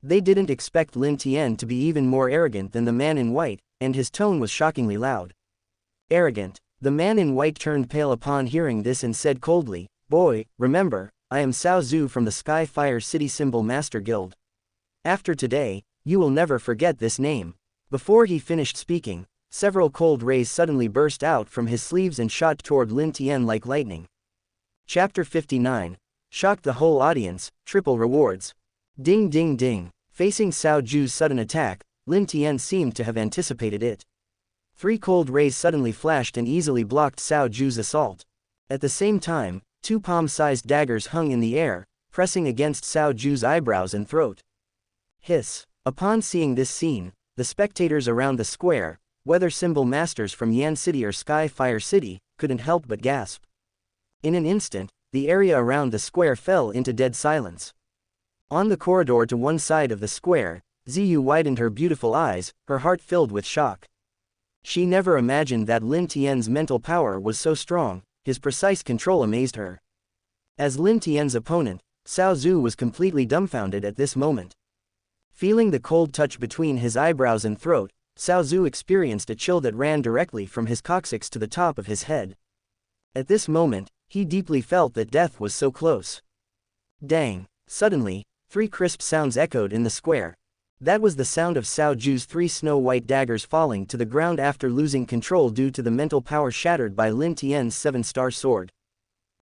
They didn't expect Lin Tian to be even more arrogant than the man in white, and his tone was shockingly loud. "Arrogant." The man in white turned pale upon hearing this and said coldly, "Boy, remember, I am Cao Zhu from the Sky Fire City Symbol Master Guild. After today, you will never forget this name." Before he finished speaking, several cold rays suddenly burst out from his sleeves and shot toward Lin Tian like lightning. Chapter 59. Shocked the whole audience, triple rewards. Ding ding ding. Facing Cao Zhu's sudden attack, Lin Tian seemed to have anticipated it. 3 cold rays suddenly flashed and easily blocked Cao Zhu's assault. At the same time, 2 palm-sized daggers hung in the air, pressing against Cao Zhu's eyebrows and throat. Hiss. Upon seeing this scene, the spectators around the square, whether Symbol Masters from Yan City or Sky Fire City, couldn't help but gasp. In an instant, the area around the square fell into dead silence. On the corridor to one side of the square, Ziyu widened her beautiful eyes, her heart filled with shock. She never imagined that Lin Tian's mental power was so strong. His precise control amazed her. As Lin Tian's opponent, Cao Zhu was completely dumbfounded at this moment. Feeling the cold touch between his eyebrows and throat, Cao Zhu experienced a chill that ran directly from his coccyx to the top of his head. At this moment, he deeply felt that death was so close. Dang! Suddenly, 3 crisp sounds echoed in the square. That was the sound of Cao Zhu's 3 snow-white daggers falling to the ground after losing control due to the mental power shattered by Lin Tian's 7-star sword.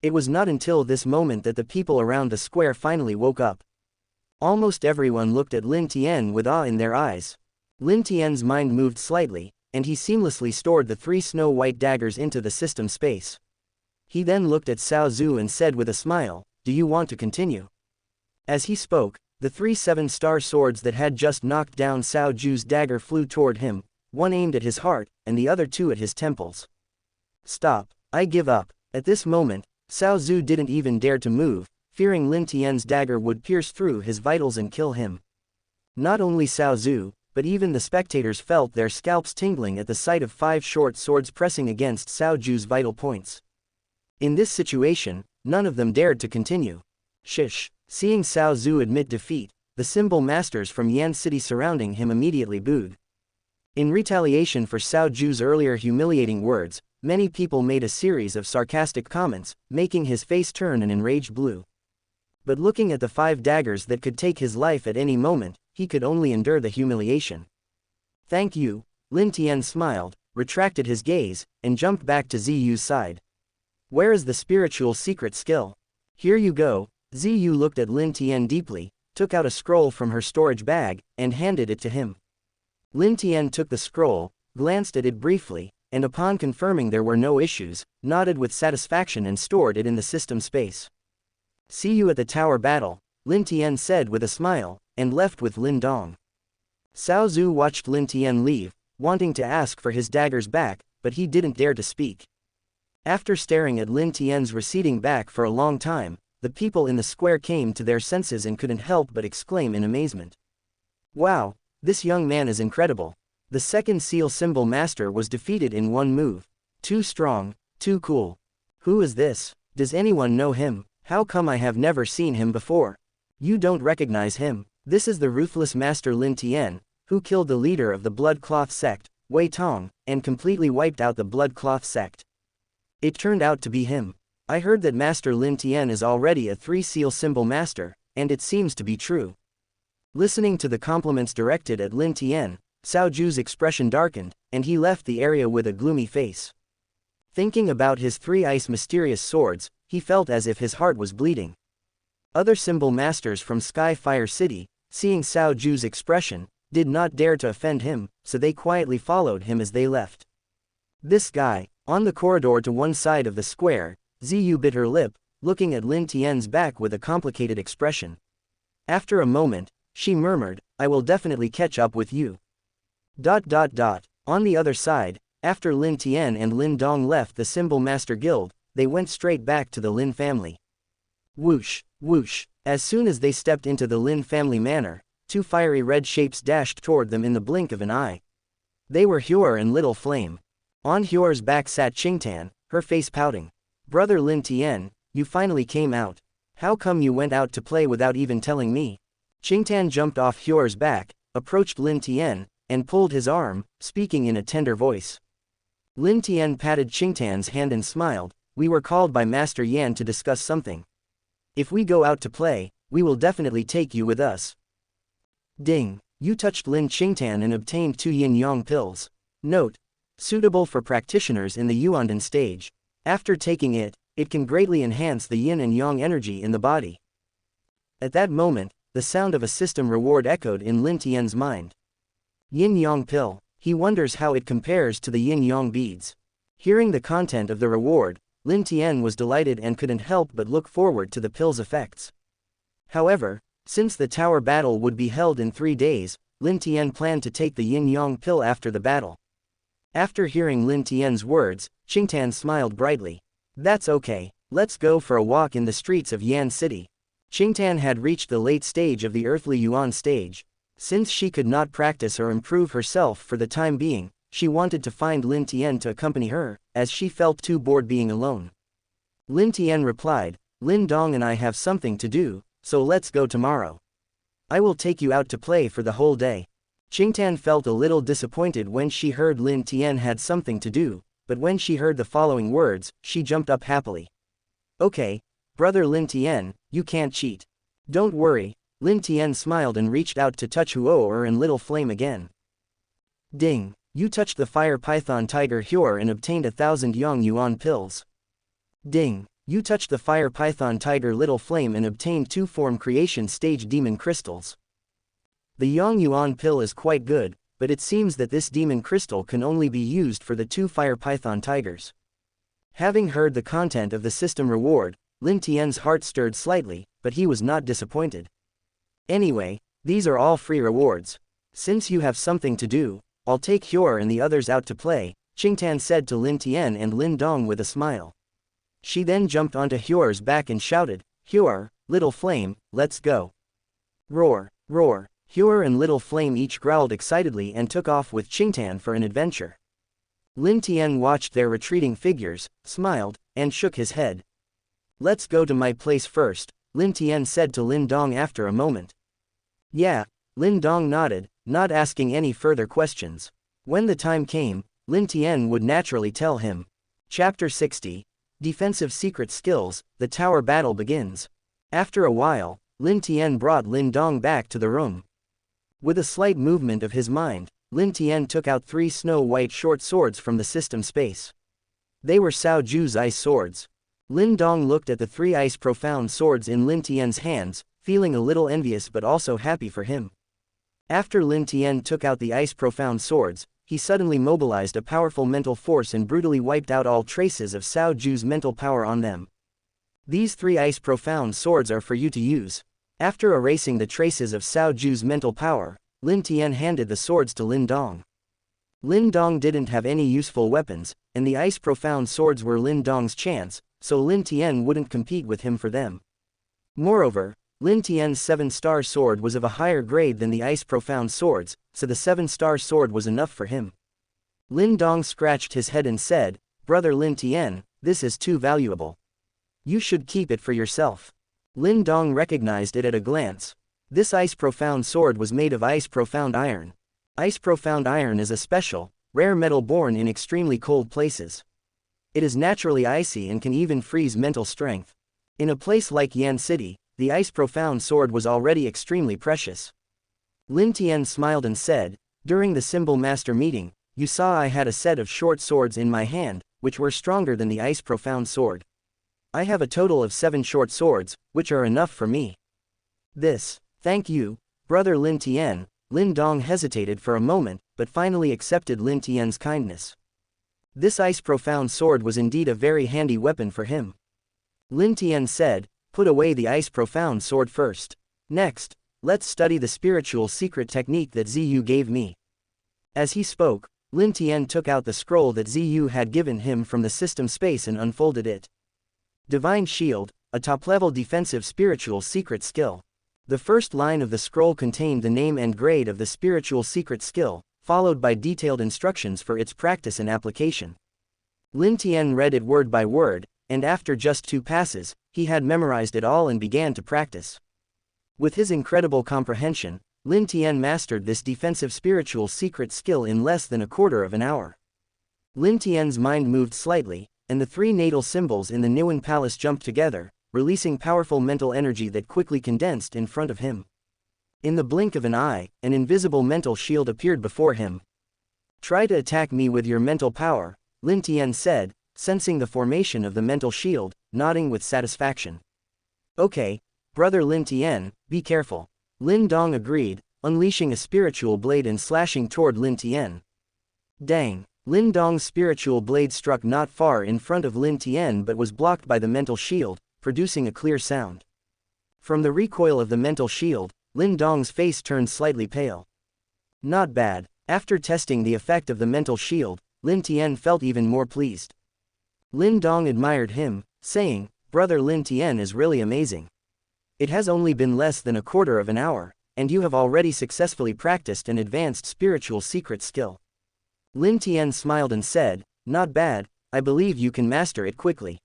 It was not until this moment that the people around the square finally woke up. Almost everyone looked at Lin Tian with awe in their eyes. Lin Tian's mind moved slightly, and he seamlessly stored the 3 snow-white daggers into the system space. He then looked at Cao Zhu and said with a smile, "Do you want to continue?" As he spoke, the 3 7-star swords that had just knocked down Cao Zhu's dagger flew toward him, one aimed at his heart, and the other 2 at his temples. "Stop, I give up." At this moment, Cao Zhu didn't even dare to move, fearing Lin Tian's dagger would pierce through his vitals and kill him. Not only Cao Zhu, but even the spectators felt their scalps tingling at the sight of 5 short swords pressing against Cao Zhu's vital points. In this situation, none of them dared to continue. Shish! Seeing Cao Zhu admit defeat, the symbol masters from Yan City surrounding him immediately booed. In retaliation for Cao Zhu's earlier humiliating words, many people made a series of sarcastic comments, making his face turn an enraged blue. But looking at the 5 daggers that could take his life at any moment, he could only endure the humiliation. "Thank you," Lin Tian smiled, retracted his gaze, and jumped back to Ziyu's side. "Where is the spiritual secret skill?" "Here you go." Ziyu looked at Lin Tian deeply, took out a scroll from her storage bag, and handed it to him. Lin Tian took the scroll, glanced at it briefly, and upon confirming there were no issues, nodded with satisfaction and stored it in the system space. "See you at the tower battle," Lin Tian said with a smile, and left with Lin Dong. Cao Zhu watched Lin Tian leave, wanting to ask for his daggers back, but he didn't dare to speak. After staring at Lin Tian's receding back for a long time, the people in the square came to their senses and couldn't help but exclaim in amazement. "Wow, this young man is incredible. The 2nd seal symbol master was defeated in one move. Too strong, too cool. Who is this? Does anyone know him? How come I have never seen him before? You don't recognize him? This is the ruthless master Lin Tian, who killed the leader of the Blood Cloth sect, Wei Tong, and completely wiped out the Blood Cloth sect. It turned out to be him. I heard that Master Lin Tian is already a 3-seal symbol master, and it seems to be true." Listening to the compliments directed at Lin Tian, Cao Zhu's expression darkened, and he left the area with a gloomy face. Thinking about his 3 ice mysterious swords, he felt as if his heart was bleeding. Other symbol masters from Sky-Fire City, seeing Cao Zhu's expression, did not dare to offend him, so they quietly followed him as they left. This guy, on the corridor to one side of the square, Ziyu bit her lip, looking at Lin Tian's back with a complicated expression. After a moment, she murmured, "I will definitely catch up with you." On the other side, after Lin Tian and Lin Dong left the Symbol Master Guild, they went straight back to the Lin family. Whoosh, whoosh, as soon as they stepped into the Lin family manor, 2 fiery red shapes dashed toward them in the blink of an eye. They were Huer and Little Flame. On Huer's back sat Qingtan, her face pouting. "Brother Lin Tian, you finally came out. How come you went out to play without even telling me?" Qingtan jumped off Huer's back, approached Lin Tian, and pulled his arm, speaking in a tender voice. Lin Tian patted Qingtan's hand and smiled, "We were called by Master Yan to discuss something. If we go out to play, we will definitely take you with us." Ding! You touched Lin Qingtan and obtained 2 yin-yang pills. Note: suitable for practitioners in the Yuandan stage. After taking it, it can greatly enhance the yin and yang energy in the body. At that moment, the sound of a system reward echoed in Lin Tian's mind. Yin-yang pill. He wonders how it compares to the yin-yang beads. Hearing the content of the reward, Lin Tian was delighted and couldn't help but look forward to the pill's effects. However, since the tower battle would be held in 3 days, Lin Tian planned to take the yin-yang pill after the battle. After hearing Lin Tian's words, Qingtan smiled brightly. "That's okay, let's go for a walk in the streets of Yan City." Qingtan had reached the late stage of the earthly Yuan stage. Since she could not practice or improve herself for the time being, she wanted to find Lin Tian to accompany her, as she felt too bored being alone. Lin Tian replied, "Lin Dong and I have something to do, so let's go tomorrow." I will take you out to play for the whole day. Qingtan felt a little disappointed when she heard Lin Tian had something to do, but when she heard the following words, she jumped up happily. Okay, brother Lin Tian, you can't cheat. Don't worry. Lin Tian smiled and reached out to touch Huo'er and Little Flame again. Ding, you touched the fire python tiger Huo'er and obtained 1,000 Yang Yuan pills. Ding, you touched the fire python tiger Little Flame and obtained 2 form creation stage demon crystals. The Yang Yuan pill is quite good, but it seems that this demon crystal can only be used for the 2 fire python tigers. Having heard the content of the system reward, Lin Tian's heart stirred slightly, but he was not disappointed. Anyway, these are all free rewards. Since you have something to do, I'll take Huo'er and the others out to play, Qingtan said to Lin Tian and Lin Dong with a smile. She then jumped onto Huo'er's back and shouted, Huo'er, Little Flame, let's go. Roar, roar. Huo'er and Little Flame each growled excitedly and took off with Qingtan for an adventure. Lin Tian watched their retreating figures, smiled, and shook his head. Let's go to my place first, Lin Tian said to Lin Dong after a moment. Yeah, Lin Dong nodded, not asking any further questions. When the time came, Lin Tian would naturally tell him. Chapter 60. Defensive Secret Skills, the Tower Battle begins. After a while, Lin Tian brought Lin Dong back to the room. With a slight movement of his mind, Lin Tian took out 3 snow-white short swords from the system space. They were Cao Ju's ice swords. Lin Dong looked at the 3 ice profound swords in Lin Tian's hands, feeling a little envious but also happy for him. After Lin Tian took out the ice profound swords, he suddenly mobilized a powerful mental force and brutally wiped out all traces of Cao Ju's mental power on them. These 3 ice profound swords are for you to use. After erasing the traces of Cao Ju's mental power, Lin Tian handed the swords to Lin Dong. Lin Dong didn't have any useful weapons, and the ice profound swords were Lin Dong's chance, so Lin Tian wouldn't compete with him for them. Moreover, Lin Tian's 7-star sword was of a higher grade than the ice profound swords, so the 7-star sword was enough for him. Lin Dong scratched his head and said, Brother Lin Tian, this is too valuable. You should keep it for yourself. Lin Dong recognized it at a glance. This ice profound sword was made of ice profound iron. Ice profound iron is a special, rare metal born in extremely cold places. It is naturally icy and can even freeze mental strength. In a place like Yan City, the ice profound sword was already extremely precious. Lin Tian smiled and said, during the Symbol Master meeting, you saw I had a set of short swords in my hand, which were stronger than the ice profound sword. I have a total of 7 short swords, which are enough for me. Thank you, brother Lin Tian. Lin Dong hesitated for a moment, but finally accepted Lin Tian's kindness. This ice profound sword was indeed a very handy weapon for him. Lin Tian said, put away the ice profound sword first. Next, let's study the spiritual secret technique that Ziyu gave me. As he spoke, Lin Tian took out the scroll that Ziyu had given him from the system space and unfolded it. Divine Shield, a top-level defensive spiritual secret skill. The first line of the scroll contained the name and grade of the spiritual secret skill, followed by detailed instructions for its practice and application. Lin Tian read it word by word, and after just 2 passes, he had memorized it all and began to practice. With his incredible comprehension, Lin Tian mastered this defensive spiritual secret skill in less than a quarter of an hour. Lin Tian's mind moved slightly, and the 3 natal symbols in the Niwen Palace jumped together, releasing powerful mental energy that quickly condensed in front of him. In the blink of an eye, an invisible mental shield appeared before him. Try to attack me with your mental power, Lin Tian said, sensing the formation of the mental shield, nodding with satisfaction. Okay, brother Lin Tian, be careful. Lin Dong agreed, unleashing a spiritual blade and slashing toward Lin Tian. Dang! Lin Dong's spiritual blade struck not far in front of Lin Tian but was blocked by the mental shield, producing a clear sound. From the recoil of the mental shield, Lin Dong's face turned slightly pale. Not bad. After testing the effect of the mental shield, Lin Tian felt even more pleased. Lin Dong admired him, saying, Brother Lin Tian is really amazing. It has only been less than a quarter of an hour, and you have already successfully practiced an advanced spiritual secret skill. Lin Tian smiled and said, not bad, I believe you can master it quickly.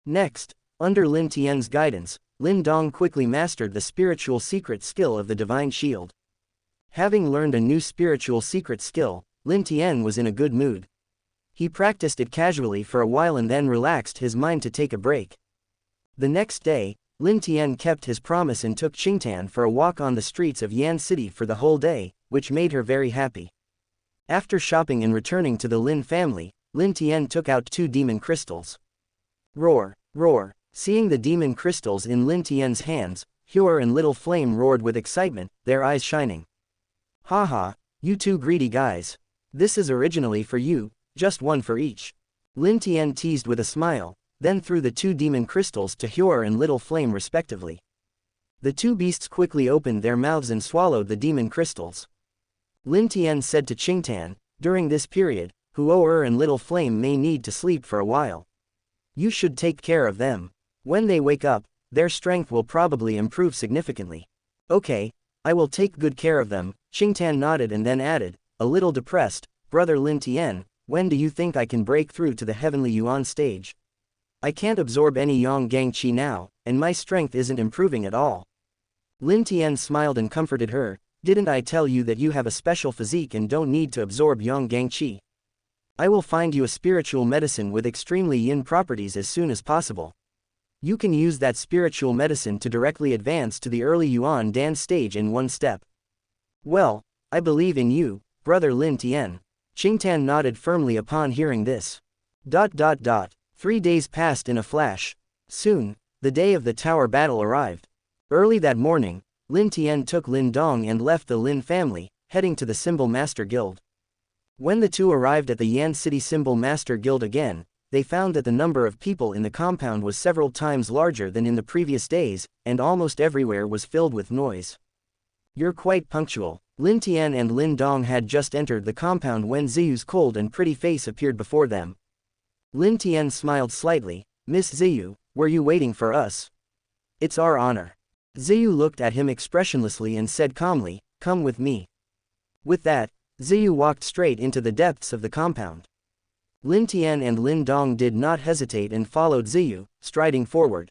Next, under Lin Tian's guidance, Lin Dong quickly mastered the spiritual secret skill of the divine shield. Having learned a new spiritual secret skill, Lin Tian was in a good mood. He practiced it casually for a while and then relaxed his mind to take a break. The next day, Lin Tian kept his promise and took Qingtan for a walk on the streets of Yan City for the whole day, which made her very happy. After shopping and returning to the Lin family, Lin Tian took out 2 demon crystals. Roar, roar. Seeing the demon crystals in Lin Tian's hands, Huer and Little Flame roared with excitement, their eyes shining. Haha, you 2 greedy guys. This is originally for you, just 1 for each. Lin Tian teased with a smile, then threw the 2 demon crystals to Huer and Little Flame respectively. The 2 beasts quickly opened their mouths and swallowed the demon crystals. Lin Tian said to Qingtan, during this period, Huer and Little Flame may need to sleep for a while. You should take care of them. When they wake up, their strength will probably improve significantly. Okay, I will take good care of them, Qingtan nodded and then added, a little depressed, Brother Lin Tian, when do you think I can break through to the Heavenly Yuan stage? I can't absorb any Yang Gang Qi now, and my strength isn't improving at all. Lin Tian smiled and comforted her, didn't I tell you that you have a special physique and don't need to absorb Yang Gang Qi? I will find you a spiritual medicine with extremely yin properties as soon as possible. You can use that spiritual medicine to directly advance to the early Yuan Dan stage in 1 step. Well, I believe in you, Brother Lin Tian. Qingtan nodded firmly upon hearing this. 3 days passed in a flash. Soon, the day of the tower battle arrived. Early that morning, Lin Tian took Lin Dong and left the Lin family, heading to the Symbol Master Guild. When the 2 arrived at the Yan City Symbol Master Guild again, they found that the number of people in the compound was several times larger than in the previous days, and almost everywhere was filled with noise. You're quite punctual. Lin Tian and Lin Dong had just entered the compound when Ziyu's cold and pretty face appeared before them. Lin Tian smiled slightly, Miss Ziyu, were you waiting for us? It's our honor. Ziyu looked at him expressionlessly and said calmly, come with me. With that, Ziyu walked straight into the depths of the compound. Lin Tian and Lin Dong did not hesitate and followed Ziyu, striding forward.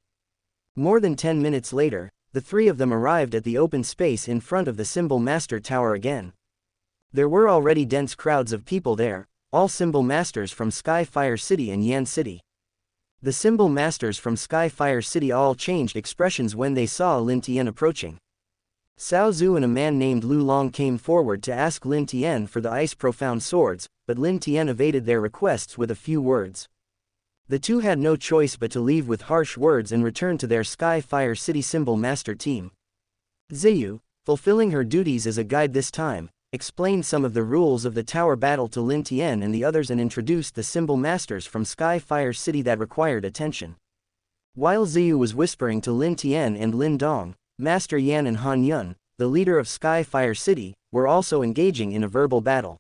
More than 10 minutes later, the 3 of them arrived at the open space in front of the Symbol Master Tower again. There were already dense crowds of people there, all Symbol Masters from Sky Fire City and Yan City. The Symbol Masters from Sky Fire City all changed expressions when they saw Lin Tian approaching. Cao Zhu and a man named Lu Long came forward to ask Lin Tian for the ice profound swords, but Lin Tian evaded their requests with a few words. The 2 had no choice but to leave with harsh words and return to their Sky Fire City Symbol Master team. Ziyu, fulfilling her duties as a guide this time, explained some of the rules of the tower battle to Lin Tian and the others and introduced the Symbol Masters from Sky Fire City that required attention. While Ziyu was whispering to Lin Tian and Lin Dong, Master Yan and Han Yun, the leader of Sky Fire City, were also engaging in a verbal battle.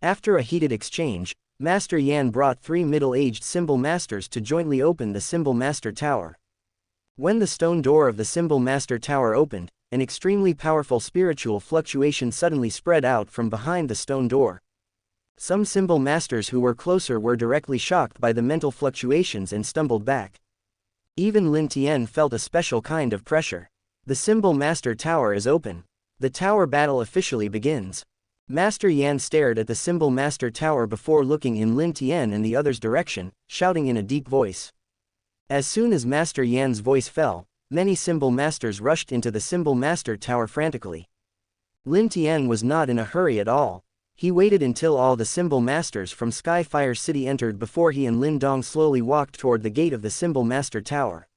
After a heated exchange, Master Yan brought 3 middle-aged Symbol Masters to jointly open the Symbol Master Tower. When the stone door of the Symbol Master Tower opened, an extremely powerful spiritual fluctuation suddenly spread out from behind the stone door. Some Symbol Masters who were closer were directly shocked by the mental fluctuations and stumbled back. Even Lin Tian felt a special kind of pressure. The Symbol Master Tower is open. The tower battle officially begins. Master Yan stared at the Symbol Master Tower before looking in Lin Tian and the others' direction, shouting in a deep voice. As soon as Master Yan's voice fell, many Symbol Masters rushed into the Symbol Master Tower frantically. Lin Tian was not in a hurry at all. He waited until all the Symbol Masters from Sky Fire City entered before he and Lin Dong slowly walked toward the gate of the Symbol Master Tower.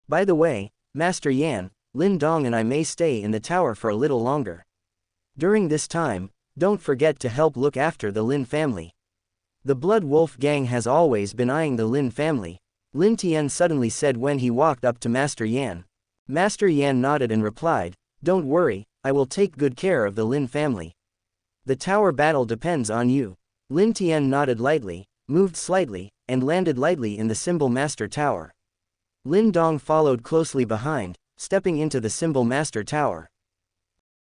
By the way, Master Yan, Lin Dong and I may stay in the tower for a little longer. During this time, don't forget to help look after the Lin family. The Blood Wolf gang has always been eyeing the Lin family, Lin Tian suddenly said when he walked up to Master Yan. Master Yan nodded and replied, don't worry, I will take good care of the Lin family. The tower battle depends on you. Lin Tian nodded lightly, moved slightly, and landed lightly in the Symbol Master Tower. Lin Dong followed closely behind, stepping into the Symbol Master Tower.